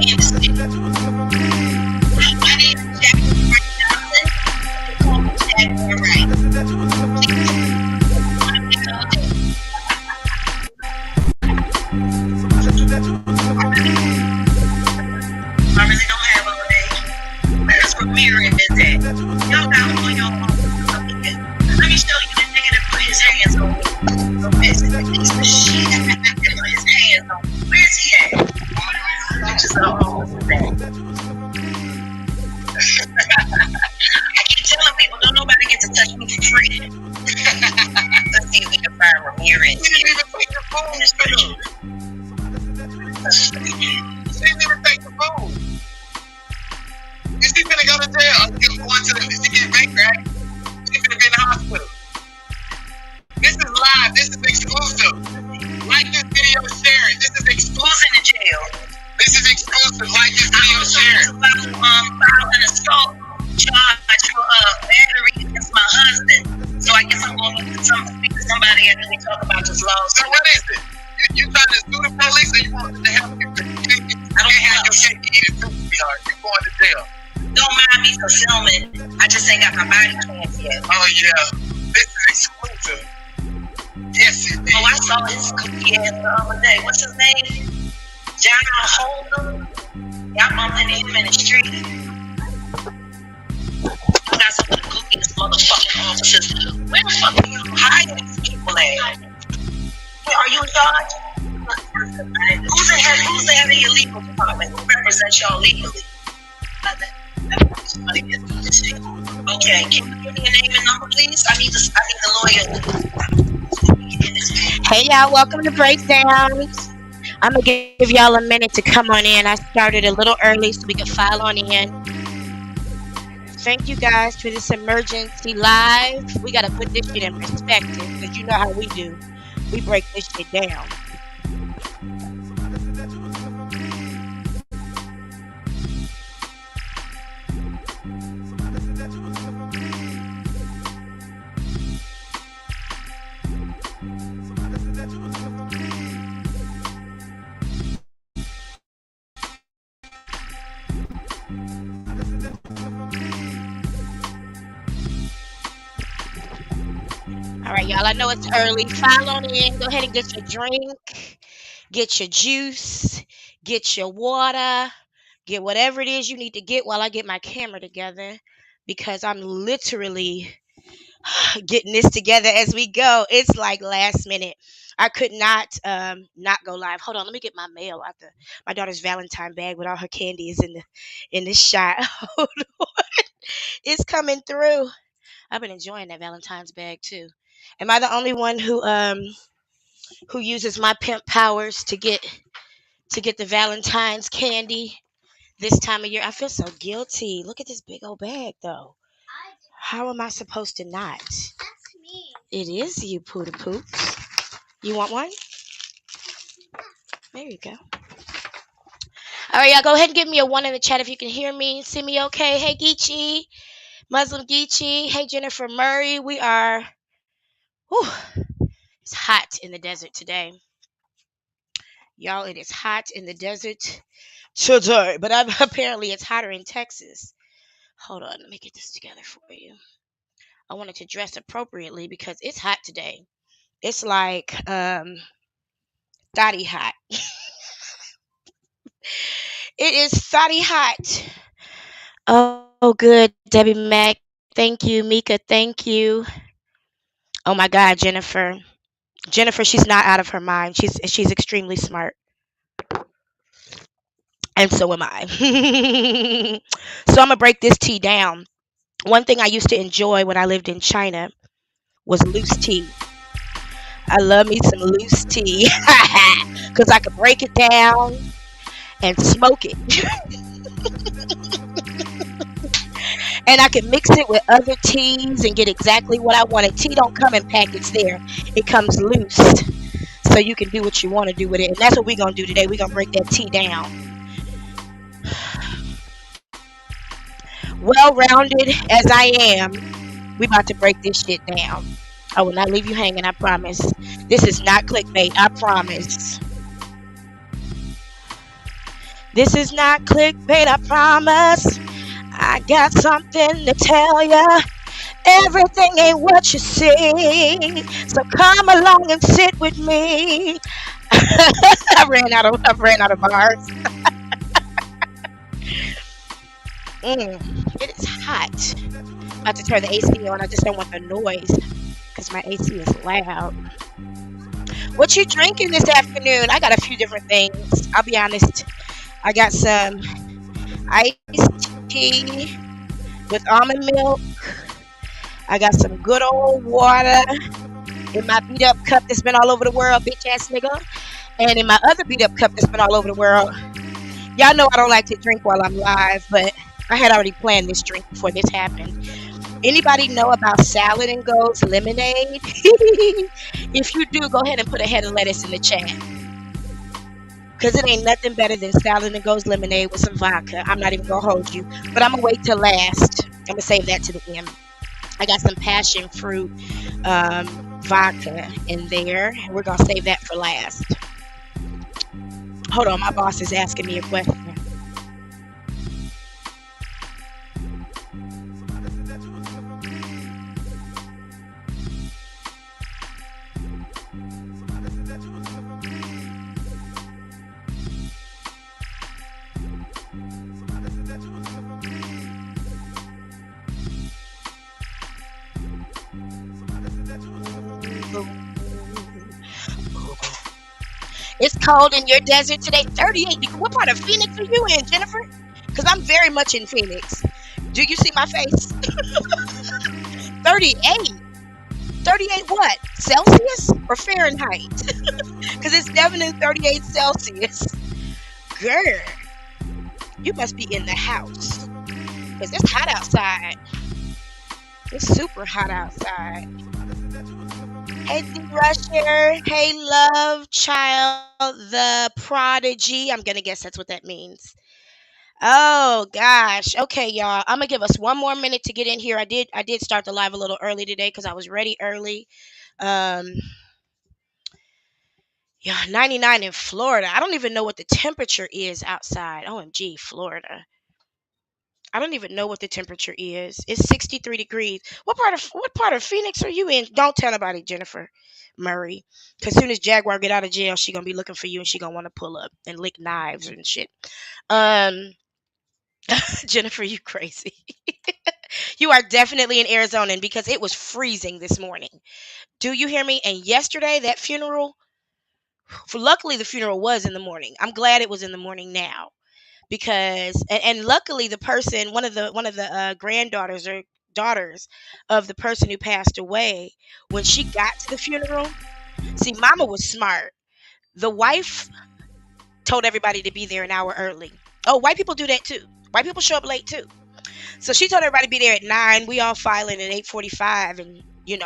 Kansas City. My name is Jaguar Wright. I really don't have all day. Where's Ramirez at? Y'all got all your phone. Let me show you the nigga that put his hands on me. Piece of shit. Put his hands on me. Where's he at? Pictures of the homeless today. I keep telling people, don't nobody get to touch me for free. Let's see if we can find Ramirez. You didn't even take your phone, Mr. She didn't even take the phone. Is she finna go to jail? She get back, right? She finna be in the hospital. This is live. This is exclusive. Like this video, share it. This is exclusive to jail. This is exclusive. Like this video, share it. File an assault charge for battery against my husband. So I guess I'm going to speak to somebody and we talk about this law. So what is it? You trying to sue the police or you want to help you? I don't have your cake to eat it too, sweetheart. You're going to jail. Don't mind me for filming. I just ain't got my body cams yet. Oh yeah. This is exclusive. Yes, it is. Oh, I saw his cookie ass the other day. What's his name? John Holden. Y'all bumped into him in the street. I got some of the goofiest motherfucking officers. Where the fuck are you hiding these people at? Are you in charge? Who's the head of your legal department? Who represents y'all legally? Okay, can you give me a name and number, please? I need the lawyer. Hey y'all, welcome to Breakdowns. I'm gonna give y'all a minute to come on in. I started a little early so we can file on in. Thank you guys for this emergency live. We gotta put this shit in perspective because you know how we do. We break this shit down. All right, y'all, I know it's early. File on in. Go ahead and get your drink, get your juice, get your water, get whatever it is you need to get while I get my camera together because I'm literally getting this together as we go. It's like last minute. I could not go live. Hold on, let me get my mail out my daughter's Valentine bag with all her candies in this shot. Hold on. It's coming through. I've been enjoying that Valentine's bag too. Am I the only one who uses my pimp powers to get the Valentine's candy this time of year? I feel so guilty. Look at this big old bag though. How am I supposed to not? That's me. It is you, Pooty Poops. You want one? There you go. All right, y'all, go ahead and give me a 1 in the chat if you can hear me. See me okay? Hey, Geechee. Muslim Geechee. Hey, Jennifer Murray. We are... Whew, it's hot in the desert today. Y'all, it is hot in the desert today. But apparently it's hotter in Texas. Hold on. Let me get this together for you. I wanted to dress appropriately because it's hot today. It's like thotty hot. It is thotty hot. Oh, good. Debbie Mac. Thank you. Mika, thank you. Oh my God, Jennifer. Jennifer, she's not out of her mind. She's extremely smart. And so am I. So I'm going to break this tea down. One thing I used to enjoy when I lived in China was loose tea. I love me some loose tea because I could break it down and smoke it. And I can mix it with other teas and get exactly what I wanted. Tea don't come in packets there. It comes loose. So you can do what you want to do with it. And that's what we're going to do today. We're going to break that tea down. Well-rounded as I am, we about to break this shit down. I will not leave you hanging, I promise. This is not clickbait, I promise. This is not clickbait, I promise. I got something to tell ya. Everything ain't what you see. So come along and sit with me. I ran out of bars. It is hot. About to turn the AC on. I just don't want the noise because my AC is loud. What you drinking this afternoon? I got a few different things. I'll be honest. I got some iced tea with almond milk. I got some good old water in my beat up cup that's been all over the world, bitch ass nigga. And in my other beat up cup that's been all over the world. Y'all know I don't like to drink while I'm live, but I had already planned this drink before this happened. Anybody know about Salad and Go's lemonade? If you do, go ahead and put a head of lettuce in the chat. Because it ain't nothing better than Salad and Go's lemonade with some vodka. I'm not even going to hold you. But I'm going to wait till last. I'm going to save that to the end. I got some passion fruit vodka in there. We're going to save that for last. Hold on, my boss is asking me a question. It's cold in your desert today, 38 degrees. What part of Phoenix are you in, Jennifer? Because I'm very much in Phoenix. Do you see my face? 38. 38 what? Celsius or Fahrenheit? Because it's definitely 38 Celsius. Girl, you must be in the house. Because it's hot outside. It's super hot outside. Hey, D. Rusher. Hey, love child, the prodigy. I'm going to guess that's what that means. Oh gosh. Okay, y'all. I'm gonna give us one more minute to get in here. I did start the live a little early today because I was ready early. Yeah, 99 in Florida. I don't even know what the temperature is outside. OMG, Florida. I don't even know what the temperature is. It's 63 degrees. What part of Phoenix are you in? Don't tell nobody, Jennifer Murray. Cause soon as Jaguar get out of jail, she gonna be looking for you and she gonna want to pull up and lick knives and shit. Um, Jennifer, you crazy. You are definitely in Arizona because it was freezing this morning. Do you hear me? And yesterday, that funeral, luckily the funeral was in the morning. I'm glad it was in the morning now because, and luckily the person, one of the granddaughters or daughters of the person who passed away, when she got to the funeral, see, Mama was smart. The wife told everybody to be there an hour early. Oh, white people do that too. White people show up late too. So she told everybody to be there at 9. We all filing at 8:45, and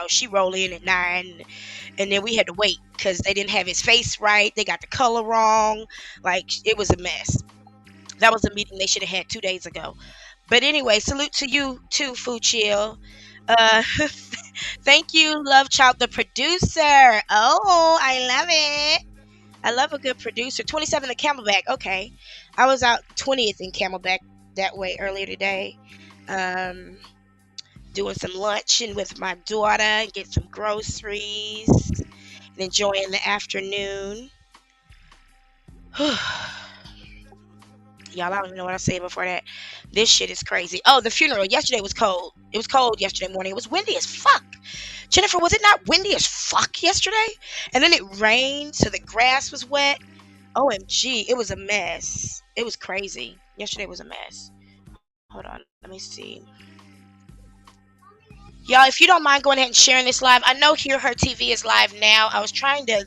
she rolled in at 9, and then we had to wait because they didn't have his face right. They got the color wrong. Like, it was a mess. That was a meeting they should have had 2 days ago. But anyway, salute to you too, Food Chill. Thank you, Love Child, the producer. Oh, I love it. I love a good producer. 27th in Camelback. Okay. I was out 20th in Camelback that way earlier today. Doing some luncheon with my daughter and get some groceries and enjoying the afternoon. Y'all, I don't even know what I said before that. This shit is crazy. Oh, the funeral. Yesterday was cold. It was cold yesterday morning. It was windy as fuck. Jennifer, was it not windy as fuck yesterday? And then it rained, so the grass was wet. OMG, it was a mess. It was crazy. Yesterday was a mess. Hold on, let me see. Y'all, if you don't mind going ahead and sharing this live, I know Hear Her TV is live now. I was trying to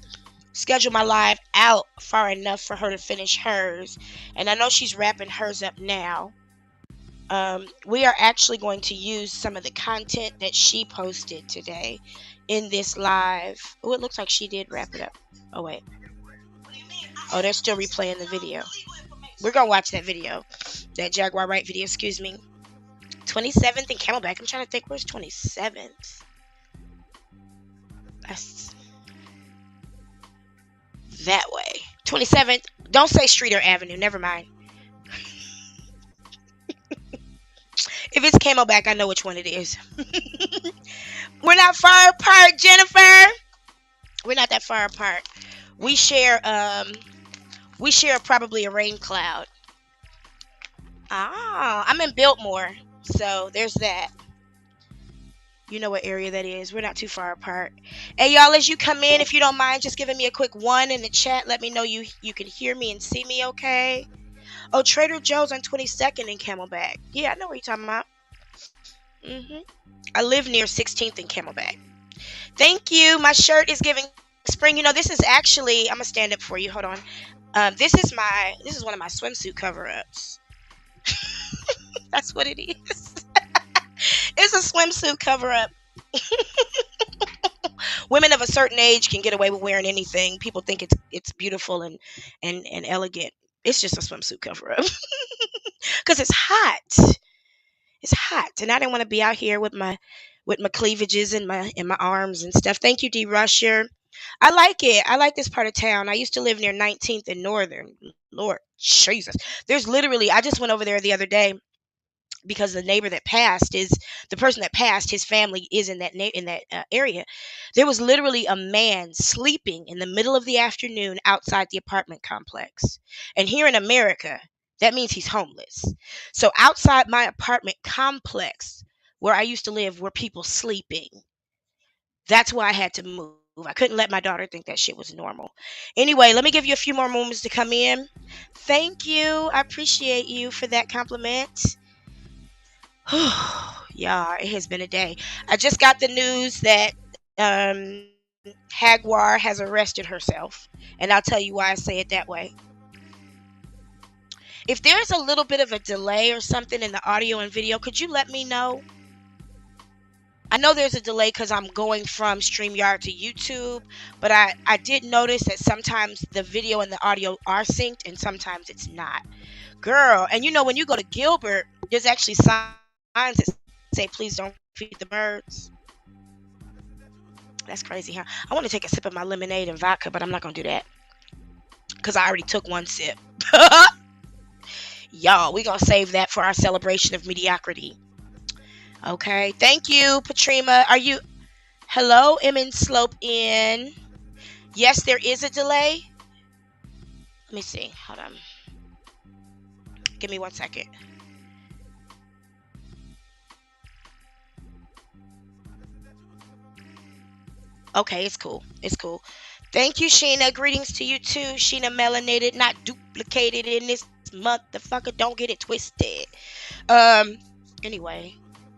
schedule my live out far enough for her to finish hers, and I know she's wrapping hers up now. We are actually going to use some of the content that she posted today in this live. Oh, it looks like she did wrap it up. Oh, wait. Oh, they're still replaying the video. We're going to watch that video. That Jaguar Wright video, excuse me. 27th in Camelback. I'm trying to think, where's 27th? That's that way. 27th. Don't say street or avenue. Never mind. If it's Camelback, I know which one it is. We're not far apart, Jennifer. We're not that far apart. We share probably a rain cloud. Ah, I'm in Biltmore, so there's that. You know what area that is. We're not too far apart. Hey, y'all, as you come in, if you don't mind just giving me a quick one in the chat, let me know you can hear me and see me okay. Oh, Trader Joe's on 22nd in Camelback. Yeah, I know what you're talking about. I live near 16th and Camelback. Thank you. My shirt is giving spring. You know, this is actually, I'm going to stand up for you. Hold on. This is one of my swimsuit cover-ups. That's what it is. It's a swimsuit cover-up. Women of a certain age can get away with wearing anything. People think it's beautiful and elegant. It's just a swimsuit cover-up. Because it's hot. It's hot. And I didn't want to be out here with my cleavages in my arms and stuff. Thank you, D. Rusher. I like it. I like this part of town. I used to live near 19th and Northern. Lord Jesus. There's literally, I just went over there the other day because the person that passed, his family is in that area. There was literally a man sleeping in the middle of the afternoon outside the apartment complex. And here in America, that means he's homeless. So outside my apartment complex where I used to live were people sleeping. That's why I had to move. I couldn't let my daughter think that shit was normal. Anyway, let me give you a few more moments to come in. Thank you. I appreciate you for that compliment. Yeah, it has been a day. I just got the news that Jaguar has arrested herself, and I'll tell you why I say it that way. If there's a little bit of a delay or something in the audio and video, could you let me know? I know there's a delay because I'm going from StreamYard to YouTube, but I did notice that sometimes the video and the audio are synced and sometimes it's not. Girl, and you know when you go to Gilbert, there's actually signs that say, please don't feed the birds. That's crazy, huh? I want to take a sip of my lemonade and vodka, but I'm not going to do that because I already took one sip. Y'all, we're going to save that for our celebration of mediocrity. Okay, thank you, Patrima. Are you... Hello, Emin Slope in. Yes, there is a delay. Let me see. Hold on. Give me 1 second. Okay, it's cool. It's cool. Thank you, Shayna. Greetings to you too. Shayna melanated, not duplicated in this motherfucker. Don't get it twisted. Anyway,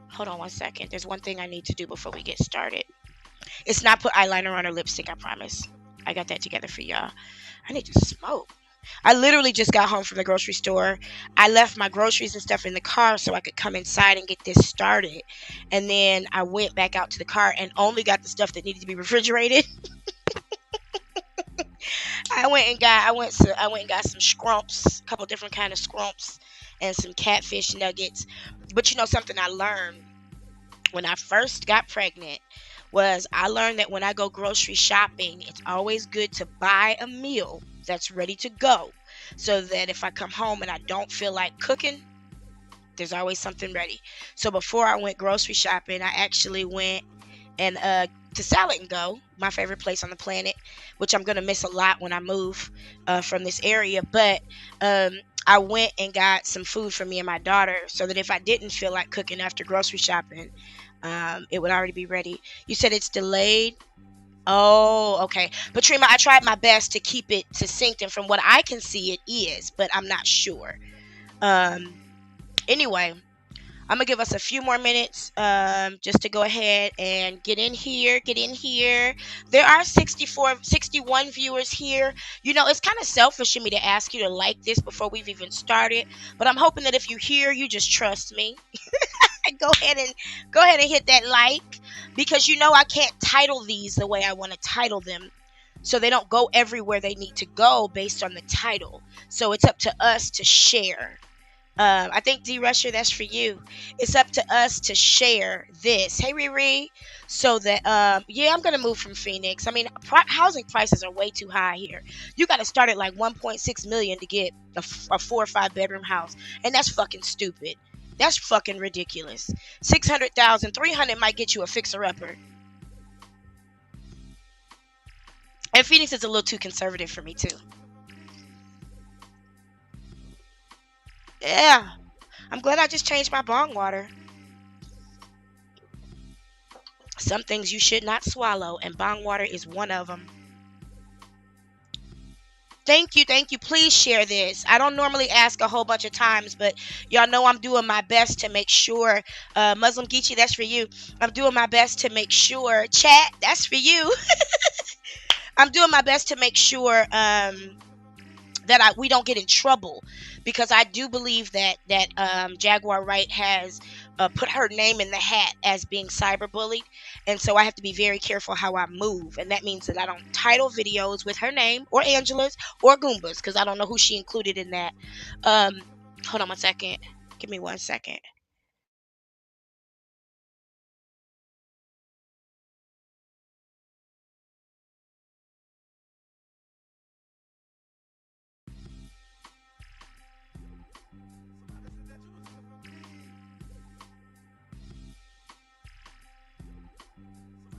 hold on 1 second. There's one thing I need to do before we get started. It's not put eyeliner on her lipstick, I promise. I got that together for y'all. I need to smoke. I literally just got home from the grocery store. I left my groceries and stuff in the car so I could come inside and get this started. And then I went back out to the car and only got the stuff that needed to be refrigerated. I went and got some scrumps, a couple different kind of scrumps, and some catfish nuggets. But you know something I learned when I first got pregnant was I learned that when I go grocery shopping, it's always good to buy a meal that's ready to go, so that if I come home and I don't feel like cooking, there's always something ready. So before I went grocery shopping, I actually went and to Salad and Go, my favorite place on the planet, which I'm gonna miss a lot when I move from this area. But I went and got some food for me and my daughter, so that if I didn't feel like cooking after grocery shopping, it would already be ready. You said it's delayed. Oh, okay. Patrima, I tried my best to keep it succinct, and from what I can see, it is, but I'm not sure. Anyway, I'm gonna give us a few more minutes just to go ahead and get in here. There are 61 viewers here. You know, it's kind of selfish of me to ask you to like this before we've even started, but I'm hoping that if you're here, you just trust me. Go ahead and hit that like, because you know I can't title these the way I want to title them, so they don't go everywhere they need to go based on the title. So it's up to us to share. I think D. Rusher, that's for you. It's up to us to share this. Hey, Riri. So that, yeah, I'm going to move from Phoenix. I mean, housing prices are way too high here. You got to start at like $1.6 million to get a 4 or 5 bedroom house. And that's fucking stupid. That's fucking ridiculous. 600,000, 300 might get you a fixer-upper. And Phoenix is a little too conservative for me too. Yeah. I'm glad I just changed my bong water. Some things you should not swallow, and bong water is one of them. Thank you, thank you. Please share this. I don't normally ask a whole bunch of times, but y'all know I'm doing my best to make sure. Muslim Geechee, that's for you. I'm doing my best to make sure. Chat, that's for you. I'm doing my best to make sure that we don't get in trouble, because I do believe that Jaguar Wright has put her name in the hat as being cyberbullied, and so I have to be very careful how I move, and that means that I don't title videos with her name or Angela's or Goomba's, because I don't know who she included in that. Hold on 1 second. Give me 1 second.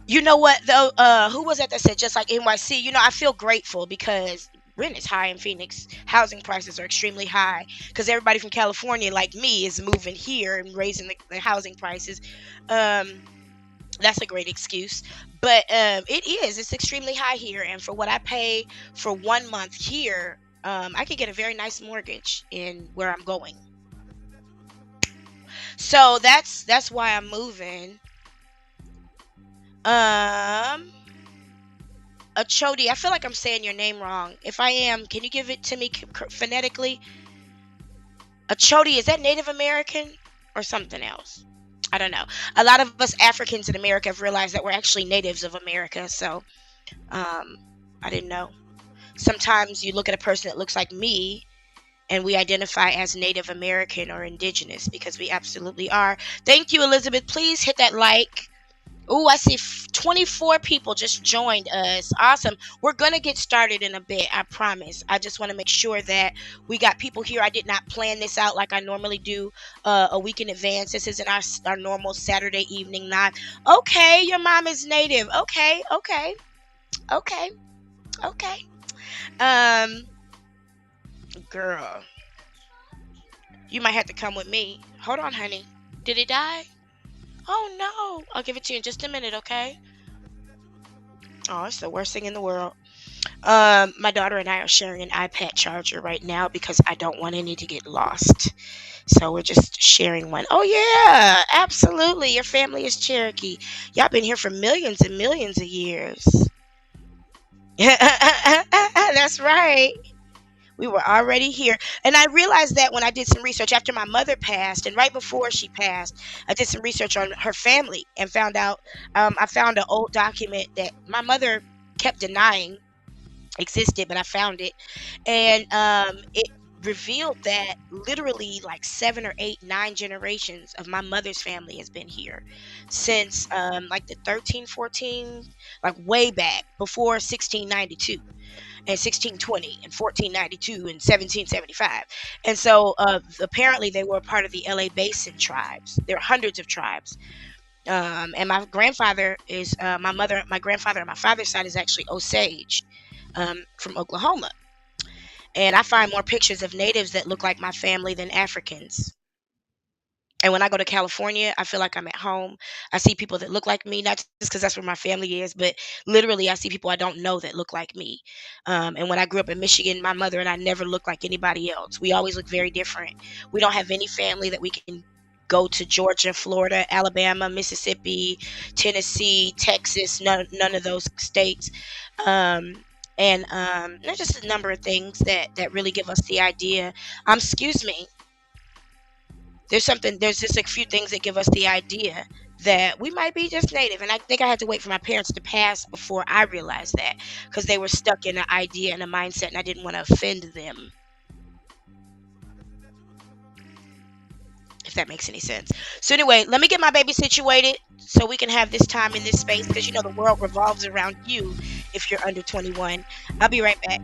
You know what though? Who was that said just like NYC? You know, I feel grateful because rent is high in Phoenix. Housing prices are extremely high because everybody from California, like me, is moving here and raising the housing prices. That's a great excuse, but it's extremely high here, and for what I pay for 1 month here, I could get a very nice mortgage in where I'm going. So that's why I'm moving. Achodi, I feel like I'm saying your name wrong. If I am, can you give it to me phonetically? Achodi, is that Native American or something else? I don't know. A lot of us Africans in America have realized that we're actually natives of America, so I didn't know. Sometimes you look at a person that looks like me and we identify as Native American or indigenous, because we absolutely are. Thank you, Elizabeth. Please hit that like. Oh, I see 24 people just joined us. Awesome. We're going to get started in a bit, I promise. I just want to make sure that we got people here. I did not plan this out like I normally do a week in advance. This isn't our normal Saturday evening live. Okay, your mom is Native. Okay. Girl, you might have to come with me. Hold on, honey. Did it die? Oh no, I'll give it to you in just a minute, okay? Oh, it's the worst thing in the world. My daughter and I are sharing an iPad charger right now because I don't want any to get lost. So we're just sharing one. Oh yeah, absolutely. Your family is Cherokee. Y'all been here for millions and millions of years. That's right. We were already here. And I realized that when I did some research after my mother passed and right before she passed, I did some research on her family and found out, I found an old document that my mother kept denying existed, but I found it. And it revealed that literally like 7 or 8, 9 generations of my mother's family has been here since like the 13, 14, like way back before 1692. And 1620 and 1492 and 1775. And so apparently they were a part of the LA Basin tribes. There are hundreds of tribes. And my grandfather is my grandfather on my father's side is actually Osage from Oklahoma. And I find more pictures of natives that look like my family than Africans. And when I go to California, I feel like I'm at home. I see people that look like me, not just because that's where my family is, but literally I see people I don't know that look like me. And when I grew up in Michigan, my mother and I never looked like anybody else. We always look very different. We don't have any family that we can go to Georgia, Florida, Alabama, Mississippi, Tennessee, Texas, none of those states. And there's just a number of things that really give us the idea. Excuse me. There's just a few things that give us the idea that we might be just native. And I think I had to wait for my parents to pass before I realized that, because they were stuck in an idea and a mindset and I didn't want to offend them. If that makes any sense. So anyway, let me get my baby situated so we can have this time in this space, because you know the world revolves around you if you're under 21. I'll be right back.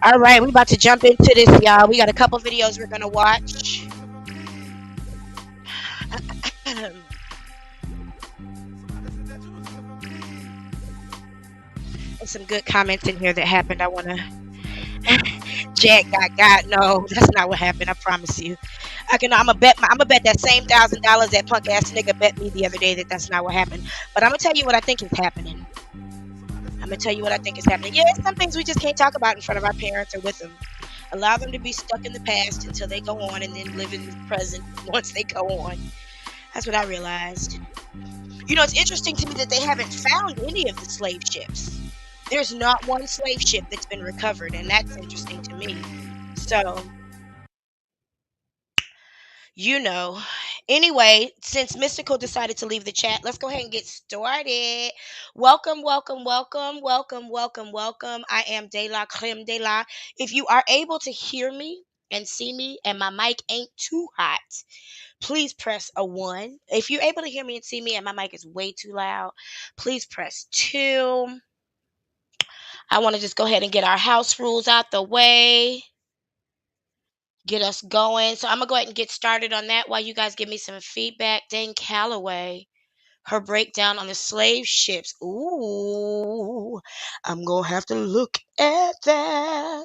All right, we about to jump into this, y'all. We got a couple videos we're gonna watch. There's some good comments in here that happened. I wanna. Jack got no. That's not what happened. I promise you. I'm gonna bet. I'm gonna bet that same $1,000 that punk ass nigga bet me the other day that that's not what happened. But I'm gonna tell you what I think is happening. I'm gonna tell you what I think is happening. Yeah, some things we just can't talk about in front of our parents or with them. Allow them to be stuck in the past until they go on, and then live in the present once they go on. That's what I realized. You know, it's interesting to me that they haven't found any of the slave ships. There's not one slave ship that's been recovered, and that's interesting to me. So, you know. Anyway, since Mystical decided to leave the chat, let's go ahead and get started. Welcome, welcome, welcome, welcome, welcome, welcome. I am DELACREMEDELA. If you are able to hear me and see me and my mic ain't too hot, please press a 1. If you're able to hear me and see me and my mic is way too loud, please press 2. I want to just go ahead and get our house rules out the way, get us going. So I'm going to go ahead and get started on that while you guys give me some feedback. Dane Calloway, her breakdown on the slave ships. Ooh, I'm going to have to look at that.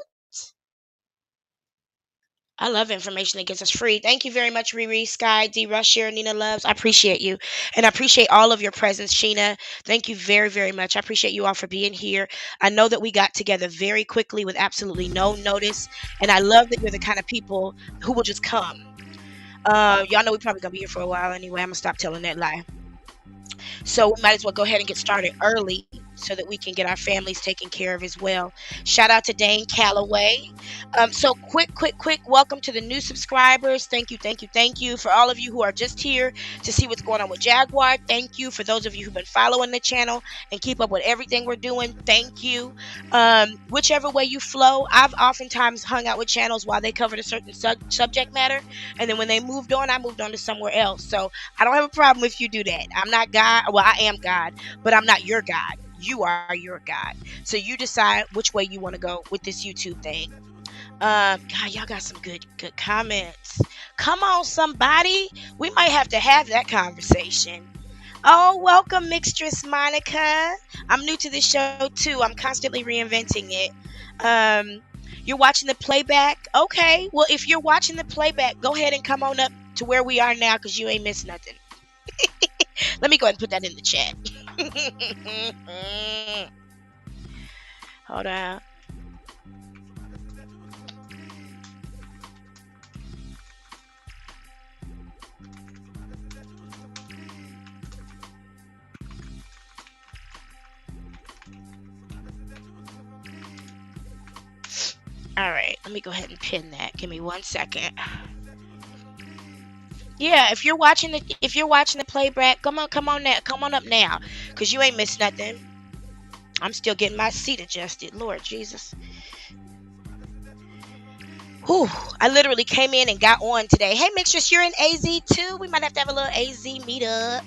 I love information that gets us free. Thank you very much, Riri, Sky, D. Rush, Nina Loves. I appreciate you. And I appreciate all of your presence, Shayna. Thank you very, very much. I appreciate you all for being here. I know that we got together very quickly with absolutely no notice. And I love that you're the kind of people who will just come. Y'all know we probably going to be here for a while anyway. I'm going to stop telling that lie. So we might as well go ahead and get started early so that we can get our families taken care of as well. Shout out to Dane Calloway. So quick, welcome to the new subscribers. Thank you, thank you, thank you. For all of you who are just here to see what's going on with Jaguar, thank you. For those of you who've been following the channel and keep up with everything we're doing, thank you. Whichever way you flow, I've oftentimes hung out with channels while they covered a certain subject matter, and then when they moved on, I moved on to somewhere else. So I don't have a problem if you do that. I'm not God. Well, I am God, but I'm not your God. You are your God. So you decide which way you want to go with this YouTube thing. God, y'all got some good comments. Come on, somebody. We might have to have that conversation. Oh, welcome, Mixtress Monica. I'm new to this show too. I'm constantly reinventing it. You're watching the playback? Okay. Well, if you're watching the playback, go ahead and come on up to where we are now, because you ain't missed nothing. Let me go ahead and put that in the chat. Hold on. All right, let me go ahead and pin that. Give me 1 second. Yeah, if you're watching the playback, come on up now, cause you ain't missed nothing. I'm still getting my seat adjusted. Lord Jesus. Whew, I literally came in and got on today. Hey, Mixtress, you're in AZ too? We might have to have a little AZ meetup.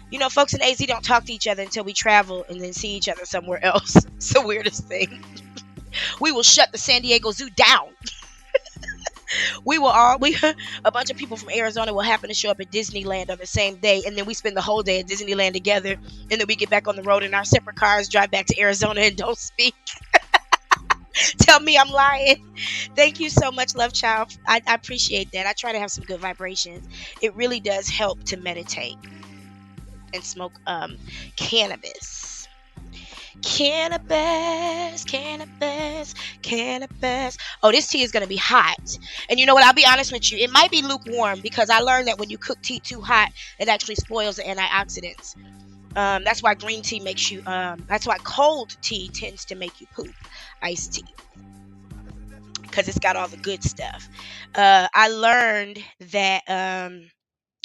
You know, folks in AZ don't talk to each other until we travel and then see each other somewhere else. It's the weirdest thing. We will shut the San Diego Zoo down. A bunch of people from Arizona will happen to show up at Disneyland on the same day, and then we spend the whole day at Disneyland together, and then we get back on the road in our separate cars, drive back to Arizona, and don't speak. Tell me I'm lying. Thank you so much, love child. I appreciate that. I try to have some good vibrations. It really does help to meditate and smoke cannabis. Cannabis. Oh, this tea is going to be hot. And you know what? I'll be honest with you. It might be lukewarm, because I learned that when you cook tea too hot, it actually spoils the antioxidants. That's why green tea makes you, that's why cold tea tends to make you poop. Iced tea. Because it's got all the good stuff. I learned that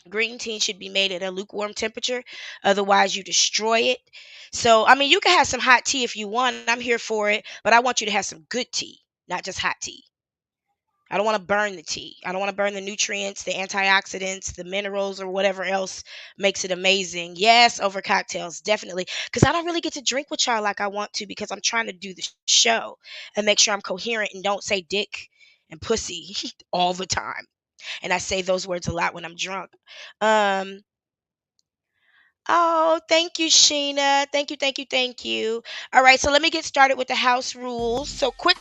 green tea should be made at a lukewarm temperature. Otherwise, you destroy it. So, I mean, you can have some hot tea if you want. I'm here for it. But I want you to have some good tea, not just hot tea. I don't want to burn the tea. I don't want to burn the nutrients, the antioxidants, the minerals, or whatever else makes it amazing. Yes, over cocktails, definitely. Because I don't really get to drink with y'all like I want to because I'm trying to do the show and make sure I'm coherent and don't say dick and pussy all the time. And I say those words a lot when I'm drunk. Um, Oh, thank you, Sheena. Thank you, thank you, thank you. All right, so let me get started with the house rules. So, quick,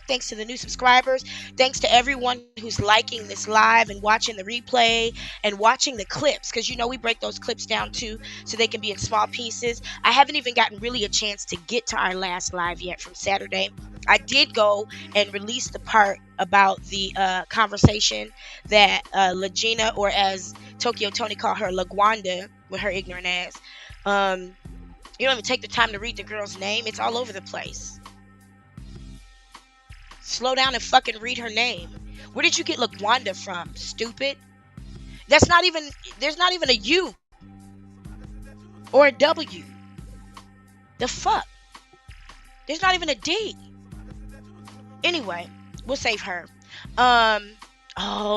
thanks to the new subscribers. Thanks to everyone who's liking this live and watching the replay and watching the clips, because we break those clips down too so they can be in small pieces. I haven't even gotten really a chance to get to our last live yet from Saturday. I did go and release the part about the conversation that Legena, or as Tokyo Tony called her, LaGuanda, with her ignorant ass. You don't even take the time to read the girl's name. It's all over the place. Slow down and fucking read her name. Where did you get LaGuanda from, stupid? There's not even a U or a W. The fuck? There's not even a D. Anyway, we'll save her.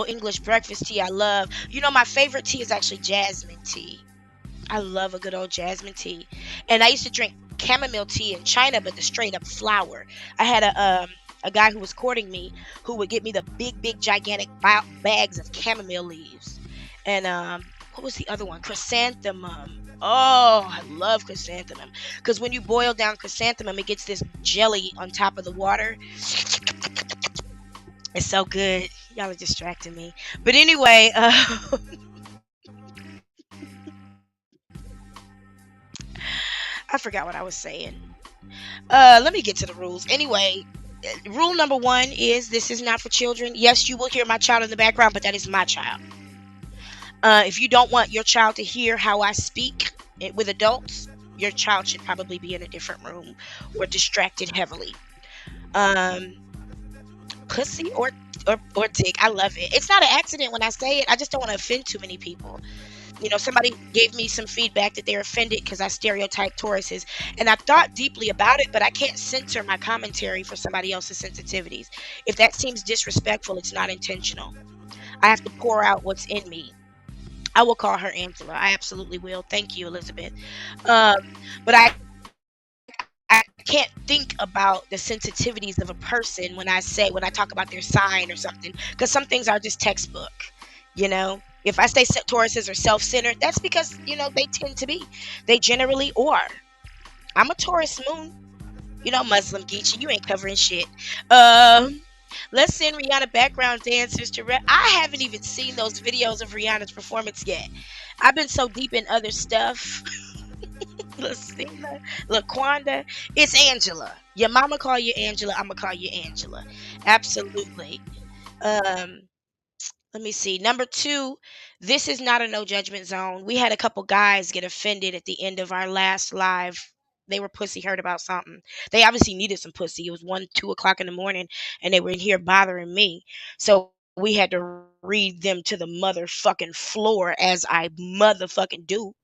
English breakfast tea I love. My favorite tea is actually jasmine tea. I love a good old jasmine tea. And I used to drink chamomile tea in China, but the straight up flower. I had a guy who was courting me who would get me the big gigantic bags of chamomile leaves. And what was the other one? Chrysanthemum. Oh, I love chrysanthemum. Because when you boil down chrysanthemum, it gets this jelly on top of the water. It's so good. Y'all are distracting me. But anyway, I forgot what I was saying. Let me get to the rules. Anyway, rule number 1 is this is not for children. Yes, you will hear my child in the background, but that is my child. If you don't want your child to hear how I speak with adults, your child should probably be in a different room or distracted heavily. Pussy or dick, I love it. It's not an accident when I say it. I just don't want to offend too many people. Somebody gave me some feedback that they're offended because I stereotype Tauruses, and I thought deeply about it, but I can't censor my commentary for somebody else's sensitivities. If that seems disrespectful, it's not intentional. I have to pour out what's in me. I will call her Angela. I absolutely will. Thank you, Elizabeth. But I can't think about the sensitivities of a person when I talk about their sign or something, because some things are just textbook. If I say Tauruses are self-centered, that's because they tend to be. They generally are. I'm a Taurus moon. Muslim Geechee, you ain't covering shit. Let's send Rihanna background dancers to I haven't even seen those videos of Rihanna's performance yet. I've been so deep in other stuff. LaQuanda, it's Angela. Your mama call you Angela, I'm gonna call you Angela. Absolutely. Let me see. Number 2, this is not a no judgment zone. We had a couple guys get offended at the end of our last live. They were pussy hurt about something. They obviously needed some pussy. It was 1, 2 o'clock in the morning, and they were in here bothering me. So we had to read them to the motherfucking floor, as I motherfucking do.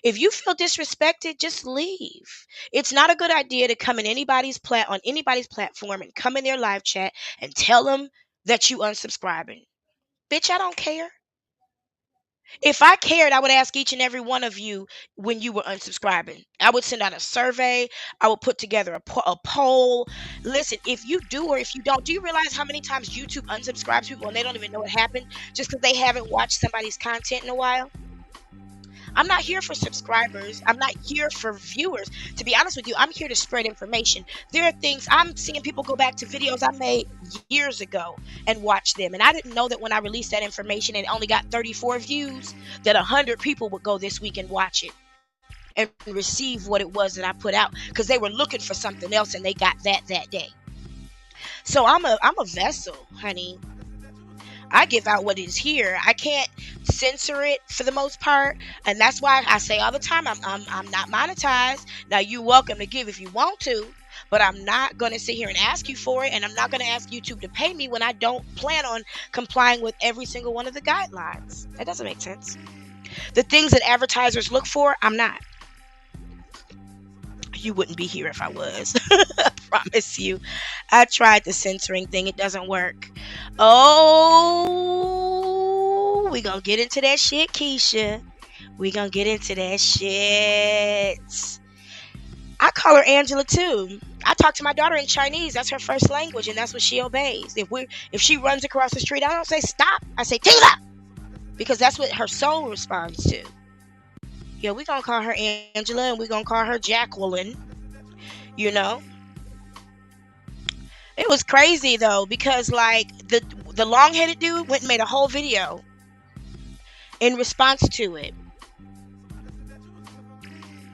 If you feel disrespected, just leave. It's not a good idea to come in on anybody's platform and come in their live chat and tell them that you unsubscribing. Bitch, I don't care. If I cared, I would ask each and every one of you when you were unsubscribing. I would send out a survey. I would put together a poll. Listen, if you do or if you don't, do you realize how many times YouTube unsubscribes people and they don't even know what happened just because they haven't watched somebody's content in a while? I'm not here for subscribers. I'm not here for viewers. To be honest with you, I'm here to spread information. There are things I'm seeing people go back to videos I made years ago and watch them. And I didn't know that when I released that information and it only got 34 views, that 100 people would go this week and watch it and receive what it was that I put out, because they were looking for something else and they got that day. So I'm a vessel, honey. I give out what is here. I can't censor it for the most part, and that's why I say all the time I'm not monetized. Now you're welcome to give if you want to, but I'm not going to sit here and ask you for it, and I'm not going to ask YouTube to pay me when I don't plan on complying with every single one of the guidelines. That doesn't make sense. The things that advertisers look for, I'm not. You wouldn't be here if I was. I promise you. I tried the censoring thing. It doesn't work. Oh, we gonna get into that shit, Keisha. We gonna get into that shit. I call her Angela too. I talk to my daughter in Chinese. That's her first language, and that's what she obeys. If she runs across the street, I don't say stop. I say Tila, because that's what her soul responds to. Yeah, we gonna call her Angela, and we gonna call her Jacqueline. You know, it was crazy though because like the long headed dude went and made a whole video in response to it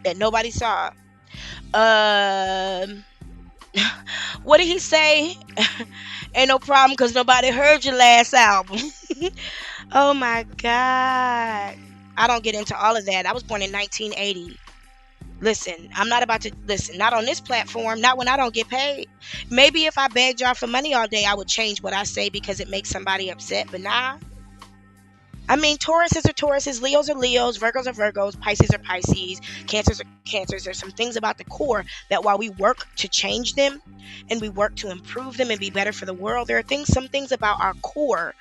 that nobody saw. Um, what did he say? Ain't no problem because nobody heard your last album. Oh my God. I don't get into all of that. I was born in 1980. Listen, I'm not about to listen, not on this platform, not when I don't get paid. Maybe if I begged y'all for money all day, I would change what I say because it makes somebody upset. But nah, I mean, Tauruses are Tauruses, Leos are Leos, Virgos are Virgos, Pisces are Pisces, Cancers are Cancers. There's some things about the core that while we work to change them and we work to improve them and be better for the world, there are some things about our core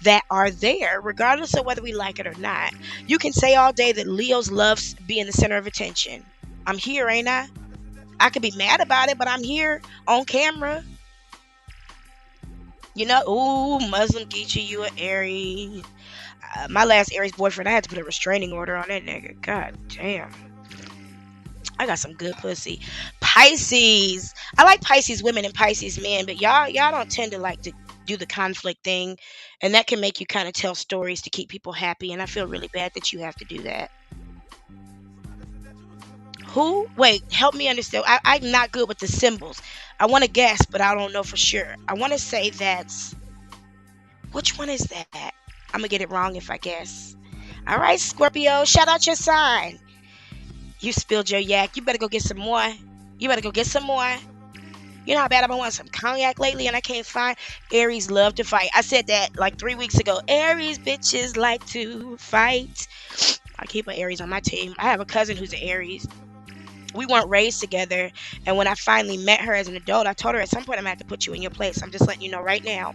that are there, regardless of whether we like it or not. You can say all day that Leos loves being the center of attention. I'm here, ain't I? I could be mad about it, but I'm here on camera. You know, ooh, Muslim Geechee, you an Aries. My last Aries boyfriend, I had to put a restraining order on that nigga. God damn. I got some good pussy. Pisces. I like Pisces women and Pisces men, but y'all don't tend to like to do the conflict thing, and that can make you kind of tell stories to keep people happy, and I feel really bad that you have to do that. Who? Wait, help me understand. I'm not good with the symbols. I want to guess, but I don't know for sure. I want to say that's. Which one is that? I'm going to get it wrong if I guess. All right, Scorpio, shout out your sign. You spilled your yak. You better go get some more. You better go get some more. You know how bad I've been wanting some cognac lately and I can't find. Aries love to fight. I said that like 3 weeks ago. Aries bitches like to fight. I keep an Aries on my team. I have a cousin who's an Aries. We weren't raised together, and when I finally met her as an adult, I told her at some point I'm gonna have to put you in your place. I'm just letting you know right now.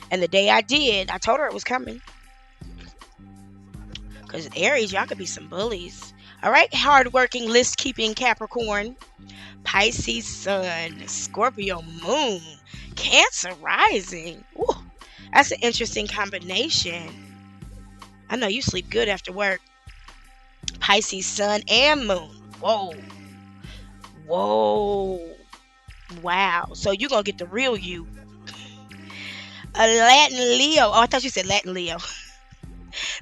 And the day I did, I told her it was coming. Because Aries, y'all could be some bullies. All right, hardworking, list-keeping Capricorn, Pisces Sun, Scorpio Moon, Cancer Rising. Ooh, that's an interesting combination. I know you sleep good after work. Pisces Sun and Moon. Whoa. Whoa. Wow. So you're going to get the real you. A Latin Leo. Oh, I thought you said Latin Leo.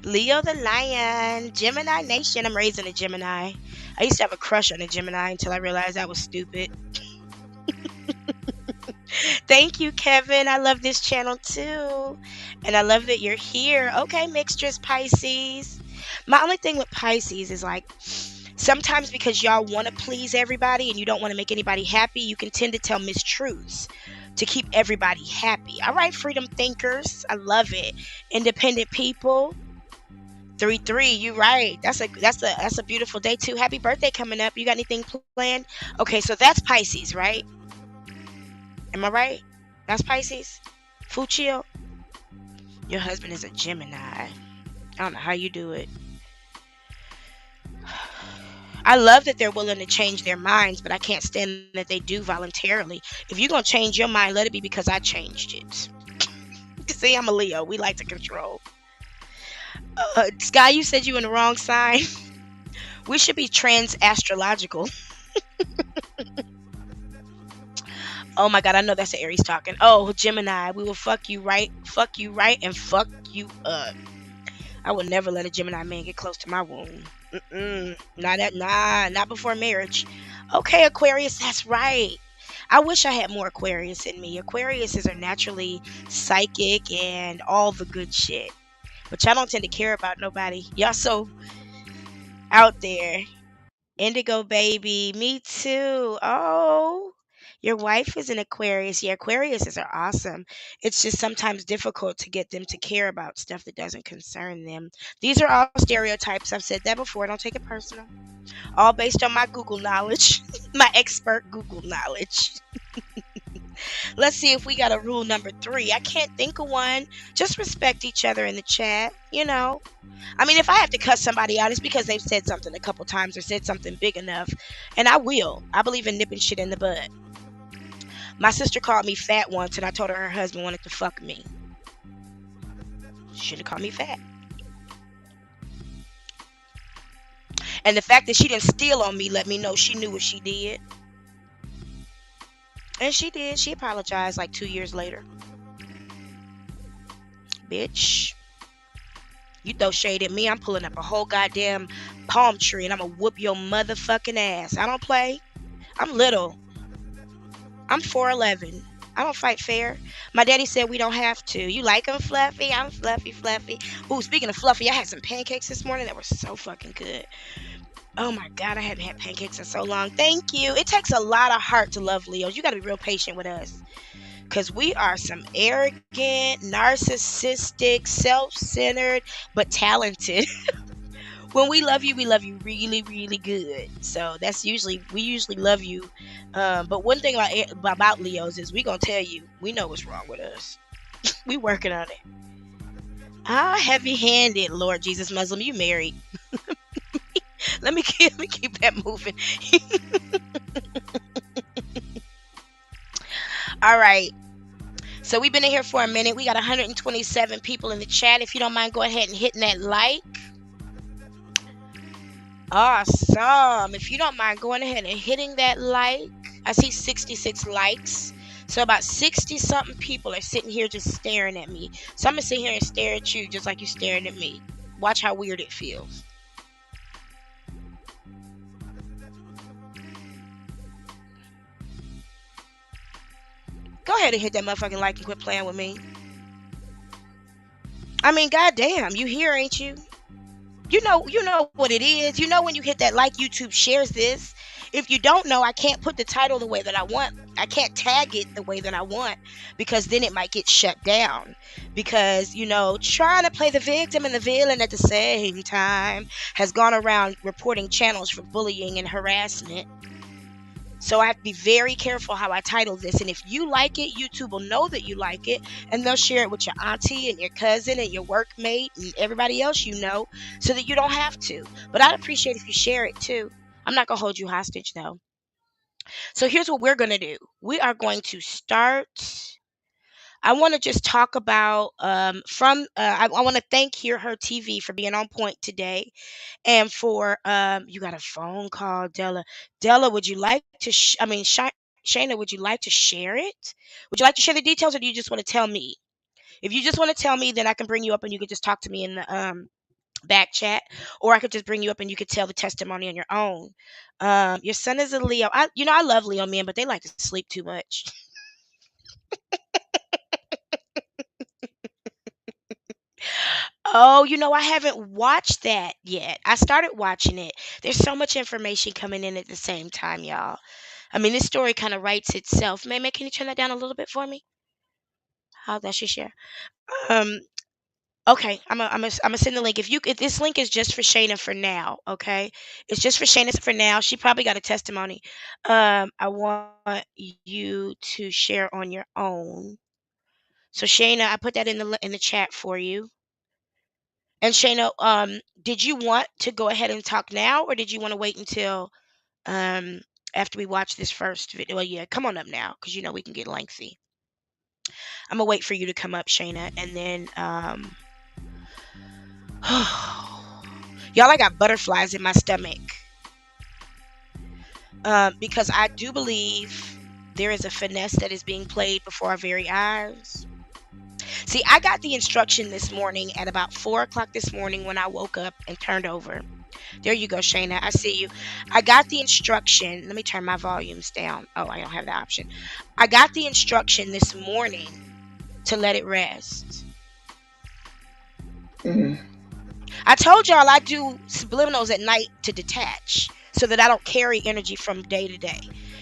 Leo the Lion. Gemini Nation. I'm raising a Gemini. I used to have a crush on a Gemini until I realized that was stupid. Thank you, Kevin. I love this channel too. And I love that you're here. Okay, Mixtress Pisces. My only thing with Pisces is like, sometimes because y'all want to please everybody and you don't want to make anybody happy, you can tend to tell mistruths to keep everybody happy. All right, freedom thinkers. I love it. Independent people. 3-3, you right. That's a beautiful day too. Happy birthday coming up. You got anything planned? Okay, so that's Pisces, right? Am I right? That's Pisces? Fuchio? Your husband is a Gemini. I don't know how you do it. I love that they're willing to change their minds, but I can't stand that they do voluntarily. If you're going to change your mind, let it be because I changed it. See, I'm a Leo. We like to control. Sky, you said you in the wrong sign. We should be trans-astrological. Oh my God, I know that's an Aries talking. Oh, Gemini, we will fuck you right, and fuck you up. I would never let a Gemini man get close to my womb. Not before marriage. Okay, Aquarius, that's right. I wish I had more Aquarius in me. Aquariuses are naturally psychic and all the good shit. But y'all don't tend to care about nobody. Y'all so out there. Indigo baby, me too. Oh, your wife is an Aquarius. Yeah, Aquariuses are awesome. It's just sometimes difficult to get them to care about stuff that doesn't concern them. These are all stereotypes. I've said that before. Don't take it personal. All based on my Google knowledge, my expert Google knowledge. Let's see if we got a rule number 3. I can't think of one. Just respect each other in the chat. I mean, if I have to cut somebody out, it's because they've said something a couple times or said something big enough. And I will. I believe in nipping shit in the bud. My sister called me fat once, and I told her husband wanted to fuck me. She shouldn't have called me fat. And the fact that she didn't steal on me let me know she knew what she did. And she did. She apologized like 2 years later. Bitch. You throw shade at me, I'm pulling up a whole goddamn palm tree and I'm gonna whoop your motherfucking ass. I don't play. I'm little. I'm 4'11". I don't fight fair. My daddy said we don't have to. You like them fluffy? I'm fluffy. Ooh, speaking of fluffy, I had some pancakes this morning that were so fucking good. Oh my God, I haven't had pancakes in so long. Thank you. It takes a lot of heart to love Leos. You got to be real patient with us. Because we are some arrogant, narcissistic, self-centered, but talented. When we love you really, really good. So we usually love you. But one thing about Leos is we going to tell you, we know what's wrong with us. We working on it. Heavy-handed, Lord Jesus Muslim, you married. Let me keep that moving. All right. So we've been in here for a minute. We got 127 people in the chat. If you don't mind, go ahead and hitting that like. Awesome. If you don't mind going ahead and hitting that like. I see 66 likes. So about 60 something people are sitting here just staring at me. So I'm going to sit here and stare at you just like you're staring at me. Watch how weird it feels. Go ahead and hit that motherfucking like and quit playing with me. I mean, goddamn, you here, ain't you? You know what it is. You know when you hit that like, YouTube shares this. If you don't know, I can't put the title the way that I want. I can't tag it the way that I want because then it might get shut down. Because, trying to play the victim and the villain at the same time has gone around reporting channels for bullying and harassment. So I have to be very careful how I title this. And if you like it, YouTube will know that you like it. And they'll share it with your auntie and your cousin and your workmate and everybody else so that you don't have to. But I'd appreciate if you share it too. I'm not going to hold you hostage though. So here's what we're going to do. We are going to start. I want to just talk about I want to thank Hear Her TV for being on point today. And for you got a phone call, Della. Della, would you like to? Shayna, would you like to share it? Would you like to share the details, or do you just want to tell me? If you just want to tell me, then I can bring you up and you can just talk to me in the back chat, or I could just bring you up and you could tell the testimony on your own. Your son is a Leo. I love Leo men, but they like to sleep too much. Oh, I haven't watched that yet. I started watching it. There's so much information coming in at the same time, y'all. I mean, this story kind of writes itself. May, can you turn that down a little bit for me? How that should share. Okay, I'm gonna send the link. If this link is just for Shayna for now, okay? It's just for Shayna for now. She probably got a testimony. I want you to share on your own. So Shayna, I put that in the chat for you. And Shayna, did you want to go ahead and talk now, or did you want to wait until after we watch this first video? Well, yeah, come on up now, because we can get lengthy. I'm gonna wait for you to come up, Shayna, and then y'all, I got butterflies in my stomach because I do believe there is a finesse that is being played before our very eyes. See, I got the instruction this morning at about 4 o'clock this morning when I woke up and turned over. There you go, Shayna. I see you. I got the instruction. Let me turn my volumes down. Oh, I don't have the option. I got the instruction this morning to let it rest. Mm-hmm. I told y'all I do subliminals at night to detach so that I don't carry energy from day to day.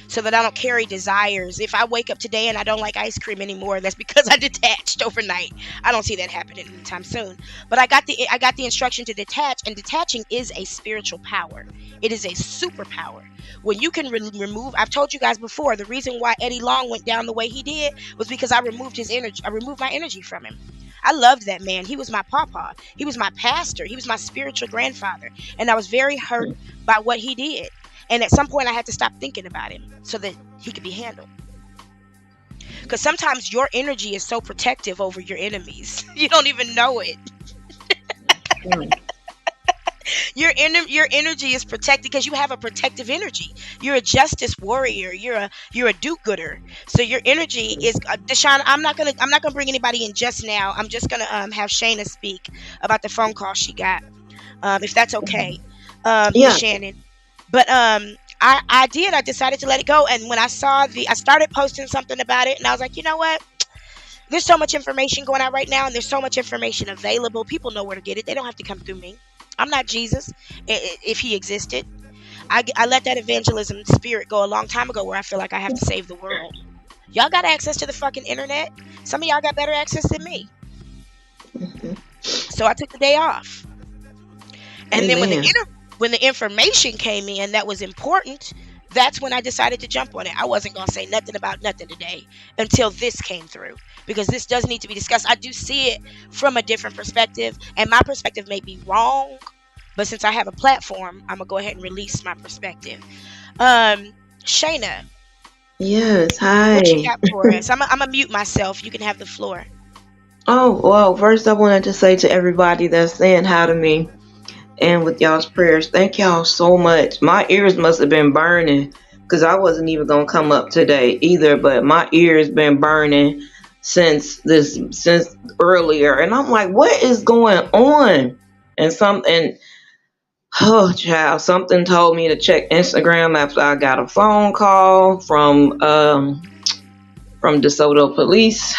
so that I don't carry desires. If I wake up today and I don't like ice cream anymore, that's because I detached overnight. I don't see that happening anytime soon. But I got the instruction to detach, and detaching is a spiritual power. It is a superpower. When you can remove, I've told you guys before, the reason why Eddie Long went down the way he did was because I removed his energy. I removed my energy from him. I loved that man. He was my papa. He was my pastor. He was my spiritual grandfather. And I was very hurt by what he did. And at some point, I had to stop thinking about him so that he could be handled. Because sometimes your energy is so protective over your enemies. You don't even know it. Your energy is protected because you have a protective energy. You're a justice warrior. You're a do-gooder. So your energy is Deshaun. I'm not gonna bring anybody in just now. I'm just gonna have Shayna speak about the phone call she got, if that's okay, Miss Shannon. But I decided to let it go. And when I started posting something about it, and I was like, you know what? There's so much information going out right now, and there's so much information available. People know where to get it. They don't have to come through me. I'm not Jesus, if he existed. I let that evangelism spirit go a long time ago, where I feel like I have to save the world. Y'all got access to the fucking internet. Some of y'all got better access than me. So I took the day off. And then when the information came in that was important, that's when I decided to jump on it. I wasn't going to say nothing about nothing today until this came through, because this does need to be discussed. I do see it from a different perspective, and my perspective may be wrong, but since I have a platform, I'm going to go ahead and release my perspective. Shayna. Yes, hi. What you got for us? I'm going to mute myself. You can have the floor. Oh, well, first I wanted to say to everybody that's saying hi to me, and with y'all's prayers, thank y'all so much. My ears must have been burning, because I wasn't even gonna come up today either, but my ears been burning since earlier, and I'm like, what is going on? And oh child, something told me to check Instagram after I got a phone call from DeSoto police.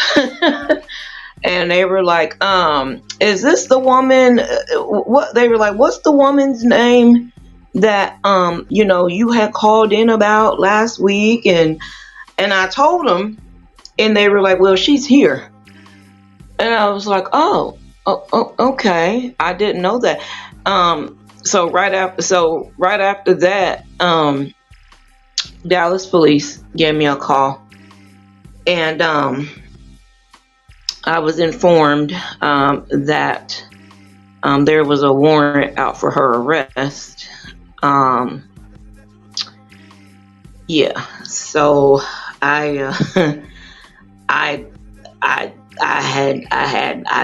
And they were like, is this the woman? What they were like, what's the woman's name that you had called in about last week? And I told them, and they were like, well, she's here. And I was like, oh, okay, I didn't know that. So right after that, Dallas police gave me a call, and I was informed that there was a warrant out for her arrest. Yeah, so I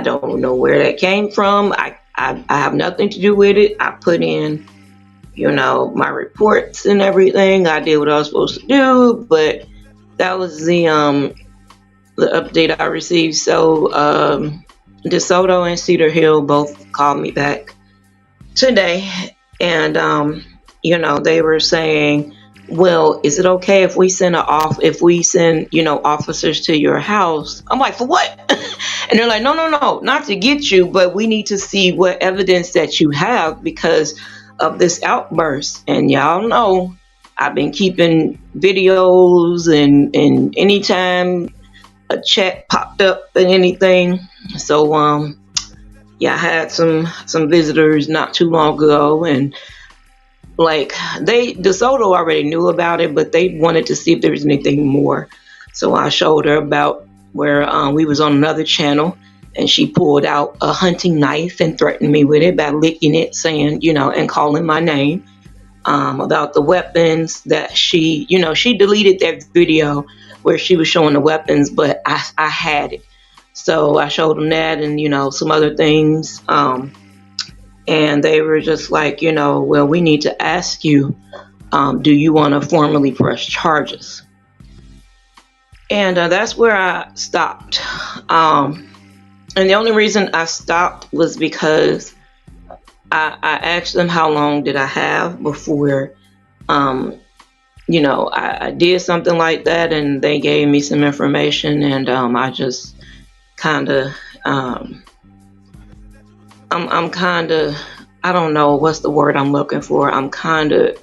don't know where that came from. I have nothing to do with it. I put in, my reports and everything. I did what I was supposed to do, but that was the update I received. So DeSoto and Cedar Hill both called me back today, and they were saying, well, is it okay if we send officers to your house? I'm like, for what? And they're like, no, not to get you, but we need to see what evidence that you have because of this outburst. And y'all know I've been keeping videos, and anytime a chat popped up and anything. So I had some visitors not too long ago, and like DeSoto already knew about it, but they wanted to see if there was anything more. So I showed her about where we was on another channel, and she pulled out a hunting knife and threatened me with it by licking it, saying, and calling my name, about the weapons that she deleted that video where she was showing the weapons, but I had it. So I showed them that and, some other things. And they were just like, well, we need to ask you, do you want to formally press charges? And that's where I stopped. And the only reason I stopped was because I asked them how long did I have before, I did something like that, and they gave me some information, and I just kind of, I'm kind of, I don't know what's the word I'm looking for. I'm kind of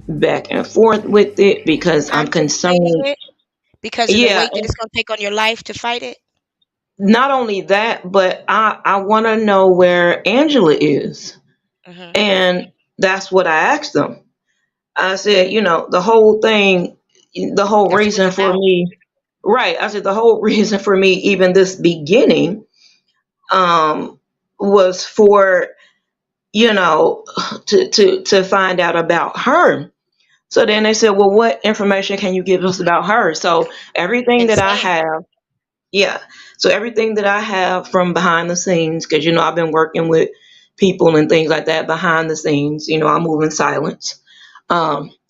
back and forth with it because I'm Contemplating concerned. it because of the Yeah, weight that it's going to take on your life to fight it. not only that, but I want to know where Angela is. Hmm. And that's what I asked them. I said, the whole thing, the whole That's with reason the for mouth. me, right. I said, the whole reason for me, even this beginning, um, was for, you know, to find out about her. So then they said, well, what information can you give us about her? So everything that I Insane. have, yeah. So everything that I have from behind the scenes, because I've been working with people and things like that behind the scenes. I move in silence.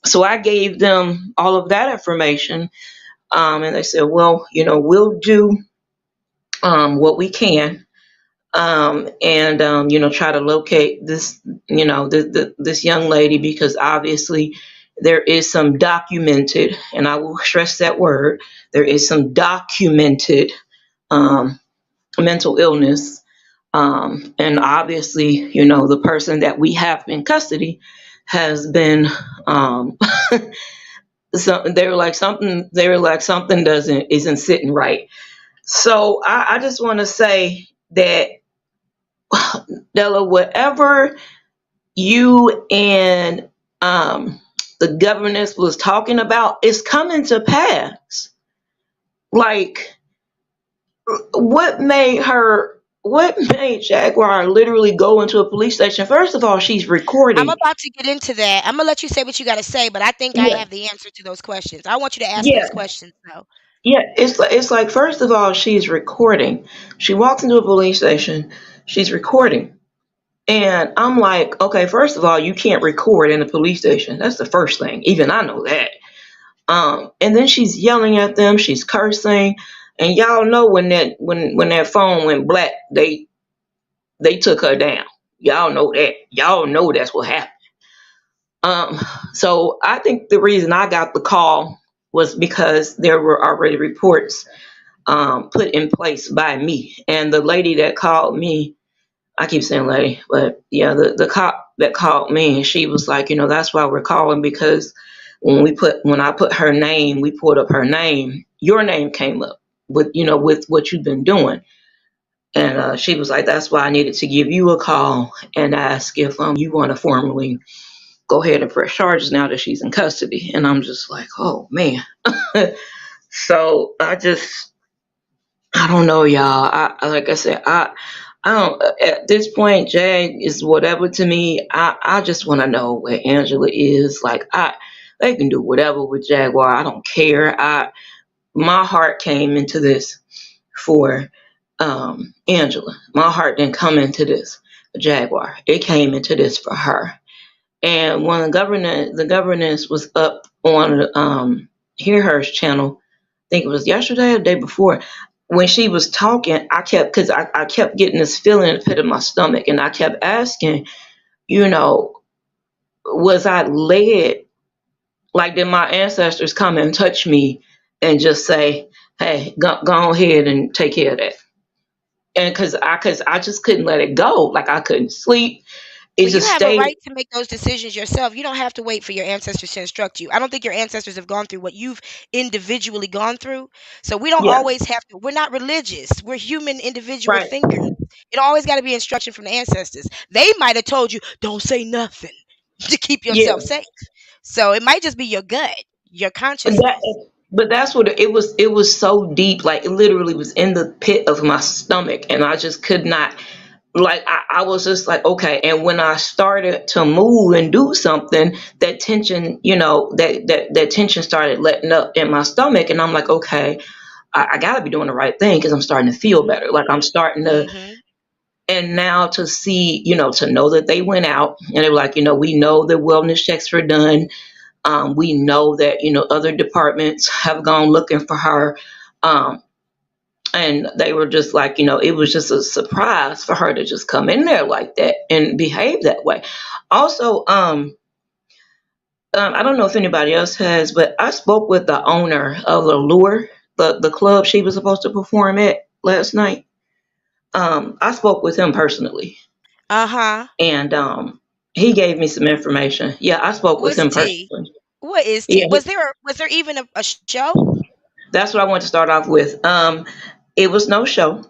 So I gave them all of that information, and they said, well, we'll do what we can, and try to locate this, this young lady, because obviously there is some documented, and I will stress that word, there is some documented um, mental illness. And obviously, the person that we have in custody has been, they were like something doesn't isn't sitting right. So I just want to say that, Della, whatever you and the governess was talking about is coming to pass. Like, what made Jaguar literally go into a police station? First of all, she's I'm recording. about to get into that. I'm gonna let you say what you got to say, but I think I Yeah, have the answer to those questions. I want you to ask those yeah, questions though. yeah. It's like, first of all, she's recording. She walks into a police station, she's recording. And I'm like, okay, first of all, you can't record in a police station. That's the first thing. Even I know that. And then she's yelling at them, she's cursing. And y'all know when that phone went black, they took her down. Y'all know that. Y'all know that's what happened. Um, so I think the reason I got the call was because there were already reports put in place by me. And the lady that called me, I keep saying lady, but yeah, the cop that called me, she was like, that's why we're calling, because when I put her name, we pulled up her name, your name came up with what you've been doing. And she was like, that's why I needed to give you a call and ask if you want to formally go ahead and press charges now that she's in custody. And I'm just like, oh man. So I don't know, y'all. Like I said, I don't. At this point, Jag is whatever to me. I just want to know where Angela is. Like, they can do whatever with Jaguar. I don't care. My heart came into this for Angela. My heart didn't come into this for Jaguar. It came into this for her. And when the governess was up on Hear Her's channel, I think it was yesterday or the day before, when she was talking, I kept getting this feeling in the pit of my stomach, and I kept asking, you know, was I led? Like, did my ancestors come and touch me and just say, "Hey, go ahead and take care of that"? And because I just couldn't let it go. Like, I couldn't sleep. It Well, you just have a stayed. right to make those decisions yourself. You don't have to wait for your ancestors to instruct you. I don't think your ancestors have gone through what you've individually gone through. So we don't Yeah, always have to, we're not religious. We're human individual right. thinkers. It always got to be instruction from the ancestors. They might have told you, don't say nothing to keep yourself Yeah. safe. So it might just be your gut, your consciousness. But that's what it was. It was so deep, like it literally was in the pit of my stomach, and I just could not. Like, I was just like, okay. And when I started to move and do something, that tension, that tension started letting up in my stomach, and I'm like, okay, I got to be doing the right thing because I'm starting to feel better. Like, I'm starting to. Hmm. And now to see, to know that they went out and they were like, we know the wellness checks were done. We know that other departments have gone looking for her, um, and they were just like, it was just a surprise for her to just come in there like that and behave that way. Also, I don't know if anybody else has, but I spoke with the owner of the Lure, the club she was supposed to perform at last night. I spoke with him personally, Uh huh. and He gave me some information. Yeah, I spoke with What's him tea? personally. What is tea? Yeah, Was there even a show? that's what I want to start off with. It was no show.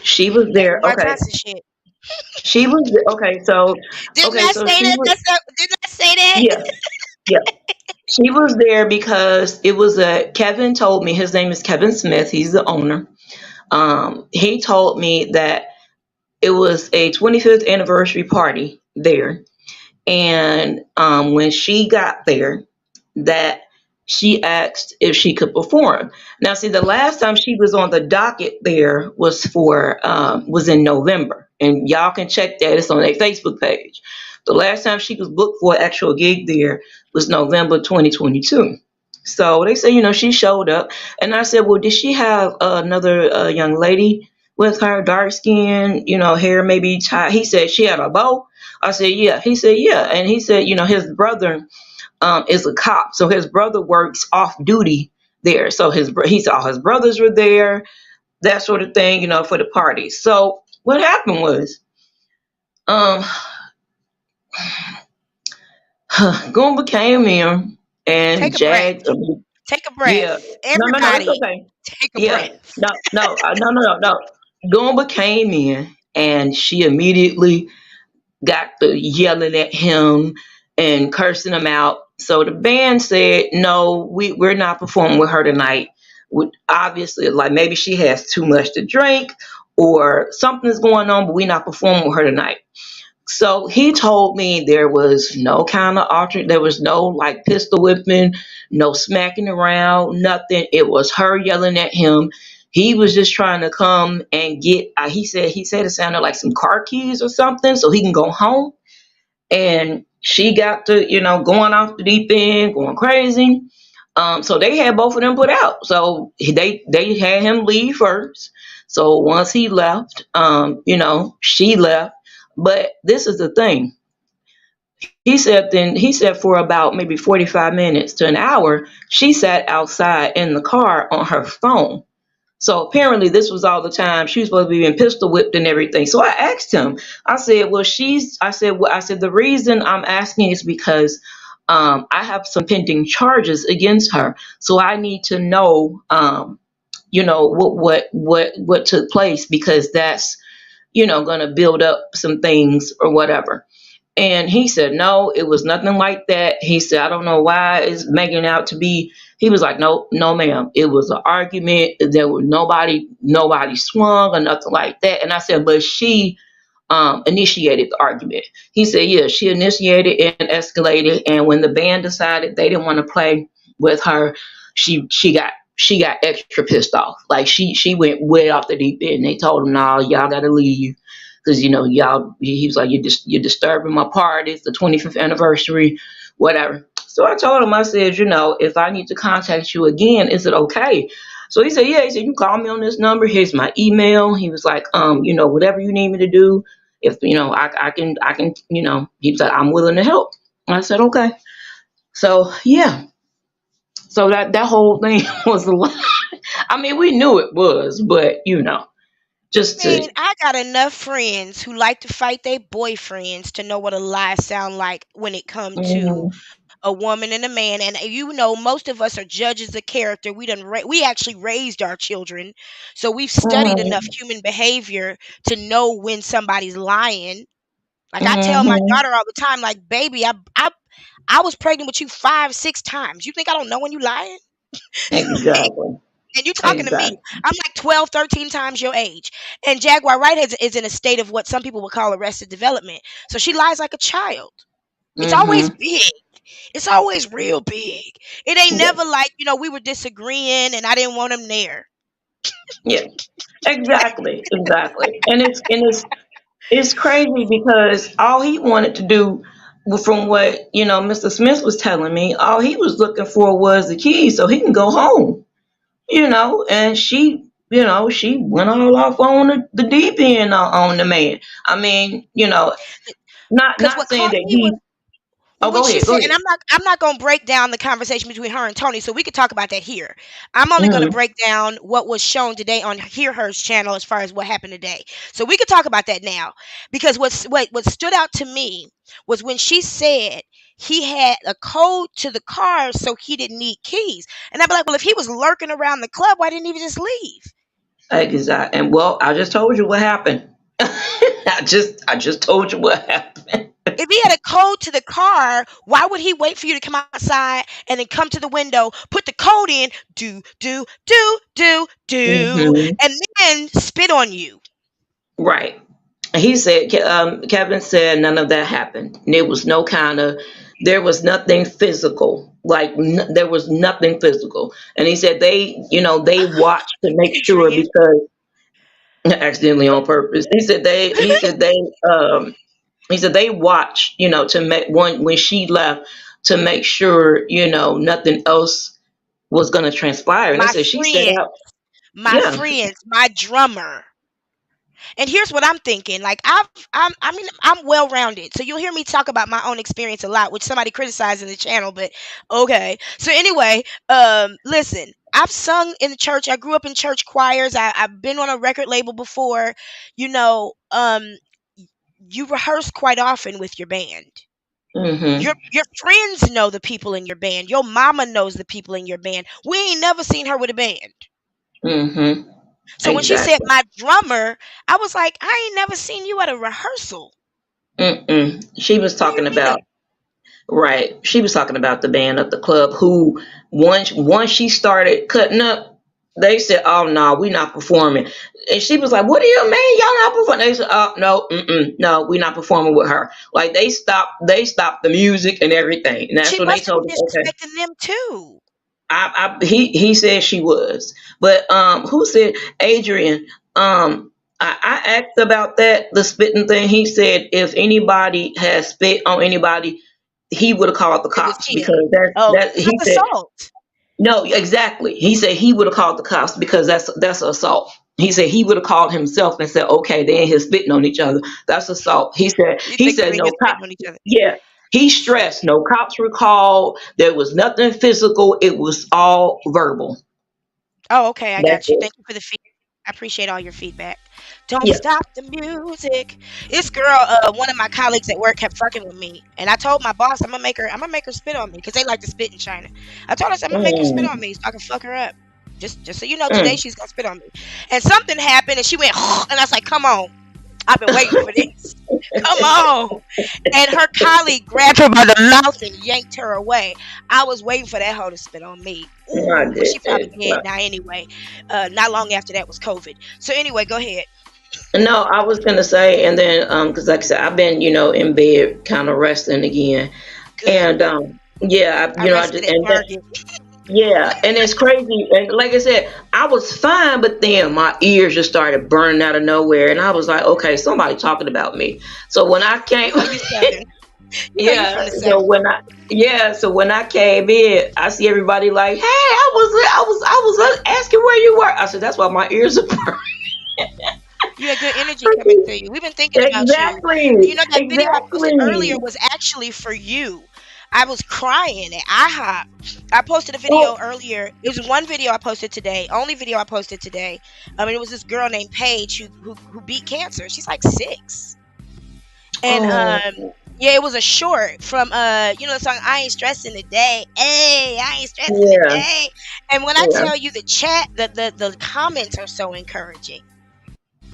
She was That there. Umar Okay, Johnson shit. she was okay. Didn't I So say she that? was. Didn't I say that? Yeah, yeah. She was there because it was a Kevin told me his name is Kevin Smith. He's the owner. He told me that it was a 25th anniversary party there, and when she got there, that she asked if she could perform. Now, see, the last time she was on the docket there was in November, and y'all can check that. It's on their Facebook page. The last time she was booked for an actual gig there was November 2022. So they said, she showed up, and I said, well, did she have another young lady with her, dark skin, hair maybe tied? He said she had a bow. I said, yeah. He said, yeah, and he said, his brother is a cop, so his brother works off duty there. So he saw his brothers were there, that sort of thing, for the party. So what happened was, um, Goomba came in and Take a breath. jagged. Take a Yeah, breath. no, it's Everybody, okay. take a Yeah, breath. no. Goomba came in and she immediately got the yelling at him and cursing him out. So the band said, no, we're not performing with her tonight. Obviously, like maybe she has too much to drink or something's going on, but we're not performing with her tonight. So he told me there was no kind of alter, there was no like pistol whipping, no smacking around, nothing. It was her yelling at him. He was just trying to come and get. He said it sounded like some car keys or something, so he can go home. And she got to going off the deep end, going crazy. So they had both of them put out. So they had him leave first. So once he left, she left. But this is the thing. He said for about maybe 45 minutes to an hour, she sat outside in the car on her phone. So apparently this was all the time. She was supposed to be being pistol whipped and everything. So I asked him, I said, well, the reason I'm asking is because I have some pending charges against her. So I need to know, what took place, because that's, going to build up some things or whatever. And he said, no, it was nothing like that. He said, I don't know why it's making out to be. He was like, no, no, ma'am. It was an argument. There was nobody swung or nothing like that. And I said, but she initiated the argument. He said, yeah, she initiated and escalated. And when the band decided they didn't want to play with her, she got extra pissed off. Like she went way off the deep end. They told him, no, y'all got to leave. Because y'all, he was like, you're disturbing my party. It's the 25th anniversary, whatever. So I told him, I said, if I need to contact you again, is it okay? So he said, yeah. He said, you call me on this number. Here's my email. He was like, whatever you need me to do, if I can. He was like, I'm willing to help. I said, okay. So yeah. So that whole thing was a lot. I mean, we knew it was, but just to. Man, I got enough friends who like to fight their boyfriends to know what a lie sound like when it come to Mhm, a woman and a man. And most of us are judges of character. We actually raised our children, so we've studied enough mhm, human behavior to know when somebody's lying. Like I tell my mhm. daughter all the time, like, baby, I was pregnant with you 5, 6 times. You think I don't know when you lying? Exactly. And you talking to me. Exactly. I'm like 12, 13 times your age. And Jaguar Wright is in a state of what some people would call arrested development. So she lies like a child. It's always Mhm. big. It's always real big. It ain't Yeah. never like, we were disagreeing and I didn't want him there. Yeah. Exactly. Exactly. And it's crazy because all he wanted to do, from what Mr. Smith was telling me, all he was looking for was the keys so he can go home. And she went all off on the deep end on the man. I mean, not Because not what saying caught that me was he. Oh, when go she ahead. Go said, and ahead. I'm not gonna break down the conversation between her and Tony, so we could talk about that here. I'm only gonna Mm-hmm. break down what was shown today on Hear Her's channel as far as what happened today. So we could talk about that now, because what stood out to me was when she said he had a code to the car, so he didn't need keys. And I'd be like, well, if he was lurking around the club, why didn't he just leave? Exactly. And well, I just told you what happened. I just told you what happened. If he had a code to the car, why would he wait for you to come outside and then come to the window, put the code in, do, Hmm. and then spit on you? Right. He said, Kevin said none of that happened. There was no kind of, there was nothing physical. Like there was nothing physical. And he said they watched to make sure Adrian, because accidentally on purpose. Um, he said they watched, to make one when she left to make sure, nothing else was going to transpire. And they my said she set friend, out. Yeah. my drummer. And here's what I'm thinking. Like I'm well rounded. So you'll hear me talk about my own experience a lot, which somebody criticized in the channel, but okay. So anyway, listen, I've sung in the church. I grew up in church choirs. I've been on a record label before. You know, you rehearse quite often with your band. Hmm. Your friends know the people in your band. Your mama knows the people in your band. We ain't never seen her with a band. Hmm. So when she said Exactly. my drummer, I was like, I ain't never seen you at a rehearsal. Mm-mm. She was What do you talking mean? about. Right. She was talking about the band at the club who once she started cutting up, they said, "Oh no, we're not performing." And she was like, "What do you mean y'all not performing?" They said, "Oh no, no, we're not performing with her." Like they stopped the music and everything. And that's She when they must have told been us, okay. disrespecting them too. He said she was, but who said Adrian? I asked about that the spitting thing. He said if anybody has spit on anybody, he would have called the It was cops him. because that Oh, that he that's said assault. no, exactly. He said he would have called the cops because that's assault. He said he would have called himself and said, okay, they in here spitting on each other. That's assault. He said You he think they're said in here no cops. spitting on each other? Yeah. He stressed no cops were called. There was nothing physical. It was all verbal. Oh, okay, I That's got you. it. Thank you for the feedback. I appreciate all your feedback. Don't Yeah. stop the music. This girl, one of my colleagues at work kept fucking with me, and I told my boss I'm gonna make her spit on me because they like to spit in China. I told her I'm gonna make her spit on Mm, me so I can fuck her up. Just so you know, today mm. she's gonna spit on me. And something happened, and she went, and I was like, "Come on, I've been waiting for this. Come on." And her colleague grabbed her by the mouth and yanked her away. I was waiting for that hoe to spit on me. I Ooh, but she probably did. dead now anyway. Not long after that was COVID. So anyway, go ahead. No, I was gonna say, and then because like I said, I've been in bed, kind of resting again, Good. and yeah, I I rested just at and that, Target. yeah, and it's crazy. And like I said, I was fine, but then my ears just started burning out of nowhere, and I was like, okay, somebody talking about me. So when I came, You know you Southern. You know you from yeah, the South. so when I came in, I see everybody like, hey, I was asking where you were. I said that's why my ears are You had good energy coming burning. through you. We've been thinking about you. Exactly, You know that video I posted earlier exactly. was actually for you. I was crying at IHOP. I posted a video Oh, earlier. It was one video I posted today, only video I posted today. I mean, it was this girl named Paige who beat cancer. She's like 6. And oh, yeah, it was a short from the song I Ain't Stressing Today. Hey, I ain't stressing yeah, today. And when I yeah. tell you the chat, the comments are so encouraging.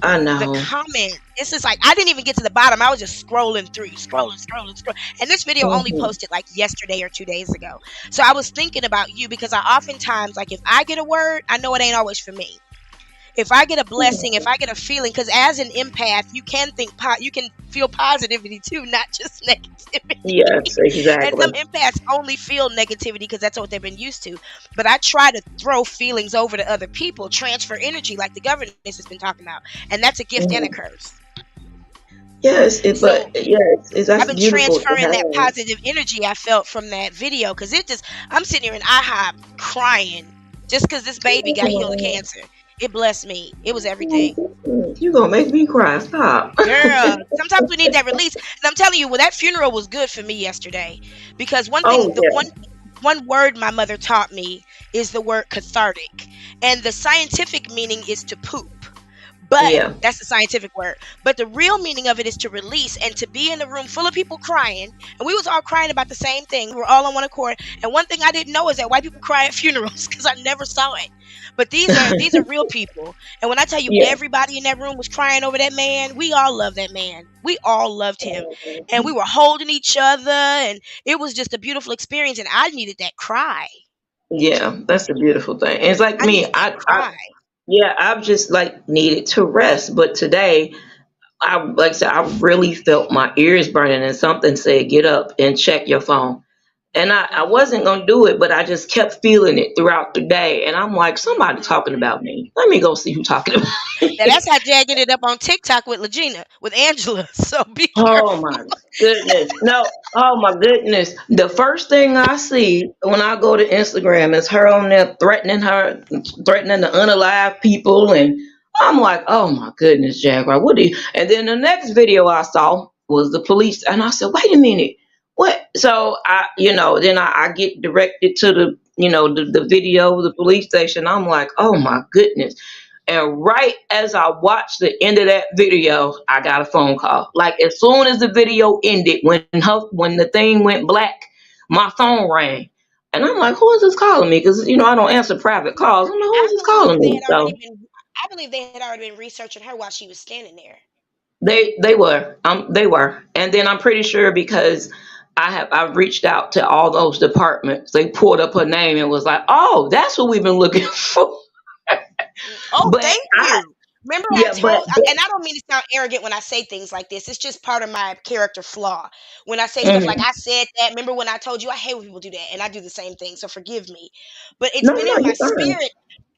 I The know. comment, this is like I didn't even get to the bottom. I was just scrolling through, scrolling. And this video only Hmm. posted like yesterday or 2 days ago. So I was thinking about you because I oftentimes, like, if I get a word, I know it ain't always for me. If I get a blessing, if I get a feeling, because as an empath, you can you can feel positivity too, not just negativity. Yes, And some exactly. empaths only feel negativity because that's what they've been used to. But I try to throw feelings over to other people, transfer energy, like the governess has been talking about, and that's a gift and a Mhm. curse. Yes, So I've that's been beautiful to transferring that have. positive energy I felt from that video because I'm sitting here in IHOP crying just because this baby got healed of cancer. It blessed me. It was everything. You gonna make me cry? Stop. Girl, Sometimes we need that release. And I'm telling you, well, that funeral was good for me yesterday, because one thing, Oh the one word my mother taught me is the word cathartic, and the scientific meaning is to poop. But yeah, that's the scientific word. But the real meaning of it is to release, and to be in a room full of people crying. And we was all crying about the same thing. We were all on one accord. And one thing I didn't know is that white people cry at funerals, because I never saw it. But these are real people. And when I tell you yeah, everybody in that room was crying over that man, we all love that man. We all loved him. And yeah. we were holding each other, and it was just a beautiful experience. And I needed that cry. Yeah, that's a beautiful thing. It's like I me. needed that cry. Yeah, I've just like needed to rest. But today, like I said, I really felt my ears burning, and something said, "Get up and check your phone." And I Mhm, wasn't gonna do it, but I just kept feeling it throughout the day. And I'm like, somebody mhm. talking about me. Let me go see who talking about Now me. that's how Jag ended up on TikTok with Legena, with Angela. So be Oh careful. my goodness. No, oh my goodness. The first thing I see when I go to Instagram is her on there threatening to unalive people. And I'm like, oh my goodness, Jaguar, what do you? And then the next video I saw was the police. And I said, wait a minute. What? So then I get directed to the video, the police station. I'm like, oh my goodness. And right as I watched the end of that video, I got a phone call. Like as soon as the video ended, when the thing went black, my phone rang. And I'm like, who is this calling me? Because I don't answer private calls. I'm like, who I is this believe calling they me? had already So been. I believe they had already been researching her while she was standing there. they were. And then I'm pretty sure because I've reached out to all those departments. They pulled up her name and was like, oh, that's what we've been looking for. Oh, But thank I you. Remember, I yeah, told, and I don't mean to sound arrogant when I say things like this. It's just part of my character flaw. When I say stuff like mhm. I said that, remember when I told you I hate when people do that, and I do the same thing. So forgive me, but it's No, been no, in my you're fine. spirit.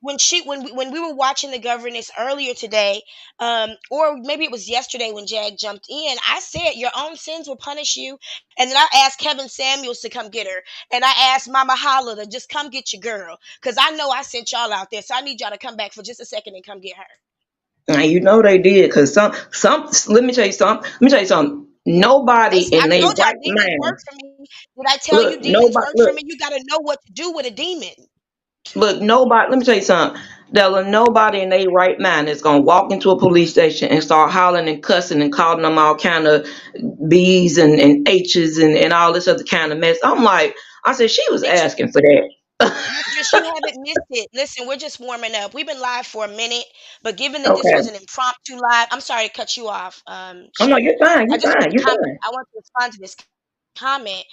When we were watching the governess earlier today, or maybe it was yesterday when Jag jumped in, I said your own sins will punish you, and then I asked Kevin Samuels to come get her, and I asked Mama Holla to just come get your girl, because I know I sent y'all out there, so I need y'all to come back for just a second and come get her. Now you know they did because some. Let me tell you something. Let me tell you something. Nobody I in their told y'all right demons work mind. for me. Did I tell you Look, demons nobody. work for Look, me? You got to know what to do with a demon. look. Nobody. Let me tell you something. Della, nobody in their right mind is gonna walk into a police station and start hollering and cussing and calling them all kind of B's and H's and all this other kind of mess. I'm like, I said she was Bitch, asking for that. mistress, you haven't missed it. Listen, we're just warming up. We've been live for a minute, but given that this was Okay. an impromptu live, I'm sorry to cut you off, Oh no, Shayna. you're fine. I You're just want fine. to You're comment. fine. I want to respond to this comment.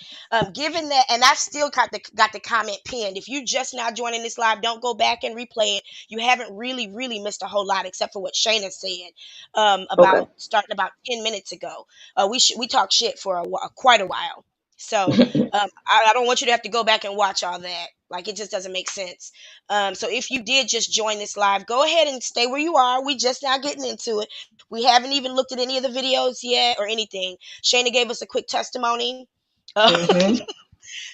Given that, and I've still got the comment pinned. If you just now joining this live, don't go back and replay it. You haven't really missed a whole lot, except for what Shayna said Okay. about starting about 10 minutes ago. We talked shit for quite a while. So I don't want you to have to go back and watch all that. Like it just doesn't make sense. So if you did just join this live, go ahead and stay where you are. We just now getting into it. We haven't even looked at any of the videos yet or anything. Shayna gave us a quick testimony. Uh, hmm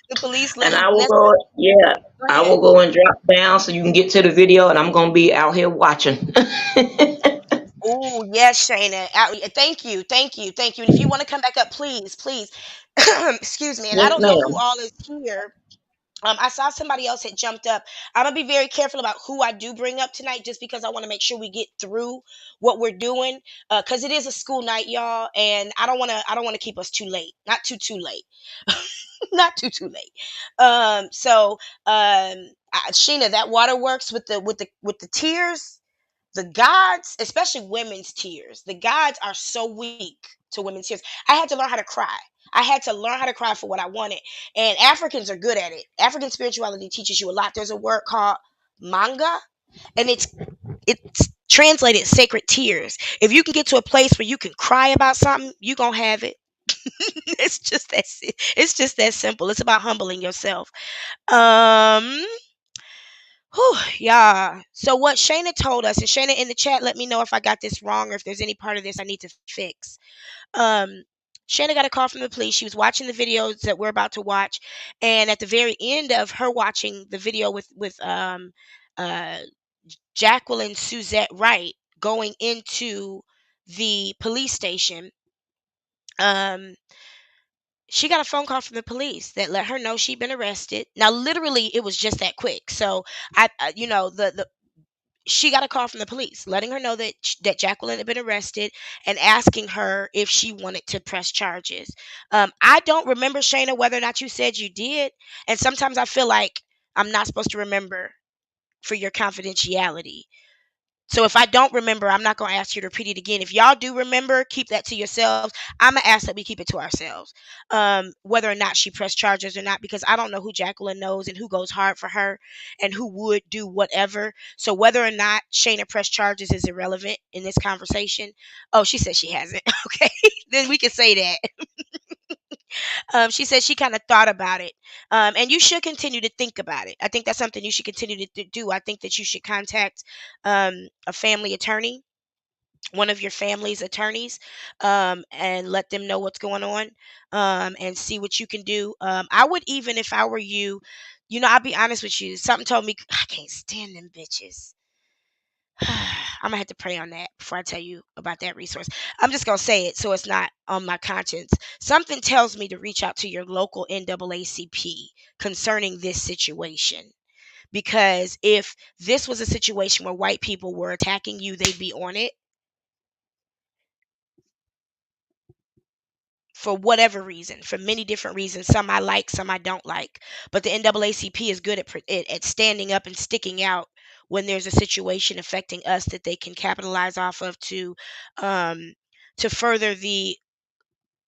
the police And listen. I will Listen. go. Yeah, Go I ahead. will go and drop down so you can get to the video, and I'm gonna be out here watching. Oh yes, Shayna. Thank you. And if you want to come back up, please, excuse me. And I Yes, don't know who ma'am. all is here. I saw somebody else had jumped up. I'm gonna be very careful about who I do bring up tonight, just because I want to make sure we get through what we're doing. Because it is a school night, y'all, and I don't want to keep us too late. Not too late. Not too late. Sheena, that water works with the tears. The gods, especially women's tears, the gods are so weak to women's tears. I had to learn how to cry. I had to learn how to cry for what I wanted. And Africans are good at it. African spirituality teaches you a lot. There's a word called manga, and it's translated sacred tears. If you can get to a place where you can cry about something, you gonna have it. It's just that simple. It's about humbling yourself. Um Whew, yeah. So what Shayna told us, and Shayna in the chat, let me know if I got this wrong or if there's any part of this I need to fix. Um, Shayna got a call from the police. She was watching the videos that we're about to watch, and at the very end of her watching the video with uh Jacqueline Suzette Wright going into the police station, Um, she got a phone call from the police that let her know she'd been arrested. Now, literally, it was just that quick. So, the she got a call from the police letting her know that Jacqueline had been arrested and asking her if she wanted to press charges. I don't remember, Shayna, whether or not you said you did, and sometimes I feel like I'm not supposed to remember for your confidentiality. So if I don't remember, I'm not going to ask you to repeat it again. If y'all do remember, keep that to yourselves. I'm going to ask that we keep it to ourselves. Whether or not she pressed charges or not, because I don't know who Jacqueline knows and who goes hard for her and who would do whatever. So whether or not Shayna pressed charges is irrelevant in this conversation. Oh, she said she hasn't. Okay. Then we can say that. She said she kind of thought about it. And you should continue to think about it. I think that's something you should continue to do. I think that you should contact a family attorney, one of your family's attorneys, and let them know what's going on, and see what you can do. I would, even if I were you, I'll be honest with you. Something told me I can't stand them bitches. I'm gonna have to pray on that before I tell you about that resource. I'm just gonna say it so it's not on my conscience. Something tells me to reach out to your local NAACP concerning this situation. Because if this was a situation where white people were attacking you, they'd be on it for whatever reason, for many different reasons. Some I like, some I don't like. But the NAACP is good at standing up and sticking out when there's a situation affecting us that they can capitalize off of um, to further the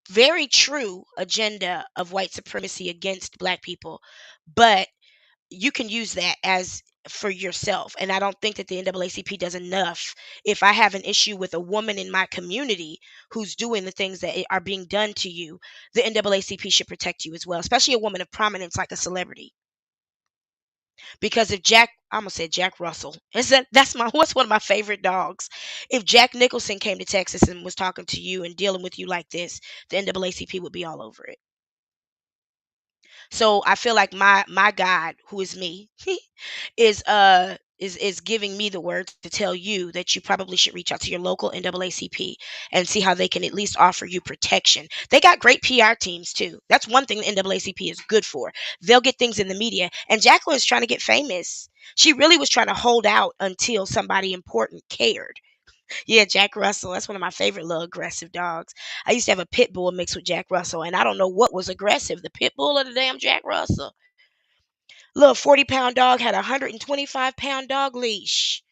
very true agenda of white supremacy against black people. But you can use that as for yourself. And I don't think that the NAACP does enough. If I have an issue with a woman in my community who's doing the things that are being done to you, the NAACP should protect you as well, especially a woman of prominence like a celebrity. Because if I almost said Jack Russell. That's what's one of my favorite dogs. If Jack Nicholson came to Texas and was talking to you and dealing with you like this, the NAACP would be all over it. So I feel like my God, who is me, is giving me the words to tell you that you probably should reach out to your local NAACP and see how they can at least offer you protection. They got great PR teams too. That's one thing the NAACP is good for. They'll get things in the media. And Jacqueline's trying to get famous. She really was trying to hold out until somebody important cared. Yeah, Jack Russell. That's one of my favorite little aggressive dogs. I used to have a pit bull mixed with Jack Russell, and I don't know what was aggressive, the pit bull or the damn Jack Russell. Little 40-pound dog had a 125-pound dog leash.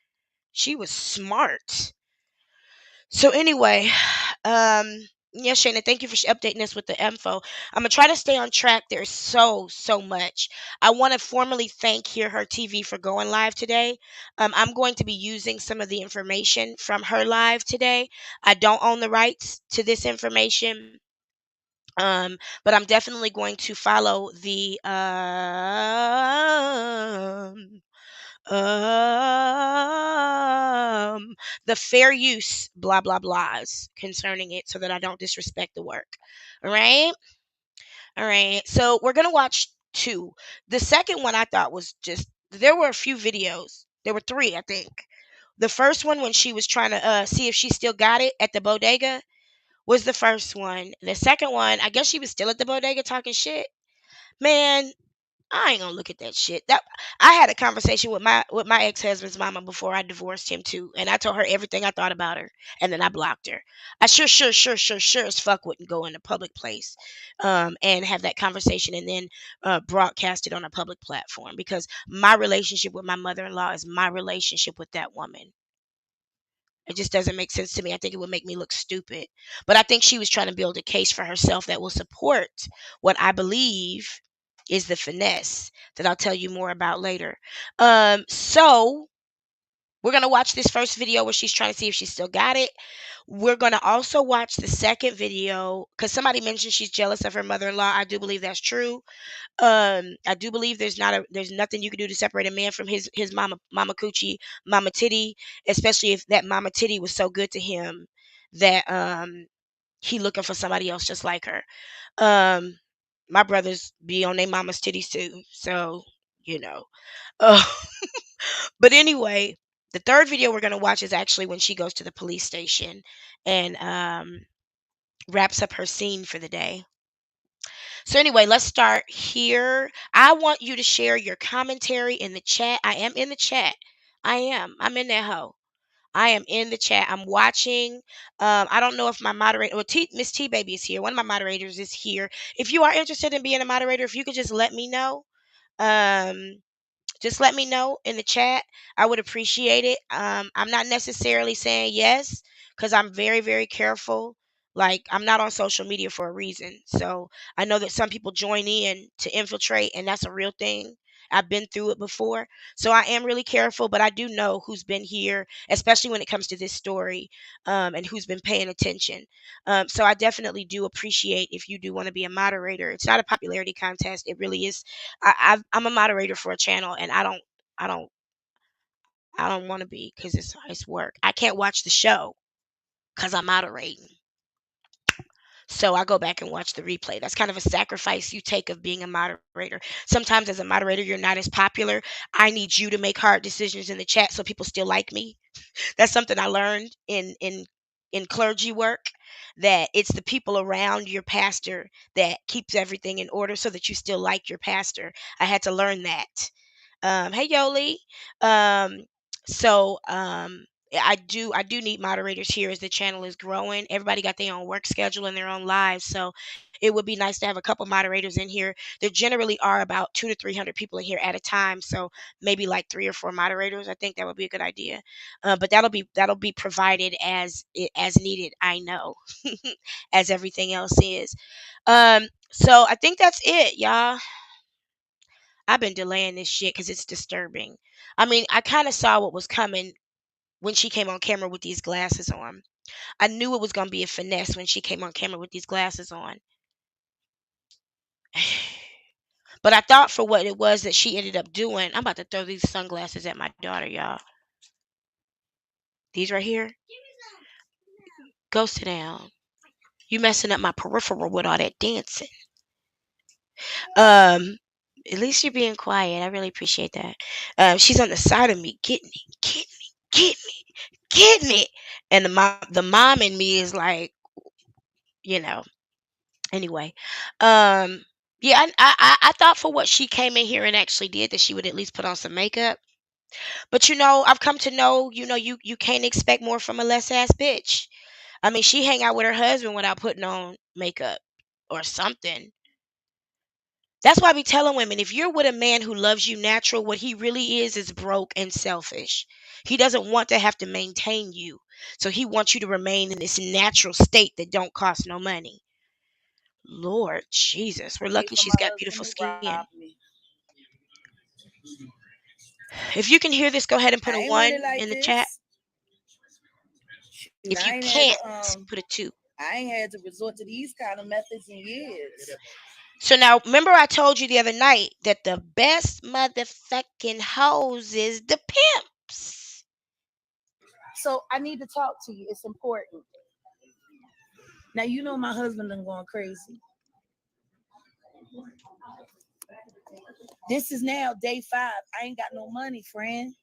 She was smart. So anyway, yeah, Shayna, thank you for updating us with the info. I'm gonna try to stay on track. There's so much. I want to formally thank Hear Her TV for going live today. I'm going to be using some of the information from her live today. I don't own the rights to this information. But I'm definitely going to follow the fair use blah blah blahs concerning it so that I don't disrespect the work. All right. All right. So we're gonna watch two. The second one I thought was just, there were a few videos. There were three, I think. The first one, when she was trying to see if she still got it at the bodega, was the first one. The second one, I guess she was still at the bodega talking shit. Man, I ain't gonna look at that shit. That I had a conversation with my ex-husband's mama before I divorced him too, and I told her everything I thought about her, and then I blocked her. I sure as fuck wouldn't go in a public place, and have that conversation and then broadcast it on a public platform, because my relationship with my mother-in-law is my relationship with that woman. It just doesn't make sense to me. I think it would make me look stupid. But I think she was trying to build a case for herself that will support what I believe is the finesse that I'll tell you more about later. So we're going to watch this first video where she's trying to see if she still got it. We're going to also watch the second video because somebody mentioned she's jealous of her mother-in-law. I do believe that's true. I do believe there's nothing you can do to separate a man from his mama coochie, mama titty, especially if that mama titty was so good to him that he looking for somebody else just like her. My brothers be on their mama's titties too, so you know. Uh, but anyway, the third video we're gonna watch is actually when she goes to the police station and wraps up her scene for the day. So anyway, let's start here. I want you to share your commentary in the chat. I am in the chat. I am. I'm in that hoe. I am in the chat. I'm watching. I don't know if my moderator, well, Miss T Baby is here. One of my moderators is here. If you are interested in being a moderator, if you could just let me know. Um, just let me know in the chat. I would appreciate it. I'm not necessarily saying yes because I'm very, very careful. Like, I'm not on social media for a reason. So I know that some people join in to infiltrate, and that's a real thing. I've been through it before. So I am really careful, but I do know who's been here, especially when it comes to this story, and who's been paying attention. So I definitely do appreciate if you do want to be a moderator. It's not a popularity contest. It really is. I'm a moderator for a channel, and I don't, I don't want to be because it's work. I can't watch the show because I'm moderating. So I go back and watch the replay. That's kind of a sacrifice you take of being a moderator. Sometimes as a moderator, you're not as popular. I need you to make hard decisions in the chat so people still like me. That's something I learned in clergy work, that it's the people around your pastor that keeps everything in order so that you still like your pastor. I had to learn that. Hey Yoli. Um, so I do need moderators here as the channel is growing. Everybody got their own work schedule and their own lives, so it would be nice to have a couple moderators in here. There generally are about 200 to 300 people in here at a time, so maybe like 3 or 4 moderators. I think that would be a good idea. But that'll be provided as needed. I know, as everything else is. So I think that's it, y'all. I've been delaying this shit because it's disturbing. I mean, I kind of saw what was coming when she came on camera with these glasses on. I knew it was going to be a finesse when she came on camera with these glasses on. But I thought for what it was that she ended up doing, I'm about to throw these sunglasses at my daughter, y'all. These right here. Go sit down. You messing up my peripheral with all that dancing. Um, at least you're being quiet. I really appreciate that. She's on the side of me. Get me, get me, get me, get me. And the mom in me is like, you know. Anyway, um, yeah, I thought for what she came in here and actually did that she would at least put on some makeup. But I've come to know, you can't expect more from a less ass bitch. I mean, she hang out with her husband without putting on makeup or something. That's why I be telling women, if you're with a man who loves you natural, what he really is broke and selfish. He doesn't want to have to maintain you. So he wants you to remain in this natural state that don't cost no money. Lord Jesus, we're Pay lucky for she's my got husband beautiful to skin. rob me. If you can hear this, go ahead and put a I ain't run it 1 like in the chat. this. Shoot, If you I ain't had to can't, put a 2. I ain't had to resort to these kind of methods in years. So now, remember I told you the other night that the best motherfucking hoes is the pimps. So I need to talk to you. It's important. Now you know my husband done going crazy. This is now day 5. I ain't got no money, friend.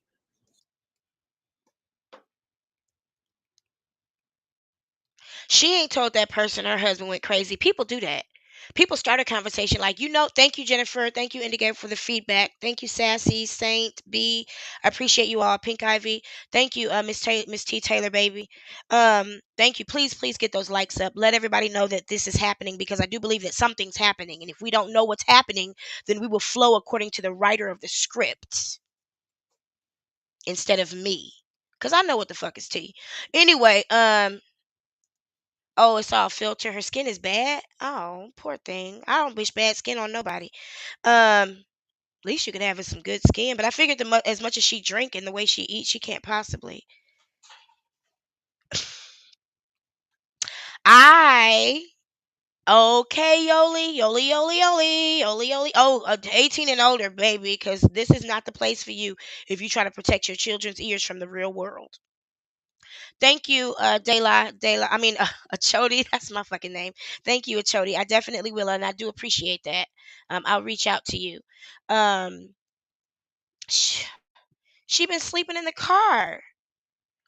She ain't told that person her husband went crazy. People do that. People start a conversation like, thank you, Jennifer. Thank you, Indigo, for the feedback. Thank you, Sassy, Saint, B. I appreciate you all. Pink Ivy. Thank you, Miss T. Taylor, baby. Thank you. Please, please get those likes up. Let everybody know that this is happening because I do believe that something's happening. And if we don't know what's happening, then we will flow according to the writer of the script instead of me. Because I know what the fuck is tea. Anyway, oh, it's all filter. Her skin is bad. Oh, poor thing. I don't wish bad skin on nobody. At least you could have some good skin. But I figured as much as she drink and the way she eats, she can't possibly. I okay, Yoli. Oh, 18 and older, baby, because this is not the place for you if you try to protect your children's ears from the real world. Thank you, I mean, Achodi. That's my fucking name. Thank you, Achodi. I definitely will, and I do appreciate that. I'll reach out to you. Um, sh- she been sleeping in the car.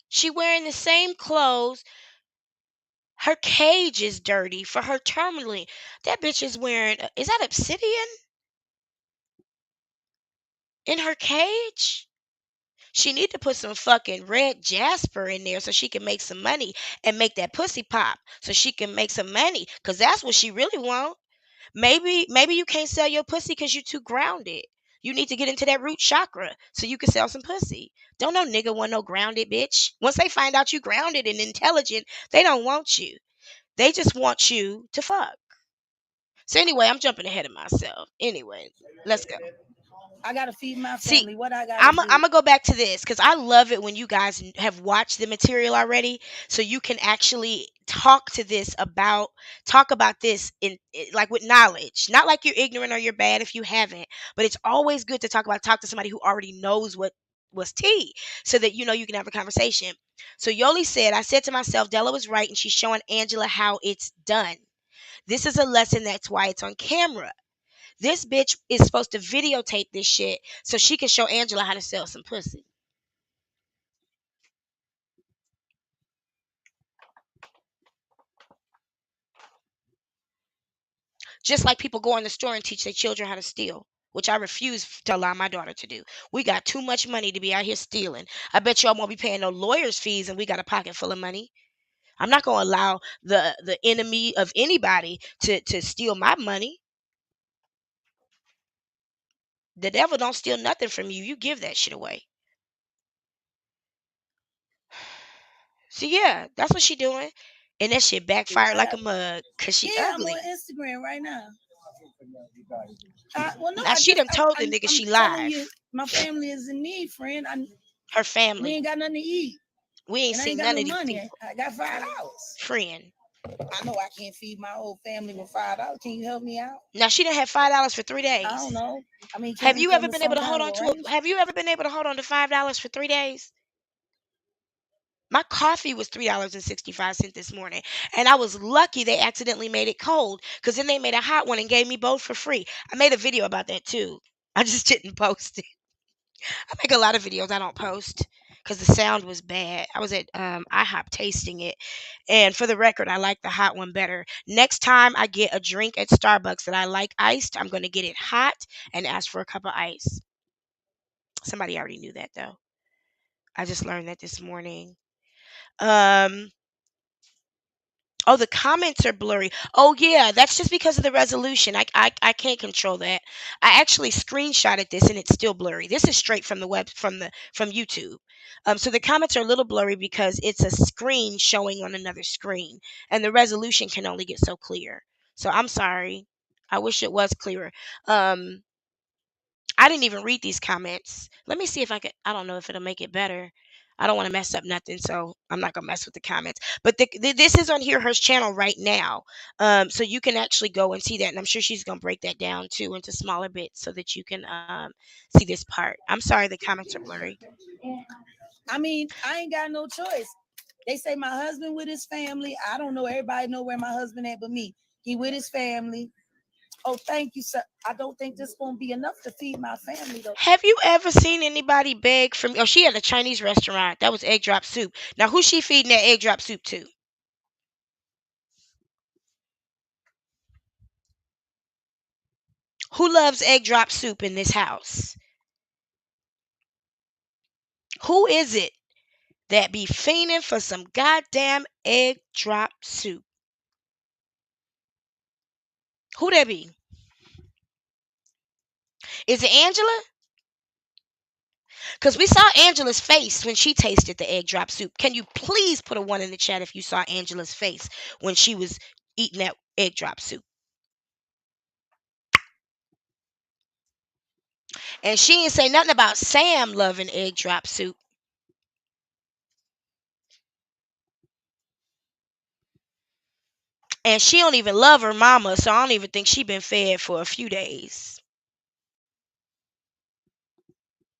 She wearing the same clothes. Her cage is dirty for her terminally. That bitch is wearing, is that obsidian in her cage? She need to put some fucking red jasper in there so she can make some money and make that pussy pop so she can make some money. Cause that's what she really want. Maybe you can't sell your pussy because you're too grounded. You need to get into that root chakra so you can sell some pussy. Don't no nigga want no grounded bitch. Once they find out you grounded and intelligent, they don't want you. They just want you to fuck. So anyway, I'm jumping ahead of myself. Anyway, let's go. I gotta feed my See, family. What I gotta I'm do? gonna go back to this because I love it when you guys have watched the material already, so you can actually talk about this like with knowledge, not like you're ignorant or you're bad if you haven't, but it's always good to talk to somebody who already knows what was tea, so that you can have a conversation. So Yoli said, I said to myself, Della was right, and she's showing Angela how it's done. This is a lesson. That's why it's on camera. This bitch is supposed to videotape this shit so she can show Angela how to sell some pussy. Just like people go in the store and teach their children how to steal, which I refuse to allow my daughter to do. We got too much money to be out here stealing. I bet y'all won't be paying no lawyers' fees and we got a pocket full of money. I'm not gonna allow the enemy of anybody to steal my money. The devil don't steal nothing from you. You give that shit away. So yeah, that's what she doing. And that shit backfired like a mug because she Yeah, I'm on ugly. Instagram right now. Well, no, Now she done told the nigga she I'm telling you, live. my family is in need, friend. Her We family. ain't got nothing to eat, We ain't and I ain't seen got none no of these money. people. I got $5. Friend. I know I can't feed my whole family with $5. Can you help me out? Now she done had $5 for 3 days. I don't know. I mean, can Have we you come ever to been able some to hold kind of on to arrangement? have you ever been able to hold on to $5 for 3 days? My coffee was $3.65 this morning. And I was lucky they accidentally made it cold. Because then they made a hot one and gave me both for free. I made a video about that too. I just didn't post it. I make a lot of videos I don't post because the sound was bad. I was at IHOP tasting it, and for the record, I like the hot one better. Next time I get a drink at Starbucks that I like iced, I'm going to get it hot and ask for a cup of ice. Somebody already knew that though. I just learned that this morning. Um, Oh, the comments are blurry. Oh yeah, that's just because of the resolution. I can't control that. I actually screenshotted this and it's still blurry. This is straight from the web from YouTube. So the comments are a little blurry because it's a screen showing on another screen, and the resolution can only get so clear. So I'm sorry. I wish it was clearer. Um, I didn't even read these comments. Let me see if I could. I don't know if it'll make it better. I don't want to mess up nothing, so I'm not gonna mess with the comments. But this is on here, her channel right now, so you can actually go and see that. And I'm sure she's gonna break that down too into smaller bits so that you can see this part. I'm sorry, the comments are blurry. I mean, I ain't got no choice. They say my husband with his family. I don't know. Everybody know where my husband at but me. He with his family. Oh, thank you, sir. I don't think this gonna be enough to feed my family though. Have you ever seen anybody beg from? Oh, she had a Chinese restaurant. That was egg drop soup. Now, who's she feeding that egg drop soup to? Who loves egg drop soup in this house? Who is it that be fiending for some goddamn egg drop soup? Who that be? Is it Angela? Because we saw Angela's face when she tasted the egg drop soup. Can you please put a one in the chat if you saw Angela's face when she was eating that egg drop soup? And she ain't say nothing about Sam loving egg drop soup. And she don't even love her mama, so I don't even think she been fed for a few days.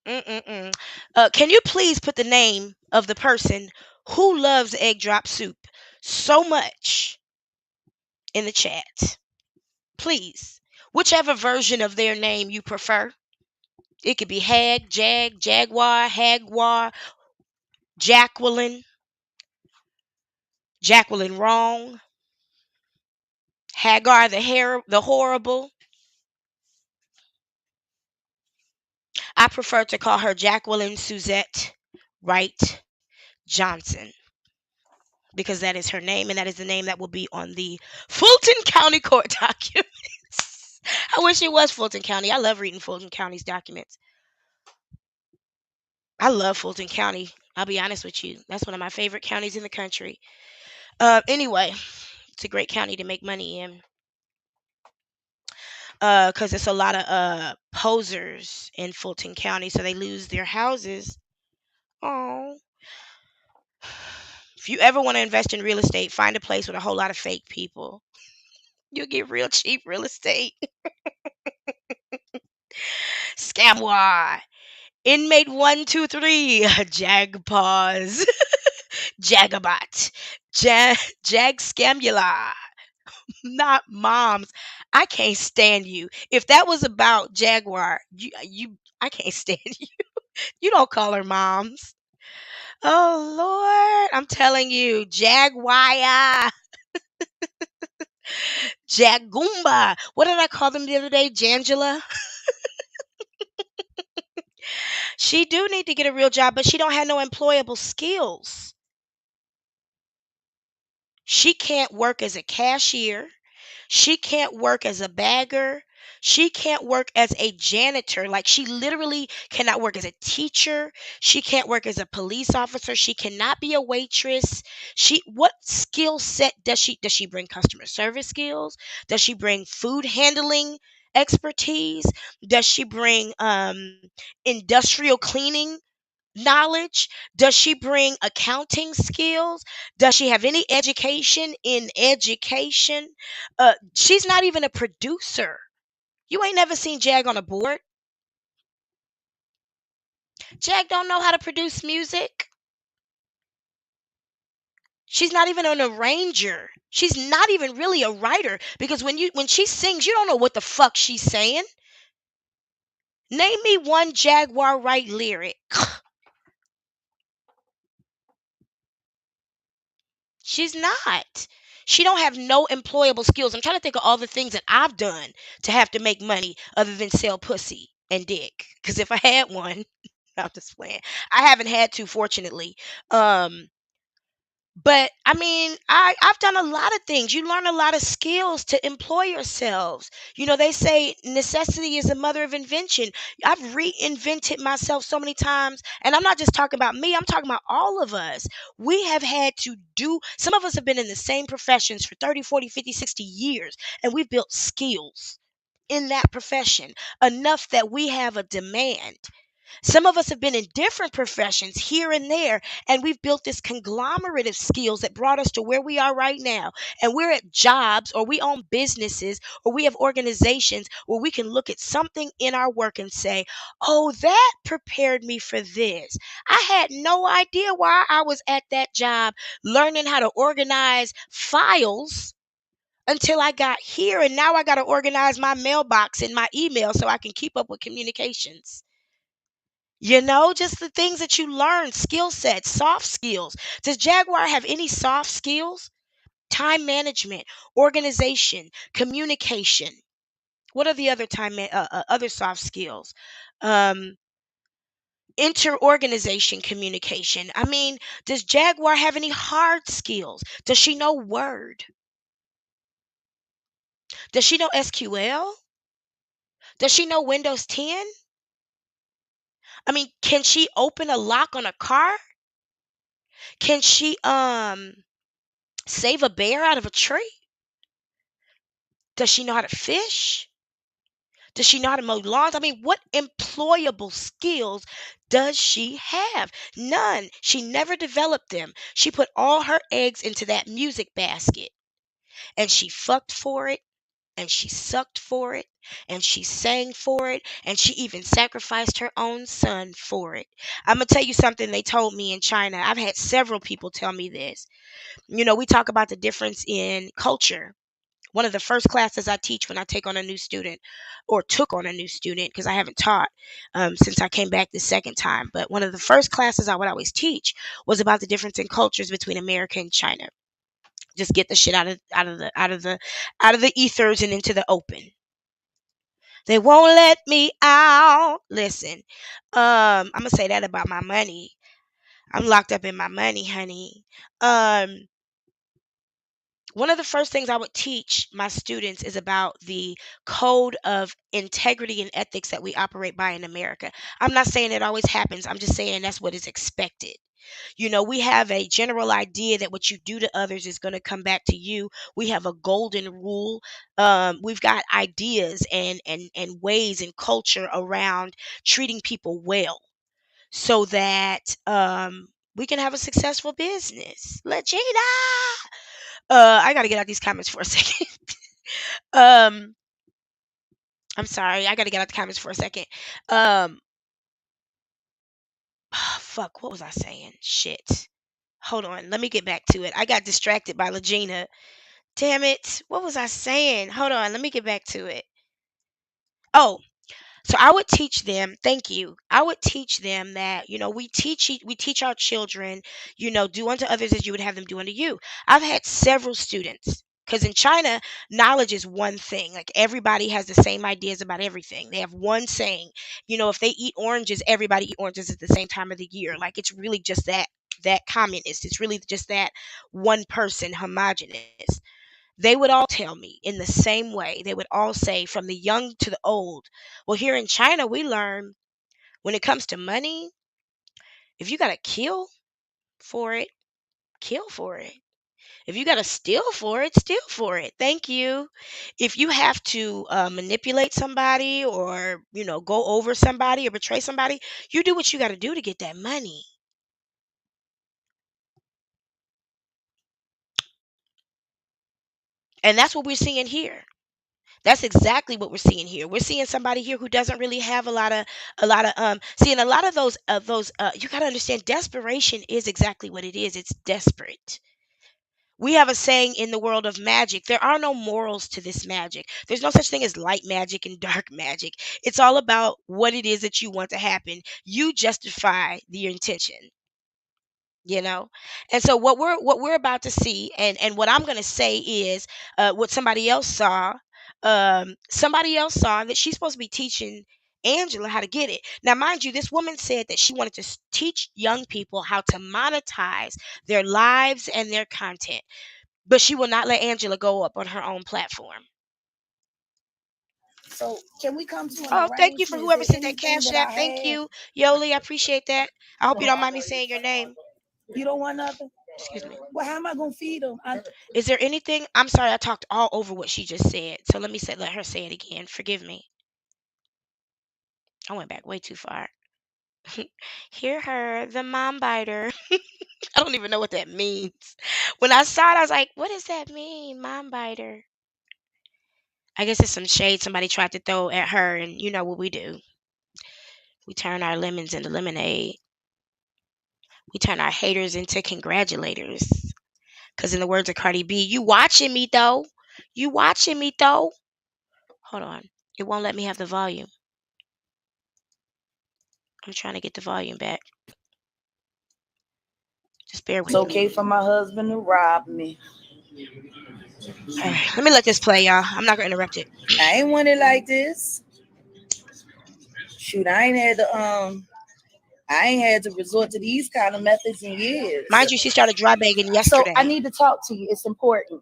Mm-mm-mm. Can you please put the name of the person who loves egg drop soup so much in the chat? Please. Whichever version of their name you prefer. It could be Hag, Jaguar, Hagwar, Jacqueline. Jacqueline Wrong, Hagar the Horrible. I prefer to call her Jacqueline Suzette Wright Johnson because that is her name and that is the name that will be on the Fulton County Court documents. I wish it was Fulton County. I love reading Fulton County's documents. I love Fulton County. I'll be honest with you. That's one of my favorite counties in the country. Anyway, it's a great county to make money in. Because it's a lot of posers in Fulton County, so they lose their houses. Oh, if you ever want to invest in real estate, find a place with a whole lot of fake people. You'll get real cheap real estate. Scam war. Inmate 123. Jagpaws. Jagabot. Jag Scamula. Not moms. I can't stand you. If that was about Jaguar, I can't stand you. You don't call her moms. Oh Lord, I'm telling you, Jaguar, Jagumba. What did I call them the other day? Jangela. She do need to get a real job, but she don't have no employable skills. She can't work as a cashier. She can't work as a bagger. She can't work as a janitor. Like she literally cannot work as a teacher. She can't work as a police officer. She cannot be a waitress. What skill set does she bring? Customer service skills? Does she bring food handling expertise? Does she bring industrial cleaning knowledge? Does she bring accounting skills? Does she have any education in education? She's not even a producer. You ain't never seen Jag on a board. Jag don't know how to produce music. She's not even an arranger. She's not even really a writer because when she sings, you don't know what the fuck she's saying. Name me one Jaguar Wright lyric. She's not. She don't have no employable skills. I'm trying to think of all the things that I've done to have to make money other than sell pussy and dick. Because if I had one, I'm just playing. I haven't had to, fortunately. But I mean, I've done a lot of things. You learn a lot of skills to employ yourselves. They say necessity is the mother of invention. I've reinvented myself so many times. And I'm not just talking about me, I'm talking about all of us. We have had to some of us have been in the same professions for 30, 40, 50, 60 years, and we've built skills in that profession enough that we have a demand. Some of us have been in different professions here and there, and we've built this conglomerate of skills that brought us to where we are right now. And we're at jobs, or we own businesses, or we have organizations where we can look at something in our work and say, oh, that prepared me for this. I had no idea why I was at that job learning how to organize files until I got here. And now I got to organize my mailbox and my email so I can keep up with communications. Just the things that you learn, skill sets, soft skills. Does Jaguar have any soft skills? Time management, organization, communication. What are the other other soft skills? Inter-organization communication. I mean, does Jaguar have any hard skills? Does she know Word? Does she know SQL? Does she know Windows 10? I mean, can she open a lock on a car? Can she save a bear out of a tree? Does she know how to fish? Does she know how to mow lawns? I mean, what employable skills does she have? None. She never developed them. She put all her eggs into that music basket, and she fucked for it, and she sucked for it, and she sang for it, and she even sacrificed her own son for it. I'm going to tell you something they told me in China. I've had several people tell me this. We talk about the difference in culture. One of the first classes I teach when I take on a new student, or took on a new student, because I haven't taught since I came back the second time. But one of the first classes I would always teach was about the difference in cultures between America and China. Just get the shit out of the ethers and into the open. They won't let me out. Listen, I'm gonna say that about my money. I'm locked up in my money, honey. One of the first things I would teach my students is about the code of integrity and ethics that we operate by in America. I'm not saying it always happens. I'm just saying that's what is expected. We have a general idea that what you do to others is going to come back to you. We have a golden rule. We've got ideas and ways and culture around treating people well so that we can have a successful business. Legena. I got to get out these comments for a second. um, I'm sorry. I got to get out the comments for a second. Fuck. What was I saying? Shit. Hold on. Let me get back to it. I got distracted by Legena. Damn it. What was I saying? Hold on. Let me get back to it. Oh, so I would teach them, thank you. I would teach them that, we teach our children, do unto others as you would have them do unto you. I've had several students because in China, knowledge is one thing. Like everybody has the same ideas about everything. They have one saying, if they eat oranges, everybody eat oranges at the same time of the year. Like it's really just that communist. It's really just that one person homogenous. They would all tell me in the same way. They would all say, from the young to the old, well, here in China, we learn when it comes to money, if you got to kill for it, kill for it. If you got to steal for it, steal for it. Thank you. If you have to manipulate somebody or, go over somebody or betray somebody, you do what you got to do to get that money. And that's what we're seeing here. That's exactly what we're seeing here. We're seeing somebody here who doesn't really have a lot of seeing a lot of those you got to understand desperation is exactly what it is. It's desperate. We have a saying in the world of magic, there are no morals to this magic. There's no such thing as light magic and dark magic. It's all about what it is that you want to happen. You justify the intention. And so what we're about to see and what I'm going to say is what somebody else saw that she's supposed to be teaching Angela how to get it. Now mind you, this woman said that she wanted to teach young people how to monetize their lives and their content, but she will not let Angela go up on her own platform. So can we come to an Oh, thank you for arrangement? whoever Is there sent that anything cash that app. I Thank have? you, Yoli. I appreciate that. I hope you don't mind me saying your name. You don't want nothing? Excuse me. Well, how am I gonna feed them? Is there anything? I'm sorry, I talked all over what she just said. So let her say it again. Forgive me. I went back way too far. Hear her, the mom biter. I don't even know what that means. When I saw it, I was like, what does that mean, mom biter? I guess it's some shade somebody tried to throw at her, and you know what we do. We turn our lemons into lemonade. We turn our haters into congratulators. Because in the words of Cardi B, you watching me though. You watching me though. Hold on. It won't let me have the volume. I'm trying to get the volume back. Just bear with It's me. okay for my husband to rob me. All right, let me let this play, y'all. I'm not going to interrupt it. I ain't want it like this. Shoot, I ain't had to resort to these kind of methods in years. Mind you, she started dry bagging yesterday. So I need to talk to you. It's important.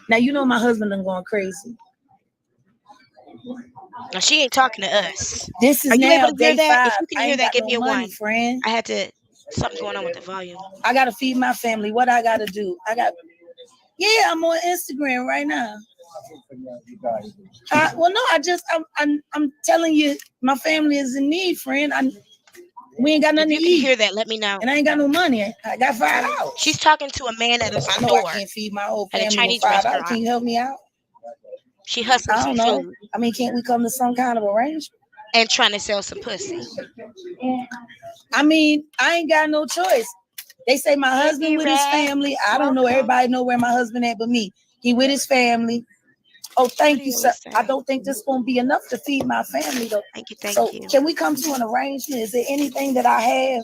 Now you know my husband done going crazy. Now she ain't talking to us. This is Are you now able to hear day that? 5. If you can I hear ain't that, got give no me a money, 1. friend. I had to something going on with the volume. I gotta feed my family. What I gotta do? I'm on Instagram right now. Well, no, I'm telling you, my family is in need, friend. We ain't got nothing If you to can eat, hear that, let me know. and I ain't got no money. I got $5. She's talking to a man at a I know I store, can't feed my whole at a family with Chinese $5. restaurant. Can you help me out? She hustling I some don't know. food I mean, can't we come to some kind of arrangement? and trying to sell some pussy. I mean, I ain't got no choice. They say my husband with his family. I don't know. Everybody know where my husband at but me. He with his family. Oh, thank you, sir. I don't think this is gonna be enough to feed my family though. Thank you. So can we come to an arrangement? Is there anything that I have?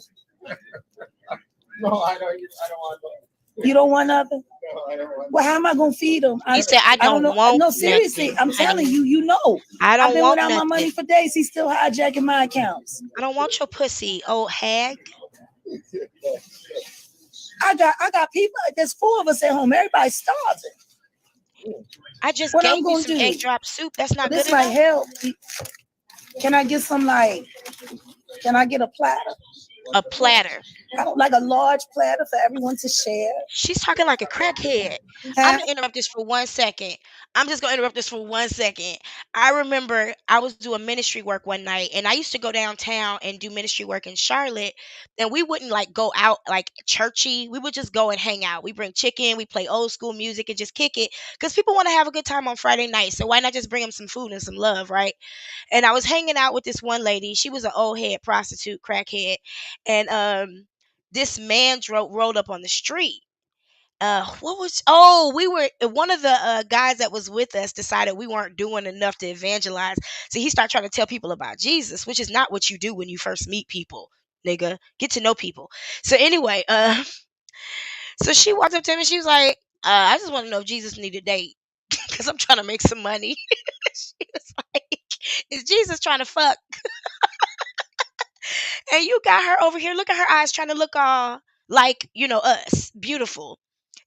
No, I don't want to. You don't want nothing? Well, how am I gonna feed them? He said, I don't don't know. want No, seriously, nothing, I'm telling honey. you, you know. I I've don't been want without my money nothing. for days. He's still hijacking my accounts. I don't want your pussy, old hag. I got people. There's 4 of us at home. Everybody's starving. I just What gave I'm you gonna some do? egg drop soup. That's not This good might enough. help. Can I get some Can I get a platter? A platter. I don't like a large platter for everyone to share. She's talking like a crackhead. I'm Huh? gonna interrupt this for 1 second. I'm just gonna interrupt this for 1 second. I remember I was doing ministry work one night, and I used to go downtown and do ministry work in Charlotte. And we wouldn't like go out like churchy. We would just go and hang out. We bring chicken, we play old school music, and just kick it because people want to have a good time on Friday night. So why not just bring them some food and some love, right? And I was hanging out with this one lady. She was an old head prostitute, crackhead, and this man rolled up on the street. What was we were one of the guys that was with us decided we weren't doing enough to evangelize, so he started trying to tell people about Jesus, which is not what you do when you first meet people, nigga. Get to know people. So anyway, so she walked up to me and she was like, I just want to know if Jesus need a date because I'm trying to make some money. She was like, is Jesus trying to fuck? And you got her over here, look at her eyes, trying to look all like, us, beautiful,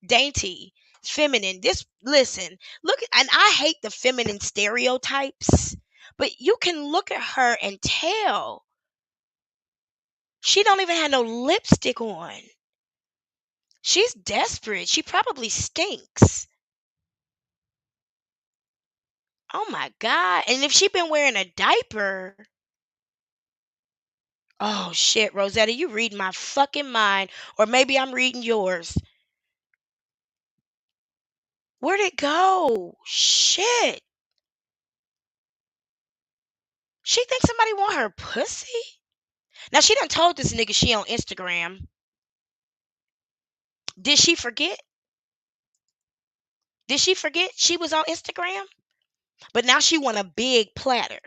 dainty, feminine. This, listen, look, and I hate the feminine stereotypes, but you can look at her and tell she don't even have no lipstick on. She's desperate. She probably stinks. Oh my God. And if she been wearing a diaper, oh shit, Rosetta, you read my fucking mind. Or maybe I'm reading yours. Where'd it go? Shit. She thinks somebody want her pussy? Now she done told this nigga she on Instagram. Did she forget? Did she forget she was on Instagram? But now she want a big platter.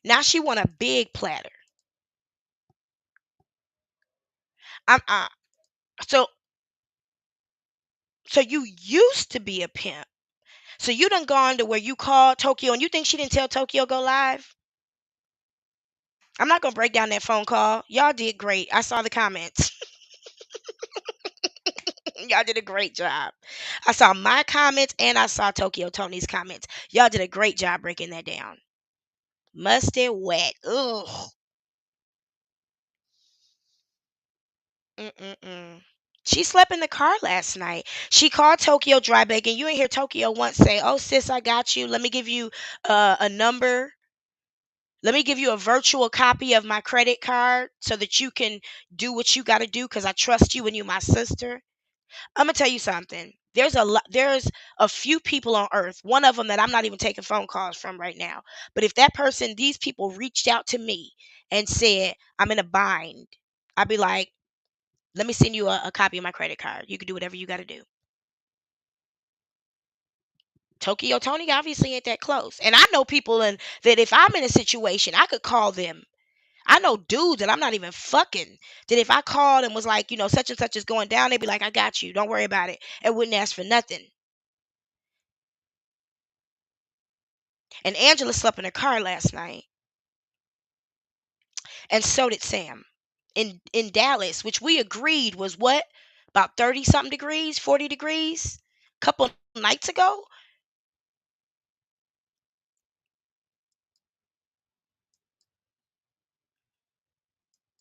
Now she want a big platter. I'm so so you used to be a pimp. So you done gone to where you called Tokyo and you think she didn't tell Tokyo go live? I'm not gonna break down that phone call. Y'all did great. I saw the comments. Y'all did a great job. I saw my comments and I saw Tokyo Tony's comments. Y'all did a great job breaking that down. Mustard wet. Ugh. Mm-mm-mm. She slept in the car last night. She called Tokyo dry bacon. You ain't hear Tokyo once say, "Oh sis, I got you. Let me give you a number. Let me give you a virtual copy of my credit card so that you can do what you got to do because I trust you and you my sister." I'm gonna tell you something. There's a few people on earth, one of them that I'm not even taking phone calls from right now. But if that person, these people reached out to me and said, I'm in a bind, I'd be like, let me send you a copy of my credit card. You can do whatever you got to do. Tokyo Tony obviously ain't that close. And I know people that if I'm in a situation, I could call them. I know dudes that I'm not even fucking, that if I called and was like, such and such is going down, they'd be like, I got you. Don't worry about it. And wouldn't ask for nothing. And Angela slept in her car last night. And so did Sam. In Dallas, which we agreed was what? About 30 something degrees, 40 degrees a couple nights ago.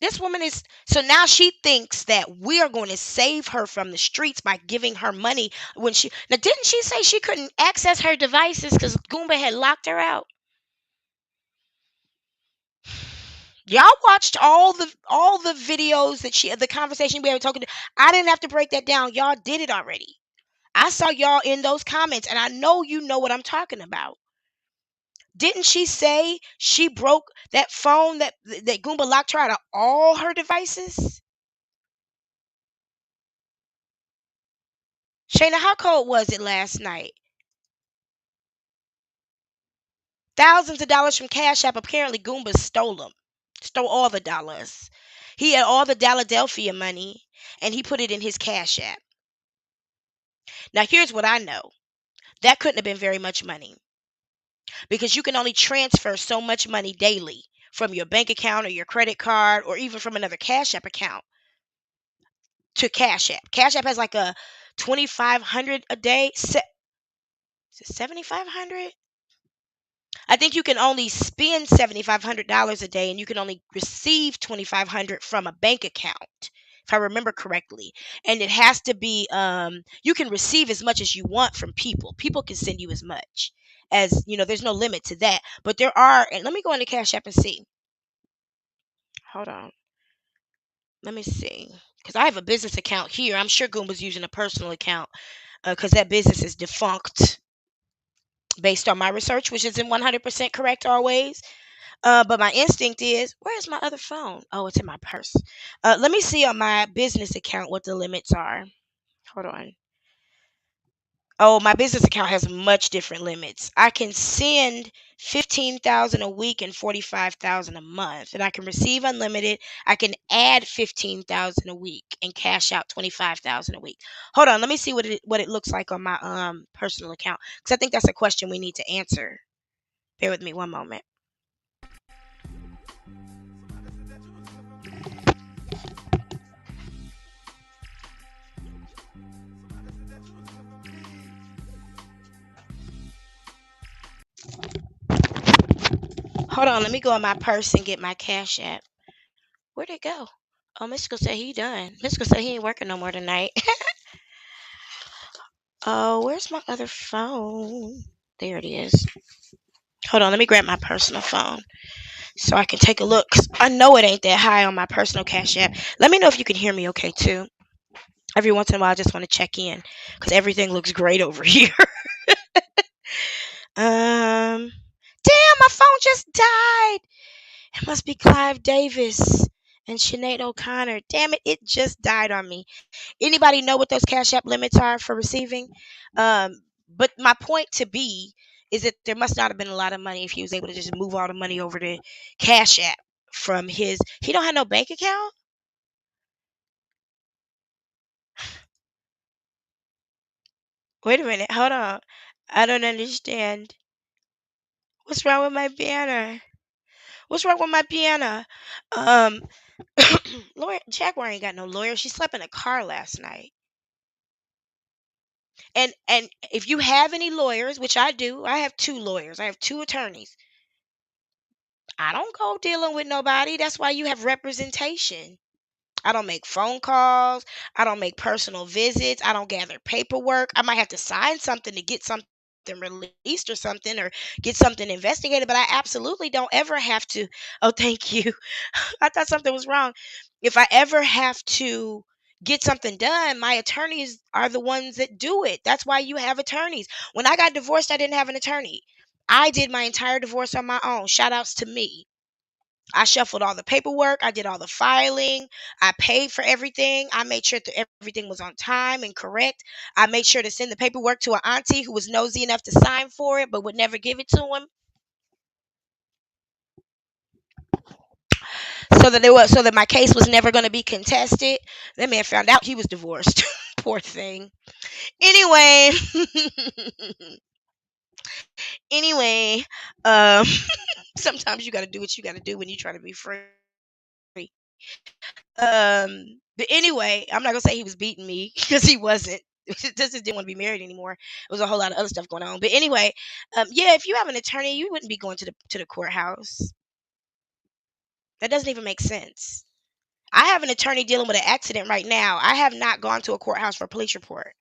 This woman is so now she thinks that we are going to save her from the streets by giving her money when she now didn't she say she couldn't access her devices because Goomba had locked her out? Y'all watched all the videos that the conversation we were talking. I didn't have to break that down. Y'all did it already. I saw y'all in those comments, and I know you know what I'm talking about. Didn't she say she broke that phone that Goomba locked her out of all her devices? Shayna, how cold was it last night? Thousands of dollars from Cash App. Apparently, Goomba stole them. Stole all the dollars. He had all the Philadelphia money. and he put it in his Cash App. Now, here's what I know. That couldn't have been very much money because you can only transfer so much money daily from your bank account or your credit card or even from another Cash App account to Cash App. Cash App has like a 2,500 a day. Is it 7,500? I think you can only spend $7,500 a day and you can only receive 2,500 from a bank account, if I remember correctly. And it has to be you can receive as much as you want from people. People can send you as much as, there's no limit to that. But there are, and let me go into Cash App and see. Hold on. Let me see. Because I have a business account here. I'm sure Goomba's using a personal account because that business is defunct based on my research, which isn't 100% correct always. But my instinct is, where's my other phone? Oh, it's in my purse. Let me see on my business account what the limits are. Hold on. Oh, my business account has much different limits. I can send 15,000 a week and 45,000 a month, and I can receive unlimited. I can add 15,000 a week and cash out 25,000 a week. Hold on, let me see what it looks like on my personal account because I think that's a question we need to answer. Bear with me one moment. Hold on, let me go in my purse and get my Cash App. Where'd it go? Oh, Mystical said he done. Mystical said he ain't working no more tonight. Oh, where's my other phone? There it is. Hold on, let me grab my personal phone so I can take a look. 'Cause I know it ain't that high on my personal Cash App. Let me know if you can hear me okay too. Every once in a while, I just want to check in because everything looks great over here. Damn, my phone just died. It must be Clive Davis and Sinead O'Connor. Damn it, it just died on me. Anybody know what those Cash App limits are for receiving? But my point to be is that there must not have been a lot of money if he was able to just move all the money over to Cash App from his. He don't have no bank account? Wait a minute, hold on. I don't understand. What's wrong with my banner? What's wrong with my piano? Um, lawyer Jaguar ain't got no lawyer. She slept in a car last night. And if you have any lawyers, which I do, I have two lawyers. I have two attorneys. I don't go dealing with nobody. That's why you have representation. I don't make phone calls. I don't make personal visits. I don't gather paperwork. I might have to sign something to get something released or something or get something investigated, but I absolutely don't ever have to. Oh, thank you. I thought something was wrong. If I ever have to get something done, my attorneys are the ones that do it. That's why you have attorneys. When I got divorced, I didn't have an attorney. I did my entire divorce on my own. Shout outs to me. I shuffled all the paperwork. I did all the filing. I paid for everything. I made sure that everything was on time and correct. I made sure to send the paperwork to an auntie who was nosy enough to sign for it but would never give it to him. So that my case was never going to be contested. That man found out he was divorced. Poor thing. Anyway, anyway, um, sometimes you got to do what you got to do when you try to be free. But anyway, I'm not gonna say he was beating me because he wasn't. Just didn't want to be married anymore. There was a whole lot of other stuff going on. But anyway, yeah, if you have an attorney, you wouldn't be going to the courthouse. That doesn't even make sense. I have an attorney dealing with an accident right now. I have not gone to a courthouse for a police report.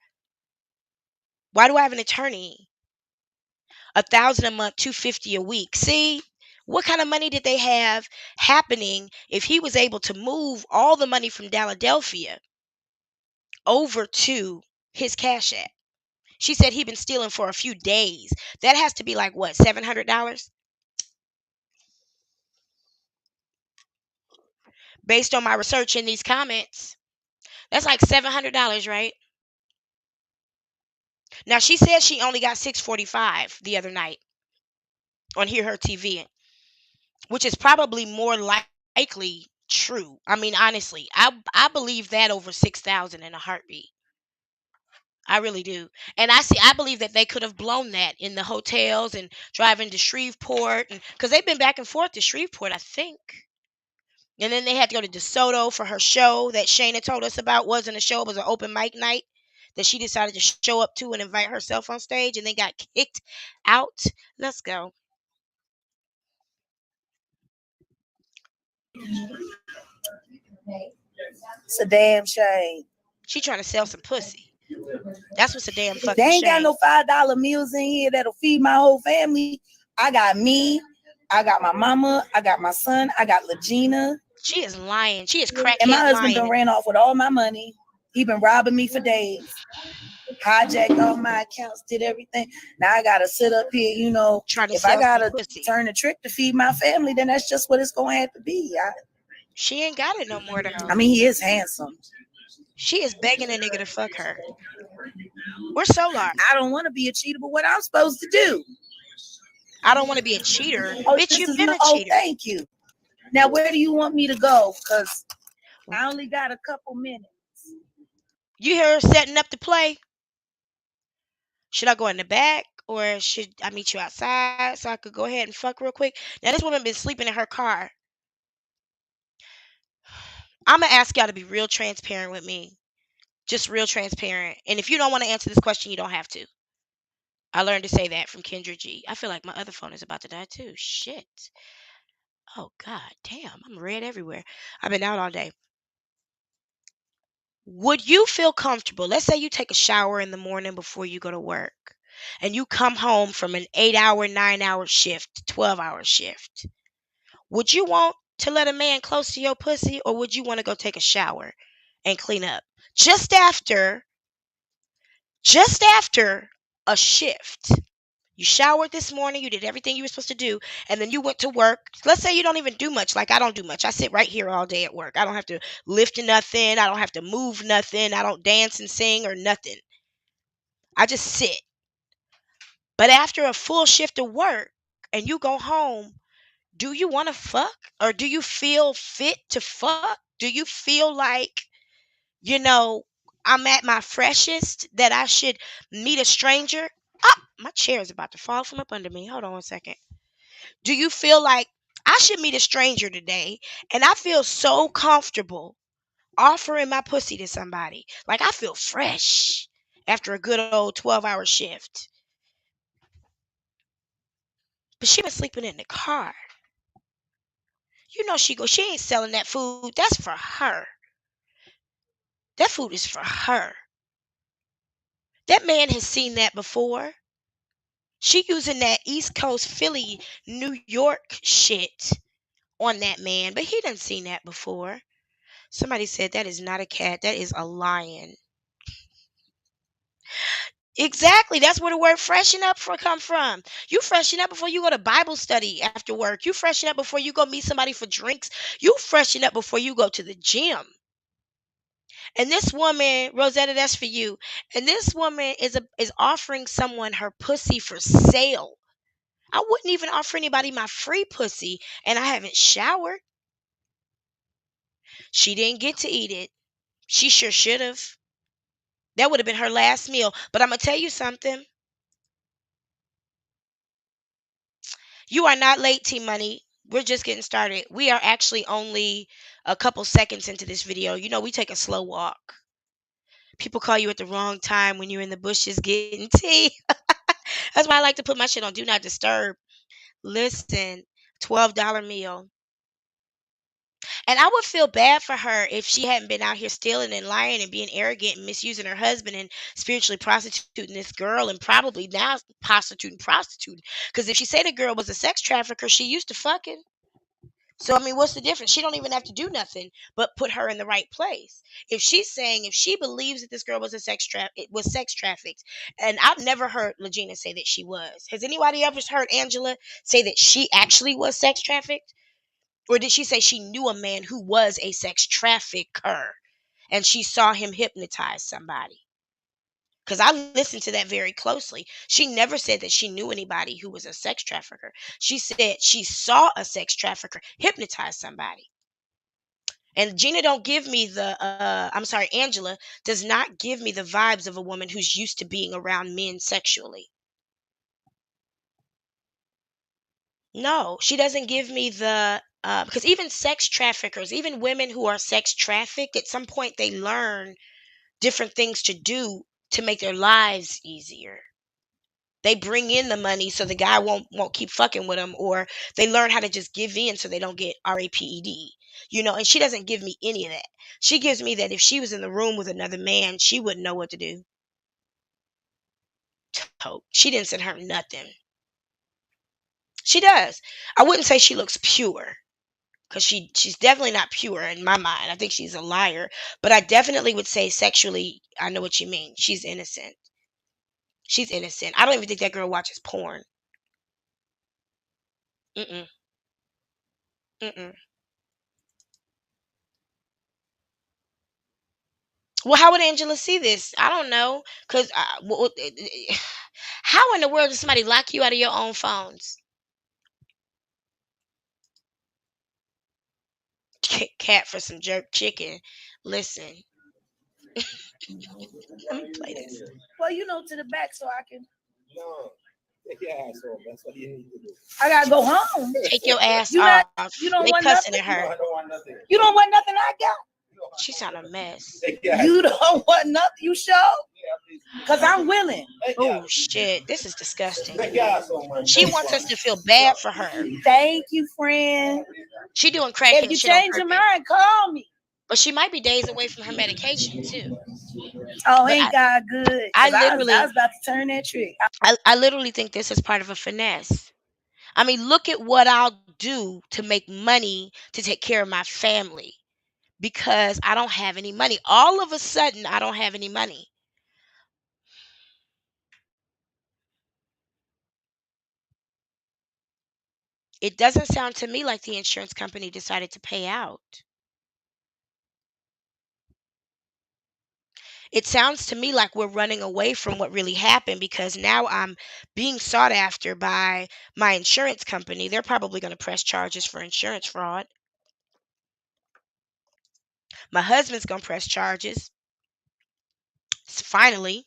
Why do I have an attorney? 1,000 a month, 250 a week. See, what kind of money did they have happening if he was able to move all the money from Philadelphia over to his Cash App? She said he'd been stealing for a few days. That has to be like what, $700? Based on my research in these comments, that's like $700, right? Now she said she only got 645 the other night on Hear Her TV, which is probably more likely true. I mean, honestly, I believe that over 6,000 in a heartbeat. I really do. And I believe that they could have blown that in the hotels and driving to Shreveport, and because they've been back and forth to Shreveport, I think. And then they had to go to DeSoto for her show that Shayna told us about. Wasn't a show, it was an open mic night that she decided to show up to and invite herself on stage, and then got kicked out. Let's go. It's a damn shame. She trying to sell some pussy. That's what's a damn They fucking ain't got shame. no $5 meals in here that'll feed my whole family. I got me, I got my mama, I got my son, I got Legena. She is lying. She is And my crackhead husband done lying. ran off with all my money. He been robbing me for days. Hijacked all my accounts, did everything. Now I gotta sit up here, Trying to if I sell some gotta pussy. turn the trick to feed my family, then that's just what it's gonna have to be. She ain't got it no more though. I mean, he is handsome. She is begging a nigga to fuck her. Where's Solar? I don't want to be a cheater, but what I'm supposed to do? I don't want to be a cheater. Oh, Bitch, this you've is been a oh, cheater. thank you. Now, where do you want me to go? Because I only got a couple minutes. You hear her setting up to play? Should I go in the back, or should I meet you outside so I could go ahead and fuck real quick? Now this woman been sleeping in her car. I'm gonna ask y'all to be real transparent with me. Just real transparent. And if you don't want to answer this question, you don't have to. I learned to say that from Kendra G. I feel like my other phone is about to die too. Shit. Oh god damn, I'm red everywhere. I've been out all day. Would you feel comfortable? Let's say you take a shower in the morning before you go to work, and you come home from an 8-hour, 9-hour shift, 12-hour shift. Would you want to let a man close to your pussy, or would you want to go take a shower and clean up just after a shift? You showered this morning, you did everything you were supposed to do, and then you went to work. Let's say you don't even do much. Like I don't do much. I sit right here all day at work. I don't have to lift nothing. I don't have to move nothing. I don't dance and sing or nothing. I just sit. But after a full shift of work and you go home, do you want to fuck, or do you feel fit to fuck? Do you feel like, you know, I'm at my freshest, that I should meet a stranger? Ah, my chair is about to fall from up under me. Hold on one second. Do you feel like I should meet a stranger today and I feel so comfortable offering my pussy to somebody? Like I feel fresh after a good old 12-hour shift. But she been sleeping in the car. She ain't selling that food. That's for her. That food is for her. That man has seen that before. She using that East Coast Philly, New York shit on that man, but he done seen that before. Somebody said that is not a cat, that is a lion. Exactly. That's where the word freshen up come from. You freshen up before you go to Bible study after work. You freshen up before you go meet somebody for drinks. You freshen up before you go to the gym. And this woman, Rosetta, that's for you. And this woman is offering someone her pussy for sale. I wouldn't even offer anybody my free pussy, and I haven't showered. She didn't get to eat it. She sure should have. That would have been her last meal. But I'm going to tell you something. You are not late, Team Money. We're just getting started. We are actually only a couple seconds into this video. We take a slow walk. People call you at the wrong time when you're in the bushes getting tea. That's why I like to put my shit on Do Not Disturb. Listen, $12 meal. And I would feel bad for her if she hadn't been out here stealing and lying and being arrogant and misusing her husband and spiritually prostituting this girl, and probably now prostituting. Because if she said the girl was a sex trafficker, she used to fucking. So, I mean, what's the difference? She don't even have to do nothing but put her in the right place. If she believes that this girl was sex trafficked, and I've never heard Legena say that she was. Has anybody ever heard Angela say that she actually was sex trafficked? Or did she say she knew a man who was a sex trafficker and she saw him hypnotize somebody? Because I listened to that very closely. She never said that she knew anybody who was a sex trafficker. She said she saw a sex trafficker hypnotize somebody. And Gina don't give me Angela does not give me the vibes of a woman who's used to being around men sexually. No, she doesn't give me the because even sex traffickers, even women who are sex trafficked, at some point they learn different things to do to make their lives easier. They bring in the money so the guy won't keep fucking with them, or they learn how to just give in so they don't get raped. And she doesn't give me any of that. She gives me that if she was in the room with another man, she wouldn't know what to do. She didn't send her nothing. She does. I wouldn't say she looks pure, because she's definitely not pure in my mind. I think she's a liar. But I definitely would say sexually, I know what you mean. She's innocent. She's innocent. I don't even think that girl watches porn. Mm-mm. Mm-mm. Well, how would Angela see this? I don't know. Because how in the world does somebody lock you out of your own phones? Cat for some jerk chicken. Listen, let me play this. Well, to the back so I can. No. Take your ass home. That's what you need to do. I gotta go home. Take your ass You off. you don't They want cussing nothing. at her. No, I don't want nothing. You don't want nothing I got. She sound a mess. You don't want nothing. You sure? Because I'm willing. Oh shit, this is disgusting. She wants us to feel bad for her. Thank you, friend. She doing crackhead If you shit on change your purpose. mind, call me. But she might be days away from her medication too. Oh, ain't God good? I I was literally, about to turn that trick. I literally think this is part of a finesse. I mean, look at what I'll do to make money to take care of my family because I don't have any money. All of a sudden, I don't have any money. It doesn't sound to me like the insurance company decided to pay out. It sounds to me like we're running away from what really happened because now I'm being sought after by my insurance company. They're probably going to press charges for insurance fraud. My husband's going to press charges. Finally,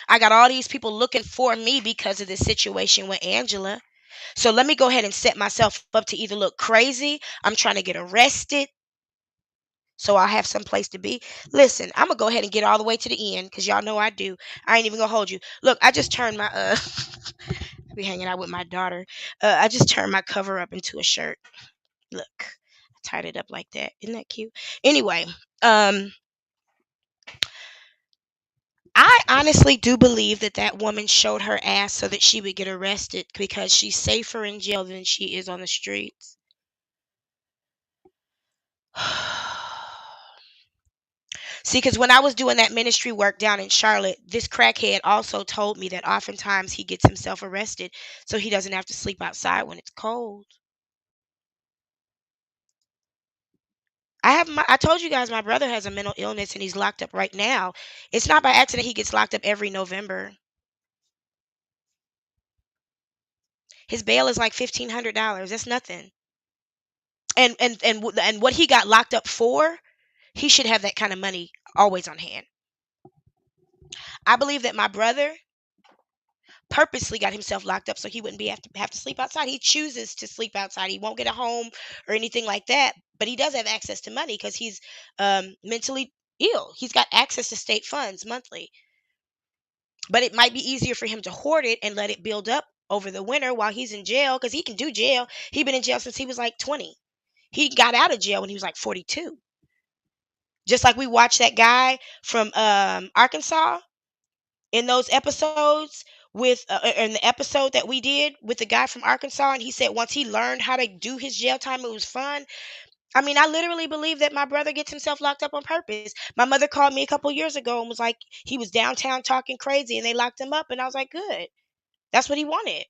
I got all these people looking for me because of this situation with Angela. So let me go ahead and set myself up to either look crazy, I'm trying to get arrested, so I have some place to be. Listen, I'm gonna go ahead and get all the way to the end because y'all know I do. I ain't even gonna hold you. Look, I just turned my be hanging out with my daughter. I just turned my cover up into a shirt. Look, I tied it up like that. Isn't that cute? Anyway, I honestly do believe that that woman showed her ass so that she would get arrested because she's safer in jail than she is on the streets. See, because when I was doing that ministry work down in Charlotte, this crackhead also told me that oftentimes he gets himself arrested so he doesn't have to sleep outside when it's cold. I told you guys my brother has a mental illness and he's locked up right now. It's not by accident he gets locked up every November. His bail is like $1,500. That's nothing. And what he got locked up for, he should have that kind of money always on hand. I believe that my brother purposely got himself locked up so he wouldn't have to sleep outside. He chooses to sleep outside. He won't get a home or anything like that, but he does have access to money because he's mentally ill. He's got access to state funds monthly. But it might be easier for him to hoard it and let it build up over the winter while he's in jail because he can do jail. He's been in jail since he was like 20. He got out of jail when he was like 42. Just like we watched that guy from Arkansas in those episodes with in the episode that we did with the guy from Arkansas, and he said once he learned how to do his jail time, it was fun. I mean, I literally believe that my brother gets himself locked up on purpose. My mother called me a couple years ago and was like, he was downtown talking crazy and they locked him up. And I was like, good. That's what he wanted.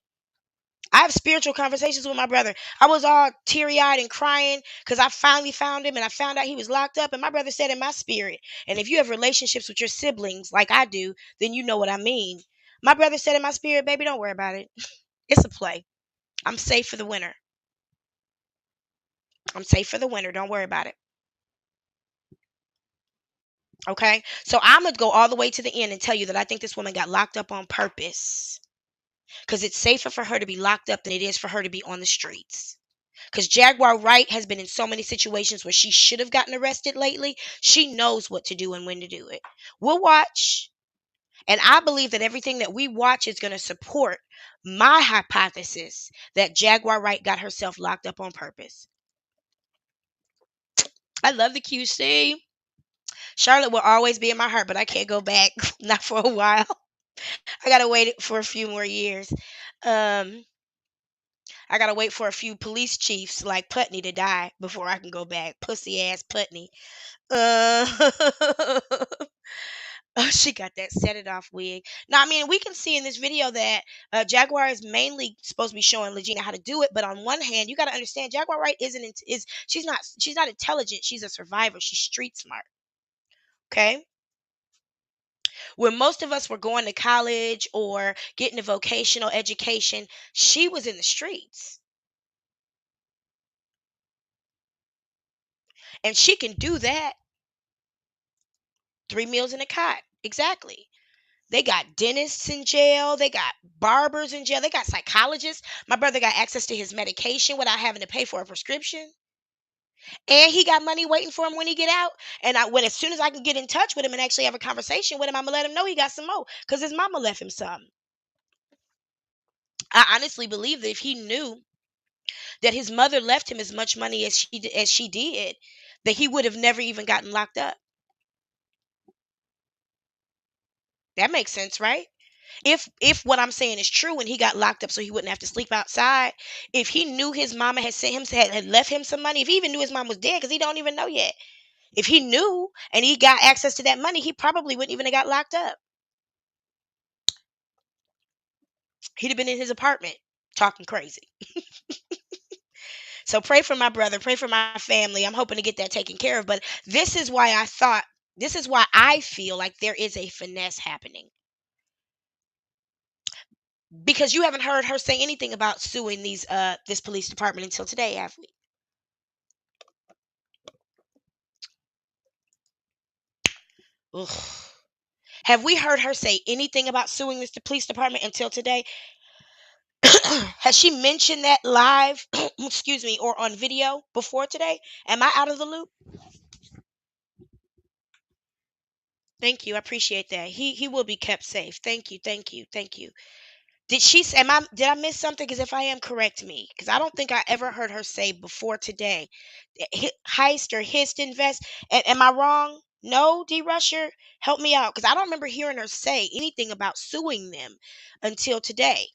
I have spiritual conversations with my brother. I was all teary eyed and crying because I finally found him and I found out he was locked up. And my brother said in my spirit, and if you have relationships with your siblings like I do, then you know what I mean. My brother said in my spirit, baby, don't worry about it. It's a play. I'm safe for the winter. I'm safe for the winter. Don't worry about it. Okay. So I'm going to go all the way to the end and tell you that I think this woman got locked up on purpose. Because it's safer for her to be locked up than it is for her to be on the streets. Because Jaguar Wright has been in so many situations where she should have gotten arrested lately. She knows what to do and when to do it. We'll watch. And I believe that everything that we watch is going to support my hypothesis that Jaguar Wright got herself locked up on purpose. I love the QC. Charlotte will always be in my heart, but I can't go back. Not for a while. I got to wait for a few more years. Um, I gotta wait for a few police chiefs like Putney to die before I can go back. Pussy ass Putney. Uh, oh, she got that set it off wig. Now, I mean, we can see in this video that Jaguar is mainly supposed to be showing Legena how to do it, but on one hand, you got to understand Jaguar Wright is she's not intelligent. She's a survivor. She's street smart. Okay, where most of us were going to college or getting a vocational education, she was in the streets, and she can do that. 3 meals in a cot. Exactly. They got dentists in jail. They got barbers in jail. They got psychologists. My brother got access to his medication without having to pay for a prescription. And he got money waiting for him when he get out. And as soon as I can get in touch with him and actually have a conversation with him, I'm gonna let him know he got some more because his mama left him some. I honestly believe that if he knew that his mother left him as much money as she did, that he would have never even gotten locked up. That makes sense, right? If what I'm saying is true and he got locked up so he wouldn't have to sleep outside, if he knew his mama had sent him had left him some money, if he even knew his mom was dead, because he don't even know yet. If he knew and he got access to that money, he probably wouldn't even have got locked up. He'd have been in his apartment talking crazy. So pray for my brother, pray for my family. I'm hoping to get that taken care of. But this is why I feel like there is a finesse happening. Because you haven't heard her say anything about suing this police department until today, have we? Ugh. Have we heard her say anything about suing this police department until today? Has she mentioned that live, excuse me, or on video before today? Am I out of the loop? Thank you. I appreciate that. He will be kept safe. Thank you. Thank you. Thank you. Did I miss something? Because if I am, correct me. Because I don't think I ever heard her say before today. Heist or hist invest. Am I wrong? No, D Rusher, help me out. Because I don't remember hearing her say anything about suing them until today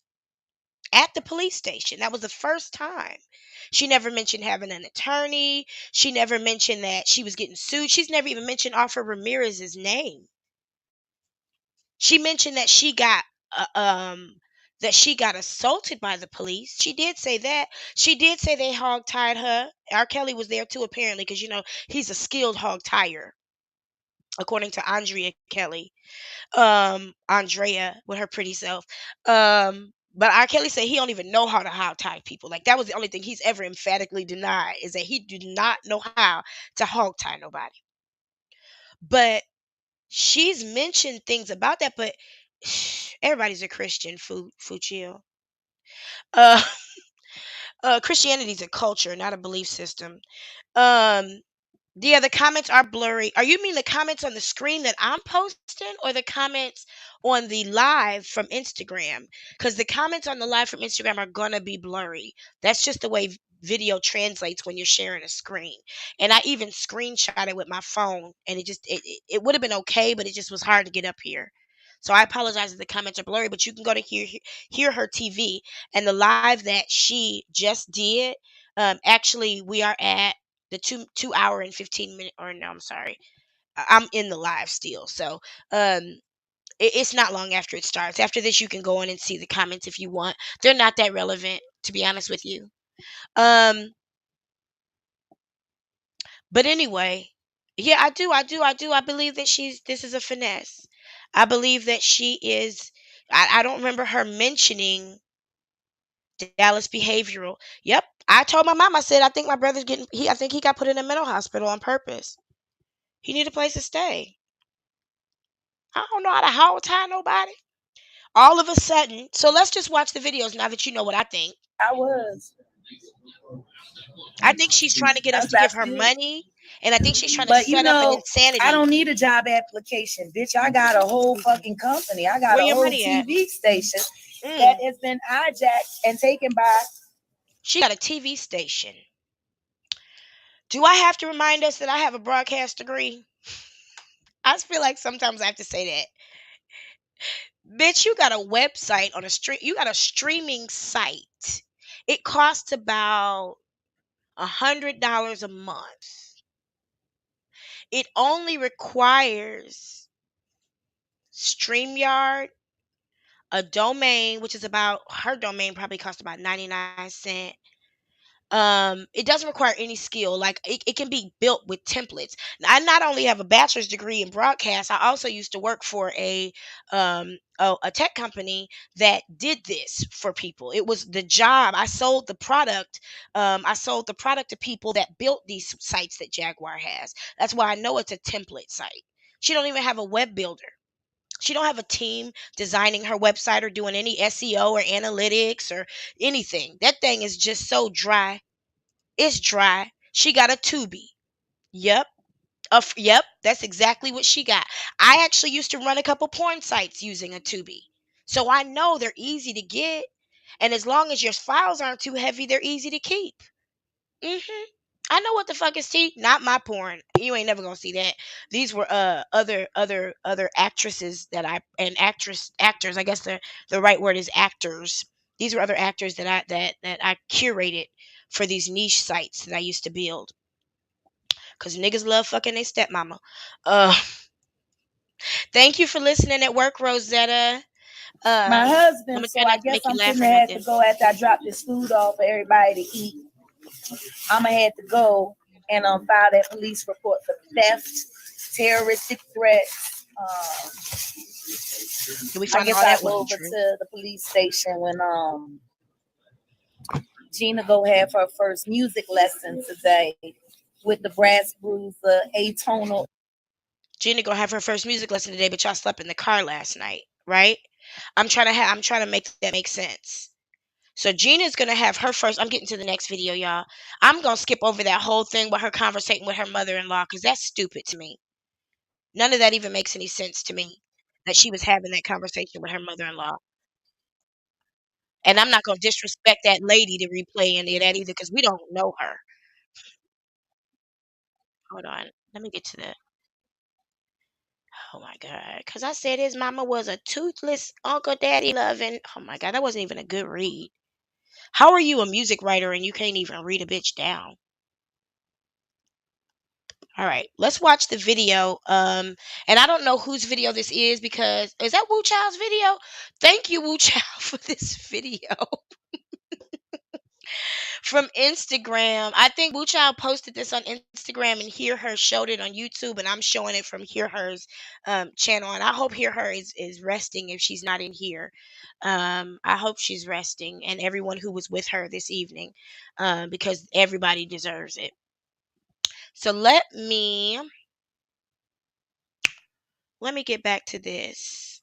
at the police station. That was the first time. She never mentioned having an attorney. She never mentioned that she was getting sued. She's never even mentioned Offer Ramirez's name. She mentioned uh, um that she got assaulted by the police. She did say that. She did say they hog tied her. R. Kelly was there too, apparently, because he's a skilled hog tire, according to Andrea Kelly. Andrea with her pretty self. But R. Kelly said he don't even know how to hog tie people. Like that was the only thing he's ever emphatically denied is that he did not know how to hog tie nobody. But she's mentioned things about that, but everybody's a Christian. Fuchil. Uh, Christianity is a culture, not a belief system. Um, yeah, the comments are blurry. Are you mean the comments on the screen that I'm posting or the comments on the live from Instagram? Because the comments on the live from Instagram are gonna be blurry. That's just the way video translates when you're sharing a screen. And I even screenshot it with my phone, and it would have been okay, but it just was hard to get up here. So I apologize if the comments are blurry, but you can go to hear her TV and the live that she just did. Actually, we are at the 2 hour and 15 minute, or no, I'm sorry, I'm in the live still. So it's not long after it starts. After this, you can go in and see the comments if you want. They're not that relevant, to be honest with you. But anyway, yeah, I believe that this is a finesse. I believe that she is. I don't remember her mentioning Dallas behavioral. Yep, I told my mom, I said, I think my brother's I think he got put in a mental hospital on purpose. He need a place to stay. I don't know how to hold tie nobody. All of a sudden, so let's just watch the videos now that you know what I think. I was. I think she's trying to get us That's to give that's her good. money, and I think she's trying to But set up an I insanity. don't need a job application, bitch. I got a whole fucking company. I got Where a your whole money at? TV station that has been hijacked and taken by. She got a TV station. Do I have to remind us that I have a broadcast degree? I feel like sometimes I have to say that. Bitch, you got a website on a stream. You got a streaming site. It costs about $100 a month. It only requires StreamYard, a domain, which is about her domain probably costs about 99 cents. It doesn't require any skill. Like it can be built with templates. I not only have a bachelor's degree in broadcast, I also used to work for a tech company that did this for people. It was the job. I sold the product to people that built these sites that Jaguar has. That's why I know it's a template site. She don't even have a web builder. She don't have a team designing her website or doing any SEO or analytics or anything. That thing is just so dry. It's dry. She got a Tubi. Yep. Yep. That's exactly what she got. I actually used to run a couple porn sites using a Tubi. So I know they're easy to get. And as long as your files aren't too heavy, they're easy to keep. I know what the fuck is tea. Not my porn. You ain't never gonna see that. These were other actresses that actors. I guess the right word is actors. These were other actors that I curated for these niche sites that I used to build. Cause niggas love fucking their stepmama. Uh, thank you for listening at work, Rosetta. My I'm husband, gonna so try I not to guess make you I'm laugh finna or have to nothing. go after I drop this food off for everybody to eat. I'ma have to go and file that police report for theft, terroristic threats. Did we I find guess all I'll that go wasn't over true? to the police station when Gina go have her first music lesson today with the brass bruiser atonal. Gina gonna have her first music lesson today, but y'all slept in the car last night, right? I'm trying to make that make sense. So Gina's gonna have her first. I'm getting to the next video, y'all. I'm gonna skip over that whole thing with her conversating with her mother-in-law because that's stupid to me. None of that even makes any sense to me. That she was having that conversation with her mother-in-law, and I'm not gonna disrespect that lady to replay any of that either because we don't know her. Hold on, let me get to the. Oh my god, because I said his mama was a toothless Uncle Daddy loving. Oh my god, that wasn't even a good read. How are you a music writer and you can't even read a bitch down? All right, let's watch the video. And I don't know whose video this is because is that Wu Child's video? Thank you, Wu Child, for this video from Instagram. I think Wu Child posted this on Instagram and Hear Her showed it on YouTube, and I'm showing it from Hear Her's channel. And I hope Hear Her is resting if she's not in here. I hope she's resting, and everyone who was with her this evening, because everybody deserves it. So let me get back to this.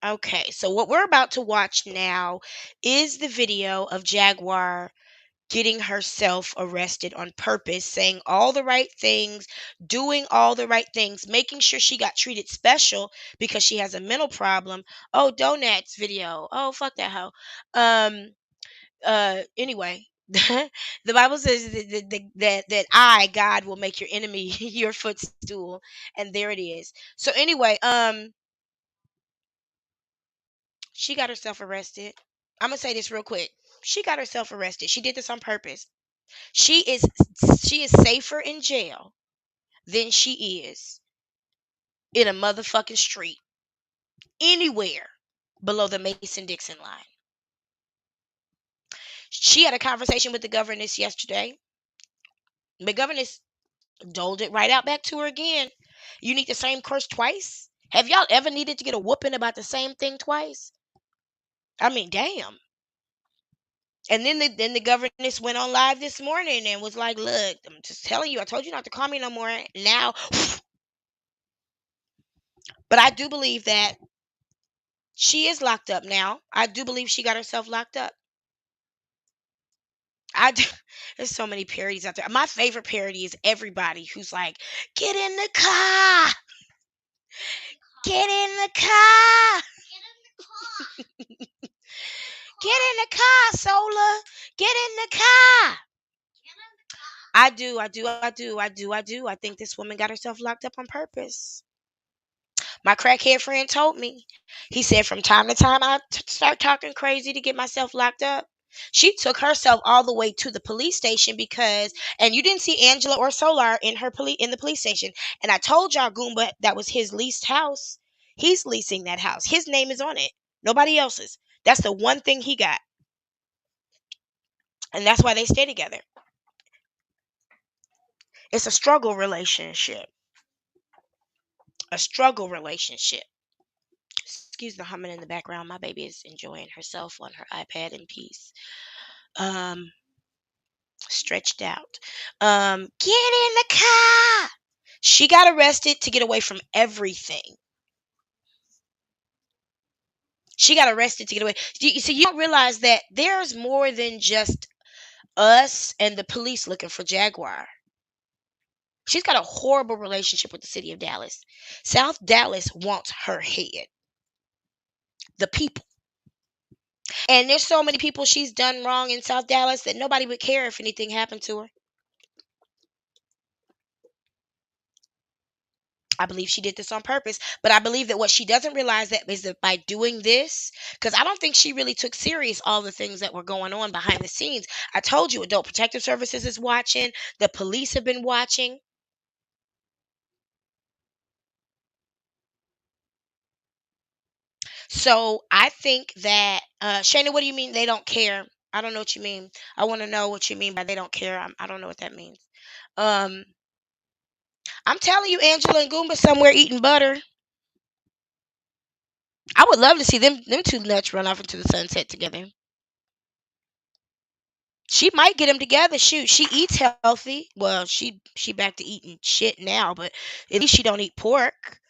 Okay, so what we're about to watch now is the video of Jaguar getting herself arrested on purpose, saying all the right things, doing all the right things, making sure she got treated special because she has a mental problem. Oh, Donat's video. Oh, fuck that hoe. Anyway, the Bible says that I, God, will make your enemy your footstool, and there it is. So anyway, she got herself arrested. I'm gonna say this real quick. She got herself arrested. She did this on purpose. She is she is safer in jail than she is in a motherfucking street anywhere below the Mason-Dixon line. She had a conversation with the governess yesterday. The governess doled it right out back to her again. You need the same curse twice? Have y'all ever needed to get a whooping about the same thing twice? I mean, damn. And then the governess went on live this morning and was like, "Look, I'm just telling you. I told you not to call me no more." Now, but I do believe that she is locked up now. I do believe she got herself locked up. I do. There's so many parodies out there. My favorite parody is everybody who's like, "Get in the car, get in the car, get in the car, Sola, get in the car." I do. I think this woman got herself locked up on purpose. My crackhead friend told me. He said from time to time start talking crazy to get myself locked up. She took herself all the way to the police station because, and you didn't see Angela or Solar in the police station. And I told y'all Goomba that was his leased house. He's leasing that house. His name is on it. Nobody else's. That's the one thing he got. And that's why they stay together. It's a struggle relationship. A struggle relationship. Excuse the humming in the background. My baby is enjoying herself on her iPad in peace. Um, Stretched out. Get in the car. She got arrested to get away from everything. She got arrested to get away. So you don't realize that there's more than just us and the police looking for Jaguar. She's got a horrible relationship with the city of Dallas. South Dallas wants her head. The people. And there's so many people she's done wrong in South Dallas that nobody would care if anything happened to her. I believe she did this on purpose, but I believe that what she doesn't realize that is that by doing this, because I don't think she really took serious all the things that were going on behind the scenes. I told you, Adult Protective Services is watching, the police have been watching. So I think that, Shayna, what do you mean they don't care? I don't know what you mean. I want to know what you mean by they don't care. I don't know what that means. Um, I'm telling you, Angela and Goomba somewhere eating butter. I would love to see them two nuts run off into the sunset together. She might get them together. Shoot, she eats healthy. Well, she back to eating shit now, but at least she don't eat pork.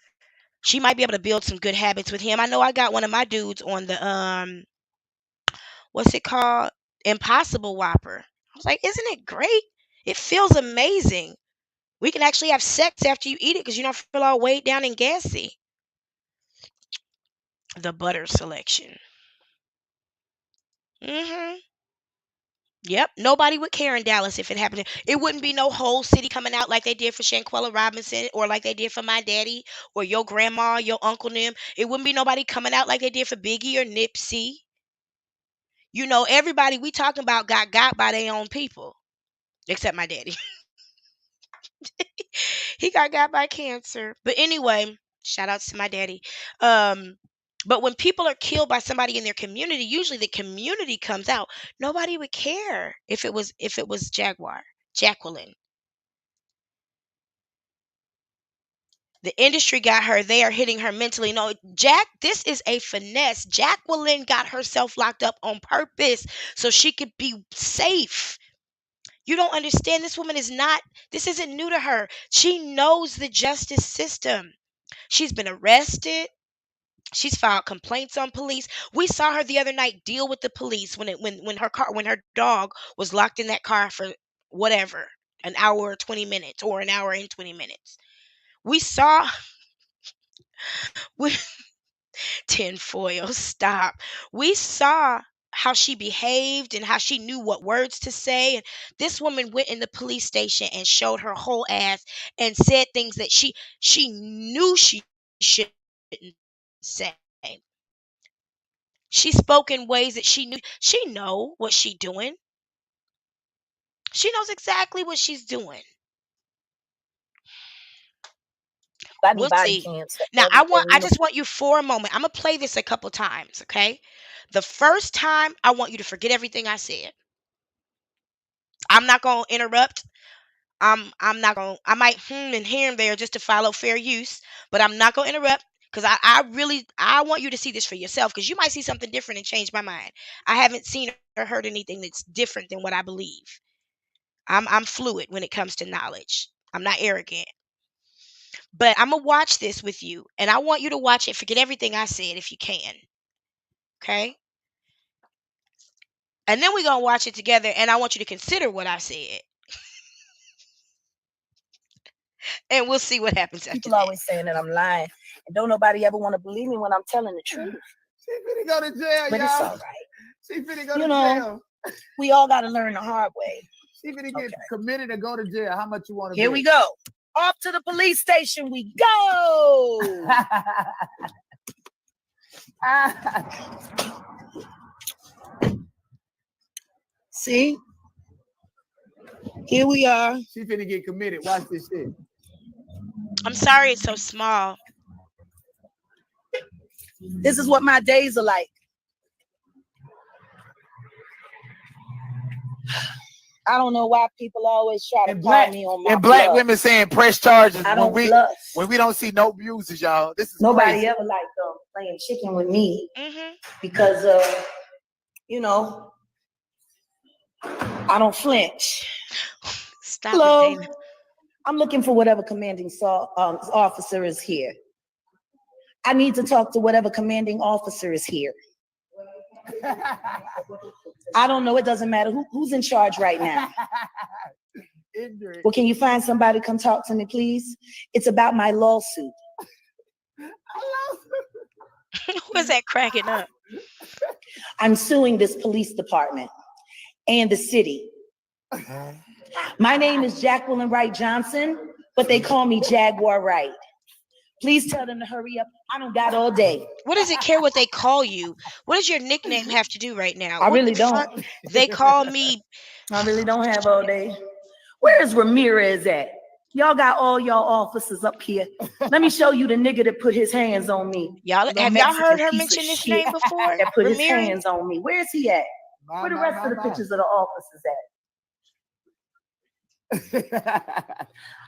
She might be able to build some good habits with him. I know I got one of my dudes on the what's it called? Impossible Whopper. I was like, isn't it great? It feels amazing. We can actually have sex after you eat it because you don't feel all weighed down and gassy. The butter selection. Hmm. Yep. Nobody would care in Dallas if it happened. It wouldn't be no whole city coming out like they did for Shanquella Robinson or like they did for my daddy or your grandma, your uncle them. It wouldn't be nobody coming out like they did for Biggie or Nipsey. You know, everybody we talking about got by their own people. Except my daddy. He got by cancer. But anyway, shout outs to my daddy. Um, but when people are killed by somebody in their community, usually the community comes out. Nobody would care if it was Jacqueline. The industry got her. They are hitting her mentally. No, this is a finesse. Jacqueline got herself locked up on purpose so she could be safe. You don't understand. This woman is not, this isn't new to her. She knows the justice system. She's been arrested. She's filed complaints on police. We saw her the other night deal with the police when her dog was locked in that car for whatever, an hour or 20 minutes or an hour and 20 minutes. We saw we tinfoil, stop. We saw how she behaved and how she knew what words to say. And this woman went in the police station and showed her whole ass and said things that she knew she shouldn't say. She spoke in ways that she know what she doing. She knows exactly what she's doing. Body We'll body see. cancer Now every day. I just want you for a moment. I'm gonna play this a couple times, okay? The first time I want you to forget everything I said. I'm not gonna interrupt. I'm not gonna I might and here and there just to follow fair use, but I'm not gonna interrupt Because I want you to see this for yourself, because you might see something different and change my mind. I haven't seen or heard anything that's different than what I believe. I'm fluid when it comes to knowledge. I'm not arrogant. But I'm gonna watch this with you, and I want you to watch it. Forget everything I said if you can. Okay? And then we're gonna watch it together, and I want you to consider what I said. And we'll see what happens after People that. always saying that I'm lying, and don't nobody ever want to believe me when I'm telling the truth. She finna go to jail, But y'all. it's all right. She finna go You to know, jail. We all got to learn the hard way. She finna get committed to go to jail. How much you want to Here we go. Off to the police station we go. See? Here we are. She finna get committed. Watch this shit. I'm sorry it's so small. This is what my days are like. I don't know why people always try to call me on my and black bluff. women saying press charges I don't bluff. when we don't see no bruises, y'all. This is Nobody crazy. ever liked playing chicken with me Mm-hmm. because you know, I don't flinch. Stop Hello, it, Dana. I'm looking for whatever commanding officer is here. I need to talk to whatever commanding officer is here. I don't know. It doesn't matter who's in charge right now. Well, can you find somebody to come talk to me, please? It's about my lawsuit. Who is that cracking up? I'm suing this police department and the city. My name is Jaguar Wright Johnson, but they call me Jaguar Wright. Please tell them to hurry up. I don't got all day. What does it care what they call you? What does your nickname have to do right now? I What really the don't. fuck? They call me. I really don't have all day. Where is Ramirez at? Y'all got all y'all officers up here. Let me show you the nigga that put his hands on me. Y'all Little have y'all Mexican heard her piece mention of this shit name before? that put his Ramirez? hands on me. Where is he at? Where the rest of the pictures of the officers at?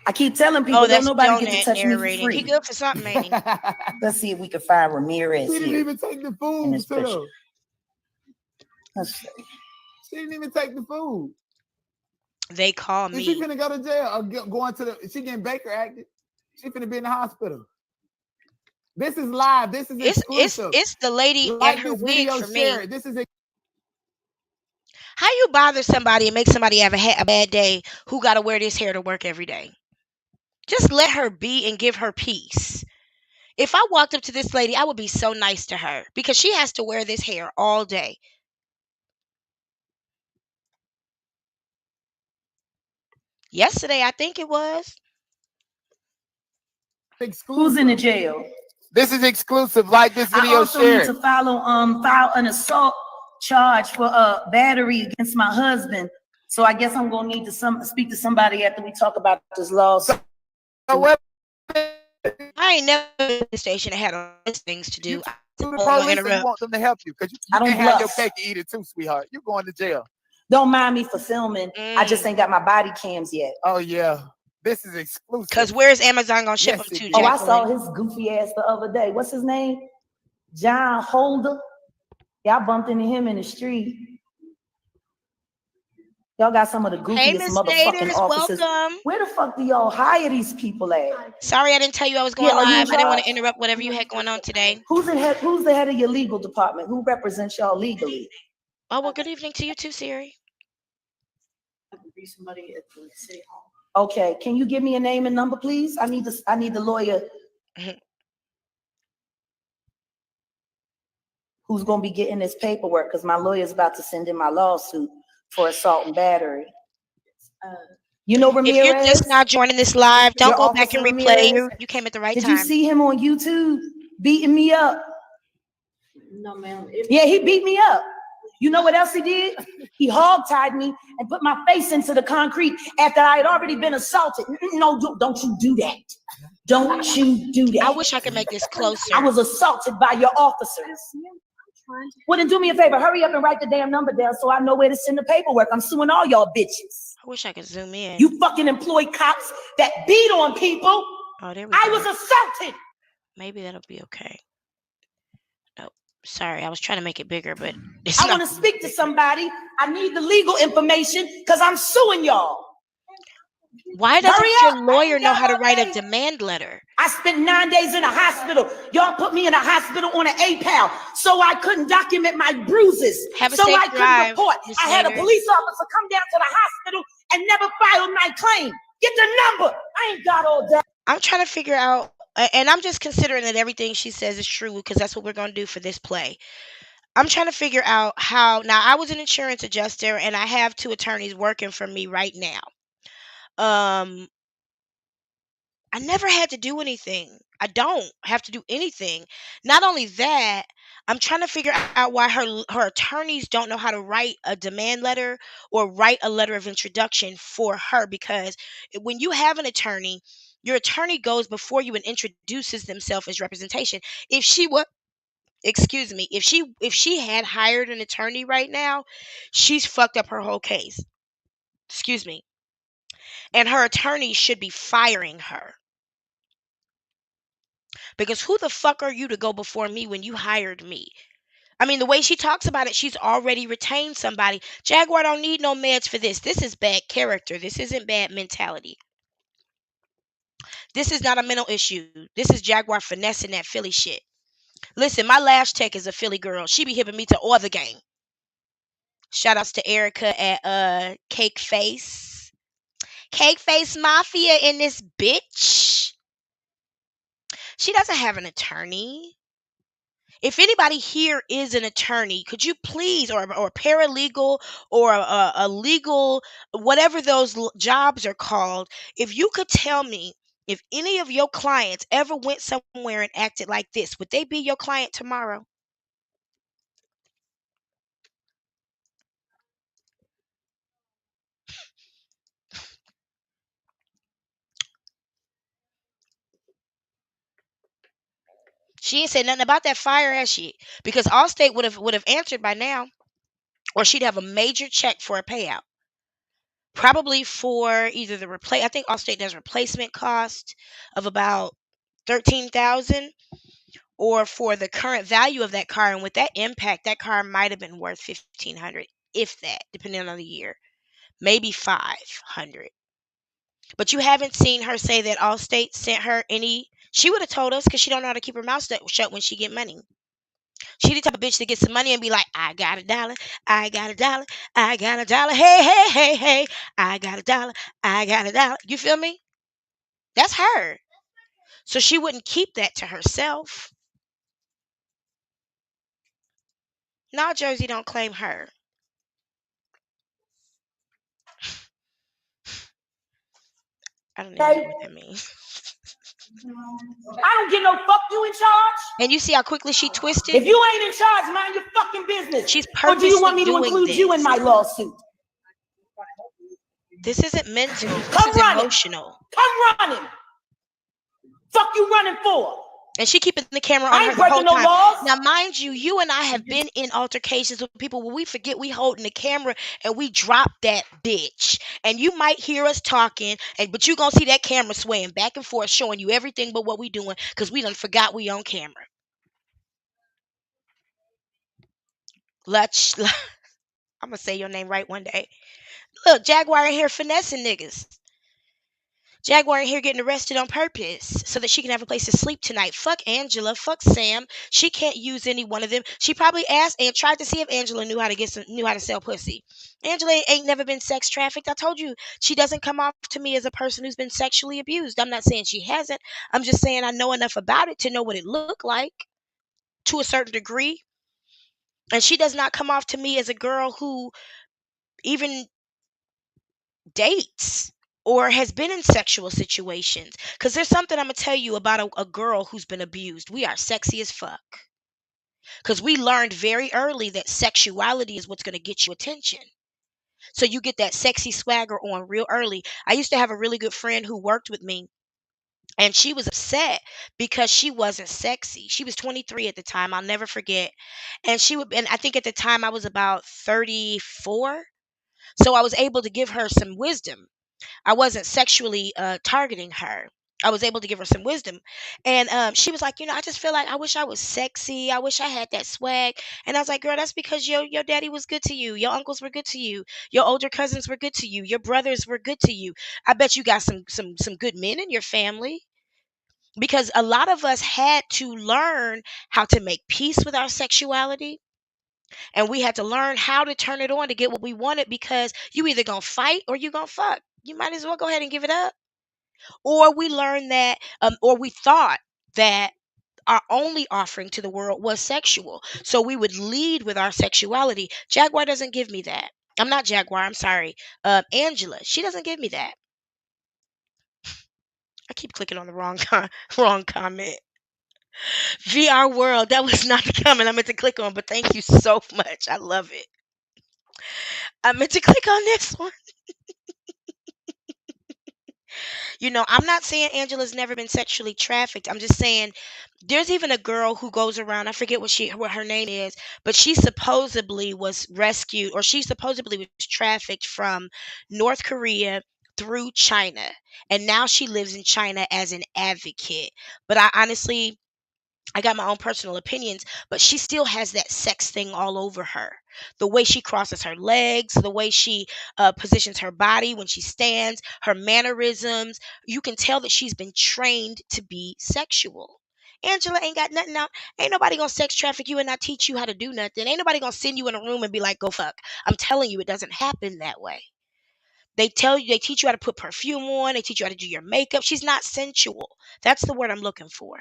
I keep telling people, Oh, don't that's nobody get to Donut touch me for narrating. He free. good for something, ain't he? Let's see if we can find Ramirez She didn't here. even take the in food. this picture. Let's see. She didn't even take the food. They call Is she me. finna go to jail or going to the? She getting Baker acted. She finna be in the hospital. This is live. This is exclusive. It's the lady Like and her this wig video, for share me. it. This is How you bother somebody and make somebody have a bad day who got to wear this hair to work every day? Just let her be and give her peace. If I walked up to this lady, I would be so nice to her because she has to wear this hair all day. Yesterday, I think it was. exclusive. Who's in the jail? This is exclusive. Like this I video, also share need it. to file an assault charge for battery against my husband. So I guess I'm gonna need to speak to somebody after we talk about this lawsuit. So what? I ain't never been to the station that had all these things to do. You I to the don't wanna police and you interrupt. want them to help you because you I don't can't have your bluff. cake and eat it too, sweetheart. You're going to jail. Don't mind me for filming. I just ain't got my body cams yet. Oh yeah, this is exclusive. Because where's Amazon gonna ship Yes, them to? it Oh, I Jacqueline? saw his goofy ass the other day. What's his name? John Holder. Yeah, I bumped into him in the street. Y'all got some of the Hey, goofiest Miss motherfucking Natives, officers. welcome. Where the fuck do y'all hire these people at? Sorry I didn't tell you I was going Yeah, are you in live. I didn't want to charge? interrupt whatever you had going on today. Who's the head of your legal department? Who represents y'all legally? Oh, well, good evening to you too, Siri. Somebody at the city hall. Okay, can you give me a name and number, please? I need the lawyer who's gonna be getting this paperwork because my lawyer's about to send in my lawsuit for assault and battery. You know Ramirez? If you're just now joining this live, don't Your go back and Officer replay. Ramirez? You came at the right Did time. you see him on YouTube beating me up? No, ma'am. Yeah, he beat me up. You know what else he did? He hog-tied me and put my face into the concrete after I had already been assaulted. No, don't you do that. Don't you do that. I wish I could make this closer. I was assaulted by your officers. Well, then do me a favor. Hurry up and write the damn number down so I know where to send the paperwork. I'm suing all y'all bitches. I wish I could zoom in. You fucking employ cops that beat on people. Oh, there we I go. was assaulted. Maybe that'll be okay. Nope. Sorry, I was trying to make it bigger, but it's I not. want to speak to somebody. I need the legal information because I'm suing y'all. Why Hurry doesn't up. your I lawyer ain't know got how to all write a day. demand letter? I spent 9 days in a hospital. Y'all put me in a hospital on an APAL so I couldn't document my bruises. Have a So safe I couldn't drive, report. Miss I had a Nader. police officer come down to the hospital and never filed my claim. Get the number. I ain't got all that. I'm trying to figure out, and I'm just considering that everything she says is true because that's what we're going to do for this play. I'm trying to figure out how. Now, I was an insurance adjuster, and I have 2 attorneys working for me right now. I never had to do anything. I don't have to do anything. Not only that, I'm trying to figure out why her attorneys don't know how to write a demand letter or write a letter of introduction for her, because when you have an attorney, your attorney goes before you and introduces themselves as representation. If she was, excuse me, if she had hired an attorney right now, she's fucked up her whole case. Excuse me. And her attorney should be firing her. Because who the fuck are you to go before me when you hired me? I mean, the way she talks about it, she's already retained somebody. Jaguar don't need no meds for this. This is bad character. This isn't bad mentality. This is not a mental issue. This is Jaguar finessing that Philly shit. Listen, my lash tech is a Philly girl. She be hipping me to all the gang. Shout outs to Erica at Cake Face. Cake Face Mafia in this bitch. She doesn't have an attorney. If anybody here is an attorney, could you please, or a paralegal, or a legal, whatever those jobs are called, if you could tell me if any of your clients ever went somewhere and acted like this, would they be your client tomorrow? She ain't said nothing about that fire, has she? Because Allstate would have answered by now, or she'd have a major check for a payout. Probably for either the replace. I think Allstate does replacement cost of about 13,000, or for the current value of that car. And with that impact, that car might have been worth 1,500, if that, depending on the year, maybe 500. But you haven't seen her say that Allstate sent her any. She would have told us, because she don't know how to keep her mouth shut when she get money. She the type of bitch that gets some money and be like, I got $1, I got $1, I got $1, hey, hey, hey, hey, I got $1, I got $1. You feel me? That's her. So she wouldn't keep that to herself. Now Jersey don't claim her. I don't even know what that means. I don't get no fuck. You in charge? And you see how quickly she twisted? If you ain't in charge, mind your fucking business. She's Or do you want purposely me to doing include you in this. my lawsuit? This isn't mental. This Come is running. emotional. Come running. Fuck you running for? And she keeping the camera I on ain't her the whole breaking no time. laws. Now, mind you, you and I have been in altercations with people where we forget we holding the camera and we drop that bitch. And you might hear us talking, but you gonna see that camera swaying back and forth, showing you everything but what we doing, because we done forgot we on camera. Lutch, I'm gonna say your name right one day. Look, Jaguar in here finessing niggas. Jaguar in here getting arrested on purpose so that she can have a place to sleep tonight. Fuck Angela. Fuck Sam. She can't use any one of them. She probably asked and tried to see if Angela knew how to sell pussy. Angela ain't never been sex trafficked. I told you, she doesn't come off to me as a person who's been sexually abused. I'm not saying she hasn't. I'm just saying I know enough about it to know what it looked like to a certain degree. And she does not come off to me as a girl who even dates or has been in sexual situations. Because there's something I'm going to tell you about a girl who's been abused. We are sexy as fuck. Because we learned very early that sexuality is what's going to get you attention. So you get that sexy swagger on real early. I used to have a really good friend who worked with me. And she was upset because she wasn't sexy. She was 23 at the time. I'll never forget. And I think at the time I was about 34. So I was able to give her some wisdom. I wasn't sexually targeting her. I was able to give her some wisdom. And she was like, I just feel like I wish I was sexy. I wish I had that swag. And I was like, girl, that's because your daddy was good to you. Your uncles were good to you. Your older cousins were good to you. Your brothers were good to you. I bet you got some good men in your family. Because a lot of us had to learn how to make peace with our sexuality, and we had to learn how to turn it on to get what we wanted, because you either gonna fight or you gonna fuck. You might as well go ahead and give it up. Or we learned that, or we thought that our only offering to the world was sexual. So we would lead with our sexuality. Jaguar doesn't give me that. I'm not Jaguar, I'm sorry. Angela, she doesn't give me that. I keep clicking on the wrong comment. VR World, that was not the comment I meant to click on, but thank you so much. I love it. I meant to click on this one. I'm not saying Angela's never been sexually trafficked. I'm just saying there's even a girl who goes around, I forget what her name is, but she supposedly was rescued, or she supposedly was trafficked from North Korea through China. And now she lives in China as an advocate. But I got my own personal opinions, but she still has that sex thing all over her. The way she crosses her legs, the way she positions her body when she stands, her mannerisms, you can tell that she's been trained to be sexual. Angela ain't got nothing out. Ain't nobody gonna sex traffic you and not teach you how to do nothing. Ain't nobody gonna send you in a room and be like, go fuck. I'm telling you, it doesn't happen that way. They teach you how to put perfume on, they teach you how to do your makeup. She's not sensual. That's the word I'm looking for.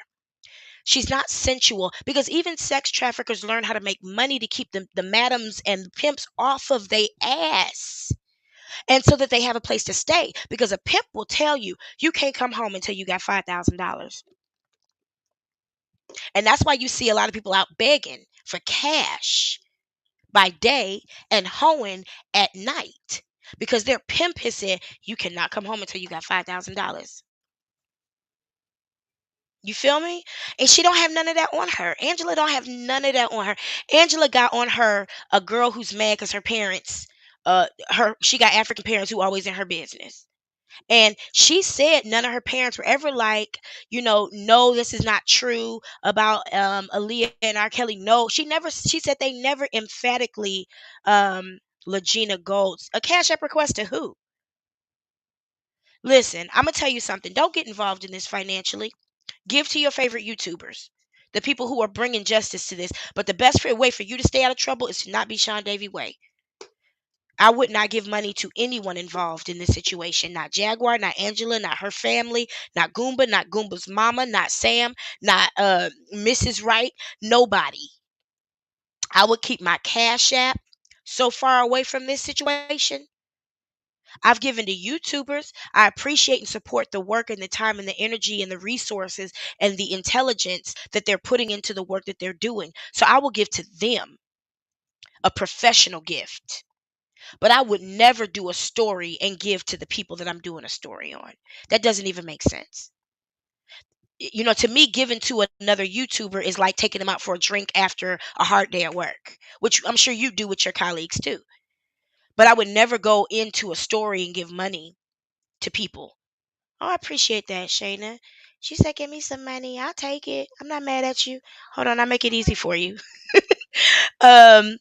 She's not sensual, because even sex traffickers learn how to make money to keep the madams and pimps off of their ass. And so that they have a place to stay. Because a pimp will tell you, you can't come home until you got $5,000. And that's why you see a lot of people out begging for cash by day and hoeing at night. Because their pimp has said, you cannot come home until you got $5,000. You feel me? And she don't have none of that on her. Angela don't have none of that on her. Angela got on her a girl who's mad because her parents, she got African parents who always in her business. And she said none of her parents were ever like, no, this is not true about Aaliyah and R. Kelly. No, she said they never emphatically Legena Golds. A cash app request to who? Listen, I'm gonna tell you something. Don't get involved in this financially. Give to your favorite YouTubers, the people who are bringing justice to this. But the best way for you to stay out of trouble is to not be Sean Davy Way. I would not give money to anyone involved in this situation. Not Jaguar, not Angela, not her family, not Goomba, not Goomba's mama, not Sam, not Mrs. Wright, nobody. I would keep my Cash App so far away from this situation. I've given to YouTubers. I appreciate and support the work and the time and the energy and the resources and the intelligence that they're putting into the work that they're doing. So I will give to them a professional gift. But I would never do a story and give to the people that I'm doing a story on. That doesn't even make sense. To me, giving to another YouTuber is like taking them out for a drink after a hard day at work, which I'm sure you do with your colleagues too. But I would never go into a story and give money to people. Oh, I appreciate that, Shayna. She said, give me some money. I'll take it. I'm not mad at you. Hold on, I'll make it easy for you. um,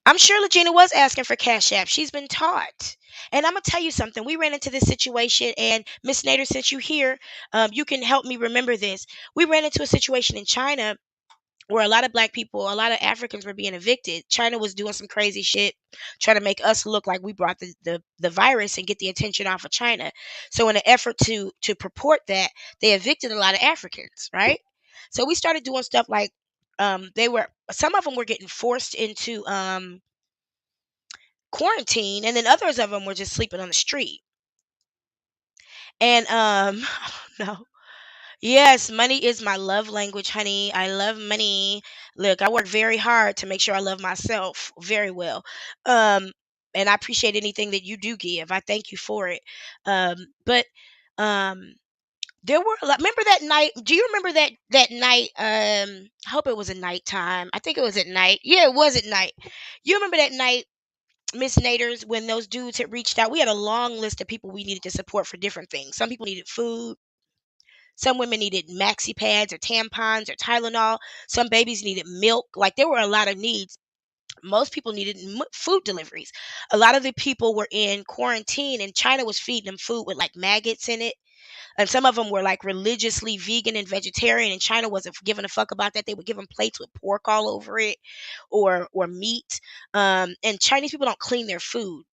I'm sure Legena was asking for Cash App. She's been taught. And I'm going to tell you something. We ran into this situation, and Miss Nader, since you here, you can help me remember this. We ran into a situation in China where a lot of black people, a lot of Africans were being evicted. China was doing some crazy shit, trying to make us look like we brought the virus and get the attention off of China. So in an effort to purport that, they evicted a lot of Africans, right? So we started doing stuff like some of them were getting forced into quarantine, and then others of them were just sleeping on the street. And no. Yes, money is my love language, honey. I love money. Look, I work very hard to make sure I love myself very well. Um, and I appreciate anything that you do give. I thank you for it. But um, there were remember that night? Do you remember that night? I hope it was at nighttime. I think it was at night. Yeah, it was at night. You remember that night, Miss Naders, when those dudes had reached out? We had a long list of people we needed to support for different things. Some people needed food. Some women needed maxi pads or tampons or Tylenol. Some babies needed milk. Like there were a lot of needs. Most people needed food deliveries. A lot of the people were in quarantine, and China was feeding them food with like maggots in it. And some of them were like religiously vegan and vegetarian, and China wasn't giving a fuck about that. They would give them plates with pork all over it, or meat. And Chinese people don't clean their food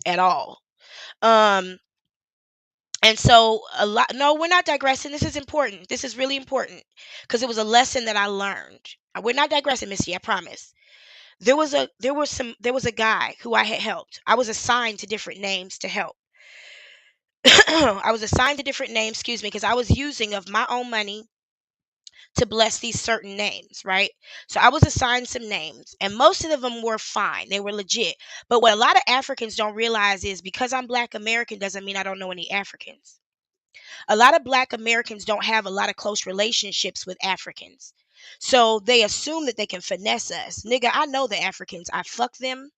at all. Um, and so a lot. No, we're not digressing. This is important. This is really important because it was a lesson that I learned. We're not digressing, Missy. I promise. There was a guy who I had helped. I was assigned to different names to help. I was assigned to different names, excuse me, because I was using of my own money to bless these certain names, right? So I was assigned some names, and most of them were fine. They were legit. But what a lot of Africans don't realize is because I'm Black American doesn't mean I don't know any Africans. A lot of Black Americans don't have a lot of close relationships with Africans. So they assume that they can finesse us. Nigga, I know the Africans. I fuck them.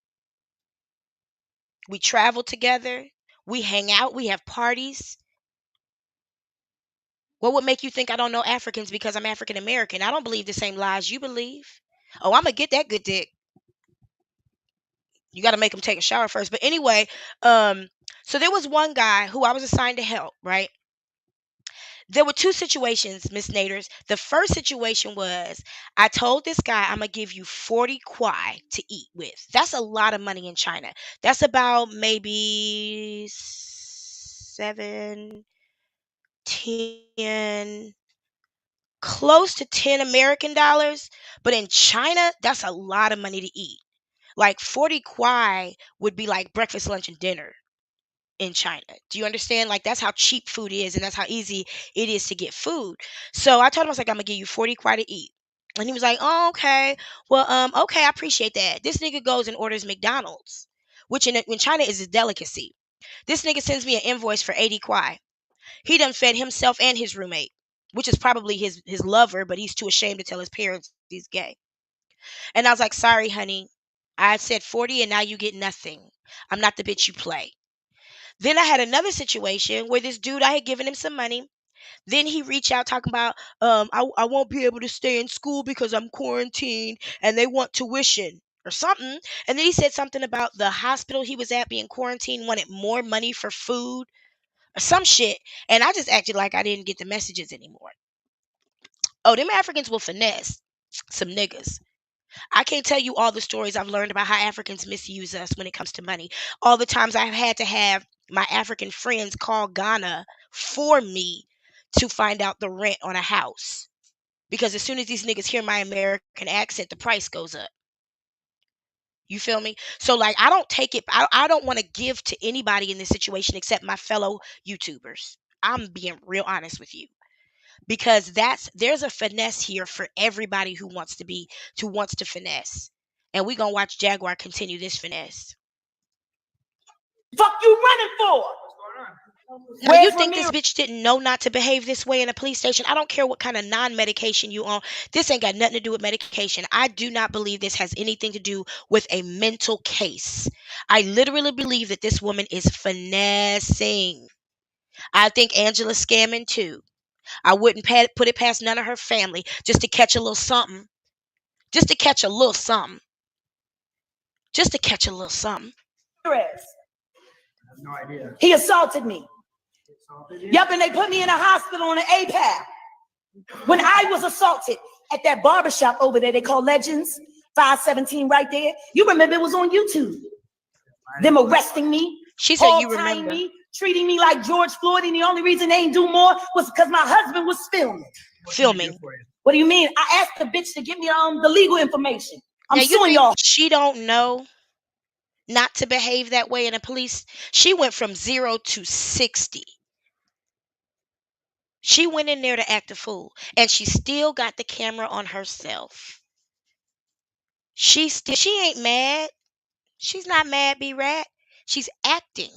We travel together. We hang out. We have parties. What would make you think I don't know Africans because I'm African American? I don't believe the same lies you believe. Oh, I'm gonna get that good dick. You got to make them take a shower first. But anyway, so there was one guy who I was assigned to help, right? There were two situations, Miss Naders. The first situation was I told this guy I'm gonna give you 40 kwai to eat with. That's a lot of money in China. That's about maybe 7, 10, close to 10 American dollars. But in China, that's a lot of money to eat. Like 40 kwai would be like breakfast, lunch, and dinner in China. Do you understand? Like that's how cheap food is, and that's how easy it is to get food. So I told him I was like, I'm gonna give you 40 kwai to eat. And he was like, oh, okay. Well, okay, I appreciate that. This nigga goes and orders McDonald's, which in China is a delicacy. This nigga sends me an invoice for 80 kwai. He done fed himself and his roommate, which is probably his lover, but he's too ashamed to tell his parents he's gay. And I was like, sorry, honey. I said 40 and now you get nothing. I'm not the bitch you play. Then I had another situation where this dude, I had given him some money. Then he reached out talking about, I won't be able to stay in school because I'm quarantined and they want tuition or something. And then he said something about the hospital he was at being quarantined wanted more money for food or some shit. And I just acted like I didn't get the messages anymore. Oh, them Africans will finesse some niggas. I can't tell you all the stories I've learned about how Africans misuse us when it comes to money. All the times I've had to have my African friends call Ghana for me to find out the rent on a house. Because as soon as these niggas hear my American accent, the price goes up. You feel me? So like I don't take it, I don't want to give to anybody in this situation except my fellow YouTubers. I'm being real honest with you. Because there's a finesse here for everybody who wants to finesse. And we gonna watch Jaguar continue this finesse. Fuck you running for? Now you think this bitch didn't know not to behave this way in a police station? I don't care what kind of non-medication you on. This ain't got nothing to do with medication. I do not believe this has anything to do with a mental case. I literally believe that this woman is finessing. I think Angela's scamming too. I wouldn't put it past none of her family just to catch a little something. Just to catch a little something. Just to catch a little something. I have no idea. He assaulted me. Yep, and they put me in a hospital on an APAP. When I was assaulted at that barbershop over there, they call Legends, 517 right there. You remember it was on YouTube. Them arresting me. She said you remember. Me, treating me like George Floyd, and the only reason they ain't do more was because my husband was filming. What do you mean? I asked the bitch to give me the legal information. I'm suing y'all. She don't know not to behave that way in a police. She went from 0 to 60. She went in there to act a fool, and she still got the camera on herself. She ain't mad. She's not mad, B-Rat. She's acting.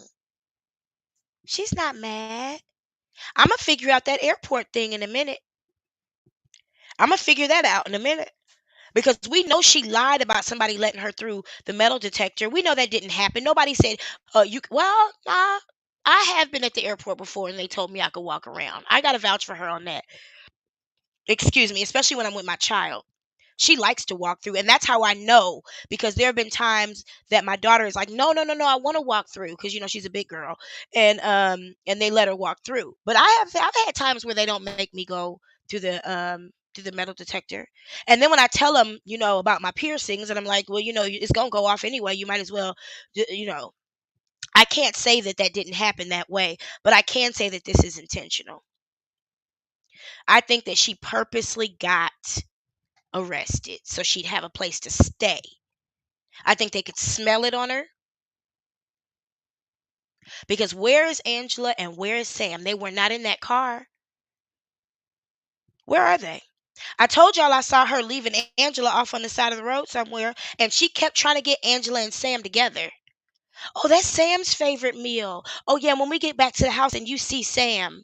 She's not mad. I'm going to figure out that airport thing in a minute. I'm going to figure that out in a minute. Because we know she lied about somebody letting her through the metal detector. We know that didn't happen. Nobody said, nah. I have been at the airport before and they told me I could walk around. I got to vouch for her on that. Excuse me, especially when I'm with my child. She likes to walk through, and that's how I know, because there have been times that my daughter is like, no, no, no, no, I want to walk through, because she's a big girl, and they let her walk through. But I've had times where they don't make me go through the metal detector, and then when I tell them about my piercings, and I'm like, well, it's gonna go off anyway, you might as well, I can't say that didn't happen that way, but I can say that this is intentional. I think that she purposely got arrested so she'd have a place to stay. I think they could smell it on her, because where is Angela and where is Sam? They were not in that car. Where are they? I told y'all I saw her leaving Angela off on the side of the road somewhere, and she kept trying to get Angela and Sam together. Oh, that's Sam's favorite meal. Oh, yeah, when we get back to the house and you see Sam.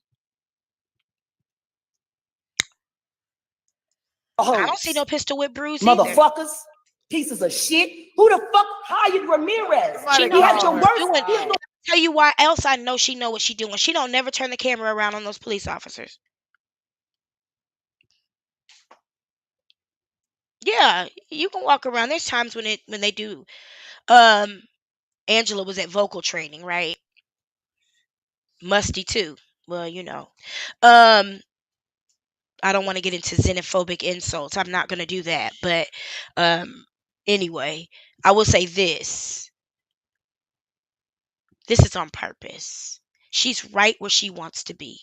I don't see no pistol whip bruise either. Motherfuckers, pieces of shit. Who the fuck hired Ramirez? She He knows had what your she's worst. doing. Tell you why else I know she know what she's doing. She don't never turn the camera around on those police officers. Yeah, you can walk around. There's times when they do. Angela was at vocal training, right? Musty too. Well, I don't want to get into xenophobic insults. I'm not going to do that. But anyway, I will say this. This is on purpose. She's right where she wants to be.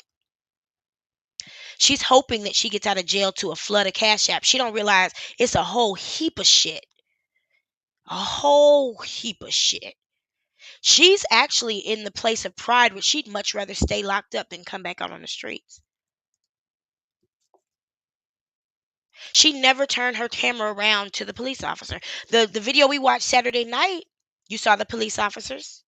She's hoping that she gets out of jail to a flood of Cash App. She don't realize it's a whole heap of shit. A whole heap of shit. She's actually in the place of pride where she'd much rather stay locked up than come back out on the streets. She never turned her camera around to the police officer. The video we watched Saturday night, you saw the police officers.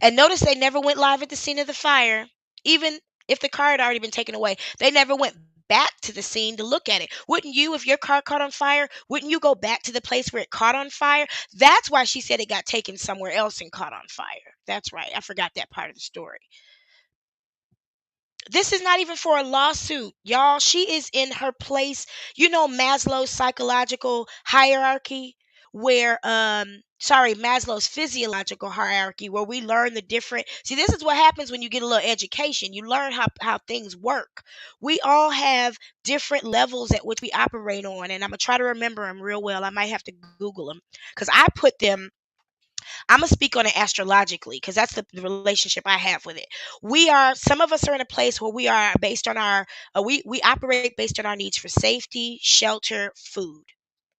And notice they never went live at the scene of the fire. Even if the car had already been taken away, they never went back to the scene to look at it. Wouldn't you, if your car caught on fire, wouldn't you go back to the place where it caught on fire? That's why she said it got taken somewhere else and caught on fire. That's right. I forgot that part of the story. This is not even for a lawsuit, y'all. She is in her place. Maslow's psychological hierarchy, where Maslow's physiological hierarchy, where we learn the different. See, this is what happens when you get a little education. You learn how things work. We all have different levels at which we operate on, and I'm gonna try to remember them real well. I might have to Google them, because I put them. I'm gonna speak on it astrologically, because that's the relationship I have with it. Some of us are in a place where we are based on our we operate based on our needs for safety, shelter, food,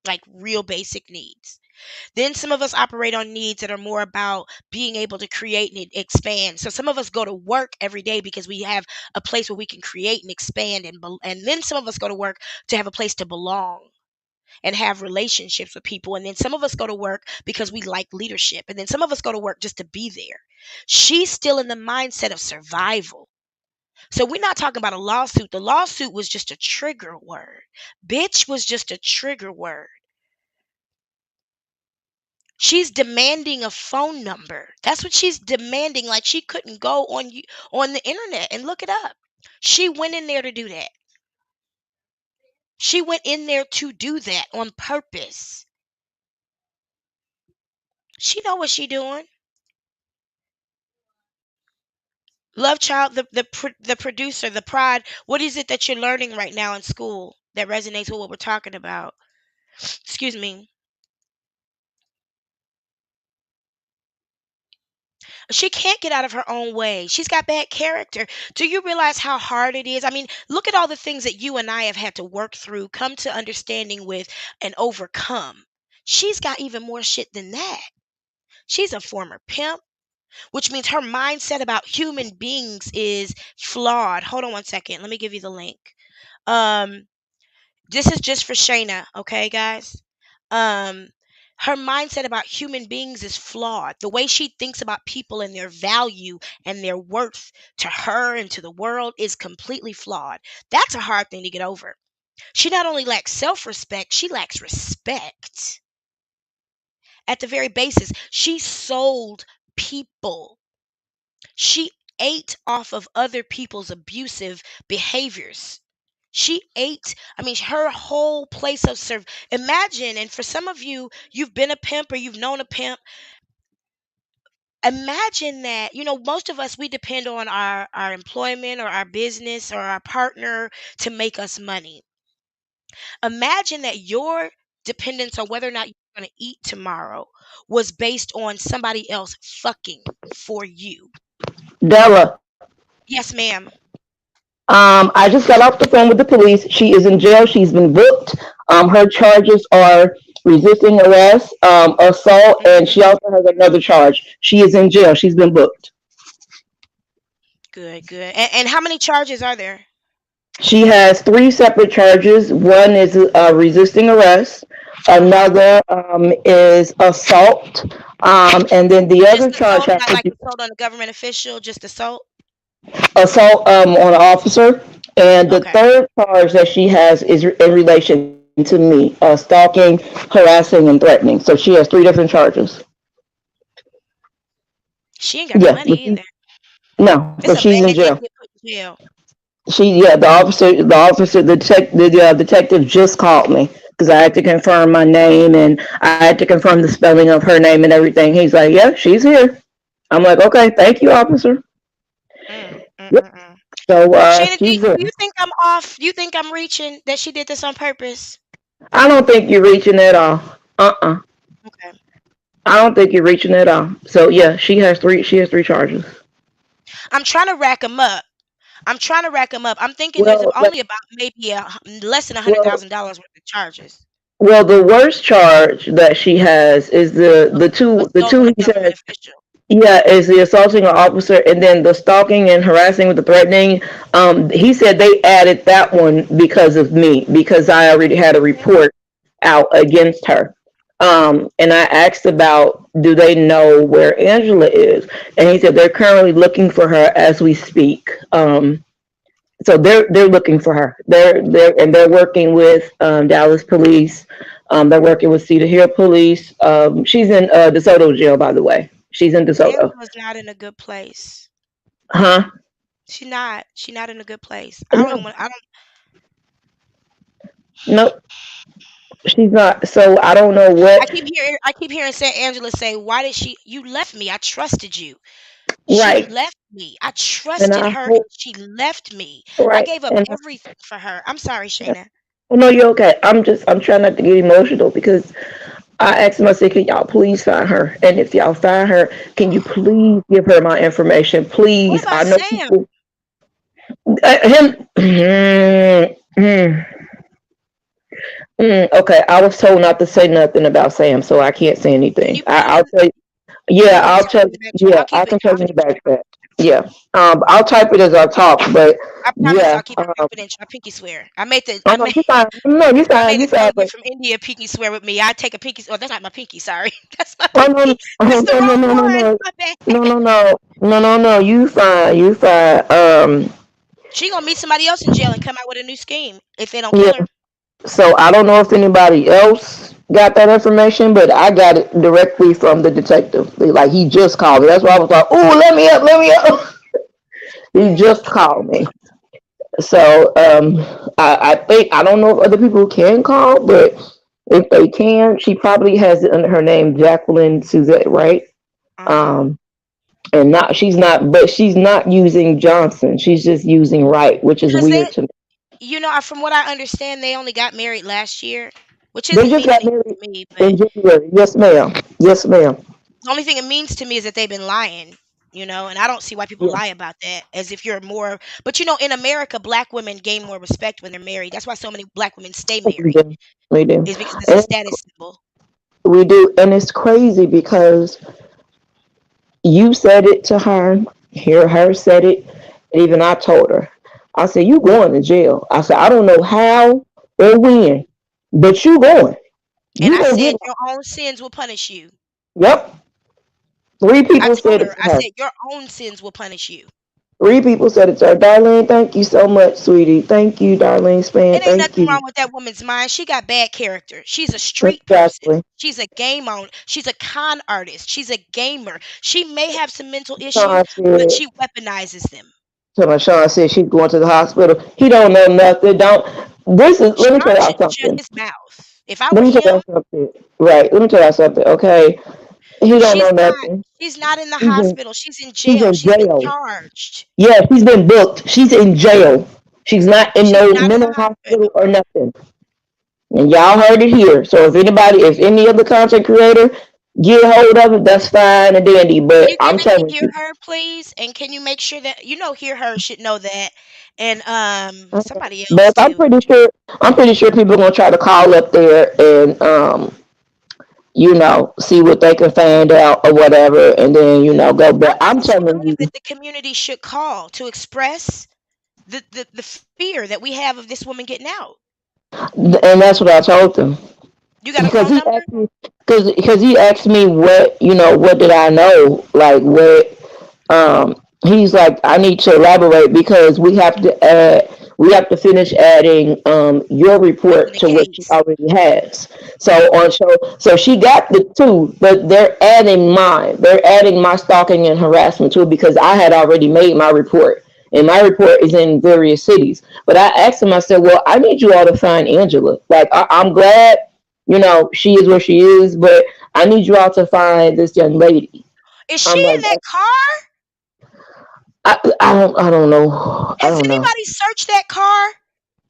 like real basic needs. Then some of us operate on needs that are more about being able to create and expand. So some of us go to work every day because we have a place where we can create and expand, and then some of us go to work to have a place to belong and have relationships with people. And then some of us go to work because we like leadership. And then some of us go to work just to be there. She's still in the mindset of survival. So we're not talking about a lawsuit. The lawsuit was just a trigger word. Bitch was just a trigger word. She's demanding a phone number. That's what she's demanding. Like, she couldn't go on the internet and look it up. She went in there to do that. She went in there to do that on purpose. She know what she doing. Love Child, the producer, the pride. What is it that you're learning right now in school that resonates with what we're talking about? Excuse me. She can't get out of her own way. She's got bad character. Do you realize how hard it is? I mean, look at all the things that you and I have had to work through, come to understanding with, and overcome. She's got even more shit than that. She's a former pimp, which means her mindset about human beings is flawed. Hold on one second. Let me give you the link. This is just for Shayna, okay, guys? Her mindset about human beings is flawed. The way she thinks about people and their value and their worth to her and to the world is completely flawed. That's a hard thing to get over. She not only lacks self-respect, she lacks respect. At the very basis, she sold people. She ate off of other people's abusive behaviors. She ate, I mean, her whole place of serve. Imagine, and for some of you, you've been a pimp or you've known a pimp. Imagine that, most of us, we depend on our employment or our business or our partner to make us money. Imagine that your dependence on whether or not you're going to eat tomorrow was based on somebody else fucking for you. Della, Yes, ma'am. I just got off the phone with the police. She is in jail. She's been booked. Her charges are resisting arrest, assault, and Hmm. she also has another charge. She is in jail. She's been booked. Good, good. And how many charges are there? She has three separate charges. One is resisting arrest. Uh-huh. Another is assault. And then the Just other charge assault, has not to like do assault on a government official, just assault? assault on an officer. And the Okay. third charge that she has is in relation to me, stalking, harassing, and threatening. So she has three different charges. She ain't got no Yeah, money either. no, It's but a she's in bad day to jail. get put in jail. The detective just called me because I had to confirm my name and I had to confirm the spelling of her name and everything. He's like, "Yeah, she's here." I'm like, "Okay, thank you, officer." Mm, mm, Yep. mm, mm. So Shayna, do she's you good. think I'm off? You think I'm reaching that she did this on purpose? I don't think you're reaching at all. Uh-uh. Okay. I don't think you're reaching at all. So yeah, she has three. She has three charges. I'm trying to rack them up. I'm trying to rack them up. I'm thinking there's Well, only about maybe less than well, $100,000 worth of charges. well. The worst charge that she has is the Assault on two a he government said. official. Yeah, is the assaulting an officer and then the stalking and harassing with the threatening. He said they added that one because of me because I already had a Okay. report out against her. And I asked about do they know where Angela is, and he said they're currently looking for her as we speak. So they're looking for her. They're working with Dallas police. They're working with Cedar Hill police. She's in DeSoto jail, by the way. She's in DeSoto. Angela's not in a good place. Huh? She's not. She's not in a good place. I don't even No, want. I don't. no, she's not. So I don't know I what. keep hearing. I keep hearing say Angela say, "Why did she? You left me. I trusted you. She Right, left me. I and trusted I her, and hope. she left me. I Right, gave up and everything for her. I'm sorry, Shayna. oh no, you're okay. I'm trying not to get emotional because I asked him. I said, "Can y'all please find her? And if y'all find her, can you please give her my information, What please? about I know Sam? people. Him. Okay, I was told not to say nothing about Sam, so I can't say Can anything. you put I'll him? tell you. Can Yeah, you I'll tell me tell. in the back chat? Yeah, I can tell I'll you in the keep it. back chat. Yeah. I'll type it as I talk, but I promise yeah. I'll keep it confidential. I pinky swear. I made the. Oh I no, made. you fine. No, you I fine. made You the fine. delegate But from India pinky swear with me. I take a pinky. Oh, that's not my pinky. Sorry, that's my oh no, pinky. That's the no, no, wrong no, no, one. no, My bad. no, no, no, no, no, no. You fine. You fine. She gonna meet somebody else in jail and come out with a new scheme if they don't Yeah. kill her. So I don't know if anybody else got that information, but I got it directly from the detective. Like he just called me. That's why I was like, "Ooh, let me up, let me up." He just called me. So I think I don't know if other people can call, but if they can, she probably has it under her name, Jacqueline Suzette, right? Uh huh. Um, and not but she's not using Johnson. She's just using Wright, which is Because weird to me. from what I understand, they only got married last year, which They isn't just meaning got anything married to me. But in January. Yes, ma'am. Yes, ma'am. the only thing it means to me is that they've been lying. And I don't see why people Yeah, lie about that as if you're more. But in America, black women gain more respect when they're married. That's why so many black women stay we married, do. We do. is because it's a And status symbol. we do. And it's crazy because you said it to her, hear her said it, and even I told her. I said, "You going to jail." I said, "I don't know how or when, but you going. And You I gonna get said, out." your own sins will punish you. Yep. Three I people told said it her, to I her. said, your own sins will punish you. Three people said it to her. Darlene, thank you so much, sweetie. Thank you, Darlene Span. It ain't Thank nothing you. wrong with that woman's mind. She got bad character. She's a street person. Exactly. She's a game owner. She's a con artist. She's a gamer. She may have some mental issues, Sean but said, she weaponizes them. Sean said she's going to the hospital. He don't know nothing. Don't. This is. Let me tell Sean y'all shouldn't shut something. his mouth. If I Let were me tell him, y'all something. Right. Let me tell y'all something. Okay. He don't know she's not. nothing. She's not in the He's in. hospital. She's in He's jail. in She's been jail. charged. Yeah, she's been booked. She's in jail. She's not in She's no not in the mental hospital hospital. or nothing. And y'all heard it here. So if any other content creator get hold of it, that's fine and dandy. Can But you give I'm it to telling Hear you, Her, please? And can you make sure that Hear Her should know that, and somebody else but too. I'm pretty sure people are gonna try to call up there and see what they can find out or whatever, and then go. I But think I'm it's a telling number you, that the community should call to express the fear that we have of this woman getting out. and that's what I told them. You got a because phone he number? asked me because he asked me what did I know, like what he's like, I need to elaborate because we have to finish adding your Building report the to what she case. already has. So she got the two, but they're adding my stalking and harassment to it because I had already made my report, and my report is in various cities. But I asked him, I said, well, I need you all to find Angela. Like, I'm glad, she is where she is, but I need you all to find this young lady. Is she I'm like, in that car? I don't know. I Has don't know. anybody searched that car?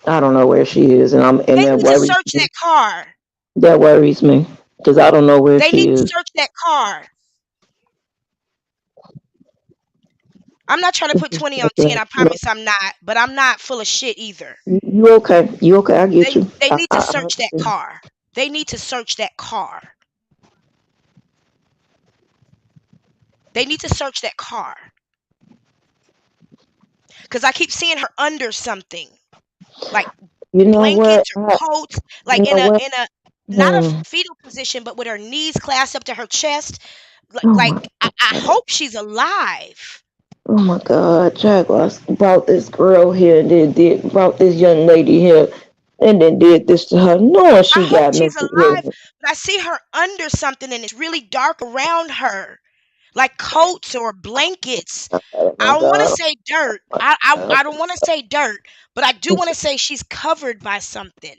I don't know where she is, and They that need to worries search me. that car. That worries me because I don't know where They she need to is. search that car. I'm not trying to put 20 on 10. I No, promise I'm not. But I'm not full of shit either. you okay? You okay? I get They you. they need to I search that understand. car. They need to search that car. They need to search that car. Because I keep seeing her under something. Like You know what? blankets or coats. You Like know what? in a not a Hmm. fetal position, but with her knees clasped up to her chest. Oh Like my I God. hope she's alive. Oh my God. Jaguar brought this girl here and then did brought this young lady here and then did this to her, knowing I she hope got she's mental alive, illness. but I see her under something and it's really dark around her. Like coats or blankets. Oh I my don't want to God. say dirt. I don't want to say dirt, but I do want to say she's covered by something.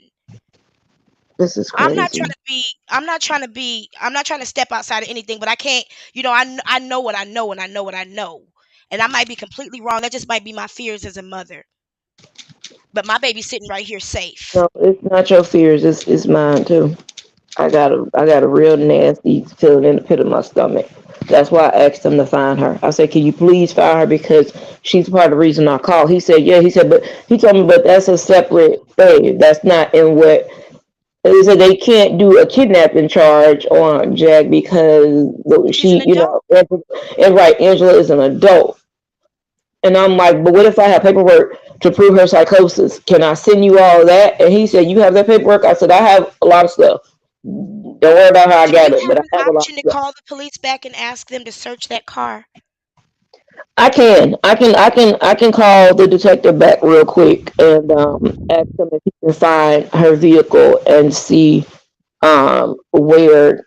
This is I'm not trying crazy. to be. I'm not trying to step outside of anything, but I can't. I know what I know, and I know what I know, and I might be completely wrong. That just might be my fears as a mother. But my baby's sitting right here safe. No, it's not your fears. It's mine too. I got a real nasty feeling in the pit of my stomach. That's why I asked him to find her. I said, "Can you please find her because she's part of the reason I called." He said, "Yeah." He said, "But he told me, but that's a separate thing. That's not in what." He said they can't do a kidnapping charge on Jack because She's an adult. And right, Angela is an adult. And I'm like, but what if I have paperwork to prove her psychosis? Can I send you all that? And he said, you have that paperwork? I said, I have a lot of stuff. Don't worry about how I Do got you it, have but I an have a lot option of to stuff. call the police back and ask them to search that car? I can call the detective back real quick and ask him if he can find her vehicle and see where.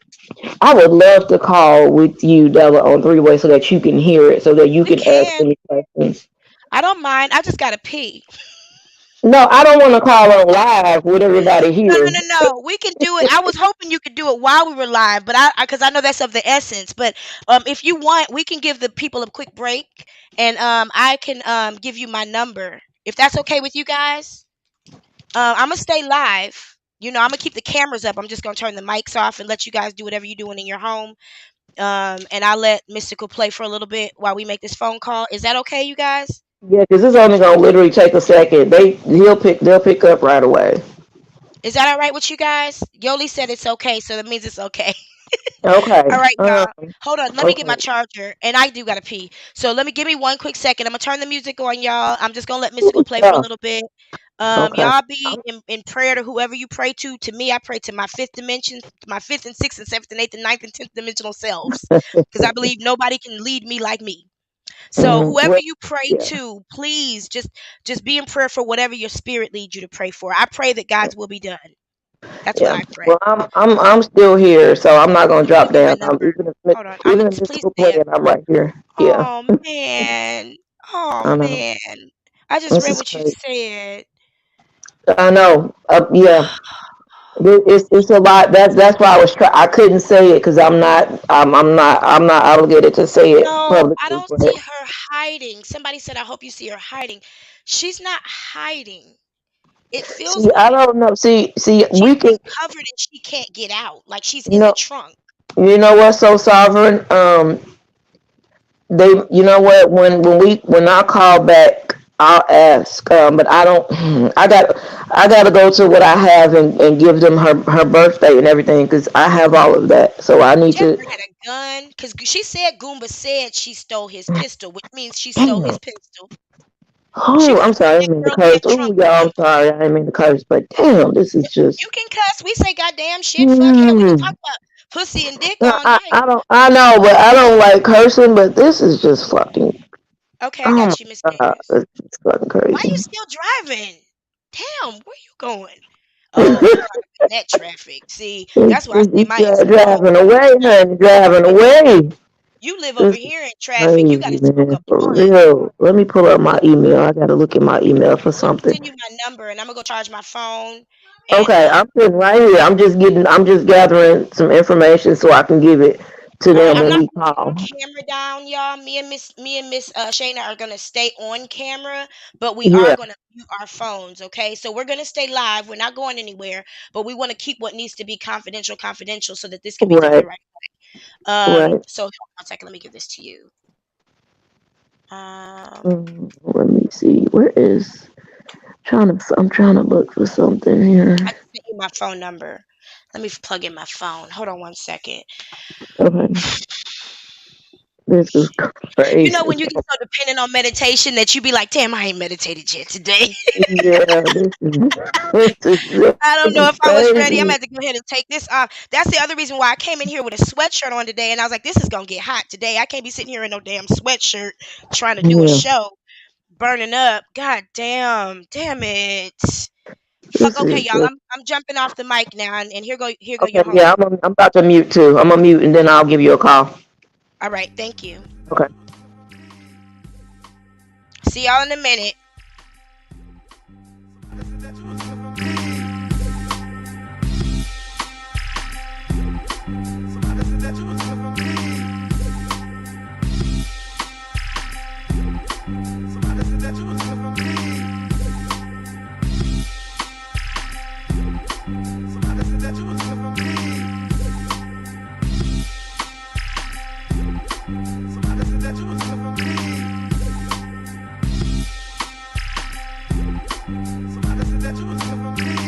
I would love to call with you, Della, on three way so that you can hear it, so that you We can ask can. any questions. I don't mind. I just gotta pee. No, I don't want to call on live with everybody No, here. no, no, no. We can do it. I was hoping you could do it while we were live, but because I know that's of the essence. But if you want, we can give the people a quick break, and I can give you my number if that's okay with you guys. I'm gonna stay live. I'm gonna keep the cameras up. I'm just gonna turn the mics off and let you guys do whatever you're doing in your home. And I'll let Mystical play for a little bit while we make this phone call. Is that okay, you guys? Yeah, because it's only gonna literally take a second. They'll pick up right away. Is that all right with you guys? Yoli said it's okay, so that means it's okay. All Okay. right, y'all. Hold on. Let me get my Okay. charger, and I do gotta pee. So give me one quick second. I'm gonna turn the music on, y'all. I'm just gonna let Mystical play for a Yeah. little bit. Okay. Y'all be in prayer to whoever you pray to. To me, I pray to my fifth dimension, my fifth and sixth and seventh and eighth and ninth and tenth dimensional selves, because I believe nobody can lead me like me. So whoever Well, you pray yeah, to, please just be in prayer for whatever your spirit leads you to pray for. I pray that God's will be done. That's what yeah. I pray. Well, I'm still here, so I'm not gonna Let me drop give you my down. number. Hold on. Even if it's Please stay up. praying, I'm right here. Yeah, Oh man. Oh I know. man. I just This read is what you crazy. said. I know. Yeah. It's a lot. That's why I couldn't say it because I'm not obligated to say it No, I publicly. don't But see her hiding. Somebody said, I hope you see her hiding. She's not hiding. It feels see, I like don't know. See, she's we can. being covered and she can't get out. Like she's You in the know, trunk. you know what's so sovereign? They, you know what? When I call back, I'll ask. But I don't. I got to go to what I have and give them her birthday and everything because I have all of that. So I need to. Jaguar had a gun because she said Goomba said she stole his pistol, which means she stole his Damn. pistol. She Oh, could I'm have put sorry. I that didn't mean to girl in curse. that Oh, trunk with y'all, I'm him. sorry. I didn't mean to curse. But damn, this is You just. can cuss. We say goddamn shit, fuck, hell. We can Hmm. talk about pussy and dick all night. I don't. I know, but I don't like cursing. But this is just fucking. Okay, I Oh got you, Miss my god, Davis. it's fucking Why you crazy. still driving? Damn, where you going? Oh, you caught up in that traffic. See, that's why I say It's my ass is home driving all away, the time. honey. Driving away. You live over This is here in traffic. You got crazy, to smoke man. a For blunt. real. Let me pull up my email. I gotta look at my email for Let me something. send you my number, and I'm gonna go charge my phone. And Okay, I'm sitting right here. I'm just gathering some information so I can give it to all right, them I'm when not we gonna keep call. the camera down, y'all. Me and Miss Shayna are gonna stay on camera, but we are Yeah, gonna mute our phones. Okay, so we're gonna stay live. We're not going anywhere, but we want to keep what needs to be confidential, so that this can be done the right, right. right. So hold on a second. Let me give this to you. Let me see. I'm trying to look for something here. I just sent you my phone number. Let me plug in my phone. Hold on one second. Okay, this is You know crazy. when you get so dependent on meditation that you be like, damn, I ain't meditated yet today. Yeah, I don't this know is if I was ready. I'm gonna crazy. have to go ahead and take this off. That's the other reason why I came in here with a sweatshirt on today, and I was like, this is gonna get hot today. I can't be sitting here in no damn sweatshirt trying to do a Yeah, show, burning up. God damn it. Fuck. this Okay, is y'all. I'm jumping off the mic now, and here go okay. your Yeah, homie. I'm about to mute too. I'm gonna mute and then I'll give you a call. All right, thank you. Okay. See y'all in a minute. That you was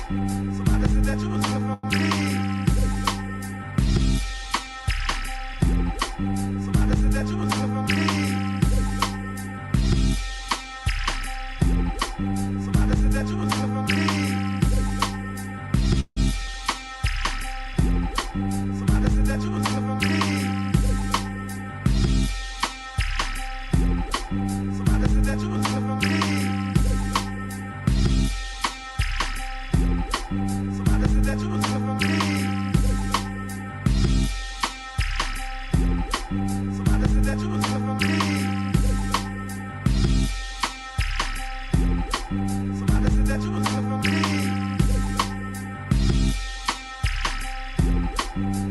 Somebody said that you was good for me. Somebody said that you was good for me. Somebody said that you was good for me. Somebody said that you was good for me. Somebody said that you was good for me. Somebody said that you was good for me. Somebody said that you was good for me. Somebody said that you was good for me.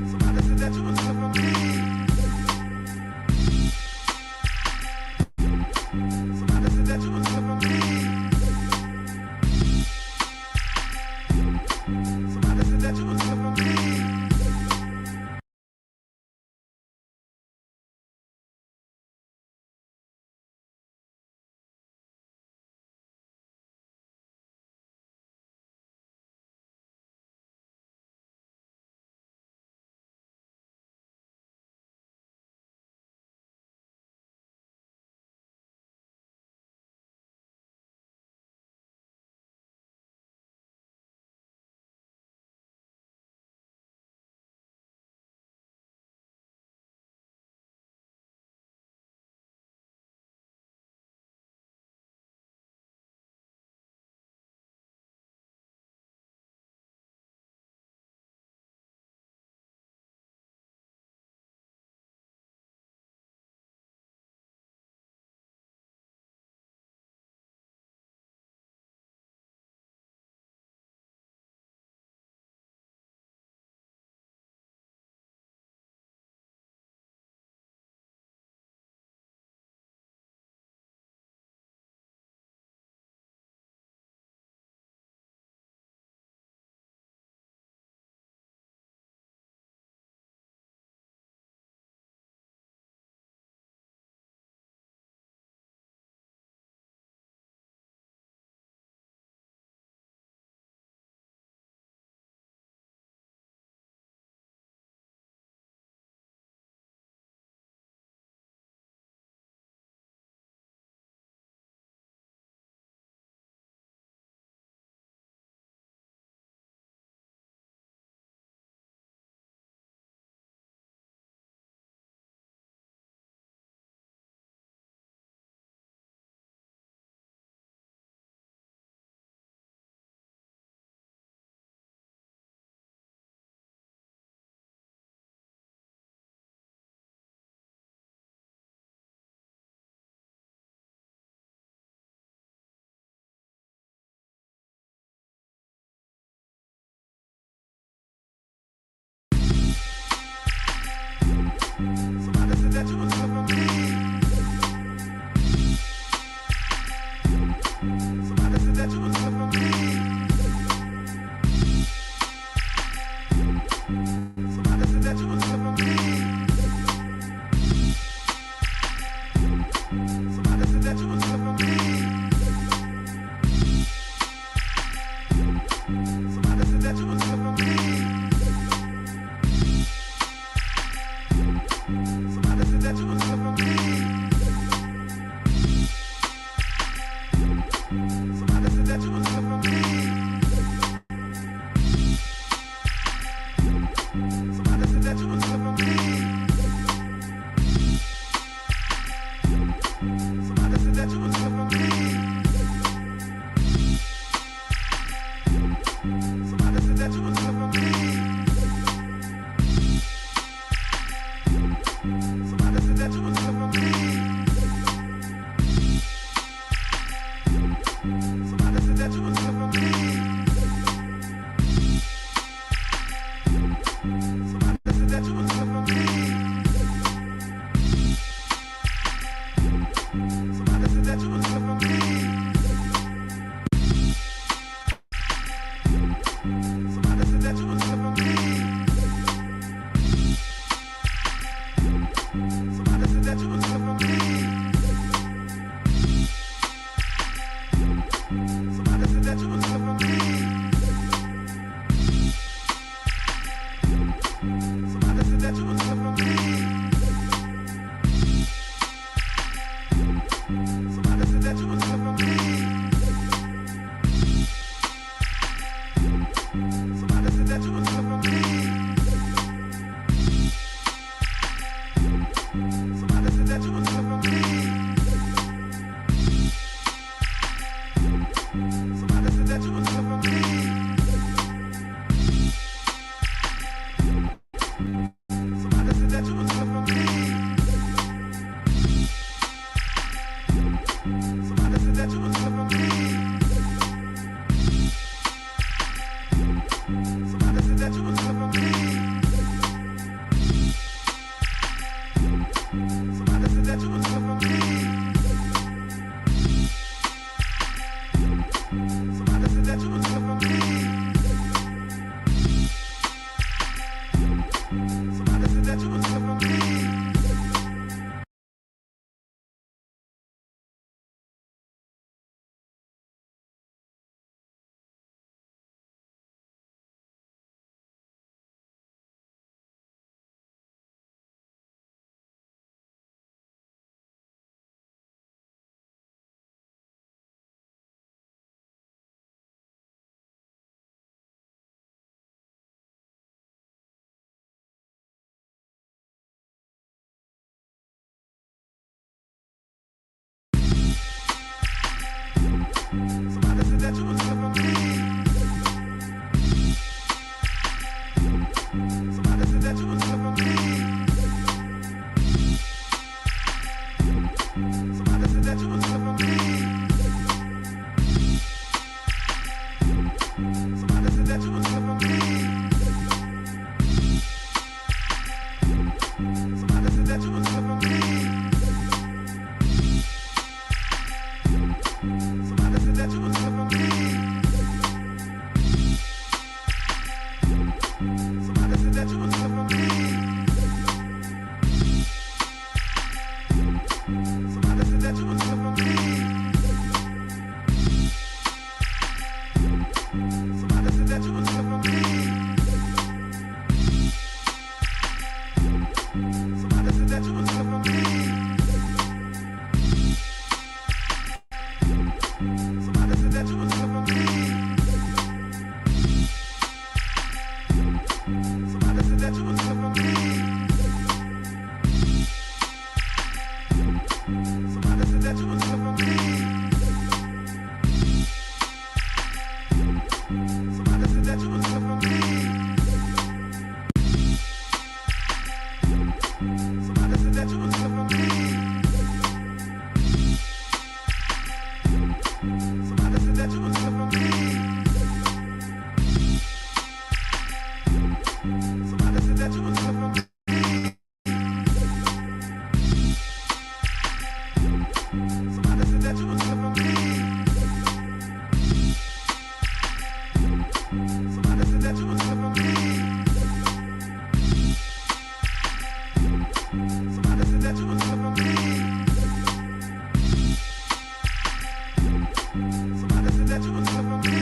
Somebody said that you was good for me. Somebody said that you was good for me. Somebody said that that you was looking for me. Somebody said that you was looking for me. Somebody said that you was looking for me. Somebody said that you was looking for me. Somebody said that you was looking for me. Somebody said that you was looking for me. Somebody said that you was looking for me. Somebody said that you was looking for me. Somebody said that you was looking for me. Somebody said that you was looking for me. Somebody said that you was looking for me. Somebody said that you was looking for me. Somebody said that you was looking for me. Somebody said that you was looking for me. Somebody said that you was looking for me. Somebody said that you was looking for me. Somebody said that you was looking for me. Somebody said that you was looking for me.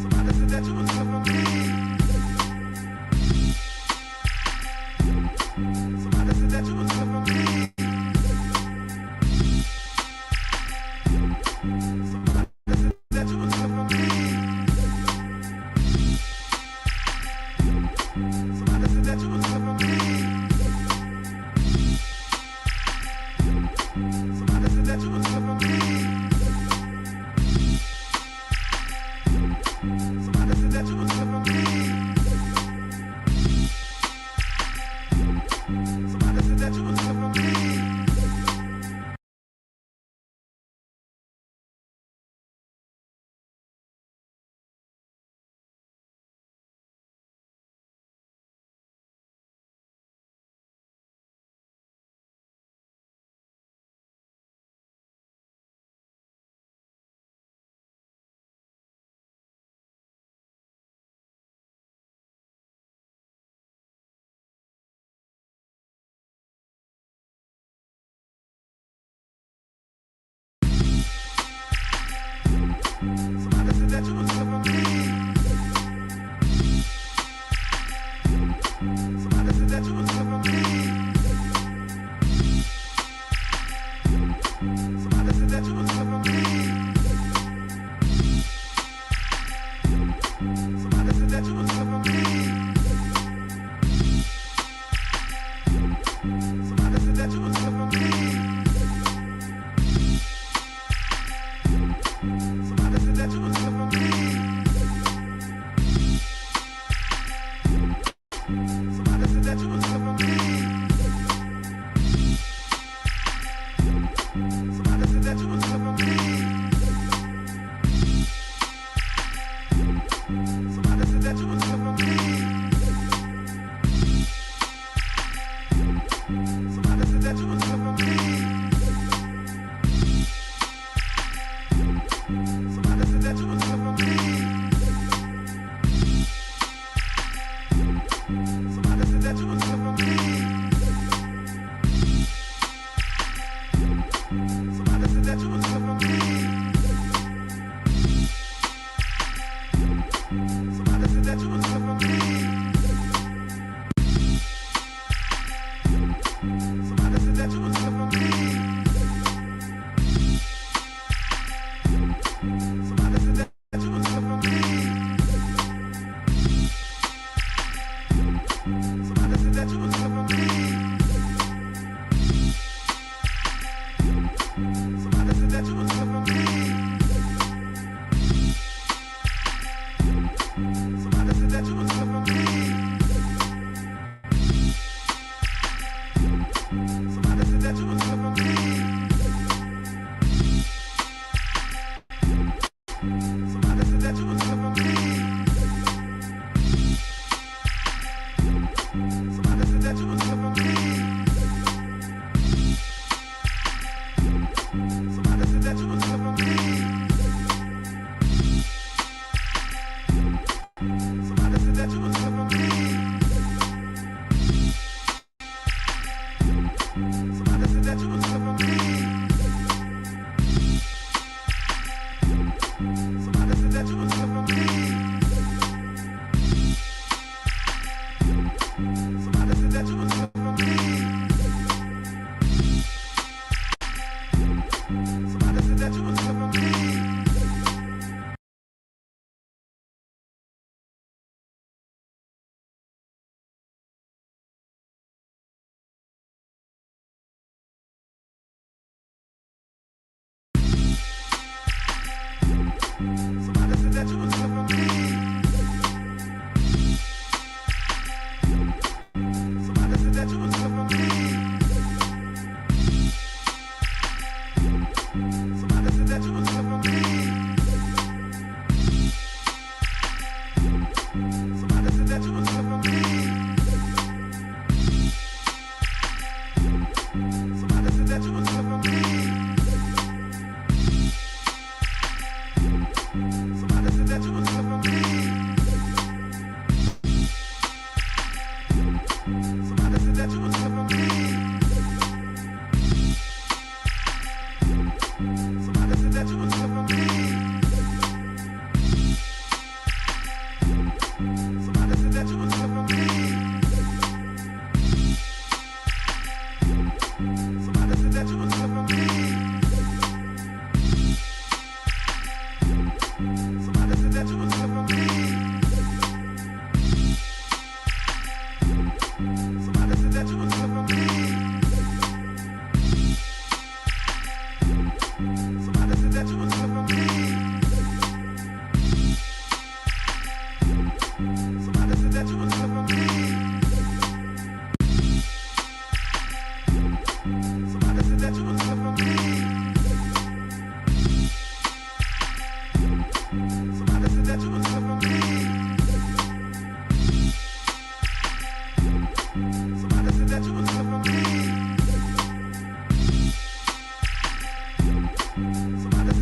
Somebody said that you was looking for me. Somebody said that you was looking for me. Somebody said that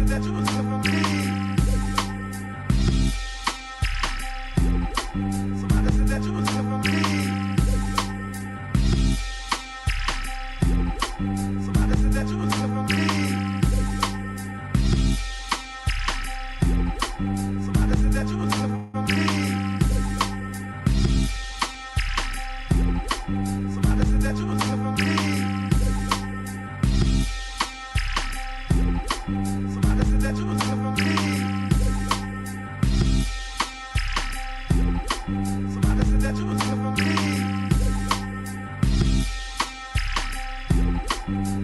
that you was looking for me. Somebody said that you was looking for me. Somebody said that you was looking for me. Somebody said that you was looking for me. Somebody said that you was looking for me. Somebody said that you was looking for me. Somebody said that you was looking for me.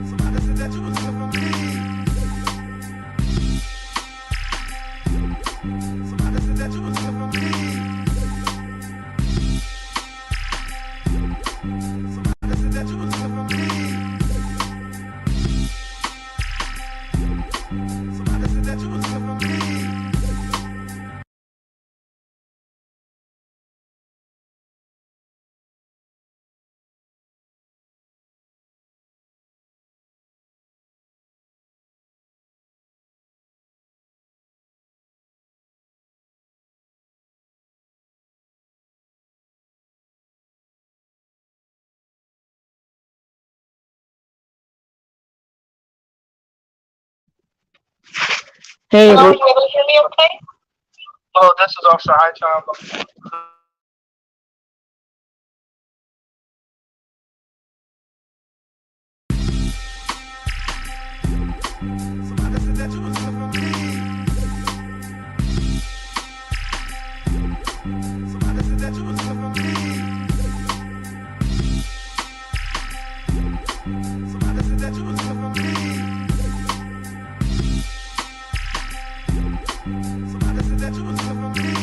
Somebody said that you was looking for me. Somebody said that you was looking for me. Somebody said that you was looking for me. Somebody said that you was looking for me. Hey, Hello, you able to hear me okay? Oh, this is Officer High Child. Somebody said that you was looking for me. Somebody said that you was looking for me. Somebody said that you was looking for me. Somebody said that you was looking for me.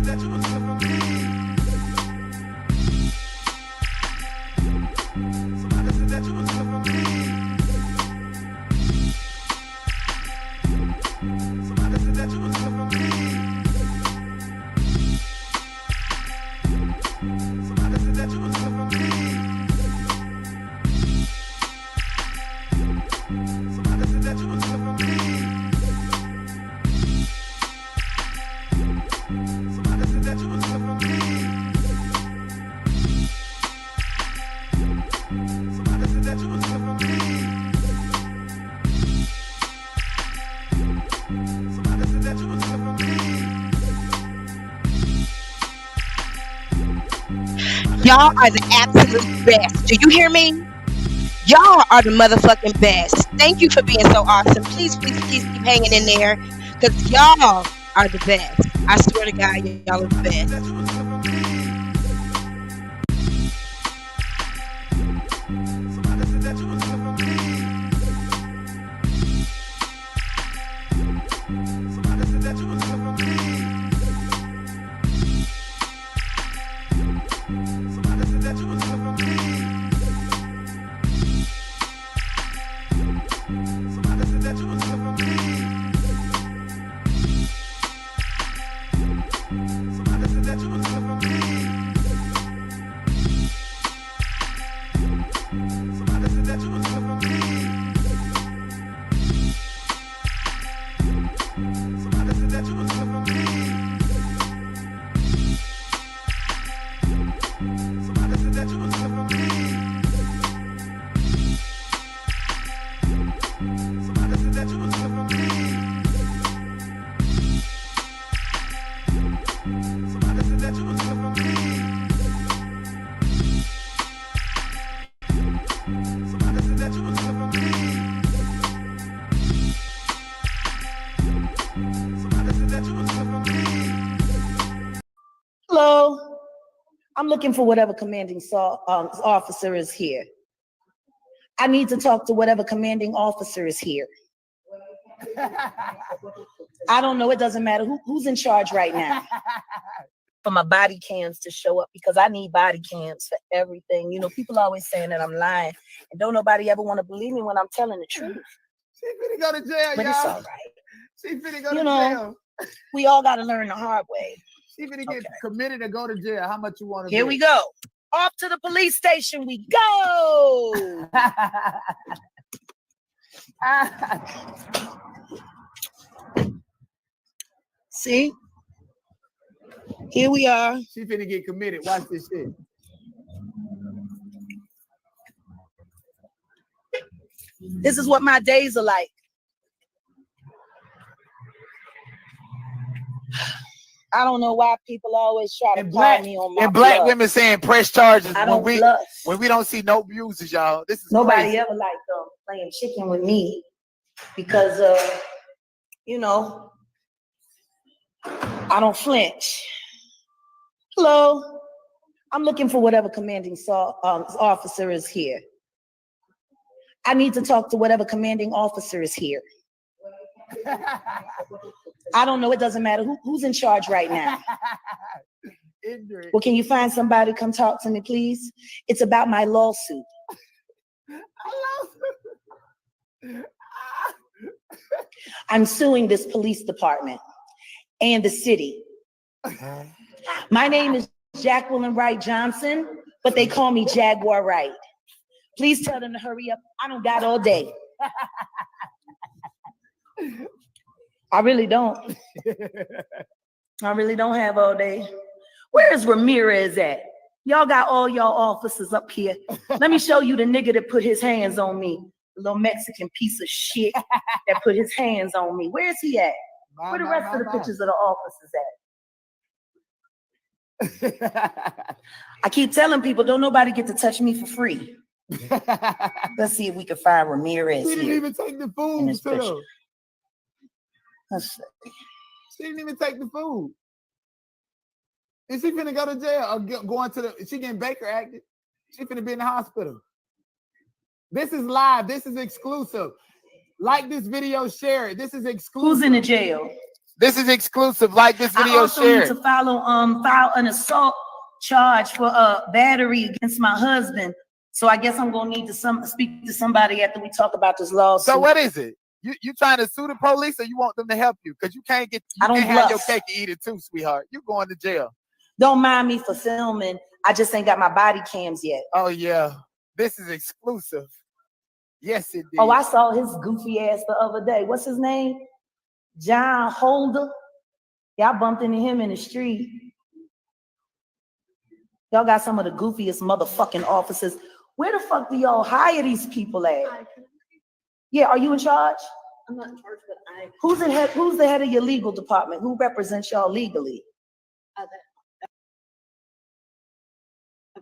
that you was looking for me. Somebody said that you was looking for me. Somebody said that you was looking for me. Somebody said that you was looking for me. Somebody said that you was looking for me. Somebody said that you was looking for me. Somebody said that you was looking for me. Somebody said that you was looking for me. Y'all are the absolute best. Do you hear me? Y'all are the motherfucking best. Thank you for being so awesome. Please, please, please keep hanging in there, because y'all are the best. I swear to God, y'all are the best. Somebody said that you was looking for me. Somebody said that you was looking for me. Somebody said that you was looking for me. Somebody said that you was looking for me. Somebody said that you was looking for me. Somebody said that you was looking for me. Somebody said that you was looking for me. Somebody said that you was looking for me. Somebody said that you was looking for me. Somebody said that you was looking for me. Somebody said that you was looking for me. Somebody said that you was looking for me. Hello. I'm looking for whatever commanding officer is here. I need to talk to whatever commanding officer is here. I don't know. It doesn't matter who's in charge right now. For my body cams to show up, because I need body cams for everything. You know, people always saying that I'm lying, and don't nobody ever want to believe me when I'm telling the truth. She finna go to jail, But y'all. it's all right. She finna go You to know, jail. We all got to learn the hard way. She finna get committed to go to jail. How much you want to Here we go. Off to the police station we go. See? Here we are. She finna get committed. Watch this shit. This is what my days are like. I don't know why people always try to call me on my And black bluff. women saying press charges I don't bluff. when we don't see no bruises, y'all. This is Nobody crazy. ever liked playing chicken with me because you know, I don't flinch. Hello. I'm looking for whatever commanding officer is here. I need to talk to whatever commanding officer is here. I don't know. It doesn't matter who's in charge right now. Well, can you find somebody to come talk to me, please? It's about my lawsuit. I'm suing this police department and the city. My name is Jaguar Wright Johnson, but they call me Jaguar Wright. Please tell them to hurry up. I don't got all day. I really don't. I really don't have all day. Where is Ramirez at? Y'all got all y'all officers up here. Let me show you the nigga that put his hands on me. The little Mexican piece of shit that put his hands on me. Where is he at? Where the rest of the pictures of the officers at? I keep telling people, don't nobody get to touch me for free. Let's see if we can find Ramirez She didn't here even take the in food. this picture. Let's see. She didn't even take the food. Is she finna go to jail or going to the? She getting Baker acted. She finna be in the hospital. This is live. This is exclusive. Like this video, share it. This is exclusive. Who's in the jail? This is exclusive. Like this I video, also share need it. to file an assault charge for battery against my husband. So I guess I'm gonna need to speak to somebody after we talk about this lawsuit. So what is it? You trying to sue the police, or you want them to help you? Because you can't have your cake and eat it too, sweetheart. You going to jail. Don't mind me for filming. I just ain't got my body cams yet. Oh yeah, this is exclusive. Yes, it did. Oh, I saw his goofy ass the other day. What's his name? John Holder. Yeah, I bumped into him in the street. Y'all got some of the goofiest motherfucking officers. Where the fuck do y'all hire these people at? Yeah, are you in charge? I'm not in charge, but I. Who's the head of your legal department? Who represents y'all legally? That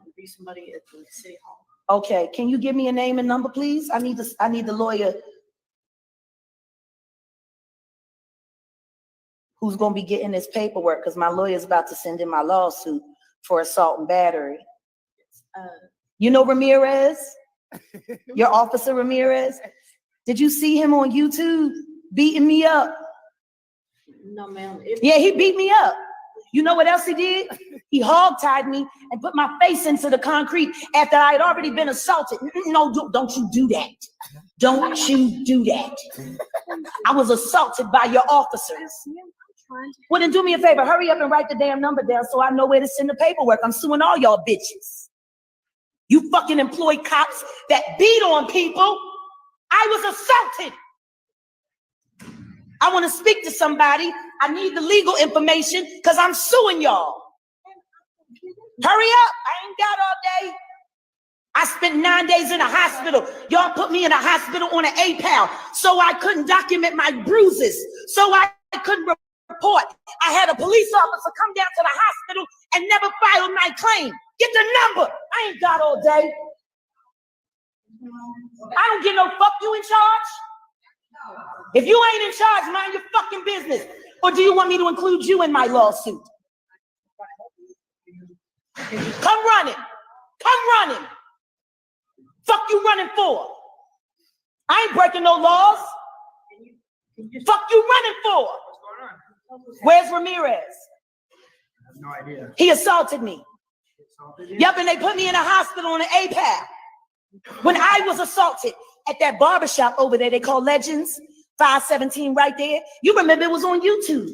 would be somebody at the city hall. Okay, can you give me a name and number, please? I need the lawyer who's gonna be getting this paperwork, because my lawyer's about to send in my lawsuit for assault and battery. You know Ramirez? Your officer Ramirez? Did you see him on YouTube beating me up? No, ma'am. Yeah, he beat me up. You know what else he did? He hog-tied me and put my face into the concrete after I had already been assaulted. No, don't you do that. Don't you do that. I was assaulted by your officers. Well, then do me a favor. Hurry up and write the damn number down so I know where to send the paperwork. I'm suing all y'all bitches. You fucking employ cops that beat on people. I was assaulted. I want to speak to somebody. I need the legal information because I'm suing y'all. Hurry up. I ain't got all day. I spent 9 days in a hospital. Y'all put me in a hospital on an APAL so I couldn't document my bruises, so I couldn't report. I had a police officer come down to the hospital and never filed my claim. Get the number. I ain't got all day. I don't get no fuck. You in charge? If you ain't in charge, mind your fucking business. Or do you want me to include you in my lawsuit? Come running. Come running. Fuck you running for? I ain't breaking no laws. Fuck you running for? Where's Ramirez? I have no idea. He assaulted me. Yup, and they put me in a hospital on an APAL. When I was assaulted at that barbershop over there, they call Legends, 517 right there. You remember it was on YouTube.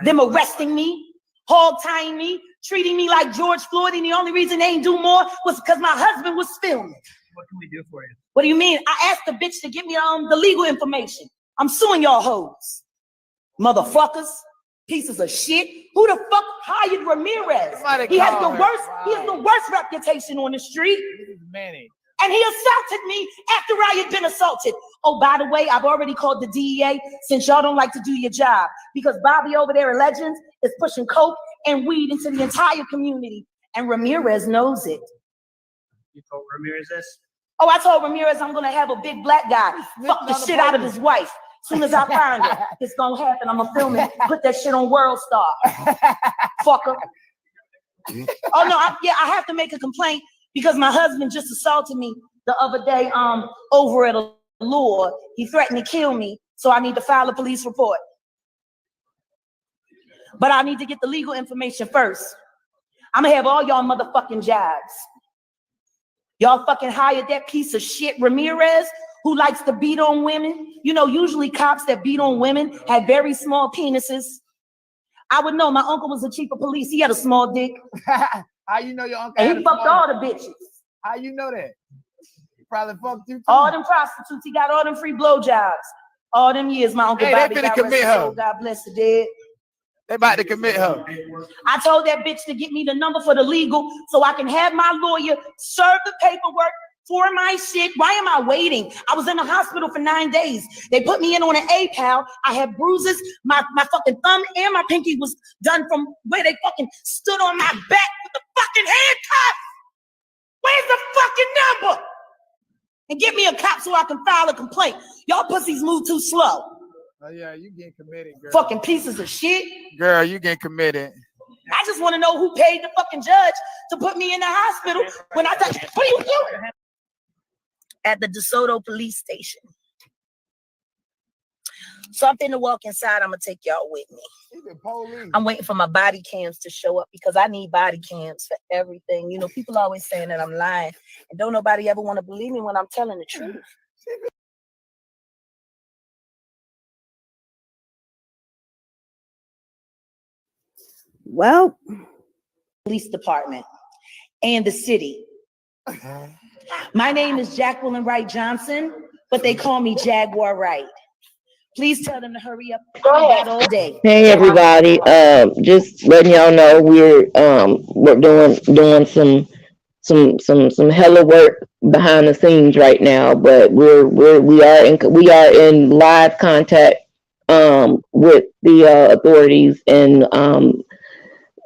Them arresting me, hog tying me, treating me like George Floyd, and the only reason they ain't do more was because my husband was filming. What can we do for you? What do you mean? I asked the bitch to give me the legal information. I'm suing y'all hoes. Motherfuckers, pieces of shit. Who the fuck hired Ramirez? He has the worst reputation on the street. And he assaulted me after I had been assaulted. Oh, by the way, I've already called the DEA since y'all don't like to do your job, because Bobby over there at Legends is pushing coke and weed into the entire community, and Ramirez knows it. You told Ramirez this? Oh, I told Ramirez I'm gonna have a big black guy fuck the shit out of his wife. As soon as I find her, it's gonna happen. I'm gonna film it, put that shit on World Star. Fucker. Oh no, I have to make a complaint because my husband just assaulted me the other day over at a lure. He threatened to kill me, so I need to file a police report. But I need to get the legal information first. I'm gonna have all y'all motherfucking jobs. Y'all fucking hired that piece of shit Ramirez who likes to beat on women. You know, usually cops that beat on women have very small penises. I would know. My uncle was the chief of police. He had a small dick. How you know your uncle? And he fucked all the bitches. How you know that? He probably fucked you too. All them prostitutes. He got all them free blowjobs. All them years, my uncle Bobby got commit her. God bless the dead. They about to commit her. I told that bitch to get me the number for the legal so I can have my lawyer serve the paperwork for my shit. Why am I waiting? I was in the hospital for 9 days. They put me in on an APAL. I had bruises. My fucking thumb and my pinky was done from where they fucking stood on my back with the fucking handcuffs. Where's the fucking number? And get me a cop so I can file a complaint. Y'all pussies move too slow. Oh yeah, you getting committed, girl. Fucking pieces of shit. Girl, you getting committed. I just want to know who paid the fucking judge to put me in the hospital when I thought, what are you doing? At the DeSoto police station. So I'm finna walk inside. I'm gonna take y'all with me. I'm waiting for my body cams to show up because I need body cams for everything. You know, people always saying that I'm lying, and don't nobody ever want to believe me when I'm telling the truth. Well, police department and the city. My name is Jaguar Wright Johnson, but they call me Jaguar Wright. Please tell them to hurry up. I got all day. Hey everybody, just letting y'all know we're doing some hella work behind the scenes right now, but we are in live contact with the authorities and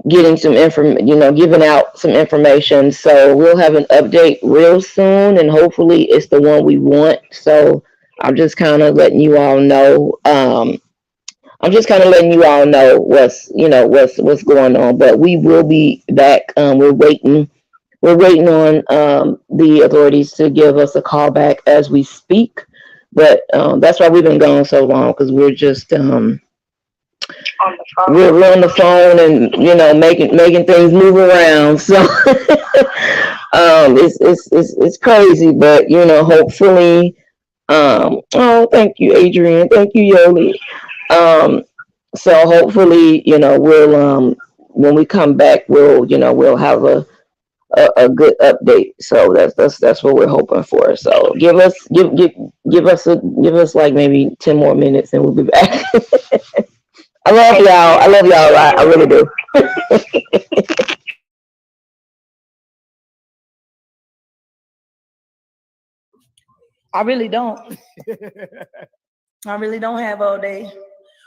getting some giving out some information. So we'll have an update real soon, and hopefully it's the one we want. So I'm just kind of letting you all know. What's going on. But we will be back. We're waiting. We're waiting on the authorities to give us a call back as we speak. But that's why we've been gone so long, because we're just we're on the phone and making things move around. So it's crazy, but hopefully. Oh, thank you, Adrian. Thank you, Yoli. So hopefully, we'll when we come back, we'll have a good update. So that's what we're hoping for. So give us like maybe 10 more minutes and we'll be back. I love y'all. I love y'all. I really do. I really don't. I really don't have all day.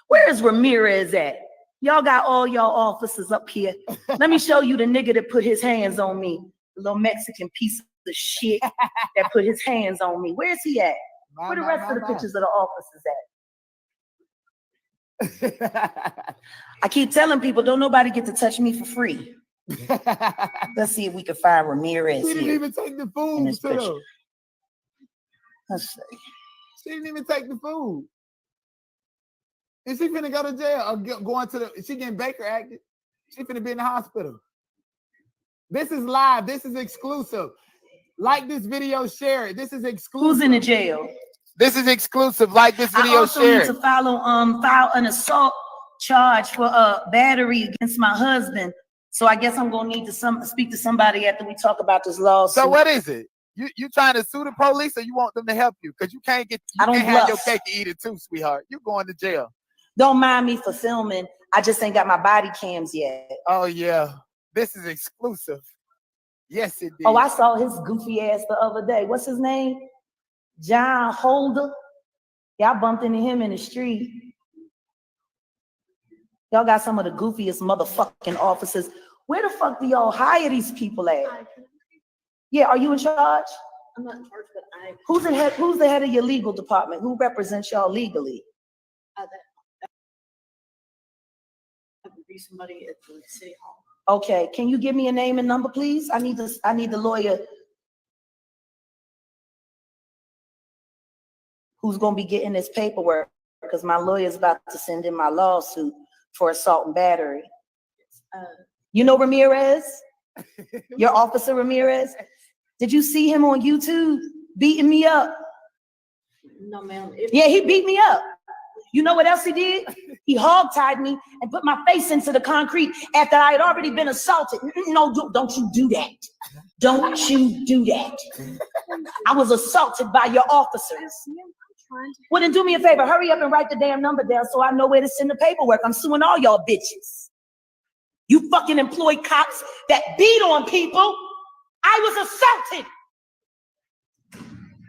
Where is Ramirez at? Y'all got all y'all officers up here. Let me show you the nigga that put his hands on me. The little Mexican piece of shit that put his hands on me. Where's he at? Where the rest of the pictures of the officers at? I keep telling people, don't nobody get to touch me for free. Let's see if we can find Ramirez. She didn't even take the food, too. Let's see. She didn't even take the food. Is she finna go to jail or going to the? Is she getting Baker acted? She finna be in the hospital. This is live. This is exclusive. Like this video, share it. This is exclusive. Who's in the jail? This is exclusive. Like this video, I also share need to file an assault charge for battery against my husband. So I guess I'm gonna need to speak to somebody after we talk about this lawsuit. So what is it? You trying to sue the police, or you want them to help you? Because you can't have your cake and eat it too, sweetheart. You going to jail. Don't mind me for filming. I just ain't got my body cams yet. Oh yeah, this is exclusive. Yes, it did. Oh, I saw his goofy ass the other day. What's his name? John Holder. Y'all bumped into him in the street. Y'all got some of the goofiest motherfucking officers. Where the fuck do y'all hire these people at? Yeah, are you in charge? I'm not in charge, but I. Who's the head of your legal department? Who represents y'all legally? That would be somebody at the city hall. Okay, can you give me a name and number, please? I need the lawyer who's gonna be getting this paperwork, because my lawyer's about to send in my lawsuit for assault and battery. You know Ramirez? Your officer Ramirez? Did you see him on YouTube beating me up? No, ma'am. Yeah, he beat me up. You know what else he did? He hog-tied me and put my face into the concrete after I had already been assaulted. No, don't you do that. Don't you do that. I was assaulted by your officers. Well, then do me a favor. Hurry up and write the damn number down so I know where to send the paperwork. I'm suing all y'all bitches. You fucking employ cops that beat on people. I was assaulted.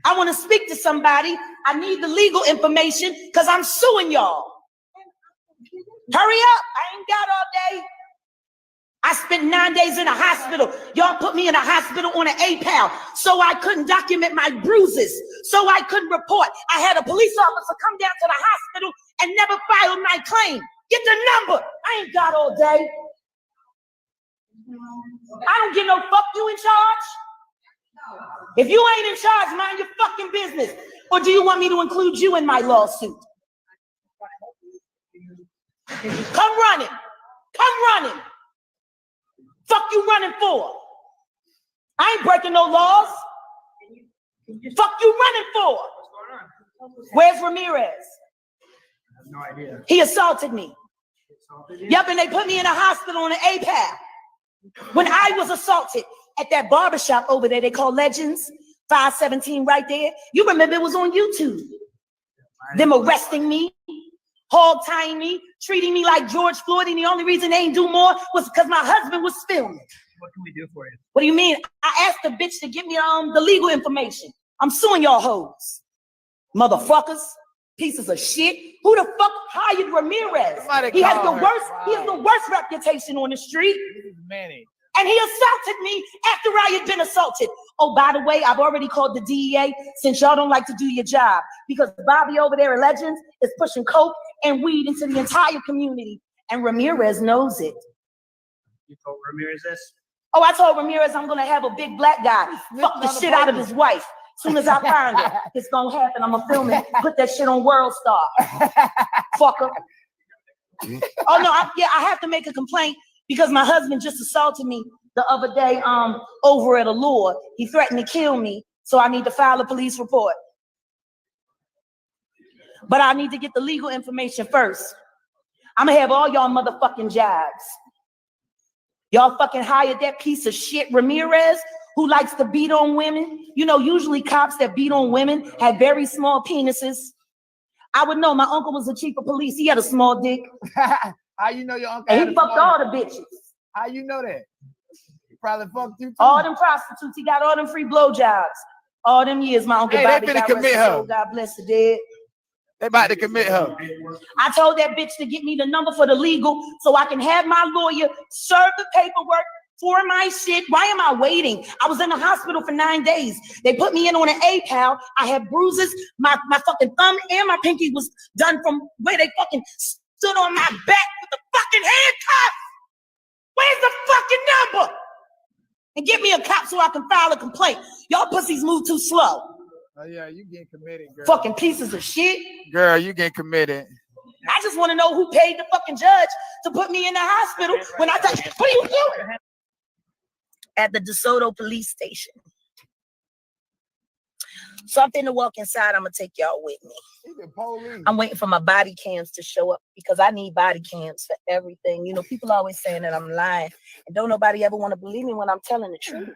I want to speak to somebody. I need the legal information because I'm suing y'all. Hurry up. I ain't got all day. I spent 9 days in a hospital. Y'all put me in a hospital on an APAL so I couldn't document my bruises, so I couldn't report. I had a police officer come down to the hospital and never filed my claim. Get the number. I ain't got all day. I don't give no fuck. You in charge? If you ain't in charge, mind your fucking business. Or do you want me to include you in my lawsuit? Come running. Come running. Fuck you running for? I ain't breaking no laws. Fuck you running for? Where's Ramirez? I have no idea. He assaulted me. Yup, and they put me in a hospital on an APAP. When I was assaulted at that barbershop over there, they call Legends, 517 right there. You remember it was on YouTube. Them arresting me, hog tying me, treating me like George Floyd, and the only reason they ain't do more was because my husband was filming. What can we do for you? What do you mean? I asked the bitch to give me the legal information. I'm suing y'all hoes. Motherfuckers, pieces of shit. Who the fuck hired Ramirez? He has the worst reputation on the street. And he assaulted me after I had been assaulted. Oh, by the way, I've already called the DEA since y'all don't like to do your job, because Bobby over there at Legends is pushing coke and weed into the entire community, and Ramirez knows it. You told Ramirez this? Oh, I told Ramirez I'm gonna have a big black guy fuck the shit out of his wife. As soon as I find her, it's gonna happen. I'm gonna film it, put that shit on World Star. Fucker. Oh no, I have to make a complaint because my husband just assaulted me the other day over at Allure. He threatened to kill me, so I need to file a police report. But I need to get the legal information first. I'm gonna have all y'all motherfucking jobs. Y'all fucking hired that piece of shit Ramirez, who likes to beat on women. You know, usually cops that beat on women have very small penises. I would know. My uncle was the chief of police. He had a small dick. How you know your uncle? And he fucked all the bitches. How you know that? He probably fucked you too. All them prostitutes. He got all them free blowjobs. All them years, my uncle Bobby got arrested. So God bless the dead. They about to commit her. I told that bitch to get me the number for the legal so I can have my lawyer serve the paperwork for my shit. Why am I waiting? I was in the hospital for 9 days. They put me in on an APAL. I had bruises. My fucking thumb and my pinky was done from where they fucking stood on my back with the fucking handcuffs. Where's the fucking number? And get me a cop so I can file a complaint. Y'all pussies move too slow. Oh yeah, you getting committed, girl. Fucking pieces of shit. Girl, you getting committed. I just want to know who paid the fucking judge to put me in the hospital when I thought, what are you doing? At the DeSoto police station. Something to walk inside, I'm gonna take y'all with me. I'm waiting for my body cams to show up because I need body cams for everything. You know, people always saying that I'm lying, and don't nobody ever want to believe me when I'm telling the truth.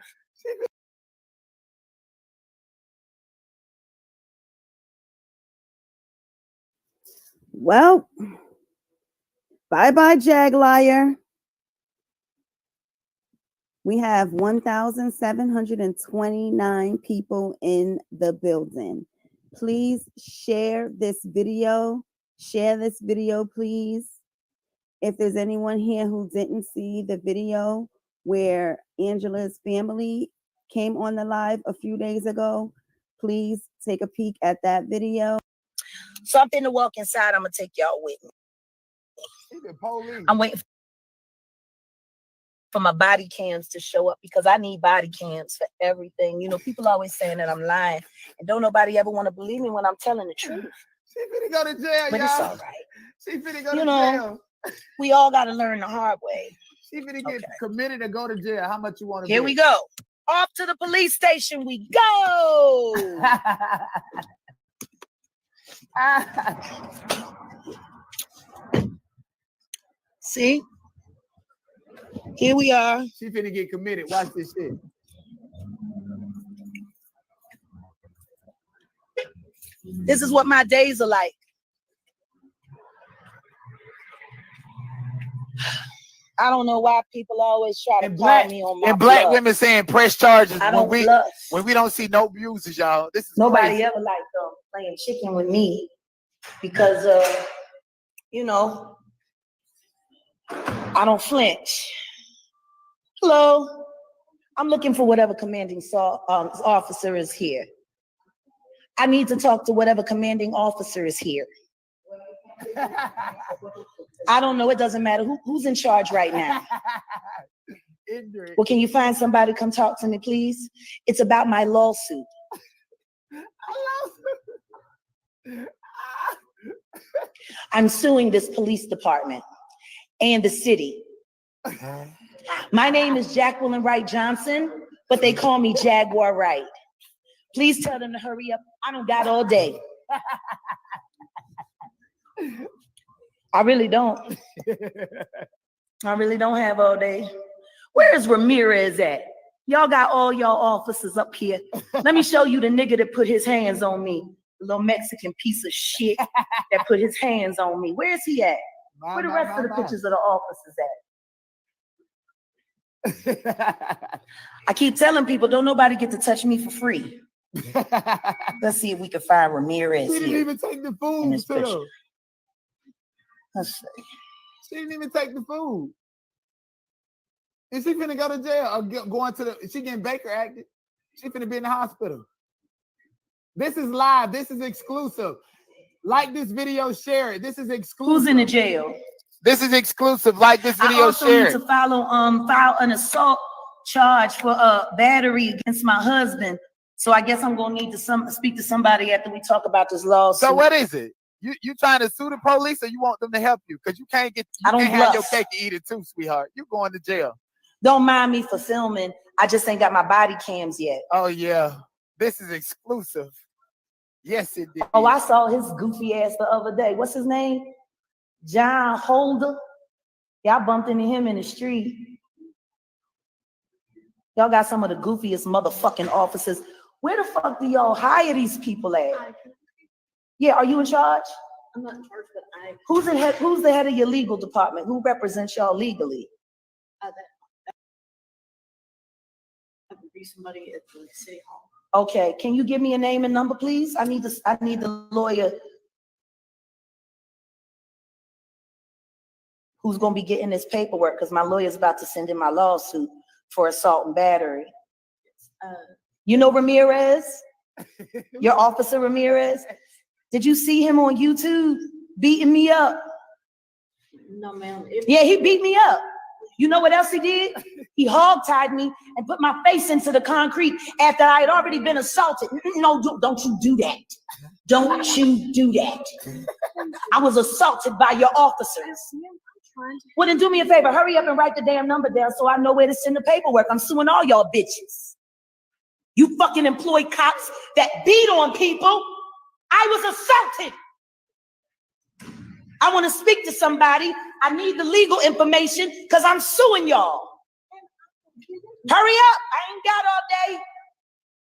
Well, bye-bye, Jag Liar. We have 1,729 people in the building. Please share this video. Share this video, please. If there's anyone here who didn't see the video where Angela's family came on the live a few days ago, please take a peek at that video. Something to walk inside, I'm gonna take y'all with me. I'm waiting for my body cams to show up because I need body cams for everything. You know, people always saying that I'm lying, and don't nobody ever want to believe me when I'm telling the truth. She finna go to jail, but y'all. It's all right. She finna go to jail. We all gotta learn the hard way. She finna get committed to go to jail. How much you want to? Here we go. Off to the police station we go. See? Here we are. She finna get committed. Watch this shit. This is what my days are like. I don't know why people always try to call me on my and black bluff. women saying press charges when we don't see no bruises, y'all. This is nobody crazy. ever liked playing chicken with me because you know, I don't flinch. Hello, I'm looking for whatever commanding officer is here. I need to talk to whatever commanding officer is here. I don't know. It doesn't matter who's in charge right now. Well, can you find somebody to come talk to me, please? It's about my lawsuit. I'm suing this police department and the city. My name is Jaguar Wright Johnson, but they call me Jaguar Wright. Please tell them to hurry up. I don't got all day. I really don't. I really don't have all day. Where is Ramirez at? Y'all got all y'all officers up here. Let me show you the nigga that put his hands on me. The little Mexican piece of shit that put his hands on me. Where is he at? Where the rest of the pictures of the officers at? I keep telling people, don't nobody get to touch me for free. Let's see if we can find Ramirez She didn't here. even take the food. this To picture. them. Let's see. She didn't even take the food. Is she finna go to jail or going to the? Is she getting Baker acted? She finna be in the hospital. This is live. This is exclusive. Like this video, share it. This is exclusive. Who's in the jail? This is exclusive. Like this I video, also share need it. to file an assault charge for battery against my husband. So I guess I'm gonna need to speak to somebody after we talk about this lawsuit. So what is it? You trying to sue the police or you want them to help you? Because you can't I don't have your bluff. cake and eat it too, sweetheart. You going to jail. Don't mind me for filming. I just ain't got my body cams yet. Oh yeah. This is exclusive. Yes, it did. Oh, I saw his goofy ass the other day. What's his name? John Holder. Yeah, I bumped into him in the street. Y'all got some of the goofiest motherfucking officers. Where the fuck do y'all hire these people at? Yeah, are you in charge? I'm not in charge, but I, Who's the head of your legal department? Who represents y'all legally? that would be somebody at the city hall. Okay, can you give me a name and number, please? I need the lawyer who's gonna be getting this paperwork because my lawyer's about to send in my lawsuit for assault and battery. You know Ramirez? Your officer Ramirez? Did you see him on YouTube beating me up? No, ma'am. Yeah, he beat me up. You know what else he did? He hog-tied me and put my face into the concrete after I had already been assaulted. No, don't you do that. Don't you do that. I was assaulted by your officers. Well, then do me a favor. Hurry up and write the damn number down so I know where to send the paperwork. I'm suing all y'all bitches. You fucking employ cops that beat on people. I was assaulted. I want to speak to somebody. I need the legal information because I'm suing y'all. Hurry up. I ain't got all day.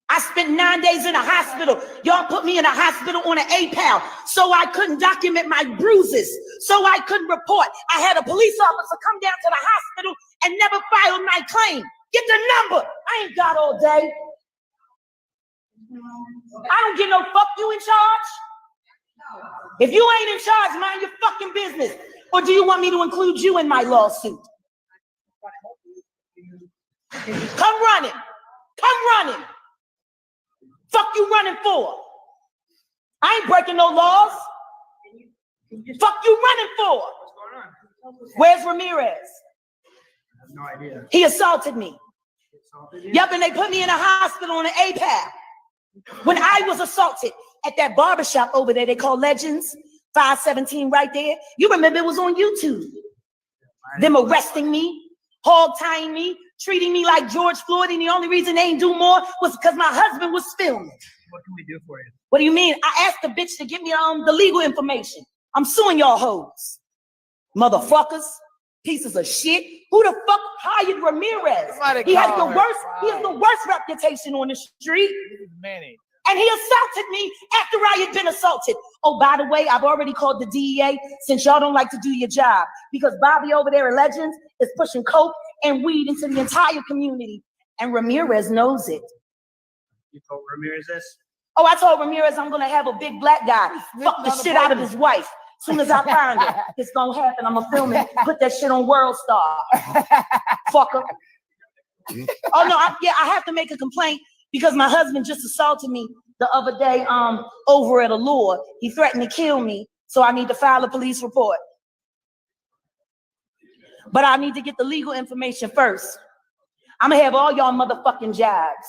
I spent 9 days in a hospital. Y'all put me in a hospital on an APAL so I couldn't document my bruises, so I couldn't report. I had a police officer come down to the hospital and never filed my claim. Get the number. I ain't got all day. I don't get no fuck. You in charge? If you ain't in charge, mind your fucking business. Or do you want me to include you in my lawsuit? Come running. Come running. Fuck you running for? I ain't breaking no laws. Fuck you running for? Where's Ramirez? I have no idea. He assaulted me. Yep, and they put me in a hospital on an APAL. When I was assaulted at that barbershop over there, they call Legends, 517 right there. You remember it was on YouTube. Them arresting me, hog tying me, treating me like George Floyd, and the only reason they ain't do more was because my husband was filming. What can we do for you? What do you mean? I asked the bitch to give me the legal information. I'm suing y'all hoes. Motherfuckers, pieces of shit. Who the fuck hired Ramirez? He has the worst reputation on the street. And he assaulted me after I had been assaulted. Oh, by the way, I've already called the DEA since y'all don't like to do your job because Bobby over there at Legends is pushing coke and weed into the entire community. And Ramirez knows it. You told Ramirez this? Oh, I told Ramirez I'm gonna have a big black guy fuck the shit out of his wife. As soon as I find her, it's gonna happen. I'm gonna film it, put that shit on World Star. Fucker. Oh no, I have to make a complaint because my husband just assaulted me the other day over at Allure. He threatened to kill me, so I need to file a police report. But I need to get the legal information first. I'm gonna have all y'all motherfucking jobs.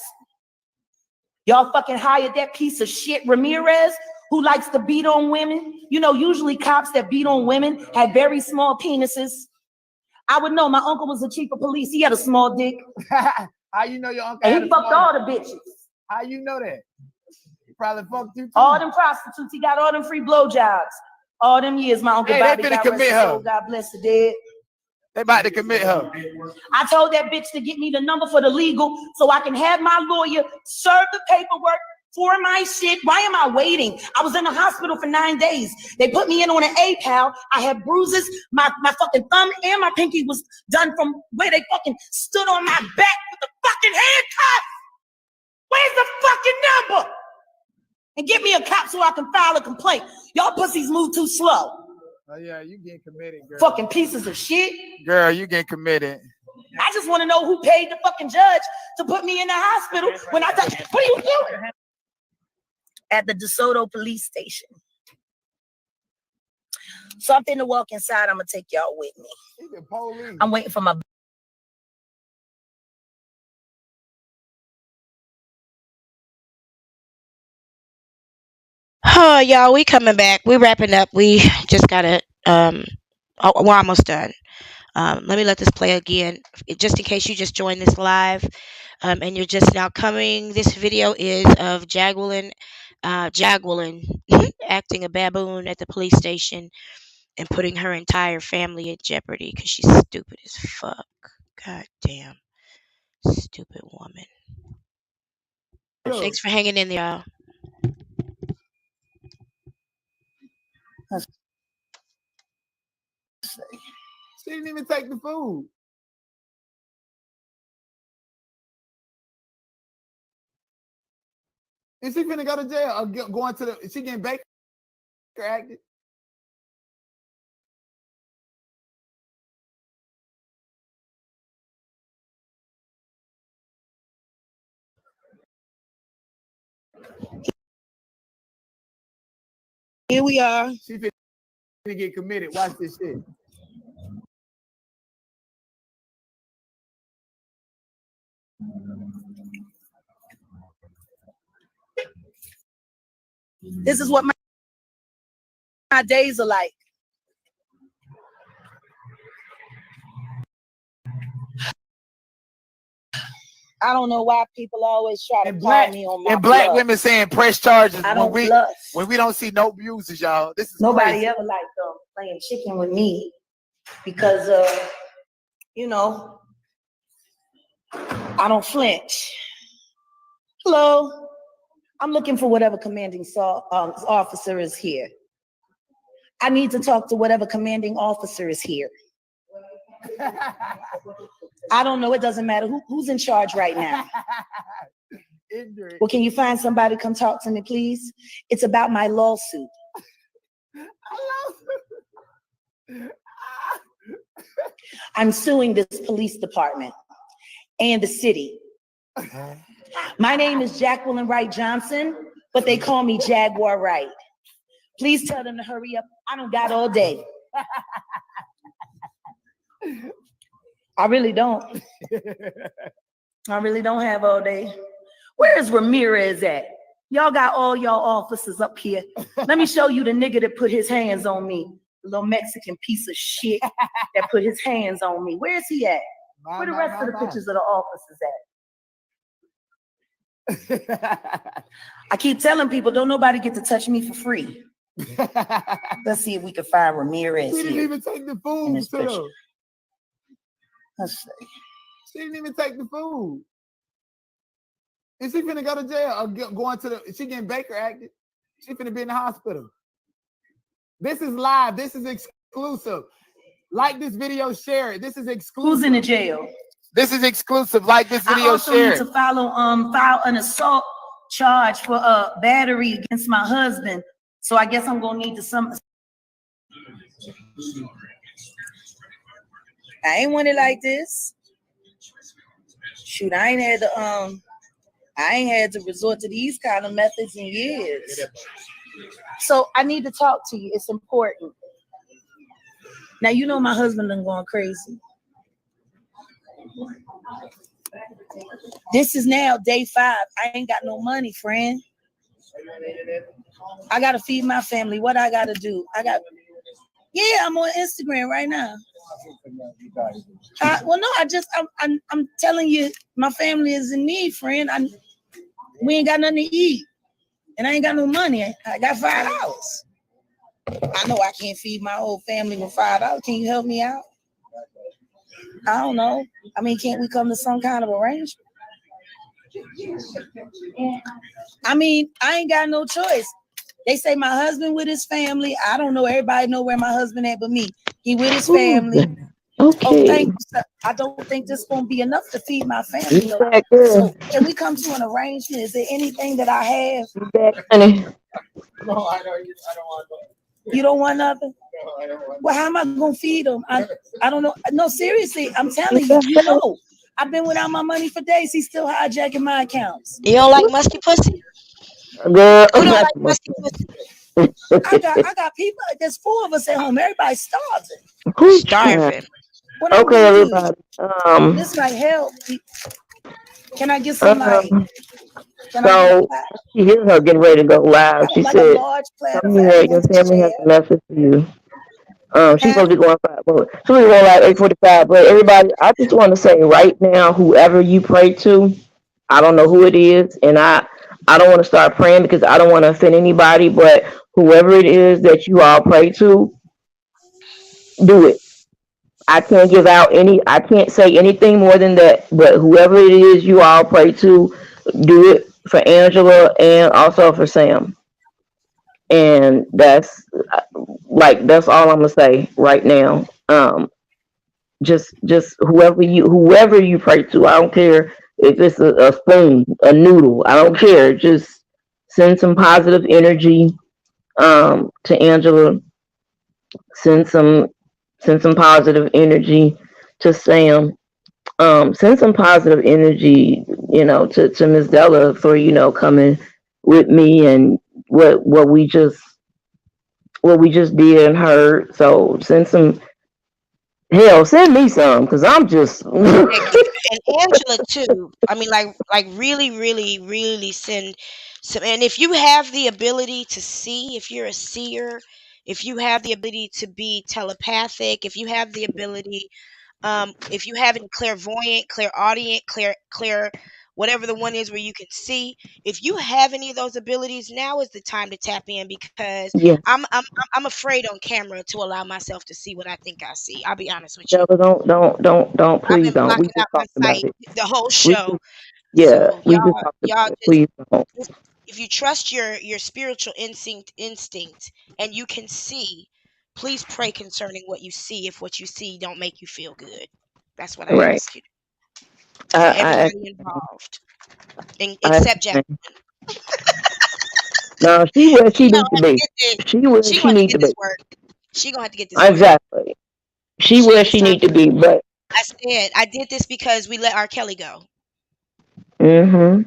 Y'all fucking hired that piece of shit Ramirez who likes to beat on women. You know, usually cops that beat on women have very small penises. I would know. My uncle was the chief of police. He had a small dick. How you know your uncle? And had he a fucked small- all the bitches. How you know that? He probably fucked you too. All them prostitutes. He got all them free blowjobs. All them years, my uncle Hey, they Bobby, finna God commit rest his her. soul, God bless the dead. They about to commit her. I told that bitch to get me the number for the legal so I can have my lawyer serve the paperwork for my shit. Why am I waiting? I was in the hospital for 9 days. They put me in on an A-pal. I had bruises. My fucking thumb and my pinky was done from where they fucking stood on my back with the fucking handcuffs. Where's the fucking number? And get me a cop so I can file a complaint. Y'all pussies move too slow. Oh yeah, you getting committed, girl. Fucking pieces of shit. Girl, you getting committed. I just want to know who paid the fucking judge to put me in the hospital when I thought, what are you doing? At the DeSoto police station. So I'm finna walk inside. I'm gonna take y'all with me. The police. I'm waiting for my. Oh, y'all, we coming back. We wrapping up. We just gotta we're almost done. Let me let this play again, just in case you just joined this live, and you're just now coming. This video is of Jaguar acting a baboon at the police station and putting her entire family at jeopardy because she's stupid as fuck. God damn, stupid woman. Thanks for hanging in there, y'all. She didn't even take the food. Is she finna go to jail or going to the? Is she getting Baker acted? Here we are. She finna get committed. Watch this shit. This is what my days are like. I don't know why people always try to call me on my And black bluff. women saying press charges I don't bluff. when we don't see no bruises, y'all. This is Nobody crazy. ever liked playing chicken with me because you know, I don't flinch. Hello, I'm looking for whatever commanding officer is here. I need to talk to whatever commanding officer is here. I don't know. It doesn't matter who's in charge right now. Well, can you find somebody to come talk to me, please? It's about my lawsuit. I'm suing this police department and the city. My name is Jaguar Wright Johnson, but they call me Jaguar Wright. Please tell them to hurry up. I don't got all day. I really don't. I really don't have all day. Where is Ramirez at? Y'all got all y'all officers up here. Let me show you the nigga that put his hands on me. The little Mexican piece of shit that put his hands on me. Where is he at? Where the rest of the pictures of the officers at? I keep telling people, don't nobody get to touch me for free. Let's see if we can find Ramirez She didn't here. even take the food, too. Let's see. She didn't even take the food. Is she finna go to jail or going to the? Is she getting Baker acted? She finna be in the hospital. This is live. This is exclusive. Like this video, share it. This is exclusive. Who's in the jail? This is exclusive. Like this video, I also share need to file an assault charge for battery against my husband. So I guess I'm gonna need to I ain't want it like this. Shoot, I ain't had to resort to these kind of methods in years. So I need to talk to you. It's important. Now you know my husband done gone crazy. This is now day 5. I ain't got no money, friend. I gotta feed my family. What I gotta do? Yeah, I'm on Instagram right now. Well, no, I'm telling you, my family is in need, friend. We ain't got nothing to eat, and I ain't got no money. I got $5. I know I can't feed my whole family with $5. Can you help me out? I don't know. I mean, can't we come to some kind of arrangement? I mean, I ain't got no choice. They say my husband with his family. I don't know. Everybody know where my husband at but me. He with his family. Oh, Okay. thank you, sir. I don't think this gonna be enough to feed my family. You Though. back, So girl. can we come to an arrangement? Is there anything that I have? You back, honey. You don't want nothing? Well, how am I gonna feed them? I don't know. No, seriously, I'm telling you. You know, I've been without my money for days. He's still hijacking my accounts. You don't like musty pussy? Girl, Who don't like musty pussy? I got people. There's 4 of us at home. Everybody's starving. who's child? Starving. What I'm Okay, gonna do? everybody. This might help. Can I get some like? Can I get So she hears her getting ready to go live. She like a said, large platter "Come for here, your everyone to family has share? a message for you." She's Huh? supposed to be going 5, but she's supposed to be going like 8:45. But everybody, I just want to say right now, whoever you pray to, I don't know who it is, and I don't want to start praying because I don't want to offend anybody. But whoever it is that you all pray to, do it. I can't give out any. I can't say anything more than that. But whoever it is you all pray to, do it for Angela and also for Sam. And that's all I'm gonna say right now. Just whoever you pray to. I don't care if it's a spoon, a noodle. I don't care. Just send some positive energy to Angela. Send some send some positive energy to Sam. Send some positive energy, to Miss Della for coming with me and what we just did and heard. So send me some because I'm just Yeah, and Angela too. I mean, like really, really, really send some. And if you have the ability to see, if you're a seer, if you have the ability to be telepathic, if you have the ability, if you have any clairvoyant, clairaudient, clear, whatever the one is where you can see, if you have any of those abilities, now is the time to tap in because yes, I'm afraid on camera to allow myself to see what I think I see. I'll be honest with you. Della, don't, I've please been don't. We blocking just out my talked about sight it. the whole We show. just Yeah, So we just talked y'all about it. Please don't. just if you trust your spiritual instinct and you can see, please pray concerning what you see if what you see don't make you feel good. That's what I Right. ask you for I everybody involved, I except Jack. No, she where She she gonna need to have to be. get this. She where She she gonna have to need get to be. this work. She gonna have to get this work. Exactly. She where It's she time. need to be. But I said I did this because we let R. Kelly go. mhm.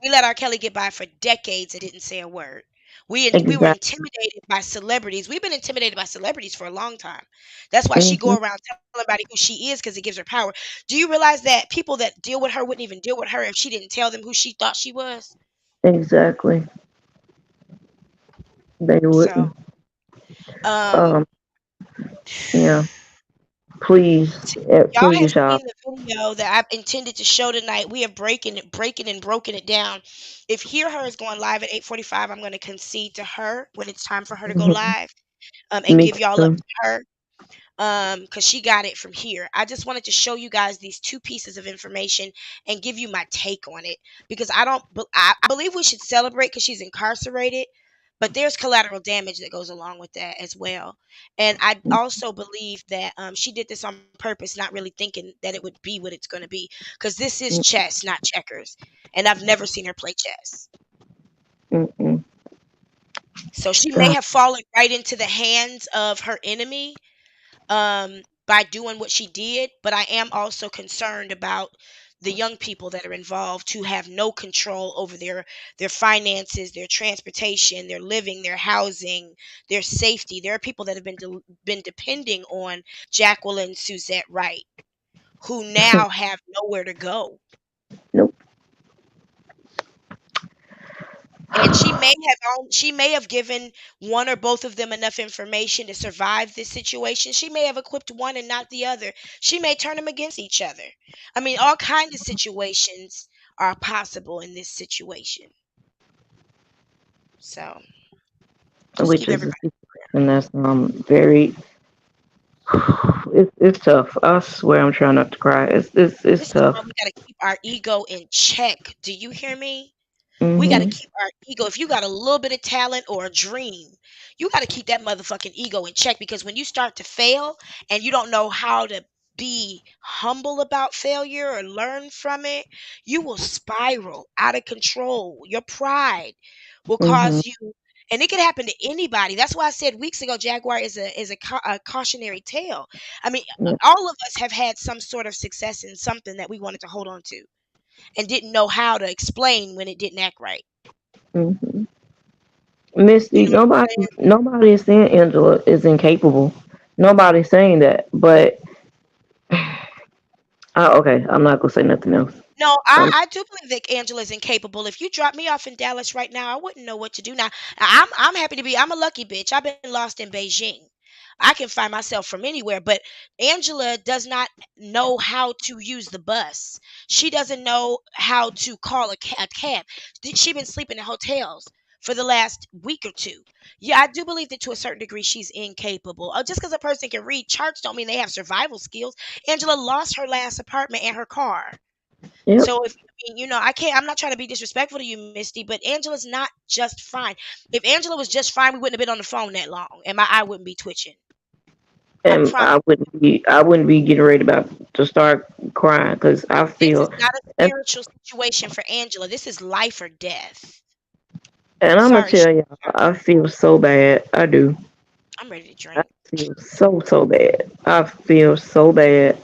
We let R. Kelly get by for decades and didn't say a word. We were Exactly. intimidated by celebrities. We've been intimidated by celebrities for a long time. That's why she go Mhm. around telling everybody who she is because it gives her power. Do you realize that people that deal with her wouldn't even deal with her if she didn't tell them who she thought she was? Exactly. They So, wouldn't. um, Um. Yeah. Please. y'all have Please, y'all. seen the video that I've intended to show tonight. We are breaking and broken it down. If Hear Her is going live at 8:45, I'm going to concede to her when it's time for her to go Mhm. live, and Me give y'all up too. to her. Because she got it from here. I just wanted to show you guys these 2 pieces of information and give you my take on it because I believe we should celebrate because she's incarcerated, but there's collateral damage that goes along with that as well. And I also believe that she did this on purpose, not really thinking that it would be what it's going to be because this is chess, not checkers, and I've never seen her play chess. Mm-mm. So she may God. have fallen right into the hands of her enemy by doing what she did, but I am also concerned about the young people that are involved who have no control over their finances, their transportation, their living, their housing, their safety. There are people that have been depending on Jacqueline Suzette Wright, who now have nowhere to go. Nope. And she may have given one or both of them enough information to survive this situation. She may have equipped one and not the other. She may turn them against each other. I mean, all kinds of situations are possible in this situation. So just which keep is a everybody. situation that's very it's tough. I swear I'm trying not to cry. It's This is why tough. we got to keep our ego in check. Do you hear me? We got to Mhm. keep our ego. If you got a little bit of talent or a dream, you got to keep that motherfucking ego in check, because when you start to fail and you don't know how to be humble about failure or learn from it, you will spiral out of control. Your pride will Mhm. cause you, and it can happen to anybody. That's why I said weeks ago, Jaguar is a cautionary tale. I mean, Yeah. all of us have had some sort of success in something that we wanted to hold on to and didn't know how to explain when it didn't act right. Mhm. You Misty, know what I'm saying? nobody is saying Angela is incapable. Nobody's saying that. But okay, I'm not gonna say nothing else. No, Um, I do believe that Angela's incapable. If you drop me off in Dallas right now, I wouldn't know what to do. Now, I'm happy to be. I'm a lucky bitch. I've been lost in Beijing. I can find myself from anywhere, but Angela does not know how to use the bus. She doesn't know how to call a cab. She's been sleeping in hotels for the last week or two. Yeah, I do believe that to a certain degree she's incapable. Just because a person can read charts don't mean they have survival skills. Angela lost her last apartment and her car. yep. So if I mean, I can't. I'm not trying to be disrespectful to you, Misty, but Angela's not just fine. If Angela was just fine, we wouldn't have been on the phone that long, and my eye wouldn't be twitching. I And promise. I wouldn't be getting ready about to start crying because I This is feel not a and spiritual situation for Angela. This is life or death. I'm gonna Sorry, tell y'all, I feel so bad. I do. I'm ready to I drink. feel so bad. I feel so bad.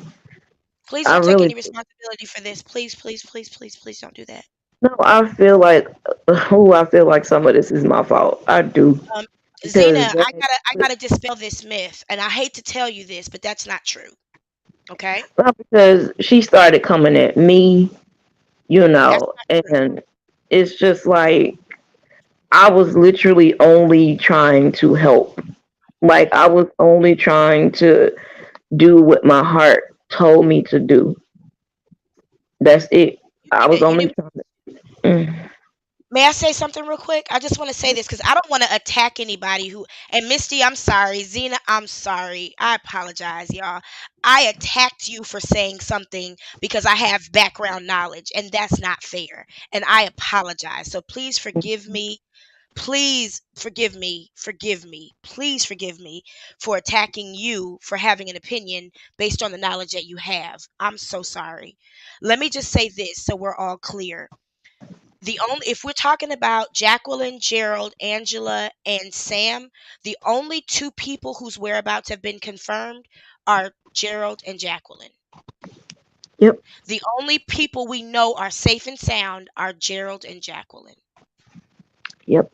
Please I don't take really any responsibility for this. Please, please, please, please, please don't do that. no. I feel like I feel like some of this is my fault. I do Um, Zena, because I gotta dispel this myth, and I hate to tell you this, but that's not true. Okay, not because she started coming at me, that's not true. and it's just like I was literally only trying to help. Like I was only trying to do what my heart told me to do. That's it. I was You did only trying to. Mm, May I say something real quick? I just want to say this because I don't want to attack anybody who. And Misty, I'm sorry. Zena, I'm sorry. I apologize, y'all. I attacked you for saying something because I have background knowledge, and that's not fair. And I apologize. So please forgive me. Please forgive me. Forgive me. Please forgive me for attacking you for having an opinion based on the knowledge that you have. I'm so sorry. Let me just say this so we're all clear. The only If we're talking about Jacqueline, Gerald, Angela, and Sam, the only two people whose whereabouts have been confirmed are Gerald and Jacqueline. yep. The only people we know are safe and sound are Gerald and Jacqueline. Yep.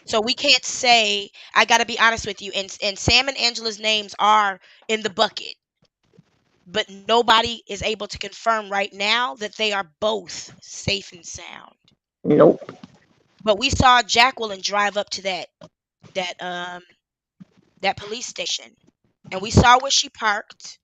So we can't say, I got to be honest with you, and Sam and Angela's names are in the bucket, but nobody is able to confirm right now that they are both safe and sound. Nope. But we saw Jacqueline drive up to that that police station, and we saw where she parked.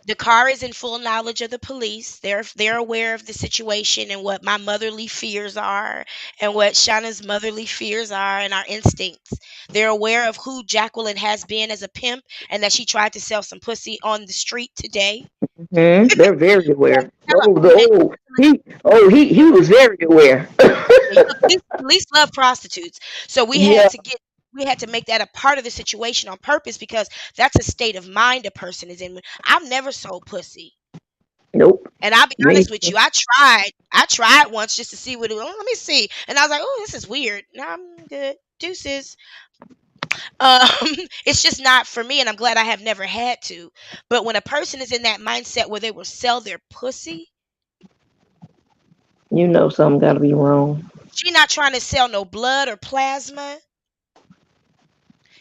The car is in full knowledge of the police. They're aware of the situation and what my motherly fears are and what Shauna's motherly fears are and our instincts. They're aware of who Jacqueline has been as a pimp and that she tried to sell some pussy on the street today. They're very And aware. tell her- and He was very aware. you know, police love prostitutes. So Yeah. we had to make that a part of the situation on purpose because that's a state of mind a person is in. I've never sold pussy. Nope. And I'll be Me. honest with you, I tried once just to see what it was. Let me see. And I was like, oh, this is weird. No, I'm good. Deuces. Um, it's just not for me, and I'm glad I have never had to. But when a person is in that mindset where they will sell their pussy, You know something got to be wrong. she not trying to sell no blood or plasma.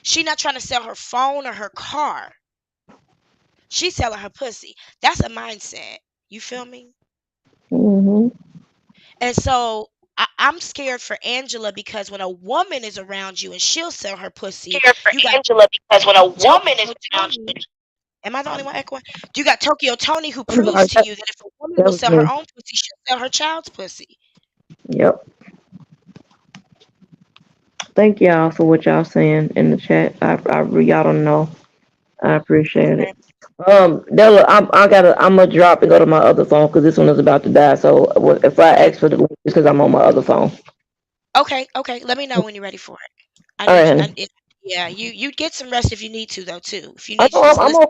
She not trying to sell her phone or her car. She's selling her pussy. That's a mindset. You feel me? Hmm. And so I'm scared for Angela because when a woman is around you and she'll sell her pussy, Scared for you got Angela because when a woman is Tokyo around Tony. Am I the only one echoing? You got Tokyo Tony who I'm proves sorry. to you that if a woman That will was sell her me. own pussy, she'll sell her child's pussy. Yep. Thank y'all for what y'all saying in the chat. Y'all don't know. I appreciate Okay. it. Della, I'm gonna drop and go to my other phone because this one is about to die. So if I Okay. ask for the link, it's because I'm on my other phone. Okay. Okay. Let me know when you're ready for it. I All need you. right. Yeah. You get some rest if you need to though too. If you I need to know just listen.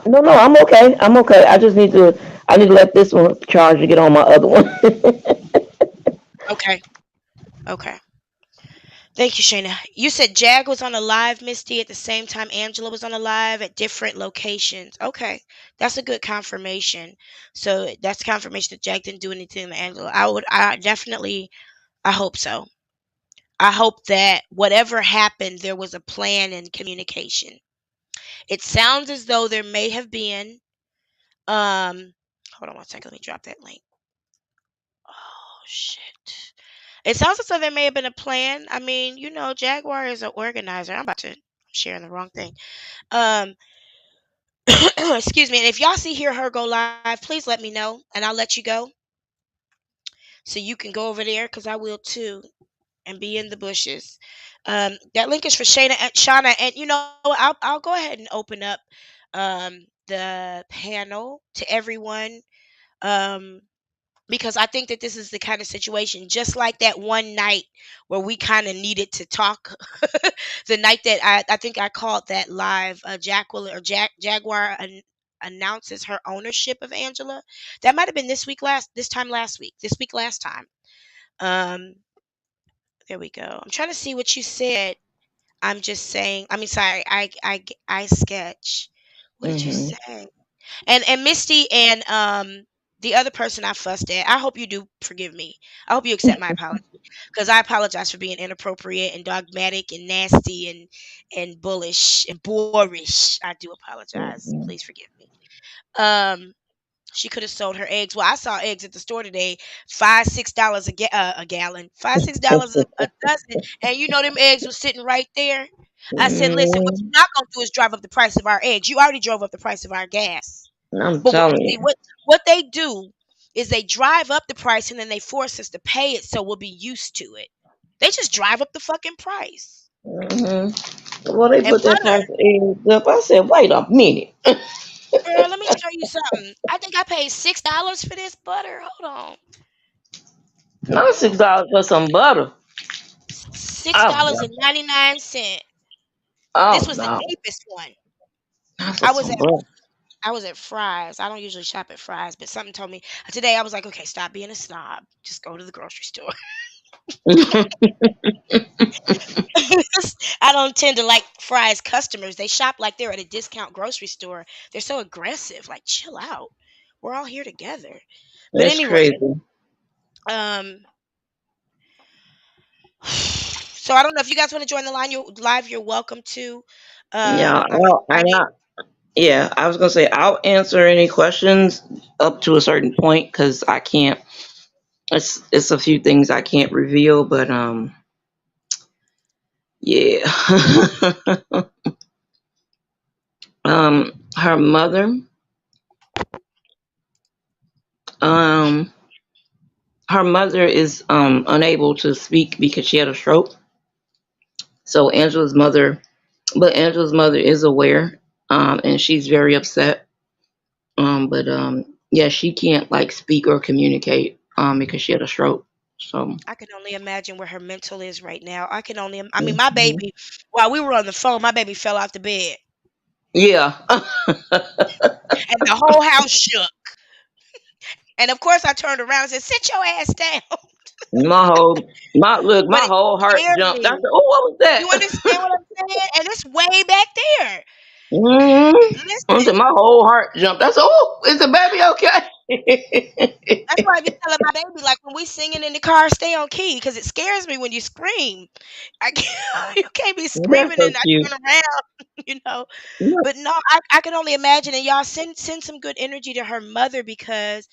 no, I'm okay. I'm okay. I need to let this one charge to get on my other one. Okay. Okay. Thank you, Shayna. You said Jag was on a live, Misty, at the same time Angela was on a live at different locations. Okay, that's a good confirmation. So that's confirmation that Jag didn't do anything to Angela. I definitely, I hope so. I hope that whatever happened, there was a plan and communication. It sounds as though there may have been. Um, hold on one second. Let me drop that link. Oh shit. It sounds as though there may have been a plan. I mean, Jaguar is an organizer. I'm sharing the wrong thing. Um, excuse me. And if y'all see her go live, please let me know, and I'll let you go so you can go over there because I will too, and be in the bushes. That link is for Shayna and Shauna, and I'll go ahead and open up the panel to everyone. Um, because I think that this is the kind of situation, just like that one night where we kind of needed to talk. The night that I think I called that live, Jaguar announces her ownership of Angela. That might have been this time last week, this week last time. Um, there we go. I'm trying to see what you said. I'm just saying. I mean, sorry. I sketch. What did you Hmm. say? And Misty and the other person I fussed at, I hope you do forgive me. I hope you accept my apology because I apologize for being inappropriate and dogmatic and nasty and bullish and boorish. I do apologize. Please forgive me. Um, she could have sold her eggs. Well, I saw eggs at the store today, $5-6 a gallon, $5-6 a dozen, and them eggs was sitting right there. I said, "Listen, what you're not gonna do is drive up the price of our eggs. You already drove up the price of our gas." I'm But telling see, you. what they do is they drive up the price and then they force us to pay it so we'll be used to it. They just drive up the fucking price. Hmm. Well, they And put that price butter, of eggs up. I said, wait a minute. girl, let me show you something. I think I paid $6 for this butter. Hold on. Not $6 for some butter. Six Oh dollars no. and 99 cents. This Oh was the no. cheapest one. Not for I was some at butter. I was at Fry's. I don't usually shop at Fry's, but something told me today. I was like, okay, stop being a snob. Just go to the grocery store. I don't tend to like Fry's customers. They shop like they're at a discount grocery store. They're so aggressive. Like, chill out. We're all here together. But That's anyway, crazy. um, so I don't know if you guys want to join the line. You live. You're welcome to. Yeah, I'm excited. yeah, I was gonna say I'll answer any questions up to a certain point because I can't. It's a few things I can't reveal, but yeah. Her mother, um, her mother is unable to speak because she had a stroke. So Angela's mother is aware, and she's very upset. But yeah, she can't like speak or communicate because she had a stroke. So I can only imagine where her mental is right now. I mean, my mhm. baby, while we were on the phone, my baby fell off the bed Yeah. and the whole house shook. And of course, I turned around and said, sit your ass down. My But it whole heart scared jumped. I said, me. "Oh, what was You understand what I'm saying? And it's way back there. that?" I said, Listen, my whole heart jumped. I said, "Oh, is the baby okay?" that's why I be telling my baby, like when we singing in the car, stay on key, because it scares me when you scream. I can't, you can't be That's screaming so and I cute. turn around, you know. Yeah. But no, I can only imagine. And y'all send some good energy to her mother because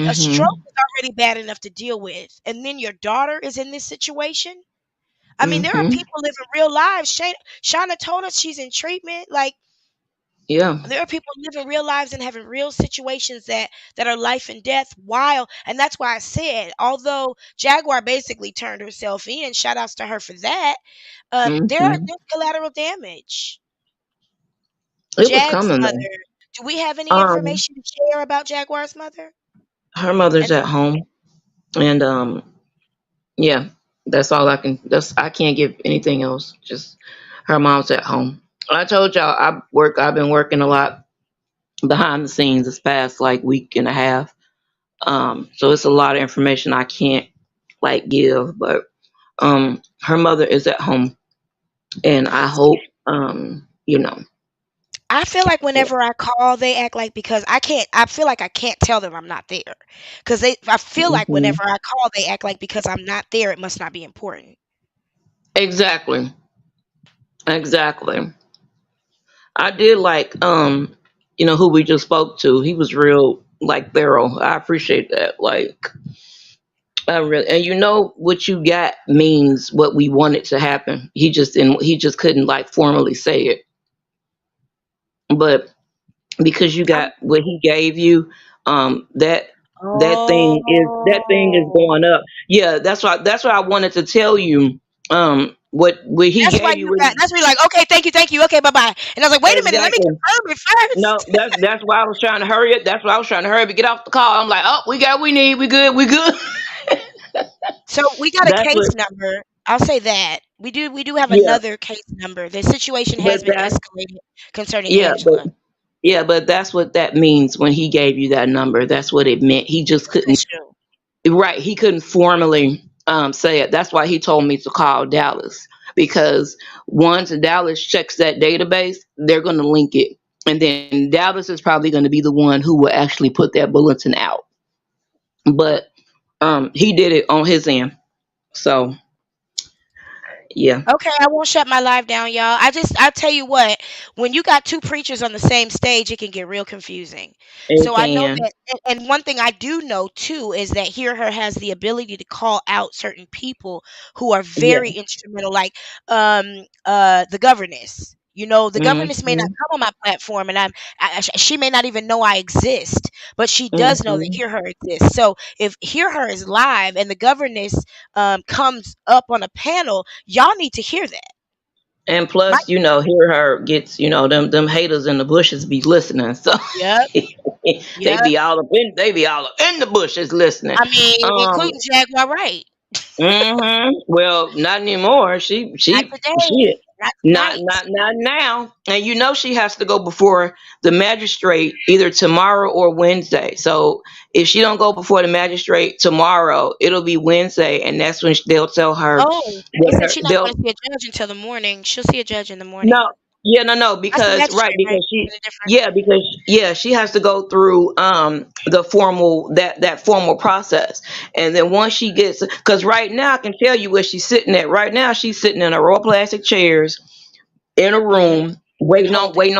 A stroke Mhm. is already bad enough to deal with, and then your daughter is in this situation. I mean, there are Mhm. people living real lives. Shayna told us she's in treatment. Like, Yeah. there are people living real lives and having real situations that are life and death. While, and that's why I said, although Jaguar basically turned herself in, shout outs to her for that. Mhm. There's collateral damage. It was Jag's coming though. mother. Do we have any Um, information to share about Jaguar's mother? her mother's And at home, and yeah, that's all I can. That's I can't give anything else. Just her mom's at home. I told y'all I work. I've been working a lot behind the scenes this past like week and a half. So it's a lot of information I can't like give, but her mother is at home, and I hope I feel like whenever I call, they act like, because I can't. I feel like I can't tell them I'm not there, because they. I feel like Mhm. whenever I call, they act like because I'm not there, it must not be important. Exactly, exactly. I did like who we just spoke to. He was real like thorough. I appreciate that. Like I really, and what you got means what we wanted to happen. He just couldn't like formally say it. But because you I'm, got what he gave you, that that thing is oh, going up. Yeah, that's what I wanted to tell you. What he that's why gave you you was got. That's why you're like, okay, thank you, okay, bye bye. And I was like, wait a minute, let me exactly. confirm it No, first. that's why I was trying to hurry it. That's why I was trying to hurry up and get off the call. I'm like, oh, we got what we need. We good. So we got a That's what. case number. I'll say that we do have Yeah, another case number. The situation but has been that. escalated concerning Yeah, Angela. but that's what that means when he gave you that number. That's what it meant. He just couldn't. Official. Right. He couldn't formally say it. That's why he told me to call Dallas because once Dallas checks that database, they're going to link it, and then Dallas is probably going to be the one who will actually put that bulletin out. But he did it on his end. So yeah, Okay, I won't shut my live down, y'all. I tell you what, when you got two preachers on the same stage, it can get real confusing. it So I know can. that, and one thing I do know too is that Hear Her has the ability to call out certain people who are Yeah. very instrumental, like the governess. The governess may not Hmm. come on my platform, and she may not even know I exist, but she does know that Hmm. Hear Her exists. So if Hear Her is live and the governess comes up on a panel, y'all need to hear that. And My, plus, hear her gets, them haters in the bushes be listening. So yep, they yep. be all up in the bushes listening. I mean, Um, including Jaguar Wright. well, not anymore. Not She today, not not tonight. not now. And she has to go before the magistrate either tomorrow or Wednesday. So if she don't go before the magistrate tomorrow, it'll be Wednesday, and that's when they'll tell her Oh, they what said her she's not going they'll to see a judge until the morning. She'll see a judge in the morning. no, yeah, no, That's the because right, magistrate, right? because Is it different? she has to go through the formal that formal process, and then once she gets, because right now I can tell you where she's sitting at. Right now she's sitting in a row of plastic chairs in a Hmm. room And holding,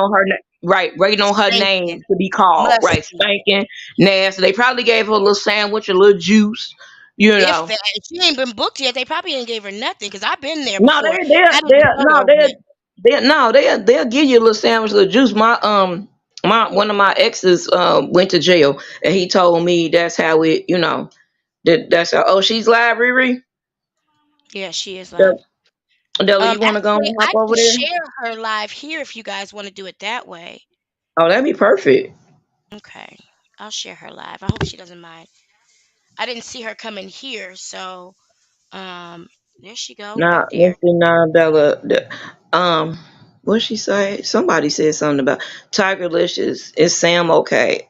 waiting on her name stinking, to be called. Right, musty. spanking, nasty. They probably gave her a little sandwich, a little juice, you If know. that, if she ain't been booked yet, they probably ain't gave her nothing. Cause I've been there No, before. Not even her to open it. they'll give you a little sandwich, a little juice. My one of my exes went to jail, and he told me that's how it, that's how. Oh, she's live, Riri. Yeah, she is live. Del- Della, you want to go Actually, and hop I over can there? share her live here if you guys want to do it that way. Oh, that'd be perfect. Okay, I'll share her live. I hope she doesn't mind. I didn't see her come in here, so um, there she go, Now, right there. let's see now, Della. Um, what she say? Somebody said something about Tiger Licious. Is Sam okay?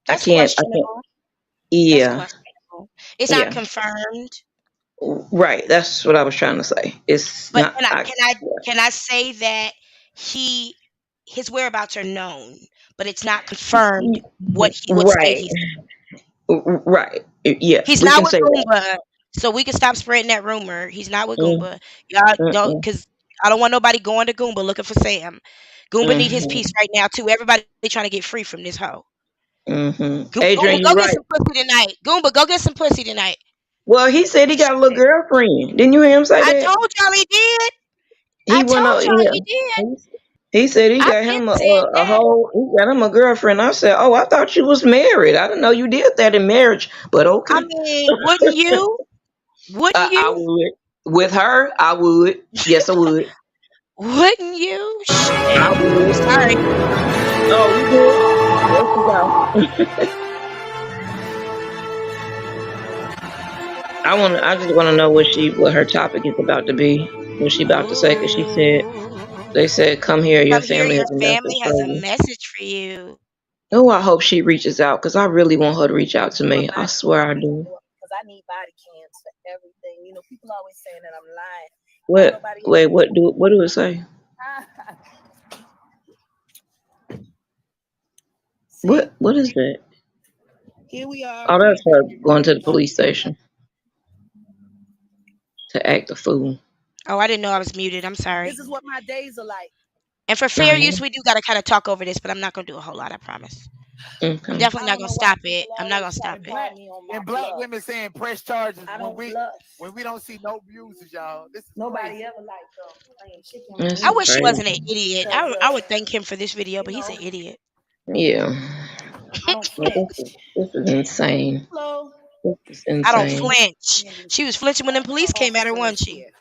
I That's can't. I can't. questionable. That's Yeah, questionable. It's not yeah. confirmed, Right. That's what I was trying to say. It's but not. can I can I can I say that he his whereabouts are known, but it's not confirmed what state Right. he's in. Right. Yeah, He's we not can with say that. Goomba, so we can stop spreading that rumor. He's not with Mm, Goomba. Y'all don't, mm, because I don't want nobody going to Goomba looking for Sam. Goomba need his mm, peace right now too. Everybody trying to get free from this hoe. Adrian, Goomba, you're go get right. some pussy tonight. Goomba, go get some pussy tonight. Well, he said he got a little Shit. girlfriend. Didn't you hear him say I that? told y'all he did. He I went told out. y'all Yeah. he did. He said he I've got been him saying a that. whole. He got him a girlfriend. I said, "Oh, I thought you was married. I didn't know you did that in marriage." But I okay, mean, wouldn't you? Wouldn't I you? would with her. I would. Yes, I would. Wouldn't you? I Shit. I'm would. sorry. Oh, you good? There you go. I just want to know what her topic is about to be. What she about to say? Because she said Ooh. they said, "Come here, your Come here, family your has a message family for has a you." message for you. Oh, I hope she reaches out because I really want her to reach out to My me. I body swear I do. because I need body cams for everything. You know, people always saying that I'm lying. Don't What? nobody Wait, else. what do it say? See, What is that? here we are. Oh, that's her going to the police station to act a fool. Oh, I didn't know I was muted. I'm sorry. This is what my days are like. And for Oh, fair use, we do got to kind of talk over this, but I'm not going to do a whole lot, I promise. yeah. I'm Okay. definitely I not don't going know to why stop it. people I'm not always going to try stop to it. call me on my And black bluff. women saying press charges I when don't we bluff. don't see no bruises, y'all. This is Nobody crazy. ever like playing chicken This with I is me wish he wasn't an crazy. idiot. because I would thank him for this video, you but he's know an idiot. Yeah. I don't But flinch. this is insane. Hello, This is I don't insane. flinch. She was flinching when them police came at her, wasn't officer is she? here.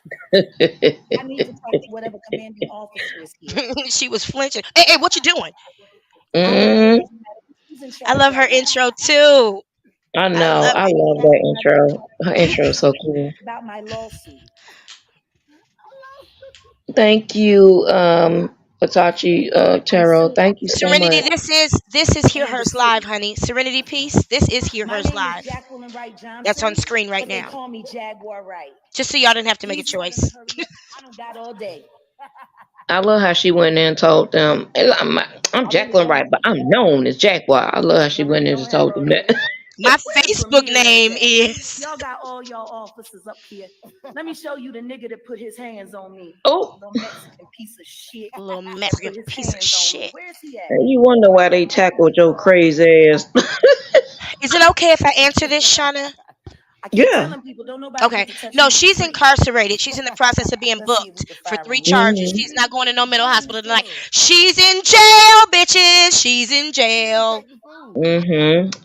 I need to talk to whatever commanding officer is here. She was flinching. Hey, what you doing? I don't know. It mm, doesn't matter. Who's in I charge love her right now? intro too. I I know. love I it. love that intro. Her intro is so cool. About my lawsuit. Thank you, Patachi I'm Tarot. suing. Thank you so Serenity, much. this is Hear And the Hers live, city. honey. Serenity Peace. This is Hear My Hers name is live. Jaguar Wright That's on Johnson, screen right but they now. call me Jaguar Wright. Just so y'all didn't have to make a Please tell them to choice. hurry up. I don't got all day. I love how she went in and told them, "Hey, I'm I really Jacqueline don't. Wright, but I'm known as Jaguar." I love how she I went really in and don't have told all them day. that. My Where's Facebook Ramirez name at? is Y'all got all y'all officers up here. Let me show you the nigga that put his hands on me. Oh, Little Mexican piece of shit. a little That Mexican put his piece of hands on me. shit. Where's he at? you wonder why they tackled your crazy ass. Is it okay if I answer this, Shauna? I keep Yeah. telling people, don't nobody Okay. get to touch No, me for she's free. incarcerated. She's in the process of being Let's see if we booked can for fire 3 him. charges. hmm She's not going to no mental hospital tonight. She's in jail, bitches. She's in jail. Take the food.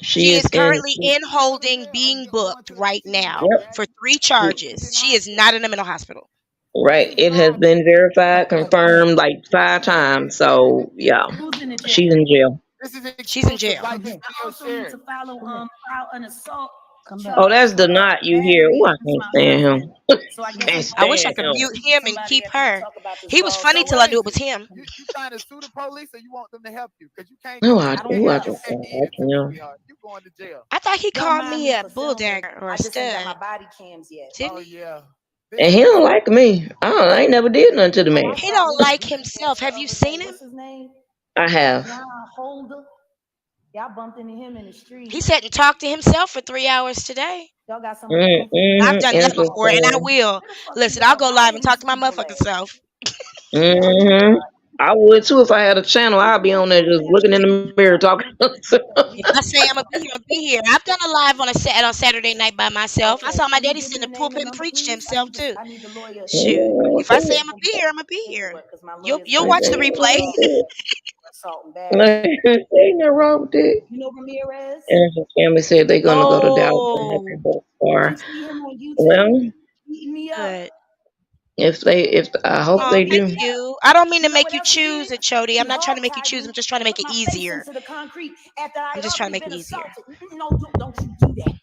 She She is is in. currently in holding, being booked right now Yep. for 3 She, charges. She is not in a mental hospital. right. It has been verified, confirmed like 5 times. So yeah, Who's in the she's jail? in jail. This is She's in exclusive. jail. Like Come this here. I video also need shared. to file an assault Oh, charge that's the for not you here. battery Oh, I against can't my stand husband. him. So I guess Can't they I wish I stand could him. mute him and somebody keep after we her. talk about this He was funny So till what I knew is it was it? him. You trying to sue the police or you want them to help you? Because you can't No, get I, you I don't can't ooh, I get care. just yourself can't in watch into it, him. sweetheart. You going to jail. I thought he Don't called mind me me a for bull filming. dagger or I a just ain't got my stud. body cams yet. Didn't Oh he? yeah. And This he is don't like me. I ain't never did nothing to the Oh, man. I He saw don't this like weak himself. ass the Have you other day. seen him? What's his name? I have. John Holder. Y'all bumped into him in the street. He sat and talked to himself for 3 hours today. Y'all got some of the I've information. done that before, and I Interesting. will. Where the fuck is Listen, I'll y'all go live and hiding talk these to my people motherfucking at? self. Oh my hmm God. I would too if I had a channel. I'd be on there just looking in the mirror talking. If I say I'm gonna be here, I'll be here. I've done a live on Saturday night by myself. I Okay. saw my Can you daddy give sit me in the the name pulpit and and number, preach to please? himself too. I need the lawyer Shoot, if I say I'm gonna be here, I'm gonna be here. because my lawyer's You'll gonna watch be the replay. assault and Like, battery. ain't no wrong with it. You know Ramirez? And his family said they're gonna go to Dallas and have No, him go Did far. you see him on YouTube Well, beating me up? good. if I hope Oh, they thank do. you. I don't mean You to know make what you else he choose did? a Chody. He I'm not trying to hog make you tied choose. me I'm just trying to and make put it my face easier. into the concrete after I I'm had just trying to already make it been easier. assaulted. No, don't you do that.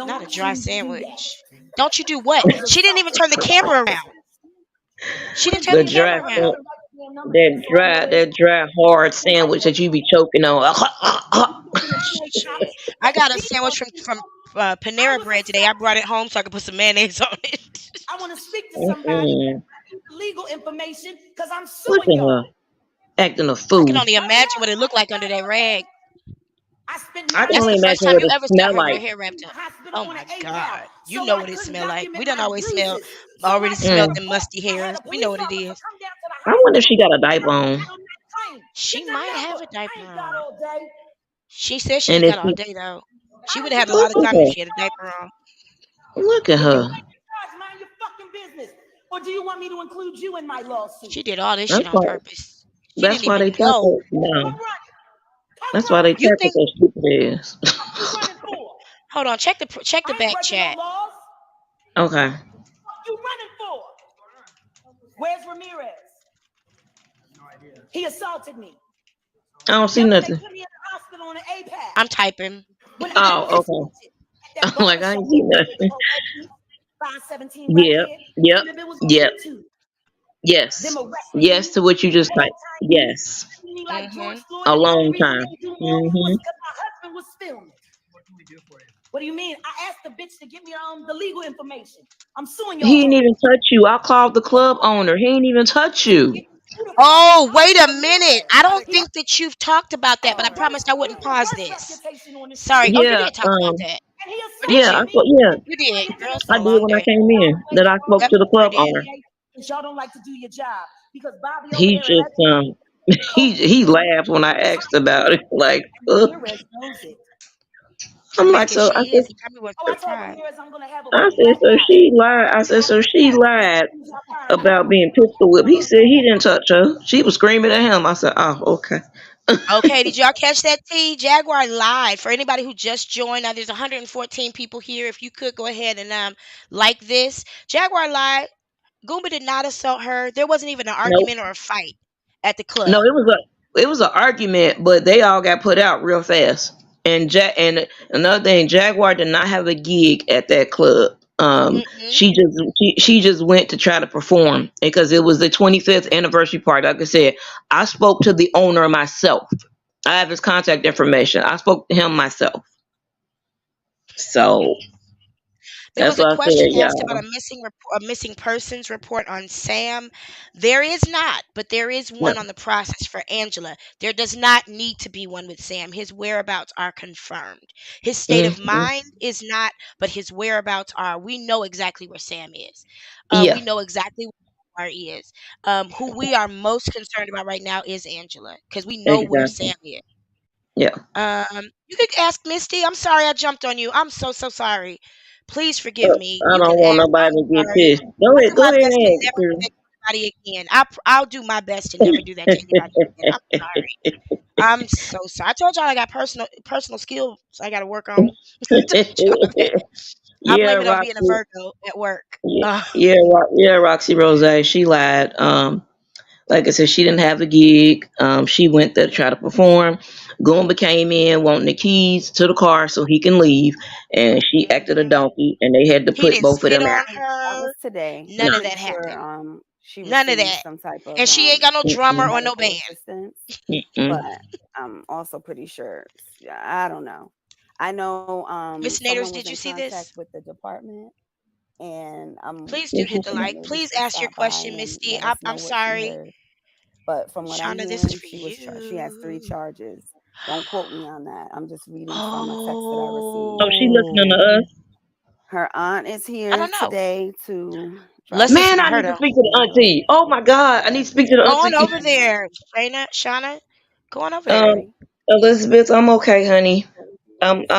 Not a Don't dry you do that. sandwich. Don't you do what? I was She didn't even assaulted turn the by camera around. officers. She What didn't did turn you the The do? Tell dry, camera her hurry up around. and write the damn number down so I know where it's that dry hard somebody else. sandwich that you be choking on. You gonna be in court house. I got a He gonna sandwich be from I Panera was Bread today. I brought assaulted. it home so I could put some mayonnaise on it. I want to speak to somebody. Mm-mm. I need the legal information because I'm Look suing at y'all. her acting a I can fool. only Hurry imagine up. what it I looked ain't like under got that all day. rag. I spent I 9 can That's only the days first imagine time what you it ever saw smell her with her like. hair in wrapped the up. hospital Oh on an my AWOL, God. You so know I what it couldn't smell like. We document don't my always smell bruises. So I already took a smelled Mm. them report. musty I had hairs. a We know police what it officer is. come down to the I wonder if hospital. she got a And diaper I'm on. not claim. She Get the might have number. a I diaper ain't got on. all day. She said she And ain't if got all she, day though. She I would don't have had give a a lot of look at time if her, she had a diaper on. look at If you her. like to charge, mind your fucking business. Or do you want me to include you in my lawsuit? She did all this shit That's on why. purpose. She That's didn't why they even talk know. her Come now. run. Come That's why they run. You talk her think? so stupid is. What you running for? Hold on. Check the I ain't back breaking no chat. laws. Okay. What you running for? Where's Ramirez? No idea. He assaulted me. I don't see Yesterday, nothing. put me in the hospital on an APAP. I'm typing. When I was Oh, okay. assaulted at that I'm like, barber I shop ain't see over nothing. there, 517 right Yep. there. Yep. And if it was on Yep. YouTube, them Yes. arresting Yes me, to what you just typed. hog tying me, Yes. treating me like George Mhm. Floyd, A and the only long reason they time. didn't do more was Hmm. because my husband was filming. What can we do for you? What do you mean? I asked the bitch to give me the legal information. I'm suing He y'all ain't hoes. even touch you. I called the club owner. He ain't even touch you. Who the fuck Oh, wait touched a minute. Ramirez? I don't He think that you've talked about that, has but I the worst, promised I he wouldn't has the pause worst this. reputation on the Sorry. street. Oh, you Yeah. did talk about that. And he Or did Yeah. assaulted you? me. Yeah. You did. Get to Girl, the it's I been a did long when I day. came in. That I spoke Yep, to the sure club did. owner. Because y'all don't like to do your job. Because Bobby over He there just allegedly he cocaine laughed when I asked about it. Like, and Ramirez knows it. I'm I'm like, making so sure I he said, is. He probably was Oh, I told surprised. Ramirez I'm gonna have a I big said, black so eye. she lied. I said, so she lied As soon as I find out. about being pistol whipped. He said he didn't touch her. She was screaming at him. I said, oh, okay. Okay, did y'all catch that, T? Jaguar lied. For anybody who just joined, now there's 114 people here. If you could go ahead and like this. Jaguar lied. Goomba did not assault her. There wasn't even an Nope. argument or a fight at the No, club. it was an argument, but they all got put out real fast. And another thing, Jaguar did not have a gig at that club. Mm-mm. She just went to try to perform because it was the 25th anniversary party. Like I said, I spoke to the owner myself. I have his contact information. I spoke to him myself. So There that's was a what I said, question asked about y'all. a missing persons report on Sam. There is not, but there is Yeah. one on the process for Angela. There does not need to be one with Sam. His whereabouts are confirmed. His state of Mhm. mind is not, but his whereabouts are. We know exactly where Sam is. We Yeah, know exactly where he is. Who we are most concerned about right now is Angela because we know where exactly. Sam is. Yeah. You could ask Misty. I'm sorry I jumped on you. I'm so sorry. Please forgive me. I You can don't want ask. nobody I'm to get sorry. pissed. Go I'll ahead, do my go ahead best to and never do that to anybody again. I'll do my best to never do that to anybody again. I'm sorry. I'm so sorry. I told y'all I got personal skills I got to work on. I told y'all that. I yeah, blame it on being a Roxy. Virgo at work. Yeah, yeah, Roxy Rose. She lied. Like I said, she didn't have a gig. She went there to try to perform. Goomba came in wanting the keys to the car so he can leave, and she acted a Mhm. donkey, and they had to He put didn't both of spit them on out. That was her. today. None I'm No. of pretty that sure happened. she None of received that. some type of And she ain't got no drummer Mm-mm. or no medical band. assistance, Mm-mm. but I'm also pretty sure. Yeah, I don't know. I know Miss someone Naders, was did you in see contact this? with the department, and I'm Please do hit the hoping that like. maybe Please she'll ask your stop by question, and Misty. let us I'm know what she sorry. heard. But from what I'm Shauna, this is hearing, for she has 3 you. charges. Don't quote me on that. I'm just reading from a text that I received. Oh, she listening Oh, to us. Her aunt is I here don't know. today to try Let's to listen Man, to I her need to though. speak to the handle auntie. Oh my God, I need to whatever speak to the Go they're on auntie. over saying. there, Shauna. Go on over there. Um, Sherry. Elizabeth, I'm okay, honey.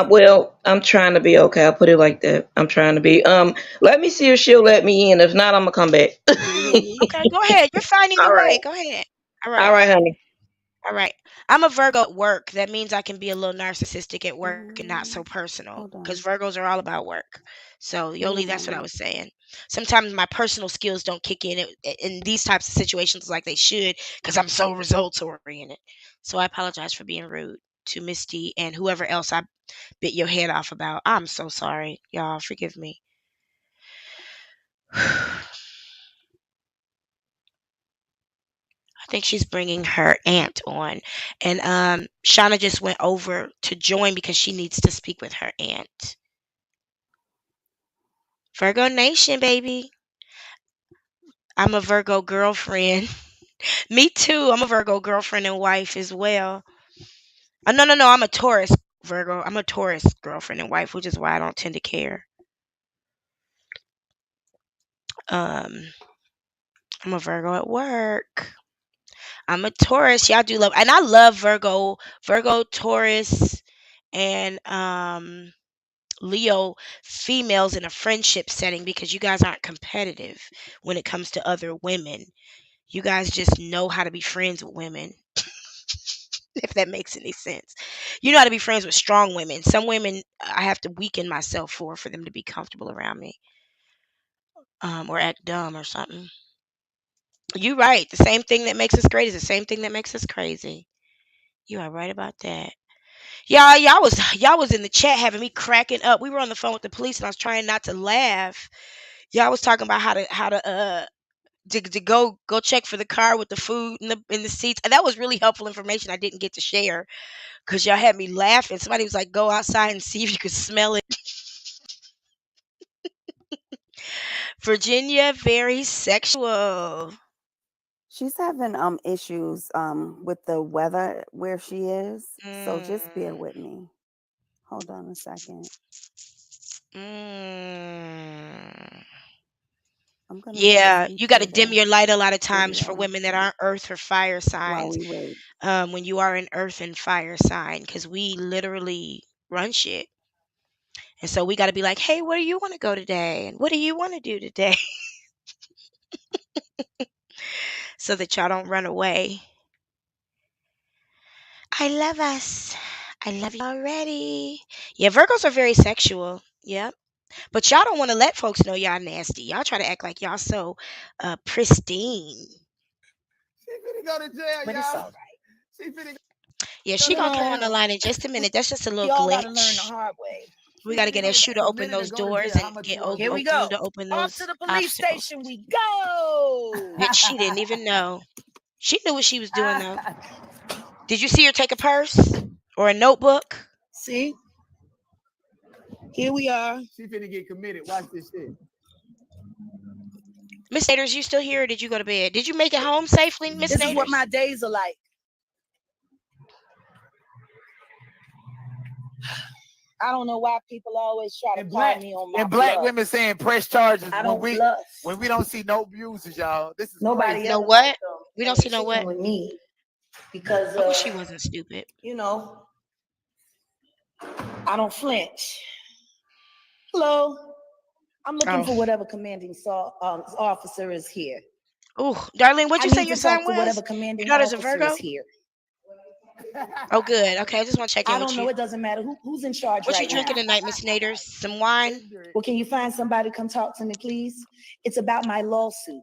Well, I'm trying to be okay. I'll put it like that. I'm trying to be. Let me see if she'll let me in. If not, I'm gonna come back. Okay, go ahead. You're fine either All right. way. Go ahead. All All right. right, honey. All right. I'm a Virgo at work. That means I can be a little narcissistic at work and not so Mm, personal hold because on. Virgos are all about work. So, Give me a Yoli, that's what I moment. was saying. Sometimes my personal skills don't kick in these types of situations like they should because I'm so results oriented. So, I apologize for being rude to Misty and whoever else I bit your head off about. I'm so sorry. Y'all, forgive me. I think she's bringing her aunt on. And Shauna just went over to join because she needs to speak with her aunt. Virgo Nation, baby. I'm a Virgo girlfriend. Me too. I'm a Virgo girlfriend and wife as well. No. I'm a Taurus Virgo. I'm a Taurus girlfriend and wife, which is why I don't tend to care. Um, I'm a Virgo at work. I'm a Taurus. Y'all do love, and I love Virgo, Taurus, and Leo females in a friendship setting because you guys aren't competitive when it comes to other women. You guys just know how to be friends with women, if that makes any sense. You know how to be friends with strong women. Some women I have to weaken myself for them to be comfortable around me, or act dumb or something. You right. The same thing that makes us great is the same thing that makes us crazy. You are right about that. Y'all was in the chat having me cracking up. We were on the phone with the police and I was trying not to laugh. Y'all was talking about how to go check for the car with the food in the seats. And that was really helpful information I didn't get to share because y'all had me laughing. Somebody was like, go outside and see if you could smell it. Virginia, very sexual. She's having issues with the weather where she is. So just bear with me. Hold on a second. I'm gonna Yeah, listen you got to to dim the your light a lot of times for video women that aren't earth or fire while signs. we wait. When you are an earth and fire sign, because we literally run shit. And so we got to be like, hey, where do you want to go today? And what do you want to do today? So that y'all don't run away. I love us. I love you already. Yeah, Virgos are very sexual. Yep. But y'all don't want to let folks know y'all nasty. Y'all try to act like y'all so pristine. She finna go to jail, But it's y'all. all right. She finna Yeah, go she to gonna come on the jail. line in just a minute. That's just a little Y'all got to learn the glitch. hard way. We She got to finna get that get shoe to a open minute to those go to doors jail. How and much get you want? Here we Ogun go. to open Off those to the police obstacles. station we go. Bitch, she didn't even know. She knew what she was doing though. Did you see her take a purse or a notebook? See, here we are. She finna get committed. Watch this shit. Miss Naders, you still here or did you go to bed? Did you make it home safely, Miss This is what Naders? my days are like. I don't know why people always try to And call black me on my and black bluff. women saying press charges I when don't bluff. we don't see no bruises, y'all. This is Nobody crazy. No ever what? knows them We when don't they see no cheating what? with me because I wish she wasn't stupid. you know, I don't flinch. Hello, I'm looking for Oh. whatever commanding officer is here. Ooh, Darlene, what'd I you say need your to sign talk to was? whatever Your commanding daughter's a officer Virgo? is here. Oh, good. Okay, I just want to check in I with don't know. you. It doesn't matter who's in charge What you right now. drinking tonight, Miss Naders? Some wine? Well, can you find somebody to come talk to me, please? It's about my lawsuit.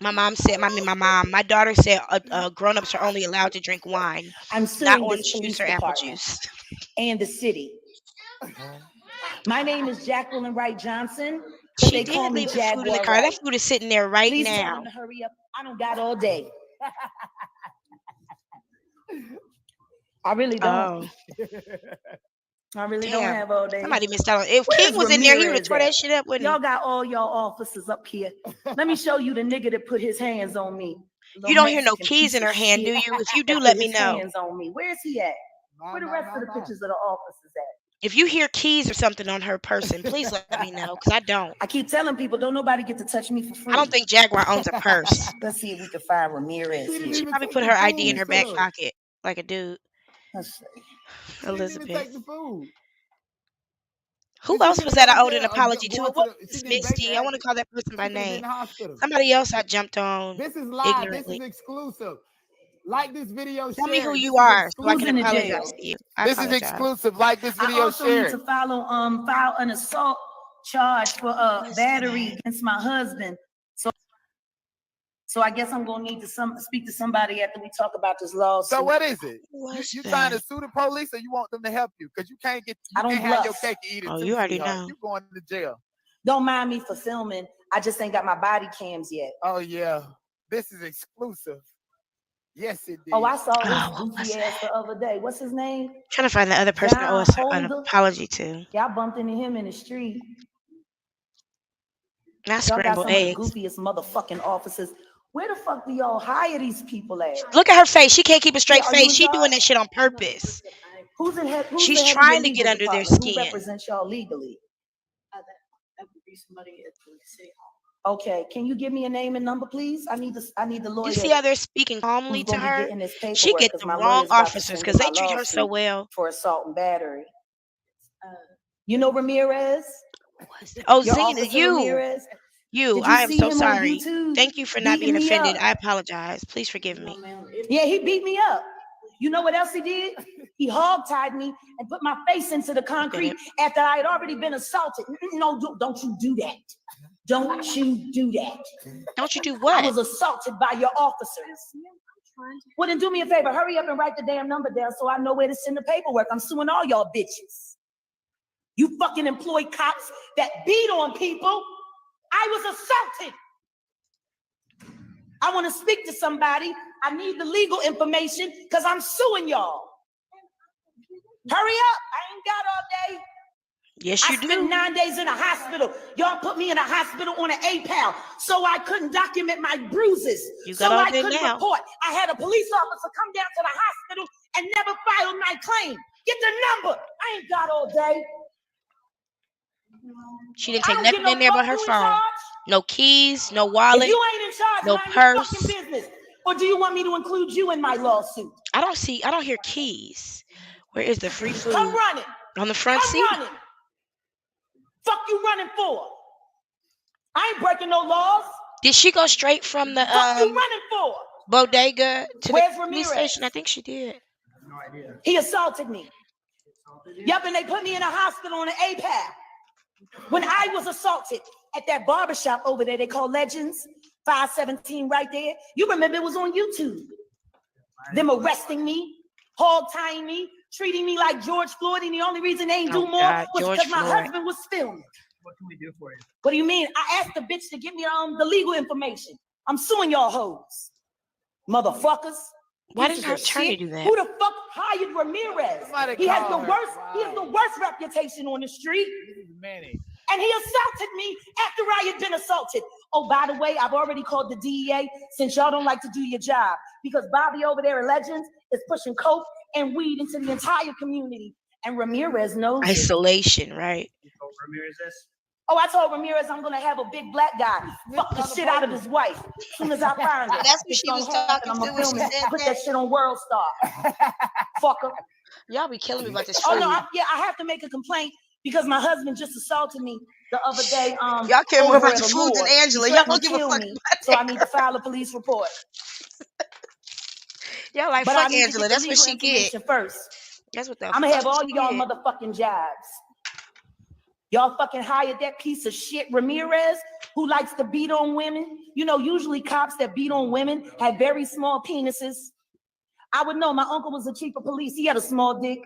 My mom said, my daughter said grown-ups are only allowed to drink wine, I'm not suing orange this juice police or apple department juice. and the city. My name is Jaguar Wright Johnson, but She they call did me leave the food in the Jaguar car. That Wright. food is sitting there right Please tell now. them to hurry up. I don't got all day. I really don't. Oh, I really don't damn. have all day. Somebody missed out on If Where's King was in there, he would have Ramirez tore that at? shit up, wouldn't Y'all he? got all y'all officers up here. Let me show you the nigga that put his hands on me. You Little don't hear no Mexican keys piece in of her hand, do shit you? If you do, that let put me his know. hands on me. Where's he at? Where the rest of the pictures of the officers at? If you hear keys or something on her person, please let me know, because I don't. I keep telling people, don't nobody get to touch me for free. I don't think Jaguar owns a purse. Let's see if we can find Ramirez She didn't here. She even probably take put the her ID in food, her back too. pocket, like a dude. Let's see. She didn't even Elizabeth. take the food. Who Is she else finna was go that to I owed an jail or apology to? going It to the? She wasn't getting Baker Misty. I want to acted. call that person She by finna be in name. the hospital. Somebody else I jumped on This is live. ignorantly. This is exclusive. Like this video, Tell me who share. This you is are so I Who's can in the exclusive. apologize jail? to you. I This is apologize. exclusive. Like this I video, also need share. to file an assault charge for battery against my husband. So I guess I'm gonna need to speak to somebody after we talk about this lawsuit. So what is it? What's You trying to that? sue the police, or you want them to help you? Because you can't I don't have your bluff. cake and eat it Oh, too, you already sweetheart. know. You going to jail. Don't mind me for filming. I just ain't got my body cams yet. Oh yeah, this is exclusive. Yes, it did. Oh, I saw this Oh, what was goofy ass that? the other day. What's his name? Trying to find the other person I owe John an Holder. apology to. Y'all bumped into him in the street. Not Y'all got scrambled some of the eggs. goofiest motherfucking officers. Where the fuck do y'all hire these people at? Look at her face. She can't keep a straight Yeah, are you face. in She doing charge? that shit on purpose. Who's the head She's of your trying to get legal under their department? Who skin. represents y'all legally? That would be somebody at the city hall. Okay, can you give me a name and number, please? I need the lawyer. You see how they're speaking calmly who's to gonna be her? getting this paperwork, She get 'cause the my wrong lawyer's about to officers send because in they my treat her so lawsuit well. for assault and battery. You know Ramirez? Oh, Your Zena, officer you, Ramirez? you. Did you I am see so him on sorry. YouTube Thank you for not beating being me offended. up? I apologize. Please forgive me. No, ma'am. If Yeah, he beat me up. You know what else he did? He hog-tied me and put my face into the concrete after I had already been assaulted. No, don't you do that. Don't you do that. Don't you do I what? was assaulted by your officers. Well, then do me a favor. Hurry up and write the damn number down so I know where to send the paperwork. I'm suing all y'all bitches. You fucking employ cops that beat on people. I was assaulted. I want to speak to somebody. I need the legal information because I'm suing y'all. Hurry up. I ain't got all day. Yes, I you spent do. 9 days in a hospital. Y'all put me in a hospital on an APAL so I couldn't document my bruises. You So got all I day couldn't now. report. I had a police officer come down to the hospital and never filed my claim. Get the number. I ain't got all day. She didn't I take don't nothing get no in there fuck. but her You in phone. charge? No keys, no If wallet, you ain't in charge, no mind your fucking purse. business. Or do you want me to include you in my lawsuit? I don't hear keys. Where is the free food? Come running. On the front Come seat? running. Fuck you running for? I ain't breaking no laws. Did she go straight from the Fuck you running for? bodega to Where's the police Ramirez? station? I think she did. No idea. He assaulted me. Assaulted you? Yup, and they put me in a hospital on an APAP. When I was assaulted at that barbershop over there, they call Legends, 517 right there. You remember it was on YouTube. Them arresting me, hog tying me, treating me like George Floyd, and the only reason they ain't do Oh, more God, was George because my Floyd. husband was filming. What can we do for you? What do you mean? I asked the bitch to give me the legal information. I'm suing y'all hoes. Motherfuckers. Why Pieces did her of attorney shit. do that? Who the fuck hired Ramirez? Somebody He has call the her. worst, he has the worst reputation on the street. This is Manny. And he assaulted me after I had been assaulted. Oh, by the way, I've already called the DEA since y'all don't like to do your job because Bobby over there at Legends is pushing coke and weed into the entire community. And Ramirez knows it. Isolation, right? You told Ramirez this? Oh, I told Ramirez I'm gonna have a big black guy fuck the shit out of his wife as soon as I find her. That's who It's she was gonna happen. talking I'm to gonna when she film it. said Put that? that shit on World Star. Fucker. Y'all be killing me about this Oh food. no, I have to make a complaint because my husband just assaulted me the other day. Y'all care more over about at the food than Allure. Angela. He Y'all threatened don't to give a kill fuck me, about so I need to file a police report. Y'all like, But I fuck need Angela. to get That's the what legal she get. information first. That's what the I'm gonna fuck have all she y'all get. motherfucking jobs. Y'all fucking hired that piece of shit Ramirez who likes to beat on women. You know, usually cops that beat on women have very small penises. I would know. My uncle was the chief of police. He had a small dick.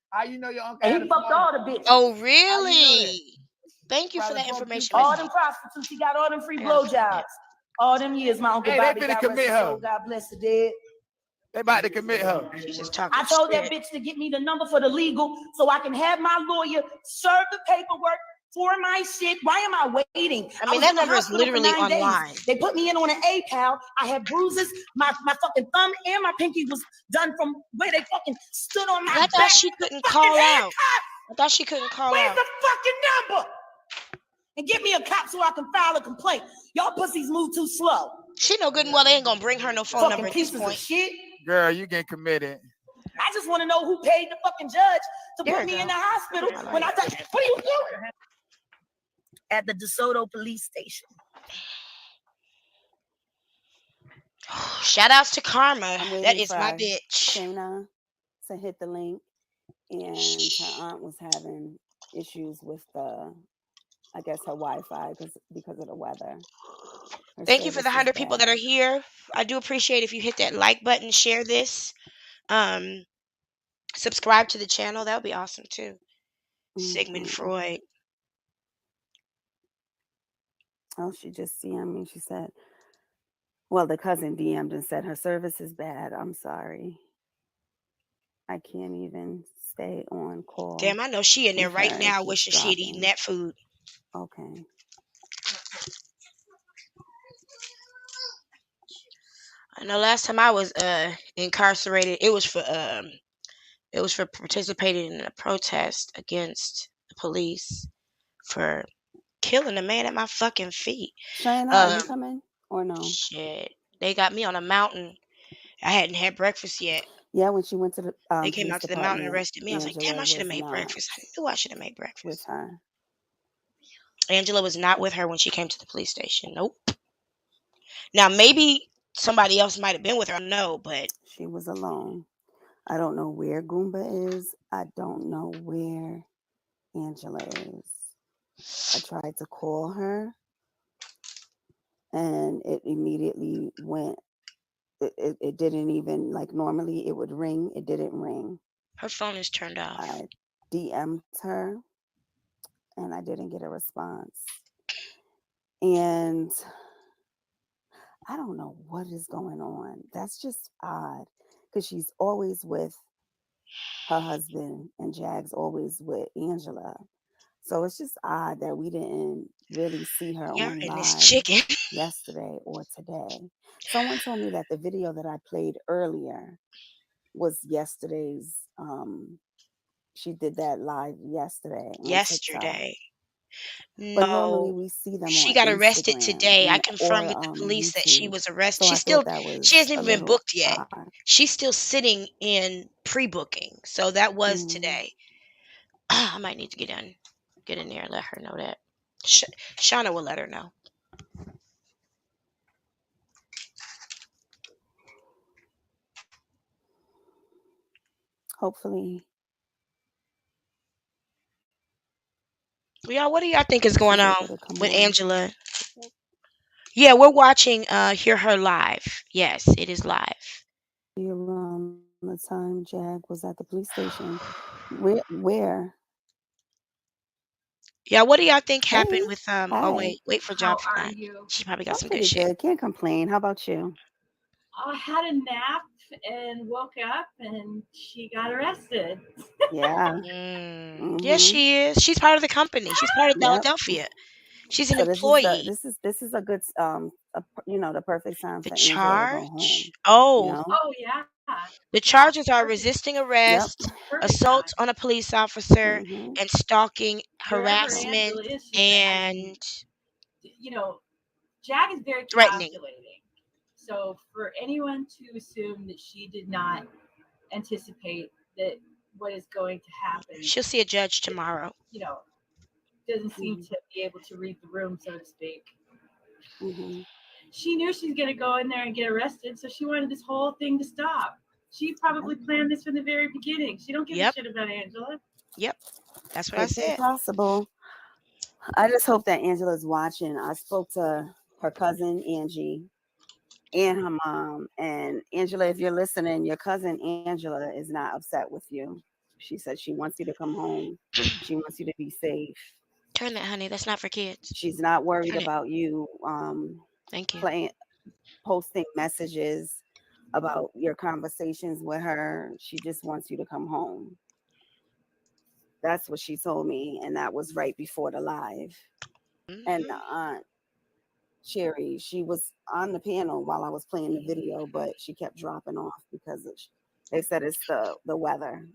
How you know your uncle And had he a fucked small- all the bitches. Oh, How you know really? Thank you for Probably that fucked information. you All Miss them G. prostitutes, he got all them free I gotta find blowjobs. All them years, my uncle Hey, they Bobby finna got commit rest his soul. her. God bless the dead. They about to commit her. She's just talking I told shit. that bitch to get me the number for the legal so I can have my lawyer serve the paperwork for my shit. Why am I waiting? I mean, was that in the number is hospital for literally 9 days. online. They put me in on an APAL. I had bruises. My fucking thumb and my pinky was done from where they fucking stood on my I thought back. she couldn't Fucking call out. handcuffs. I thought she couldn't call Where's out. the fucking number? And get me a cop so I can file a complaint. Y'all pussies move too slow. She know good and well they ain't gonna bring her no phone Fucking number at this pieces of point. shit. Girl, you get committed. I just want to know who paid the fucking judge to There put you me go. in the hospital I like when I it. thought, what are you doing? At the DeSoto police station. Shout outs to Karma. I'm That waiting is for my bitch. Shayna to hit the link, and her aunt was having issues with I guess her Wi-Fi because of the weather. Her Thank you for the service is 100 people that bad. are here. I do appreciate if you hit that like button, share this, subscribe to the channel. That would be awesome too. Sigmund Mhm. Freud. Oh, she just DM'd me. She said, well, the cousin DM'd and said her service is bad. I'm sorry. I can't even stay on call. Damn, I know she in there with right her. It now keeps wishing she had eaten dropping. that food. Okay. I know last time I was incarcerated, it was for participating in a protest against the police for killing the man at my fucking feet. Shayna, are you Um, coming or no? shit. They got me on a mountain. I hadn't had breakfast yet. Yeah, when she went to the They came police out to the mountain and department, arrested me. I was like, damn, Angela I should have was made not breakfast. I knew I should have made with breakfast. her. Angela was not with her when she came to the police station. Nope. Now, maybe somebody else might have been with her. I don't know, but She was alone. I don't know where Goomba is. I don't know where Angela is. I tried to call her and it immediately went. It didn't even, like, normally it would ring. It didn't ring. her phone is turned off. I DM'd her and I didn't get a response. And I don't know what is going on. That's just odd because she's always with her husband and Jag's always with Angela. So it's just odd that we didn't really see her Y'all on and this live chicken. yesterday or today. Someone told me that the video that I played earlier was yesterday's. She did that live yesterday on TikTok. Yesterday. But normally No. we see them She on got arrested Instagram today. I or confirmed with the police that she YouTube. was arrested. So I thought that was She hasn't a even been little booked yet. odd. She's still sitting in pre-booking. So that was Mm. today. I might need to get in there and let her know that. Shauna will let her know. Hopefully Y'all, what do y'all think is she's going on able to come with on. Angela? Yeah, we're watching Hear Her Live. Yes, it is live. Around the time Jag was at the police station. Where? Yeah, what do y'all think Hey, happened with oh hi. wait for How Job for are that. you? She probably got I'm some good pretty shit. good. Can't complain. How about you? I had a nap and woke up and she got arrested. Yeah. Yes, Mhm. she is. She's part of the company. She's part of Yep. Philadelphia. She's an So employee. this is a good the perfect time The for Angela to go home. charge? You Oh, know? Oh yeah. the Yeah. charges are Perfect. resisting Yep. arrest, Perfect assault time. on a police officer, Mhm. and stalking, Wherever harassment, Angela is, she's I mean, and you know, Jag is very threatening. calculating. So for anyone to assume that she did not anticipate that what is going to happen, She'll see a judge tomorrow. Doesn't seem Mhm. to be able to read the room, so to speak. Mhm. She knew she's going to go in there and get arrested, so she wanted this whole thing to stop. She probably planned this from the very beginning. She don't give Yep. a shit about Angela. Yep. That's what I Could be said. possible. I just hope that Angela's watching. I spoke to her cousin Angie and her mom. And Angela, if you're listening, your cousin Angela is not upset with you. She said she wants you to come home. She wants you to be safe. Turn that, honey. That's not for kids. She's not worried Turn it. about you Thank you. posting messages about your conversations with her. She just wants you to come home. That's what she told me, and that was right before the live. And the Mhm. aunt Cherry, she was on the panel while I was playing the video, but she kept dropping off because they said it's the weather,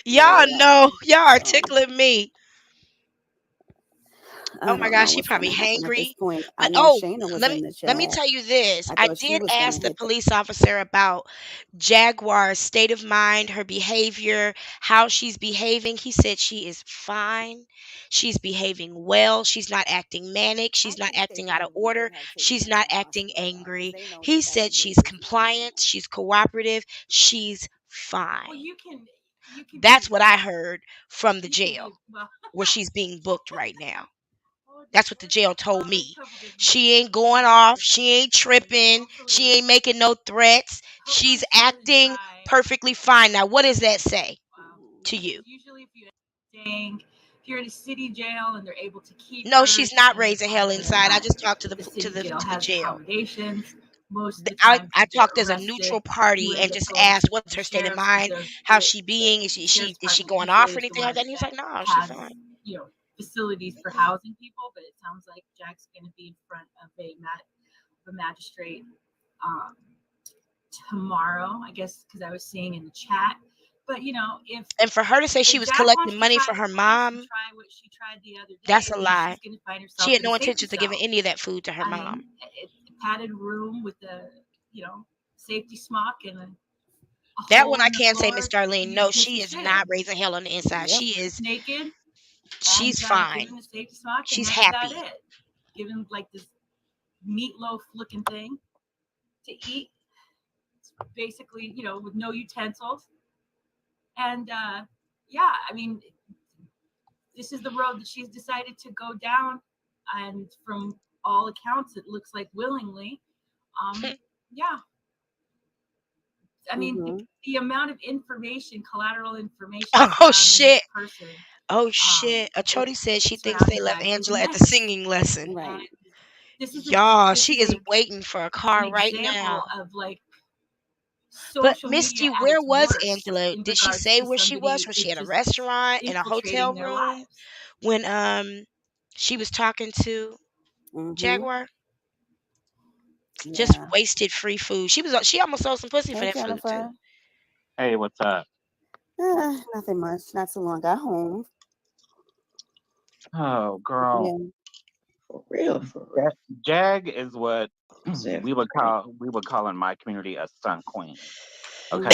Y'all the know. Y'all are So tickling me. I Oh my don't know gosh, she what's going probably to happen at this hangry. point. I But know Shayna was in the let me chat. tell you this. I I thought she did was going to ask the hit the. police officer about Jaguar's state of mind, her behavior, how she's behaving. He said she is fine. She's behaving well. She's not acting manic. I She's not think they acting out of probably would order. have taken She's her to not the acting hospital though, because angry. they know He that that said was she's dangerous for compliant. animals. She's cooperative. She's Well, fine. you can That's be what I heard from the you can jail be well. where she's being booked right now. Oh, That's what the jail told well, there's me. a couple different She ain't things. going off. She ain't tripping. She Hopefully, ain't making no threats. hopefully She's she was acting dry. perfectly fine. Now, what does that say Wow. to you? Because usually, if you're in a city jail and they're able to keep No, her, she's she's not going to raising hell find inside. I that just talked to the city jail to the has jail. accommodations. Most of the time, I if you get talked as a arrested, neutral you party and end up just going asked to what's the her state of sheriff's because mind, how's she being, is the she sheriff's department going off or usually is the anything like one that? And he was that like, no, she's has fine. facilities for housing people. But it sounds like Jack's going to be in front of a magistrate tomorrow, I guess, because I was seeing in the chat But if And for her to say she was Jack wants collecting to money try for her this and mom, try what she tried the other day, that's I a mean, lie. she's going to find herself She had in a no safety intentions of giving cell. any of that food to her I mom. mean, a padded room with a safety smock and a That hole one I in the can't say, floor. Miss Darlene. No, Piss she and is shit. not raising hell on the inside. Yep. She is. Naked. She's and, fine. Given the safety smock, She's and that's about happy. it. Given like this meatloaf looking thing to eat, basically, with no utensils. And yeah, I mean, this is the road that she's decided to go down, and from all accounts, it looks like willingly. Yeah. I mean, the amount of information, collateral information. Oh surrounding shit. This person, Oh shit. Achoti said she thinks they surrounded left by Angela at the vigilante. singing lesson. Right. And this is Y'all, she is waiting for a an car right now. example of like But social Misty, media at where its was worst Angela? in Did she regards say to where she was? somebody Was she that's at a just restaurant, in a infiltrating hotel their room, lives. when she was talking to Jaguar? Just Yeah. wasted free food. She almost sold some pussy for Hey, that food too. Jennifer. Hey, what's up? Nothing much. Not too long. Got home. Oh, girl. Yeah. For real. That Jag is what Exactly. we would call in my community a stunt queen. Okay.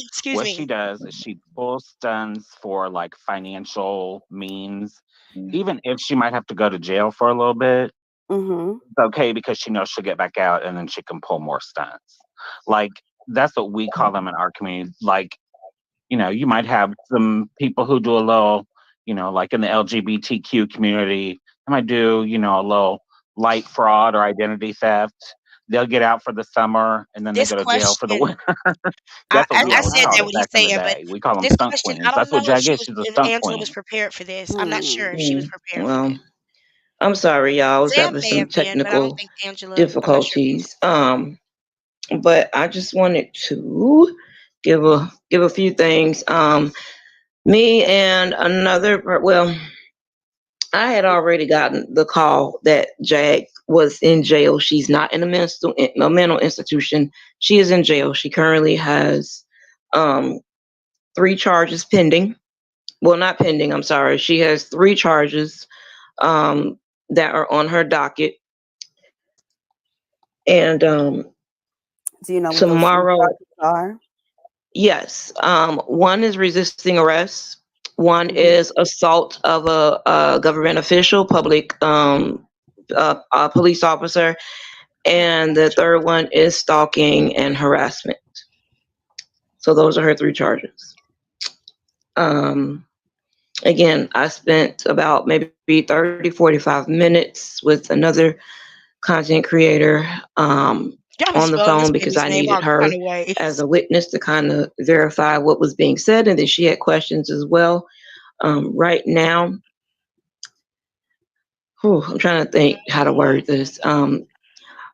Excuse What me. she does is she pulls stunts for like financial means. Even if she might have to go to jail for a little bit, it's okay because she knows she'll get back out and then she can pull more stunts. Like that's what we call them in our community. Like, you might have some people who do a little, like in the LGBTQ community, they might do, a little light fraud or identity theft. They'll get out for the summer and then they This go to jail for the question, winter. I, That's what I, we I always said that called it what he's back in the saying, but day. We call them this stunt question, queens. I don't That's what know if Jag is. She's a if stunt Angela queen. was prepared for this. I'm not sure if she was prepared for Well, this. I'm sorry, y'all. I was Sam having may some have been, but I don't technical think Angela. I'm not sure. difficulties. But I just wanted to give a few things. Me and well, I had already gotten the call that Jag was in jail. She's not in a mental institution. She is in jail. She currently has 3 charges pending. Well, not pending, I'm sorry. She has 3 charges that are on her docket. And Do you know what tomorrow, those are? yes, one is resisting arrest. One is assault of a government official, public a police officer, and the third one is stalking and harassment. So those are her 3 charges. Again, I spent about maybe 30, 45 minutes with another content creator on the phone because I needed her as a witness to kind of verify what was being said, and then she had questions as well. Right now, I'm trying to think how to word this.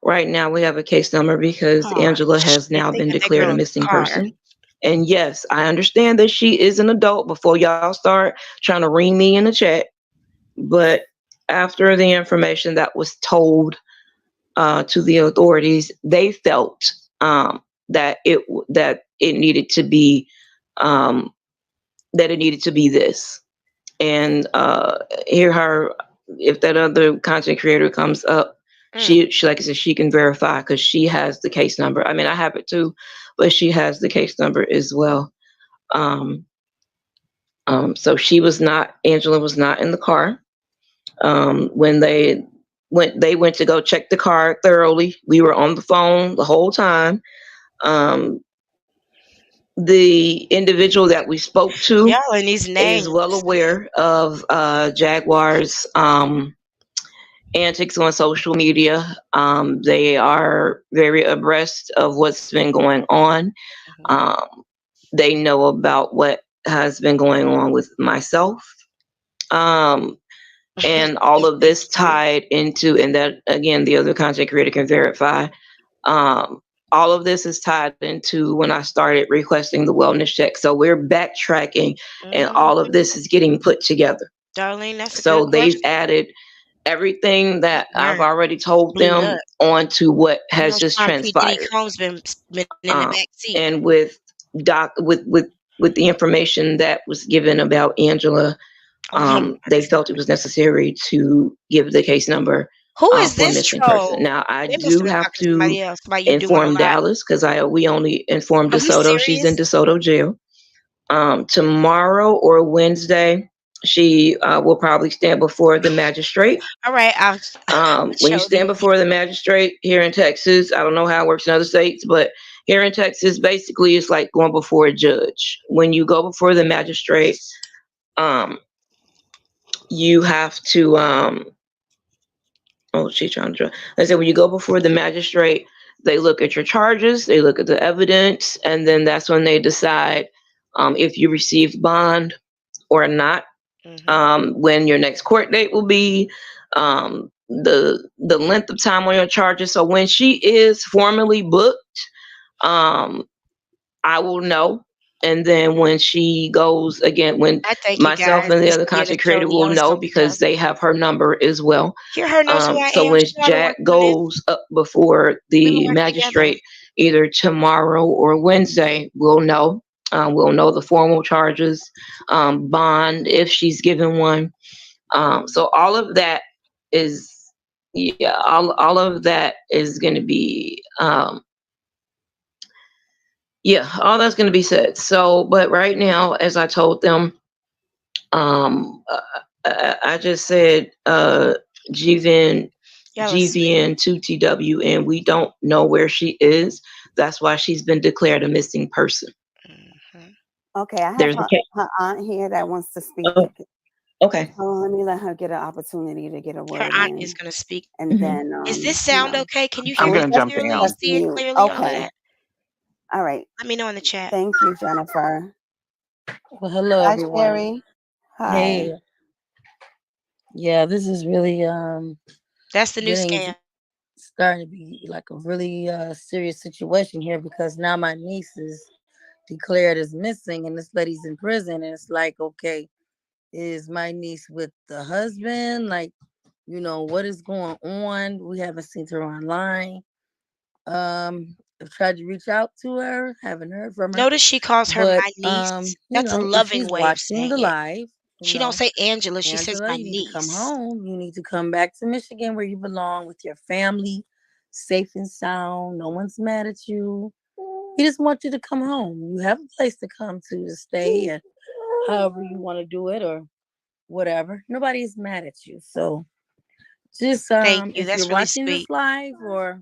Right now, we have a case number because Angela has now been declared a missing person. And yes, I understand that she is an adult before y'all start trying to ring me in the chat. But after the information that was told to the authorities, they felt that it needed to be this. And if that other content creator comes up, she like I said, she can verify because she has the case number. I mean, I have it too, but she has the case number as well. So Angela was not in the car. When they went to go check the car thoroughly. We were on the phone the whole time. The individual that we spoke to is well aware of Jaguar's antics on social media. They are very abreast of what's been going on. They know about what has been going on with myself. And all of this tied into, and that again, the other content creator can verify. All of this is tied into when I started requesting the wellness check. So we're backtracking, and all of this is getting put together. Darlene, that's so they've added everything that I've already told them onto what has just transpired. Combs been in the back seat. And with with the information that was given about Angela, they felt it was necessary to give the case number Who is for this missing person. troll? Now, I They must do have been have talking to to somebody else about you doing a inform lot. Dallas because we only informed Are you DeSoto. She's in serious? DeSoto jail. Tomorrow or Wednesday, she will probably stand before the magistrate. All right, I'll When you show stand these. before the magistrate here in Texas, I don't know how it works in other states, but here in Texas, basically, it's like going before a judge. When you go before the magistrate, you have to. She's trying to. I said when you go before the magistrate, they look at your charges, they look at the evidence, and then that's when they decide if you received bond or not. When your next court date will be, the length of time on your charges. So when she is formally booked, I will know. And then when she goes again, when I thank you myself guys and the just other for being a content creator Jody will on know something because else. they have her number as well. Here, her knows who I So am. when She know I've been Jack working on this. goes up before We've been the working together. magistrate, either tomorrow or Wednesday, we'll know. We'll know the formal charges, bond if she's given one. So all of that is, yeah, all of that is going to be, yeah, all that's going to be said. So, but right now, as I told them, I just said GVN Y'all are sweet. GVN 2TW, and we don't know where she is. That's why she's been declared a missing person. Okay, I have There's her aunt here that wants to speak. Okay. So let me let her get an opportunity to get a word Her aunt in. is going to speak. And then, Is this sound okay? Can you hear I'm me gonna jump clearly? in. See it mute. clearly? All of Okay. that. All right. Let me know in the chat. Thank you, Jennifer. Well, hello Hi, everyone. Sherry. Hi. Hey. Yeah, this is really That's the new scam. starting to be like a really serious situation here because now my niece is declared as missing and this lady's in prison, and it's like, okay, is my niece with the husband? Like, you know, what is going on? We haven't seen her online. I've tried to reach out to her, haven't heard from her. Notice she calls her But my niece. you That's a know, if loving she's way of watching saying the it. live, She don't say Angela. She says Angela, my you need to come niece. home. You need to come back to Michigan where you belong with your family, safe and sound. No one's mad at you. He just wants you to come home. You have a place to come to stay, and however you want to do it or whatever. Nobody is mad at you. So just Thank you. if That's you're really watching sweet. this live or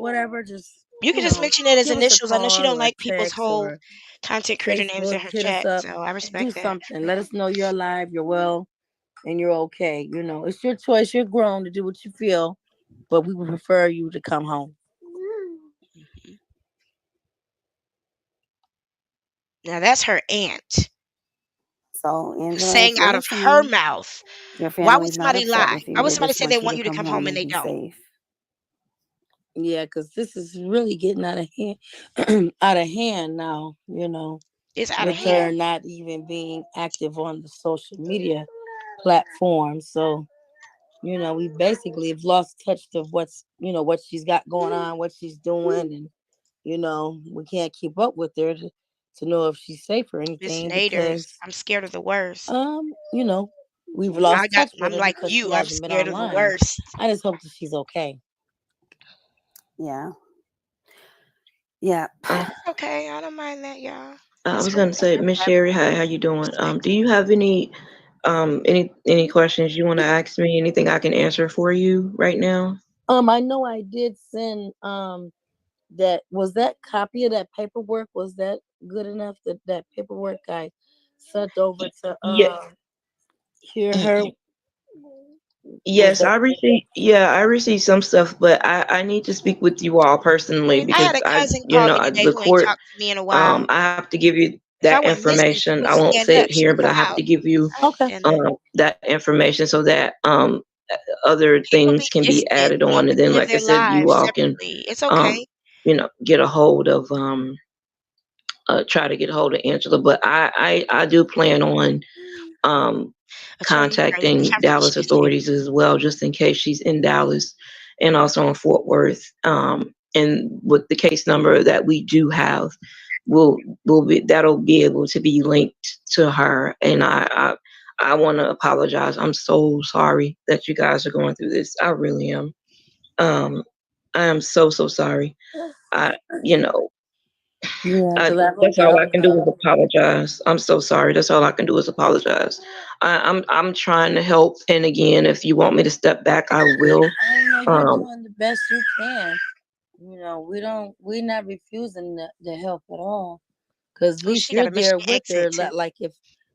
whatever, just You can just mention it as give us a initials. I know she call don't or a like people's text whole or content creator names in Facebook, her hit us chat, up, so I do respect that. something. Let us know you're alive, you're well, and you're okay. You know, it's your choice. You're grown to do what you feel, but we would prefer you to come home. Now that's her aunt So Angela, saying if you're out of her listening, mouth. your Why would family's not somebody upset lie? with you. Why would They somebody just say they want you want to you to come come home home and and they be don't? safe. Yeah, because this is really getting out of hand, out of hand now. You know, It's out of with hand. her not even being active on the social media platform. So, you know, we basically have lost touch of what's, you know, what she's got going on, what she's doing, and you know, we can't keep up with her to know if she's safe or It's anything naders. because I'm scared of the worst. you know, we've lost touch with I'm her like because you. she I'm hasn't been scared of the online. worst. I just hope that she's okay. Yeah. Yeah. Okay, I don't mind that, y'all. I was going to say, Miss Sherry, how you doing? Do you have any questions you want to ask me? Anything I can answer for you right now? I know I did send that copy of that paperwork, was that good enough, that paperwork I sent over to hear her? Yes, I received some stuff, but I need to speak with you all personally I had because a cousin call me today the who ain't court, talked to me in a while. I have to give you If I that went missing, she information. would I won't stand say up. it She here, would but come I have out. to give you I would stand up. that information so that other People be things can be gifted. added on, and People then live like I their said, you lives all can separately. It's okay. get a hold of try to get a hold of Angela. But I do plan on Attorney Craig, contacting I Dallas appreciate you. authorities as well, just in case she's in Dallas and also in Fort Worth. And with the case number that we do have, will be, that'll be able to be linked to her. And I want to apologize. I'm so sorry that you guys are going through this. I really am. Um, I am so sorry. I, you know, Yeah, because I that's looked all up. I can do is apologize. I'm so sorry. That's all I can do is apologize. I'm trying to help, and again, if you want me to step back, I will. I know you're Um, doing the best you can. We're not refusing the help at all. Because at Oh, least she got you're a mission there with her. exit too. Like if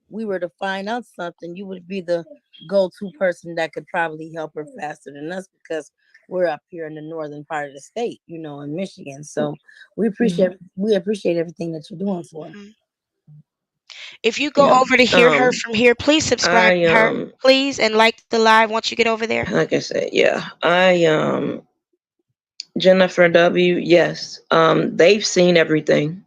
we were to find out something, you would be the go-to person that could probably help her faster than us because we're up here in the northern part of the state, in Michigan. So we appreciate everything that you're doing for her. Mhm. If you go yeah. over to hear her from here, please subscribe I to her, please, and like the live once you get over there. like I said, yeah. Jennifer W. Yes. They've seen everything.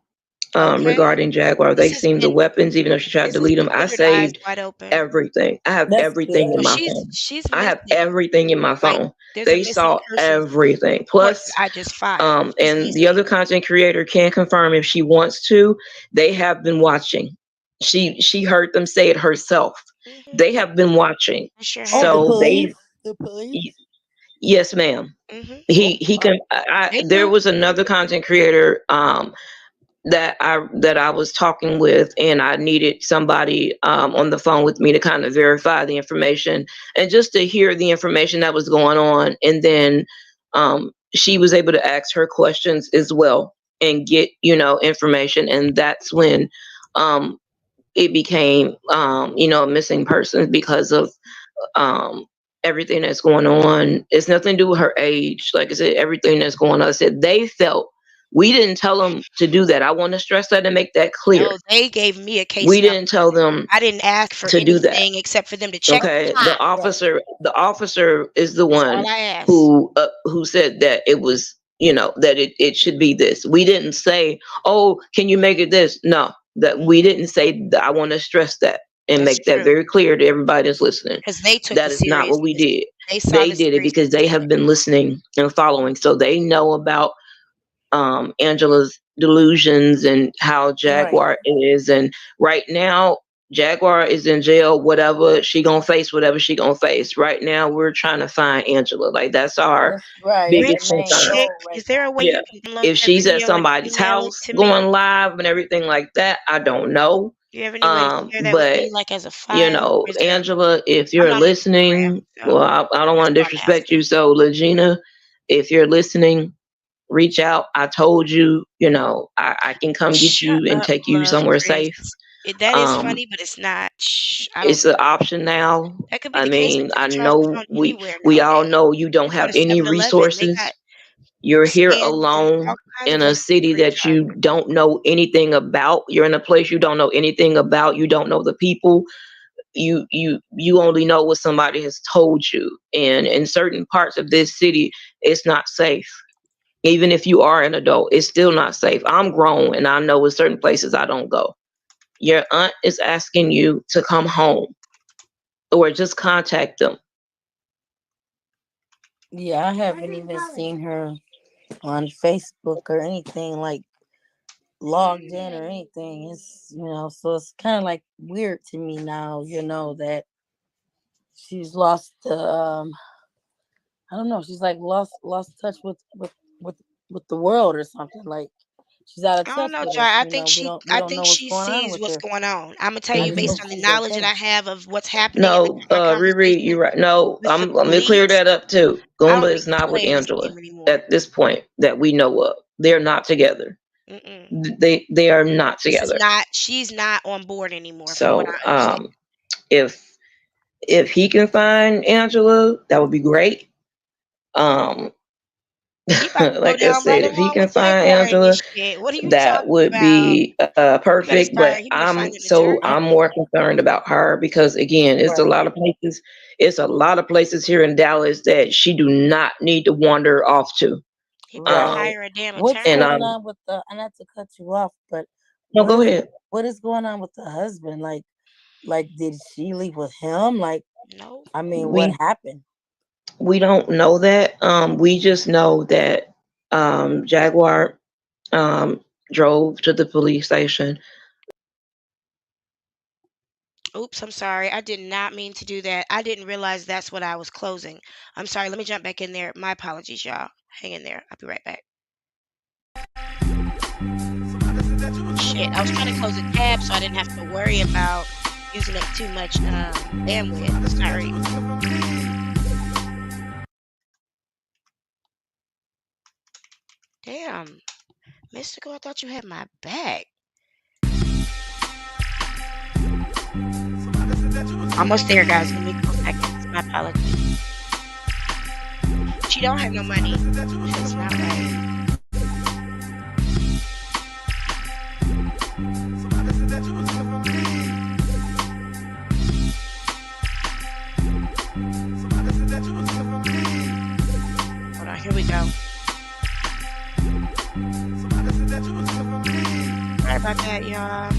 Okay, Regarding Jaguar, this they've has seen the been weapons, even though she tried to this has delete been them. I Kindred Eyes saved Wide Open. everything. I have That's everything good. in So my she's phone. she's I have missing. everything in my Like phone. there's a They missing saw persons everything. report Plus, that I just filed. She's and the missing. other content creator can confirm if she wants to. They have been watching. She heard them say it herself. Mhm. They have been watching. I sure Oh, have. the So police. they, The police. yes, ma'am. Mhm. He can. They There knew. was another content creator. That I was talking with, and I needed somebody on the phone with me to kind of verify the information and just to hear the information that was going on. And then she was able to ask her questions as well and get information. And that's when um, it became a missing person because of um, everything that's going on. It's nothing to do with her age. Like I said, everything that's going on. I said they felt we didn't tell them to do that. I want to stress that and make that clear. No, they gave me a case We number. didn't tell them I didn't ask for to do that. anything except for them to check the Okay, time. the officer is the That's all one I asked. who said that it was that it should be this. We didn't say, oh, can you make it this? No, that we didn't say that. I want to stress that and That's make that true. very clear to everybody that's listening. Because they took the That is not what we seriousness. did. They saw They the did it because seriousness they in have it. been listening and following, so they know about Angela's delusions and how Right. Jaguar is. And right now, Jaguar is in jail. Whatever she gonna face, whatever she gonna face. Right now, we're trying to find Angela. Like that's our That's right. That's biggest the Rich main concern. chick, goal right is there a now. way you Yeah. can download If that she's at video and somebody's email it house to me? going live and everything like that, I don't know. Do you have any way to share that with But me, like as a file, or is there? Angela, if I'm you're not on Instagram, listening, well, so I don't that's want to why I'm disrespect asking. you. So, Legena, if you're listening, reach out. I told you, I can come get Shut you and up, take you love, somewhere Chris. safe. That is Um, funny, but it's not. Shh, I don't it's do an that. option now. That could be I the case mean, if I she tries to know come we anywhere we all nowadays. know you don't You go have to any 7-Eleven, they got resources. You're here scans and all alone kinds of in a places to city reach that her. you don't know anything about. You're in a place you don't know anything about. You don't know the people. You only know what somebody has told you. And in certain parts of this city, it's not safe. Even if you are an adult, it's still not safe. I'm grown and I know in certain places I don't go. Your aunt is asking you to come home or just contact them. Yeah, I haven't even seen her on Facebook or anything like logged in or anything. So it's kind of like weird to me now, that she's lost I don't know, she's like lost touch with the world or something. Like she's out of I don't touch know, with us. Jai. We I don't think know what's she going on sees with what's her. going on. I'm gonna tell I you just based hope on the she's knowledge that okay. I have of what's happening and No, my Riri, conversation you're right. No, with the I'm gonna clear police. that up too. I don't Goomba think is she's not with playing this Angela game anymore. at this point that we know of. They're not together. Mm-mm. They are not This is together. not. She's not on board anymore, from what So I understand. if he can find Angela, that would be great. Um, He about to go like I down right said, if he along can with find Jaguar in Angela, this shit. What are you that talking would about? be He better perfect. start. But He better find I'm an so attorney. I'm more concerned about her because again, it's a Right. lot of places. It's a lot of places here in Dallas that she do not need to wander off to. He better Right. Um, hire a damn What's and attorney. going on with the and not to cut you off, but no, what go is ahead. what is going on with the husband? Like did she leave with him? No. What We happened? we don't know that. We just know that Jaguar drove to the police station. Oops, I'm sorry. I did not mean to do that. I didn't realize that's what I was closing. I'm sorry. Let me jump back in there. My apologies, y'all. Hang in there. I'll be right back. Shit, I was trying to close a tab so I didn't have to worry about using up too much bandwidth. Sorry. Damn, Mystical, I thought you had my back. Almost there, guys. Give me a couple seconds. My apologies. She don't have no money. That's not right. Hold on, here we go. Sorry about that, y'all.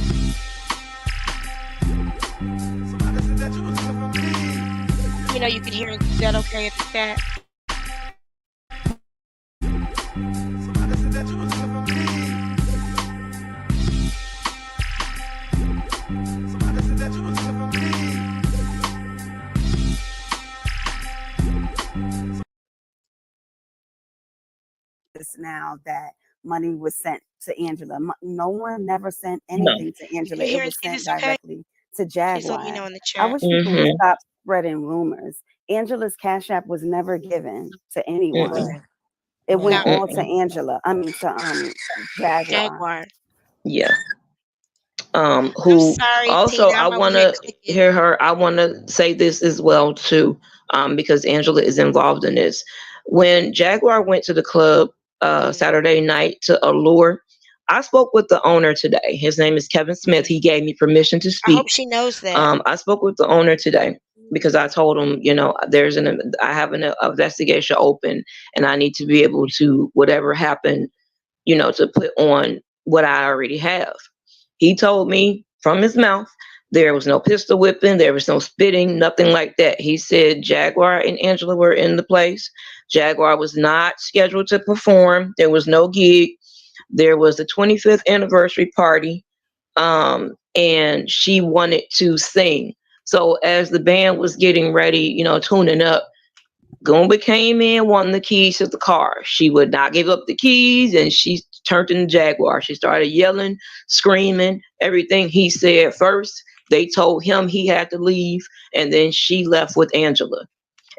You know you can hear that okay in the chat. Now that money was sent to Angela. No one never sent anything to Angela. You hear It and was see sent this okay? directly to Please let me Jaguar. know in the I chat. wish people would stop spreading rumors. Angela's Cash App was never given to anyone. It went all to Angela. I mean to Jaguar. Jaguar. Yeah. Who I'm sorry, also, Tina. I I'm over want here to clicking. hear her. I want to say this as well too, because Angela is involved in this. When Jaguar went to the club Saturday night to Allure, I spoke with the owner today. His name is Kevin Smith. He gave me permission to I speak. hope she knows that. I spoke with the owner today because I told him, you know, I have an investigation open, and I need to be able to, whatever happened, you know, to put on what I already have. He told me from his mouth there was no pistol whipping, there was no spitting, nothing like that. He said Jaguar and Angela were in the place. Jaguar was not scheduled to perform. There was no gig. There was the 25th anniversary party, and she wanted to sing. So as the band was getting ready, you know, tuning up, Goomba came in wanting the keys to the car. She would not give up the keys, and she turned in the Jaguar. She started yelling, screaming, everything. He said first they told him he had to leave, and then she left with Angela.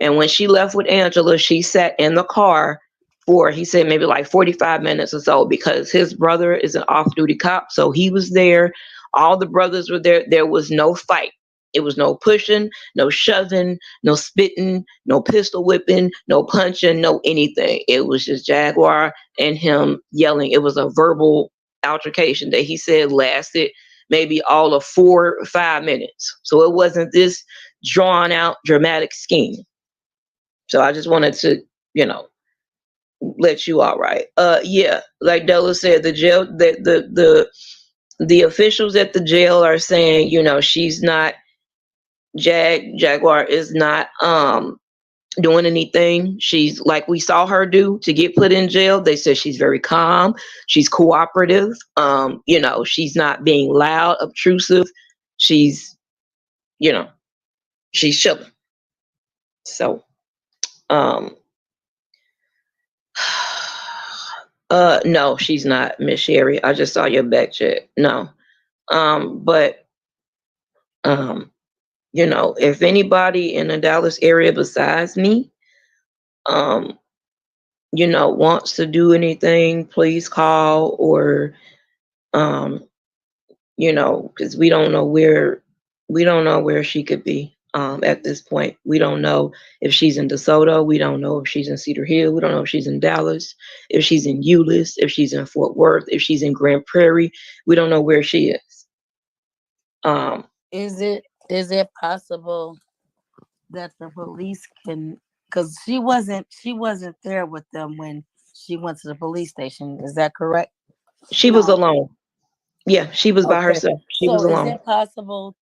And when she left with Angela, she sat in the car for, he said, maybe like 45 minutes or so, because his brother is an off-duty cop. So he was there. All the brothers were there. There was no fight. It was no pushing, no shoving, no spitting, no pistol whipping, no punching, no anything. It was just Jaguar and him yelling. It was a verbal altercation that he said lasted maybe all of 4 or 5 minutes. So it wasn't this drawn out dramatic scheme. So I just wanted to, you know, let you all right. Yeah, like Della said, the jail, the officials at the jail are saying, you know, she's not, Jaguar is not doing anything. She's like we saw her do to get put in jail. They said she's very calm, she's cooperative. You know, she's not being loud, obtrusive. She's, you know, she's chilling. So no, she's not, Miss Sherry. I just saw your back check. No. But you know, if anybody in the Dallas area besides me, you know, wants to do anything, please call, or you know, because we don't know where she could be at this point. We don't know if she's in DeSoto. We don't know if she's in Cedar Hill. We don't know if she's in Dallas, if she's in Euless, if she's in Fort Worth, if she's in Grand Prairie. We don't know where she is. Is it possible that the police can, because she wasn't there with them when she went to the police station, is that correct? She was alone. Yeah, she was by herself. She was alone. Is it possible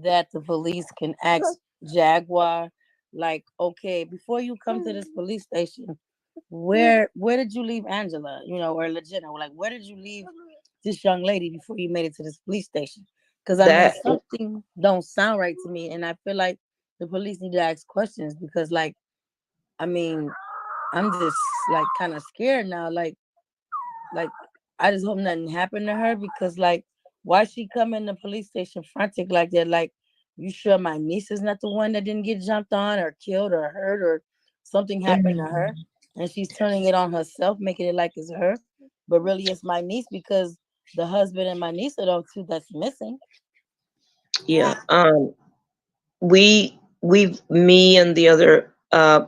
that the police can ask Jaguar, like, okay, before you come to this police station, where did you leave Angela, or Legena? Like, where did you leave this young lady before you made it to this police station? Because I mean, That something don't sound right to me, and I feel like the police need to ask questions because, like, I mean, I'm just like kind of scared now. Like I just hope nothing happened to her because, like, why she come in the police station frantic like that? Like, you sure my niece is not the one that didn't get jumped on or killed or hurt or something happened to her? And she's turning it on herself, making it like it's her, but really it's my niece because the husband and my niece are those two that's missing. yeah. Me and the other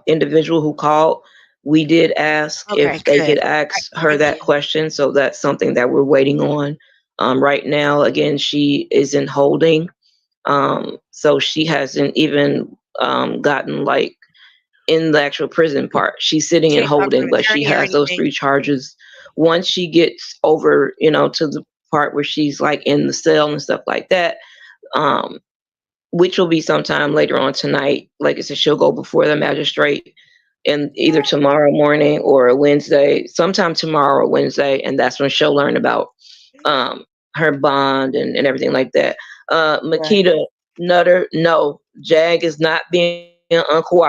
individual who called, we did ask Okay, if they good. could ask her Thank that you. question. So that's something that we're waiting on. Right now, again, she is in holding. So she hasn't even gotten like in the actual prison part. She's sitting She and didn't talk to holding, an but she attorney or has those anything. 3 charges. Once she gets over, to the part where she's like in the cell and stuff like that, um, which will be sometime later on tonight. Like I said, she'll go before the magistrate, and either tomorrow morning or Wednesday, sometime tomorrow or Wednesday, and that's when she'll learn about um her bond and everything like that. Right. Makita Nutter, no, Jag is not being uncooperative.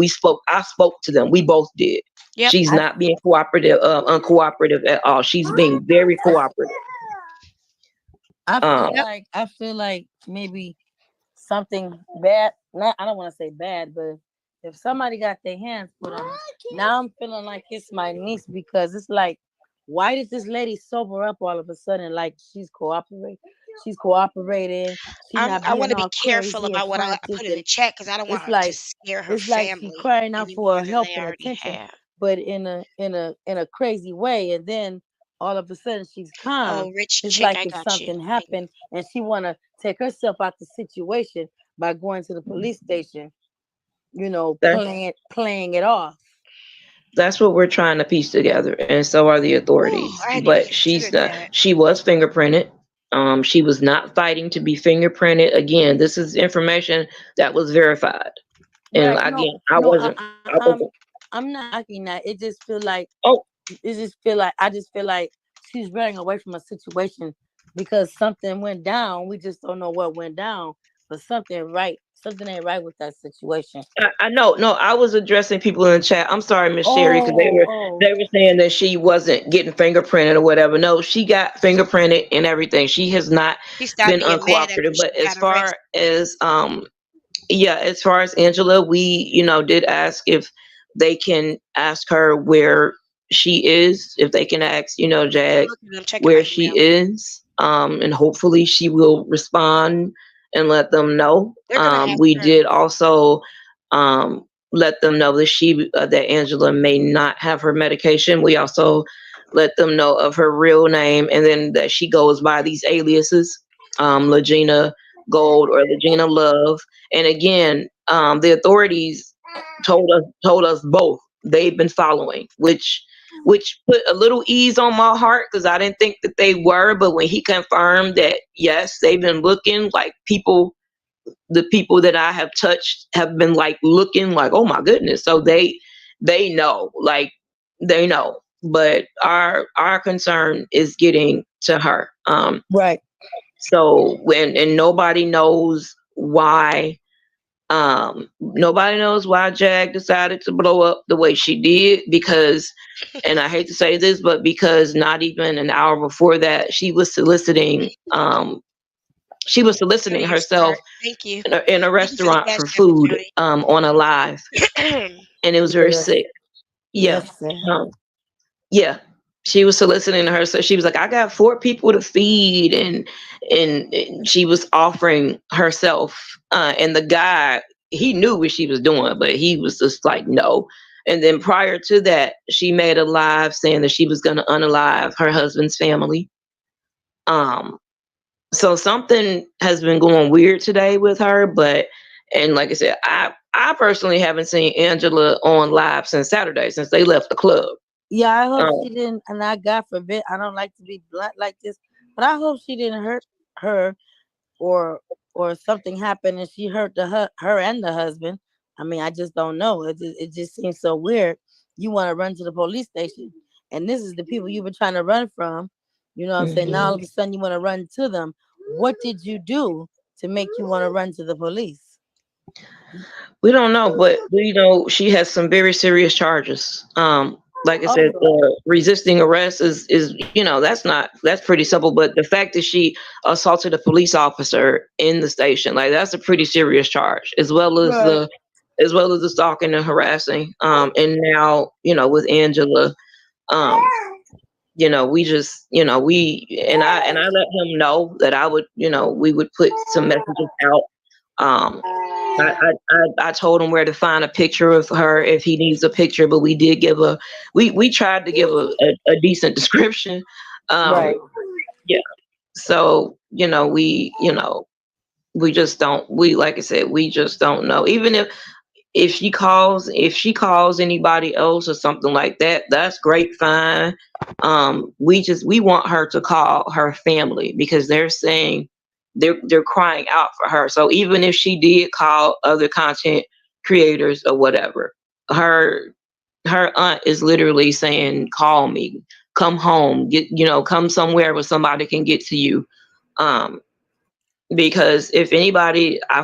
I spoke to them. We both did. She's Yep. not I being cooperative, uncooperative at all. She's being very cooperative. I Um, feel Yep. like I feel like maybe something bad. Not I don't want to say bad, but if somebody got their hands put on her, now I'm feeling like it's my niece because it's like, why did this lady sober up all of a sudden? Like she's cooperating. She not I being want to be all careful crazy and about what I frantic, put in the and chat because I don't want it's her to like scare her it's like she family crying out any more for than help they and already attention, have. but in a crazy way, and then all of a sudden she's calm. Oh, rich It's chick, like I if got you. something Thank you. happened and she wanna take herself out the situation by going to the police station, that's playing it off. That's what we're trying to piece together, and so are the Whew, authorities. I hadn't even But she's considered not. that. She was fingerprinted. She was not fighting to be fingerprinted. Again, this is information that was verified. And Right. No, again, I no, wasn't. I wasn't. I'm not knocking that. Oh, I just feel like she's running away from a situation because something went down. We just don't know what went down, but something ain't right with that situation. I know. No, I was addressing people in the chat. I'm sorry, Miss Sherry, because they Oh, were oh, they were saying that she wasn't getting fingerprinted or whatever. No, she got fingerprinted and everything. She has not She stopped been being mad after uncooperative. she But as got far arrested. as yeah, as far as Angela, we, did ask if they can ask her where she is, if they can ask, Jag Look at them checking my where she email. is, and hopefully she will respond and let them know. They're gonna ask We her. did also let them know that that Angela may not have her medication. We also let them know of her real name, and then that she goes by these aliases, Legena Gold or Legena Love. And again, the authorities told us both they've been following, which put a little ease on my heart because I didn't think that they were. But when he confirmed that yes, they've been looking, like the people that I have touched have been like looking like, oh my goodness. So they know, like they know. But our concern is getting to her. right. So when and nobody knows why Jag decided to blow up the way she did because, and I hate to say this, but because not even an hour before that, she was Tony, soliciting your start. herself Thank you. in a Thank you for the restaurant cash for app, food Tony. on a live, and it was Yeah, very sick. Yeah. that's sad. Um, yeah, she was soliciting her. So she was like, I got 4 people to feed, and she was offering herself. And the guy, he knew what she was doing, but he was just like, no. And then prior to that, she made a live saying that she was going to unalive her husband's family. Um, so something has been going weird today with her, but and like I said, I personally haven't seen Angela on live since Saturday, since they left the club. Yeah, I hope Um, she didn't. And I, God forbid, I don't like to be blunt like this, but I hope she didn't hurt her or something happened and she hurt her and the husband. I mean, I just don't know. It just seems so weird you want to run to the police station, and this is the people you've been trying to run from. You know what I'm saying? Now all of a sudden you want to run to them. What did you do to make you want to run to the police? We don't know, but we know she has some very serious charges. Like I said, resisting arrest is that's pretty simple. But the fact that she assaulted a police officer in the station, like that's a pretty serious charge, as well as the stalking and harassing. And now with Angela, we just I let him know that I would we would put some messages out. I told him where to find a picture of her if he needs a picture, but we did give we tried to give a decent description. Right. Yeah. So, we just don't, like I said, we just don't know. Even if she calls anybody else or something like that, that's great, fine. We want her to call her family because they're saying they're crying out for her. So even if she did call other content creators or whatever, her aunt is literally saying, call me, come home, come somewhere where somebody can get to you. Because I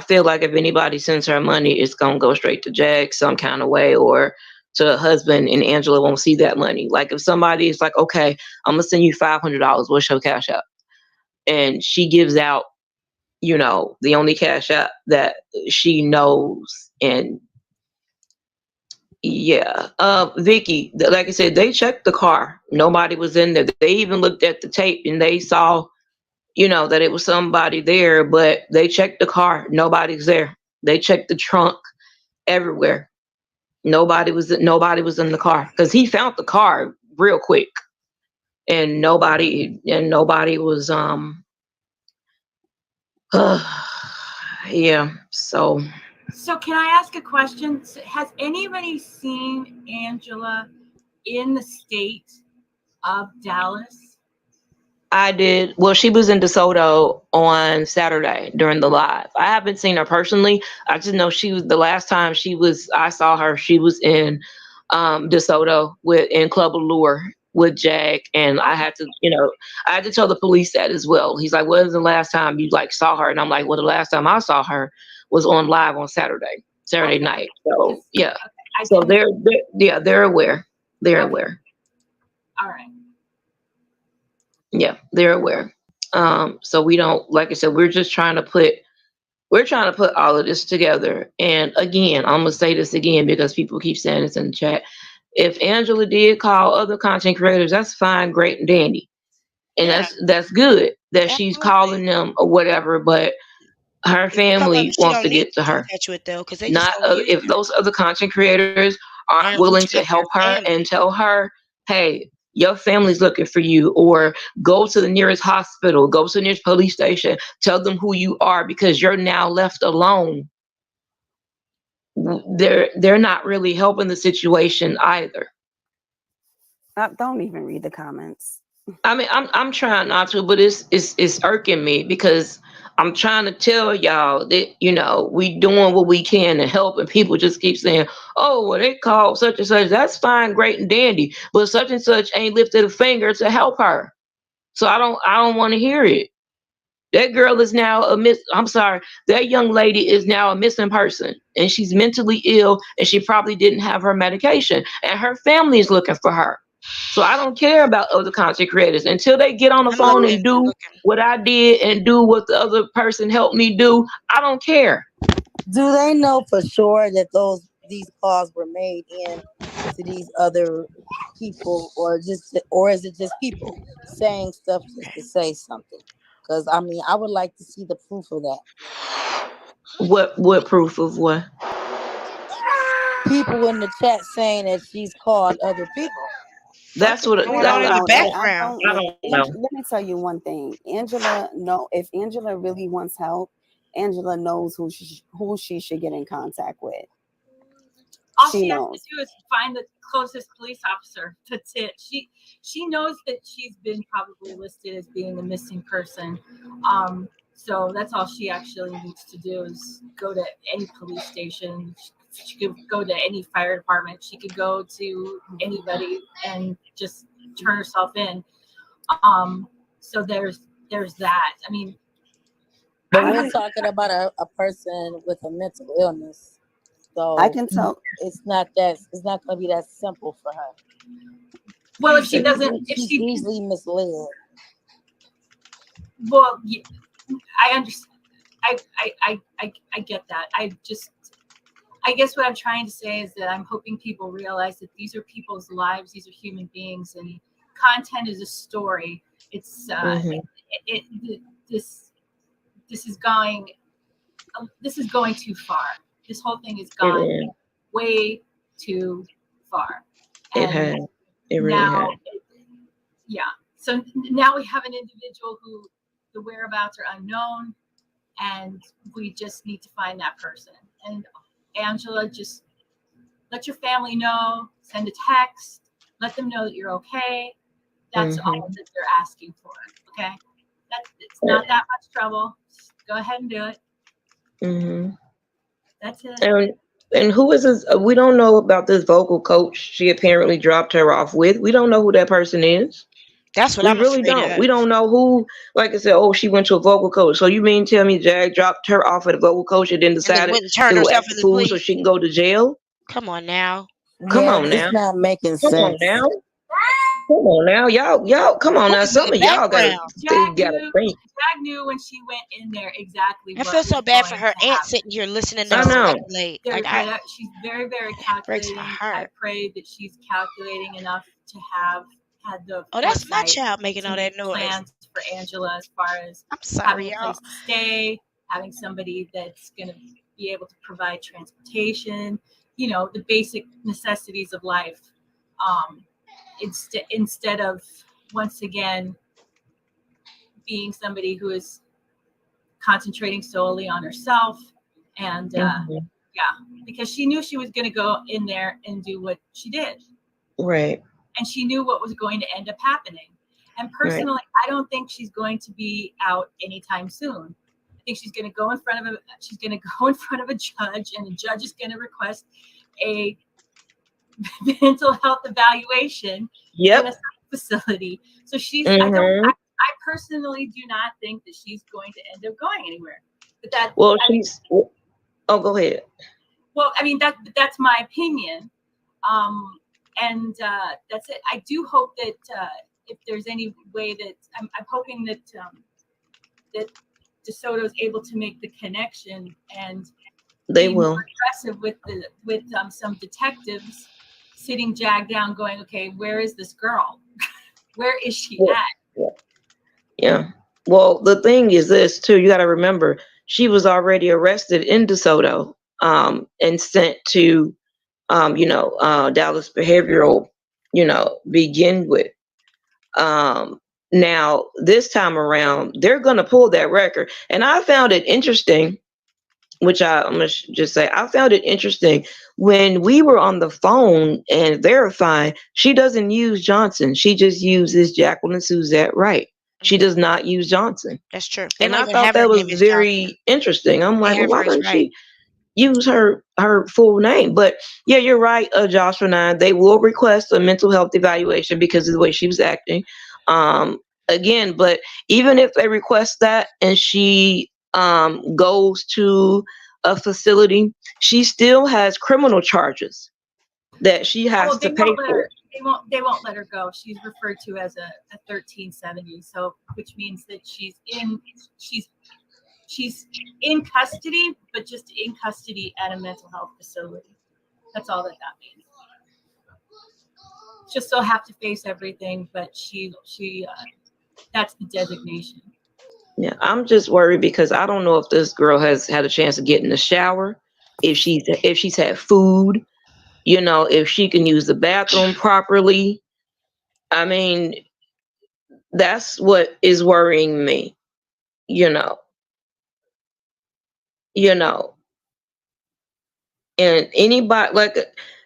feel like if anybody sends her money, it's gonna go straight to Jag some kind of way, or to her husband, and Angela won't see that money. Like if somebody is like, okay, I'm gonna send you $500, what's your cash app? And she gives out, the only cash app that she knows. And yeah, Vicky, like I said, they checked the car. Nobody was in there. They even looked at the tape and they saw that it was somebody there, but they checked the car. Nobody's there. They checked the trunk, everywhere. Nobody was in the car because he found the car real quick, and nobody was yeah. So can I ask a question? Has anybody seen Angela in the state of Dallas? I did. Well, she was in DeSoto on Saturday during the live. I haven't seen her personally. I just know the last time I saw her, she was in DeSoto in Club Allure with Jag. And I had to tell the police that as well. He's like, when was the last time you saw her? And I'm like, well, the last time I saw her was on live on Saturday night. So yeah. So they're aware. They're aware. All right. Yeah, they're aware. So we don't, like I said, we're trying to put all of this together. And again, I'm gonna say this again because people keep saying this in the chat. If Angela did call other content creators, that's fine, great and dandy. And that's good that she's calling them or whatever, but her family wants to get to her. Not if those other content creators aren't willing to help her and tell her, hey, your family's looking for you, or go to the nearest hospital, go to the nearest police station, tell them who you are because you're now left alone. They're not really helping the situation either. Don't even read the comments. I mean, I'm trying not to, but it's irking me because I'm trying to tell y'all that we doing what we can to help, and people just keep saying, "Oh, well, they called such and such. That's fine, great and dandy, but such and such ain't lifted a finger to help her." So I don't want to hear it. That girl is now I'm sorry, that young lady is now a missing person, and she's mentally ill, and she probably didn't have her medication, and her family is looking for her. So I don't care about other content creators until they get on the phone and do what I did and do what the other person helped me do. I don't care. Do they know for sure that these calls were made in to these other people, or is it just people saying stuff just to say something? Because I mean, I would like to see the proof of that. What proof of what? People in the chat saying that she's called other people. That's what going on in the background. I don't know. Let me tell you one thing. If Angela really wants help, Angela knows who she should get in contact with. All she has to do is find the closest police officer. That's it. She knows that she's been probably listed as being a missing person. So that's all she actually needs to do is go to any police station, She could go to any fire department. She could go to anybody and just turn herself in. So there's that. I mean, but we're talking about a person with a mental illness. So I can tell it's not going to be that simple for her. Well, if she doesn't, if she's she easily misled. Well, I understand. I get that. I guess what I'm trying to say is that I'm hoping people realize that these are people's lives. These are human beings, and content is a story. It's this is going too far. This whole thing has gone way too far. It has. It really has. Yeah. So now we have an individual who the whereabouts are unknown, and we just need to find that person. And Angela, just let your family know, send a text, let them know that you're okay. That's all that they're asking for. Okay. It's not that much trouble. Just go ahead and do it. That's it. And who is this? We don't know about this vocal coach she apparently dropped her off with. We don't know who that person is. That's what we I'm really afraid don't. of. We don't know who. Like I said, oh, she went to a vocal coach. So you mean tell me Jag dropped her off at a vocal coach and then decided went and turned to go herself act the into fool so police? she can go to jail? Come on now. Come Yeah, on now. it's not making Come on sense. now. Come on now, y'all. Come on now. Who's Some in of the y'all gotta background? think. Jag knew when she went in there exactly I what feel so was bad for going her to aunt happen. sitting here listening to I know. speculate. Like She's very, very breaks my calculating. I heart. pray that she's calculating enough to have had the Oh, that's my foresight child making to all make that noise. plans for Angela as far as I'm sorry, having a y'all. place to stay, having somebody that's going to be able to provide transportation, the basic necessities of life. Instead of once again being somebody who is concentrating solely on herself and because she knew she was going to go in there and do what she did, Right. and she knew what was going to end up happening. And personally, I don't think she's going to be out anytime soon. I think she's going to go in front of a judge, and the judge is going to request a mental health evaluation in a facility. So I personally do not think that she's going to end up going anywhere. But go ahead. Well, I mean that's my opinion, and that's it. I do hope that if there's any way that I'm hoping that that DeSoto is able to make the connection and they be will more aggressive with some detectives sitting Jag down, going, okay, where is this girl? Where is she at? Yeah. Well, the thing is this too. You got to remember, she was already arrested in DeSoto, and sent to, Dallas Behavioral, begin with. Now this time around, they're gonna pull that record, and I found it interesting. Which I'm gonna just say, I found it interesting when we were on the phone and verifying. She doesn't use Johnson. She just uses Jacqueline Suzette Wright. She does not use Johnson. That's true. They And don't I even thought have her that was name as very Johnson. interesting. I'm like, well, why doesn't Right. she use her full name? But yeah, you're right, Joshua. 9. They will request a mental health evaluation because of the way she was acting. Again, but even if they request that and she goes to a facility, she still has criminal charges that she has to pay for. They won't let her go. She's referred to as a 1370, so which means that she's in custody, but just in custody at a mental health facility. That's all that means. She'll still have to face everything, but she that's the designation. Yeah, I'm just worried because I don't know if this girl has had a chance to get in the shower, if she's had food, if she can use the bathroom properly. I mean, that's what is worrying me, you know. And anybody like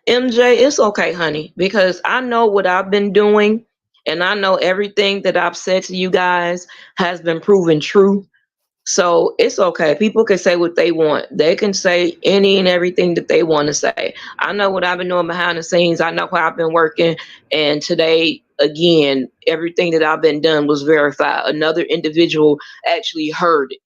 MJ, it's okay, honey, because I know what I've been doing, and I know everything that I've said to you guys has been proven true. So it's okay. People can say what they want. They can say any and everything that they want to say. I know what I've been doing behind the scenes. I know how I've been working. And today, again, everything that I've been done was verified. Another individual actually heard it.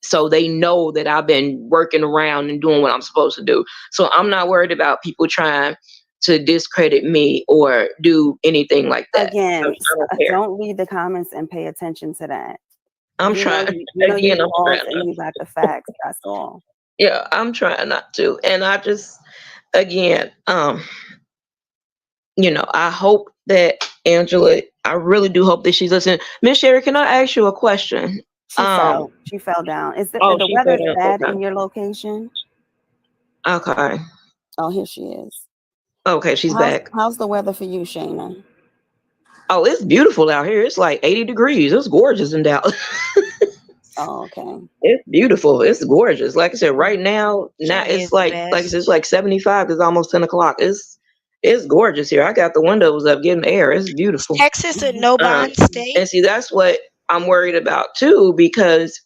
So they know that I've been working around and doing what I'm supposed to do. So I'm not worried about people trying to discredit me or do anything like that. Again, I don't care. don't read the comments and pay attention to that. I'm You know, trying. you know Again, you I'm lost trying. and you got the facts. That's all. Yeah, I'm trying not to. And I just, again, I hope that Angela, I really do hope that she's listening. Miss Sherry, can I ask you a question? She fell. She fell down. Is Oh, the she fell weather's down. bad in your location? Okay. Oh, here she is. Okay, she's back. How's the weather for you, Shayna? Oh, it's beautiful out here. It's like 80 degrees. It's gorgeous in Dallas. Oh, okay. It's beautiful. It's gorgeous. Like I said, right now Shayna it's is the like I best. said, it's like 75. It's almost 10 o'clock. It's gorgeous here. I got the windows up, getting air. It's beautiful. Texas a no bond state. And see, that's what I'm worried about too, because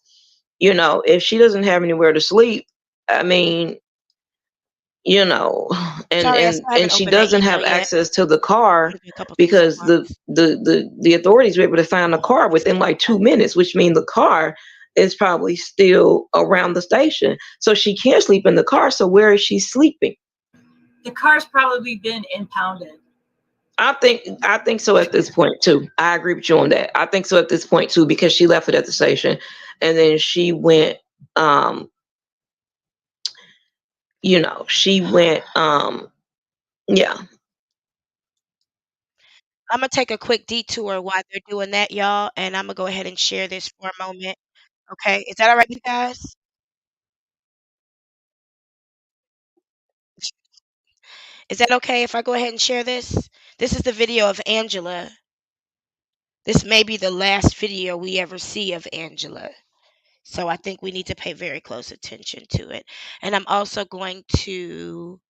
if she doesn't have anywhere to sleep, I mean, and Sorry, I and still and haven't she opened that doesn't email have yet. access to the car, Maybe a couple things at because the once. the the, the authorities were able to find the car within like 2 minutes, which means the car is probably still around the station. So she can't sleep in the car. So where is she sleeping? The car's probably been impounded. I think so at this point too. I agree with you on that. I think so at this point too, because she left it at the station and then she went she went yeah. I'm gonna take a quick detour while they're doing that, y'all, and I'm gonna go ahead and share this for a moment. Okay, is that all right, you guys? Is that okay if I go ahead and share this? This is the video of Angela. This may be the last video we ever see of Angela. So I think we need to pay very close attention to it. And I'm also going to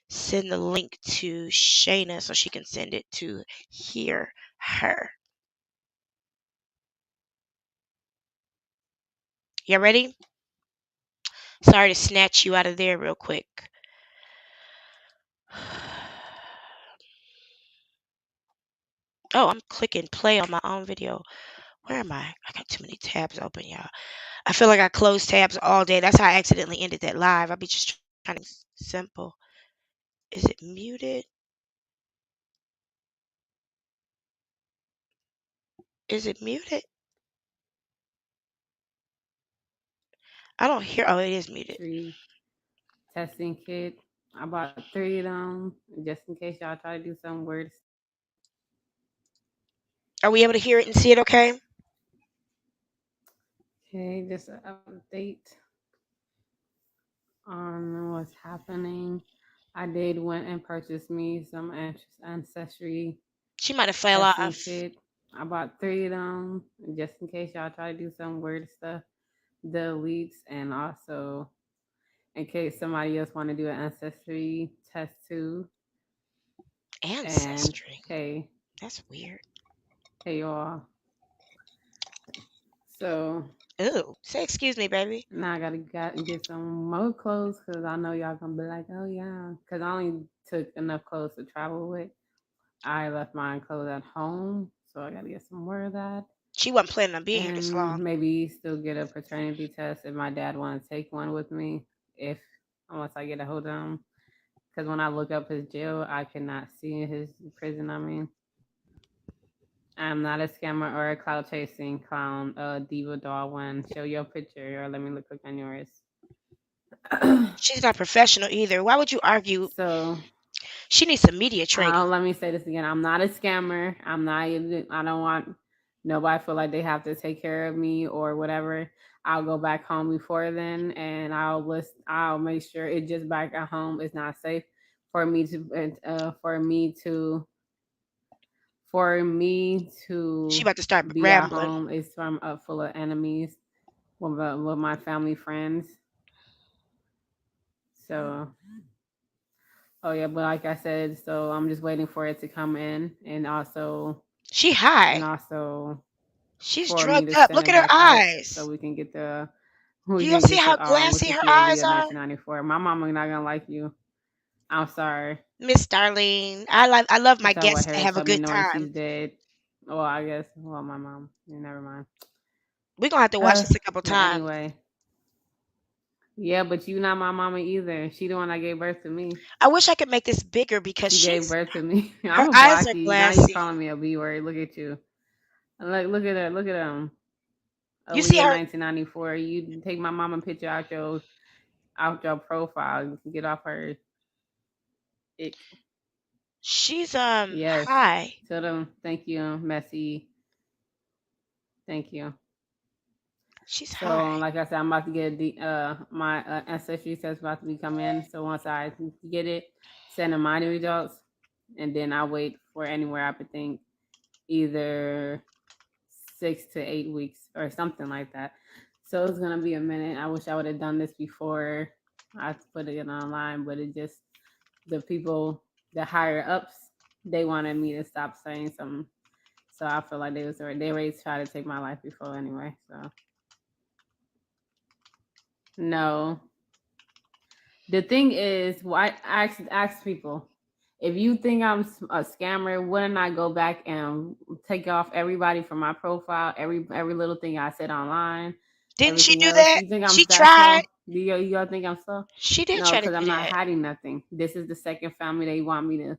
send the link to Shayna so she can send it to hear her. You ready? Sorry to snatch you out of there real quick. Oh, I'm clicking play on my own video. Where am I? I got too many tabs open, y'all. I feel like I closed tabs all day. That's how I accidentally ended that live. I'll be just trying to simple. Is it muted? Is it muted? I don't hear. Oh, it is muted. Testing kit. I bought 3 of them just in case y'all try to do some weird. Are we able to hear it and see it okay? Okay, just an update on what's happening. I did went and purchased me some ancestry She might have fell testing off. kit. I bought 3 of them just in case y'all try to do some weird stuff. Deletes, and also in case somebody else want to do an ancestry test too. Ancestry. And okay, That's weird. hey y'all. So Ooh, say excuse me, baby. now I gotta get some more clothes because I know y'all gonna be like, oh yeah, because I only took enough clothes to travel with. I left my clothes at home, so I gotta get some more of that. She wasn't planning on being here this long. And maybe still get a paternity test if my dad want to take one with me, if once I get a hold of him. Because when I look up his jail, I cannot see his prison. I mean, I'm not a scammer or a cloud chasing clown, diva doll one. Show your picture or let me look on yours. She's not professional either. Why would you argue? So she needs some media training. Let me say this again. I'm not a scammer. I don't want nobody feel like they have to take care of me or whatever. I'll go back home before then, and I'll make sure it just back at home is not safe for me to She about to start be rambling. at home is from full of enemies with my family friends. So oh yeah, but like I said, so I'm just waiting for it to come in, and also she high. and also She's for me drugged to up. send Look it at her back out so eyes. we can get the You don't see how we glassy can her see eyes Aaliyah are? 1994. My mama not gonna like you. I'm sorry. Miss Darlene. I love my It's all what guests to her have a told me good knowing time. she's dead. Well, I guess. Well, my mom. Never mind. We're gonna have to watch this a couple But times. anyway. Yeah, but you not my mama either. She the one that gave birth to me. I wish I could make this bigger because She gave birth to me. her I'm gonna eyes block are you. Now you glassy. calling me a B word. Look at you. Look at her. Look at them. You see Aaliyah her? 1994. You take my mama picture out your profile. You can get off her. Ick. She's Yes. high. Tell them thank you, Messy. Thank you. She's So, high. like I said, I'm about to get my ancestry test about to be come in. So once I get it, send them my results, and then I wait for anywhere I could think either 6 to 8 weeks or something like that. So it's gonna be a minute. I wish I would have done this before I put it online, but it just the people, the higher ups, they wanted me to stop saying something. So I feel like they already tried to take my life before anyway. So no. The thing is, why I ask people, if you think I'm a scammer, wouldn't I go back and take off everybody from my profile, every little thing I said online, Didn't she everything do else? that? You think I'm She that tried. slow? Do y'all think I'm slow? She did No, try to because do I'm not that. hiding nothing. This is the second family they want me to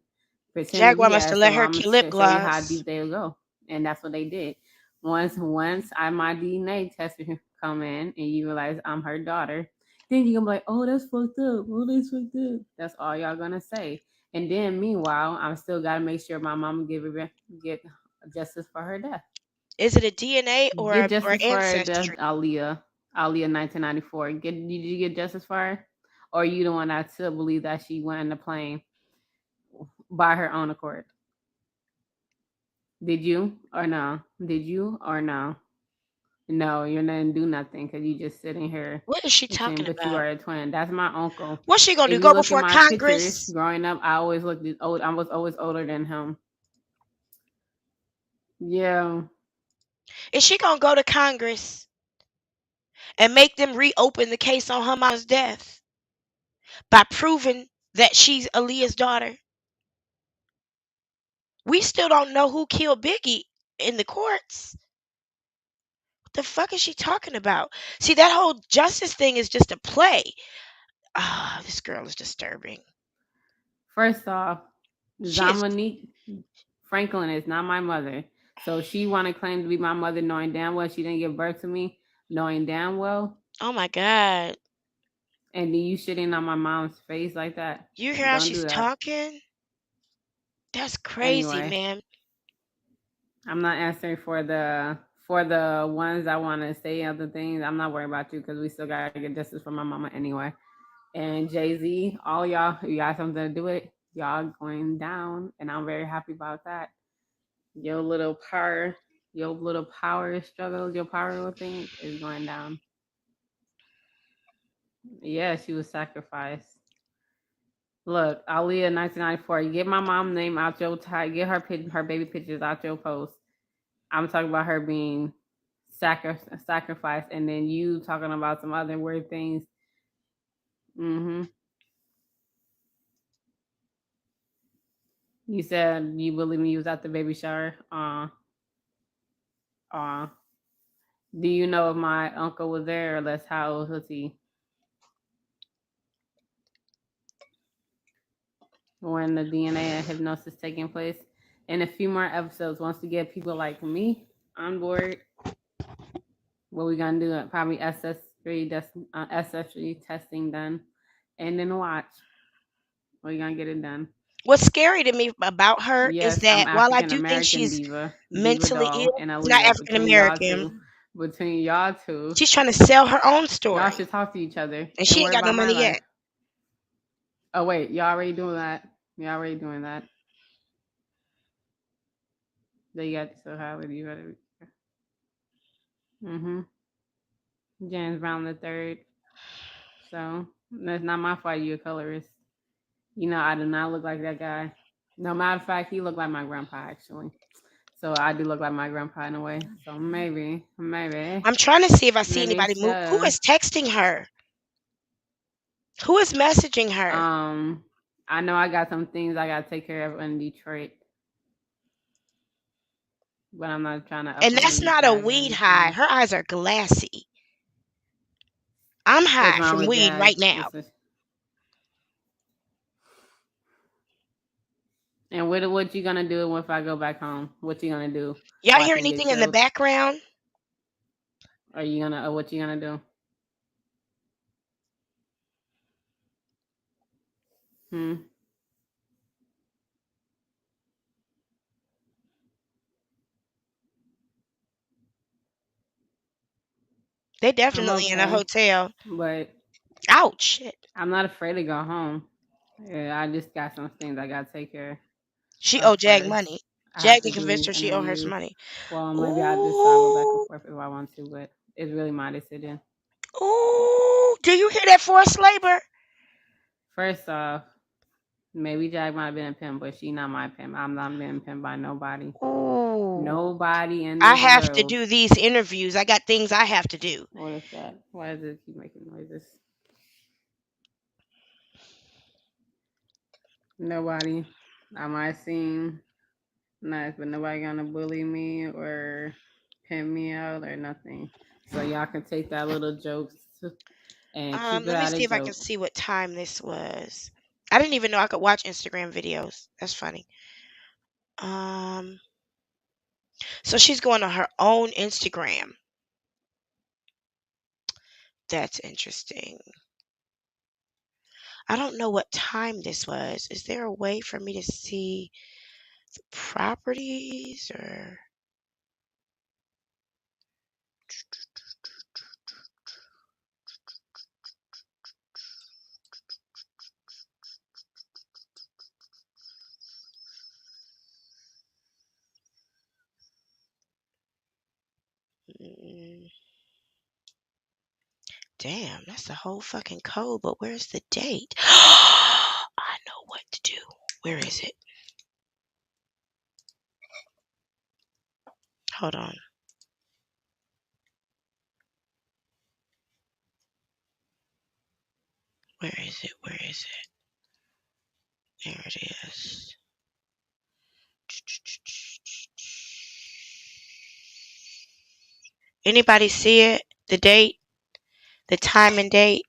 pretend to Jaguar be must have at. let So her I'm lip gonna show you how gloss. deep they'll go, and that's what they did. Once my DNA test come in, and you realize I'm her daughter, then you're gonna be like, oh, that's fucked up. Oh, that's fucked up. That's all y'all gonna say. And then meanwhile, I'm still gotta make sure my mom get justice for her death. Is it a DNA Get or justice for her death, ancestry? Aaliyah 1994. Did you get justice for her? Or you the one that still believe that she went in the plane by her own accord? Did you or no? Did you or no? No, you're not gonna do nothing because you just sitting here What is she saying, talking but you about? are a twin. That's my uncle. What's she gonna If do? you Go look at before my pictures Congress? growing up, I always looked old. I was always older than him. Yeah. Is she gonna go to Congress and make them reopen the case on her mama's death by proving that she's Aaliyah's daughter? We still don't know who killed Biggie in the courts. What the fuck is she talking about? See, that whole justice thing is just a play. Ah, this girl is disturbing. First off, She is. Dominique Franklin is not my mother. So she want to claim to be my mother knowing damn well she didn't give birth to me, knowing damn well. Oh my God. And then you shitting on my mom's face like that. You hear how Don't do she's that. talking? That's crazy, Anyway, man. I'm not answering for the ones I want to say other things. I'm not worried about you because we still gotta get justice for my mama anyway. And Jay-Z, all y'all who got something to do with it, y'all going down, and I'm very happy about that. Your little power struggle, your power thing is going down. Yeah, she was sacrificed. Look, Aaliyah 1994. Get my mom's name out your get her baby pictures out your post. I'm talking about her being sacrificed, and then you talking about some other weird things. Mm-hmm. You said you believe me. You was at the baby shower. Do you know if my uncle was there, or less how old was he when the DNA and hypnosis taking place? In a few more episodes, once we get people like me on board, what we gonna do? Probably ancestry testing done, and then watch. We gonna get it done. What's scary to me about her is Yes, I'm that while I African do think American she's diva mentally doll, ill, and she's not Aaliyah. African American. Between y'all two, She's trying to sell her own y'all story, should talk to each other and and she ain't worry got no about my money life. yet. Oh wait, y'all already doing that? Y'all already doing that? They got so how would you gotta? Mm-hmm. James Brown the third. So that's not my fault. You're a colorist. You know I do not look like that guy. No matter of fact, he looked like my grandpa actually. So I do look like my grandpa in a way. So maybe, I'm trying to see if I see maybe anybody move. Who so. is texting her? Who is messaging her? I know I got some things I gotta take care of in Detroit, but I'm not trying to And upload that's any not a Jag or weed high. anything. Her eyes are glassy. I'm What's high wrong from with weed Jag? right now. And what you gonna do if I go back home? What you gonna do? Y'all hear Watching get anything in the killed? background? Are you gonna? What you gonna do? They I'm definitely in a okay, hotel. but Ouch, shit. I'm not afraid to go home. Yeah, I just got some things I gotta take care She of owe Jag first. money. I have Jag to can convince do her she owe her some interviews. money. Well, maybe I decide go back and Ooh, forth if I want to, but it's really my decision. ooh. Do you hear that forced labor? First off, maybe Jag might have been a pimp, but she not my pimp. I'm not being pimped by nobody. Ooh. Nobody in I this have to world. do these interviews. I got things I have to do. What is that? Why does it keep making noises? Nobody. I might seem nice, but nobody gonna bully me or pimp me out or nothing. So y'all can take that little jokes and keep it Let me out see of if I can joke. see what time this was. I didn't even know I could watch Instagram videos. That's funny. So she's going on her own Instagram. That's interesting. I don't know what time this was. Is there a way for me to see the properties or Mm, damn, that's the whole fucking code, but where's the date? I know what to do. Where is it? Hold on. Where is it? Where is it? There it is. Anybody see it? The date? The time and date?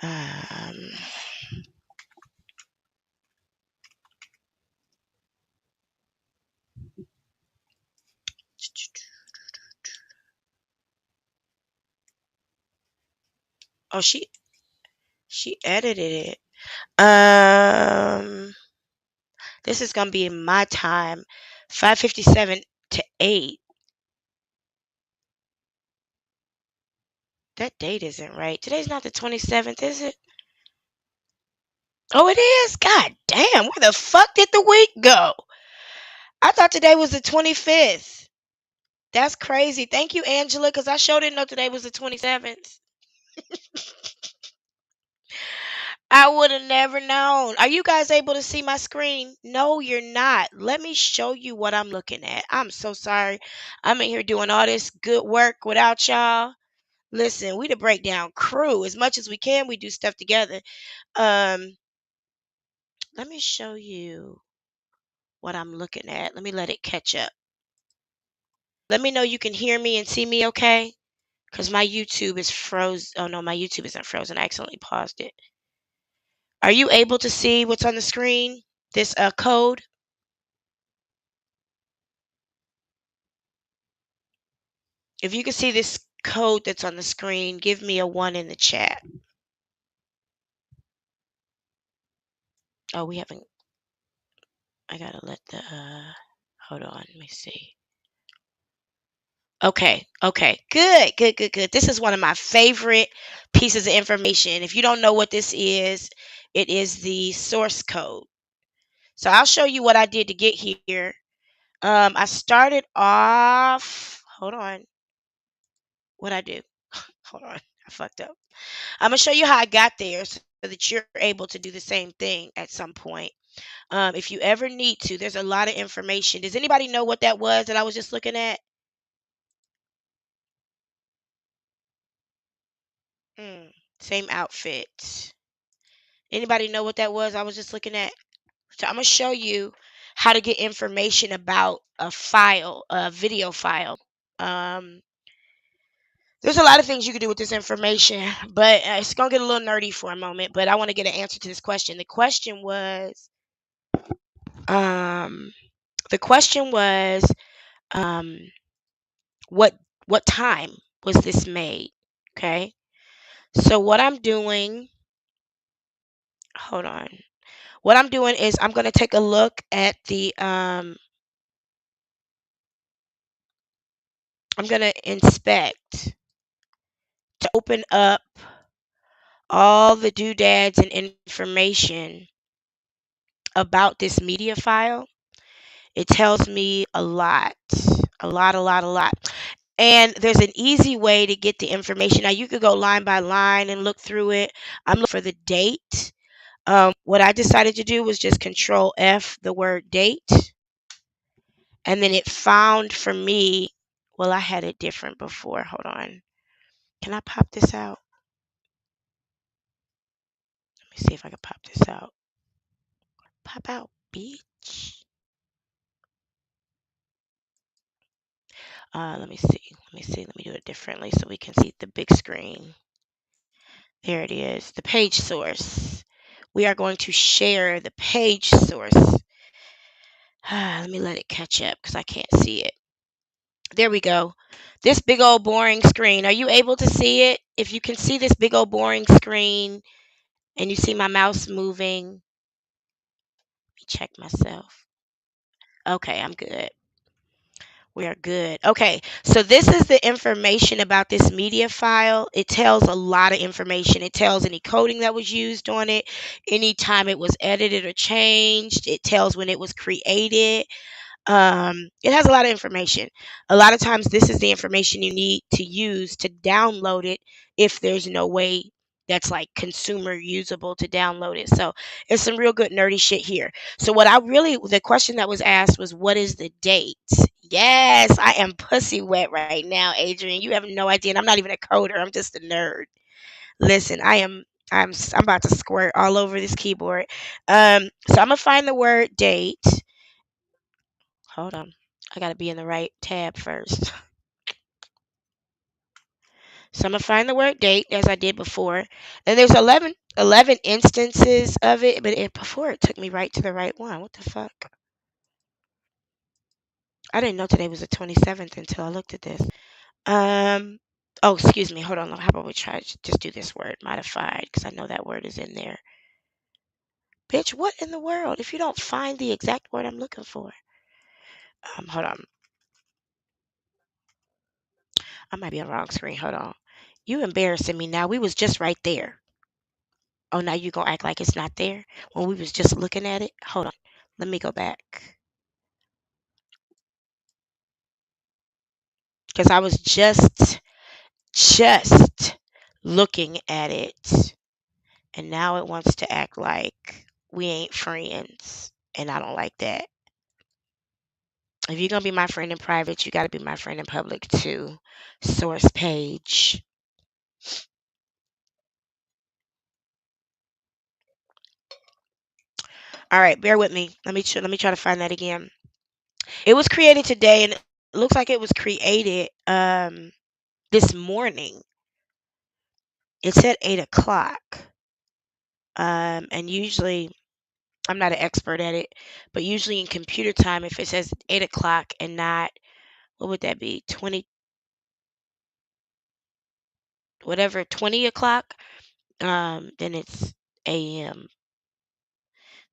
Um, oh, she edited it. This is gonna be in my time, 5:57 to 8. That date isn't right. Today's not the 27th, is it? Oh, it is. God damn, where the fuck did the week go? I thought today was the 25th. That's crazy. Thank you, Angela, because I sure didn't know today was the 27th. I would have never known. Are you guys able to see my screen? No, you're not. Let me show you what I'm looking at. I'm so sorry. I'm in here doing all this good work without y'all. Listen, we the breakdown crew. As much as we can, we do stuff together. Um, let me show you what I'm looking at. Let me let it catch up. Let me know you can hear me and see me okay. Because my YouTube is frozen. Oh no, my YouTube isn't frozen. I accidentally paused it. Are you able to see what's on the screen? This code? If you can see this code that's on the screen, give me a 1 in the chat. Oh, we haven't. I gotta let the. Hold on. Let me see. Okay. Good. This is one of my favorite pieces of information. If you don't know what this is, it is the source code. So I'll show you what I did to get here. I started off. Hold on. What I do? Hold on. I fucked up. I'm gonna show you how I got there so that you're able to do the same thing at some point. If you ever need to, there's a lot of information. Does anybody know what that was that I was just looking at? Same outfit. Anybody know what that was I was just looking at? So I'm going to show you how to get information about a file, a video file. There's a lot of things you can do with this information, but it's going to get a little nerdy for a moment, but I want to get an answer to this question. Um, the question was, um, what time was this made? Okay. So what I'm doing, hold on. What I'm doing is I'm going to take a look at the, I'm going to inspect to open up all the doodads and information about this media file. It tells me a lot, a lot, a lot, a lot. And there's an easy way to get the information. Now, you could go line by line and look through it. I'm looking for the date. What I decided to do was just Control F the word date. And then it found for me, well, I had it different before. Hold on. Can I pop this out? Let me see if I can pop this out. Pop out, bitch. Let me see. Let me do it differently so we can see the big screen. There it is. The page source. We are going to share the page source. Let me let it catch up because I can't see it. There we go. This big old boring screen. Are you able to see it? If you can see this big old boring screen and you see my mouse moving, let me check myself. Okay, I'm good. We are good. Okay, so this is the information about this media file. It tells a lot of information. It tells any coding that was used on it, anytime it was edited or changed. It tells when it was created. It has a lot of information. A lot of times, this is the information you need to use to download it if there's no way that's like consumer usable to download it. So it's some real good nerdy shit here. So the question that was asked was, what is the date? Yes, I am pussy wet right now, Adrian. You have no idea. And I'm not even a coder. I'm just a nerd. Listen, I'm about to squirt all over this keyboard. So I'm gonna find the word date. Hold on. I got to be in the right tab first. So I'm going to find the word date as I did before. Then there's 11 instances of it, but before it took me right to the right one. What the fuck? I didn't know today was the 27th until I looked at this. Oh, excuse me. Hold on. How about we try to just do this word modified because I know that word is in there. Bitch, what in the world? If you don't find the exact word I'm looking for. Hold on. I might be on the wrong screen. Hold on. You embarrassing me now. We was just right there. Oh, now you gonna act like it's not there when we was just looking at it? Hold on. Let me go back. Because I was just looking at it. And now it wants to act like we ain't friends. And I don't like that. If you're gonna be my friend in private, you gotta be my friend in public too. Source page. All right, bear with me. Let me try to find that again. It was created today, and it looks like it was created this morning. It said 8 o'clock. And usually, I'm not an expert at it, but usually in computer time, if it says 8 o'clock and not, what would that be? 20, whatever, 20 o'clock, then it's AM.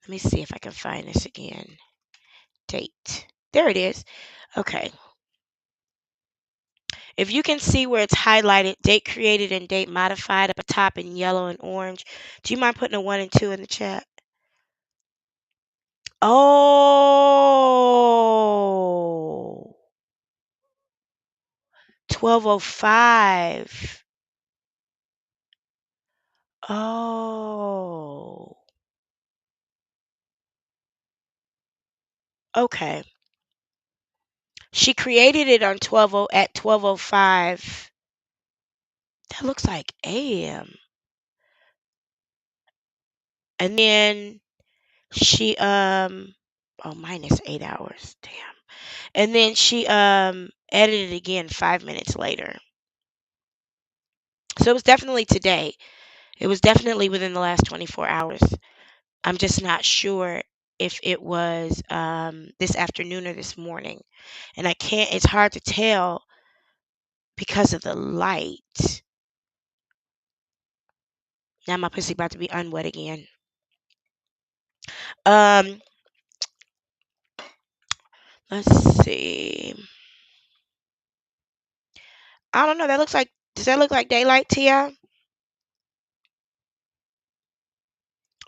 Let me see if I can find this again. Date. There it is. Okay. If you can see where it's highlighted, date created and date modified up at top in yellow and orange, do you mind putting a 1 and 2 in the chat? Oh, 12:05. Oh. Okay. She created it on 12:05. That looks like AM. And then she minus 8 hours. Damn. And then she edited again 5 minutes later. So it was definitely today. It was definitely within the last 24 hours. I'm just not sure if it was this afternoon or this morning. And it's hard to tell because of the light. Now my pussy about to be unwet again. Um, let's see. I don't know. Does that look like daylight to you?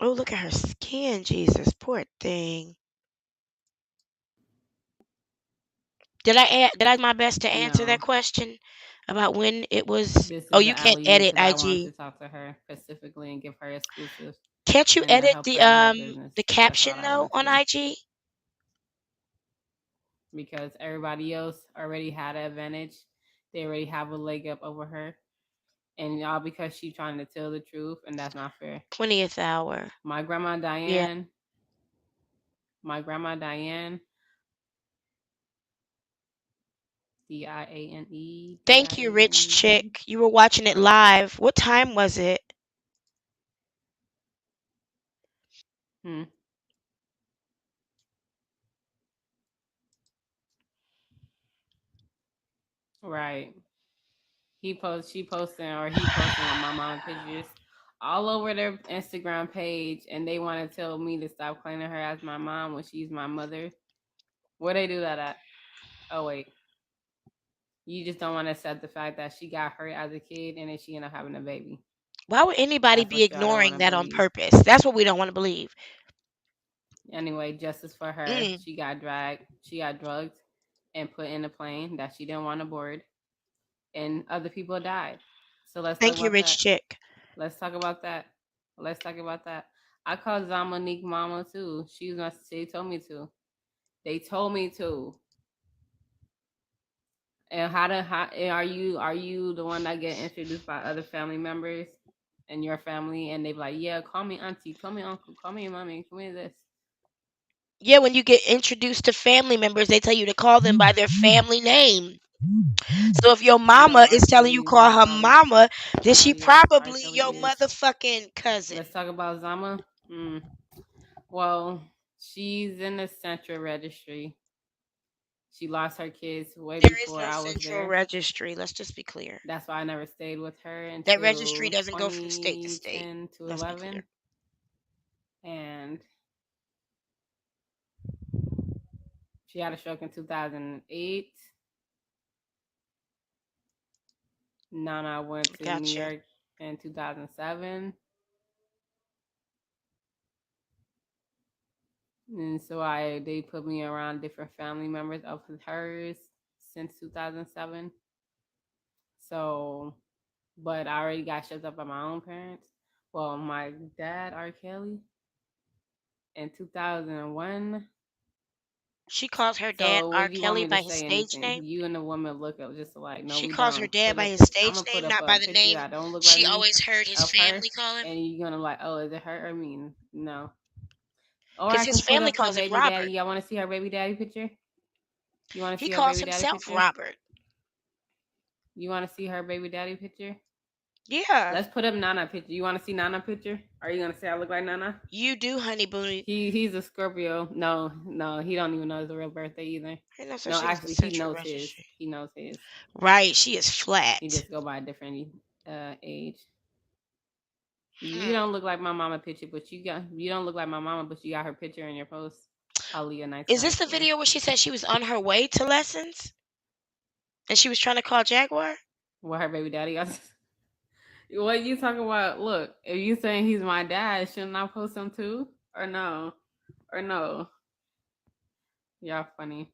Oh, look at her skin, Jesus, poor thing. Did I do my best to answer that No. question about when it was? This Oh, is you the can't alley edit because I wanted to IG. talk to her specifically and give her exclusive Can't you and to edit help her in her business. the That's all caption I though wanted to on do. IG? Because everybody else already had an advantage. They already have a leg up over her. And all because she's trying to tell the truth, and that's not fair. 20th hour. My grandma Diane. Diane. Thank you, Rich Chick. You were watching it live. What time was it? Right. He posting with my mama pictures all over their Instagram page, and they want to tell me to stop claiming her as my mom when she's my mother. Where they do that at? Oh wait, you just don't want to accept the fact that she got hurt as a kid and then she ended up having a baby. Why would anybody That's be what y'all don't want ignoring to that on believe. purpose? That's what we don't want to believe. Anyway, justice for her. She got drugged and put in a plane that she didn't want to board, and other people died. So let's Thank talk you, about Rich that. Chick. Let's talk about that. I called Dominique mama too. They told me to. And are you the one that get introduced by other family members in your family, and they be like, yeah, call me auntie, call me uncle, call me mommy, call me this. Yeah, when you get introduced to family members, they tell you to call them by their family name. So if your mama is telling you call her mama, then she probably your motherfucking cousin. Let's talk about Zama. Well, she's in the central registry. She lost her kids way before I was Central there. registry. Let's just be clear. That's why I never stayed with her until That registry doesn't go from state to state. 2010 to Let's 11. be clear. And she had a stroke in 2008. Nana went to New York in 2007. And so they put me around different family members of hers since 2007. So, but I already got shipped up by my own parents. Well, my dad, R. Kelly, in 2001. She calls her dad R. Kelly by his stage anything? name. You and the woman look up just alike. No, she we calls don't. her dad by his stage name, not by the name that don't look she like me always heard his family call him. and you're gonna like, oh, is it her or me? No. Or Because I can his put family up her calls him baby Robert. daddy. Y'all want to see her baby daddy picture? You want to He see her calls baby daddy himself picture? Robert. You want to see her baby daddy picture? Yeah. Let's put up Nana picture. You want to see Nana picture? Are you gonna say I look like Nana? You do, honey boo. He's a Scorpio. No, he don't even know his real birthday either. No, actually, he knows his. He knows his. Right, she is flat. He just go by a different age. You don't look like my mama picture, but you don't look like my mama, but you got her picture in your post. I'll leave a nice. Is this the video where she said she was on her way to lessons? And she was trying to call Jaguar? What, her baby daddy? What you talking about? Look, if you saying he's my dad, shouldn't I post him too? Or no? Y'all funny.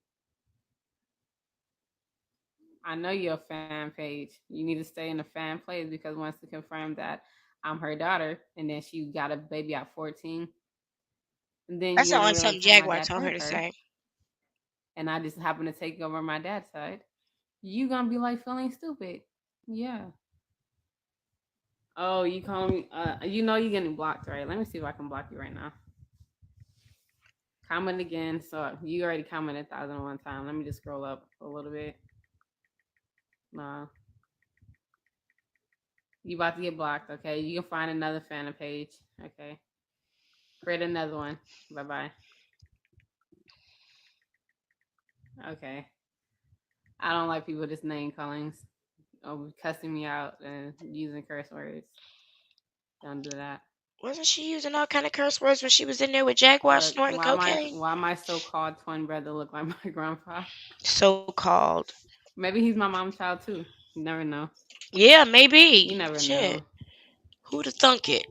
I know you're a fan page. You need to stay in the fan place because once to confirm that I'm her daughter, and then she got a baby at 14. And then that's the only something Jaguar told her to her. say. and I just happen to take over my dad's side, you gonna be like feeling stupid. Yeah. Oh, you calling me? You know you're getting blocked, right? Let me see if I can block you right now. Comment again. So you already commented 1,001 times. Let me just scroll up a little bit. Nah. You about to get blocked, okay? You can find another fan page, okay? Create another one. Bye-bye. Okay. I don't like people just name callings or cussing me out and using curse words. Don't do that. Wasn't she using all kind of curse words when she was in there with Jaguar Look, snorting cocaine? why my so-called twin brother look like my grandpa? So-called. Maybe he's my mom's child too. You never know. Yeah, maybe. You never Shit. know. Who'd have thunk it?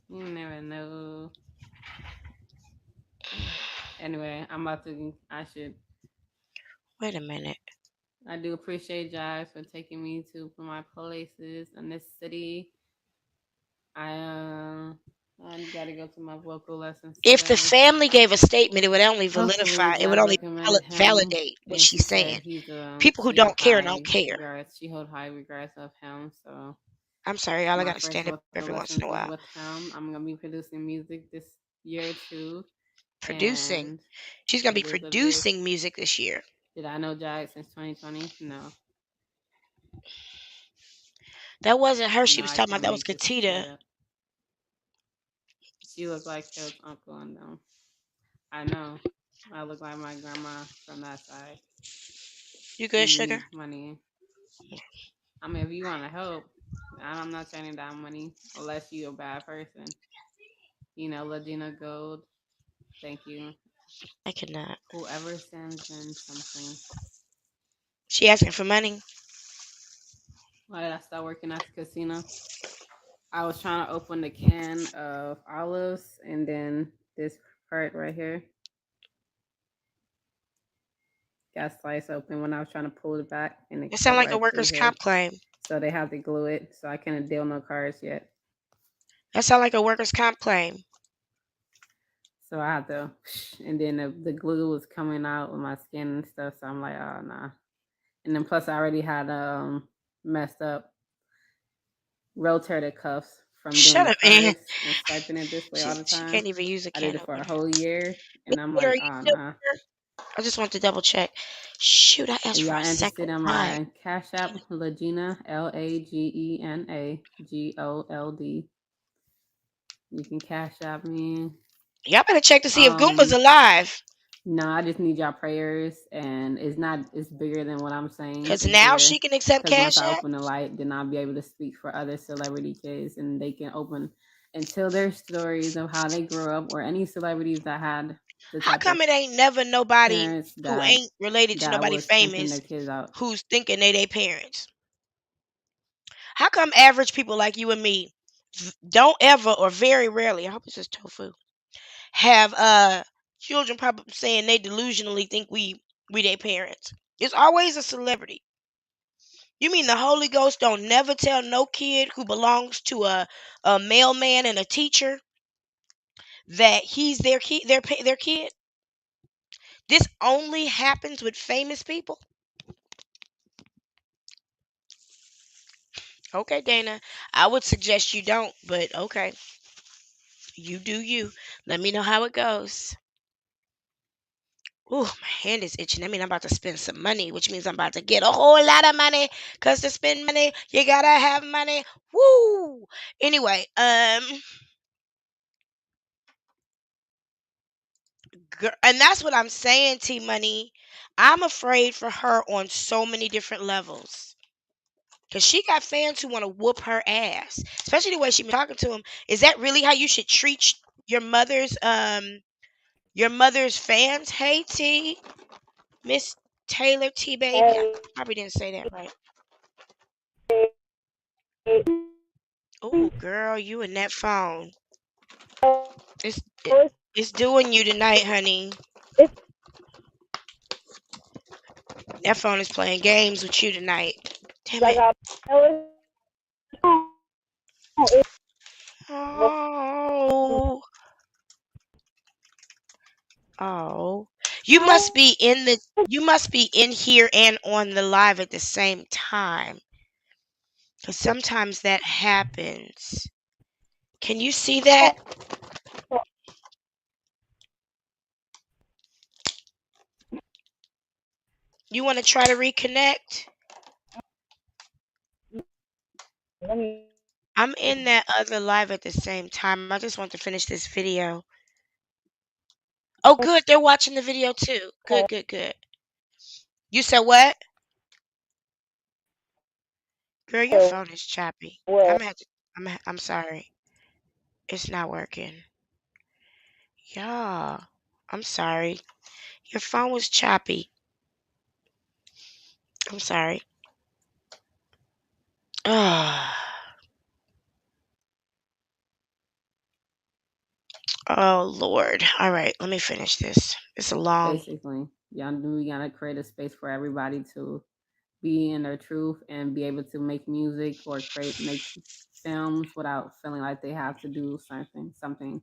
You never know. Anyway, I should. Wait a minute. I do appreciate Josh for taking me to my places in this city. I gotta go to my vocal lessons today. If the family gave a statement, it would only Hopefully, it would Josh only recommended him, validate what and she's she said saying. he's People who don't care don't care. She hold high regards of him. So I'm sorry, y'all. I my gotta first stand up vocal every once in lessons a is while. with him. I'm gonna be producing music this year too. Producing. And She's gonna be it is what it is. producing music this year. Did I know Jag since 2020? No. That wasn't her she No, was I talking about. can't That was make this shit Katita. up. She looked like Kale's uncle and them. I know. I look like my grandma from that side. You good, She sugar? needs money. I mean, if you want to help, I'm not turning down money unless you're a bad person. You know, Legena Gold. Thank you. I cannot. Whoever sends in something. She asking for money? Why did I start working at the casino? I was trying to open the can of olives and then this part right here got sliced open when I was trying to pull it back, and It sounds like a workers' comp claim. So they have to glue it, so I can't deal no cards yet. That sounds like a workers' comp claim. So I had to, and then the glue was coming out with my skin and stuff. So I'm like, oh nah. And then plus I already had messed up rotator cuffs from doing the cards and swiping it this way all the time. She can't even use a can. I did it for a whole year, and I'm like, oh nah. I just want to double check. Shoot, I asked for a interested second in my Cash App, Legena, Lagena Gold. You can Cash App me. Y'all better check to see if Goomba's alive. No, I just need y'all prayers, and it's bigger than what I'm saying. Because now she can accept Cash App. Once I App. open the light, then I'll be able to speak for other celebrity kids, and they can open and tell their stories of how they grew up, or any celebrities that had. How come it ain't never nobody who ain't related to nobody famous who's thinking they parents? How come average people like you and me don't ever, or very rarely, I hope it's just tofu, have children probably saying they delusionally think we their parents? It's always a celebrity. You mean the Holy Ghost don't never tell no kid who belongs to a mailman and a teacher that he's their kid, their kid? This only happens with famous people. Okay, Dana. I would suggest you don't, but okay. You do you. Let me know how it goes. Ooh, my hand is itching. I mean, I'm about to spend some money, which means I'm about to get a whole lot of money. Cause to spend money, you gotta have money. Woo! Anyway, and that's what I'm saying, T Money. I'm afraid for her on so many different levels. Cause she got fans who want to whoop her ass, especially the way she been talking to him. Is that really how you should treat your mother's fans? Hey T, Miss Taylor T baby. I probably didn't say that right. Oh girl, you and that phone. It's doing you tonight, honey. That phone is playing games with you tonight. Damn it. Oh. Oh. You must be in the. You must be in here and on the live at the same time, because sometimes that happens. Can you see that? You want to try to reconnect? I'm in that other live at the same time. I just want to finish this video. Oh, good. They're watching the video too. Good, good, good. You said what? Girl, your phone is choppy. I'm sorry. It's not working. Yeah. I'm sorry. Your phone was choppy. I'm sorry. Ah. Oh Lord. All right, let me finish this. It's a long. Basically, y'all do. We gotta create a space for everybody to be in their truth and be able to make music or make films without feeling like they have to do something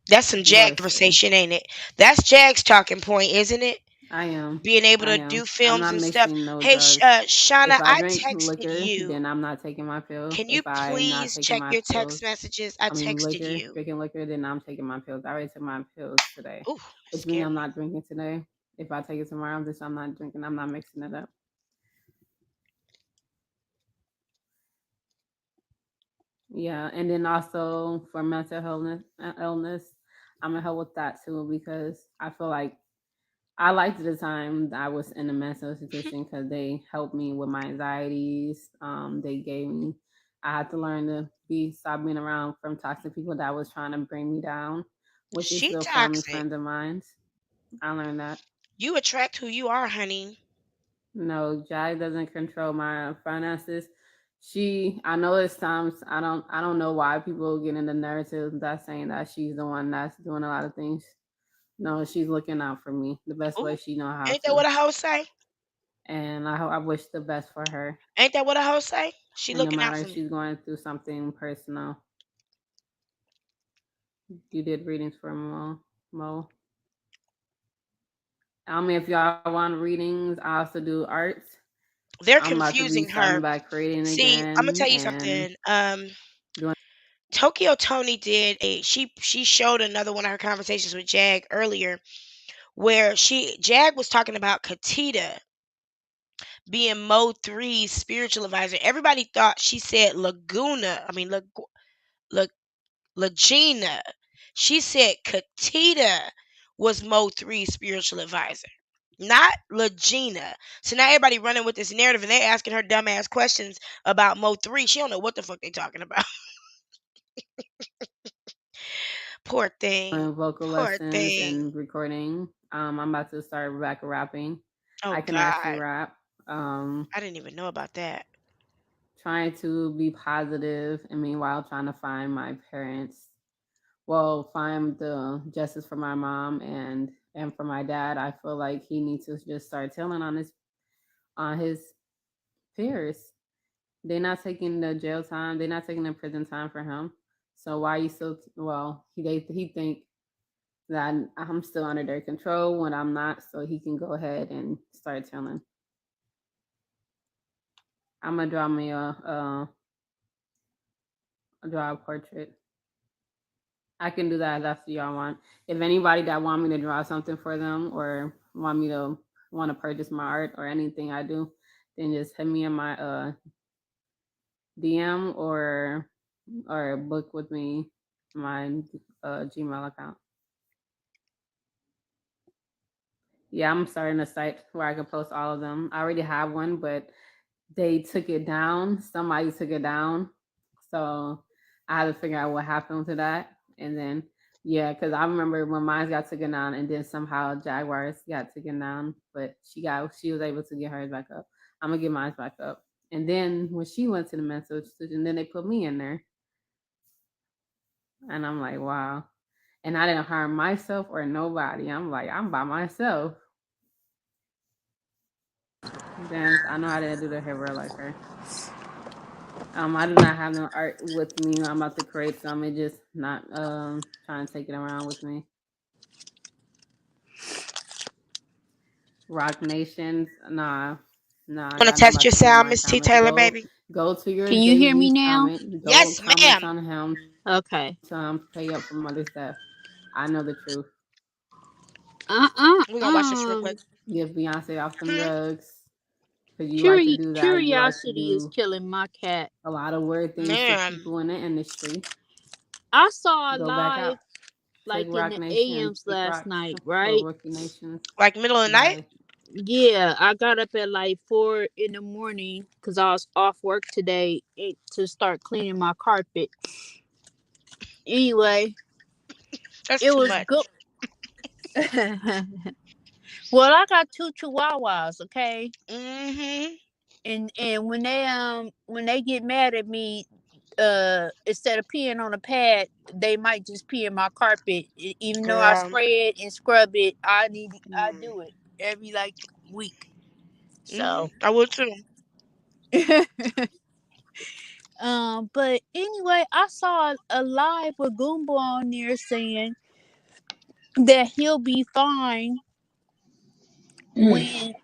That's some Jag worse. conversation, ain't it? That's Jag's talking point, isn't it? I am. Being able I to am. do I'm films not and stuff. mixing no Hey, drugs. Shauna, If I I drink texted liquor, you. then I'm not taking my pill. Can you If I not please taking check my your pills, text messages? I texted liquor, you. drinking liquor, then I'm taking my pills. I already took my pills today, Ooh, which means scared I'm me. not drinking today. If I take it tomorrow, this I'm not drinking. I'm not mixing it up. Yeah, and then also for mental illness, I'm gonna help with that too because I feel like I liked the time that I was in a mental institution because they helped me with my anxieties. They gave me. I had to learn to stop being around from toxic people that was trying to bring me down, which is She still family toxic. friends of mine. I learned that. You attract who you are, honey. No, Jag doesn't control my finances. I know it's times I don't know why people get in the narrative that saying that she's the one that's doing a lot of things. No, she's looking out for me the best way Ooh, she know how ain't that to. what a hoe say? And I wish the best for her. Ain't that what a hoe say? She And no looking out matter for if me. she's going through something personal. You did readings for Mo. I mean, if y'all want readings, I also do arts. They're I'm about to be confusing starting her. back creating See, I'm gonna again tell you and something. doing. Tokyo Tony did a she showed another one of her conversations with Jag earlier where Jag was talking about Katita being Mo 3's spiritual advisor. Everybody thought she said Laguna. I mean La, Legena. She said Katita was Mo 3's spiritual advisor, not Legena. So now everybody running with this narrative and they asking her dumbass questions about Mo 3. She don't know what the fuck they talking about. Poor thing. Vocal Poor lessons thing. and recording. I'm about to start back rapping. Oh I can actually God. rap. I didn't even know about that. Trying to be positive and meanwhile trying to find my parents. Well, find the justice for my mom and for my dad. I feel like he needs to just start telling on his peers. They're not taking the jail time. They're not taking the prison time for him. So why you still? Well, he think that I'm still under their control when I'm not. So he can go ahead and start telling. I'm gonna draw me draw a portrait. I can do that if that's what y'all want. If anybody that want me to draw something for them or want to purchase my art or anything I do, then just hit me in my DM or book with me my Gmail account. Yeah, I'm starting a site where I can post all of them. I already have one, but they took it down. Somebody took it down. So I had to figure out what happened to that. And then, yeah, because I remember when mine got taken down and then somehow Jaguars got taken down, but she was able to get hers back up. I'm gonna get mine back up. And then when she went to the mental institution, then they put me in there. And I'm like, wow. And I didn't harm myself or nobody. I'm like, I'm by myself. Dance. I know how to do the hair like her. I do not have no art with me. I'm about to create some. It just not trying to take it around with me. Rock Nations, nah, I Want to got test nobody your in sound, my Miss T comments. Taylor, baby? Go to your Can you hear me Jay-Z's now? comment. Go Yes, comment ma'am. on him. Okay. Pay up for mother stuff. I know the truth. Uh uh We're gonna watch this real quick. um. Give Beyonce off them Hmm? drugs. Because you like to do that. You like to Curiosity is do killing my cat. a lot of weird things to Man. people in the industry. I saw Go back out. live like Take in Rock the Nation. AMs Take last Rocks. night, Little right? Rookie Nations. Like middle of the night? Bye. Yeah, I got up at like 4 in the morning because I was off work today to start cleaning my carpet. Anyway, That's it too was much. good. Well, I got two chihuahuas, okay? Mm-hmm. And when they get mad at me, instead of peeing on a pad, they might just pee in my carpet. Even though I Girl. spray it and scrub it, I Mm. do it every like week. Mm-hmm. So I would too. but anyway, I saw a live with Goomba on there saying that he'll be fine when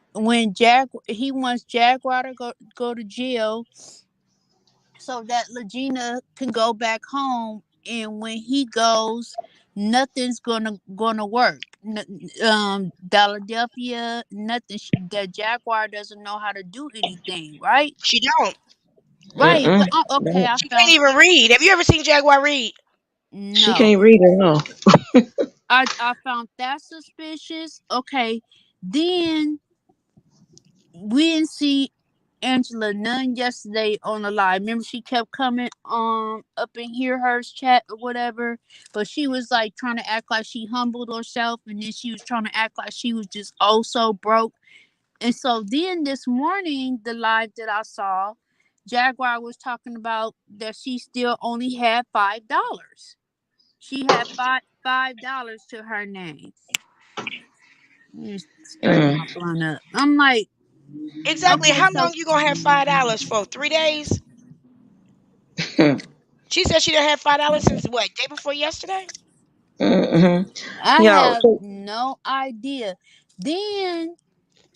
he wants Jaguar to go to jail so that Legena can go back home, and when he goes, nothing's gonna work. Philadelphia, nothing. The Jaguar doesn't know how to do anything, right? She don't. Right, but okay, No. I She can't found even read. Have you ever seen Jaguar read? She no. can't read it, no. I found that suspicious. Okay, then we didn't see Angela none yesterday on the live. Remember, she kept coming up in here hers chat or whatever, but she was like trying to act like she humbled herself, and then she was trying to act like she was just oh so broke. And so then this morning, the live that I saw, Jaguar was talking about that she still only had $5. She had $5 to her name. Straighten Mm. my blunt up. I'm like, Exactly. okay, How so long you gonna have $5 for? 3 days? She said she done had $5 since what? Day before yesterday? Mm-hmm. I Yo, have so, no idea. Then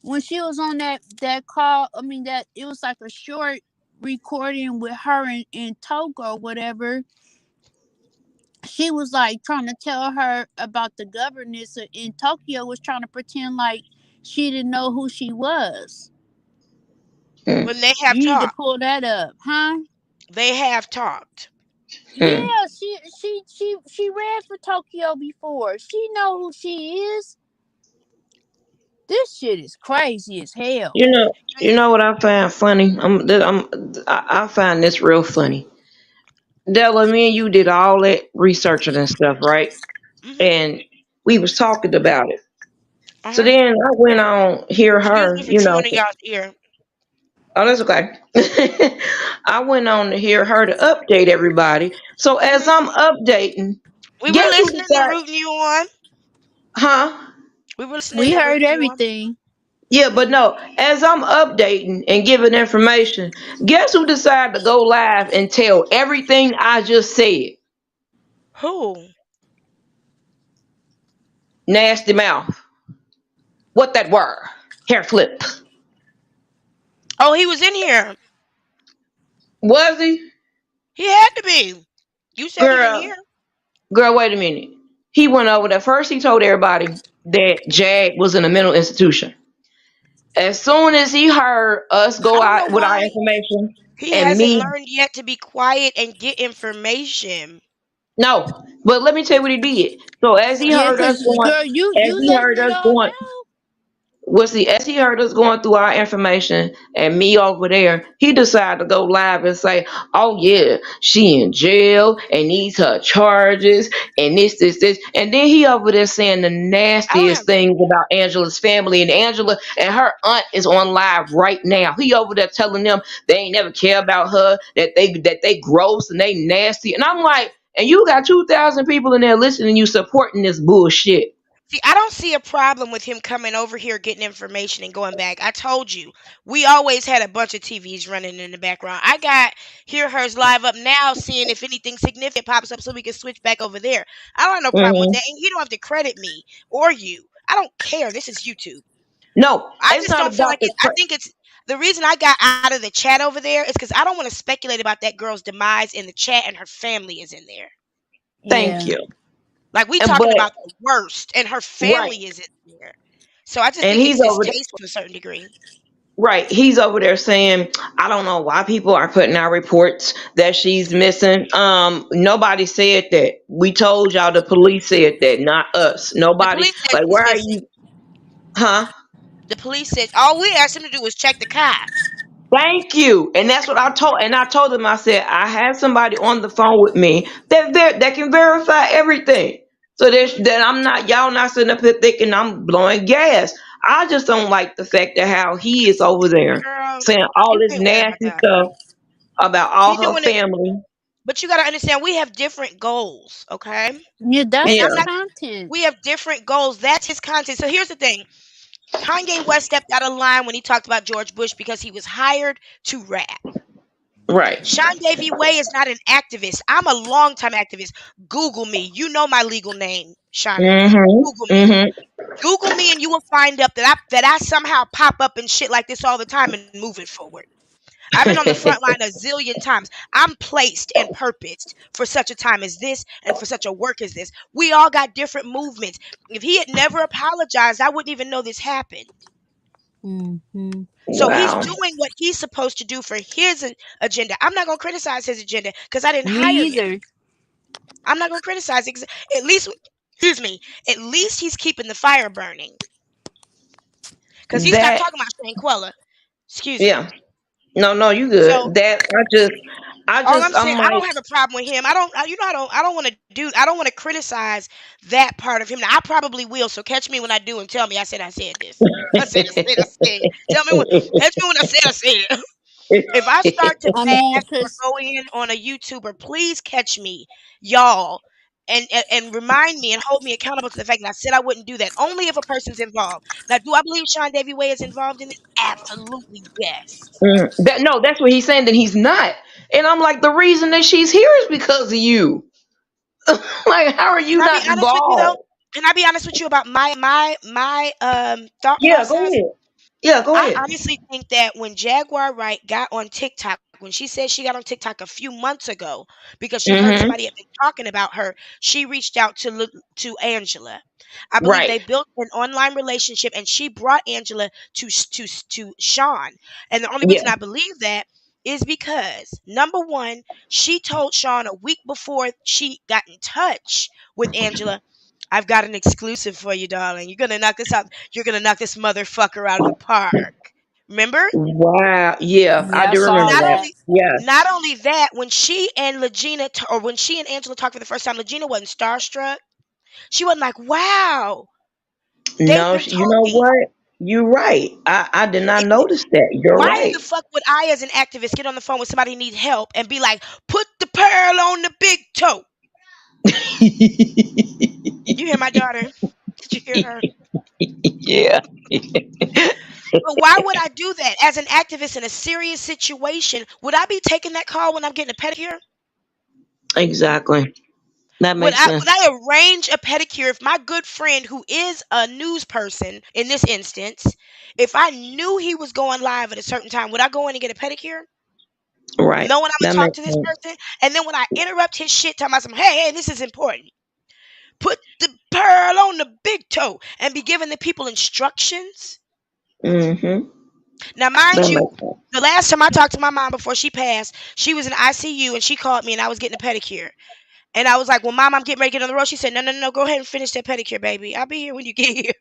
when she was on that call, I mean that it was like a short recording with her in Togo or whatever. She was like trying to tell her about the governess in Tokyo, was trying to pretend like she didn't know who she was. When they You have need to talked. pull that up, huh? They have talked. Yeah, she ran for Tokyo before. She know who she is. This shit is crazy as hell. you know, you know what I find funny? I find this real funny. Della, me and you did all that researching and stuff, right? Mm-hmm. And we was talking about it. So Uh-huh. then I went on hear Excuse her, me for chewing in y'all's ear. oh, that's okay. I went on to hear her to update everybody. So as Mm-hmm. I'm updating, We were guess who listening and decided? rooting you on. Huh? We were listening We and heard rooting you on. everything. Yeah, but no. As I'm updating and giving information, guess who decided to go live and tell everything I just said? Who? Nasty mouth. What that word? Hair flip. Oh, he was in here. Was he? He had to be. You said it in Girl, here. girl, wait a minute. He went over there. First, he told everybody that Jag was in a mental institution. As soon as he heard us I go don't know out with our why information he and hasn't me, learned yet to be quiet and get information. no, but let me tell you what he did. So Yeah, cause girl, as you he letting heard it us all going, out. was he as he heard us going through our information and me over there, he decided to go live and say, "Oh yeah, she in jail and needs her charges and this," and then he over there saying the I don't have. nastiest things about Angela's family, and Angela and her aunt is on live right now. He over there telling them they ain't never care about her, that they gross and they nasty, and I'm like, and you got 2,000 people in there listening, you supporting this bullshit. See, I don't see a problem with him coming over here, getting information, and going back. I told you, we always had a bunch of TVs running in the background. I got Hear Hers live up now, seeing if anything significant pops up so we can switch back over there. I don't have no problem with Hmm. that. And you don't have to credit me or you. I don't care. This is YouTube. No, I it's just not don't feel about like it. I think it's the reason I got out of the chat over there is because I don't want to speculate about that girl's demise in the chat, and her family is in there. Thank Yeah. you. Like we And talking but about the worst, and her right, family is in there. So I just and think he's it's over there. distasteful to a certain degree. Right, he's over there saying, I don't know why people are putting out reports that she's missing. Nobody said that. We told y'all the police said that, not us. The Nobody. police said Like, she's where are missing. you? Huh? The police said all we asked him to do was check the car. Thank you. And that's what I told them. I said I had somebody on the phone with me that can verify everything. So that I'm not, y'all not sitting up here thinking I'm blowing gas. I just don't like the fact that how he is over there Girl, saying all you this ain't worried about nasty that. stuff about He all her doing it, family. but you gotta understand we have different goals, okay? Yeah, that's And I'm his Yeah. not. content. We have different goals. That's his content. So here's the thing: Kanye West stepped out of line when he talked about George Bush because he was hired to rap. Right. Sean Davy Way is not an activist. I'm a longtime activist. Google me. You know my legal name, Shauna. Mhm. Google me. Mhm. Google me, and you will find up that I somehow pop up and shit like this all the time and moving forward. I've been on the front line a zillion times. I'm placed and purposed for such a time as this and for such a work as this. We all got different movements. If he had never apologized, I wouldn't even know this happened. Mm-hmm. So he's Wow. doing what he's supposed to do for his agenda. I'm not going to criticize his agenda because I didn't hire Me him. either. I'm not going to criticize it 'cause at least, excuse me, at least he's keeping the fire burning because he's not That talking about Shanquella. Excuse me. yeah. No, no, you So good. That all I'm saying, I'm I like don't have a problem with him. I don't, you know, I don't want to do, I don't want to criticize that part of him. Now, I probably will. So catch me when I do and tell me I said this. I said. Tell me when, catch me when I said. If I start to I mean, bash or cause go in on a YouTuber, please catch me, y'all, and remind me and hold me accountable to the fact that I said I wouldn't do that. Only if a person's involved. Now, do I believe Sean Davy Way is involved in this? Absolutely, yes. that no, that's what he's saying that he's not. And I'm like, the reason that she's here is because of you. Like, how are Can you I be not honest with you though? involved? Can I be honest with you about my thought Yeah, go process? ahead. Yeah, go I ahead. honestly think that when Jaguar Wright got on TikTok, when she said she got on TikTok a few months ago because she heard Mhm. somebody had been talking about her, she reached out to Angela. I believe Right. they built an online relationship, and she brought Angela to Sean. And the only Yeah. reason I believe that is because number one, she told Sean a week before she got in touch with Angela, I've got an exclusive for you, darling. You're gonna knock this out. You're gonna knock this motherfucker out of the park. Remember? Wow. Yeah, I Yeah, I do saw remember Not that. that. only Yes. not only that, when she and or when she and Angela talked for the first time, Legena wasn't starstruck. She wasn't like, "Wow, they've No, been you know talking." what? You're right. I did not It, notice that. You're why in the right. fuck would I, as an activist, get on the phone with somebody who needs help and be like, "Put the pearl on the big toe"? You hear my daughter? Did you hear her? Yeah. But why would I do that as an activist in a serious situation? Would I be taking that call when I'm getting a pedicure? Exactly. That makes Would sense. I arrange a pedicure if my good friend who is a news person in this instance, if I knew he was going live at a certain time, would I go in and get a pedicure? Right. Knowing I'm gonna That talk makes to this sense. person, and then when I interrupt his shit, talking about some, hey, this is important. Put the pearl on the big toe and be giving the people instructions. Mhm. Now, mind That you, makes sense. the last time I talked to my mom before she passed, she was in ICU and she called me and I was getting a pedicure. And I was like, well, mom, I'm getting ready to get on the road. She said, no, no, no, go ahead and finish that pedicure, baby. I'll be here when you get here.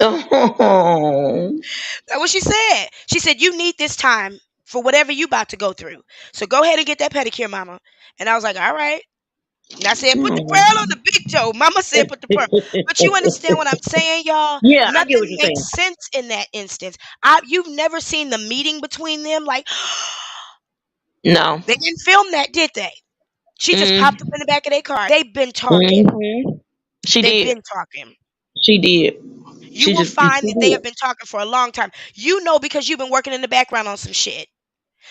Oh. That's what she said. She said, you need this time for whatever you about to go through. So go ahead and get that pedicure, mama. And I was like, all right. And I said, put the pearl on the big toe. Mama said, put the pearl. But you understand what I'm saying, y'all? Yeah, I get what Nothing you're saying. makes sense in that instance. You've never seen the meeting between them. Like, No. they didn't film that, did they? She just Mm. popped up in the back of their car. They've been talking. Mhm. She They've did. been talking. She did. You will find She that they did. have been talking for a long time. You know because you've been working in the background on some shit.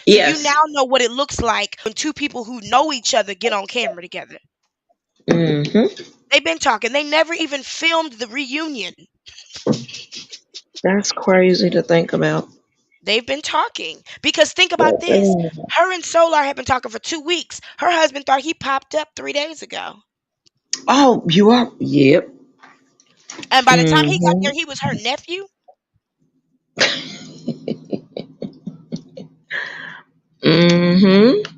So you Yes. now know what it looks like when two people who know each other get on camera together. Mhm. They've been talking. They never even filmed the reunion. That's crazy to think about. They've been talking because think about this. Mm. Her and Solar have been talking for 2 weeks. Her husband thought he popped up 3 days ago. Oh, you are. Yep. And by the time he got Mm-hmm. there, he was her nephew. Mm-hmm.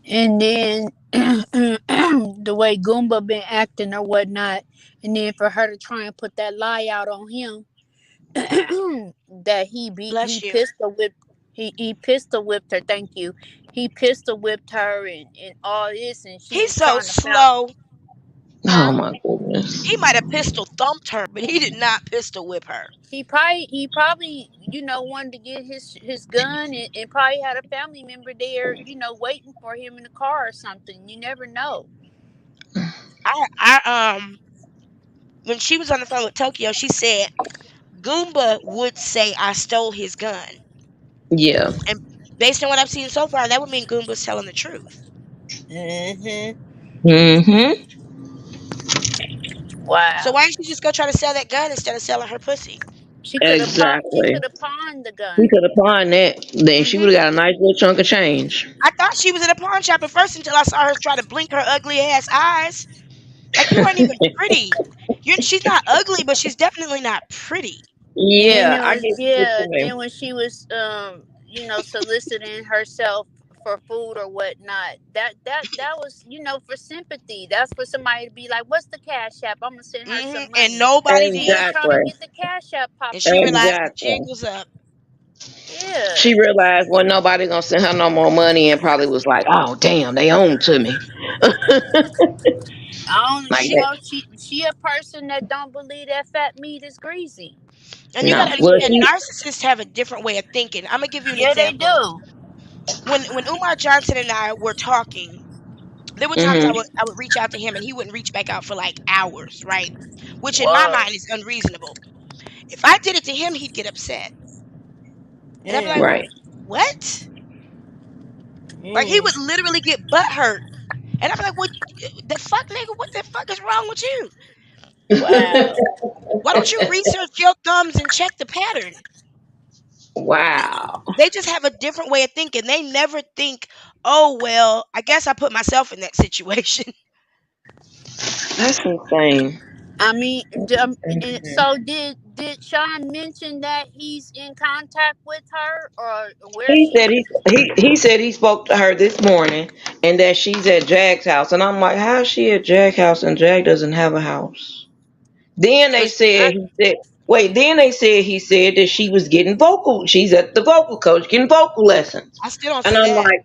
And then the way Goomba been acting or whatnot, and then for her to try and put that lie out on him that he Bless you. pistol whipped he pistol whipped her. Thank you. He pistol whipped her and all this, and she He's was so trying to found, slow. Oh huh? my goodness. He might have pistol thumped her, but he did not pistol whip her. He probably wanted to get his gun and probably had a family member there waiting for him in the car or something. You never know. I when she was on the phone with Tokyo, she said Goomba would say I stole his gun. Yeah. And based on what I've seen so far, that would mean Goomba's telling the truth. Mm-hmm. Mm-hmm. So Wow. why didn't she just go try to sell that gun instead of selling her pussy? She Exactly. could have pawned the We gun. could have pawned that. Then she Hmm would have got a nice little chunk of change. I thought she was in a pawn shop at first until I saw her try to blink her ugly ass eyes. Like you weren't even pretty. She's not ugly, but she's definitely not pretty. And then Yeah, it I was, get what yeah, you mean. then when she was soliciting herself for food or whatnot, that was for sympathy. That's for somebody to be like, what's the cash app? I'm gonna send her some And money. nobody She was did. trying to Exactly. get the cash app And popping she off. realized the Exactly. jig was up. Yeah. She realized well nobody gonna send her no more money and probably was like, oh damn, they own to me. I don't, Like she that. don't she a person that don't believe that fat meat is greasy. And you got No. to Well understand, she narcissists have a different way of thinking. I'm gonna give you an Yeah, they example. do. When Umar Johnson and I were talking, there were times hmm I would reach out to him and he wouldn't reach back out for like hours, right? Which in my Whoa. mind is unreasonable. If I did it to him, he'd get upset, and I'd be like, Mm, Right. "What?" Like he would mm. literally get butt hurt, and I'd be like, "What the fuck, nigga? What the fuck is wrong with you? Wow. Why don't you research your thumbs and check the pattern?" Wow. They just have a different way of thinking. They never think, "Oh well, I guess I put myself in that situation." That's insane. I mean, Mhm. so did Sean mention that he's in contact with her, or where He she said is? he said he spoke to her this morning and that she's at Jag's house. And I'm like, how is she at Jag's house and Jag doesn't have a house? Then they 'Cause said he said wait, then they said he said that she was getting vocal. She's at the vocal coach getting vocal lessons. I still don't And see I'm that. like,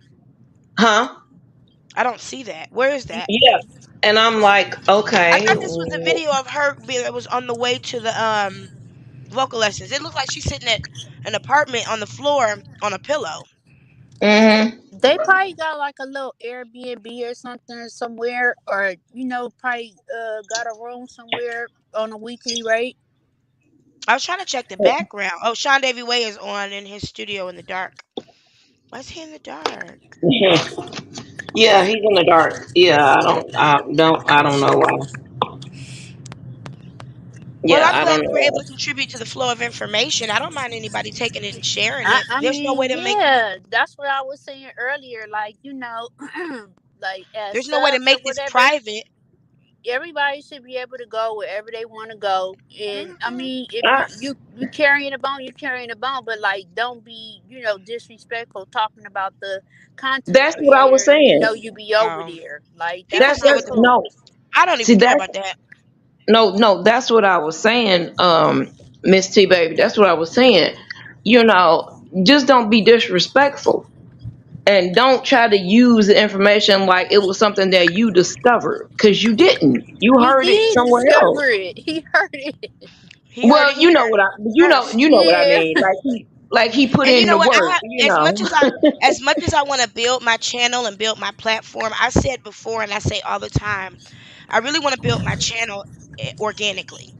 huh? I don't see that. Where is that? Yeah. And I'm like, I okay. thought this was a video of her that was on the way to the vocal lessons. It looked like she's sitting at an apartment on the floor on a pillow. Mm-hmm. they probably got like a little Airbnb or something somewhere, or probably got a room somewhere on a weekly rate. I was trying to check the background. Oh, Sean Davy Way is on in his studio in the dark. Why is he in the dark? Yeah, he's in the dark. Yeah, I don't know why. Well, Yeah, I'm I glad don't we know were able why. to contribute to the flow of information. I don't mind anybody taking it and sharing I, it. I There's no way mean, to make yeah, that's what I was saying earlier. Like, like as there's no way to subs or make this whatever, private. everybody should be able to go wherever they want to go. And I Hmm mean, if I, you carrying a bone, you carrying a bone, but like, don't be disrespectful talking about the content that's what I was creator, and saying. you be over Um, there. Like, people that's That's say not what that's the no. cool. I don't See even care that's about that. no, that's what I was saying, Miss T baby. That's what I was saying. You know, just don't be disrespectful. And don't try to use the information like it was something that you discovered because you didn't. You He heard it did somewhere else. discover it. He heard it. He heard it Well, you know here what I first. you know what I Yeah. mean. Like he put And you in know the what? work. You know. As much as I want to build my channel and build my platform, I said before and I say all the time, I really want to build my channel organically.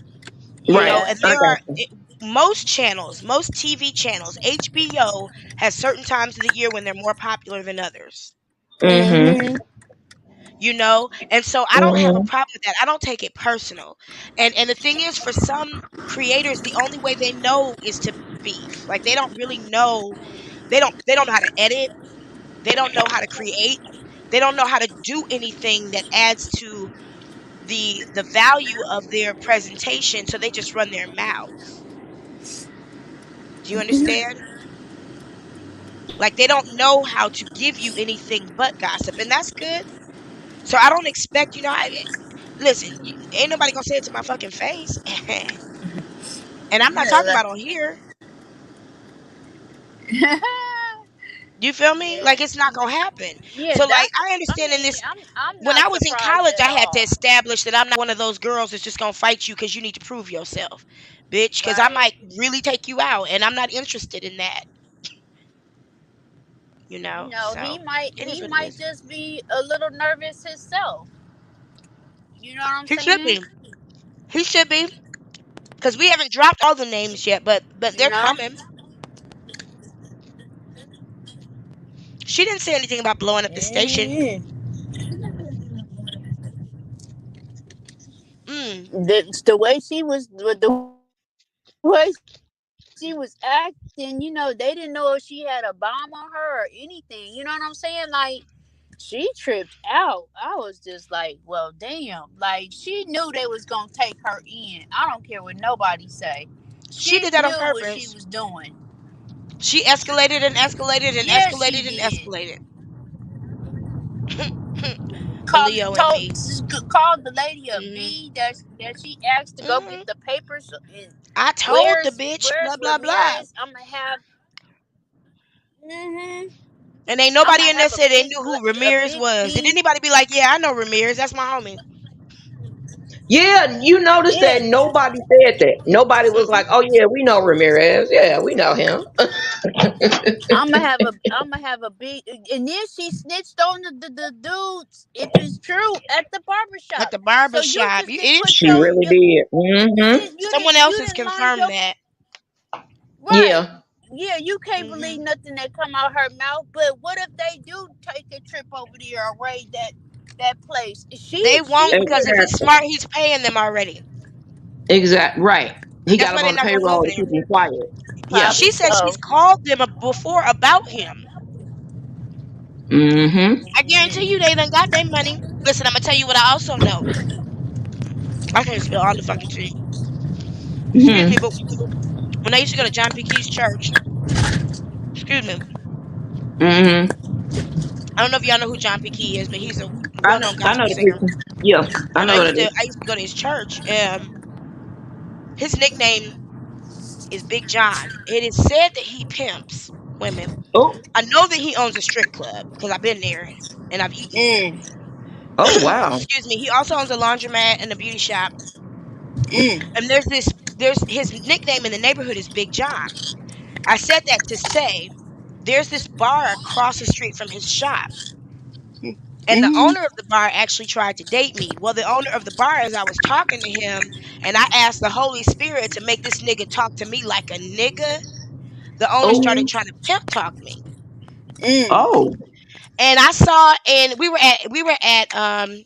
Right. Yeah. And I there are got you. most channels, most TV channels, HBO has certain times of the year when they're more popular than others. Mhm. Mhm. you know. And so I don't have a Mhm. problem with that. I don't take it personal. And the thing is, for some creators, the only way they know is to beef. Like they don't really know. They don't know how to edit. They don't know how to create. They don't know how to do anything that adds to the value of their presentation. So they just run their mouths. Do you understand? Like they don't know how to give you anything but gossip, and that's good. So I don't expect, listen, ain't nobody gonna say it to my fucking face. And I'm not Yeah, talking about on here. You feel me? Like it's not gonna happen. yeah, So like that's. I I understand in mean, this. I'm When not I was in surprised college, at I had to all. establish that I'm not one of those girls that's just gonna fight you because you need to prove yourself, bitch. Because I Right? might really take you out, and I'm not interested in that. He So might it is he what it might is. just be a little nervous himself. You know what I'm He should saying? be. He should be. Because we haven't dropped all the names yet, but You they're know? coming. She didn't say anything about blowing up the station. Mm. Mm. The way she was, the way she was acting, they didn't know if she had a bomb on her or anything. You know what I'm saying? Like, she tripped out. I was just like, well, damn. Like, she knew they was gonna take her in. I don't care what nobody say. She She did that on knew what she purpose. was doing. She escalated and escalated and Yeah, she escalated and did. escalated. A Called Leo and told me. called the lady a Hmm. B that she asked to go Hmm. get the papers. And I told the where's bitch, blah, where's blah, blah. Ramirez? I'm gonna have. Hmm. And ain't I'm nobody gonna in there have said they knew who a Ramirez big was. Did B. anybody be like, yeah, I know Ramirez. That's my homie. Yeah, you notice Yeah. that nobody said that. Nobody was like, Mm-mm. "Oh yeah, we know Ramirez. Yeah, we know him." I'm gonna have a big, and then she snitched on the dudes if it's true at the At barbershop. the So barber you shop. just didn't It is put She true. really did. Hmm. Someone else you has didn't line confirmed your that. right. Yeah. Yeah, you can't Hmm. believe nothing that come out her mouth. But what if they do take a trip over there or raid that place? She They she won't because if he's Exactly. smart, he's paying them already. Exactly. Right. He That's got why him they're on the not going over payroll to there. keep him quiet. Yeah. probably She said she's so. called them before about him. Hmm. I guarantee you they done got their money. Listen, I'm gonna tell you what I also know. I can't spill all the fucking tea. Excuse me, Hmm. but when I used to go to John P. Key's church, excuse me, Hmm. I don't know if y'all know who John P. Key is, but he's a I well-known I know gospel the singer. people. Yeah, I And I know what used it to is. I used to go to his church. His nickname is Big John. It is said that he pimps women. Oh. I know that he owns a strip club because I've been there and I've eaten there. Mm, Oh wow. Excuse me. He also owns a laundromat and a beauty shop. mm, And there's his nickname in the neighborhood is Big John. I said that to say there's this bar across the street from his shop. And the mm, owner of the bar actually tried to date me. Well, the owner of the bar, as I was talking to him, and I asked the Holy Spirit to make this nigga talk to me like a nigga, the owner Oh. started mm, trying to pimp talk me. mm, Oh. And I saw, and we were at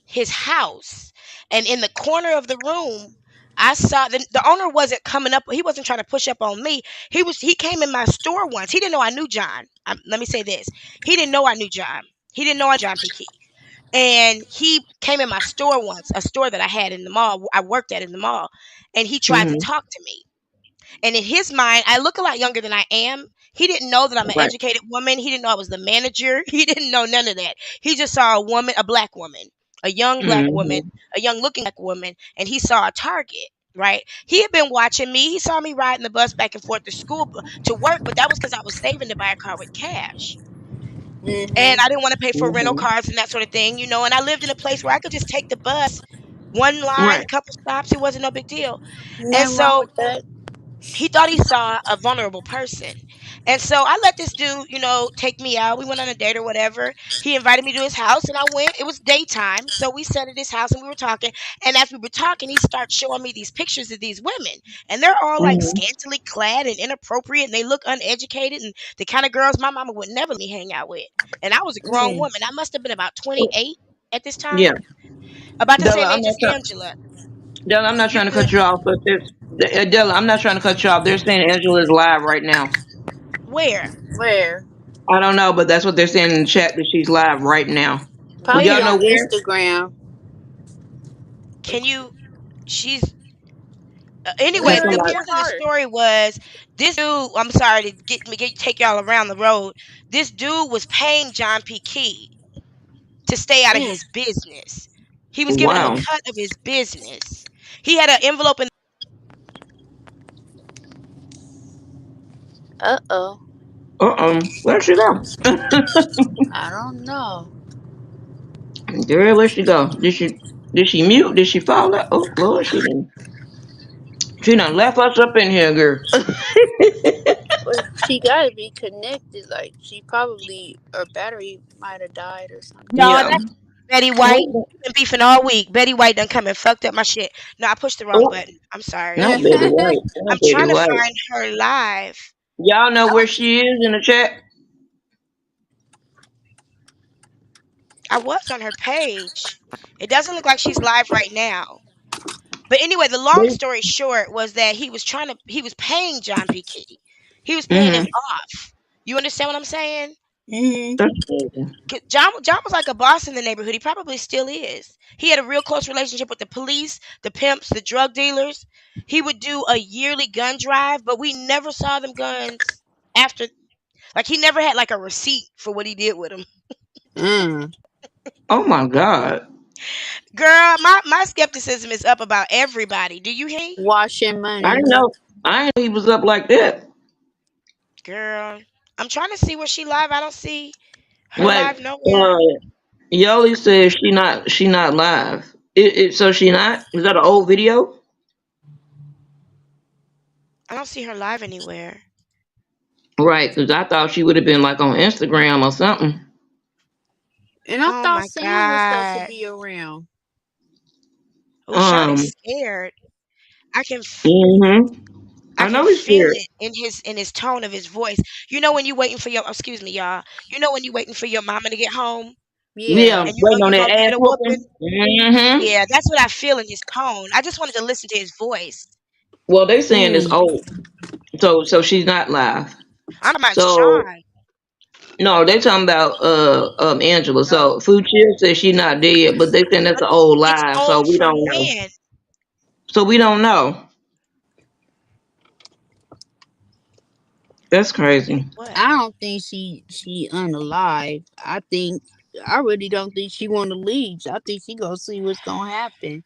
his house, and in the corner of the room, I saw the owner wasn't coming up. He wasn't trying to push up on me. He came in my store once. He didn't know I knew John. Let me say this: he didn't know I knew John. He didn't know I John P. Key. And he came in my store once, a store that I had in the mall. I worked at in the mall, and he tried to Hmm. talk to me. And in his mind, I look a lot younger than I am. He didn't know that I'm an Right. educated woman. He didn't know I was the manager. He didn't know none of that. He just saw a woman, a black woman, a young black woman, Hmm. a young looking black woman, and he saw a target. Right. He had been watching me. He saw me riding the bus back and forth to school to work, but that was because I was saving to buy a car with cash. And I mm-hmm. didn't want to pay for rental Hmm. cars and that sort of thing, and I lived in a place where I could just take the bus, one line, Right. couple stops. It wasn't no big deal. And Nothing wrong so with that. he thought he saw a vulnerable person. And so I let this dude, take me out. We went on a date or whatever. He invited me to his house and I went. It was daytime. So we sat at his house and we were talking. And as we were talking, he started showing me these pictures of these women. And they're all like Hmm. scantily clad and inappropriate and they look uneducated and the kind of girls my mama would never let me hang out with. And I was a grown Mm, woman. I must have been about 28. at this time? Yeah, About the Della, same I'm age not as trying. Angela. Della, I'm not You trying to good? cut you off, but Della, I'm not trying to cut you off. They're saying Angela is live right now. Where? Where? I don't know, but that's what they're saying in the chat that she's live right now. Do Probably y'all Where? know on where? Instagram. Can you? She's Let She's anyway. her The somebody. share point of the hers. story was this dude. I'm sorry to take y'all around the road. This dude was paying John P. Key to stay out of Mm. his business. He was giving him a Wow. cut of his business. He had an envelope in. Uh-oh. Where'd she go? I don't know. Girl, where'd she go? Did she mute? Did she fall out? Oh Lord, she done left us up in here, girl. But she gotta be connected. Like she probably her battery might have died or something. No, Yeah. that's Betty White. Oh, Been beefing all week. Betty White done come and fucked up my shit. No, I pushed the wrong oh, button. I'm sorry. not Betty White. I'm Not Betty trying to White. find her live. Y'all know I where don't. she is in the chat? I was on her page. It doesn't look like she's live right now. But anyway, the long story short was that he was paying John P. Key. He was paying him Mm-hmm. off. You understand what I'm saying? Hmm. That's crazy. John was like a boss in the neighborhood. He probably still is. He had a real close relationship with the police, the pimps, the drug dealers. He would do a yearly gun drive, but we never saw them guns after. Like he never had like a receipt for what he did with them. Mm. Oh my God. Girl, my skepticism is up about everybody. Do you hear me? Washing I money. didn't know. I didn't know he was up like that. Girl, I'm trying to see where she live. I don't see her Wait, live nowhere. Yoli says she not live. So she not? Is that an old video? I don't see her live anywhere. Right, because I thought she would have been like on Instagram or something. And I Oh thought my Sam was supposed to god. be around. Oh, Um. Shawty's scared. I can Mm-hmm. I I can know he's feel scared. it in his tone of his voice. You know when you waiting for your excuse me, y'all. You know when you waiting for your mama to get home Yeah, Yeah. and you know waiting on you're that gonna get ass a whooping? whooping. Mm-hmm. Yeah, that's what I feel in his tone. I just wanted to listen to his voice. Well, they saying it's Mm. old, so she's not live. I'm talking about So Sean. no, they talking about Angela. No. So Food Chill says she's not dead, but they saying that's But an old it's live, so old we from don't know. when? So we don't know. That's crazy. What? I don't think she unalive. I really don't think she want to leave. I think she gonna see what's gonna happen.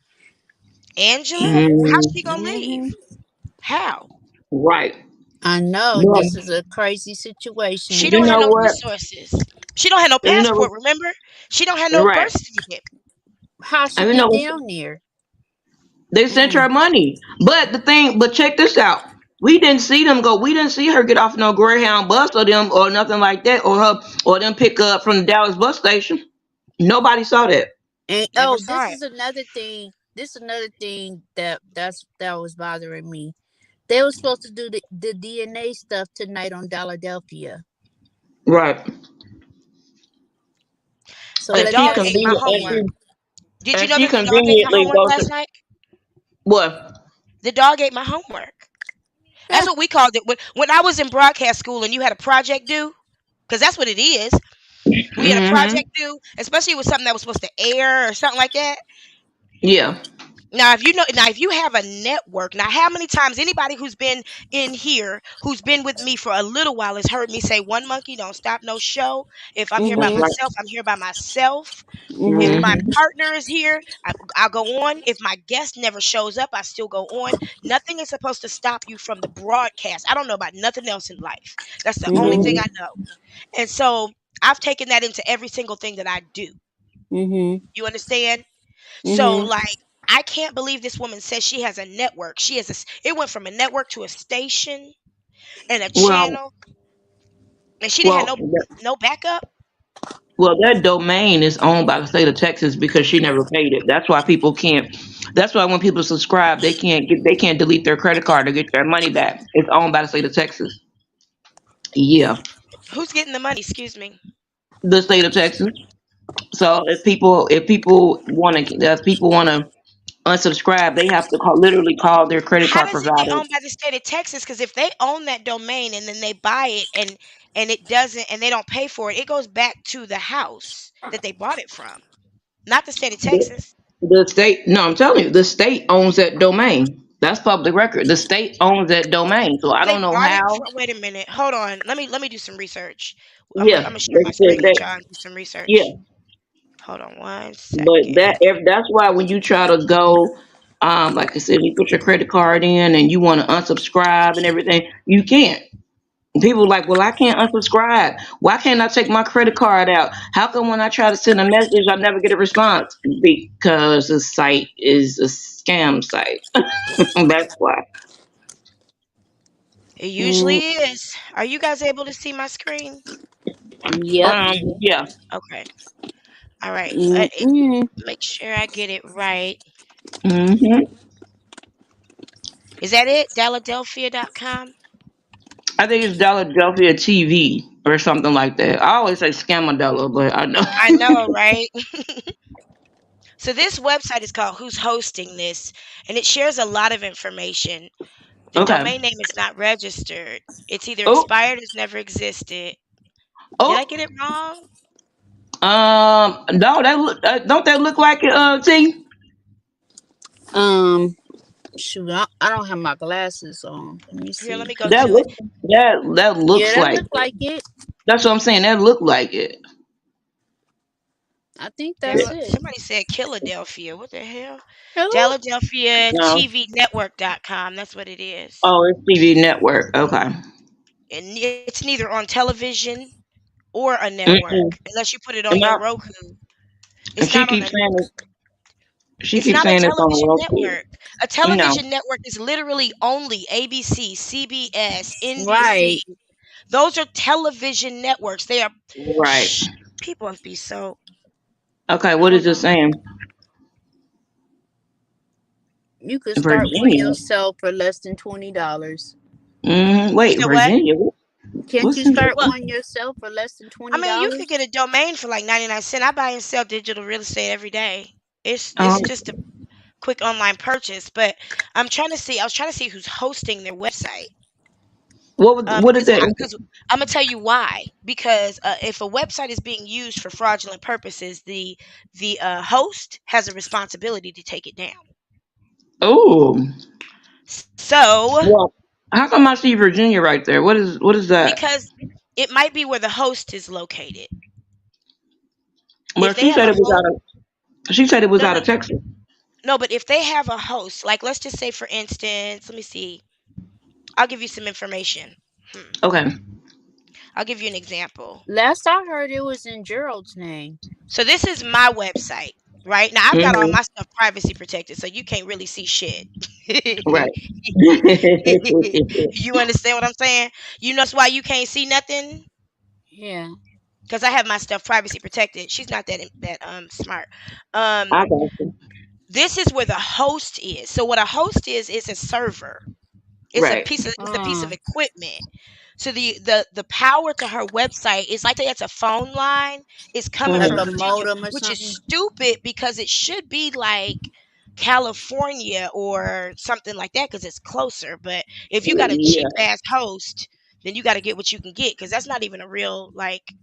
Angela? How's Mm, she gonna leave? Hmm. How? right. I know Well, this is a crazy She situation. you don't have know no what? resources. She don't have no You know what? passport, remember? She don't have no Right. birth certificate. How she And you know get what? down there? They sent Mm. her money. But check this out. We didn't see them go. We didn't see her get off no Greyhound bus or them or nothing like that or them pick her up from the Dallas bus station. Nobody saw that. And Never oh, saw this it. is another thing. This is another thing that was bothering me. They were supposed to do the DNA stuff tonight on Philadelphia. Right. So The And let she me dog ask ate you my convenient and homework. Did you and know she that the dog ate my conveniently homework goes last to night? what? The dog ate my homework. That's what we called it. When I was in broadcast school and you had a project due, because that's what it is. We had a Mm-hmm. project due, especially with something that was supposed to air or something like that. Yeah. Now if you have a network, now how many times anybody who's been in here, who's been with me for a little while, has heard me say one monkey don't stop no show. If I'm here by That's Mhm. right. myself, I'm here by myself. If Mhm. my Mm-hmm. partner is here, I'll go on. If my guest never shows up, I still go on. Nothing is supposed to stop you from the broadcast. I don't know about nothing else in life. That's the only thing Mhm. I know. And so I've taken that into every single thing that I do. Mhm. You understand? So Mhm. like I can't believe this woman says she has a network. She has it went from a network to a station and a Well, channel, and she didn't have well, no backup. well, that domain is owned by the state of Texas because she never paid it. That's why people can't. That's why when people subscribe, they can't delete their credit card to get their money back. It's owned by the state of Texas. Yeah, Who's getting the money? Excuse me. the state of Texas. So if people want to unsubscribe, they have to literally call their credit How card does it get provider. owned by the state of Texas? Because if they own that domain and then they buy it and it doesn't and they don't pay for it, it goes back to the house that they bought it from, not the state of The, Texas. the state, no, I'm telling you, the state owns that domain. That's public record. The state owns that domain. So I They don't know bought it how. from. Wait a minute. Hold on. Let me do some research. I'm Yeah, gonna share they my said screen with that. y'all and do some Yeah, research. Hold on one but second. that's why when you try to go, like I said, you put your credit card in and you want to unsubscribe and everything, you can't. People are like, well, I can't unsubscribe. Why can't I take my credit card out? How come when I try to send a message, I never get a response? Because the site is a scam site. That's why. It usually Mm, is. Are you guys able to see my screen? yep. Yeah. Okay. All right. Mm-mm. Make sure I get it right. Hmm. Is that it? Philadelphia.com? I think it's Philadelphia TV or something like that. I always say Scamadella, but I know. I know, right? So this website is called Who's Hosting This, and it shares a lot of information. The Okay. domain name is not registered. It's either Oh, expired or it's never existed. Did I get oh. it wrong? No, don't that look like it, T? Um, shoot, I don't have my glasses on. Let me Here, let see. me go That to it. look that Yeah, looks that like look it. like it. That's what I'm saying. That look like it. I think that's it. Somebody said Philadelphia. What the hell? Hello? Philadelphia No. TV Network.com. That's what it is. Oh, it's TV network. Okay. And it's neither on television or a Mm-mm. network unless you put it on And your Roku. and It's not on a she it's keeps not a saying it's on television Roku. network. A No. television network is literally only ABC, CBS, NBC. Right. Those are television networks. They are Right. shh, people must be so Okay. What hold is it on. saying? You could start one Virginia. yourself for less than $20. You Wait, said what? Virginia. Can't What's you in start Well, one yourself for less than I twenty mean, you could dollars? get a domain for like 99 cents. I buy and sell digital real estate every day. It's um? just a quick online purchase, but I was trying to see who's hosting their website. What is that? Because I'm gonna tell you why. Because if a website is being used for fraudulent purposes, the host has a responsibility to take it down. Oh, So, well, how come I see Virginia right there? What is that? because it might be where the host is located. Well, If they she have said a it was host, out of. She said it was no, out no, of Texas. no. But if they have a host, like let's just say, for instance, let me see. I'll give you some information. Okay. I'll give you an example. Last I heard, it was in Gerald's name. So this is my website, right? Now I've got all Hmm. my stuff privacy protected, so you can't really see shit. Right. You understand what I'm saying? You know that's why you can't see nothing? Yeah. Because I have my stuff privacy protected. She's not that smart. Um I got you. this is where the host is. So what a host is a server. Right. It's a piece of equipment. So the power to her website is like it's a phone line. It's coming Like from a Hmm. Virginia, modem or which is something. stupid because it should be like California or something like that because it's closer. But if you got a cheap Yeah. ass host, then you got to get what you can get because that's not even a real like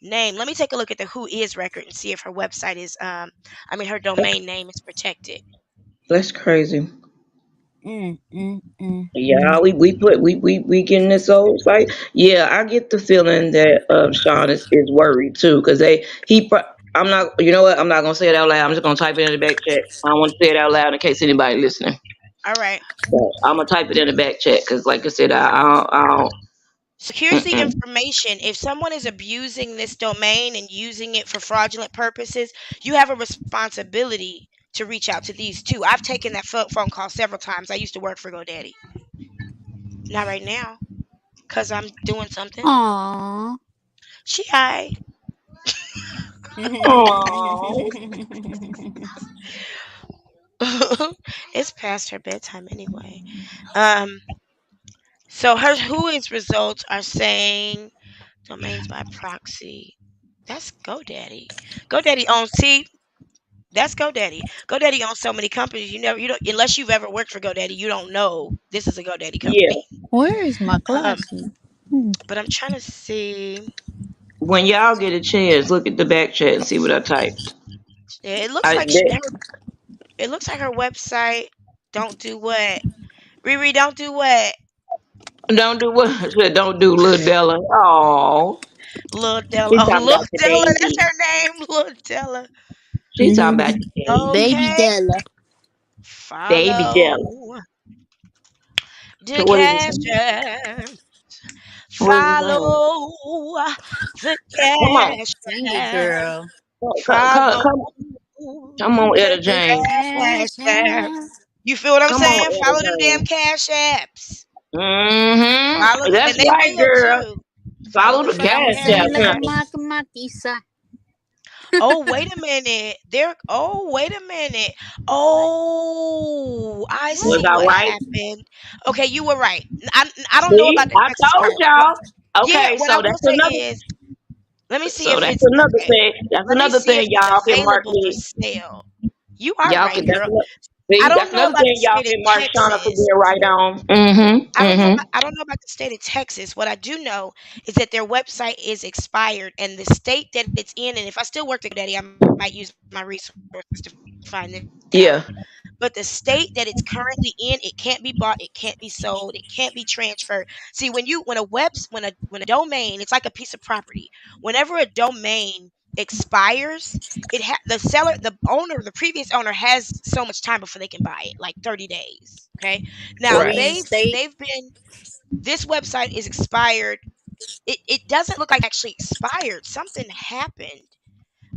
name. Let me take a look at the Who Is record and see if her website is her domain name is protected. That's crazy. Mm, mm, mm, Yeah, mm. we getting this old site. Yeah, I get the feeling that Sean is worried too because I'm not. You know what? I'm not gonna say it out loud. I'm just gonna type it in the back chat. I don't want to say it out loud in case anybody listening. All right. But I'm gonna type it in the back chat because, like I said, So here's the mm-mm. information. If someone is abusing this domain and using it for fraudulent purposes, you have a responsibility to reach out to these two. I've taken that phone call several times. I used to work for GoDaddy. Not right now, because I'm doing something. Aww. She high. Oh, It's past her bedtime anyway. Um, so her Who Is results are saying domains by proxy. That's GoDaddy. GoDaddy owns see. That's GoDaddy. GoDaddy owns so many companies. You don't unless you've ever worked for GoDaddy, you don't know this is a GoDaddy Yeah. company. Where is my Um, glasses? Hmm. but I'm trying to see. When y'all get a chance, look at the back chat and see what I typed. Yeah, it looks I like that, it looks like her website don't do what Riri don't do what don't do what I said. Don't do Lil Della. Oh, Lil Della. she Oh, talking Lil about the Della, that's baby. her name, Lil Della. She talking about the baby. Baby Okay, Della. Baby Della. follow the So what is it saying? cash. What is it saying? Follow the Come on, cash. Sing it, girl. Follow come on, Etta the James. cash app. You feel what I'm Come on, saying? Etta Follow them damn James. cash apps. Follow Mm-hmm. them, That's and they right, real girl. too. Follow Follow the the Sound cash cash app, sound like a honey. app. Makisa. Oh, wait a minute. There. Oh, wait a minute. Oh, I Was see I what right? happened. Okay, you were right. I don't know about See, the I Texas told part. y'all. Yeah, Okay, what I so will that's say another. is, let me see So if that's it's another okay. thing. That's Let me another see if thing it's y'all can mark available for me. sale. You are Y'all right, can. That's girl. another. I See, don't that's know another about thing the y'all state of can mark Shauna for Texas. being right on. Mm-hmm. Mm-hmm. I don't know about the state of Texas. What I do know is that their website is expired and the state that it's in, and if I still worked at GoDaddy, I might use my resources to find this out. Yeah. But the state that it's currently in, it can't be bought, it can't be sold, it can't be transferred. See, when a domain, it's like a piece of property. Whenever a domain expires, the seller, the owner, the previous owner has so much time before they can buy it, like 30 days. Okay. Now Right. Reinstate. they've been this website is expired. It doesn't look like actually expired. Something happened.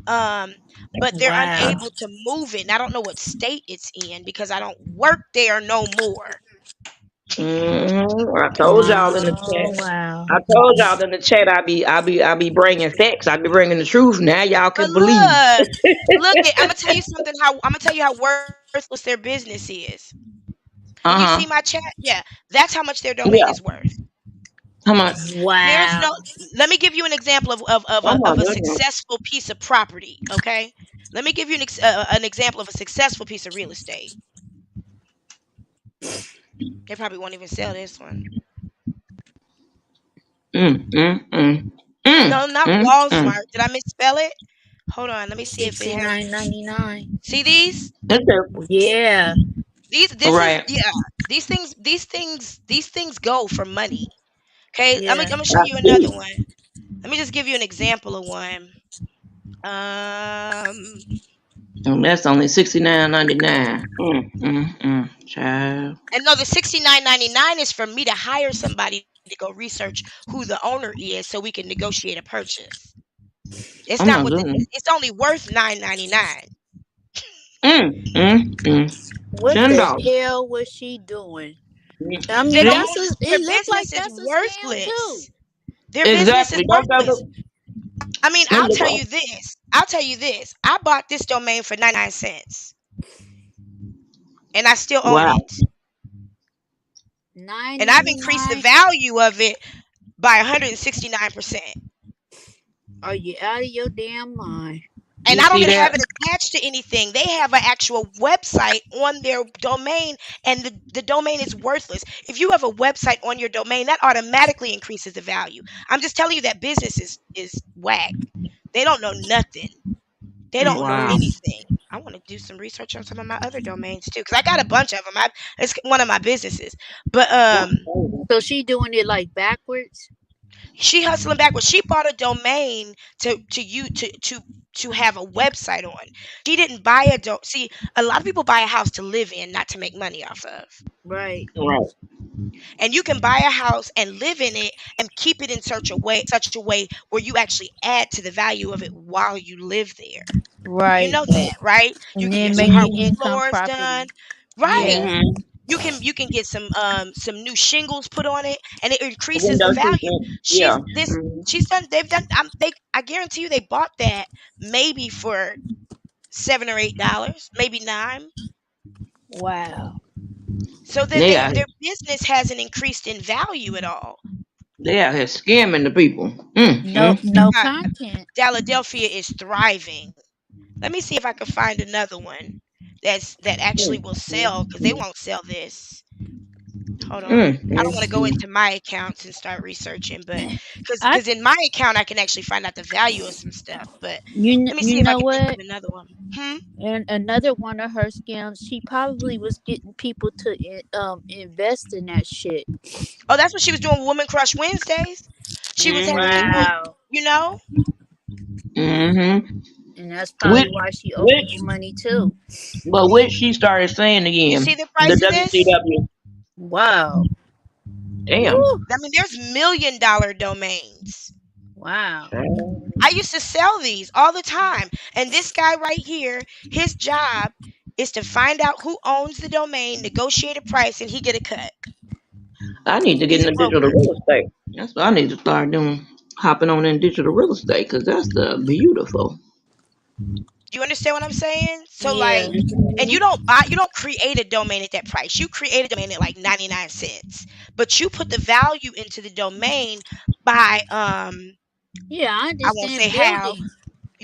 Um, but they're Wow. unable to move it. And I don't know what state it's in because I don't work there no more. I told y'all in the Oh, chat. wow. I told y'all in the chat. I be bringing facts. I be bringing the truth. Now y'all But can believe. I'm gonna tell you something. I'm gonna tell you how worthless their business is. Can you see my Uh huh. chat? Yeah, that's how much their domain is Yeah. worth. How much? There's no. Wow. Let me give you an example Oh my of a goodness. successful piece of property. Okay, let me give you an example of a successful piece of real estate. They probably won't even sell this one. Mm, mm, mm. No, not Mm. Walmart. Did I misspell it? Hold on. Let me see if it has. 69.99. See these? That's Yeah. These. This is right. yeah. These things go for money. Okay. I'm Yeah. gonna show I you another see. one. Let me just give you an example of one. Um. And that's only 69.99. Child. And no, the 69.99 is for me to hire somebody to go research who the owner is so we can negotiate a purchase. It's Oh not my what goodness. it's only worth 9.99. What the $10. hell was she doing? I They mean, don't See? that's want a. their It looked like business is that's a scam too. worthless. Their business is Exactly. Don't worthless. go. I mean, Let me look up. I'll tell you this. I bought this domain for 99 cents and I still own Wow. it. Nine And I've ninety increased the nine. value of it by 169%. Are you out of your damn mind? And You I don't see even that? have it attached to anything. They have an actual website on their domain, and the domain is worthless. If you have a website on your domain, that automatically increases the value. I'm just telling you that business is whack. They don't know nothing. They don't know Wow. anything. I want to do some research on some of my other domains too, because I got a bunch of them. It's one of my businesses, but That's crazy. So she doing it like backwards? she hustling backwards. She bought a domain to you to have a website on. She didn't buy see, a lot of people buy a house to live in, not to make money off of. Right. Right. And you can buy a house and live in it and keep it in such a way where you actually add to the value of it while you live there. You Right. know that, right? You And can then get some make Mm-hmm. it hardwood income floors done. property. Right. Yeah. Mm-hmm. You can get some new shingles put on it and it increases the Window value. treatment. Yeah. Mm-hmm. She's done they've done they I guarantee you they bought that maybe for $7 or $8, maybe 9. Wow. So They got their business hasn't increased in value at all. They out here scamming the people. No content. Philadelphia is thriving. Let me see if I can find another one that actually will sell because they won't sell this. Hold on. I don't want to go into my accounts and start researching, but I because in my account I can actually find out the value of some stuff. But let me you see if I know can think what? of another one. Hmm. And another one of her scams, she probably was getting people to invest in that shit. Oh, that's what she was doing with Woman Crush Wednesdays. She was having people, Wow. you know. Mm-hmm. And that's Which, probably why she owe which, people money too. but which she started saying You again, see the the price of this? WCW. Wow. Damn. Woo. I mean, there's $1 million domains. Wow. I used to sell these all the time. And this guy right here, his job is to find out who owns the domain, negotiate a price, and he get a cut. I need to get He's a into digital broker. real estate. That's what I need to start doing. Hopping on in digital real estate because that's beautiful. Do you understand what I'm saying? So Yeah. like, and you don't create a domain at that price. You create a domain at like 99 cents. But you put the value into the domain by Yeah, I I won't say understand how, building.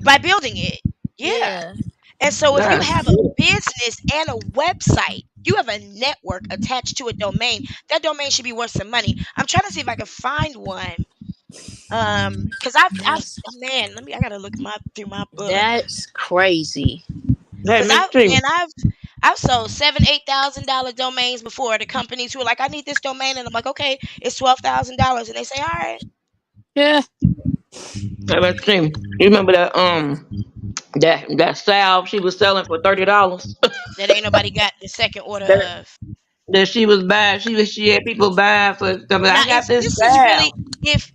by building it. Yeah. Yeah. And so if you That's have a good. business and a website, you have a network attached to a domain, that domain should be worth some money. I'm trying to see if I can find one. Because I've That's man, I gotta look through my book. that's crazy. Hey, Because Miss T. I've sold $7,000-$8,000 domains before to companies who are like, I need this domain, and I'm like, okay, it's $12,000, and they say, all right, Yeah. Hey, Miss T. You remember that salve she was selling for $30? that ain't nobody got the second order that of. that she was buying. She had people buying for something. Now, I got if this this is salve. really, if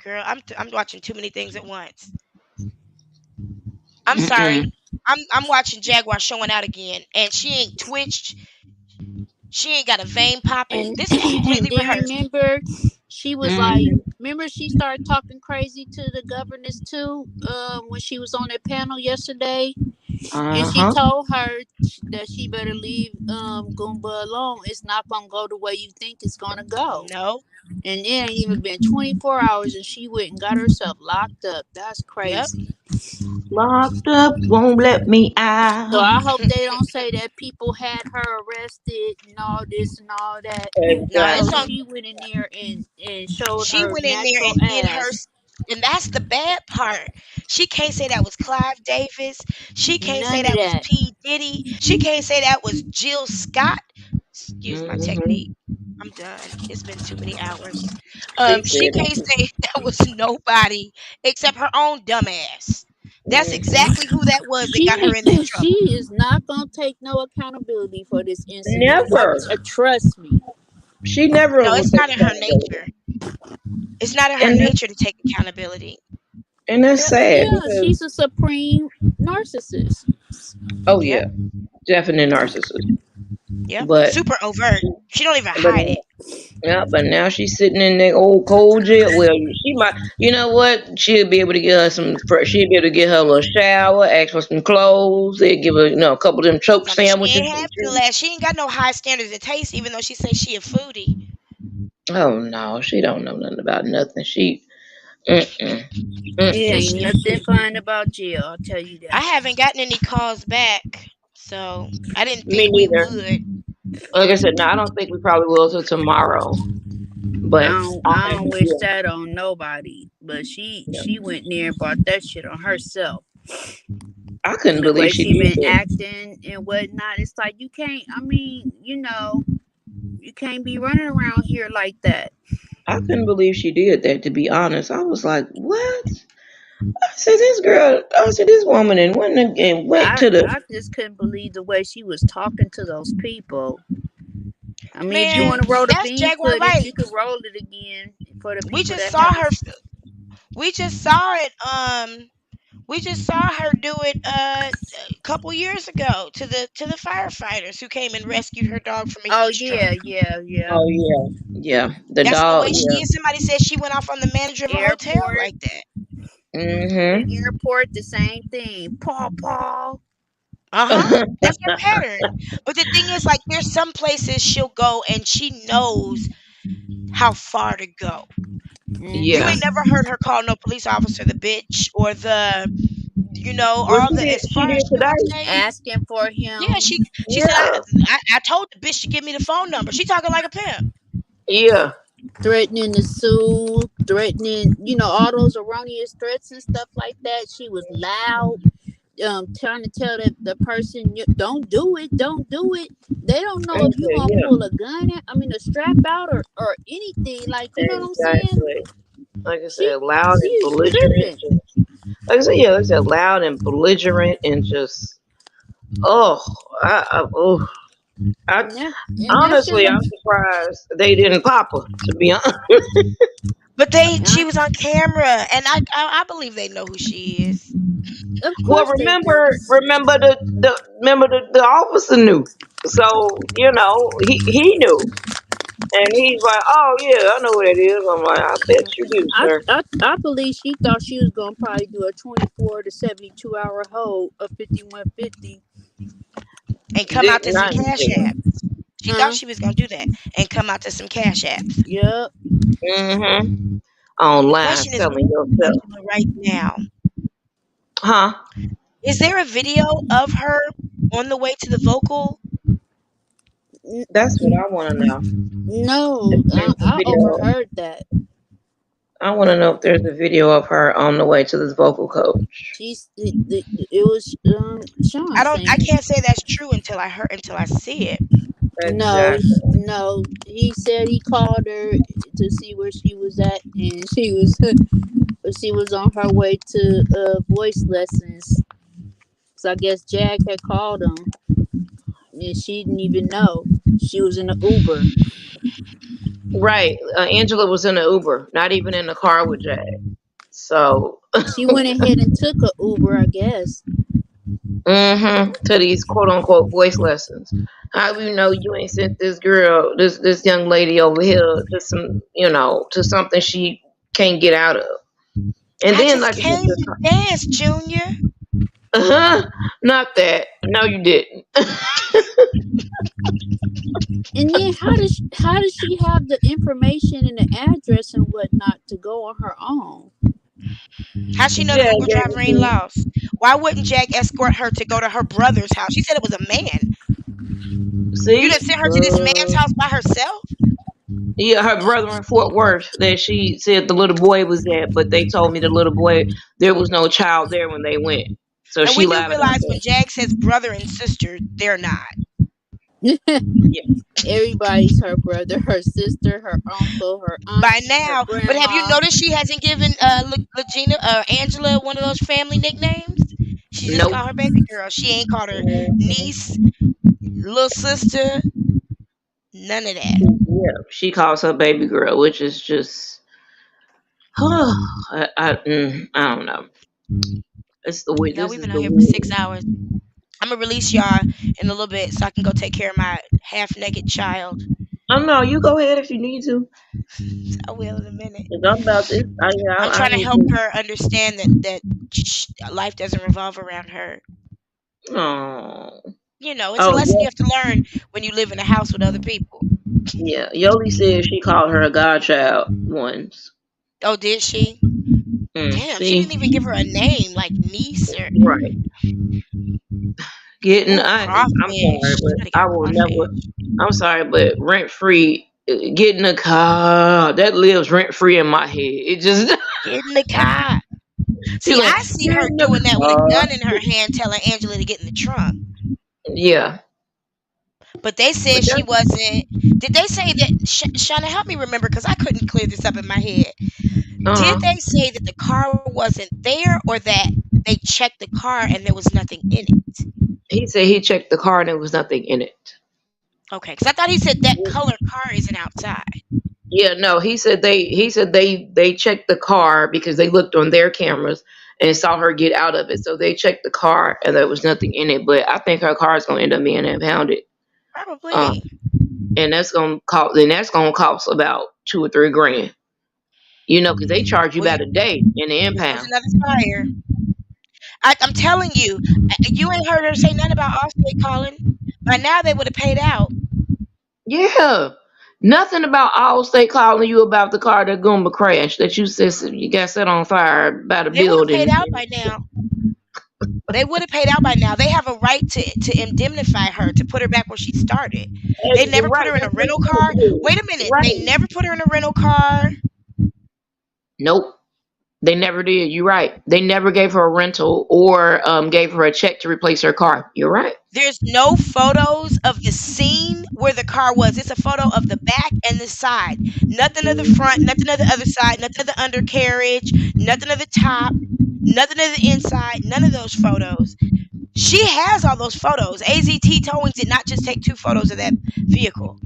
girl, I'm watching too many things at once. I'm Mm-mm. sorry. I'm watching Jaguar showing out again, and she ain't twitched. She ain't got a vein popping. And This is and completely then rehearsed. remember, she was like, Mm-hmm. remember she started talking crazy to the governors too, when she was on that panel yesterday, and she Uh-huh. told her that she better leave Goomba alone. It's not gonna go the way you think it's gonna go. No. And it ain't even been 24 hours, and she went and got herself locked up. That's Yep. crazy. Locked up, won't let me So out. I hope they don't say that people had her arrested and all this and all that. No, I it's hope Exactly. on. she went in there and showed She her went in there natural and did her, ass. and that's the bad part. She can't say that was Clive Davis. She can't say None of that was that. P. Diddy. She can't say that was Jill Scott. Excuse my Mm-hmm. technique. I'm done. It's been too many hours. She She said can't say that was nobody except her own dumbass. That's mm-hmm. exactly who that was that got her She in that she trouble. is not gonna take no accountability for this incident. Never. Trust me. She never No, will it's take not in her accountability. nature. It's not in her And nature to take accountability. that's Yeah, sad yeah, because she's a supreme narcissist. oh Yep. yeah, definite narcissist. Yep. But Super overt. She don't even but hide it. yeah, but now she's sitting in that old cold jail. Well, she might. You know what? She'll be able to get her some. She'll be able to get her a little shower, ask for some clothes. They give her, a couple of them choke I mean, she sandwiches. ain't have to last. She ain't got no high standards of taste, even though she says she a foodie. Oh no, she don't know nothing about nothing. She, mm-mm, It Says mm-mm. ain't she a nothing foodie. fun about jail, I'll tell you I that. haven't gotten any calls back, so I didn't Me think we neither. would. Like I said, no, I don't think we probably will till tomorrow. But I I have, don't wish yeah, that on nobody. But yeah. she went there and brought that shit on herself. I couldn't The believe way she she did been that. acting and whatnot, it's like you can't. I mean, you can't be running around here like that. I couldn't believe she did that. To be honest, I was like, "What?" I said, "This girl." I said, "This woman," and went to the. I just couldn't believe the way she was talking to those people. I mean, if you Man, want to roll the that's bean Jaguar footage, Wright. you could roll it again for the We people just that saw haven't. her. We just saw it. We just saw her do it a couple years ago to the firefighters who came and rescued her dog from a Oh huge truck. yeah, yeah, yeah. Oh yeah, yeah. The That's the dog. way she Yeah. is. Somebody said she went off on the manager of a hotel Airport, like that. the Mhm. airport, the same thing. Paw paw. Uh-huh. That's her pattern. But the thing is, like, there's some places she'll go and she knows how far to go. You Yeah. ain't never heard her call no police officer the bitch or the, Well, all the, as she far as did she gonna today. say. Asking for Yeah, him, she said Yeah. I told the bitch to give me the phone number. She talking like a pimp. Yeah. threatening to sue, threatening, all those erroneous threats and stuff like that. She was loud, trying to tell the person, don't do it, don't do it. They don't know if you gonna Yeah. pull a gun out, a strap out or anything. Like, you know what I'm saying? Exactly. Like I She said, loud and she's belligerent. tripping. Like I said, yeah, like I said, loud and belligerent and just, oh, oh, I And that's honestly, just I'm surprised they didn't pop her. To be honest, But she I, was on camera, and I believe they know who she is. of well, course they do. remember the officer knew, so he knew, and he's like, oh yeah, I know what it is. I'm like, I bet you do, sir. I believe she thought she was gonna probably do a 24 to 72 hour hold of 5150. And come Did out to some not cash did. apps. She thought Huh? she was gonna do that and come out to some cash apps. Yep. Mm-hmm. The Online question is, telling where is yourself, Angela right now? huh? Is there a video of her on the way to the vocal? That's what I want to know. If No, there's a I video, overheard that. I want to know if there's a video of her on the way to this vocal coach. It was Sean I saying it. can't say that's true until I see it. No, Exactly. no. He said he called her to see where she was at, and she was she was on her way to voice lessons. So I guess Jag had called him, and she didn't even know she was in the Uber. Right. Angela was in an Uber, not even in the car with Jay. So, She went ahead and took a Uber, I guess. to these quote unquote voice lessons. How do you know you ain't sent this girl, this young lady over here to to something she can't get out of? And I then just like I came to dance, Junior. not that. No, you didn't. And then how does she have the information and the address and whatnot to go on her own? How she know the Jay Uber gave it driver to ain't you. lost? Why wouldn't Jag escort her to go to her brother's house? She said it was a man. You See? didn't send her to this man's house by herself? Yeah, her brother in Fort Worth that she said the little boy was at, but they told me the little boy there was no child there when they went. So And she we do lied about realize when that. Jag says brother and sister, they're not. Yeah. Everybody's her brother, her sister, her uncle, her By auntie, her now. But have you grandma. noticed she hasn't given Legena Angela one of those family nicknames? She just Nope. called her baby girl. She ain't called her niece, little sister, none of that. Yeah, she calls her baby girl, which is just, I don't know. It's the way. Y'all, This we've is been out the here for way. 6 hours. I'm gonna release y'all in a little bit so I can go take care of my half naked child. Oh no, you go ahead if you need to. I will in a minute. 'Cause I'm about this. I'm I trying to need help to. her understand that life doesn't revolve around her. Oh. It's a Oh lesson you have yeah. to learn when you live in a house with other people. Yeah. Yoli said she called her a godchild once. Oh, did she? Damn, she didn't See. even give her a name like niece or Right. Getting. oh I'm sorry, crawfish. but Gotta get I a will never. crawfish. I'm sorry, but rent free. Getting a car that lives rent free in my head. It just. Get in the car. She's See, like, I see her getting a doing that with a car. gun in her hand, telling Angela to get in the trunk. Yeah. But they But said she that's. wasn't. Did they say that? Shauna, help me remember because I couldn't clear this up in my head. Did Uh-huh. they say that the car wasn't there or that they checked the car and there was nothing in it? He said he checked the car and there was nothing in it. Okay, because I thought he said that colored car isn't outside. Yeah, no, he said they checked the car because they looked on their cameras and saw her get out of it. So they checked the car and there was nothing in it. But I think her car is gonna end up being impounded. Um, Probably. and that's gonna cost about 2 or 3 grand. Because they charge you Well, about a day in the here comes impound. another fire. I'm telling you, you ain't heard her say nothing about Offset calling. By now they would have paid out. Yeah. Nothing about Allstate calling you about the car that gonna crash that you said you got set on fire by the They would have paid building. out by now. They would have paid out by now. They have a right to indemnify her, to put her back where she started. They You're never put right. her in a That's what rental you car. do. Wait a minute. They Right. never put her in a rental car. Nope. They never did. You're right. They never gave her a rental or gave her a check to replace her car. You're right. There's no photos of the scene where the car was. It's a photo of the back and the side. Nothing of the front, nothing of the other side, nothing of the undercarriage, nothing of the top, nothing of the inside, none of those photos. She has all those photos. AZT Towing did not just take 2 photos of that vehicle.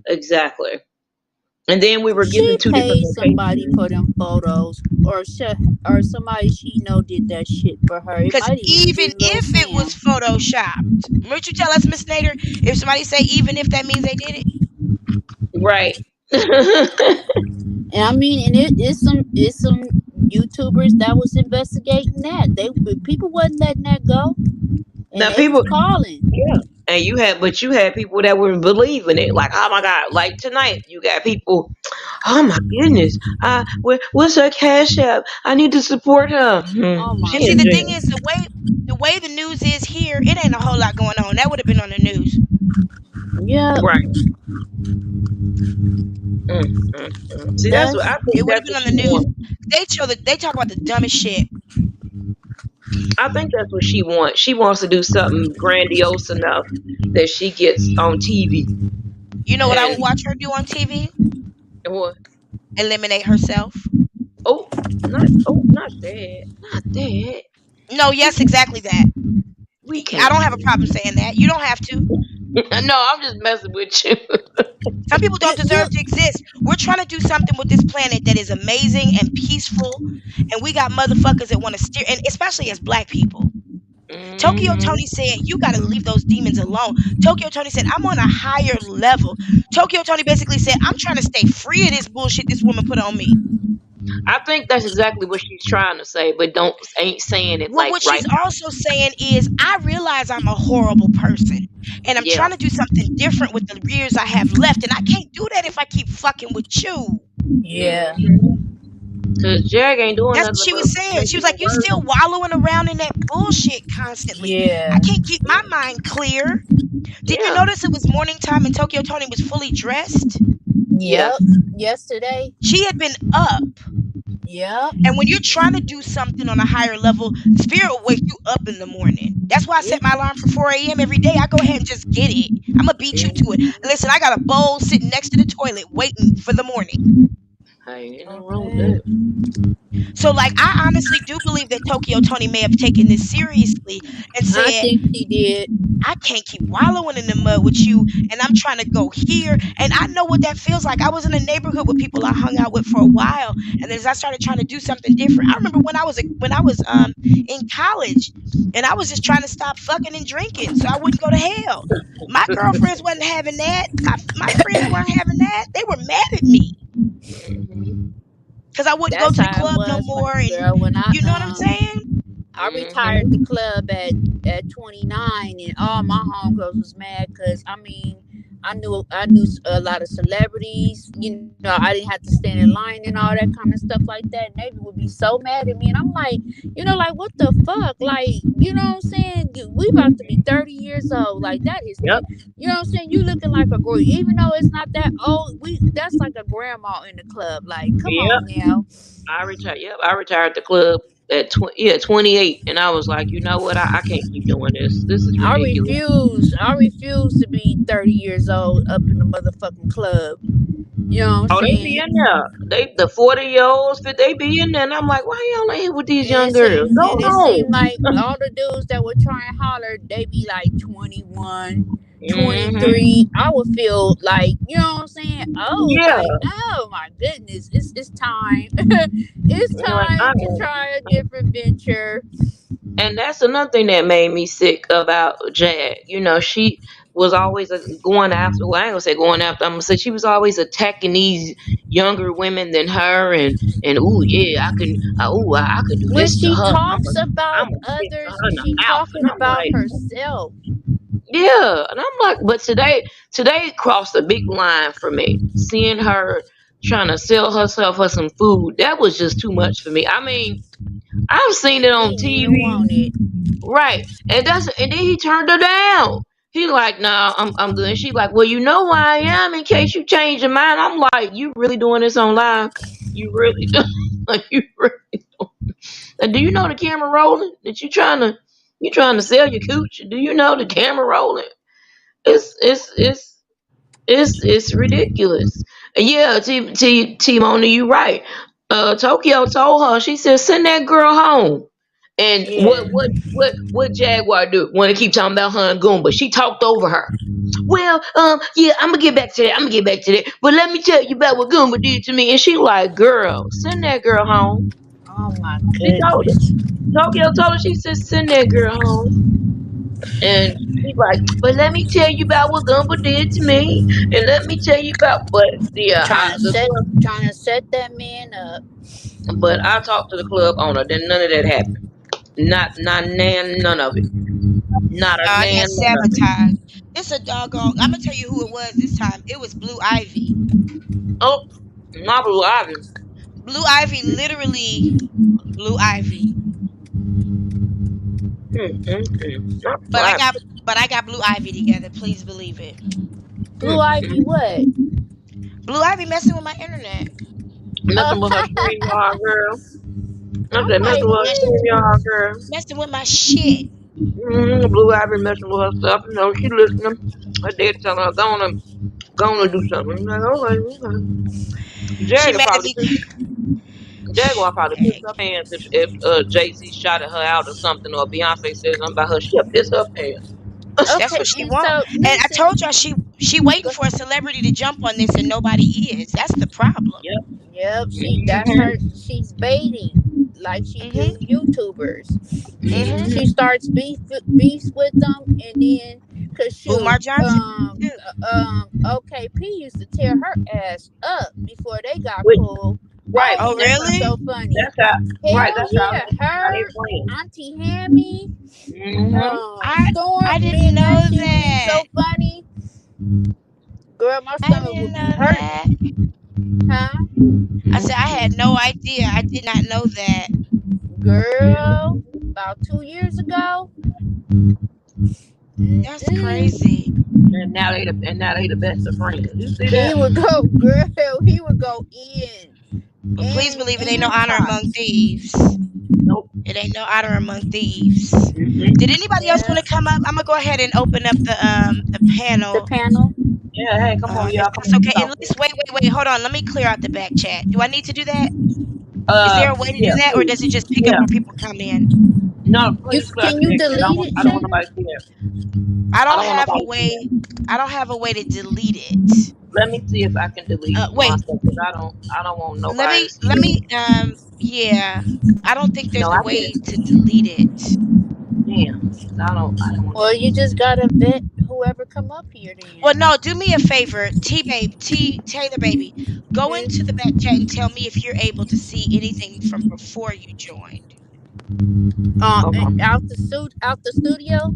Exactly. And then we were She given 2 different paid somebody locations. for them photos, or somebody she know did that shit for her. It Because might even even be Lil if it was Sam. photoshopped, what you tell us, Miss Nader? If somebody say even if, that means they did it. Right. And I mean, and it's some YouTubers that was investigating that. People wasn't letting that go, and Now they was people, calling. yeah. And you had people that were believing it. Like, oh my God, like tonight, you got people, oh my goodness. What's her cash app? I need to support her. Oh my She See, in the thing jail. is, the way the news is here, it ain't a whole lot going on. That would have been on the news. yeah, Right. See, that's what that's I think It would have that's been what on she the news. wants. They talk about the dumbest shit. I think that's what she wants. She wants to do something grandiose enough that she gets on TV. You know what I And would watch her do on TV? what? Eliminate herself. Not that. Not that. No, We yes, can't exactly that. we I can't don't do have a problem saying that. You don't have to. that. No, I'm just messing with you. Some people don't you. deserve to exist. We're trying to do something with this planet that is amazing and peaceful, and we got motherfuckers that want to steer, and especially as black people. Tokyo Hmm. Tony said, "You got to leave those demons alone." Tokyo Tony said, "I'm on a higher level." Tokyo Tony basically said, "I'm trying to stay free of this bullshit this woman put on me." I think that's exactly what she's trying to say, but don't ain't saying it Well, like what right she's also saying is, I realize I'm a horrible person, and now. I'm Yeah. trying to do something different with the years I have left, and I can't do that if I keep fucking with you. Yeah, Cause Jag ain't doing That's what nothing she but was saying. She was making like, it "You worse. still wallowing around in that bullshit constantly. I yeah. can't keep my mind clear." Did you Yeah. notice it was morning time and Tokyo Tony was fully dressed? Yep. Yes. Yesterday. She had been up. Yep. And when you're trying to do something on a higher level, spirit will wake you up in the morning. That's why I set It, my alarm for 4 a.m. every day. I go ahead and just get it. I'm going to beat you to it. Listen, I got a bowl sitting next to the toilet waiting for the morning. Hey, ain't nothing wrong with okay. that. So, like, I honestly do believe that Tokyo Tony may have taken this seriously and I said, think she did. I can't keep wallowing in the mud with you, and I'm trying to go here. And I know what that feels like. I was in a neighborhood with people I hung out with for a while, and then as I started trying to do something different, I remember when I was in college, and I was just trying to stop fucking and drinking so I wouldn't go to hell. My girlfriends wasn't having that. My friends weren't having that. They were mad at me Hmm. because I wouldn't go That's to the how it club no was, more. And girl. When you know what I'm saying? I retired the Hmm. club at 29, and all my homegirls was mad because I knew a lot of celebrities. I didn't have to stand in line and all that kind of stuff like that. And they would be so mad at me, and I'm like, like what the fuck, like what I'm saying? We about to be 30 years old. Like that is, Yep. what I'm saying? You looking like a girl, even though it's not that old. That's like a grandma in the club. Like, come Yep. on now. I retired. Yep. I retired the club at 28, and I was like, you know what? I can't keep doing this. This is I ridiculous. refuse. I refuse to be 30 years old up in the motherfucking club. You know what I'm Oh, they be saying? in there. The 40-year-olds, they be in there, and I'm like, why y'all ain't here with these young girls? Go And it seemed home. like all the dudes that would try and holler, they be like 21, Hmm. 23. I would feel like, what I'm saying? Oh, Yeah. like, oh my goodness, it's time. It's Like, time to try a different venture. and that's another thing that made me sick about Jag. She was always going after. Well, I ain't gonna say going after. I'm gonna say she was always attacking these younger women than her, and ooh yeah, I could do When this to she her. talks I'm about a stick to others, her in the she mouth, and talking I'm about like, herself. Yeah, and I'm like, but today crossed a big line for me. Seeing her trying to sell herself for some food, that was just too much for me. I mean, I've seen it on He didn't TV, want it. right? And then he turned her down. He like, nah, I'm good. And she like, well, you know who I am in case you change your mind. I'm like, you really doing this on live? You really do? Like, you really do? Do you know the camera rolling? That you trying to sell your cooch? Do you know the camera rolling? It's it's it's it's ridiculous. Yeah, Timona, you right. Tokyo told her, she said, send that girl home. And Yeah. what Jaguar do? Want to keep talking about her and Goomba? She talked over her. Well, yeah, I'm gonna get back to that. I'm gonna get back to that. But let me tell you about what Goomba did to me. And she like, girl, send that girl home. Oh my She told her. goodness. Tokyo told her, she said, send that girl home. And she's like, but let me tell you about what Gumbo did to me. And let me tell you about, but yeah, Trying to set that man up. but I talked to the club owner. Then none of that happened. Not nan, none of it. Not a I got nan, none of it. sabotaged. It's a doggone. I'm gonna tell you who it was this time. It was Blue Ivy. Oh, not Blue Ivy. Blue Ivy literally Blue Ivy. Not Blue But I Ivy. got Blue Ivy together. Please believe it. Blue Ivy, what? Blue Ivy messing with my internet. Messing Oh, with her stream yard girl. I I'm said like, messing with her what? stream yard girl. Messing with my shit. Blue Ivy messing with her stuff. You know, she listening. Her dad telling her, gonna do something. I'm like, okay. She Jagger mad at probably me. Jaguar probably pissed her pants if Jay Z shouted her out or something, or Beyonce said something about her. She'll piss her pants. That's Okay, what she and want. so And I listen. told y'all she waiting for a celebrity to jump on this and nobody is. That's the problem. Yep. Yep, that's Mm-hmm. her. She's baiting like she Mhm. do YouTubers. Mhm. She starts beefs with them, and then cause shoot, Umar Johnson too. OKP used to tear her ass up before they got Which, cool. right. Oh Oh, that That's was how. really? so funny. That's how. Right. Hell That's yeah, how they her, friends. Auntie Hammy, Mm-hmm. I Storm. I didn't Man, that know shit be that. so funny. Girl, my I stomach didn't would be know hurting. that. Huh? I said I had no idea. I did not know that. Girl, about 2 years ago. That's Mm-mm. crazy. And now they the best of friends. You see He that? would go, girl. He would go in But please believe it ain't no and honor among parts. thieves. Nope. It ain't no honor among thieves. Mm-hmm. Did anybody else want Yeah, to come up? I'm gonna go ahead and open up the the panel. panel. Yeah. Hey, come on, If y'all. Come that's on, okay. And talk. let's wait. Hold on. Let me clear out the back chat. Do I need to do that? Is there a way to do Yeah. that, or Please. does it just pick up Yeah. when people come in? No, You please clear out can the you back chat. delete it, I don't want Shayna? nobody to see that. I I don't don't want have a nobody to see way. that. I don't have a way to delete it. Let me see if I can delete Wait. myself because I don't want Let nobody me. to see Let that. me. Yeah. I don't think No, there's a I way can't. to delete it. Damn. I don't want Well, to. you just gotta vet whoever come up here Well, then. no. Do me a favor, Taylor baby. Go into the Hmm? back chat and tell me if you're able to see anything from before you joined. Okay. Out the studio.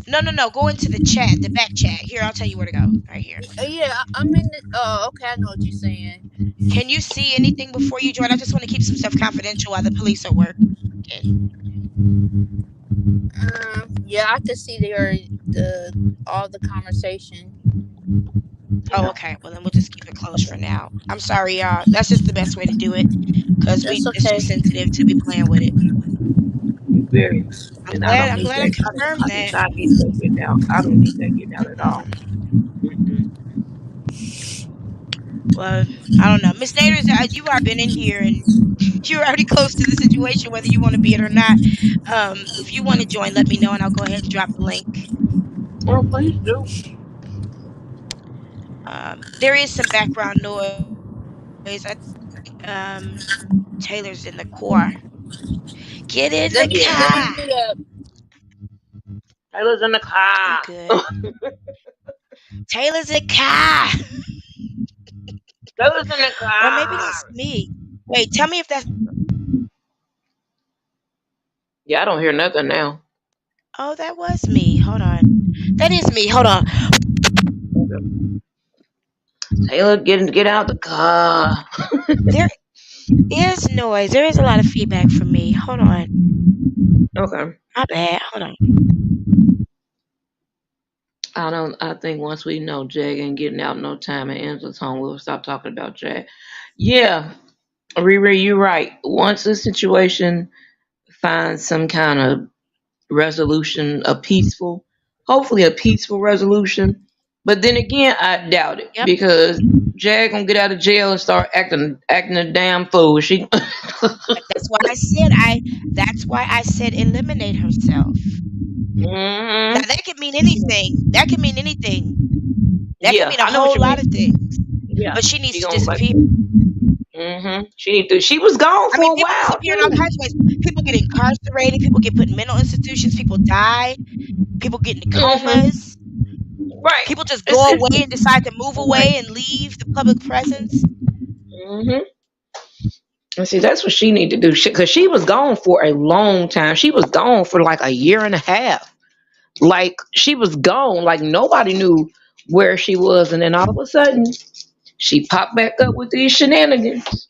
No. Go into the chat, the back chat. Here, I'll tell you where to go. Right here. Yeah, I'm in the. Oh, okay, I know what you're saying. Can you see anything before you join? I just want to keep some stuff confidential while the police are working. Yeah, I can see the all the conversation. Oh, okay. Well, then we'll just keep it closed for now. I'm sorry, y'all. That's just the best way to do it, cause That's it's too okay. sensitive to be playing with it. Very. I'm And I glad. don't I'm need glad I that. confirmed I do that. not need that getting out. I don't need that getting out at all. Mm-mm. Well, I don't know. Miss Naders, you are been in here and you're already close to the situation, whether you want to be it or not. If you want to join, let me know and I'll go ahead and drop the link. Well, please do. There is some background noise. I think Taylor's in the car. Get in the Let Yeah. car. me Taylor's in the You car. good? Taylor's in the car. Taylor's in the Or maybe car. that's me. Wait, tell me if that's. Yeah, I don't hear nothing now. Oh, that was me. Hold on. That is me. Hold on. Taylor, get out the car. There is noise. There is a lot of feedback from me. Hold on. Okay. My bad. Hold on. I think once we know Jag ain't getting out no time and Angela's home, we'll stop talking about Jag. Yeah, Riri, you're right. Once the situation finds some kind of resolution, hopefully a peaceful resolution. But then again, I doubt it Yep. because Jag gonna get out of jail and start acting a damn fool. She But that's why I said eliminate herself. Now Mhm. that could mean anything. That could mean anything. That could Yeah, mean a I know what whole you lot of mean. things. Yeah, But she she needs to gonna like. disappear. She need to. She was gone I mean, for a people while disappear in all too. kinds of ways. People get incarcerated. People get put in mental institutions. People die. People get into hmm comas. Right. People just go It's away and decide to move right. away and leave the public presence. hmm And see, that's what she need to do. Because she was gone for a long time. She was gone for like a year and a half. Like she was gone. Like nobody knew where she was, and then all of a sudden she popped back up with these shenanigans.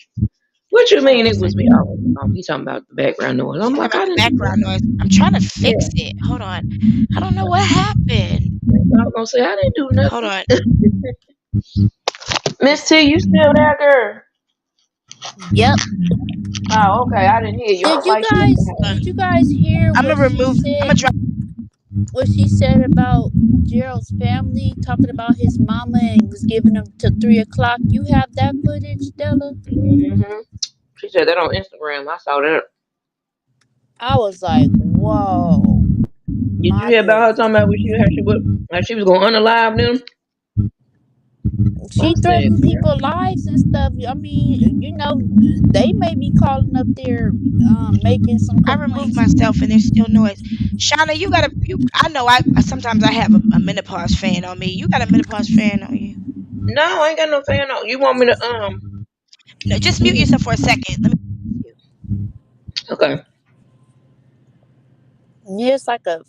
What you Hold mean on a it was me? second. Oh, he talking about the background noise. She's I'm talking like, about I the didn't do background nothing. noise. I'm trying to Yeah. fix it. Hold on. I don't know what happened. I was gonna say I didn't do Hold nothing. on. Let me Miss T, see. you still there, girl? Yep. Oh, okay. I didn't hear you. I'm like, she must Did you guys hear I'm what gonna she remove. I'm gonna said? drop. What she said about Gerald's family, talking about his mama and was giving him to 3 o'clock. You have that footage, Della? hmm She said that on Instagram. I saw that. I was like, whoa, Did you my hear about her goodness. talking about how she was gonna unalive them? I She said, threatened girl. people's lives and stuff. I mean, they may be calling up there, making some I removed complaints. myself and there's still noise. Shauna, you gotta. I know. Sometimes I have a menopause fan on me. You got a menopause fan on you? No, I ain't got no fan on. You want me to No, just mute yourself for a second. Let me. Okay. Yeah, it's like a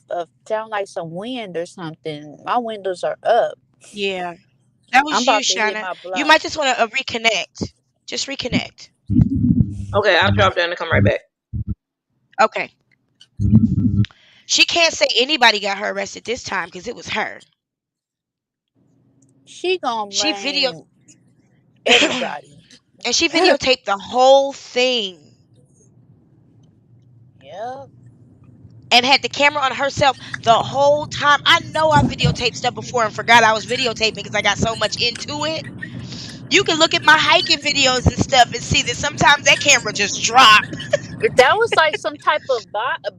sound like some wind or something. My windows are up. Yeah, that I'm was you, about to hit Shauna. my You block. might just want to reconnect. Just reconnect. Okay, I'll drop down and come right back. Okay. She can't say anybody got her arrested this time because it was her. She gonna She video blame everybody. and she videotaped the whole thing Yeah. and had the camera on herself the whole time. I know I videotaped stuff before and forgot I was videotaping because I got so much into it. You can look at my hiking videos and stuff and see that sometimes that camera just drop. That was like some type of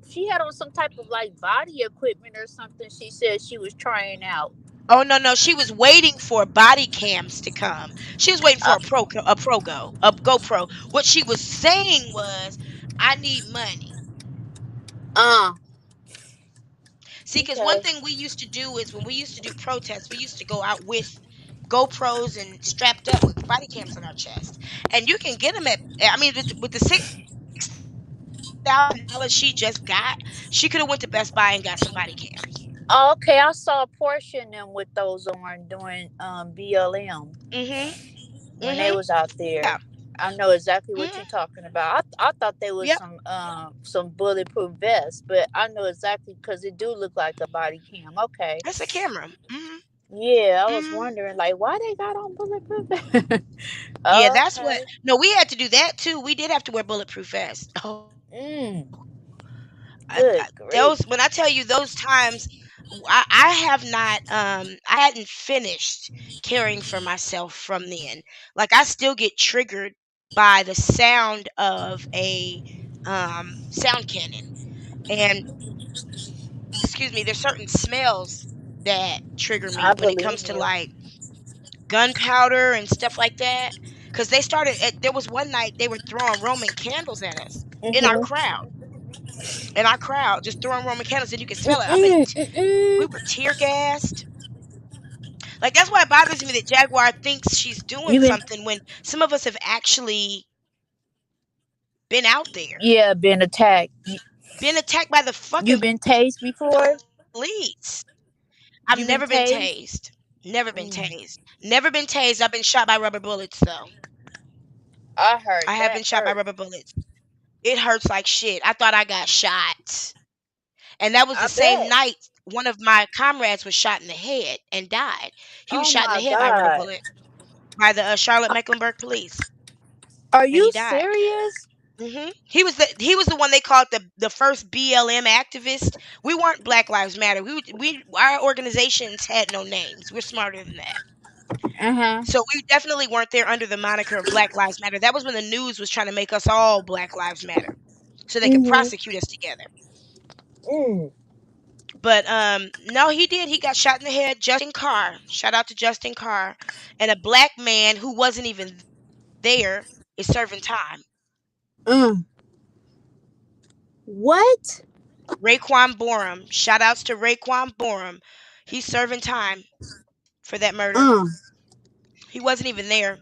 she had on some type of like body equipment or something. She said she was trying out. Oh no, she was waiting for body cams to come. She was waiting for Uh, a GoPro. What she was saying was, I need money. uh See, because one okay. thing we used to do is when we used to do protests, we used to go out with GoPros and strapped up with body cams on our chest. And you can get them I mean, with the $6,000 she just got, she could have went to Best Buy and got some body cams. Oh, okay, I saw a portion of them with those on during BLM Mhm. when they Mhm. was out there. Yeah. I know exactly what Mhm. you're talking about. I thought they was Yep. some bulletproof vests, but I know exactly because it do look like a body cam. Okay. That's a camera. Mhm. Yeah, I was Mhm. wondering like why they got on bulletproof. Yeah, that's what. Okay. No, we had to do that too. We did have to wear bulletproof vests. Oh, Mm, good those grief. when I tell you those times, I have not. I hadn't finished caring for myself from then. Like I still get triggered by the sound of a sound cannon, and excuse me, there's certain smells that trigger me I when it believe comes to you. like gunpowder and stuff like that. Because they started. There was one night they were throwing Roman candles at us in our Mm-hmm. crowd. In our crowd, just throwing Roman candles, and you could smell it. I mean, Mm-mm, we mm-mm. were tear gassed. Like that's why it bothers me that Jaguar thinks she's doing You been something when some of us have actually been out there. yeah been attacked. been attacked by the You fucking been tased before? police. I've You been never been tased? tased. Never been Mm, tased. Never been tased. I've been shot by rubber bullets though. I heard I have that been shot by hurt. rubber bullets. It hurts like shit. I thought I got shot. And that was I the same bet. night one of my comrades was shot in the head and died. He was Oh shot in the my head by a rubber God. bullet by the Charlotte Mecklenburg police, Are and you he died. serious? He was the one they called the first BLM activist. We weren't Black Lives Matter. We our organizations had no names. We're smarter than that. Uh-huh. So we definitely weren't there under the moniker of Black Lives Matter. That was when the news was trying to make us all Black Lives Matter so they could Mm-hmm. prosecute us together. Mm. But no, he did. He got shot in the head. Justin Carr. Shout out to Justin Carr. And a black man who wasn't even there is serving time. Mm. What? Raekwon Borum. Shout outs to Raekwon Borum. He's serving time for that murder. Mm. He wasn't even there.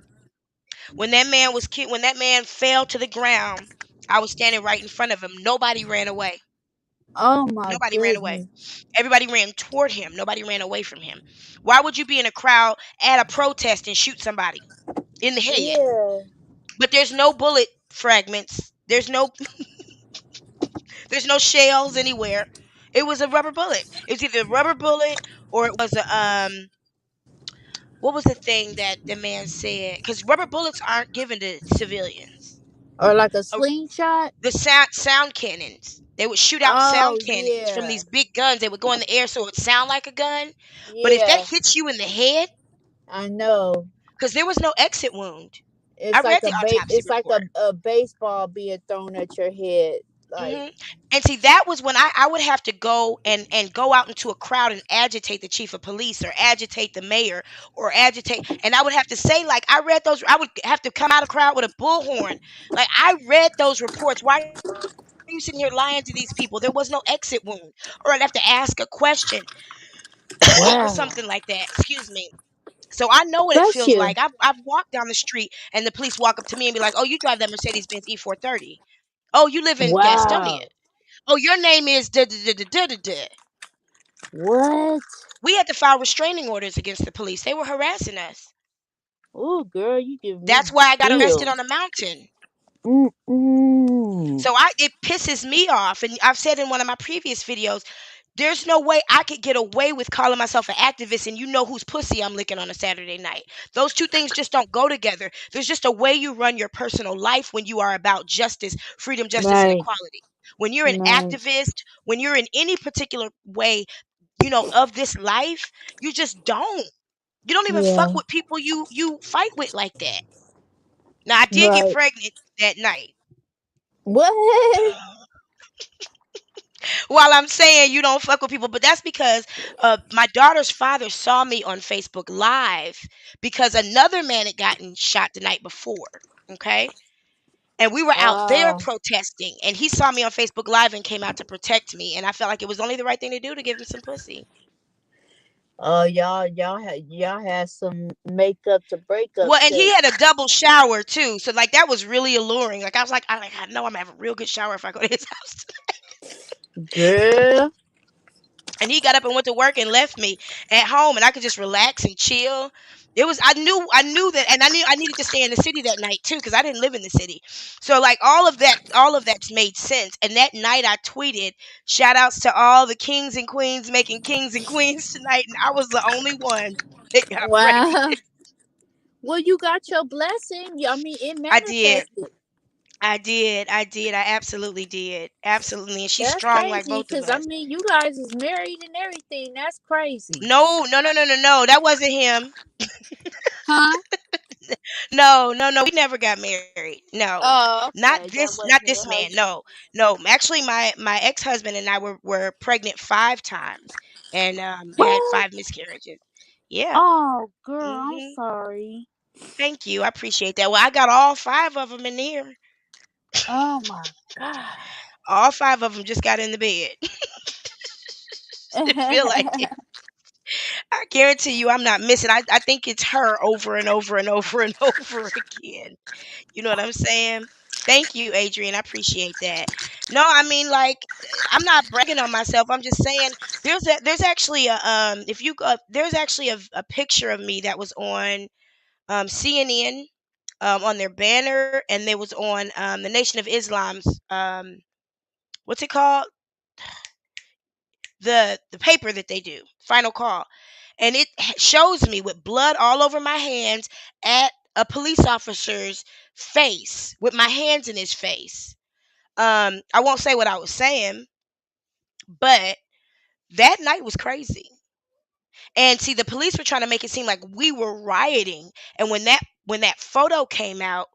When that man was killed, when that man fell to the ground, I was standing right in front of him. Nobody ran away. Oh my Nobody ran away. goodness. Everybody ran toward him. Nobody ran away from him. Why would you be in a crowd at a protest and shoot somebody in the head? Yeah. But there's no bullet fragments. There's no shells anywhere. It was a rubber bullet. It was either a rubber bullet or it was a what was the thing that the man said? Because rubber bullets aren't given to civilians. Or like a Uh, slingshot? the sound cannons. They would shoot out Oh sound cannons from yeah. these big guns. They would go in the air so it would sound like a gun. But if that Yeah. hits you in the head, I know. because there was no exit wound. I It's like read the autopsy it's like report. a baseball being thrown at your head. Like, And see, that was when I would have to go and go out into a crowd and agitate the chief of police or agitate the mayor or agitate, and I would have to say, like, I read those. I would have to come out of crowd with a bullhorn. Like, I read those reports. Why are you sitting here lying to these people? There was no exit wound. Or I'd have to ask a question or wow. something like that. Excuse me. So I know what it Bless feels you. like. I've walked down the street and the police walk up to me and be like, "Oh, you drive that Mercedes Benz E430. Oh, you live in Gastonia. Wow. Oh, your name is da da da da da da da." What? We had to file restraining orders against the police. They were harassing us. Oh, girl, you give me That's why I got arrested chills. on a mountain. Mm-mm. So it pisses me off. And I've said in one of my previous videos, there's no way I could get away with calling myself an activist and you know whose pussy I'm licking on a Saturday night. Those two things just don't go together. There's just a way you run your personal life when you are about justice, freedom, justice, and Right. equality. When you're an Right. activist, when you're in any particular way, of this life, you just don't. You don't even fuck Yeah. with people you fight with like that. Now I did get Right. pregnant that night. What? While I'm saying you don't fuck with people, but that's because my daughter's father saw me on Facebook Live because another man had gotten shot the night before. Okay. And we were out there Oh. protesting, and he saw me on Facebook Live and came out to protect me. And I felt like it was only the right thing to do to give him some pussy. Oh, y'all had some makeup to break up Well, and he sex. had a double shower too, so like that was really alluring. Like I was like, I know I'm gonna have a real good shower if I go to his house. Girl. And he got up and went to work and left me at home, and I could just relax and chill. It was I knew that, and I needed to stay in the city that night too because I didn't live in the city. So like all of that made sense. And that night I tweeted shout outs to all the kings and queens making kings and queens tonight, and I was the only one that got pregnant. Wow. Well, you got your blessing. I mean, it I did. manifested. I absolutely did. Absolutely. And she's That's strong like crazy both of because I us. mean, you guys is married and everything. That's crazy. No, no, no, no, no, no. That wasn't him. Huh? No, no, no. We never got married. No. Oh, Not okay. That this not wasn't this your man. husband. No. No. Actually my ex-husband and I were pregnant 5 times and had What? 5 miscarriages. Yeah. Oh, girl, I'm Mhm. sorry. Thank you. I appreciate that. Well, I got all 5 of them in here. Oh my God. All 5 of them just got in the bed. It feel like it. I guarantee you I'm not missing. I think it's her over and over and over and over again. You know what I'm saying? Thank you, Adrian. I appreciate that. No, I mean, like, I'm not bragging on myself. I'm just saying there's actually a if you go, there's actually a picture of me that was on CNN on their banner, and they was on the Nation of Islam's what's it called, the paper that they do, Final Call, and it shows me with blood all over my hands at a police officer's face with my hands in his face. I won't say what I was saying, but that night was crazy. And see, the police were trying to make it seem like we were rioting, and when that photo came out,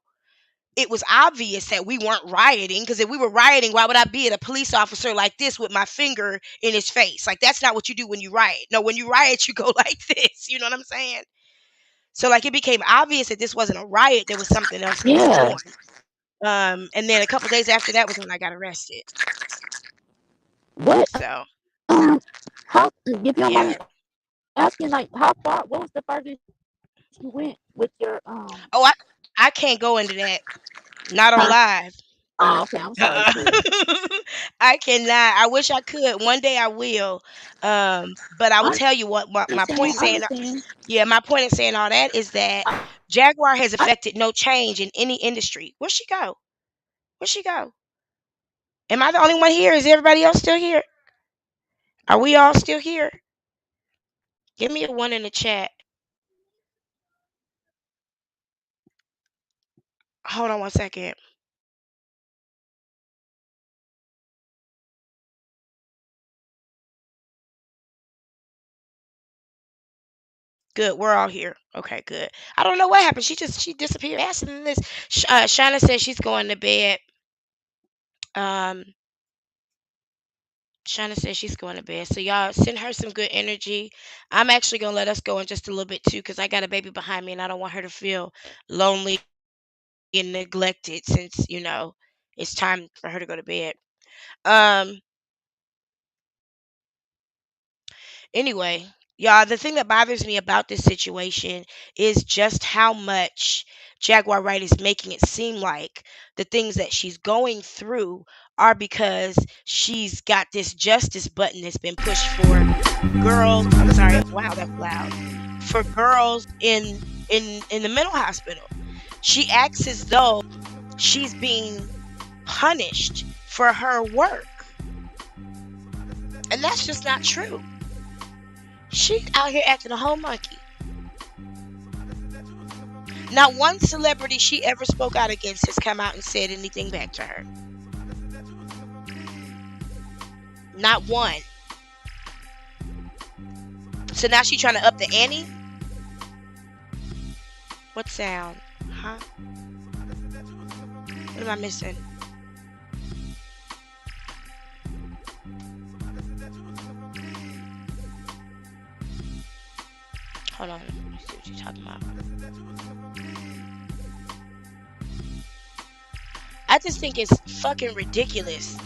it was obvious that we weren't rioting, because if we were rioting, why would I be at a police officer like this with my finger in his face? Like, that's not what you do when you riot. No, when you riot, you go like this. You know what I'm saying? So, like, it became obvious that this wasn't a riot. There was something else going Yeah. on. And then a couple days after that was when I got arrested. What? So, How? If you don't mind yeah. me asking, like, how far? What was the furthest you went with your Oh, I can't go into that. Not on Huh? live. Oh, okay. I'm sorry, sis. I cannot. I wish I could. One day I will. But I will I tell you what my point in understand. I saying, understand. yeah, my point in saying all that is that Jaguar has affected no change in any industry. Where'd she go? Where'd she go? Am I the only one here? Is everybody else still here? Are we all still here? Give me a one in the chat. Hold on one second. Good, we're all here. Okay, good. I don't know what happened. She disappeared faster than this. Shayna says she's going to bed. Um, Shayna says she's going to bed. So y'all send her some good energy. I'm actually gonna let us go in just a little bit too, because I got a baby behind me and I don't want her to feel lonely and neglected, since it's time for her to go to bed. Um Anyway, y'all, the thing that bothers me about this situation is just how much Jaguar Wright is making it seem like the things that she's going through are because she's got this justice button that's been pushed for girls. I'm sorry. Wow, that's loud. For girls in the mental hospital. She acts as though she's being punished for her work. And that's just not true. She's out here acting a whole monkey. Not one celebrity she ever spoke out against has come out and said anything back to her. Not one. So now she's trying to up the ante? What sound? Huh? What am I missing? Hold on. Let me see what you're talking about. I just think it's fucking ridiculous.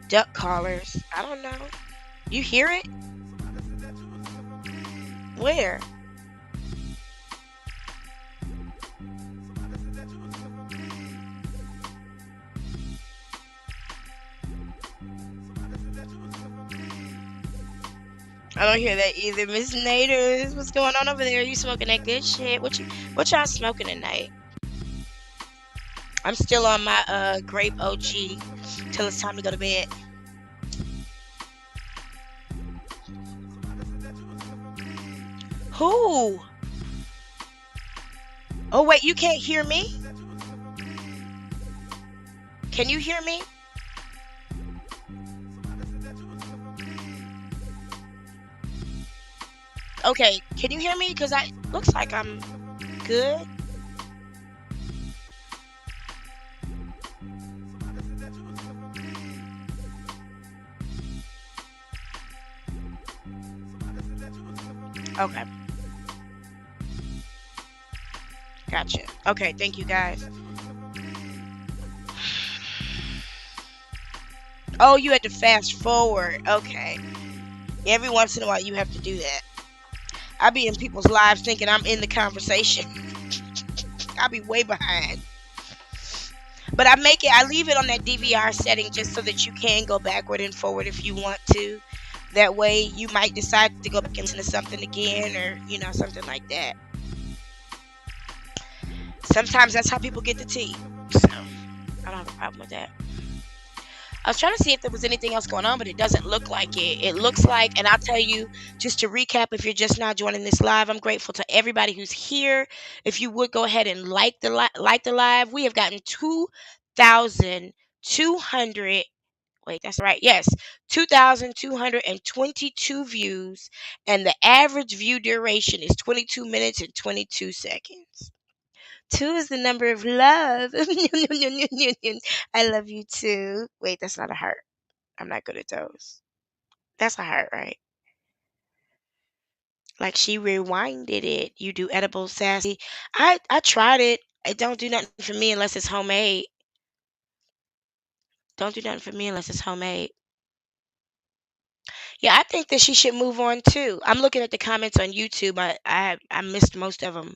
Duck callers. I don't know. You hear it? Where? I don't hear that either. Miss Naders, what's going on over there? You smoking that good shit? What y'all smoking tonight? I'm still on my grape OG till it's time to go to bed. Who? Oh wait, you can't hear me? Can you hear me? Okay, can you hear me? Because looks like I'm good. Okay. Gotcha. Okay, thank you guys. Oh, you had to fast forward. Okay. Every once in a while you have to do that. I be in people's lives thinking I'm in the conversation. I be way behind. But I leave it on that DVR setting just so that you can go backward and forward if you want to. That way you might decide to go back into something again, or something like that. Sometimes that's how people get the tea. So I don't have a problem with that. I was trying to see if there was anything else going on, but it doesn't look like it. It looks like, and I'll tell you, just to recap, if you're just now joining this live, I'm grateful to everybody who's here. If you would go ahead and like the live, we have gotten 2,200. Wait, that's right. Yes, 2,222 views, and the average view duration is 22 minutes and 22 seconds. 2 is the number of love. I love you too. Wait, that's not a heart. I'm not good at those. That's a heart, right? Like she rewinded it. You do edible sassy. I tried it. It don't do nothing for me unless it's homemade. Don't do nothing for me unless it's homemade. Yeah, I think that she should move on too. I'm looking at the comments on YouTube. I missed most of them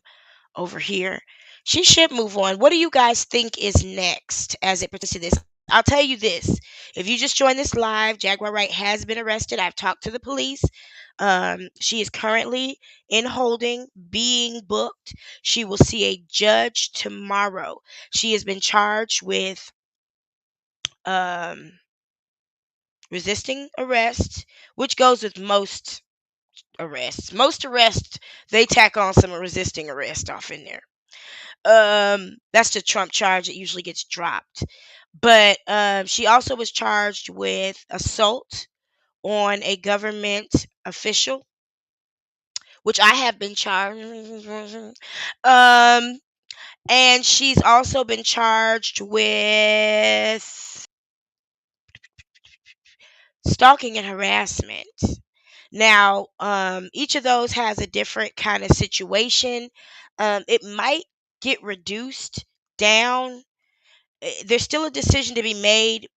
over here. She should move on. What do you guys think is next as it pertains to this? I'll tell you this. If you just joined this live, Jaguar Wright has been arrested. I've talked to the police. She is currently in holding, being booked. She will see a judge tomorrow. She has been charged with resisting arrest, which goes with most arrests. Most arrests, they tack on some resisting arrest off in there. That's the Trump charge that usually gets dropped. But she also was charged with assault on a government official, which I have been charged. And she's also been charged with stalking and harassment. Now, each of those has a different kind of situation. It might get reduced down. There's still a decision to be made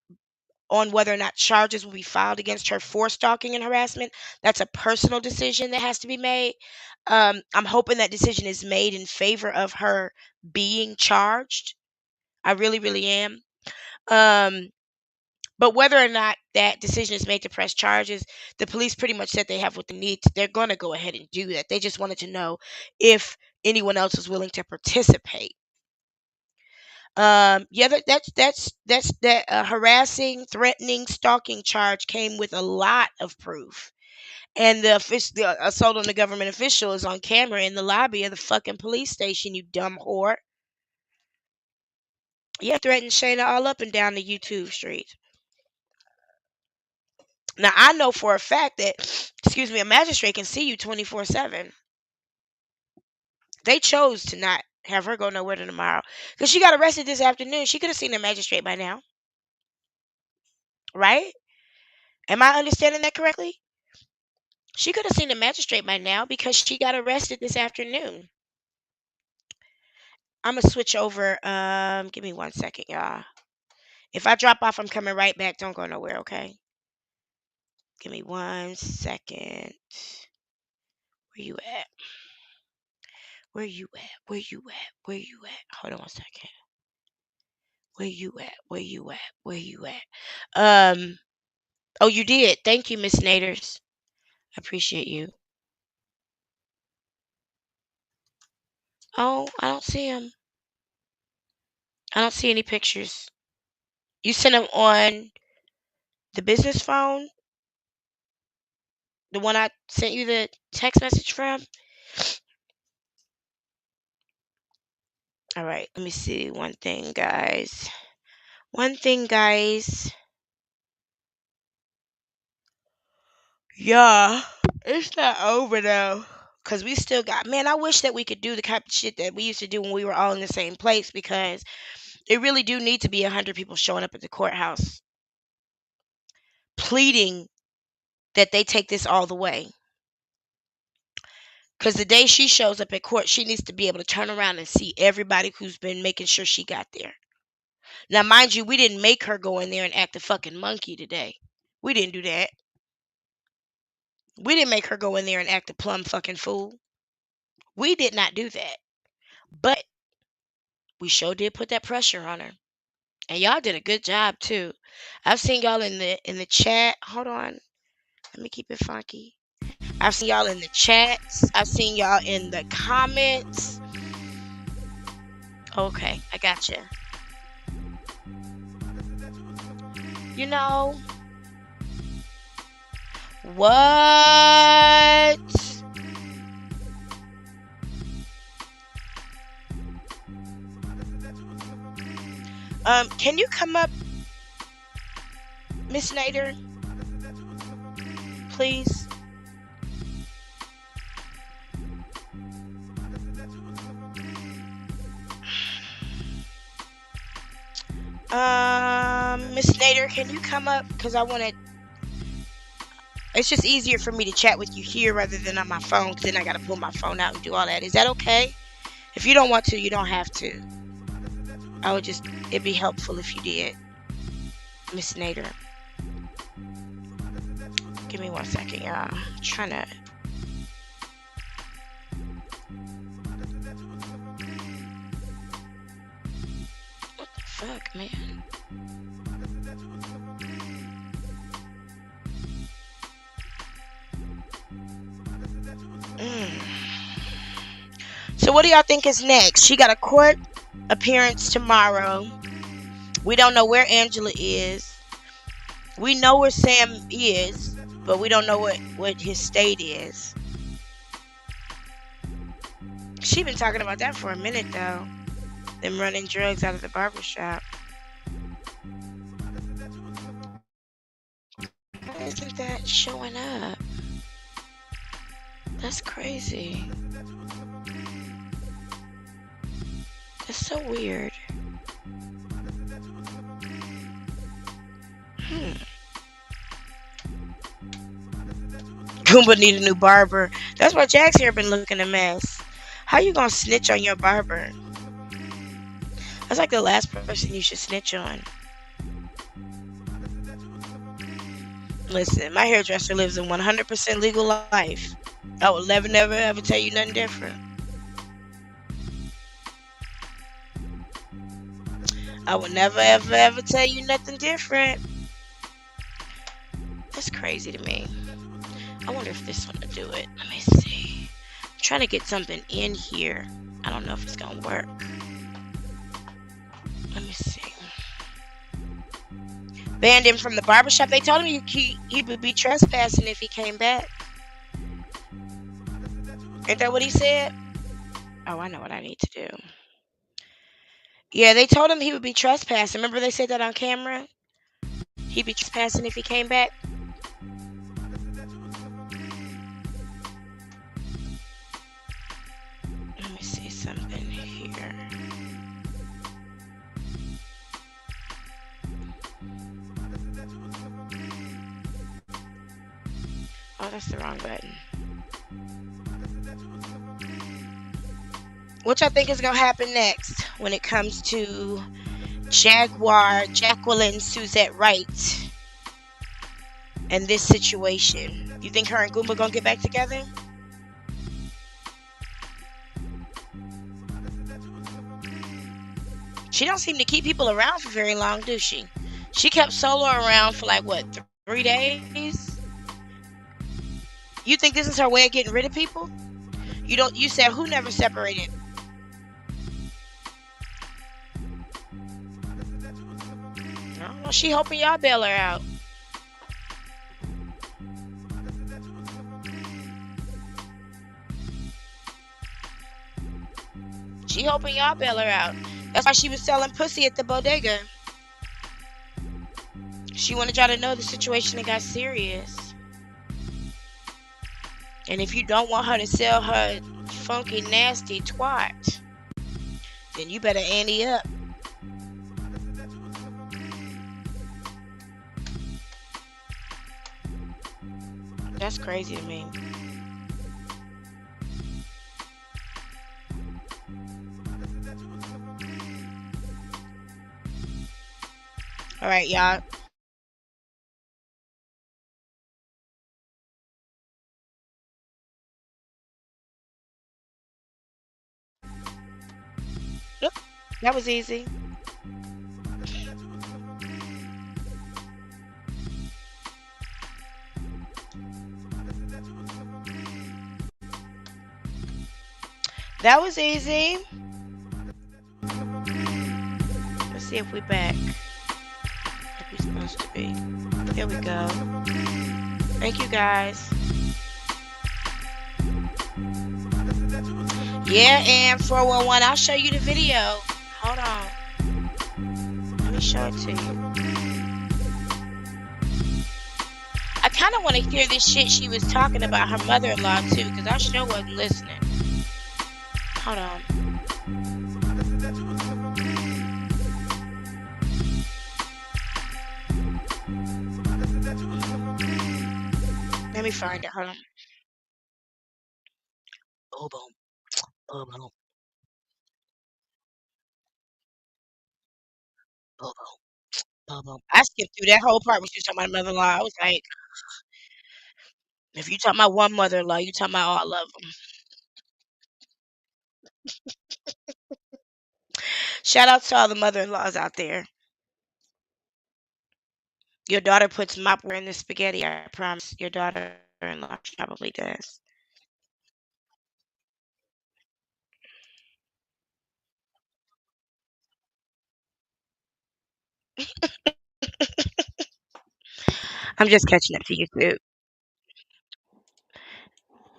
on whether or not charges will be filed against her for stalking and harassment. That's a personal decision that has to be made. I'm hoping that decision is made in favor of her being charged. I really, really am. But whether or not that decision is made to press charges, the police pretty much said they have what they need. They're going to go ahead and do that. They just wanted to know if anyone else was willing to participate. Yeah, that harassing, threatening, stalking charge came with a lot of proof. And the assault on the government official is on camera in the lobby of the fucking police station, you dumb whore. Yeah, threatened Shayna all up and down the YouTube street. Now, I know for a fact that, excuse me, a magistrate can see you 24/7. They chose to not have her go nowhere to tomorrow because she got arrested this afternoon. She could have seen a magistrate by now, right? Am I understanding that correctly? She could have seen a magistrate by now because she got arrested this afternoon. I'm gonna switch over. Give me 1 second, y'all. If I drop off, I'm coming right back. Don't go nowhere, okay? Give me 1 second. Where you at? Where you at? Where you at? Where you at? Hold on 1 second. Where you at? Where you at? Where you at? Oh, you did. Thank you, Miss Naders. I appreciate you. Oh, I don't see him. I don't see any pictures. You sent them on the business phone? The one I sent you the text message from? All right, let me see one thing, guys. One thing, guys. Yeah, it's not over though. Cause we still got, man, I wish that we could do the kind of shit that we used to do when we were all in the same place, because it really do need to be 100 people showing up at the courthouse pleading that they take this all the way. Because the day she shows up at court, she needs to be able to turn around and see everybody who's been making sure she got there. Now, mind you, we didn't make her go in there and act a fucking monkey today. We didn't do that. We didn't make her go in there and act a plumb fucking fool. We did not do that. But we sure did put that pressure on her. And y'all did a good job too. I've seen y'all in the chat. Hold on. Let me keep it funky. I've seen y'all in the chats. I've seen y'all in the comments. Okay, I gotcha. You know what? Can you come up, Miss Nader, please? Miss Nader, can you come up? Because I want to. It's just easier for me to chat with you here rather than on my phone. Because then I got to pull my phone out and do all that. Is that okay? If you don't want to, you don't have to. It'd be helpful if you did. Miss Nader. Give me 1 second, y'all. I'm trying to. What the fuck, man? So what do y'all think is next? She got a court appearance tomorrow. We don't know where Angela is. We know where Sam is, but we don't know what his state is. She been talking about that for a minute though. Them running drugs out of the barbershop. Why isn't that showing up? That's crazy. That's so weird. Goomba need a new barber. That's why Jack's hair been looking a mess. How you gonna snitch on your barber? That's like the last person you should snitch on. Listen, my hairdresser lives a 100% legal life. I will never ever tell you nothing different. I will never ever tell you nothing different. That's crazy to me. I wonder if this one will do it. Let me see. I'm trying to get something in here. I don't know if it's gonna work. Let me see. Banned him from the barbershop. They told him he would be trespassing if he came back. Ain't that what he said? Oh, I know what I need to do. Yeah, they told him he would be trespassing. Remember they said that on camera? He'd be trespassing if he came back. Let me see something here. Oh, that's the wrong button. What y'all think is gonna happen next when it comes to Jacqueline Suzette Wright and this situation? You think her and Goomba gonna get back together? She don't seem to keep people around for very long, do she? She kept Solo around for like what, 3 days? You think this is her way of getting rid of people? You said who never separated? I don't know. She hoping y'all bail her out. She hoping y'all bail her out. That's why she was selling pussy at the bodega. She wanted y'all to know the situation that got serious. And if you don't want her to sell her funky, nasty twat, then you better ante up. That's crazy to me. All right, y'all. Yep, that was easy. That was easy. Let's see if we back like we supposed to be. Here we go. Thank you guys. Yeah, and 411, I'll show you the video. Hold on. Let me show it to you. I kind of want to hear this shit she was talking about her mother-in-law too, because I sure wasn't listening. Hold on. Let me find it. Hold on. Oh, boom. Oh, boom. Oh, boom. Oh, boom. I skipped through that whole part when she was talking about her mother-in-law. I was like, if you talking about one mother-in-law, you talking about all of them. Shout out to all the mother-in-laws out there. Your daughter puts mop water in the spaghetti. I promise. Your daughter-in-law probably does. I'm just catching up to you too.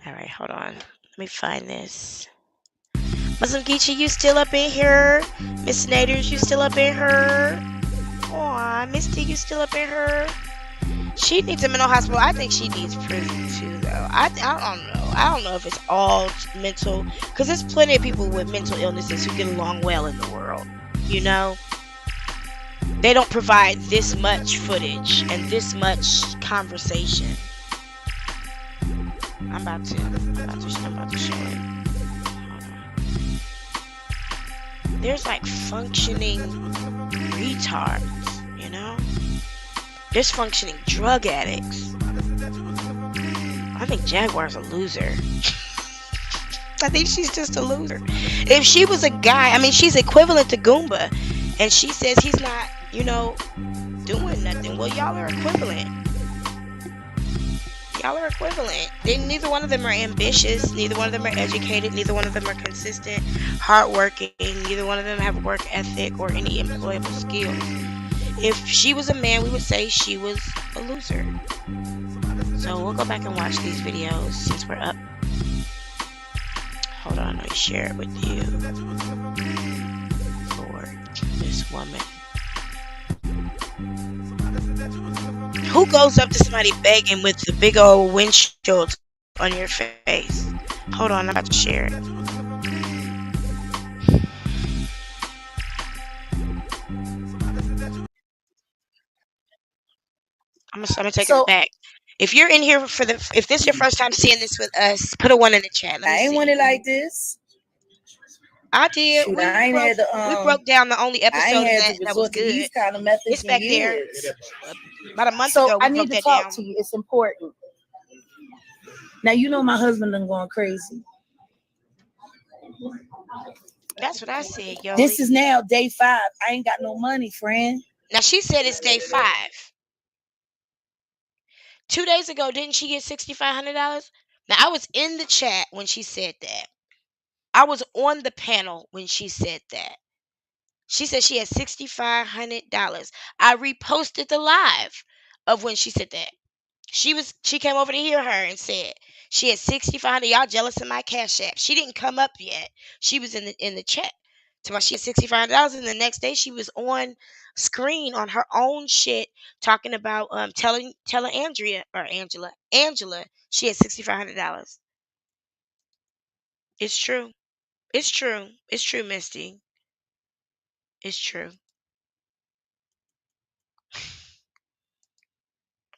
All right, hold on. Let me find this. Muslim Geechee, you still up in here? Miss Naders, you still up in here? Aw, Misty, you still up in here? She needs a mental hospital. I think she needs prison too, though. I don't know. I don't know if it's all mental, because there's plenty of people with mental illnesses who get along well in the world. You know, they don't provide this much footage and this much conversation. I'm about to show it. There's like functioning retards, you know? There's functioning drug addicts. I think Jaguar's a loser. I think she's just a loser. If she was a guy, I mean, she's equivalent to Goomba, and she says he's not, you know, doing nothing. Well, y'all are equivalent. Y'all are equivalent. Neither one of them are ambitious. Neither one of them are educated. Neither one of them are consistent, hardworking. Neither one of them have work ethic or any employable skills. If she was a man, we would say she was a loser. So we'll go back and watch these videos since we're up. Hold on, let me share it with you. For this woman. Who goes up to somebody begging with the big old windshield on your face? Hold on, I'm about to share it. I'm gonna take it back. If you're in here if this is your first time seeing this with us, put a 1 in the chat. I ain't want it like this. I did. Shoot, We broke down the only episode that was good. These kind of methods it's back there. About a month so ago, we I need to talk to you. It's important. Now you know my husband done going crazy. That's what I said, yo. This is now day 5. I ain't got no money, friend. Now she said it's day 5. 2 days ago, didn't she get $6,500? Now I was in the chat when she said that. I was on the panel when she said that. She said she had $6,500. I reposted the live of when she said that. She came over to hear her and said she had $6,500. Y'all jealous of my Cash App. She didn't come up yet. She was in the chat. So she had $6,500, and the next day she was on screen on her own shit talking about telling Angela she had $6,500. It's true. It's true. It's true, Misty. It's true. I'm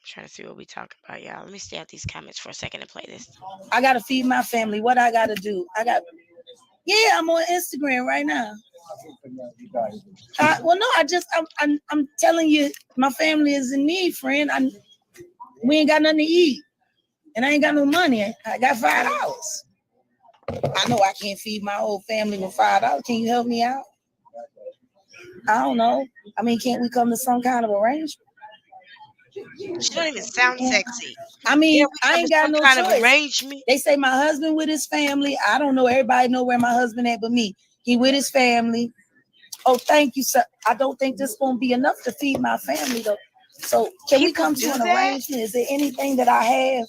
trying to see what we talking about, y'all. Let me stay out these comments for a second and play this. I gotta feed my family. What I gotta do? Yeah, I'm on Instagram right now. Well, no, I'm telling you, my family is in need, friend. We ain't got nothing to eat, and I ain't got no money. I got $5. I know I can't feed my whole family with $5. Can you help me out? I don't know. I mean, can't we come to some kind of arrangement? She don't even sound sexy. I mean, Yeah, we I come ain't to got some no kind of choice. arrangement. They say my husband with his family. I don't know. Everybody know where my husband at but me. He with his family. Oh, thank you, sir. I don't think this gonna be enough to feed my family though. So can we People come to do an that? arrangement? Is there anything that I have?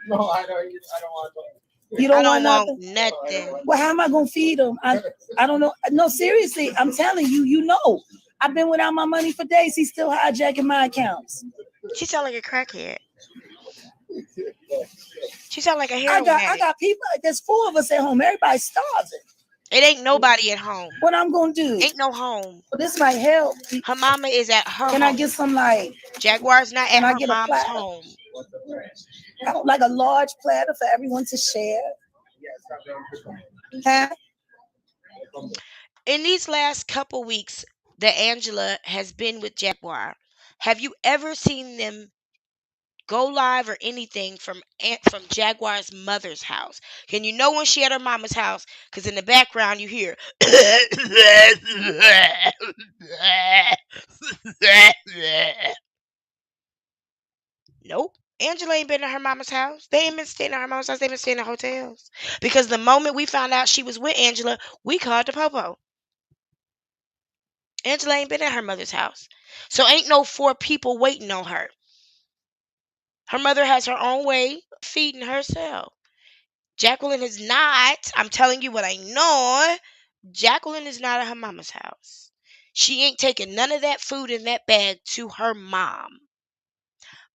No, I don't want that. You I don't don't want want nothing? nothing. Well, how am I gonna feed them? I don't know. No, seriously, I'm telling you, you know. I've been without my money for days. He's still hijacking my accounts. She sound like a crackhead. She sound like a I heroin addict. got people. There's 4 of us at home. Everybody's starving. It ain't nobody at home. What I'm gonna do? Ain't no home. Well, this might help. Her mama is at her Can home. I get some like? Jaguar's not Can at I her get a mom's platter? home. I don't like a large platter for everyone to share. Huh? In these last couple weeks that Angela has been with Jaguar, have you ever seen them go live or anything from Jaguar's mother's house? Can you know when she at her mama's house? Because in the background you hear. Nope. Angela ain't been to her mama's house. They ain't been staying at her mama's house. They been staying in hotels. Because the moment we found out she was with Angela, we called the popo. Angela ain't been at her mother's house. So ain't no 4 people waiting on her. Her mother has her own way of feeding herself. Jacqueline is not. I'm telling you what I know. Jacqueline is not at her mama's house. She ain't taking none of that food in that bag to her mom.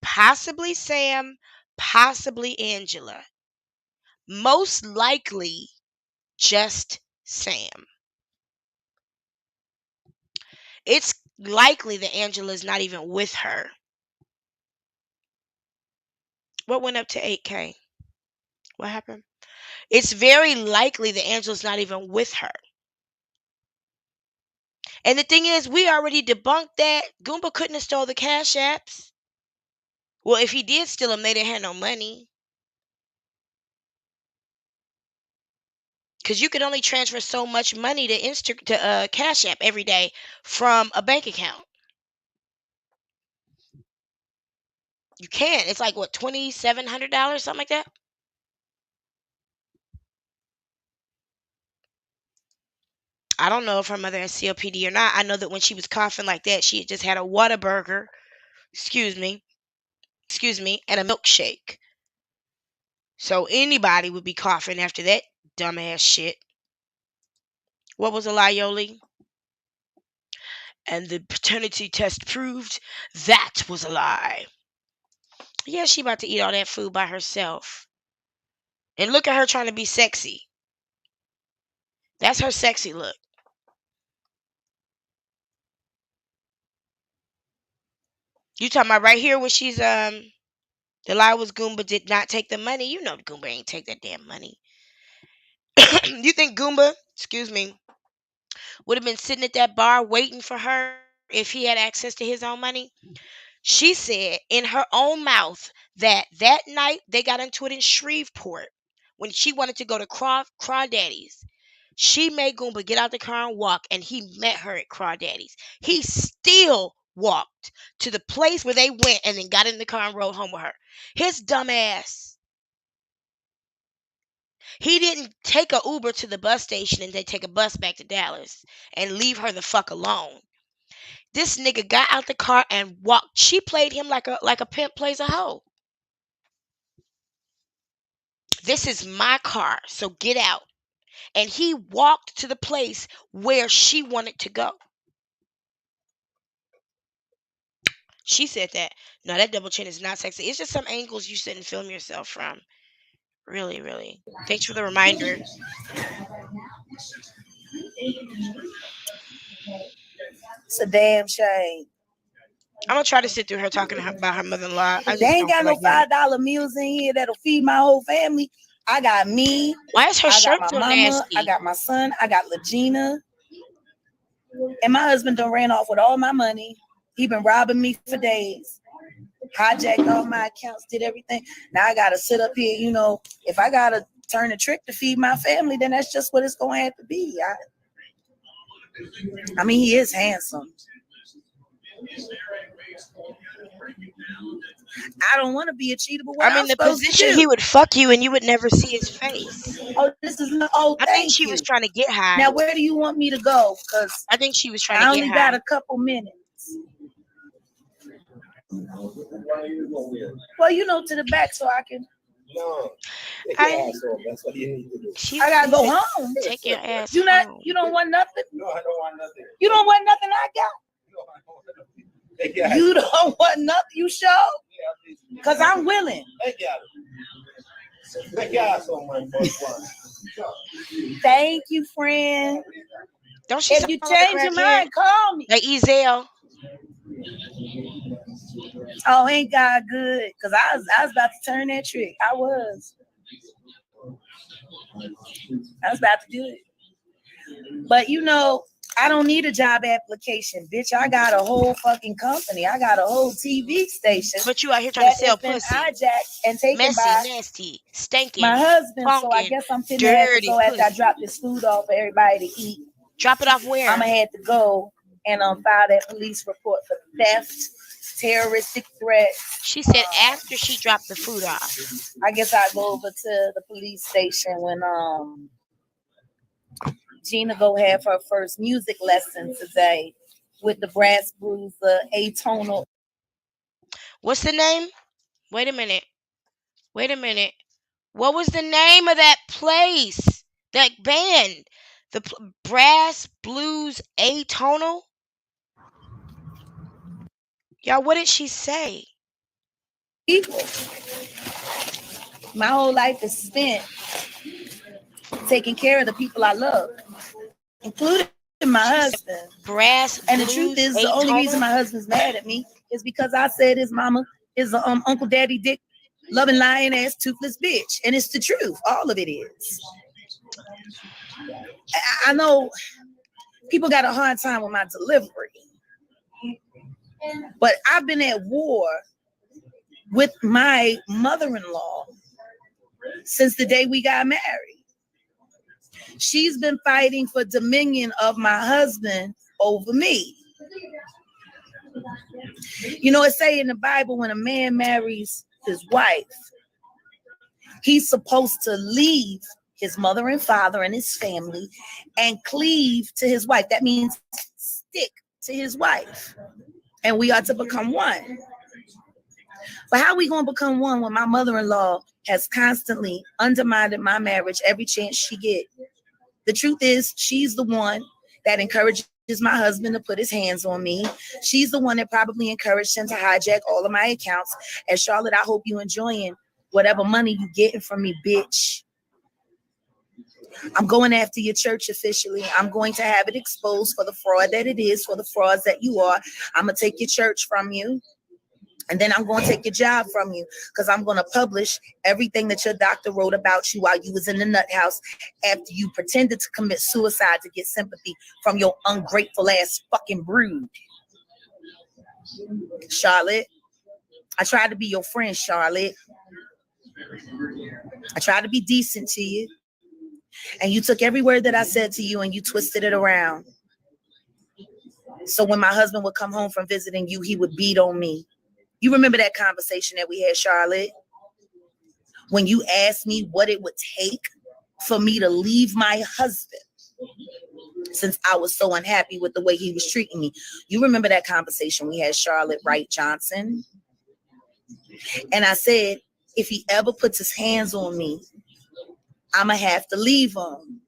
Possibly Sam, possibly Angela. Most likely just Sam. It's likely that Angela is not even with her. What went up to 8K? What happened? It's very likely that Angela's not even with her. And the thing is, we already debunked that. Goomba couldn't have stole the cash apps. Well, if he did steal them, they didn't have no money. Because you could only transfer so much money to Cash App every day from a bank account. You can't. It's like, what, $2,700, something like that? I don't know if her mother has COPD or not. I know that when she was coughing like that, she had just had a Whataburger, excuse me, and a milkshake. So anybody would be coughing after that dumbass shit. What was a lie, Yoli? And the paternity test proved that was a lie. Yeah, she about to eat all that food by herself. And look at her trying to be sexy. That's her sexy look. You talking about right here when she's the lie was Goomba did not take the money. You know Goomba ain't take that damn money. You think Goomba, excuse me, would have been sitting at that bar waiting for her if he had access to his own money? She said in her own mouth that night they got into it in Shreveport when she wanted to go to Crawdaddy's. She made Goomba get out the car and walk, and he met her at Crawdaddy's. He still walked to the place where they went and then got in the car and rode home with her. His dumb ass. He didn't take a Uber to the bus station and then take a bus back to Dallas and leave her the fuck alone. This nigga got out the car and walked. She played him like a pimp plays a hoe. This is my car, so get out. And he walked to the place where she wanted to go. She said that. No, that double chin is not sexy. It's just some angles you sit and film yourself from. Really, really. Thanks for the reminder. It's a damn shame. I'm gonna try to sit through her talking about her mother-in-law. I They just ain't don't got feel no like that. $5 meals in here that'll feed my whole family. I got me. Why is her I got shirt my so mama. nasty? I got my son. I got Legena. And my husband done ran off with all my money. He been robbing me for days. Hijacked all my accounts, did everything. Now I gotta sit up here, you know. If I gotta turn a trick to feed my family, then that's just what it's gonna have to be. I mean, he is handsome. I don't want to be a cheater, but what I'm I'm in the supposed to position do? he would fuck you and you would never see his face. Oh, this is not. Oh, I think thank she you. was trying to get high. Now, where do you want me to go? Because I think she was trying I to only get got high. a couple minutes. Well, you know, to the back so I can. No. I, That's what you need to do. she I gotta go said, home. take your ass You not. home. You don't want nothing. No, I don't want nothing. You don't want nothing I got. No, I don't want nothing. Take your You don't want nothing. You sure? Because I'm willing. Take your Take your ass on my first one. Thank you, friend. Don't she If you sound like a change your crackhead? mind, call me. Like Ezel. Oh, ain't God good? Because I was about to turn that trick. I was about to do it. But you know, I don't need a job application, bitch. I got a whole fucking company. I got a whole TV station. But you out here trying to sell that has pussy. been hijacked and taken Messy, by nasty, stinking, my husband. funkin', So I guess I'm finna have to dirty go after I pussy. drop this food off for everybody to eat. Drop it off where? I'm gonna have to go and file that police report for theft, terroristic threats. She said after she dropped the food off. I guess I'll go over to the police station when Gina go have her first music lesson today with the brass bruiser, atonal. What's the name? Wait a minute. What was the name of that place? That band? The Brass Blues Atonal? Y'all, what did she say? People. My whole life is spent taking care of the people I love, including my husband. Brass and the Blues truth is, the Atonal? only reason my husband's mad at me is because I said his mama is a Uncle Daddy Dick, loving, lying ass, toothless bitch, and it's the truth. All of it is. I know people got a hard time with my delivery, but I've been at war with my mother-in-law since the day we got married. She's been fighting for dominion of my husband over me. You know, it say in the Bible, when a man marries his wife, he's supposed to leave his mother and father and his family and cleave to his wife. That means stick to his wife. And we are to become one. But how are we going to become one when my mother-in-law has constantly undermined my marriage every chance she gets? The truth is, she's the one that encourages my husband to put his hands on me. She's the one that probably encouraged him to hijack all of my accounts. And Charlotte, I hope you enjoying whatever money you getting from me, bitch. I'm going after your church officially. I'm going to have it exposed for the fraud that it is, for the frauds that you are. I'm going to take your church from you. And then I'm going to take your job from you, because I'm going to publish everything that your doctor wrote about you while you was in the nut house after you pretended to commit suicide to get sympathy from your ungrateful ass fucking brood. Charlotte, I tried to be your friend, Charlotte. I tried to be decent to you. And you took every word that I said to you and you twisted it around. So when my husband would come home from visiting you, he would beat on me. You remember that conversation that we had, Charlotte? When you asked me what it would take for me to leave my husband, since I was so unhappy with the way he was treating me. You remember that conversation we had, Charlotte Wright Johnson? And I said, if he ever puts his hands on me, I'm going to have to leave him,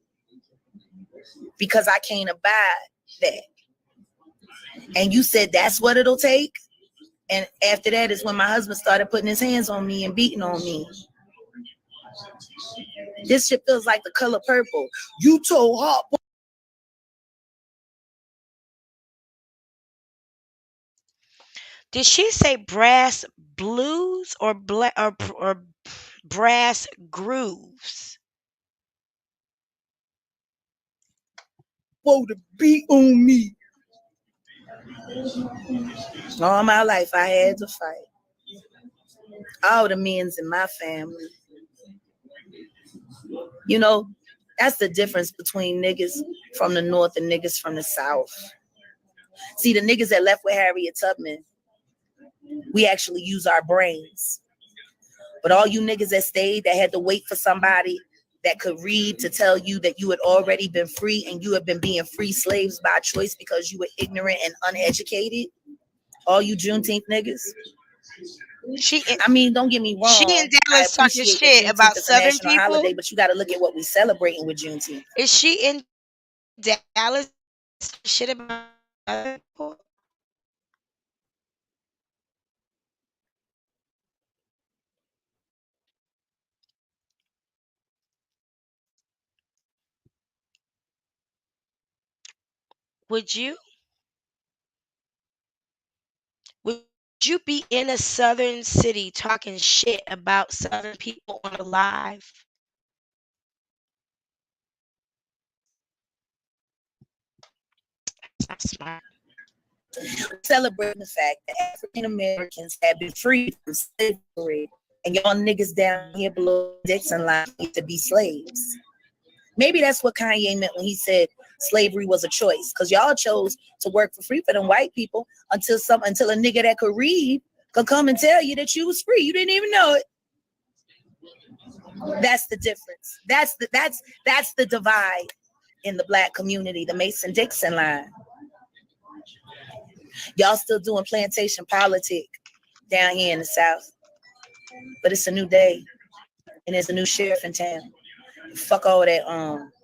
because I can't abide that. And you said that's what it'll take? And after that is when my husband started putting his hands on me and beating on me. This shit feels like The Color Purple. You told Hot. Did she say brass blues or brass grooves? Whoa, to beat on me. All my life I had to fight. All the men's in my family. You know, that's the difference between niggas from the north and niggas from the south. See, the niggas that left with Harriet Tubman, we actually use our brains. But all you niggas that stayed, that had to wait for somebody that could read to tell you that you had already been free and you have been being free slaves by choice because you were ignorant and uneducated. All you Juneteenth niggas. I mean, don't get me wrong. She in I Dallas talking appreciate shit that Juneteenth about is a Southern national people. holiday, but you got to look at what we're celebrating with Juneteenth. Is she in Dallas talking shit about Southern people? Would you? Would you be in a southern city talking shit about southern people on a live? That's smart. Celebrating the fact that African Americans have been freed from slavery, and y'all niggas down here below Dixon line need to be slaves. Maybe that's what Kanye meant when he said slavery was a choice, because y'all chose to work for free for them white people until a nigga that could read could come and tell you that you was free. You didn't even know it. That's the difference. That's the divide in the black community, the Mason-Dixon line. Y'all still doing plantation politic down here in the South. But it's a new day. And there's a new sheriff in town. Fuck all that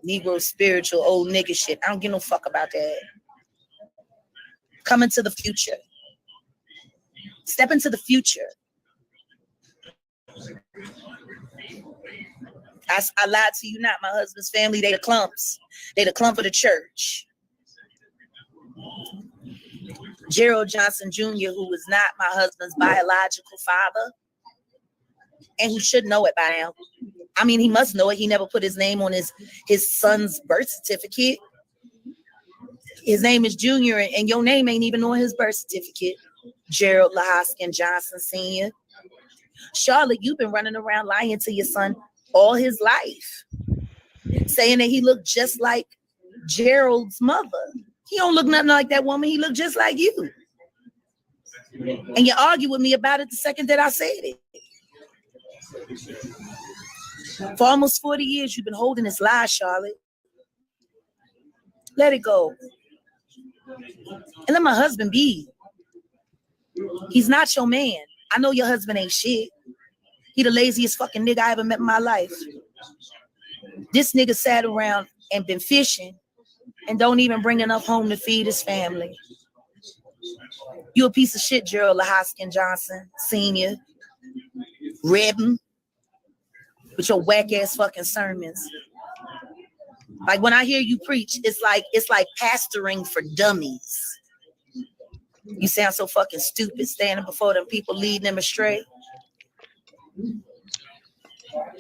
Negro spiritual old nigga shit. I don't give no fuck about that. Come into the future. Step into the future. I lied to you not. My husband's family, they the clumps. They the clump of the church. Gerald Johnson Jr., who was not my husband's biological father, and he should know it by now. I mean, he must know it. He never put his name on his son's birth certificate. His name is Junior, and your name ain't even on his birth certificate. Gerald Lahoskin Johnson Sr. Charlotte, you've been running around lying to your son all his life, saying that he looked just like Gerald's mother. He don't look nothing like that woman. He looked just like you. And you argue with me about it the second that I said it. For almost 40 years, you've been holding this lie, Charlotte. Let it go. And let my husband be. He's not your man. I know your husband ain't shit. He the laziest fucking nigga I ever met in my life. This nigga sat around and been fishing and don't even bring enough home to feed his family. You a piece of shit, Gerald Lahoskin Johnson Sr. Ribbon with your whack ass fucking sermons. Like when I hear you preach, it's like pastoring for dummies. You sound so fucking stupid standing before them people leading them astray.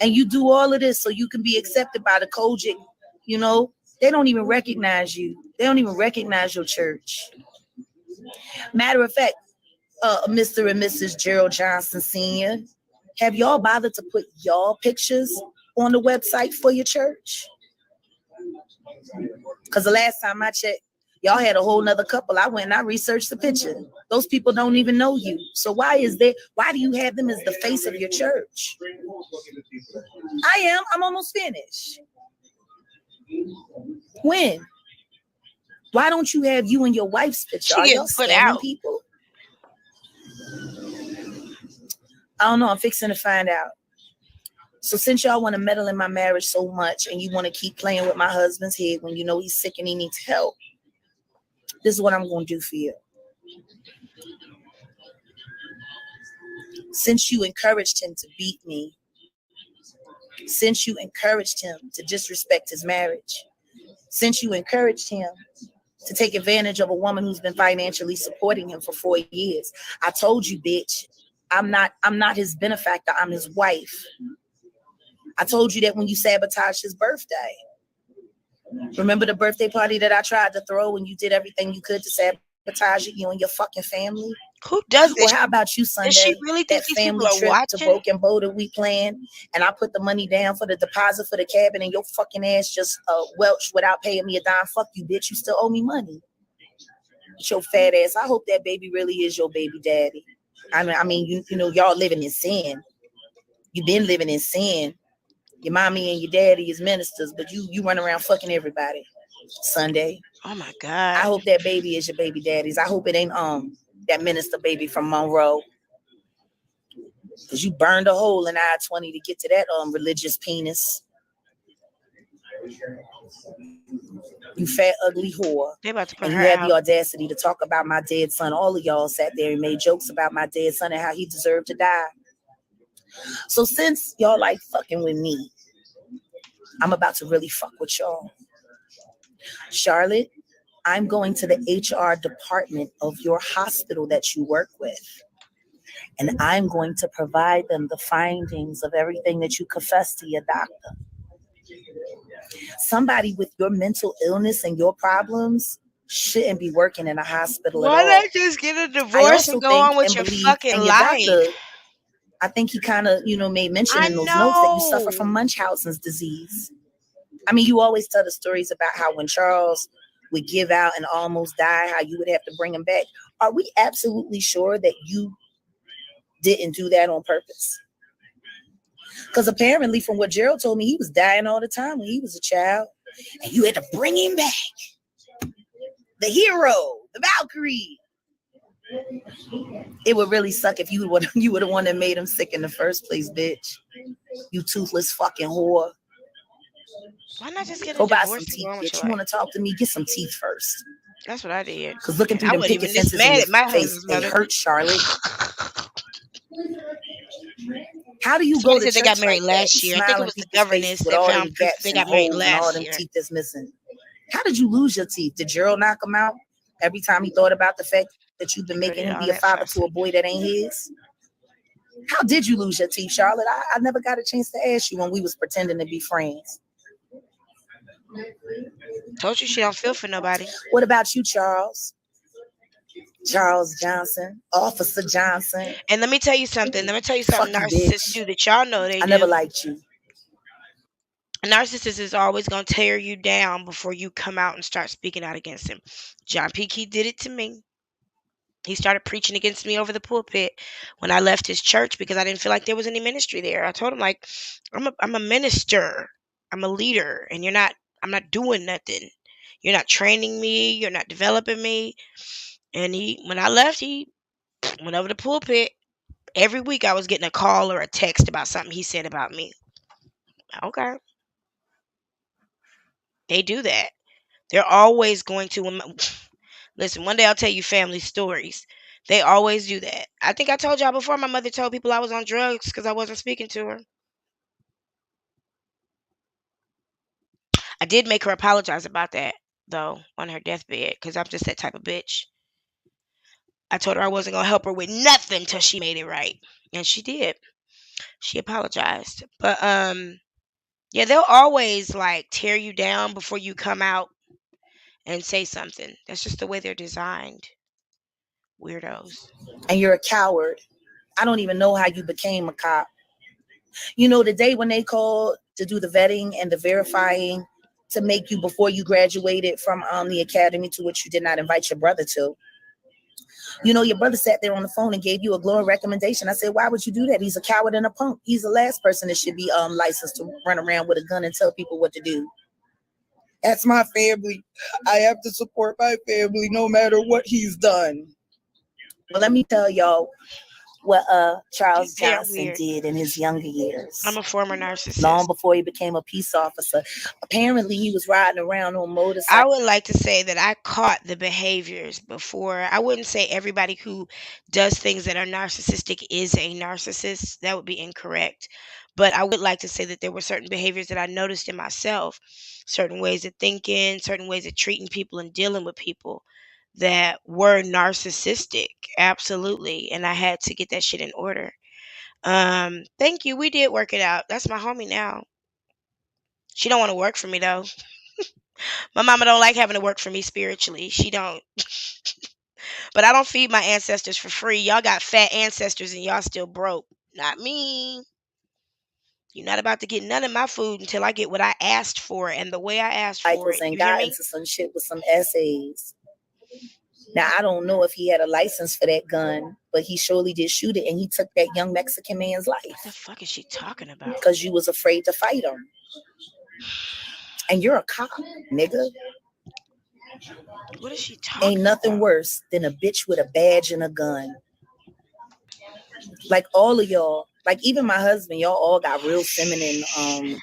And you do all of this so you can be accepted by the Kojic, you know. They don't even recognize you. They don't even recognize your church. Matter of fact, Mr. and Mrs. Gerald Johnson Sr., have y'all bothered to put y'all pictures on the website for your church? Because the last time I checked, y'all had a whole nother couple. I went and I researched the picture. Those people don't even know you. So why do you have them as the face of your church? I'm almost finished. When? Why don't you have you and your wife's picture? Are y'all scamming people? I don't know. I'm fixing to find out. So since y'all want to meddle in my marriage so much and you want to keep playing with my husband's head when you know he's sick and he needs help, this is what I'm going to do for you. Since you encouraged him to beat me, since you encouraged him to disrespect his marriage, since you encouraged him to take advantage of a woman who's been financially supporting him for 4 years, I told you, bitch, I'm not his benefactor, I'm his wife. I told you that when you sabotaged his birthday. Remember the birthday party that I tried to throw when you did everything you could to sabotage it, you and your fucking family? Who does this? Or how about you, Sunday? Does she really think that these family people are trip watching? to Broken Bow that we planned, and I put the money down for the deposit for the cabin, and your fucking ass just welched without paying me a dime. Fuck you, bitch. You still owe me money. with your fat ass. I hope that baby really is your baby daddy. I mean, you know, y'all living in sin. You've been living in sin. Your mommy and your daddy is ministers, but you run around fucking everybody. Sunday. Oh my I God. hope that baby is your baby daddy's. I hope it ain't that minister baby from Monroe. Cause you burned a hole in I-20 to get to that religious penis. You fat ugly whore. They about to put And her you had the out. audacity to talk about my dead son. All of y'all sat there and made jokes about my dead son and how he deserved to die. So since y'all like fucking with me, I'm about to really fuck with y'all. Charlotte, I'm going to the HR department of your hospital that you work with. And I'm going to provide them the findings of everything that you confess to your doctor. Somebody with your mental illness and your problems shouldn't be working in a hospital at Why all. not just get a I divorce also and go think on with and your believe, fucking and your life? doctor, I think he kind of, made mention I in those notes that you know. suffer from Munchausen's disease. I mean, you always tell the stories about how when Charles would give out and almost die, how you would have to bring him back. Are we absolutely sure that you didn't do that on purpose? Because apparently, from what Gerald told me, he was dying all the time when he was a child, and you had to bring him back. The hero, the Valkyrie. It would really suck if you were the one that made him sick in the first place, bitch. You toothless fucking whore. Why not just get a Go buy divorce some and teeth, go on with bitch. your You life? want to talk to me? Get some teeth first. That's what I did. Because looking And through I them wasn't picket even this fences in mad your at my face, husband's they mother. hurt, Charlotte. How do you Somebody go to said they got church married like that last and year. I think smile it in was the people's faces governess with that all found them proof they gaps and got married holes and all last them year. teeth that's missing? How did you lose your teeth? Did Gerald knock them out every time he thought about the fact that you've been He making could've him did all be a that father fussing. to a boy that ain't his? How did you lose your teeth, Charlotte? I never got a chance to ask you when we was pretending to be friends. Told you she don't feel for nobody. What about you, Charles? Charles Johnson, Officer Johnson. And let me tell you something. Let me tell you something Fuck you, narcissists bitch. do that y'all know they I never do. liked you. A narcissist is always going to tear you down before you come out and start speaking out against him. John P. Key did it to me. He started preaching against me over the pulpit when I left his church because I didn't feel like there was any ministry there. I told him, like, I'm a minister. I'm a leader, and I'm not doing nothing. You're not training me. You're not developing me. And when I left, he went over the pulpit. Every week I was getting a call or a text about something he said about me. Okay. They do that. They're always going to listen. One day I'll tell you family stories. They always do that. I think I told y'all before, my mother told people I was on drugs because I wasn't speaking to her. I did make her apologize about that, though, on her deathbed, because I'm just that type of bitch. I told her I wasn't going to help her with nothing till she made it right. And she did. She apologized. But yeah, they'll always like tear you down before you come out and say something. That's just the way they're designed. Weirdos. And you're a coward. I don't even know how you became a cop. You know, the day when they called to do the vetting and the verifying to make you before you graduated from the academy to which you did not invite your brother to. You know, your brother sat there on the phone and gave you a glowing recommendation. I said, why would you do that? He's a coward and a punk. He's the last person that should be licensed to run around with a gun and tell people what to do. That's my family. I have to support my family no matter what he's done. Well, let me tell y'all what Charles They're Johnson weird. did in his younger years. I'm a former narcissist. Long before he became a peace officer. Apparently, he was riding around on I motorcycles. would like to say that I caught the behaviors before. I wouldn't say everybody who does things that are narcissistic is a narcissist. That would be incorrect. But I would like to say that there were certain behaviors that I noticed in myself, certain ways of thinking, certain ways of treating people and dealing with people that were narcissistic. Absolutely. And I had to get that shit in order. Thank you. We did work it out. That's my homie now. She don't want to work for me though. My mama don't like having to work for me spiritually. She don't. But I don't feed my ancestors for free. Y'all got fat ancestors and y'all still broke. Not me. You're not about to get none of my food until I get what I asked for and the way I asked for it. And You hear got me? into some shit with some essays. Now I don't know if he had a license for that gun, but he surely did shoot it, and he took that young Mexican man's life. What the fuck is she talking about? Because you was afraid to fight him. And you're a cop, nigga. What is she talking Ain't nothing about? worse than a bitch with a badge and a gun. Like all of y'all, like even my husband, y'all all got real feminine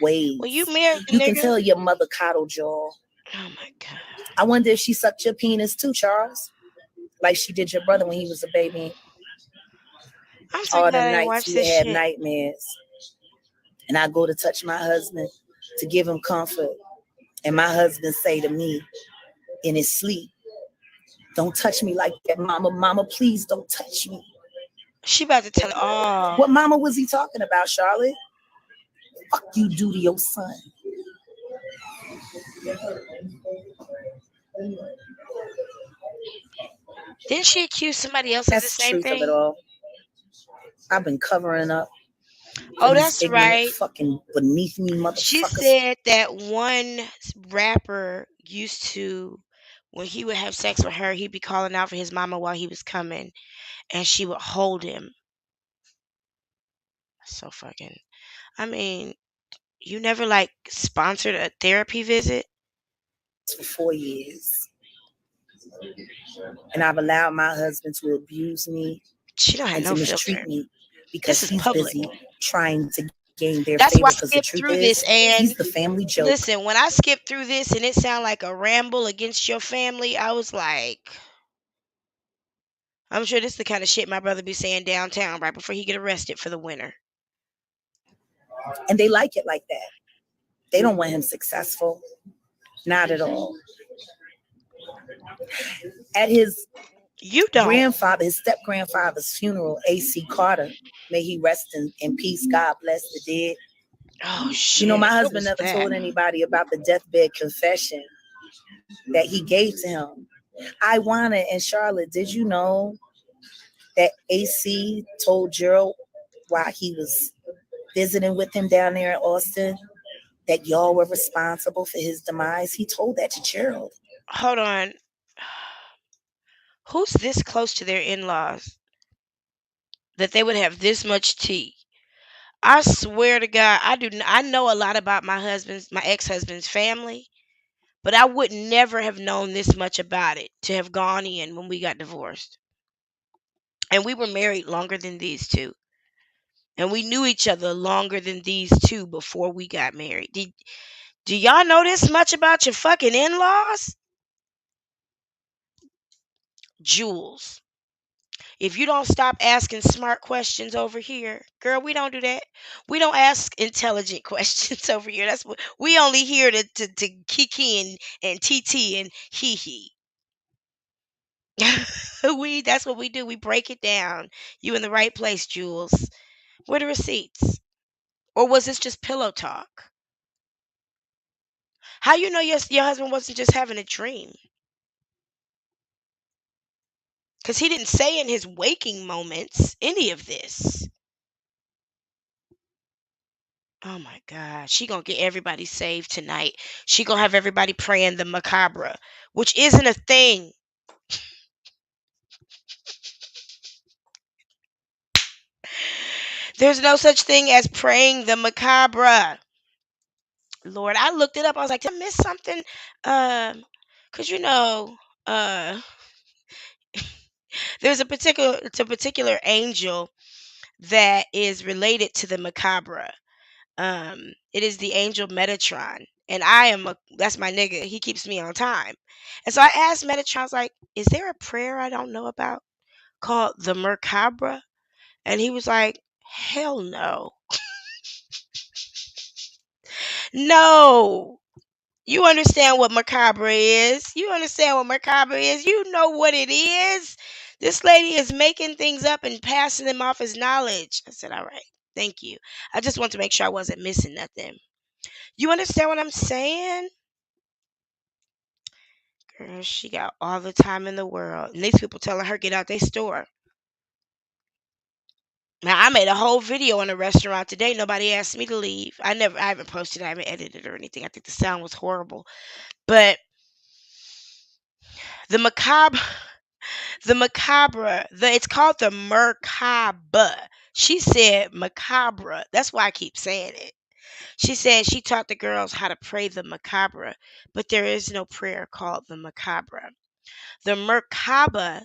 ways. Well, you married the You nigga. can tell your mother coddled y'all. Oh my God. I wonder if she sucked your penis too, Charles. Like she did your brother when he was a baby. I'm so All glad the I didn't nights watch we this had shit. nightmares. And I go to touch my husband to give him comfort. And my husband say to me in his sleep, "Don't touch me like that, mama. Mama, please don't touch me." She about to tell it all. What mama was he talking about, Charlotte? Fuck you do to your son. Didn't she accuse somebody else of the That's the same truth of it thing? all. I've been covering up for Oh, these that's ignorant right. fucking beneath me She motherfuckers. said that one rapper used to, when he would have sex with her, he'd be calling out for his mama while he was coming, and she would hold him. So fucking. I mean, you never like sponsored a therapy visit? For 4 years. And I've allowed my husband to abuse me She don't have and no to mistreat filter. me because This is he's public. busy trying to gain their That's why favor. I Because the skipped truth through is, this. And he's the family joke. listen, when I skipped through this and it sounded like a ramble against your family, I was like, I'm sure this is the kind of shit my brother be saying downtown right before he get arrested for the winter. And they like it like that. They don't want him successful. Not at all. At his grandfather, his step grandfather's funeral, A.C. Carter, may he rest in peace. God bless the dead. Oh shit! You know, my What husband was never that? told anybody about the deathbed confession that he gave to him. Iwana and Charlotte, did you know that AC told Gerald while he was visiting with him down there in Austin that y'all were responsible for his demise? He told that to Gerald. Hold on. Who's this close to their in-laws that they would have this much tea? I swear to God, I know a lot about my ex-husband's family, but I would never have known this much about it to have gone in when we got divorced. And we were married longer than these two. And we knew each other longer than these two before we got married. Do y'all know this much about your fucking in-laws? Jules, if you don't stop asking smart questions over here, girl, we don't do that. We don't ask intelligent questions over here. That's what we only here to kiki and tt and hee hee. That's what we do. We break it down. You in the right place, Jules. Where the receipts? Or was this just pillow talk? How you know your husband wasn't just having a dream? Because he didn't say in his waking moments any of this. Oh my God. She gonna get everybody saved tonight. She gonna have everybody praying the macabre, which isn't a thing. There's no such thing as praying the macabre. Lord, I looked it up. I was like, did I miss something? Cause there's a particular angel that is related to the macabre. It is the angel Metatron, and that's my nigga. He keeps me on time. And so I asked Metatron, I was like, is there a prayer I don't know about called the macabre? And he was like, hell no. No. You understand what macabre is. You understand what macabre is. You know what it is. This lady is making things up and passing them off as knowledge. I said, all right, thank you. I just want to make sure I wasn't missing nothing. You understand what I'm saying? Girl, she got all the time in the world. And these people telling her get out their store. Now I made a whole video on a restaurant today. Nobody asked me to leave. I haven't posted, I haven't edited or anything. I think the sound was horrible. But the macabre The macabre, it's called the merkaba. She said macabre. That's why I keep saying it. She said she taught the girls how to pray the macabre, but there is no prayer called the macabre. The merkaba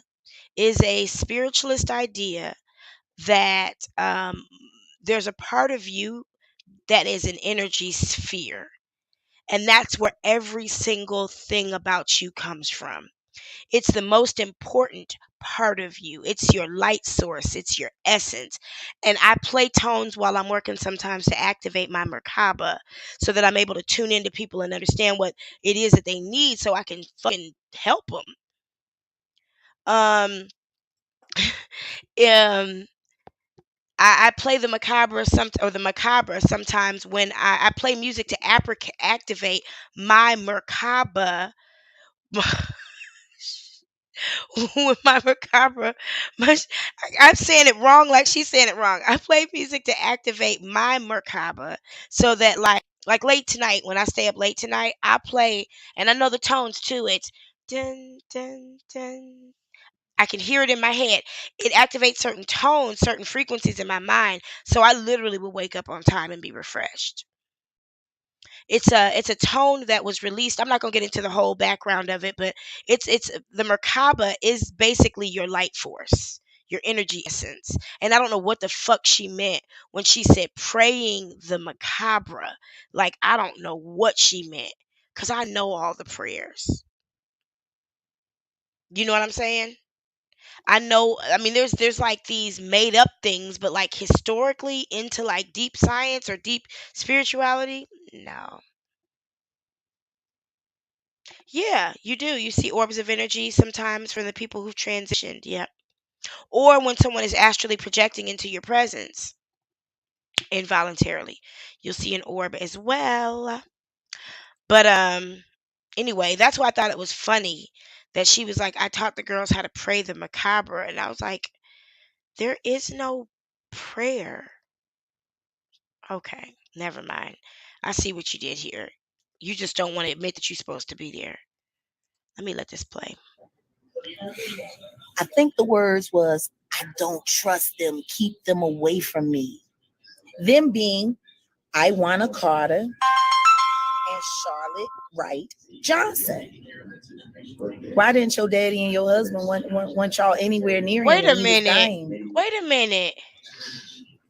is a spiritualist idea that there's a part of you that is an energy sphere. And that's where every single thing about you comes from. It's the most important part of you. It's your light source. It's your essence. And I play tones while I'm working sometimes to activate my Merkaba so that I'm able to tune into people and understand what it is that they need so I can fucking help them. Um, um, I play the macabre sometimes when I play music to activate my Merkaba with my macabre. I'm saying it wrong like she's saying it wrong. I play music to activate my Merkaba so that like late tonight, when I stay up late tonight, I play, and I know the tones too. It's dun dun dun. I can hear it in my head. It activates certain tones, certain frequencies in my mind. So I literally will wake up on time and be refreshed. It's a tone that was released. I'm not gonna get into the whole background of it, but it's the Merkaba is basically your light force, your energy essence. And I don't know what the fuck she meant when she said praying the macabre. Like, I don't know what she meant, because I know all the prayers. You know what I'm saying? I know, I mean, there's like these made up things, but like historically into like deep science or deep spirituality, no. Yeah, you do. You see orbs of energy sometimes from the people who've transitioned. Yep. Or when someone is astrally projecting into your presence involuntarily, you'll see an orb as well. But anyway, that's why I thought it was funny that she was like, I taught the girls how to pray the macabre, and I was like, there is no prayer. Okay, never mind. I see what you did here. You just don't want to admit that you're supposed to be there. Let me let this play. I think the words was, I don't trust them, keep them away from me. Them being Iwana Carter and Charlotte Wright Johnson. Why didn't your daddy and your husband want y'all anywhere near him Wait when a he was minute. dying? Wait a minute.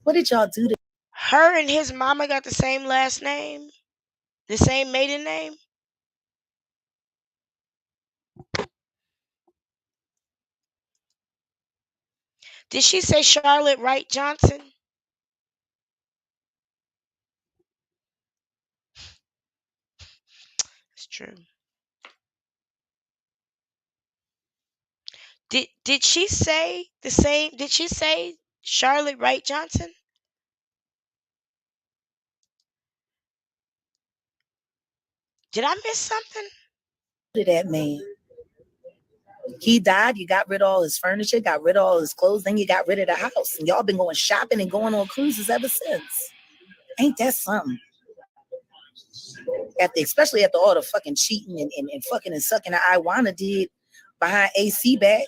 What did y'all do to Her and his mama got the same last name? The same maiden name? Did she say Charlotte Wright Johnson? It's true. Did she say the same? Did she say Charlotte Wright Johnson? Did I miss something? that man? He died, you got rid of all his furniture, got rid of all his clothes, then you got rid of the house. And y'all been going shopping and going on cruises ever since. Ain't that something? Especially after all the fucking cheating and fucking and sucking that Iwana did behind AC back.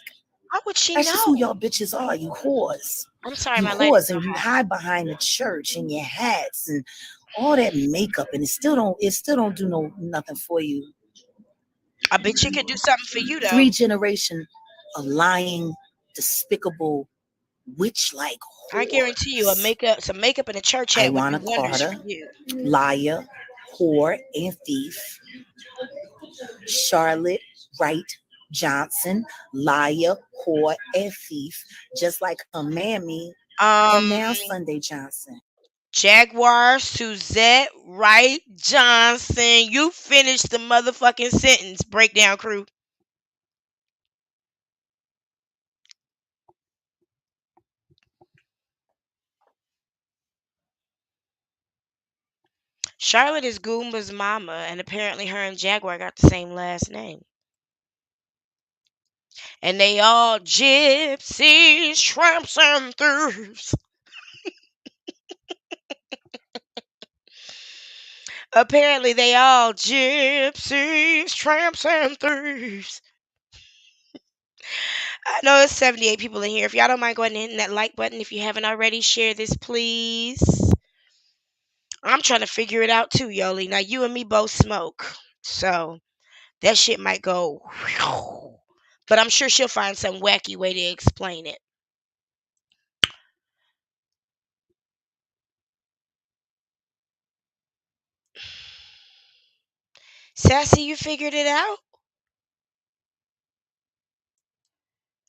How would she That's know? just who y'all bitches are, you whores. I'm sorry, you my lady. whores, and you hide behind the church and your hats and all that makeup, and it still don't do nothing for you. I bet you could do something for you though. 3 generations of lying, despicable, witch-like whores. I guarantee you, some makeup in a church hat would do Iwana wonders Carter, for you. liar, whore, and thief. Charlotte Wright Johnson, liar, whore, and thief, just like her mammy, and now Sunday Johnson. Jaguar Suzette Wright Johnson. You finished the motherfucking sentence, breakdown crew. Charlotte is Goomba's mama, and apparently her and Jaguar got the same last name. And they all gypsies, tramps, and thieves. Apparently they all gypsies, tramps, and thieves. I know it's 78 people in here. If y'all don't mind going and hitting that like button, if you haven't already, share this, please. I'm trying to figure it out too, Yoli. Now, you and me both smoke. So, that shit might go. But I'm sure she'll find some wacky way to explain it. Sassy, you figured it out?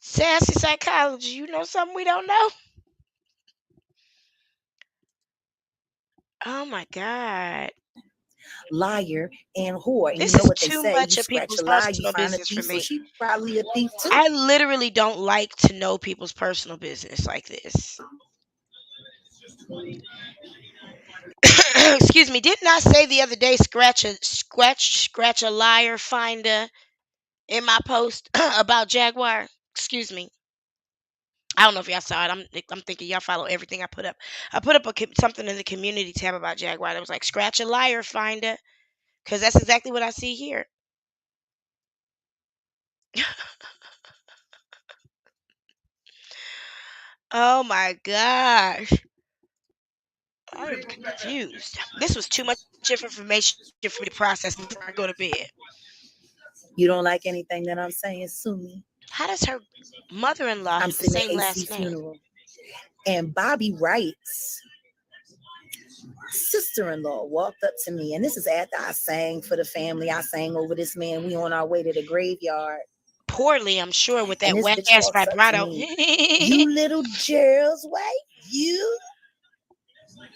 Sassy psychology, you know something we don't know? Oh my God. Liar and whore. And This you know is what they too say, much you of scratch people's a lie, you personal find a business for thief. So me. she probably a thief too. I literally don't like to know people's personal business like this. Excuse me, didn't I say the other day scratch a liar finder in my post about Jaguar? Excuse me. I don't know if y'all saw it. I'm thinking y'all follow everything I put up. I put up something in the community tab about Jaguar that was like scratch a liar finder, because that's exactly what I see here. Oh my gosh. I am confused. This was too much information for me to process before I go to bed. You don't like anything that I'm saying, sue me. How does her mother-in-law I'm have the sitting same at AC last name? funeral. And Bobby Wright's sister-in-law walked up to me, and this is after I sang for the family. I sang over this man. We on our way to the graveyard. Poorly, I'm sure, with And that this whack bitch ass walks up to vibrato. me. You little Gerald's wife, you.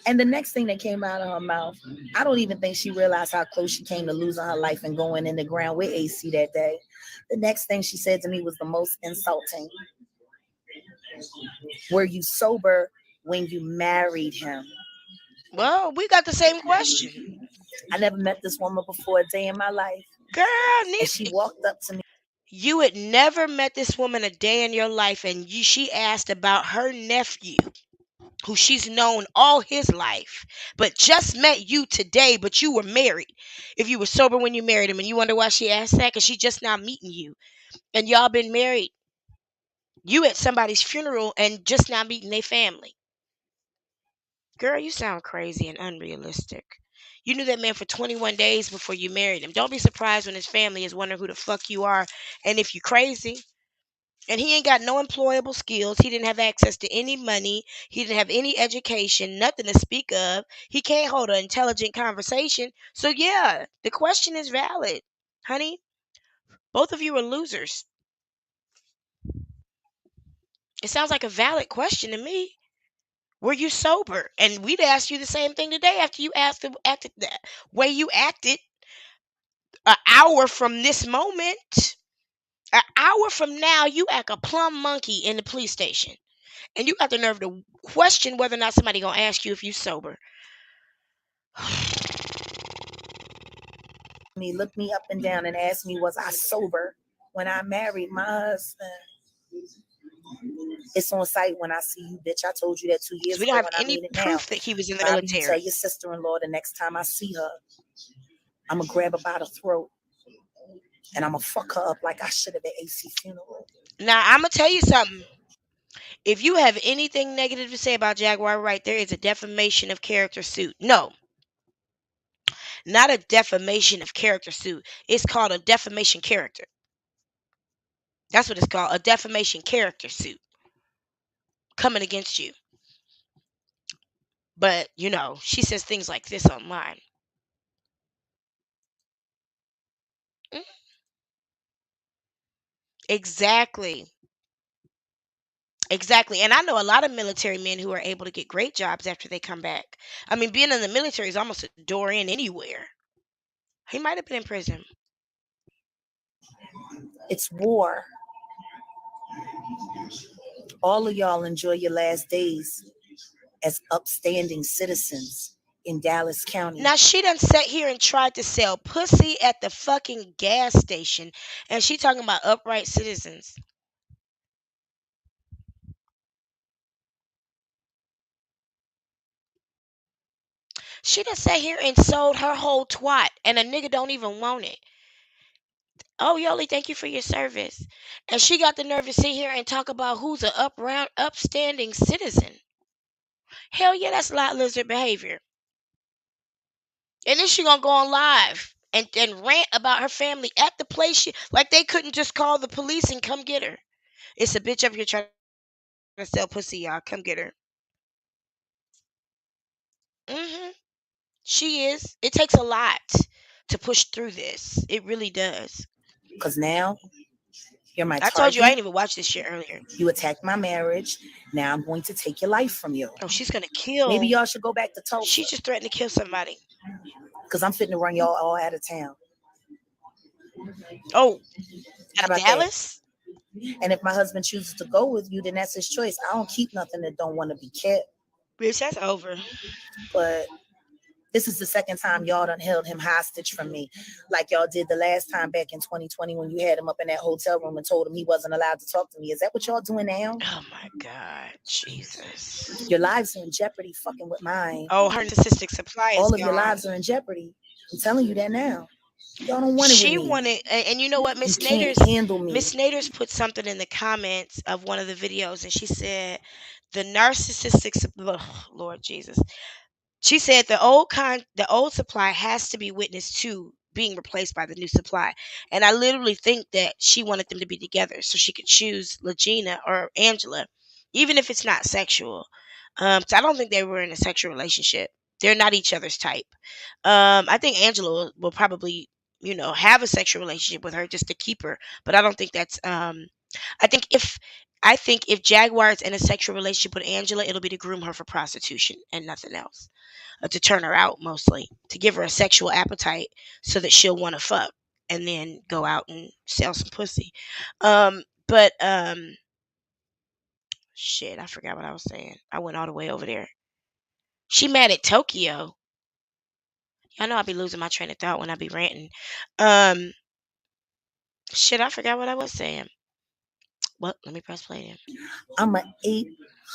And the next thing that came out of her mouth, I don't even think she realized how close she came to losing her life and going in the ground with AC that day. The next thing she said to me was the most insulting. Were you sober when you married him? Well, we got the same question. I never met this woman before a day in my life. Girl, And she walked up to me. You had never met this woman a day in your life, and she asked about her nephew, who she's known all his life, but just met you today, but you were married. If you were sober when you married him, and you wonder why she asked that, because she just now meeting you, and y'all been married. You at somebody's funeral and just now meeting their family. Girl, you sound crazy and unrealistic. You knew that man for 21 days before you married him. Don't be surprised when his family is wondering who the fuck you are and if you crazy. And he ain't got no employable skills. He didn't have access to any money. He didn't have any education, nothing to speak of. He can't hold an intelligent conversation. So yeah, the question is valid. Honey, both of you are losers. It sounds like a valid question to me. Were you sober? And we'd ask you the same thing today after you acted that way you acted an hour from this moment. An hour from now, you act a plumb monkey in the police station. And you got the nerve to question whether or not somebody gonna ask you if you sober. Looked me up and down and asked me, was I sober when I married my husband? It's on site when I see you, bitch. I told you that 2 years We ago don't have when I any mean it now. proof that he was in the Bobby, you tell military. your sister-in-law the next time I see her, I'm gonna grab her by the throat and I'm gonna fuck her up like I should have at AC funeral. Now, I'm gonna tell you something. If you have anything negative to say about Jaguar Wright, there is a defamation of character suit. No, not a defamation of character suit. It's called a defamation character. That's what it's called, a defamation character suit coming against you. But, she says things like this online. Exactly. Exactly. And I know a lot of military men who are able to get great jobs after they come back. I mean, being in the military is almost a door in anywhere. He might have been in prison. It's war. All of y'all enjoy your last days as upstanding citizens in Dallas County. Now, she done sat here and tried to sell pussy at the fucking gas station. And she talking about upright citizens. She done sat here and sold her whole twat. And a nigga don't even want it. Oh, Yoli, thank you for your service. And she got the nerve to sit here and talk about who's an upstanding citizen. Hell yeah, that's lot lizard behavior. And then she gonna go on live and rant about her family at the place like they couldn't just call the police and come get her. It's a bitch up here trying to sell pussy, y'all. Come get her. Hmm. She is. It takes a lot to push through this. It really does. Because now you're my I told you I target. ain't even watched this shit earlier. You attacked my marriage. Now I'm going to take your life from you. Oh, she's gonna kill. Maybe y'all should go back to Tulsa. She just threatened to kill somebody. Because I'm fitting to run y'all all out of town. Oh, How out of about Dallas? that? And if my husband chooses to go with you, then that's his choice. I don't keep nothing that don't want to be kept. Bitch, that's over. But this is the second time y'all done held him hostage from me, like y'all did the last time back in 2020 when you had him up in that hotel room and told him he wasn't allowed to talk to me. Is that what y'all doing now? Oh my God, Jesus! Your lives are in jeopardy, fucking with mine. Oh, her narcissistic supply is all of gone. your lives are in jeopardy. I'm telling you that now. Y'all don't want it She with me. wanted, and you know what, Miss You can't Naders, handle me. Miss Naders put something in the comments of one of the videos, and she said the narcissistic, Lord Jesus. She said the old supply has to be witnessed to being replaced by the new supply. And I literally think that she wanted them to be together so she could choose Legena or Angela, even if it's not sexual. So I don't think they were in a sexual relationship. They're not each other's type. I think Angela will probably, have a sexual relationship with her just to keep her, but I don't think that's. I think if Jaguar is in a sexual relationship with Angela, it'll be to groom her for prostitution and nothing else, to turn her out mostly, to give her a sexual appetite so that she'll want to fuck and then go out and sell some pussy. But shit, I forgot what I was saying. I went all the way over there. She mad at Tokyo. Y'all know I be losing my train of thought when I be ranting. Um, shit, I forgot what I was saying. Well, let me press play then. I'm an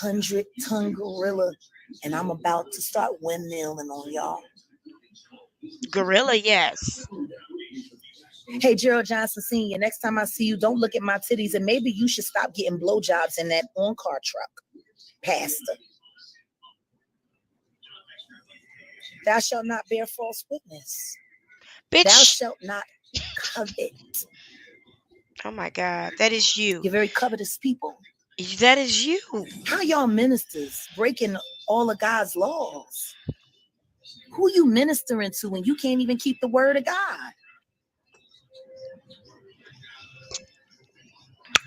800-ton gorilla, and I'm about to start windmilling on y'all. Gorilla, yes. Hey, Gerald Johnson Sr., next time I see you, don't look at my titties, and maybe you should stop getting blowjobs in that on-car truck. Pastor. Thou shalt not bear false witness. Bitch. Thou shalt not covet. Oh my God, that is you. You're very covetous people. That is you. How y'all ministers breaking all of God's laws? Who you ministering to when you can't even keep the word of God?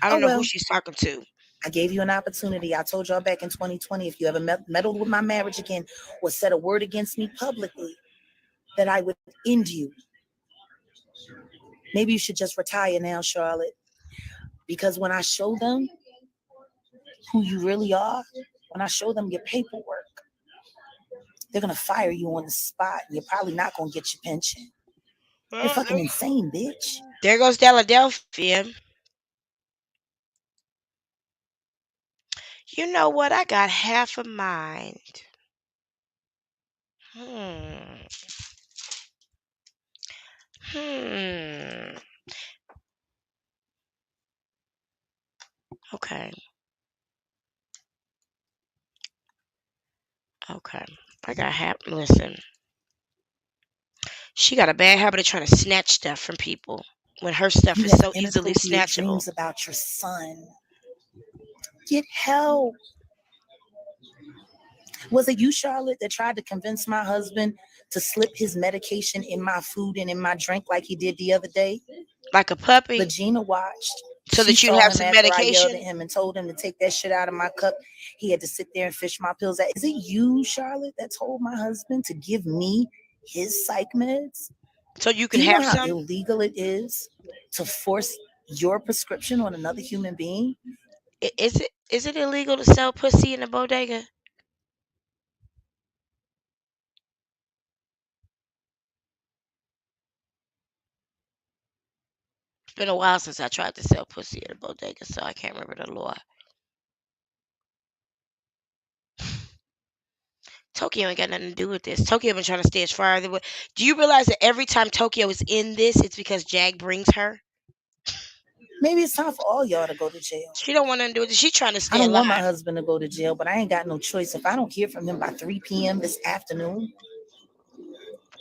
I don't know who she's talking to. I gave you an opportunity. I told y'all back in 2020, if you ever meddled with my marriage again or said a word against me publicly, that I would end you. Maybe you should just retire now, Charlotte. Because when I show them who you really are, when I show them your paperwork, they're going to fire you on the spot. And you're probably not going to get your pension. You're fucking insane, bitch. There goes Philadelphia. You know what? I got half a mind. Okay. Okay. I got listen. She got a bad habit of trying to snatch stuff from people when her stuff is so easily snatchable. Dreams about your son. Get help. Was it you, Charlotte, that tried to convince my husband to slip his medication in my food and in my drink like he did the other day? Like a puppy? Legena watched. So that you have some medication? I yelled at him and told him to take that shit out of my cup. He had to sit there and fish my pills out. Is it you, Charlotte, that told my husband to give me his psych meds? So you can have some? How illegal it is to force your prescription on another human being? Is it illegal to sell pussy in a bodega? It's been a while since I tried to sell pussy at a bodega, so I can't remember the law. Tokyo ain't got nothing to do with this. Tokyo been trying to stay as far away. Do you realize that every time Tokyo is in this, it's because Jag brings her? Maybe it's time for all y'all to go to jail. She don't want to do it. She's trying to I stay don't want my alive. husband to go to jail, but I ain't got no choice. If I don't hear from him by 3 p.m. this afternoon,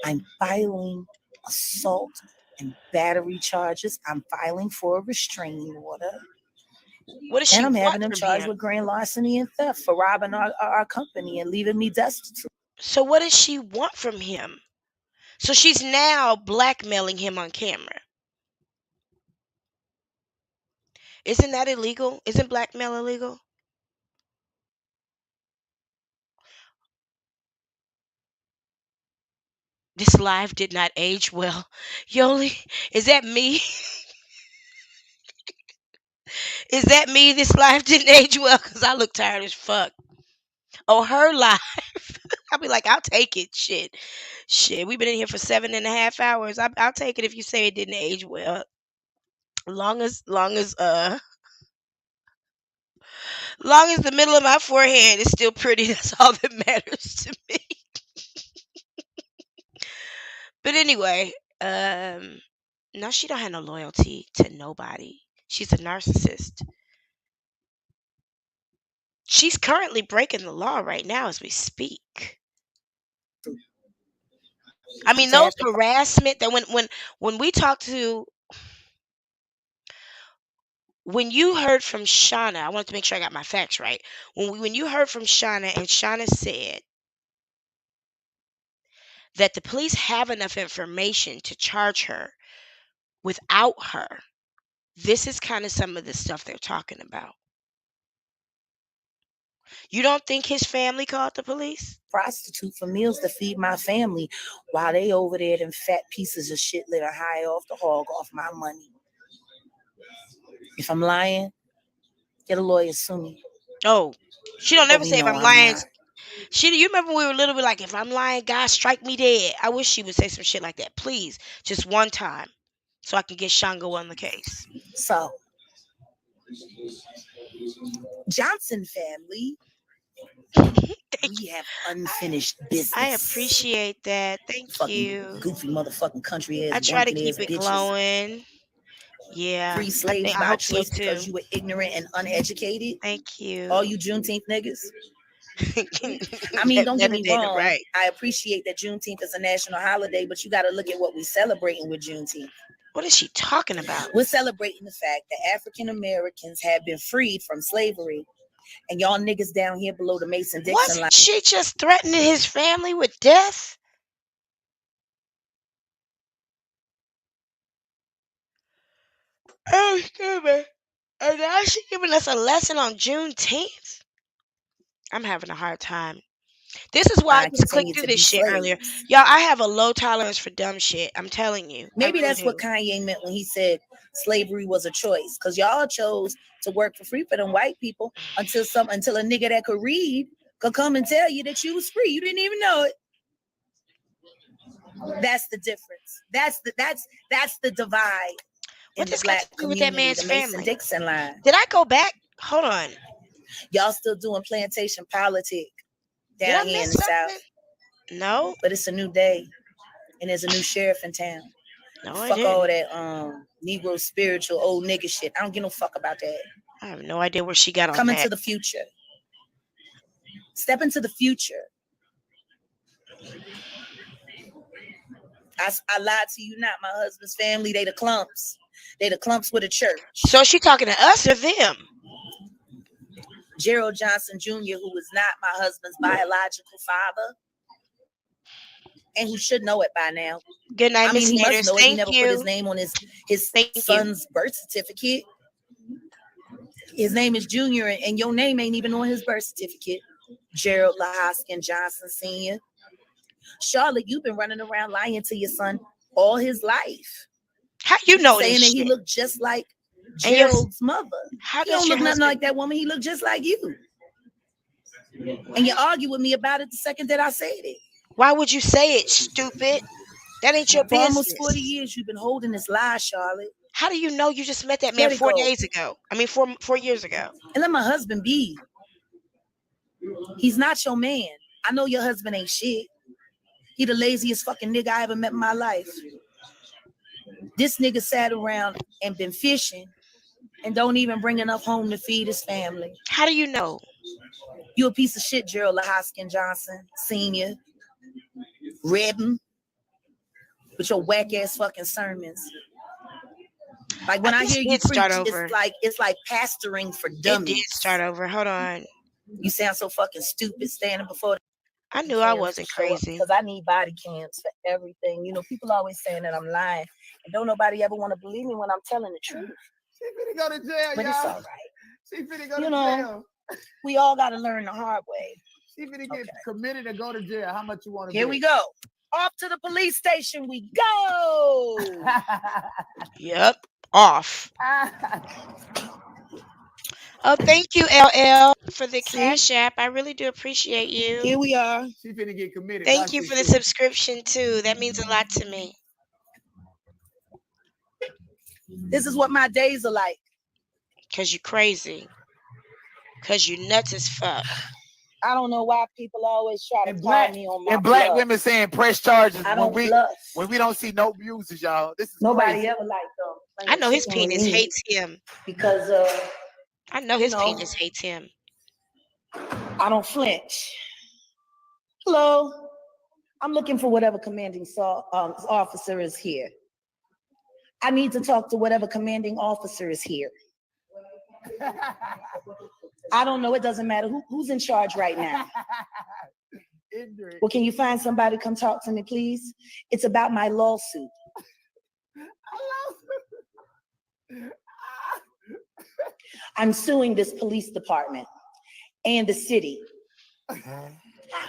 I'm filing assault and battery charges. I'm filing for a restraining order. What does she And I'm want having him from charged him? with grand larceny and theft for robbing our company and leaving me destitute. So what does she want from him? So she's now blackmailing him on camera. Isn't that illegal? Isn't blackmail illegal? This live did not age well. Yoli, is that me? Is that me? This live didn't age well because I look tired as fuck. Oh, her live. I'll be like, I'll take it. Shit. We've been in here for 7.5 hours. I'll take it if you say it didn't age well. Long as the middle of my forehead is still pretty, that's all that matters to me. But anyway, no, she don't have no loyalty to nobody. She's a narcissist. She's currently breaking the law right now as we speak. I mean, those harassment that when we talk to, when you heard from Shayna, I wanted to make sure I got my facts right. When you heard from Shayna and Shayna said that the police have enough information to charge her without her, this is kind of some of the stuff they're talking about. You don't think his family called the police? Prostitute for meals to feed my family while they over there them fat pieces of shit living high off the hog off my money. If I'm lying, get a lawyer, sue me. Oh, she don't But ever we say if know I'm I'm lying. not. You remember we were a little bit like, if I'm lying, God strike me dead. I wish she would say some shit like that. Please, just one time, so I can get Shango on the case. So, Johnson family, we have unfinished business. I appreciate that. Thank you. Goofy motherfucking country ass. I try to bunking keep ass it bitches. glowing. Yeah, Free slaves I by hope so choice too. because you were ignorant and uneducated. Thank you. All you Juneteenth niggas. I mean, don't get me wrong. Right. I appreciate that Juneteenth is a national holiday, but you got to look at what we're celebrating with Juneteenth. What is she talking about? We're celebrating the fact that African Americans have been freed from slavery, and y'all niggas down here below the Mason-Dixon line. She just threatening his family with death? Oh, excuse me. And now she's giving us a lesson on Juneteenth? I'm having a hard time. This is why I couldn't click through this shit earlier. Y'all, I have a low tolerance for dumb shit. I'm telling you. Maybe that's what Kanye meant when he said slavery was a choice. Because y'all chose to work for free for them white people until a nigga that could read could come and tell you that you was free. You didn't even know it. That's the difference. That's the divide in the black community. With that man's the family? Mason-Dixon line. Did I go back? Hold on. Y'all still doing plantation politics down here in the South. No. But it's a new day. And there's a new sheriff in town. No, fuck all that Negro spiritual old nigga shit. I don't give no fuck about that. I have no idea where she got on that. Come into the future. Step into the future. I lied to you not. My husband's family, they the clumps. They the clumps with a church. So is she talking to us or them? Gerald Johnson Jr., who is not my husband's biological father, and who should know it by now. Good night, Miss he Sanders. must know it. He never put his name on his son's birth certificate. His name is Junior, and your name ain't even on his birth certificate. Gerald LaHoskin Johnson Sr. Charlotte, you've been running around lying to your son all his life. How you know saying this that shit? He looked just like Gerald's mother. How he don't look nothing like that woman. He looked just like you. And you argue with me about it the second that I said it. Why would you say it, stupid? That ain't your business. For almost 40 years, you've been holding this lie, Charlotte. How do you know you just met that man 4 days ago? I mean, 4 years ago. And let my husband be. He's not your man. I know your husband ain't shit. He the laziest fucking nigga I ever met in my life. This nigga sat around and been fishing and don't even bring enough home to feed his family. How do you know? You a piece of shit, Gerald Lahoskin Johnson, Sr. Redden, with your whack ass fucking sermons. Like when I hear you preach, it's like pastoring for dummies. It did start over. Hold on. You sound so fucking stupid standing before. I knew I wasn't crazy. Because I need body cams for everything. You know, people always saying that I'm lying. And don't nobody ever want to believe me when I'm telling the truth. She finna go to jail, But y'all. it's all right. She finna go to jail. We all got to learn the hard way. She finna get committed to go to jail. How much you want to Here we go. Off to the police station we go. Yep. Off. Oh, thank you, LL, for the Cash App. I really do appreciate you. Here we are. She finna get committed. Thank you for the subscription, too. That means a lot to me. This is what my days are like. Because you're crazy. Because you nuts as fuck. I don't know why people always try to call me on my And black bluff. women saying press charges I when we don't see no bruises, y'all. This is nobody crazy. ever liked them. I know his penis hates him. Because I know his penis hates him. I don't flinch. Hello. I'm looking for whatever commanding officer is here. I need to talk to whatever commanding officer is here. I don't know. It doesn't matter who's in charge right now. Well, can you find somebody to come talk to me, please? It's about my lawsuit. I'm suing this police department and the city.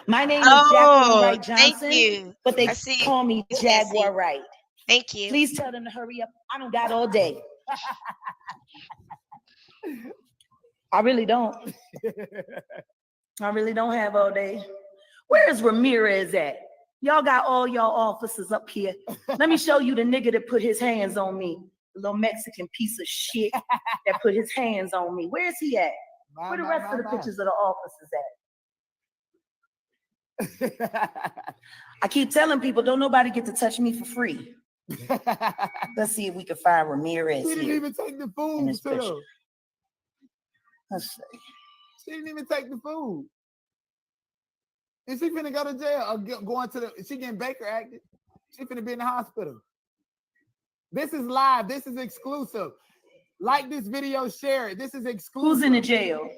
My name is Jaguar Wright Johnson, thank you. But they call me Jaguar Wright. Thank you. Please tell them to hurry up. I don't got all day. I really don't. I really don't have all day. Where's Ramirez at? Y'all got all y'all officers up here. Let me show you the nigga that put his hands on me. The little Mexican piece of shit that put his hands on me. Where's he at? Where the rest of the pictures of the officers at? I keep telling people, don't nobody get to touch me for free. Let's see if we can find Ramirez. She didn't even take the food, too. Let's see. She didn't even take the food. Is she finna go to jail or going to is she getting Baker acted? She finna be in the hospital. This is live. This is exclusive. Like this video, share it. This is exclusive. Who's in the jail?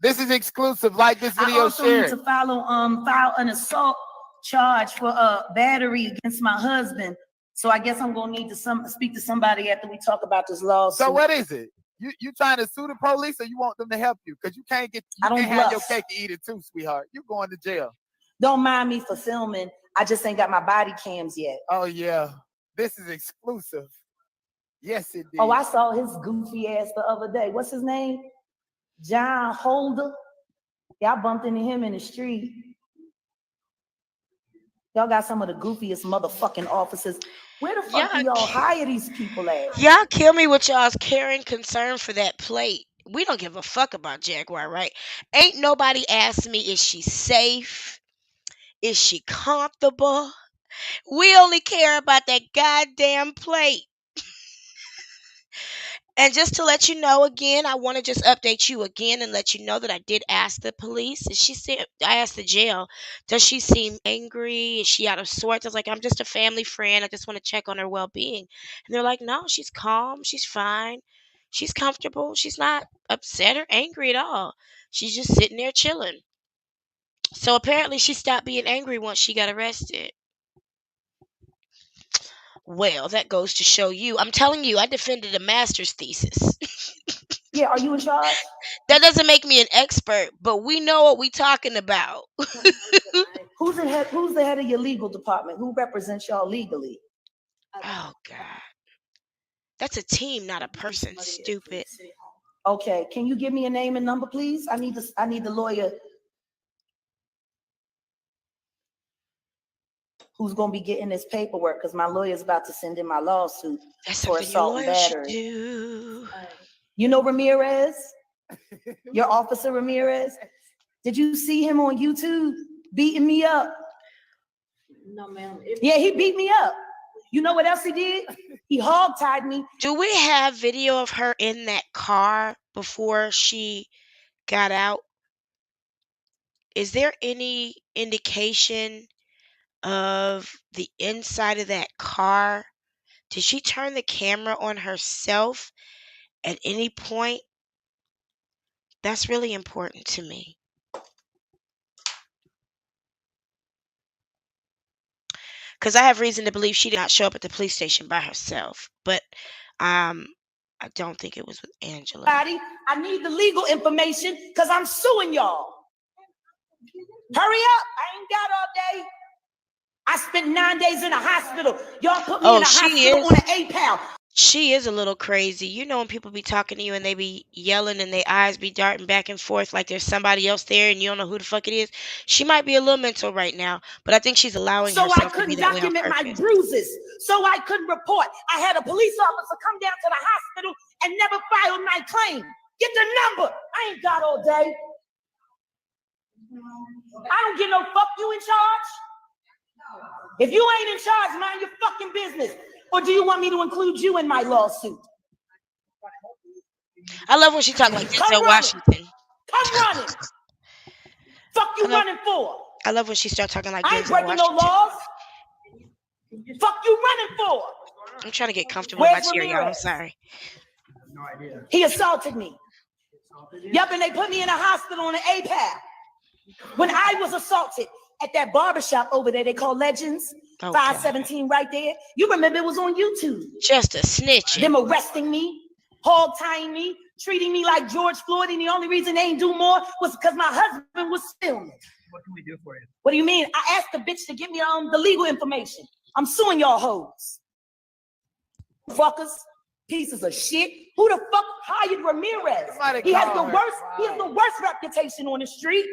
This is exclusive. Like this video, I also share need it. to file an assault charge for battery against my husband. So I guess I'm gonna need to speak to somebody after we talk about this lawsuit. So what is it? You trying to sue the police or you want them to help you? Because you can't have your cake and eat it too, sweetheart. You're going to jail. Don't mind me for filming. I just ain't got my body cams yet. Oh yeah. This is exclusive. Yes, it did. Oh, I saw his goofy ass the other day. What's his name? John Holder. Yeah, I bumped into him in the street. Y'all got some of the goofiest motherfucking officers. Where the fuck do y'all hire these people at? Y'all kill me with y'all's caring concern for that plate. We don't give a fuck about Jaguar, right? Ain't nobody asked me, is she safe? Is she comfortable? We only care about that goddamn plate. And just to let you know again, I want to just update you again and let you know that I did ask the police. And I asked the jail, does she seem angry? Is she out of sorts? I was like, I'm just a family friend. I just want to check on her well-being. And they're like, no, she's calm. She's fine. She's comfortable. She's not upset or angry at all. She's just sitting there chilling. So apparently she stopped being angry once she got arrested. Well, that goes to show you. I'm telling you, I defended a master's thesis. Yeah, are you in charge? That doesn't make me an expert, but we know what we're talking about. Who's the head of your legal department? Who represents y'all legally? Oh, God. That's a team, not a person, stupid. Okay, can you give me a name and number, please? I need the lawyer who's going to be getting this paperwork because my lawyer's about to send in my lawsuit for assault and battery. You know Ramirez? Your officer Ramirez? Did you see him on YouTube beating me up? No, ma'am. Yeah, he beat me up. You know what else he did? He hog-tied me. Do we have video of her in that car before she got out? Is there any indication of the inside of that car? Did she turn the camera on herself at any point? That's really important to me. Because I have reason to believe she did not show up at the police station by herself. But I don't think it was with Angela. I need the legal information because I'm suing y'all. Hurry up. I ain't got all day. I spent 9 days in a hospital. Y'all put me in a hospital on an APAL. She is a little crazy. You know when people be talking to you and they be yelling and their eyes be darting back and forth like there's somebody else there and you don't know who the fuck it is? She might be a little mental right now, but I think she's allowing herself to be that way on purpose. So I couldn't document my bruises. So I couldn't report. I had a police officer come down to the hospital and never filed my claim. Get the number. I ain't got all day. I don't get no fuck you in charge. If you ain't in charge, mind your fucking business. Or do you want me to include you in my lawsuit? I love when she talks like Denzel Washington. Come running. Fuck you running for? I love when she starts talking like I ain't Denzel breaking Washington. no laws. Fuck you running for? I'm trying to get comfortable in my chair, y'all. I'm sorry. No idea. He assaulted me. Yup, and they put me in a hospital on an APAP. When I was assaulted at that barbershop over there, they call Legends, 517 right there. You remember it was on YouTube. Just a snitch. Them arresting me, hog tying me, treating me like George Floyd, and the only reason they ain't do more was because my husband was filming. What can we do for you? What do you mean? I asked the bitch to give me the legal information. I'm suing y'all hoes. Fuckers, pieces of shit. Who the fuck hired Ramirez? He has the worst reputation on the street.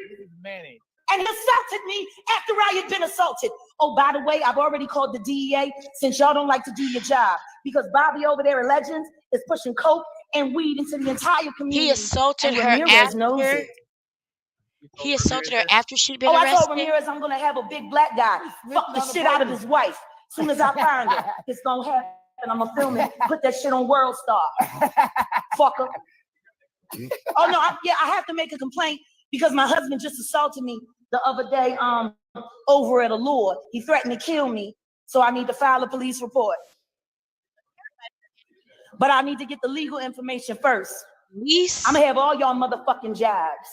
And he assaulted me after I had been assaulted. Oh, by the way, I've already called the DEA since y'all don't like to do your job because Bobby over there at Legends is pushing coke and weed into the entire community. He assaulted her after. He assaulted her after she'd been arrested. I told Ramirez I'm gonna have a big black guy fuck the shit out of his wife. As soon as I find her, it's gonna happen. I'm gonna film it, put that shit on World Star. Fucker. Oh no, I have to make a complaint because my husband just assaulted me the other day over at Allure. He threatened to kill me, so I need to file a police report. But I need to get the legal information first. I'm gonna have all y'all motherfucking jobs.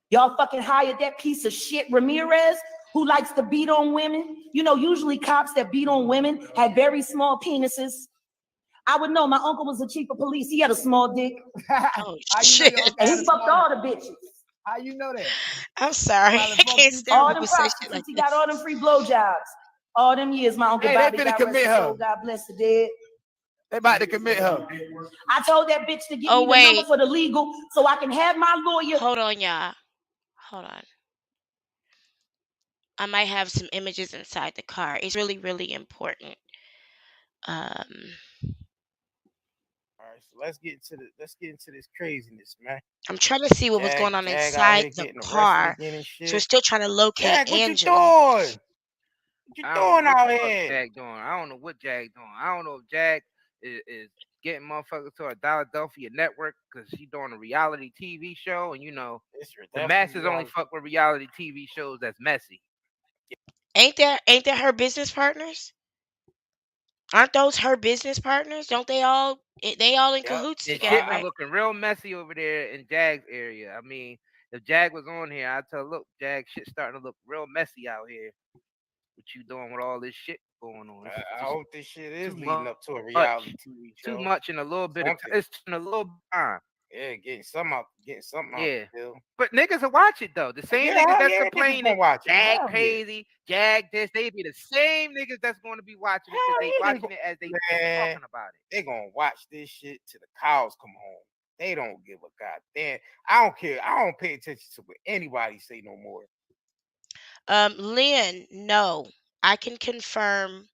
Y'all fucking hired that piece of shit Ramirez who likes to beat on women. You know, usually cops that beat on women had very small penises. I would know. My uncle was the chief of police. He had a small dick. Oh, shit. And he fucked all the bitches. How you know that? I'm sorry. I can't stand when people say shit like he this. got all them free blowjobs. All them years, my uncle Bobby got arrested. God bless the dead. They about to commit her. I told that bitch to give me the number for the legal so I can have my lawyer. Hold on, y'all. Hold on. I might have some images inside the car. It's really, really important. All right, so let's get into this craziness, man. I'm trying to see what was going on inside the car. So we're still trying to locate Angela. What you doing? What out the fuck here? Jag doing? I don't know what Jag doing. I don't know if Jag is getting motherfuckers to a Philadelphia network because she doing a reality TV show, and you know the masses only fuck with reality TV shows that's messy. Ain't that her business partners? Aren't those her business partners? Don't they all in cahoots together? Shit been looking real messy over there in Jag's area. I mean, if Jag was on here, I'd tell, look, Jag, shit's starting to look real messy out here. What you doing with all this shit going on? I hope this shit is leading up to a reality TV show. Too much in a little bit. It's in a little time. Yeah, getting something out. Yeah, but niggas will watch it though. The same niggas that's complaining, Jag crazy, Jag this, they be the same niggas that's going to be watching it because they watching it as they talking about it. They gonna watch this shit till the cows come home. They don't give a goddamn. I don't care. I don't pay attention to what anybody say no more. Lynn, no, I can confirm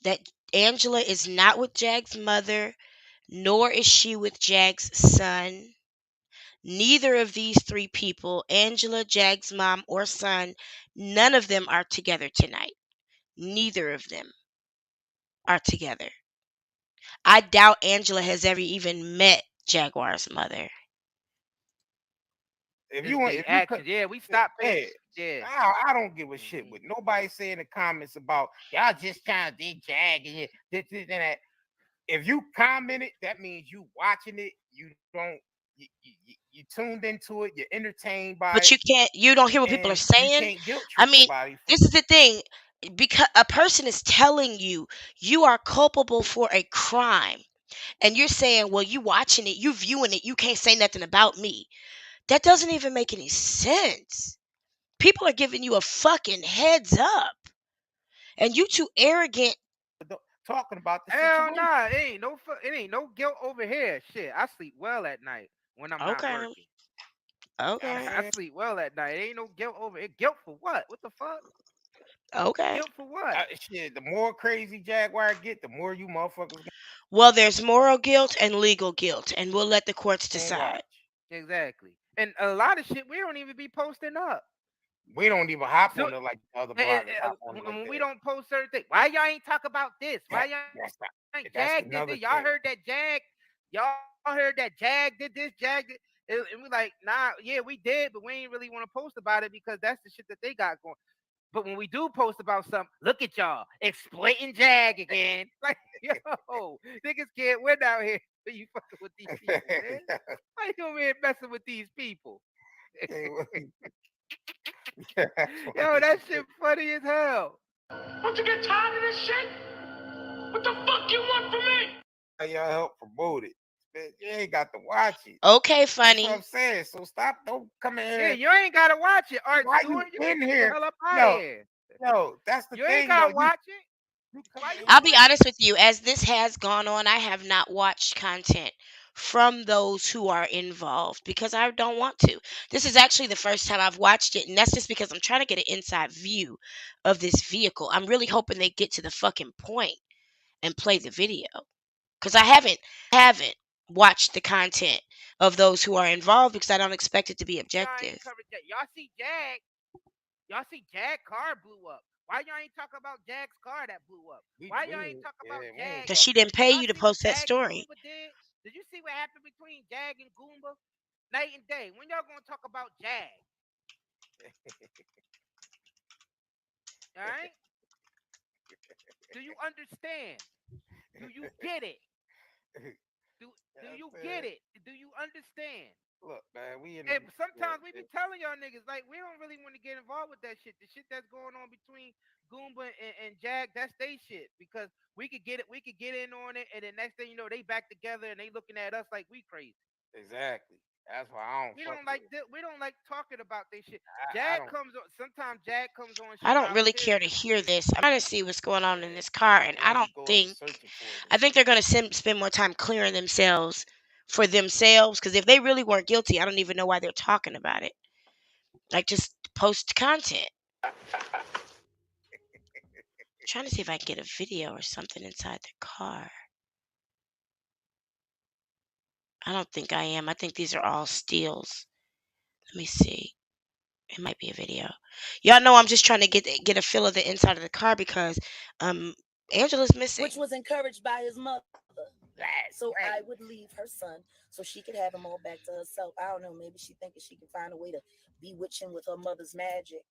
that Angela is not with Jag's mother, nor is she with Jag's son. Neither of these three people, Angela, Jag's mom, or son, none of them are together tonight. Neither of them are together. I doubt Angela has ever even met Jaguar's mother. If Just you want, get if you action. could, Yeah, we stopped yeah, paying. Yeah. I don't give a shit what nobody say in the comments about y'all just trying to dig Jag and this and that. If you commented, that means you watching it. You don't. You tuned into it. You're entertained by But it, you don't hear what people are and you saying. can't guilt I trip mean, nobody for. this is the thing. Because a person is telling you you are culpable for a crime, and you're saying, well, you watching it, you viewing it, you can't say nothing about me. That doesn't even make any sense. People are giving you a fucking heads up, and you too arrogant. Talking about the Hell situation. nah, it ain't no guilt over here. Shit, I sleep well at night when I'm not Okay. working. Okay. I sleep well at night. Ain't no guilt over it. Guilt for what? What the fuck? Okay. Guilt for what? Shit, the more crazy Jaguar get, the more you motherfuckers Well, there's moral guilt and legal guilt, and we'll let the courts gonna decide. watch. Exactly. And a lot of shit we don't even be posting up. We don't even hop So- on it like the other bloggers hop on it like when that. we don't post certain things, why y'all ain't talk about this? Why y'all That's not. ain't That's Jag did another this? Y'all thing. heard that Jag? Y'all heard that Jag did this? Jag did, and we like, nah, yeah, we did, but we ain't really want to post about it because that's the shit that they got going. But when we do post about something, look at y'all exploiting Jag again. Like, yo, niggas can't win out here. You fucking with these people, man. Why you over here messing with these people? Yo, that shit funny as hell. Don't you get tired of this shit? What the fuck you want from me? Y'all help promote it. Man, you ain't got to watch it. Okay, That's funny. what I'm saying. So stop. Don't come in here. Yeah, you ain't gotta watch it. Art Why Stewart, you in here? Get the hell up out of here. Yo, that's the You thing. ain't gotta though. watch it. Why you I'll be honest with you. As this has gone on, I have not watched content from those who are involved because I don't want to. This is actually the first time I've watched it, and that's just because I'm trying to get an inside view of this vehicle. I'm really hoping they get to the fucking point and play the video because I haven't watched the content of those who are involved because I don't expect it to be y'all objective. ain't covered that? Y'all see Jag car blew up. Why y'all ain't talk about Jag's car that blew up? Why y'all ain't talk about Jag? Because she didn't pay Y'all you to see what post that Jag and story. Goomba did you see what happened between Jag and Goomba? Night and day. When y'all gonna talk about Jag? All right? Do you understand? Do you get it? Do you get it? Do you understand? Look, man, we in. Hey, sometimes we be telling y'all niggas like we don't really want to get involved with that shit. The shit that's going on between Goomba and Jag, that's they shit because we could get it. We could get in on it, and then next thing you know, they back together and they looking at us like we crazy. Exactly. That's why I don't. We don't like we don't like talking about this shit. I Jag don't- comes on. Sometimes Jag comes on. I Shit don't by really himself. care to hear this. I'm trying to see what's going on in this car, and I don't think. searching for it. I think they're going to spend more time clearing themselves for themselves because if they really weren't guilty, I don't even know why they're talking about it. Like, just post content. Trying to see if I can get a video or something inside the car. I don't think I am. I think these are all steals. Let me see. It might be a video. Y'all know I'm just trying to get a feel of the inside of the car because Angela's missing. Which was encouraged by his mother. So I would leave her son so she could have him all back to herself. I don't know. Maybe she thinking she can find a way to bewitch him with her mother's magic.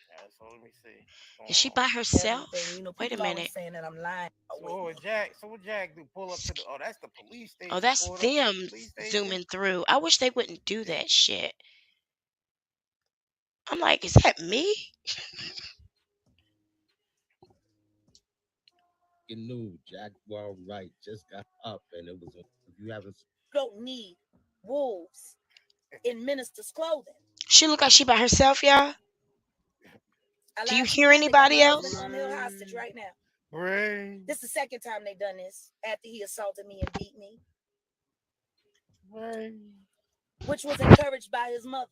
Yeah, so let me see. Is she by herself? Everything. You know, Wait a people always minute. saying that I'm lying. So what Jag do? Pull up to the. Oh, that's the police station. Oh, that's Pull it up to the them police station. zooming through. I wish they wouldn't do that shit. I'm like, is that me? New Jaguar Wright just got up, and it was. If you haven't, don't need wolves in ministers' clothing. She look like she by herself, y'all. Do you hear anybody else? On Hill hostage right now. This is the second time they done this after he assaulted me and beat me. Which was encouraged by his mother.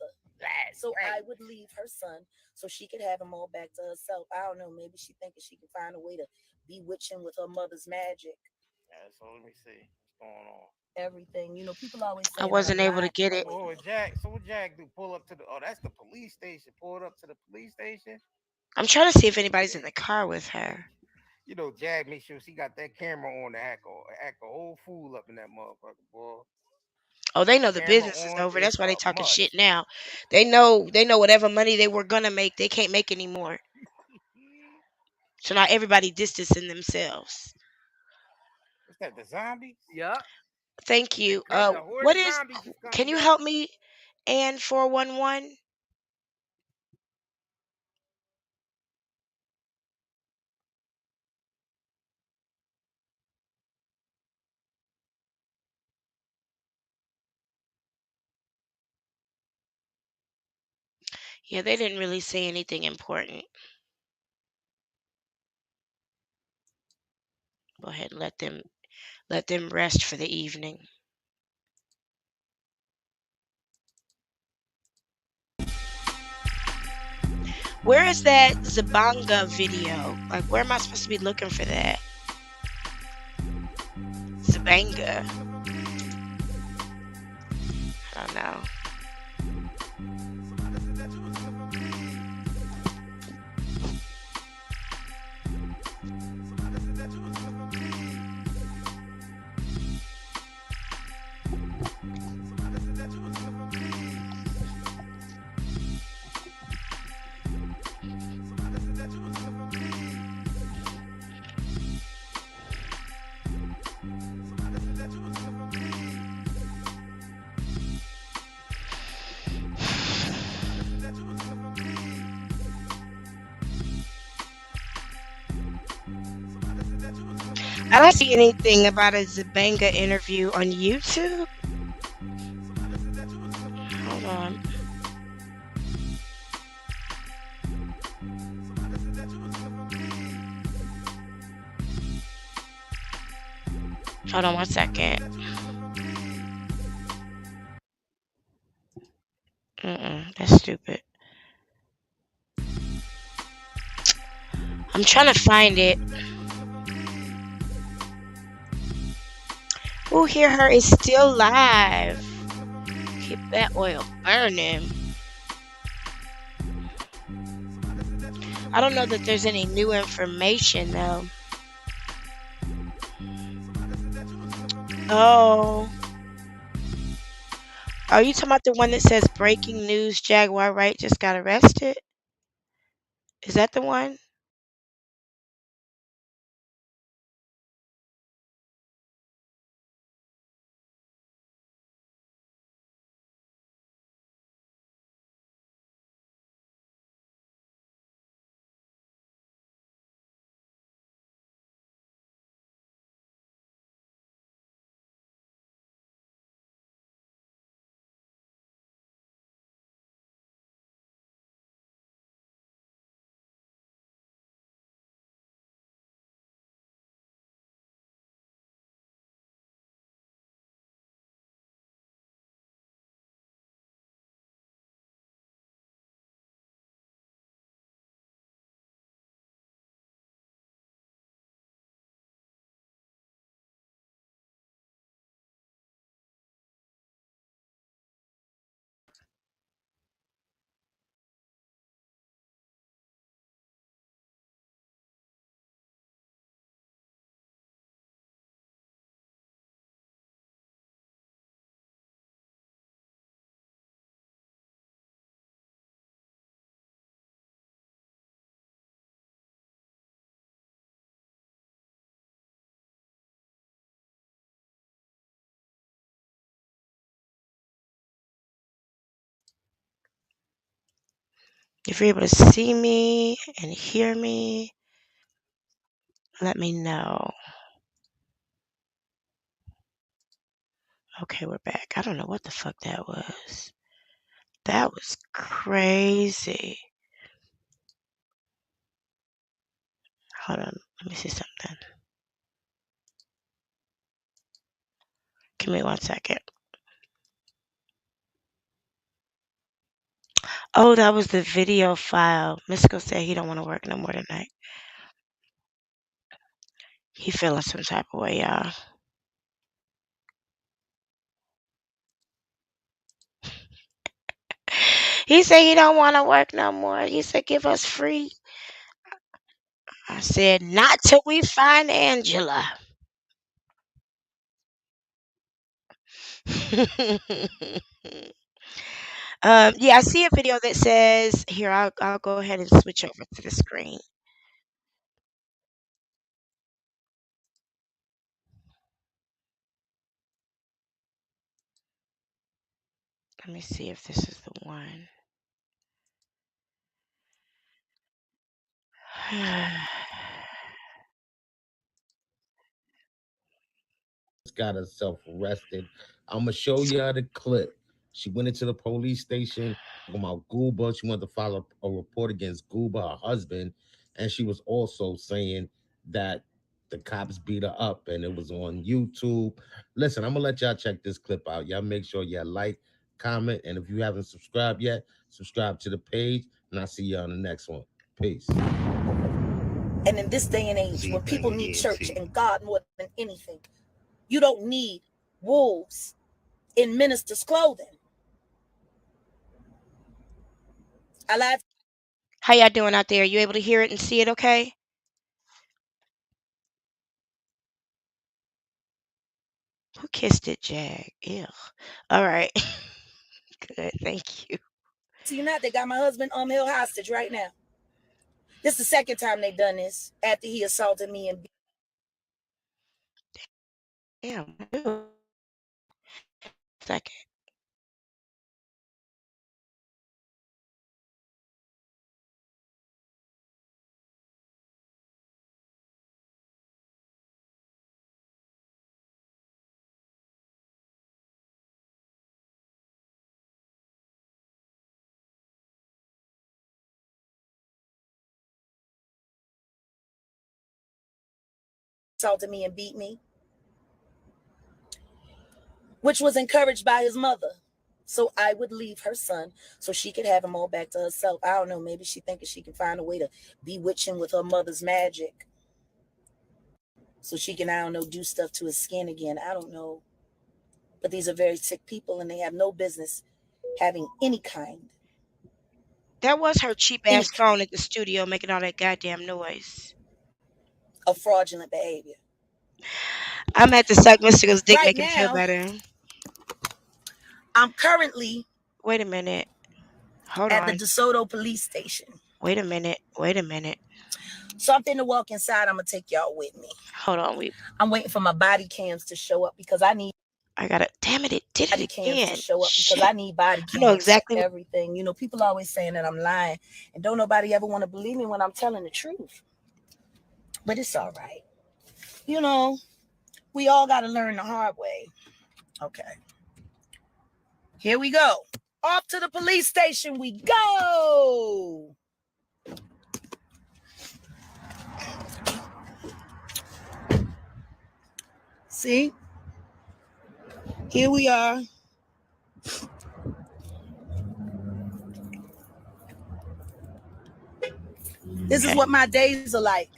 So I would leave her son so she could have him all back to herself. I don't know. Maybe she thinking she can find a way to bewitch him with her mother's magic. Yeah, so let me see what's going on. Everything. You know, people always say I wasn't able to get it. So what Jag do? Pull up to the. Oh, that's the police station. Pull it up to the police station. I'm trying to see if anybody's in the car with her. You know, Jag make sure she got that camera on to act a whole fool up in that motherfucker, boy. Oh, they know the Camera business is on over. is That's why they a talking shit must. now. They know whatever money they were gonna make, they can't make anymore. So now everybody distancing themselves. What's that? The zombies? Yup. Thank you. The horde What of is? zombies is Can coming. you Yup. help me? And 411. Yeah, they didn't really say anything important. Go ahead and let them rest for the evening. Where is that Zabanga video? Like, where am I supposed to be looking for that? Zabanga. I don't know. I don't see anything about a Zabanga interview on YouTube. Hold on. Hold on 1 second. That's stupid. I'm trying to find it. Who hear her is still live. Keep that oil burning. I don't know that there's any new information though. Oh. Are you talking about the one that says breaking news, Jaguar Wright just got arrested? Is that the one? If you're able to see me and hear me, let me know. Okay, we're back. I don't know what the fuck that was. That was crazy. Hold on. Let me see something. Give me 1 second. Oh, that was the video file. Mystical said he don't want to work no more tonight. He feeling some type of way, y'all. He said he don't want to work no more. He said give us free. I said, not till we find Angela. Yeah, I see a video that says here. I'll go ahead and switch over to the screen. Let me see if this is the one. Got herself arrested. I'm gonna show you the clip. She went into the police station talking about Gooba. She wanted to file a report against Gooba, her husband, and she was also saying that the cops beat her up, and it was on YouTube. Listen, I'm gonna let y'all check this clip out. Y'all make sure y'all like, comment, and if you haven't subscribed yet, subscribe to the page. And I'll see you on the next one. Peace. And in this day and age, when people need church and God more than anything, you don't need wolves in ministers' clothing. I lied. How y'all doing out there? You able to hear it and see it okay? Who kissed it, Jag? Ew. All right. Good. Thank you. See you not, they got my husband held hostage right now. This is the second time they done this after he assaulted me and Damn. Second. assaulted me and beat me, which was encouraged by his mother. So I would leave her son so she could have him all back to herself. I don't know, maybe she thinking she can find a way to bewitch him with her mother's magic. So she can, I don't know, do stuff to his skin again. I don't know. But these are very sick people and they have no business having any kind. That was her cheap ass phone at the studio making all that goddamn noise. Of fraudulent behavior. I'm at the suck Mystica's dick, right make him feel now, better. I'm currently Wait a minute. Hold at on. the DeSoto police station. Wait a minute. Wait a minute. So I'm finna walk inside. I'm gonna take y'all with me. Hold on. I'm waiting for my body cams to show up because I need. I got it. Damn it! It did it again. To show up Shit. because I need body cams. I know exactly for everything. You know, people always saying that I'm lying, and don't nobody ever want to believe me when I'm telling the truth. But it's all right. You know, we all got to learn the hard way. Okay. Here we go. Off to the police station we go. See? Here we are. This is what my days are like.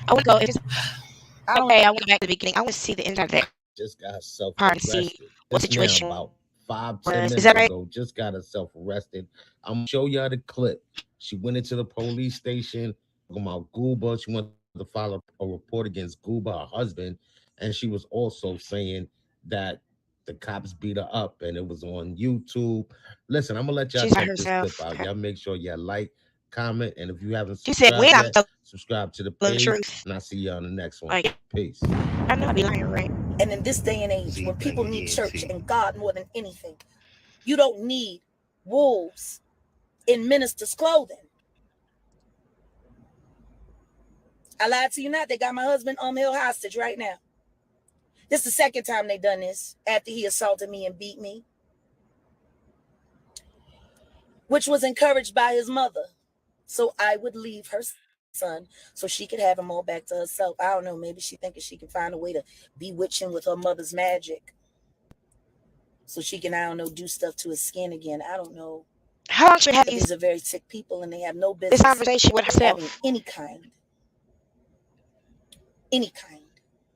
I want to go. Okay, I want to go back to the beginning. I want to see the inside of that. Just got herself arrested. What situation now, about 5-10 was. minutes Is that right? ago, just got herself arrested. I'm gonna show y'all the clip. She went into the police station talking about Gooba. She wanted to file a report against Gooba, her husband, and she was also saying that the cops beat her up, and it was on YouTube. Listen, I'm gonna let y'all check this clip out. Y'all make sure y'all like, comment, and if you haven't subscribed yet, subscribe to the page. And I'll see you on the next one. Peace. I know I be lying, right? And in this day and age, when people need church and God more than anything, you don't need wolves in ministers' clothing. I lied to you not. They got my husband held hostage right now. This is the second time they done this after he assaulted me and beat me, which was encouraged by his mother. So I would leave her son so she could have him all back to herself. I don't know, maybe she thinking she can find a way to bewitch him with her mother's magic so she can, I don't know, do stuff to his skin again. I don't know. How long should have these are very sick people and they have no business this conversation with herself? Having any kind. Any kind.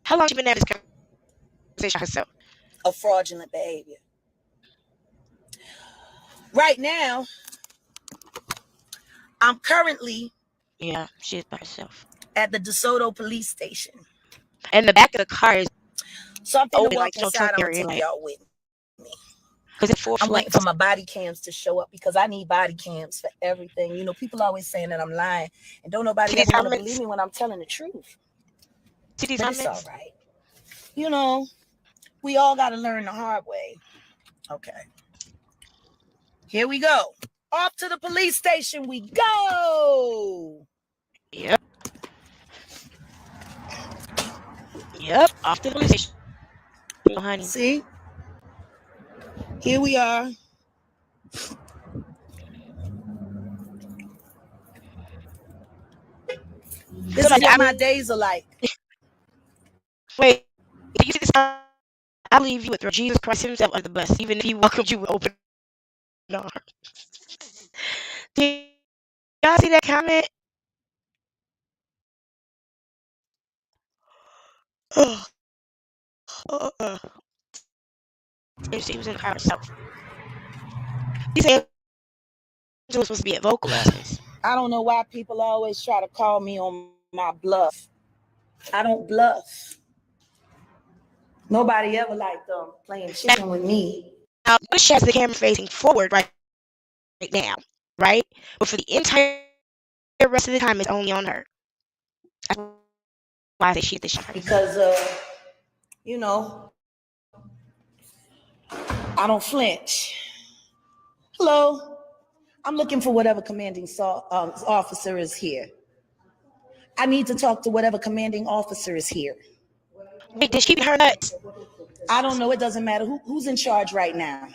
How long she been having this conversation herself? Of fraudulent behavior. Right now, I'm currently Yeah, she's by herself. at the DeSoto police station. And the back of the car is So I'm finna open, walk like no inside. trunk I'm gonna area, take like y'all with me. because it's 4 I'm waiting flats. for my body cams to show up because I need body cams for everything. You know, people always saying that I'm lying, and don't nobody See these ever want to comments? believe me when I'm telling the truth. See these But it's all comments? right. You know, we all got to learn the hard way. Okay. Here we go. Off to the police station we go. Yep. Yep. Off to the police station. Oh, honey. See? Here we are. This is what my days are like. Wait. Do you see this? I believe you would throw Jesus Christ himself under the bus, even if he welcomed you with open arms. Did y'all see that comment? She was in the car herself. He said she was supposed to be at vocal lessons. I don't know why people always try to call me on my bluff. I don't bluff. Nobody ever liked playing chicken with me. Now, Bush has the camera facing forward right now, right? But for the entire rest of the time, it's only on her. That's why I say she's the shot. Because, you know, I don't flinch. Hello. I'm looking for whatever commanding officer is here. I need to talk to whatever commanding officer is here. Wait, did she beat her nuts? I don't know. It doesn't matter. Who's in charge right now?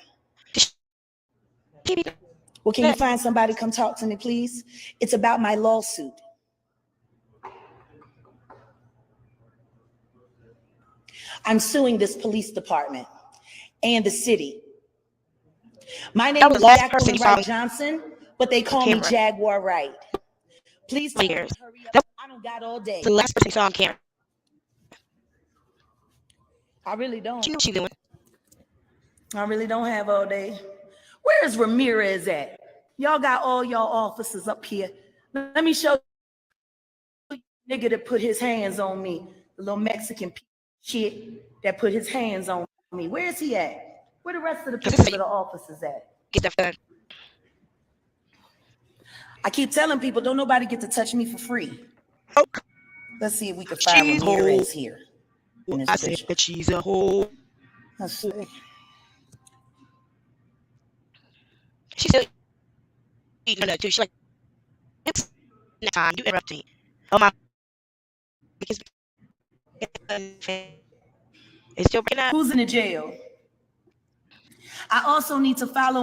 Well, can you find somebody to come talk to me, please? It's about my lawsuit. I'm suing this police department and the city. My name is Jaguar Wright Johnson, but they call me Jaguar Wright. Please hurry up. I don't got all day. The last person saw on camera. I really don't. She knew what she doing. I really don't have all day. Where is Ramirez at? Y'all got all y'all officers up here. Let me show you the nigga that put his hands on me. The little Mexican shit that put his hands on me. Where is he at? Where the rest of the people of the officers at? Get stuff done. I keep telling people, don't nobody get to touch me for free. Oh. Let's see if we can find Ramirez here. I said that she's a whole. Let's see. She's still eating her too. She's like, it's time. You interrupt me. Oh my. It's still breaking up. Who's in the jail? I also need to file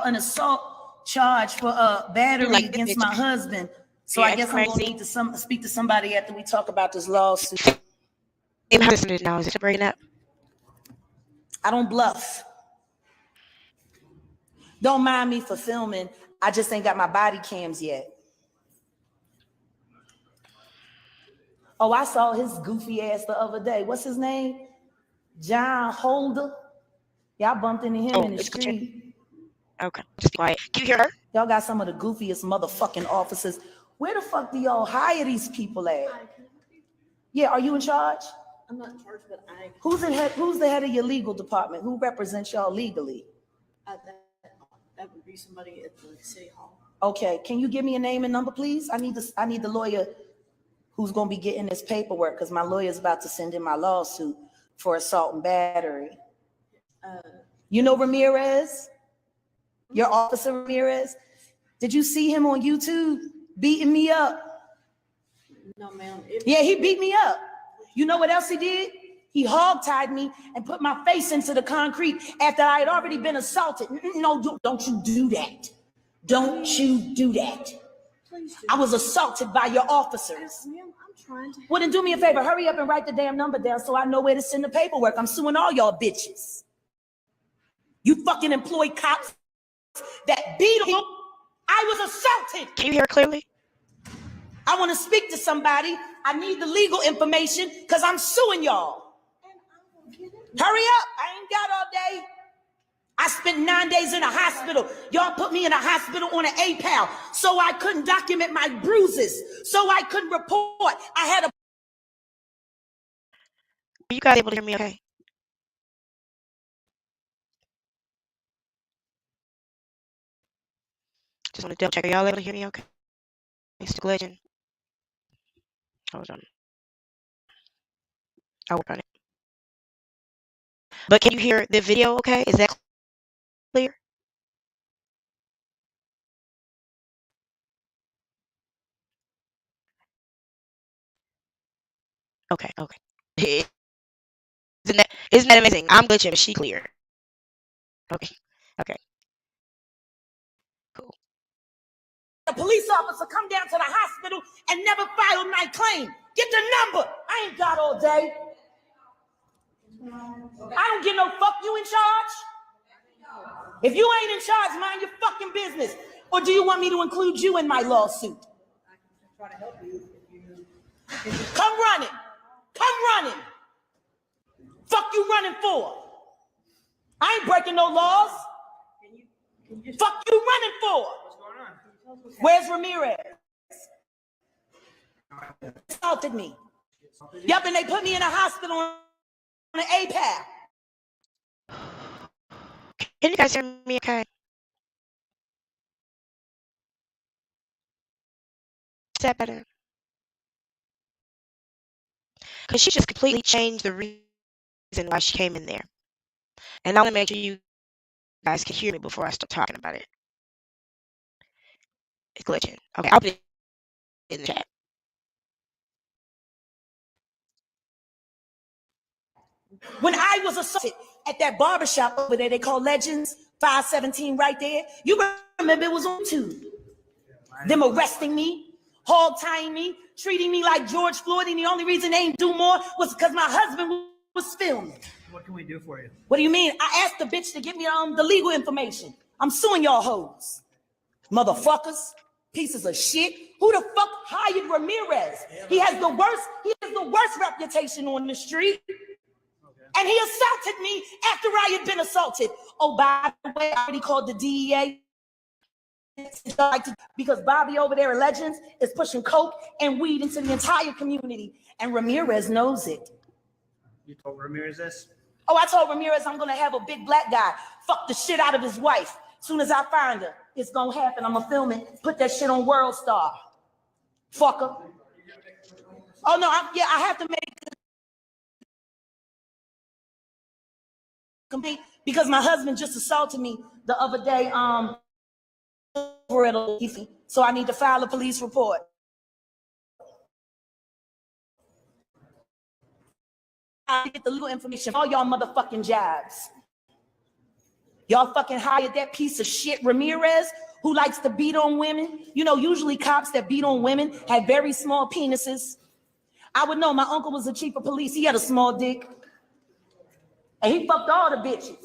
an assault charge for battery against my husband. So I guess I'm gonna need to speak to somebody after we talk about this lawsuit. Now is it breaking up? I don't bluff. Don't mind me for filming. I just ain't got my body cams yet. Oh, I saw his goofy ass the other day. What's his name? John Holder. Y'all bumped into him in the street. Okay, just be quiet. Can you hear her? Y'all got some of the goofiest motherfucking officers. Where the fuck do y'all hire these people at? Yeah, are you in charge? I'm not in charge, but I. Who's the head of your legal department? Who represents y'all legally? That would be somebody at the city hall. Okay, can you give me a name and number, please? I need the lawyer who's gonna be getting this paperwork because my lawyer's about to send in my lawsuit for assault and battery. You know Ramirez? Your officer Ramirez? Did you see him on YouTube beating me up? No, ma'am. Yeah, he beat me up. You know what else he did? He hog-tied me and put my face into the concrete after I had already been assaulted. No, don't you do that. Don't you do that. I was assaulted by your officers. Ma'am, I'm trying to. Well, then do me a favor. Hurry up and write the damn number down so I know where to send the paperwork. I'm suing all y'all bitches. You fucking employed cops that beat him. I was assaulted. Can you hear her clearly? I want to speak to somebody. I need the legal information because I'm suing y'all. Hurry up. I ain't got all day. I spent 9 days in a hospital. Y'all put me in a hospital on an APAL so I couldn't document my bruises, so I couldn't report. I had a. You guys able to hear me okay? Just want to double check. Are y'all able to hear me okay? It's glitching. Hold on. I'll work on it. But can you hear the video okay? Is that clear? Okay, okay. Isn't that amazing? I'm glitching, but she clear. Okay, okay, cool. A police officer come down to the hospital and never filed my claim. Get the number. I ain't got all day. I don't get no fuck. You in charge? If you ain't in charge, mind your fucking business. Or do you want me to include you in my lawsuit? Come running. Come running. Fuck you running for? I ain't breaking no laws. Fuck you running for? Where's Ramirez? Assaulted me. Yup, and they put me in a hospital on an APAP. Can you guys hear me okay? Is that better? Because she just completely changed the reason why she came in there. And I want to make sure you guys can hear me before I start talking about it. It's glitching. Okay, I'll put it in the chat. When I was assaulted at that barbershop over there, they call Legends, 517 right there. You remember it was on YouTube. Them arresting me, hog tying me, treating me like George Floyd, and the only reason they ain't do more was because my husband was filming. What can we do for you? What do you mean? I asked the bitch to give me the legal information. I'm suing y'all hoes. Motherfuckers, pieces of shit. Who the fuck hired Ramirez? He has the worst reputation on the street. And he assaulted me after I had been assaulted. Oh, by the way, I already called the DEA. Because Bobby over there at Legends is pushing coke and weed into the entire community. And Ramirez knows it. You told Ramirez this? Oh, I told Ramirez I'm going to have a big black guy fuck the shit out of his wife. As soon as I find her, it's going to happen. I'm going to film it, put that shit on World Star. Fucker. Oh, no, I have to make complete because my husband just assaulted me the other day. So I need to file a police report. I get the legal information for all y'all motherfucking jobs. Y'all fucking hired that piece of shit Ramirez who likes to beat on women. You know, usually cops that beat on women have very small penises. I would know. My uncle was the chief of police. He had a small dick. And he fucked all the bitches.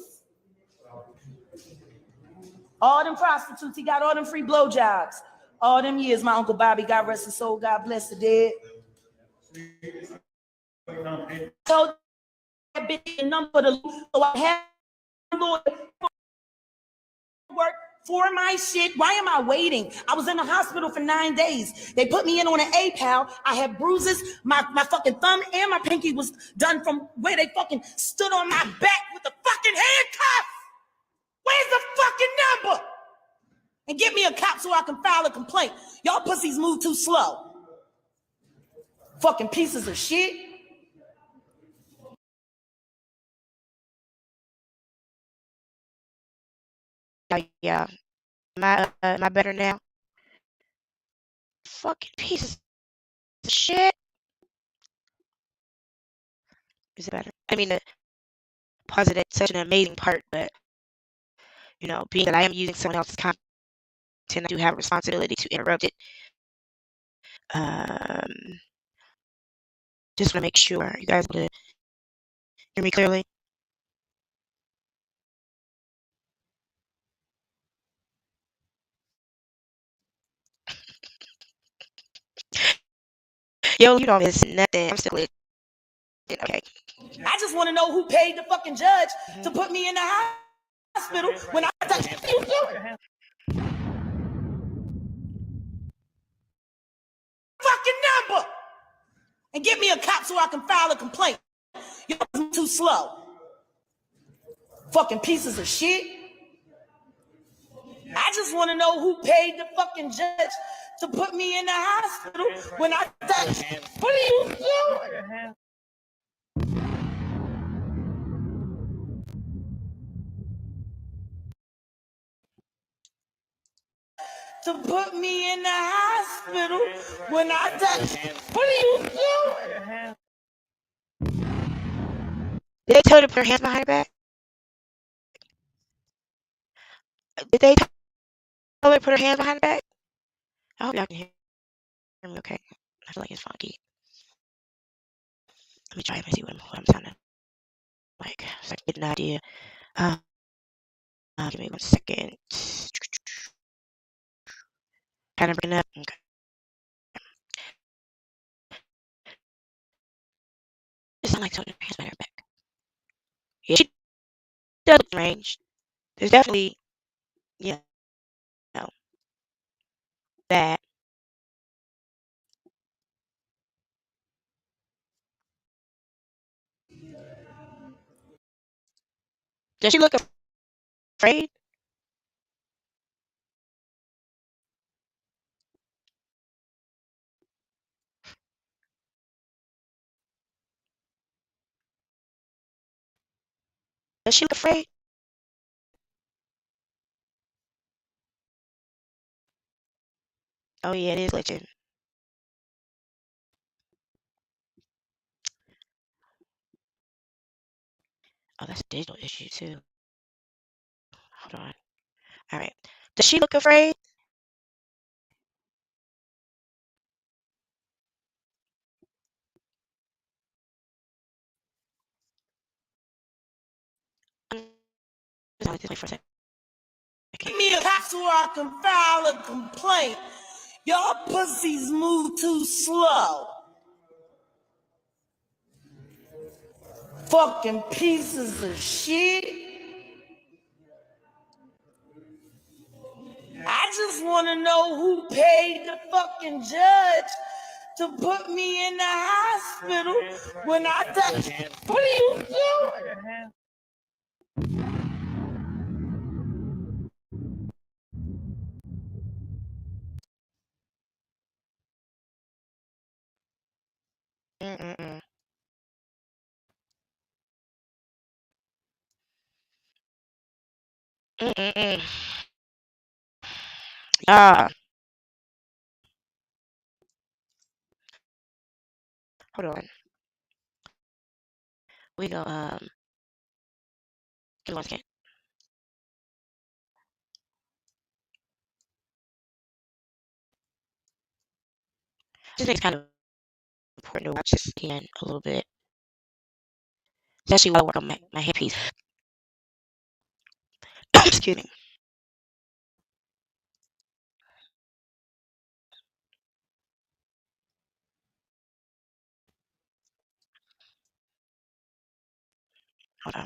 All them prostitutes. He got all them free blowjobs. All them years, my Uncle Bobby, God rest his soul, God bless the dead. So that bitch the number to so I have work for my shit. Why am I waiting? I was in the hospital for 9 days. They put me in on an APAL. I had bruises. My fucking thumb and my pinky was done from where they fucking stood on my back with the fucking handcuffs. Where's the fucking number? And get me a cop so I can file a complaint. Y'all pussies move too slow. Fucking pieces of shit. Yeah. Am I better now? Fucking pieces of shit. Is it better? I mean, the positive, such an amazing part, but you know, being that I am using someone else's content, I do have a responsibility to interrupt it. Just want to make sure you guys will hear me clearly. Yo, you don't miss nothing. I'm still lit. Okay. I just want to know who paid the fucking judge to put me in the house. hospital when I touch you. Fucking number and get me a cop so I can file a complaint. You're too slow. Fucking pieces of shit. I just want to know who paid the fucking judge to put me in the hospital when I touch. What are you doing? To put me in the hospital when I touch. What are you doing? Did they tell her to put her hands behind her back? Did they tell her to put her hands behind her back? I hope y'all can hear me okay. I feel like it's funky. Let me try and see what I'm sounding like. So I can get an idea. Give me 1 second. Kind of breaking up. Okay. It sounds like something hands behind her back. Yeah, she does look strange. There's definitely, you know, that. Does she look afraid? Does she look afraid? Oh yeah, it is glitching. Oh, that's a digital issue too. Hold on. All right. Does she look afraid? For a second. Give me a cop so I can file a complaint. Y'all pussies move too slow. Fucking pieces of shit. I just want to know who paid the fucking judge to put me in the hospital when I touch. What are you doing? Mm-mm-mm. Mm-mm-mm. Ah, hold on. We go. Give me 1 second. Just think it's kind of important to watch this again a little bit, especially while I work on my headpiece. Excuse me. Hold on.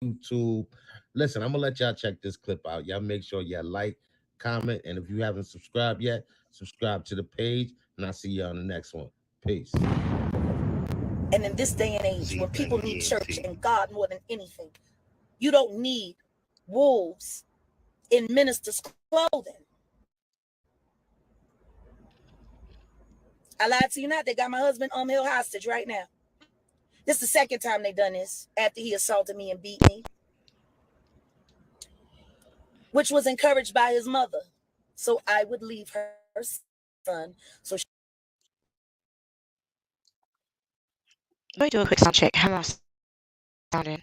YouTube. Listen, I'm gonna let y'all check this clip out. Y'all make sure y'all like, comment, and if you haven't subscribed yet, subscribe to the page. And I'll see you on the next one. Peace. And in this day and age, when people need church and God more than anything, you don't need wolves in ministers' clothing. I lied to you not. They got my husband held hostage right now. This is the second time they done this after he assaulted me and beat me, which was encouraged by his mother. So I would leave her son. So Let me do a quick sound check. How am I sounding?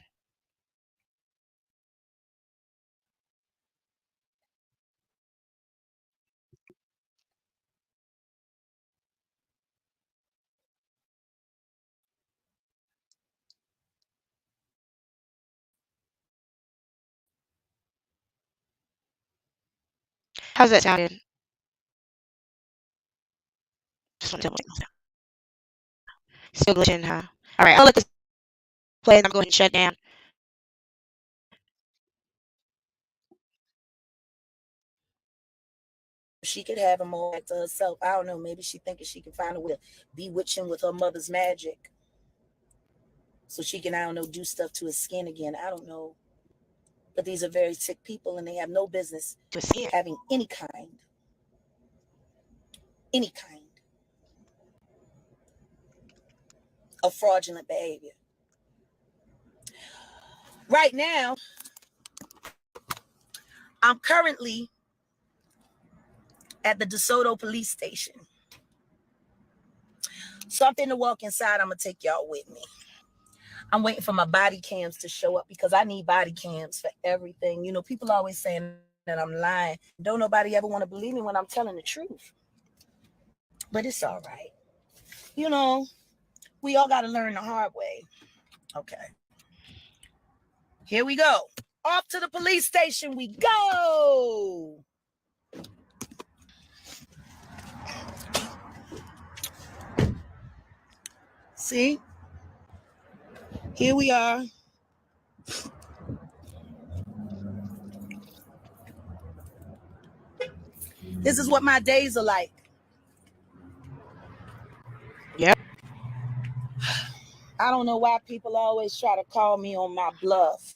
How's that sounding? Just want to double check myself. Still glitching, huh? All right, I'll let this play and I'm going to shut down. She could have him all back to herself. I don't know. Maybe she thinking she can find a way to bewitch him with her mother's magic, so she can, I don't know, do stuff to his skin again. I don't know. But these are very sick people, and they have no business having any kind of fraudulent behavior. Right now, I'm currently at the DeSoto police station. So I'm finna walk inside. I'm gonna take y'all with me. I'm waiting for my body cams to show up because I need body cams for everything. You know, people always saying that I'm lying. Don't nobody ever want to believe me when I'm telling the truth. But it's all right. You know, we all got to learn the hard way. Okay. Here we go. Off to the police station we go. See? Here we are. This is what my days are like. Yep. I don't know why people always try to call me on my bluff.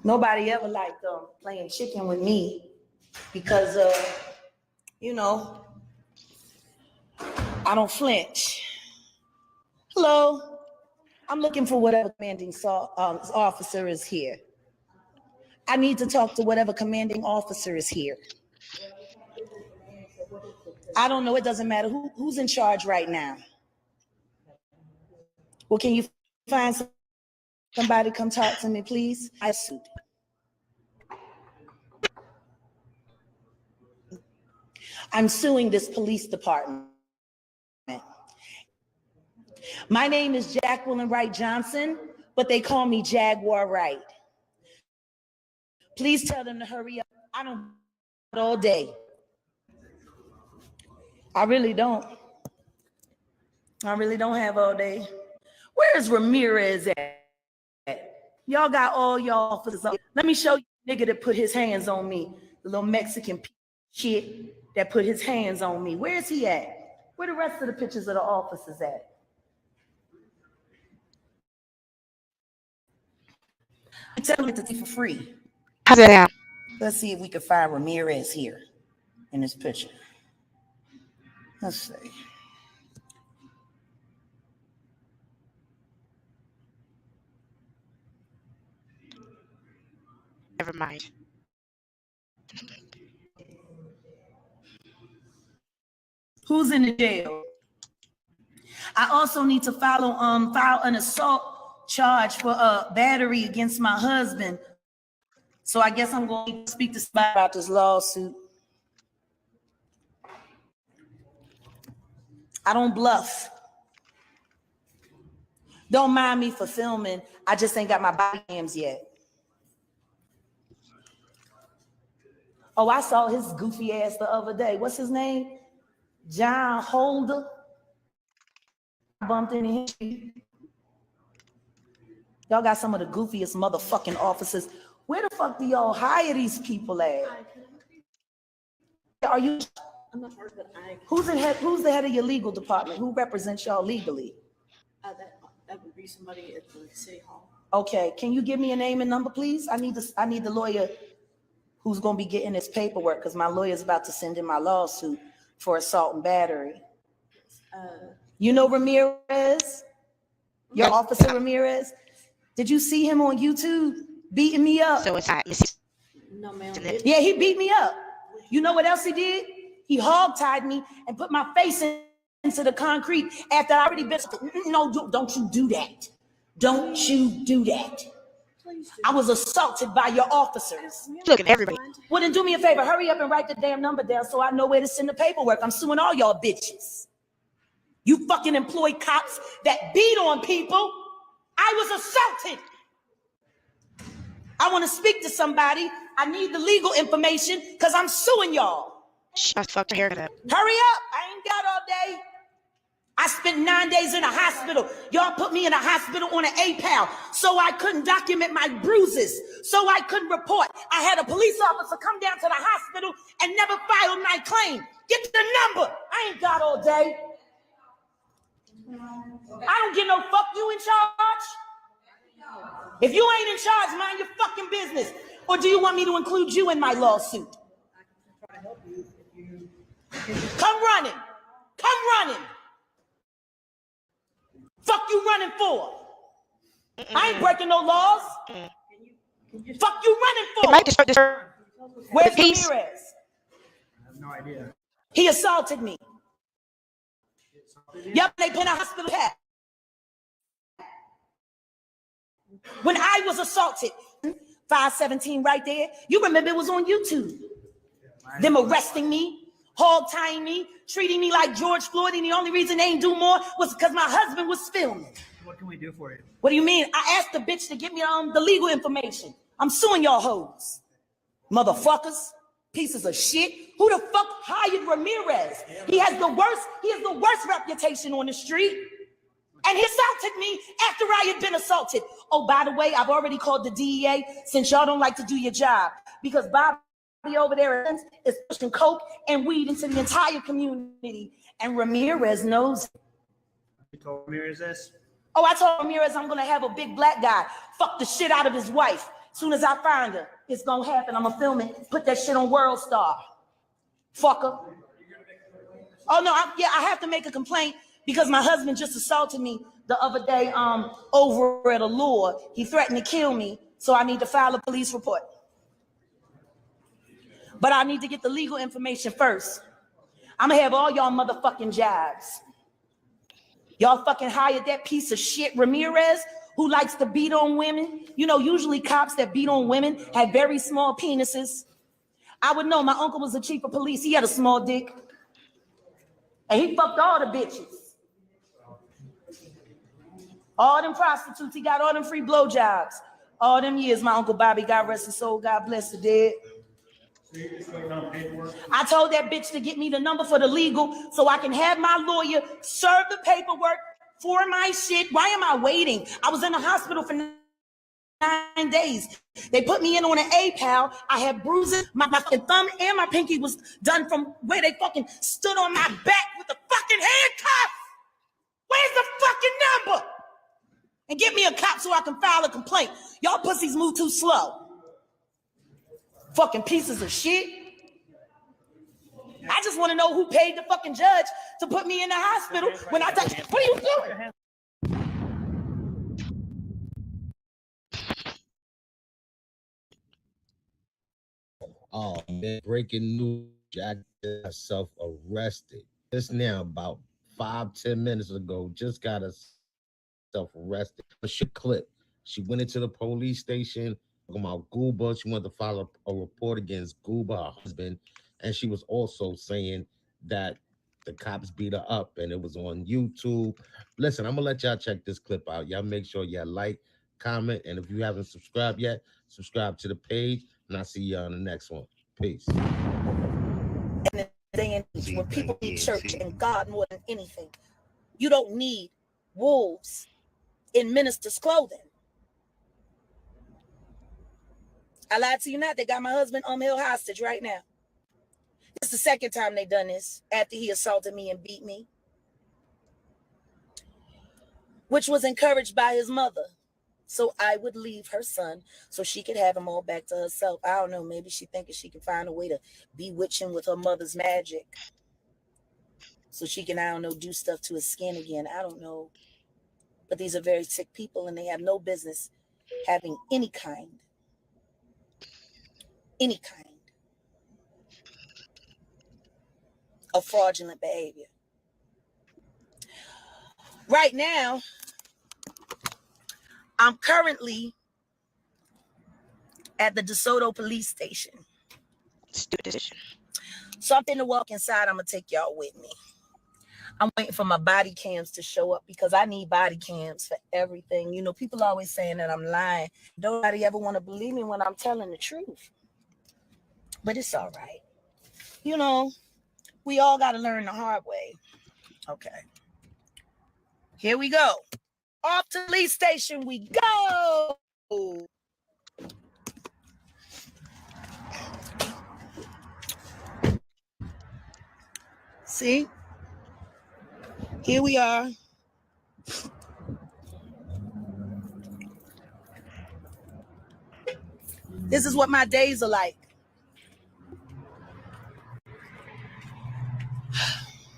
Nobody ever liked playing chicken with me because, you know, I don't flinch. Hello. I'm looking for whatever commanding officer is here. I need to talk to whatever commanding officer is here. I don't know. It doesn't matter who's in charge right now. Well, can you find somebody come talk to me, please? I suit. I'm suing this police department. My name is Jaguar Wright Johnson, but they call me Jaguar Wright. Please tell them to hurry up. I don't all day. I really don't have all day. Where's Ramirez at? Y'all got all y'all officers up. Let me show you a nigga that put his hands on me. The little Mexican shit that put his hands on me. Where's he at? Where the rest of the pictures of the officers at? I tell him to see for free. How's that sound? Let's see if we can find Ramirez here in this picture. Let's see. Never mind. Who's in the jail? I also need to file an assault charge for battery against my husband. So I guess I'm going to speak to somebody about this lawsuit. I don't bluff. Don't mind me for filming. I just ain't got my body cams yet. Oh, I saw his goofy ass the other day. What's his name? John Holder. Bumped into him. Y'all got some of the goofiest motherfucking officers. Where the fuck do y'all hire these people at? Are you? I'm not sure, but Who's the head of your legal department? Who represents y'all legally? That would be somebody at the city hall. Okay, can you give me a name and number, please? I need the lawyer who's gonna be getting this paperwork because my lawyer's about to send in my lawsuit for assault and battery. You know Ramirez? Your officer Ramirez? Did you see him on YouTube beating me up? So it's not. No, ma'am. Yeah, he beat me up. You know what else he did? He hog-tied me and put my face into the concrete after I already been. No, don't you do that. Don't you do that. I was assaulted by your officers. Look at everybody. Well, then do me a favor. Hurry up and write the damn number down so I know where to send the paperwork. I'm suing all y'all bitches. You fucking employ cops that beat on people. I was assaulted. I want to speak to somebody. I need the legal information because I'm suing y'all. I fucked her haircut up. Hurry up. I ain't got all day. I spent 9 days in a hospital. Y'all put me in a hospital on an APAL so I couldn't document my bruises, so I couldn't report. I had a police officer come down to the hospital and never filed my claim. Get the number. I ain't got all day. I don't get no fuck you in charge. If you ain't in charge, mind your fucking business. Or do you want me to include you in my lawsuit? Come running. Come running. Fuck you running for? I ain't breaking no laws. Fuck you running for? Where's Ramirez? I have no idea. He assaulted me. Yep, they put in a hospital pad. When I was assaulted, 517 right there. You remember it was on YouTube. Them arresting me, hog tying me, treating me like George Floyd, and the only reason they ain't do more was because my husband was filming. What can we do for you? What do you mean? I asked the bitch to get me the legal information. I'm suing y'all hoes. Motherfuckers, pieces of shit. Who the fuck hired Ramirez? He has the worst reputation on the street. And he assaulted me after I had been assaulted. Oh, by the way, I've already called the DEA since y'all don't like to do your job. Because Bobby over there is pushing coke and weed into the entire community. And Ramirez knows. You told Ramirez this? Oh, I told Ramirez I'm going to have a big black guy fuck the shit out of his wife. As soon as I find her, it's going to happen. I'm going to film it, put that shit on World Star. Fucker. Oh, no, I have to make a complaint because my husband just assaulted me the other day over at Allure. He threatened to kill me, so I need to file a police report. But I need to get the legal information first. I'm going to have all y'all motherfucking jobs. Y'all fucking hired that piece of shit Ramirez who likes to beat on women. You know, usually cops that beat on women have very small penises. I would know. My uncle was the chief of police. He had a small dick. And he fucked all the bitches. All them prostitutes. He got all them free blowjobs. All them years, my Uncle Bobby, God rest his soul, God bless the dead. I told that bitch to get me the number for the legal so I can have my lawyer serve the paperwork for my shit. Why am I waiting? I was in the hospital for 9 days. They put me in on an APAL. I had bruises. My fucking thumb and my pinky was done from where they fucking stood on my back with the fucking handcuffs. Where's the fucking number? And get me a cop so I can file a complaint. Y'all pussies move too slow. Fucking pieces of shit. I just want to know who paid the fucking judge to put me in the hospital when I touch. What are you doing? Oh man, breaking news. Jack got herself arrested. Just now, about 5-10 minutes ago, just got herself arrested. A shit clip. She went into the police station talking about Gooba. She wanted to file a report against Gooba, her husband, and she was also saying that the cops beat her up, and it was on YouTube. Listen, I'm gonna let y'all check this clip out. Y'all make sure y'all like, comment, and if you haven't subscribed yet, subscribe to the page, and I'll see y'all on the next one. Peace. In the day and age when people need church and God more than anything, you don't need wolves in ministers' clothing. I lied to you not. They got my husband held hostage right now. This is the second time they done this after he assaulted me and beat me, which was encouraged by his mother. So I would leave her son so she could have him all back to herself. I don't know. Maybe she thinking she can find a way to bewitch him with her mother's magic so she can, I don't know, do stuff to his skin again. I don't know. But these are very sick people and they have no business having any kind of fraudulent behavior. Right now, I'm currently at the DeSoto police station. Stupid decision. So I'm finna walk inside. I'm gonna take y'all with me. I'm waiting for my body cams to show up because I need body cams for everything. You know, people always saying that I'm lying. Nobody ever want to believe me when I'm telling the truth. But it's all right. You know, we all got to learn the hard way. Okay. Here we go. Off to the police station we go. See? Here we are. This is what my days are like.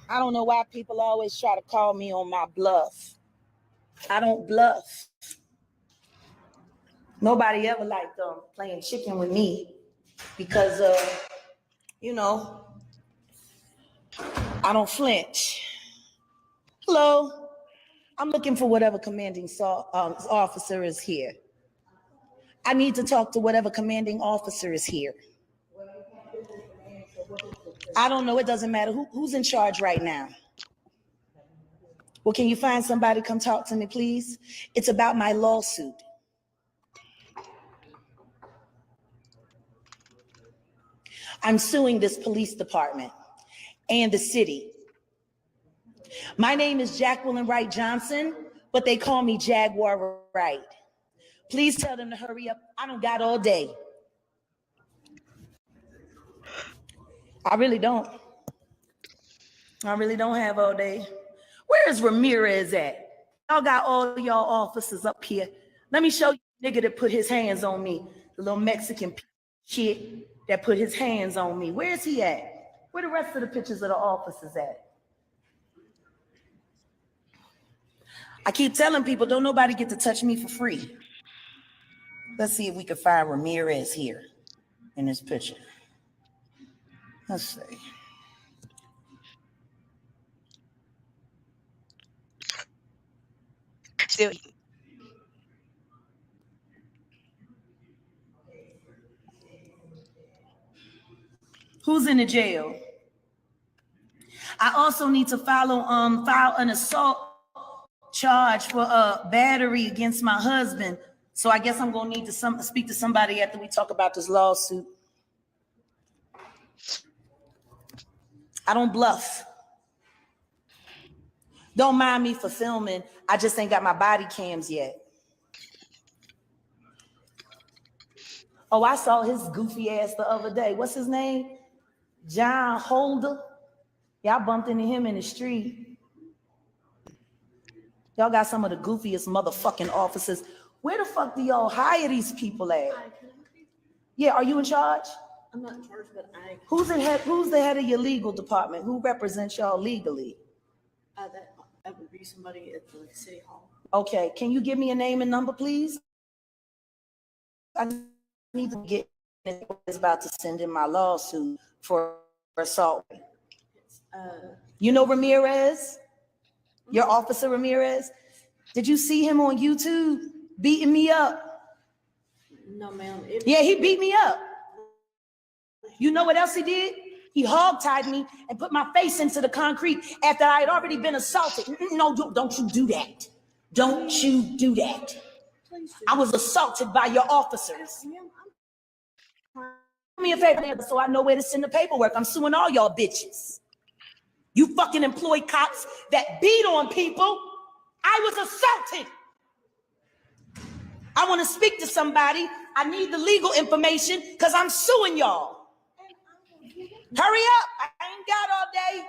I don't know why people always try to call me on my bluff. I don't bluff. Nobody ever liked playing chicken with me because, you know, I don't flinch. Hello. I'm looking for whatever commanding officer is here. I need to talk to whatever commanding officer is here. I don't know. It doesn't matter. Who's in charge right now? Well, can you find somebody to come talk to me, please? It's about my lawsuit. I'm suing this police department and the city. My name is Jaguar Wright Johnson, but they call me Jaguar Wright. Please tell them to hurry up. I don't got all day. I really don't. I really don't have all day. Where is Ramirez at? Y'all got all y'all officers up here. Let me show you the nigga that put his hands on me. The little Mexican shit that put his hands on me. Where is he at? Where the rest of the pictures of the officers at? I keep telling people, don't nobody get to touch me for free. Let's see if we can find Ramirez here in this picture. Let's see. Still. Who's in the jail? I also need to file an assault charge for battery against my husband. So I guess I'm gonna need to speak to somebody after we talk about this lawsuit. I don't bluff. Don't mind me for filming. I just ain't got my body cams yet. Oh, I saw his goofy ass the other day. What's his name? John Holder. Y'all bumped into him in the street. Y'all got some of the goofiest motherfucking officers. Where the fuck do y'all hire these people at? Yeah, are you in charge? I'm not in charge, but I. Who's the head of your legal department? Who represents y'all legally? That would be somebody at the city hall. Okay, can you give me a name and number, please? I need to get is about to send in my lawsuit for assault. You know Ramirez? Your officer Ramirez? Did you see him on YouTube beating me up? No, ma'am. Yeah, he beat me up. You know what else he did? He hogtied me and put my face into the concrete after I had already been assaulted. No, don't you do that. Don't you do that. I was assaulted by your officers. Do me a favor so I know where to send the paperwork. I'm suing all y'all bitches. You fucking employ cops that beat on people. I was assaulted. I want to speak to somebody. I need the legal information because I'm suing y'all. Hurry up. I ain't got all day.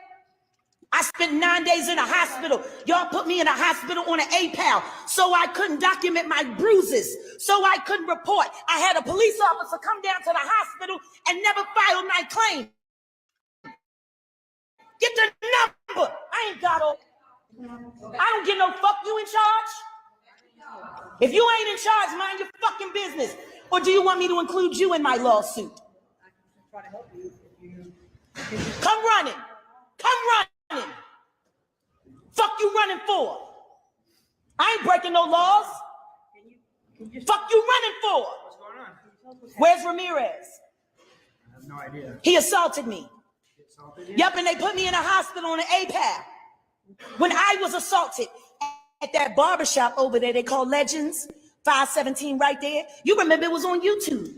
I spent 9 days in a hospital. Y'all put me in a hospital on an APAL so I couldn't document my bruises, so I couldn't report. I had a police officer come down to the hospital and never filed my claim. Get the number. I ain't got all. I don't get no fuck. You in charge? If you ain't in charge, mind your fucking business. Or do you want me to include you in my lawsuit? Come running. Come running. Fuck you running for? I ain't breaking no laws. Fuck you running for? What's going on? Where's Ramirez? I have no idea. He assaulted me. He assaulted you? Yep, and they put me in a hospital on an APAL. When I was assaulted at that barbershop over there, they call Legends, 517 right there. You remember it was on YouTube.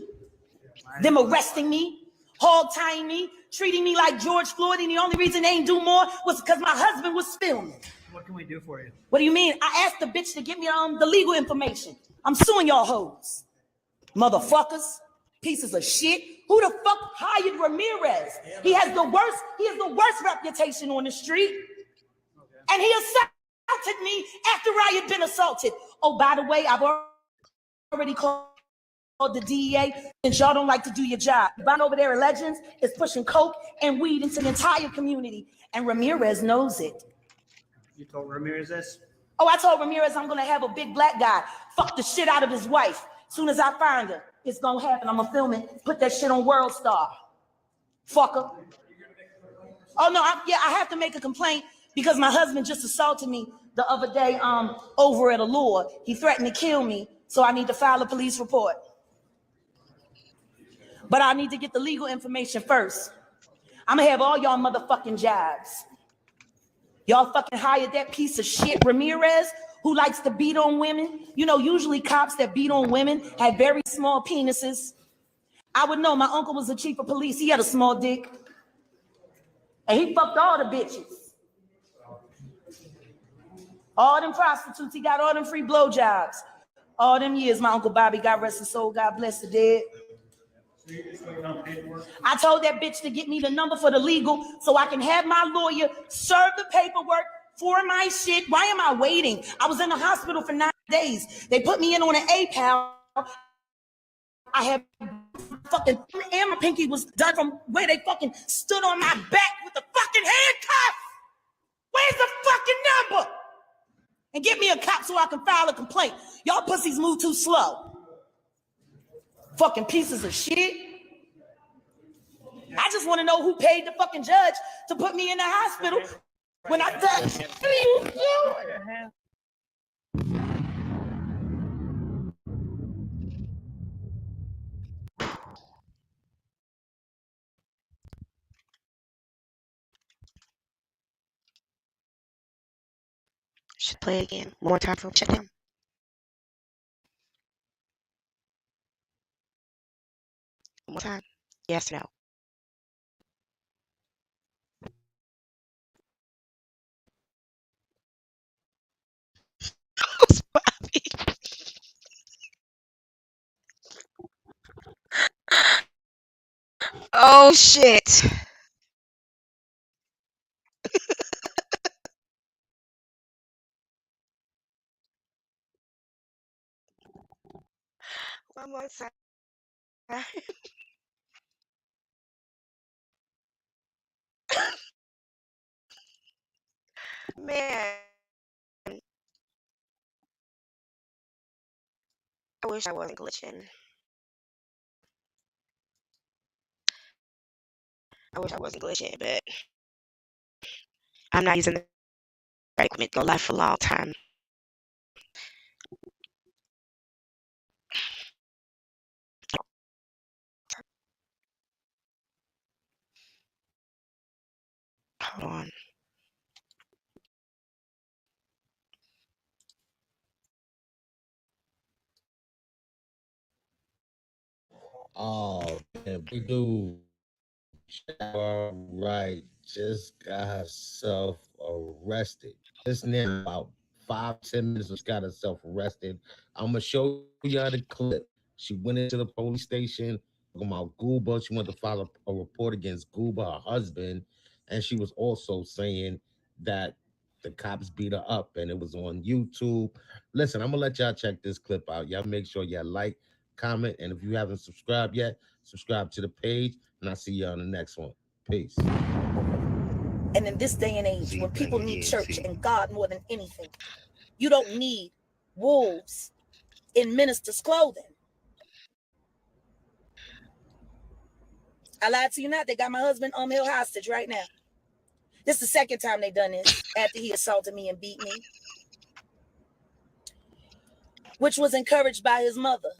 Them arresting me, hog tying me, treating me like George Floyd, and the only reason they ain't do more was because my husband was filming. What can we do for you? What do you mean? I asked the bitch to give me the legal information. I'm suing y'all hoes. Motherfuckers, pieces of shit. Who the fuck hired Ramirez? He has the worst reputation on the street. And he assaulted me after I had been assaulted. Oh, by the way, I've already called the DEA, since y'all don't like to do your job. Bond over there at Legends is pushing coke and weed into the entire community, and Ramirez knows it. You told Ramirez this? Oh, I told Ramirez I'm gonna have a big black guy fuck the shit out of his wife. As soon as I find her, it's gonna happen. I'm gonna film it, put that shit on World Star. Fucker. Oh no, I have to make a complaint because my husband just assaulted me the other day over at Allure. He threatened to kill me, so I need to file a police report. But I need to get the legal information first. I'm gonna have all y'all motherfucking jobs. Y'all fucking hired that piece of shit Ramirez who likes to beat on women. You know, usually cops that beat on women have very small penises. I would know. My uncle was the chief of police. He had a small dick. And he fucked all the bitches. All them prostitutes. He got all them free blowjobs. All them years, my Uncle Bobby, God rest his soul, God bless the dead. I told that bitch to get me the number for the legal so I can have my lawyer serve the paperwork for my shit. Why am I waiting? I was in the hospital for 9 days. They put me in on an APAL. I had fucking, and my pinky was done from where they fucking stood on my back with the fucking handcuffs. Where's the fucking number? And get me a cop so I can file a complaint. Y'all pussies move too slow. Fucking pieces of shit. I just want to know who paid the fucking judge to put me in the hospital when I touched you. Should play again. One more time for shut down. One more time. Yes or no? Oh shit. One more time. Man, I wish I wasn't glitching. I wish I wasn't glitching, but I'm not using the right equipment. Go live for a long time. Hold on. Oh, man, we do. Jaguar Wright just got herself arrested. Just now, about 5-10 minutes, just got herself arrested. I'm gonna show y'all the clip. She went into the police station talking about Gooba. She wanted to file a report against Gooba, her husband, and she was also saying that the cops beat her up, and it was on YouTube. Listen, I'm gonna let y'all check this clip out. Y'all make sure y'all like, comment, and if you haven't subscribed yet, subscribe to the page, and I'll see you on the next one. Peace. And in this day and age, when people need church and God more than anything, you don't need wolves in ministers' clothing. I lied to you not. They got my husband held hostage right now. This is the second time they done this after he assaulted me and beat me, which was encouraged by his mother.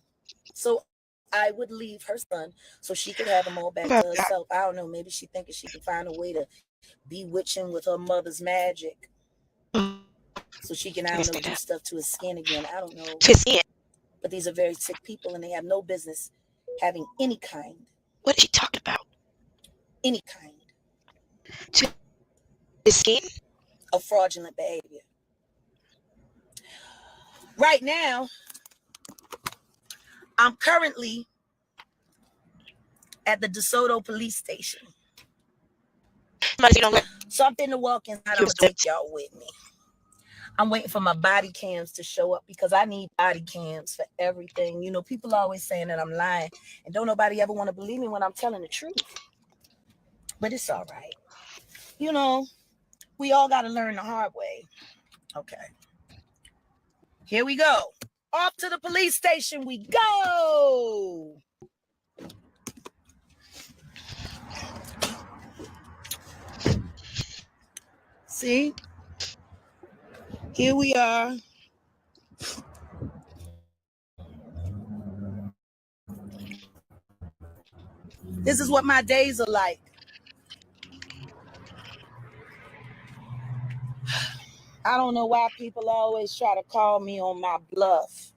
So I would leave her son so she could have him all back to herself. I don't know. Maybe she thinking she can find a way to bewitch him with her mother's magic. so she can, I don't know, do stuff to his skin again. I don't know. To his skin. But these are very sick people, and they have no business having any kind. What did she talk about? Any kind. To his skin? Of fraudulent behavior. Right now, I'm currently at the DeSoto police station. So I'm finna walk inside. I'm gonna take y'all with me. I'm waiting for my body cams to show up because I need body cams for everything. You know, people always saying that I'm lying, and don't nobody ever want to believe me when I'm telling the truth. But it's all right. You know, we all got to learn the hard way. Okay. Here we go. Off to the police station we go. See? Here we are. This is what my days are like. I don't know why people always try to call me on my bluff.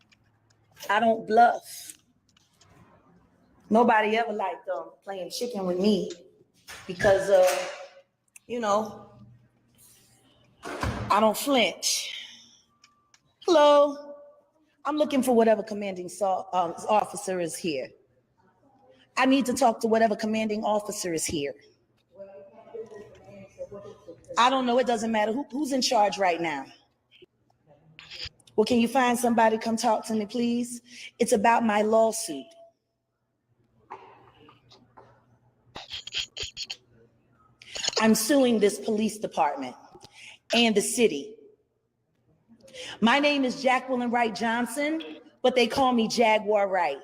I don't bluff. Nobody ever liked playing chicken with me because, you know, I don't flinch. Hello. I'm looking for whatever commanding officer is here. I need to talk to whatever commanding officer is here. I don't know. It doesn't matter. Who's in charge right now? Well, can you find somebody to come talk to me, please? It's about my lawsuit. I'm suing this police department and the city. My name is Jaguar Wright Johnson, but they call me Jaguar Wright.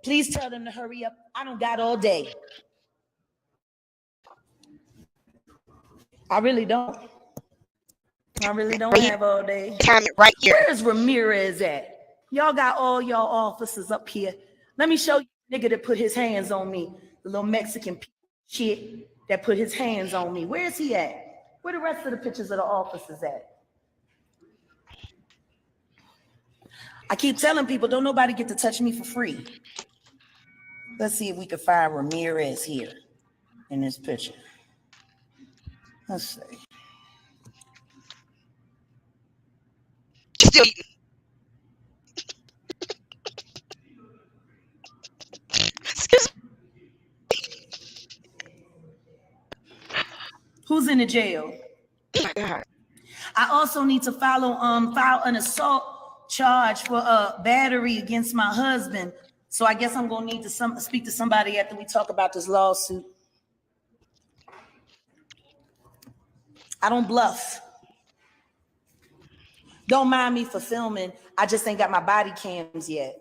Please tell them to hurry up. I don't got all day. I really don't. I really don't have all day. Right here. Where's Ramirez at? Y'all got all y'all officers up here. Let me show you the nigga that put his hands on me. The little Mexican shit that put his hands on me. Where is he at? Where the rest of the pictures of the officers at? I keep telling people, don't nobody get to touch me for free. Let's see if we can find Ramirez here in this picture. Let's see. Still eating. Excuse me. Who's in the jail? Oh my God. I also need to file an assault charge for battery against my husband. So I guess I'm gonna need to speak to somebody after we talk about this lawsuit. I don't bluff. Don't mind me for filming. I just ain't got my body cams yet.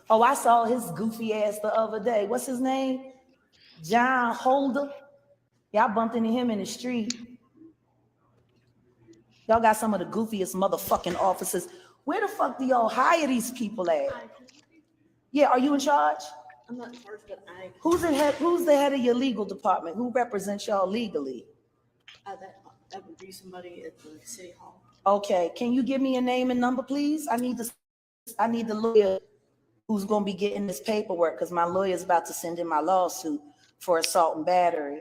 Oh, I saw his goofy ass the other day. What's his name? John Holder. Y'all bumped into him in the street. Y'all got some of the goofiest motherfucking officers. Where the fuck do y'all hire these people at? Yeah, are you in charge? I'm not in charge, but I. Who's the head of your legal department? Who represents y'all legally? That would be somebody at the city hall. Okay, can you give me a name and number, please? I need the lawyer who's gonna be getting this paperwork because my lawyer's about to send in my lawsuit for assault and battery.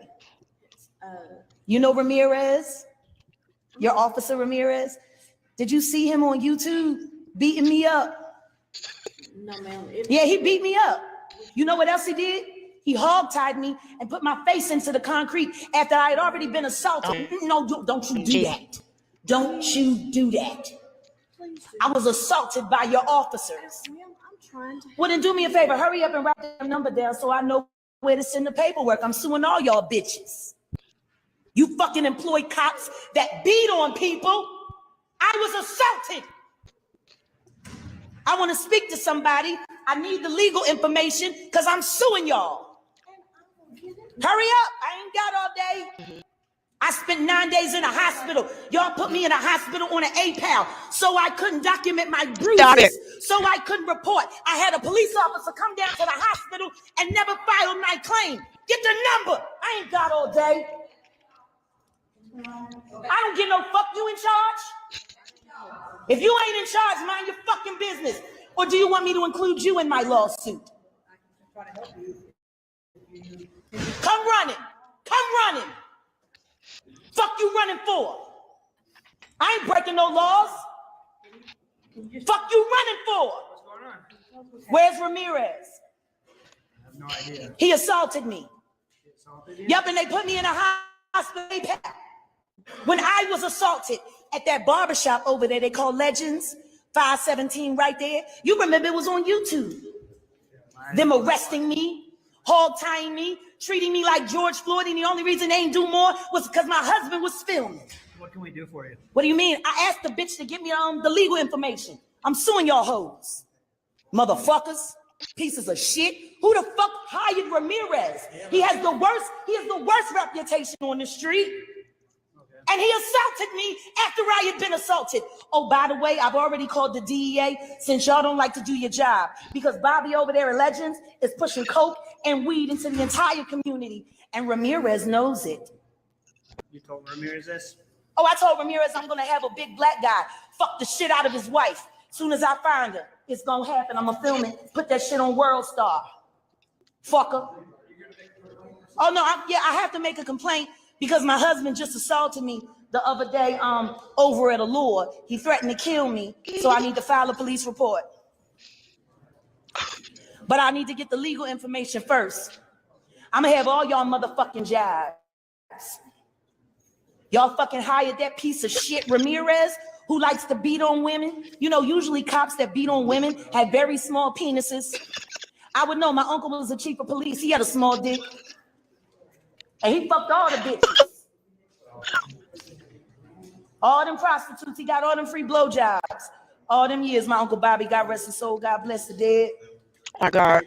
You know Ramirez? Your officer Ramirez? Did you see him on YouTube beating me up? No, ma'am. Yeah, he beat me up. You know what else he did? He hog-tied me and put my face into the concrete after I had already been assaulted. No, don't you do that. Don't you do that. I was assaulted by your officers. Ma'am, I'm trying to. Well, then do me a favor. Hurry up and write the number down so I know where to send the paperwork. I'm suing all y'all bitches. You fucking employ cops that beat on people. I was assaulted. I want to speak to somebody. I need the legal information because I'm suing y'all. Hurry up. I ain't got all day. I spent 9 days in a hospital. Y'all put me in a hospital on an APAL so I couldn't document my bruises, so I couldn't report. I had a police officer come down to the hospital and never filed my claim. Get the number. I ain't got all day. I don't get no fuck. You in charge? If you ain't in charge, mind your fucking business. Or do you want me to include you in my lawsuit? Come running. Come running. Fuck you running for? I ain't breaking no laws. Fuck you running for? Where's Ramirez? I have no idea. He assaulted me. Yup, and they put me in a hospital. When I was assaulted at that barbershop over there, they call Legends, 517 right there. You remember it was on YouTube. Them arresting me, hog tying me, treating me like George Floyd, and the only reason they ain't do more was because my husband was filming. What can we do for you? What do you mean? I asked the bitch to give me the legal information. I'm suing y'all hoes. Motherfuckers, pieces of shit. Who the fuck hired Ramirez? He has the worst reputation on the street. And he assaulted me after I had been assaulted. Oh, by the way, I've already called the DEA since y'all don't like to do your job. Because Bobby over there at Legends is pushing coke and weed into the entire community. And Ramirez knows it. You told Ramirez this? Oh, I told Ramirez I'm going to have a big black guy fuck the shit out of his wife. Soon as I find her, it's going to happen. I'm going to film it, put that shit on World Star. Fucker. Oh, no, I have to make a complaint because my husband just assaulted me the other day over at Allure. He threatened to kill me, so I need to file a police report. But I need to get the legal information first. I'm going to have all y'all motherfucking jobs. Y'all fucking hired that piece of shit Ramirez who likes to beat on women. You know, usually cops that beat on women have very small penises. I would know. My uncle was the chief of police. He had a small dick. And he fucked all the bitches. All them prostitutes. He got all them free blowjobs. All them years, my Uncle Bobby, God rest his soul, God bless the dead. My God.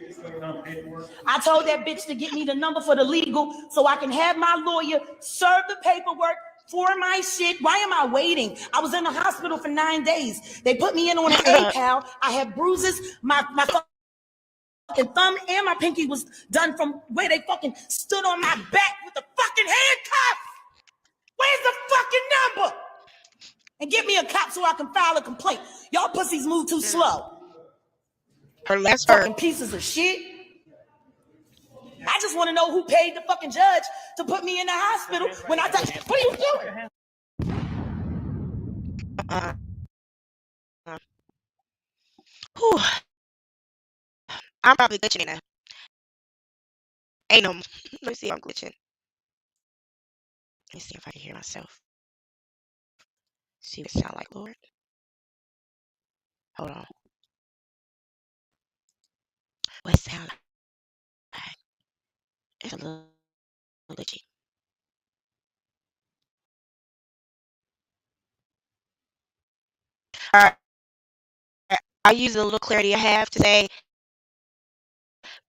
I told that bitch to get me the number for the legal so I can have my lawyer serve the paperwork for my shit. Why am I waiting? I was in the hospital for 9 days. They put me in on an A-pal. I had bruises. My fucking thumb and my pinky was done from where they fucking stood on my back with the fucking handcuff. Where's the fucking number? And get me a cop so I can file a complaint. Y'all pussies move too slow. Her last fucking pieces of shit. I just want to know who paid the fucking judge to put me in the hospital when I touch. What are you doing? Whew. I'm probably glitching in there. Ain't no. Let me see if I'm glitching. Let me see if I can hear myself. See what it sound like, Lord. Hold on. What it sound like? It's a little glitchy. All right. I'll use a little clarity I have to say,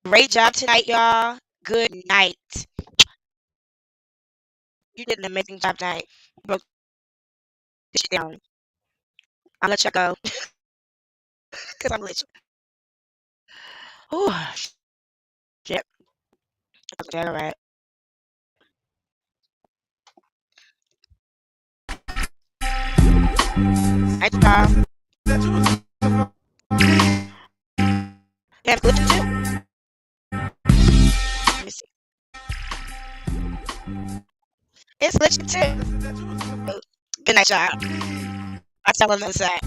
great job tonight, y'all. Good night. You did an amazing job tonight. You broke this shit down. I'll let you go. Because I'm glitching. Oh, shit. Okay, all right. Night, y'all. You have glitching too? Let me see. It's glitching too. Good night, y'all. I'll tell on the other side.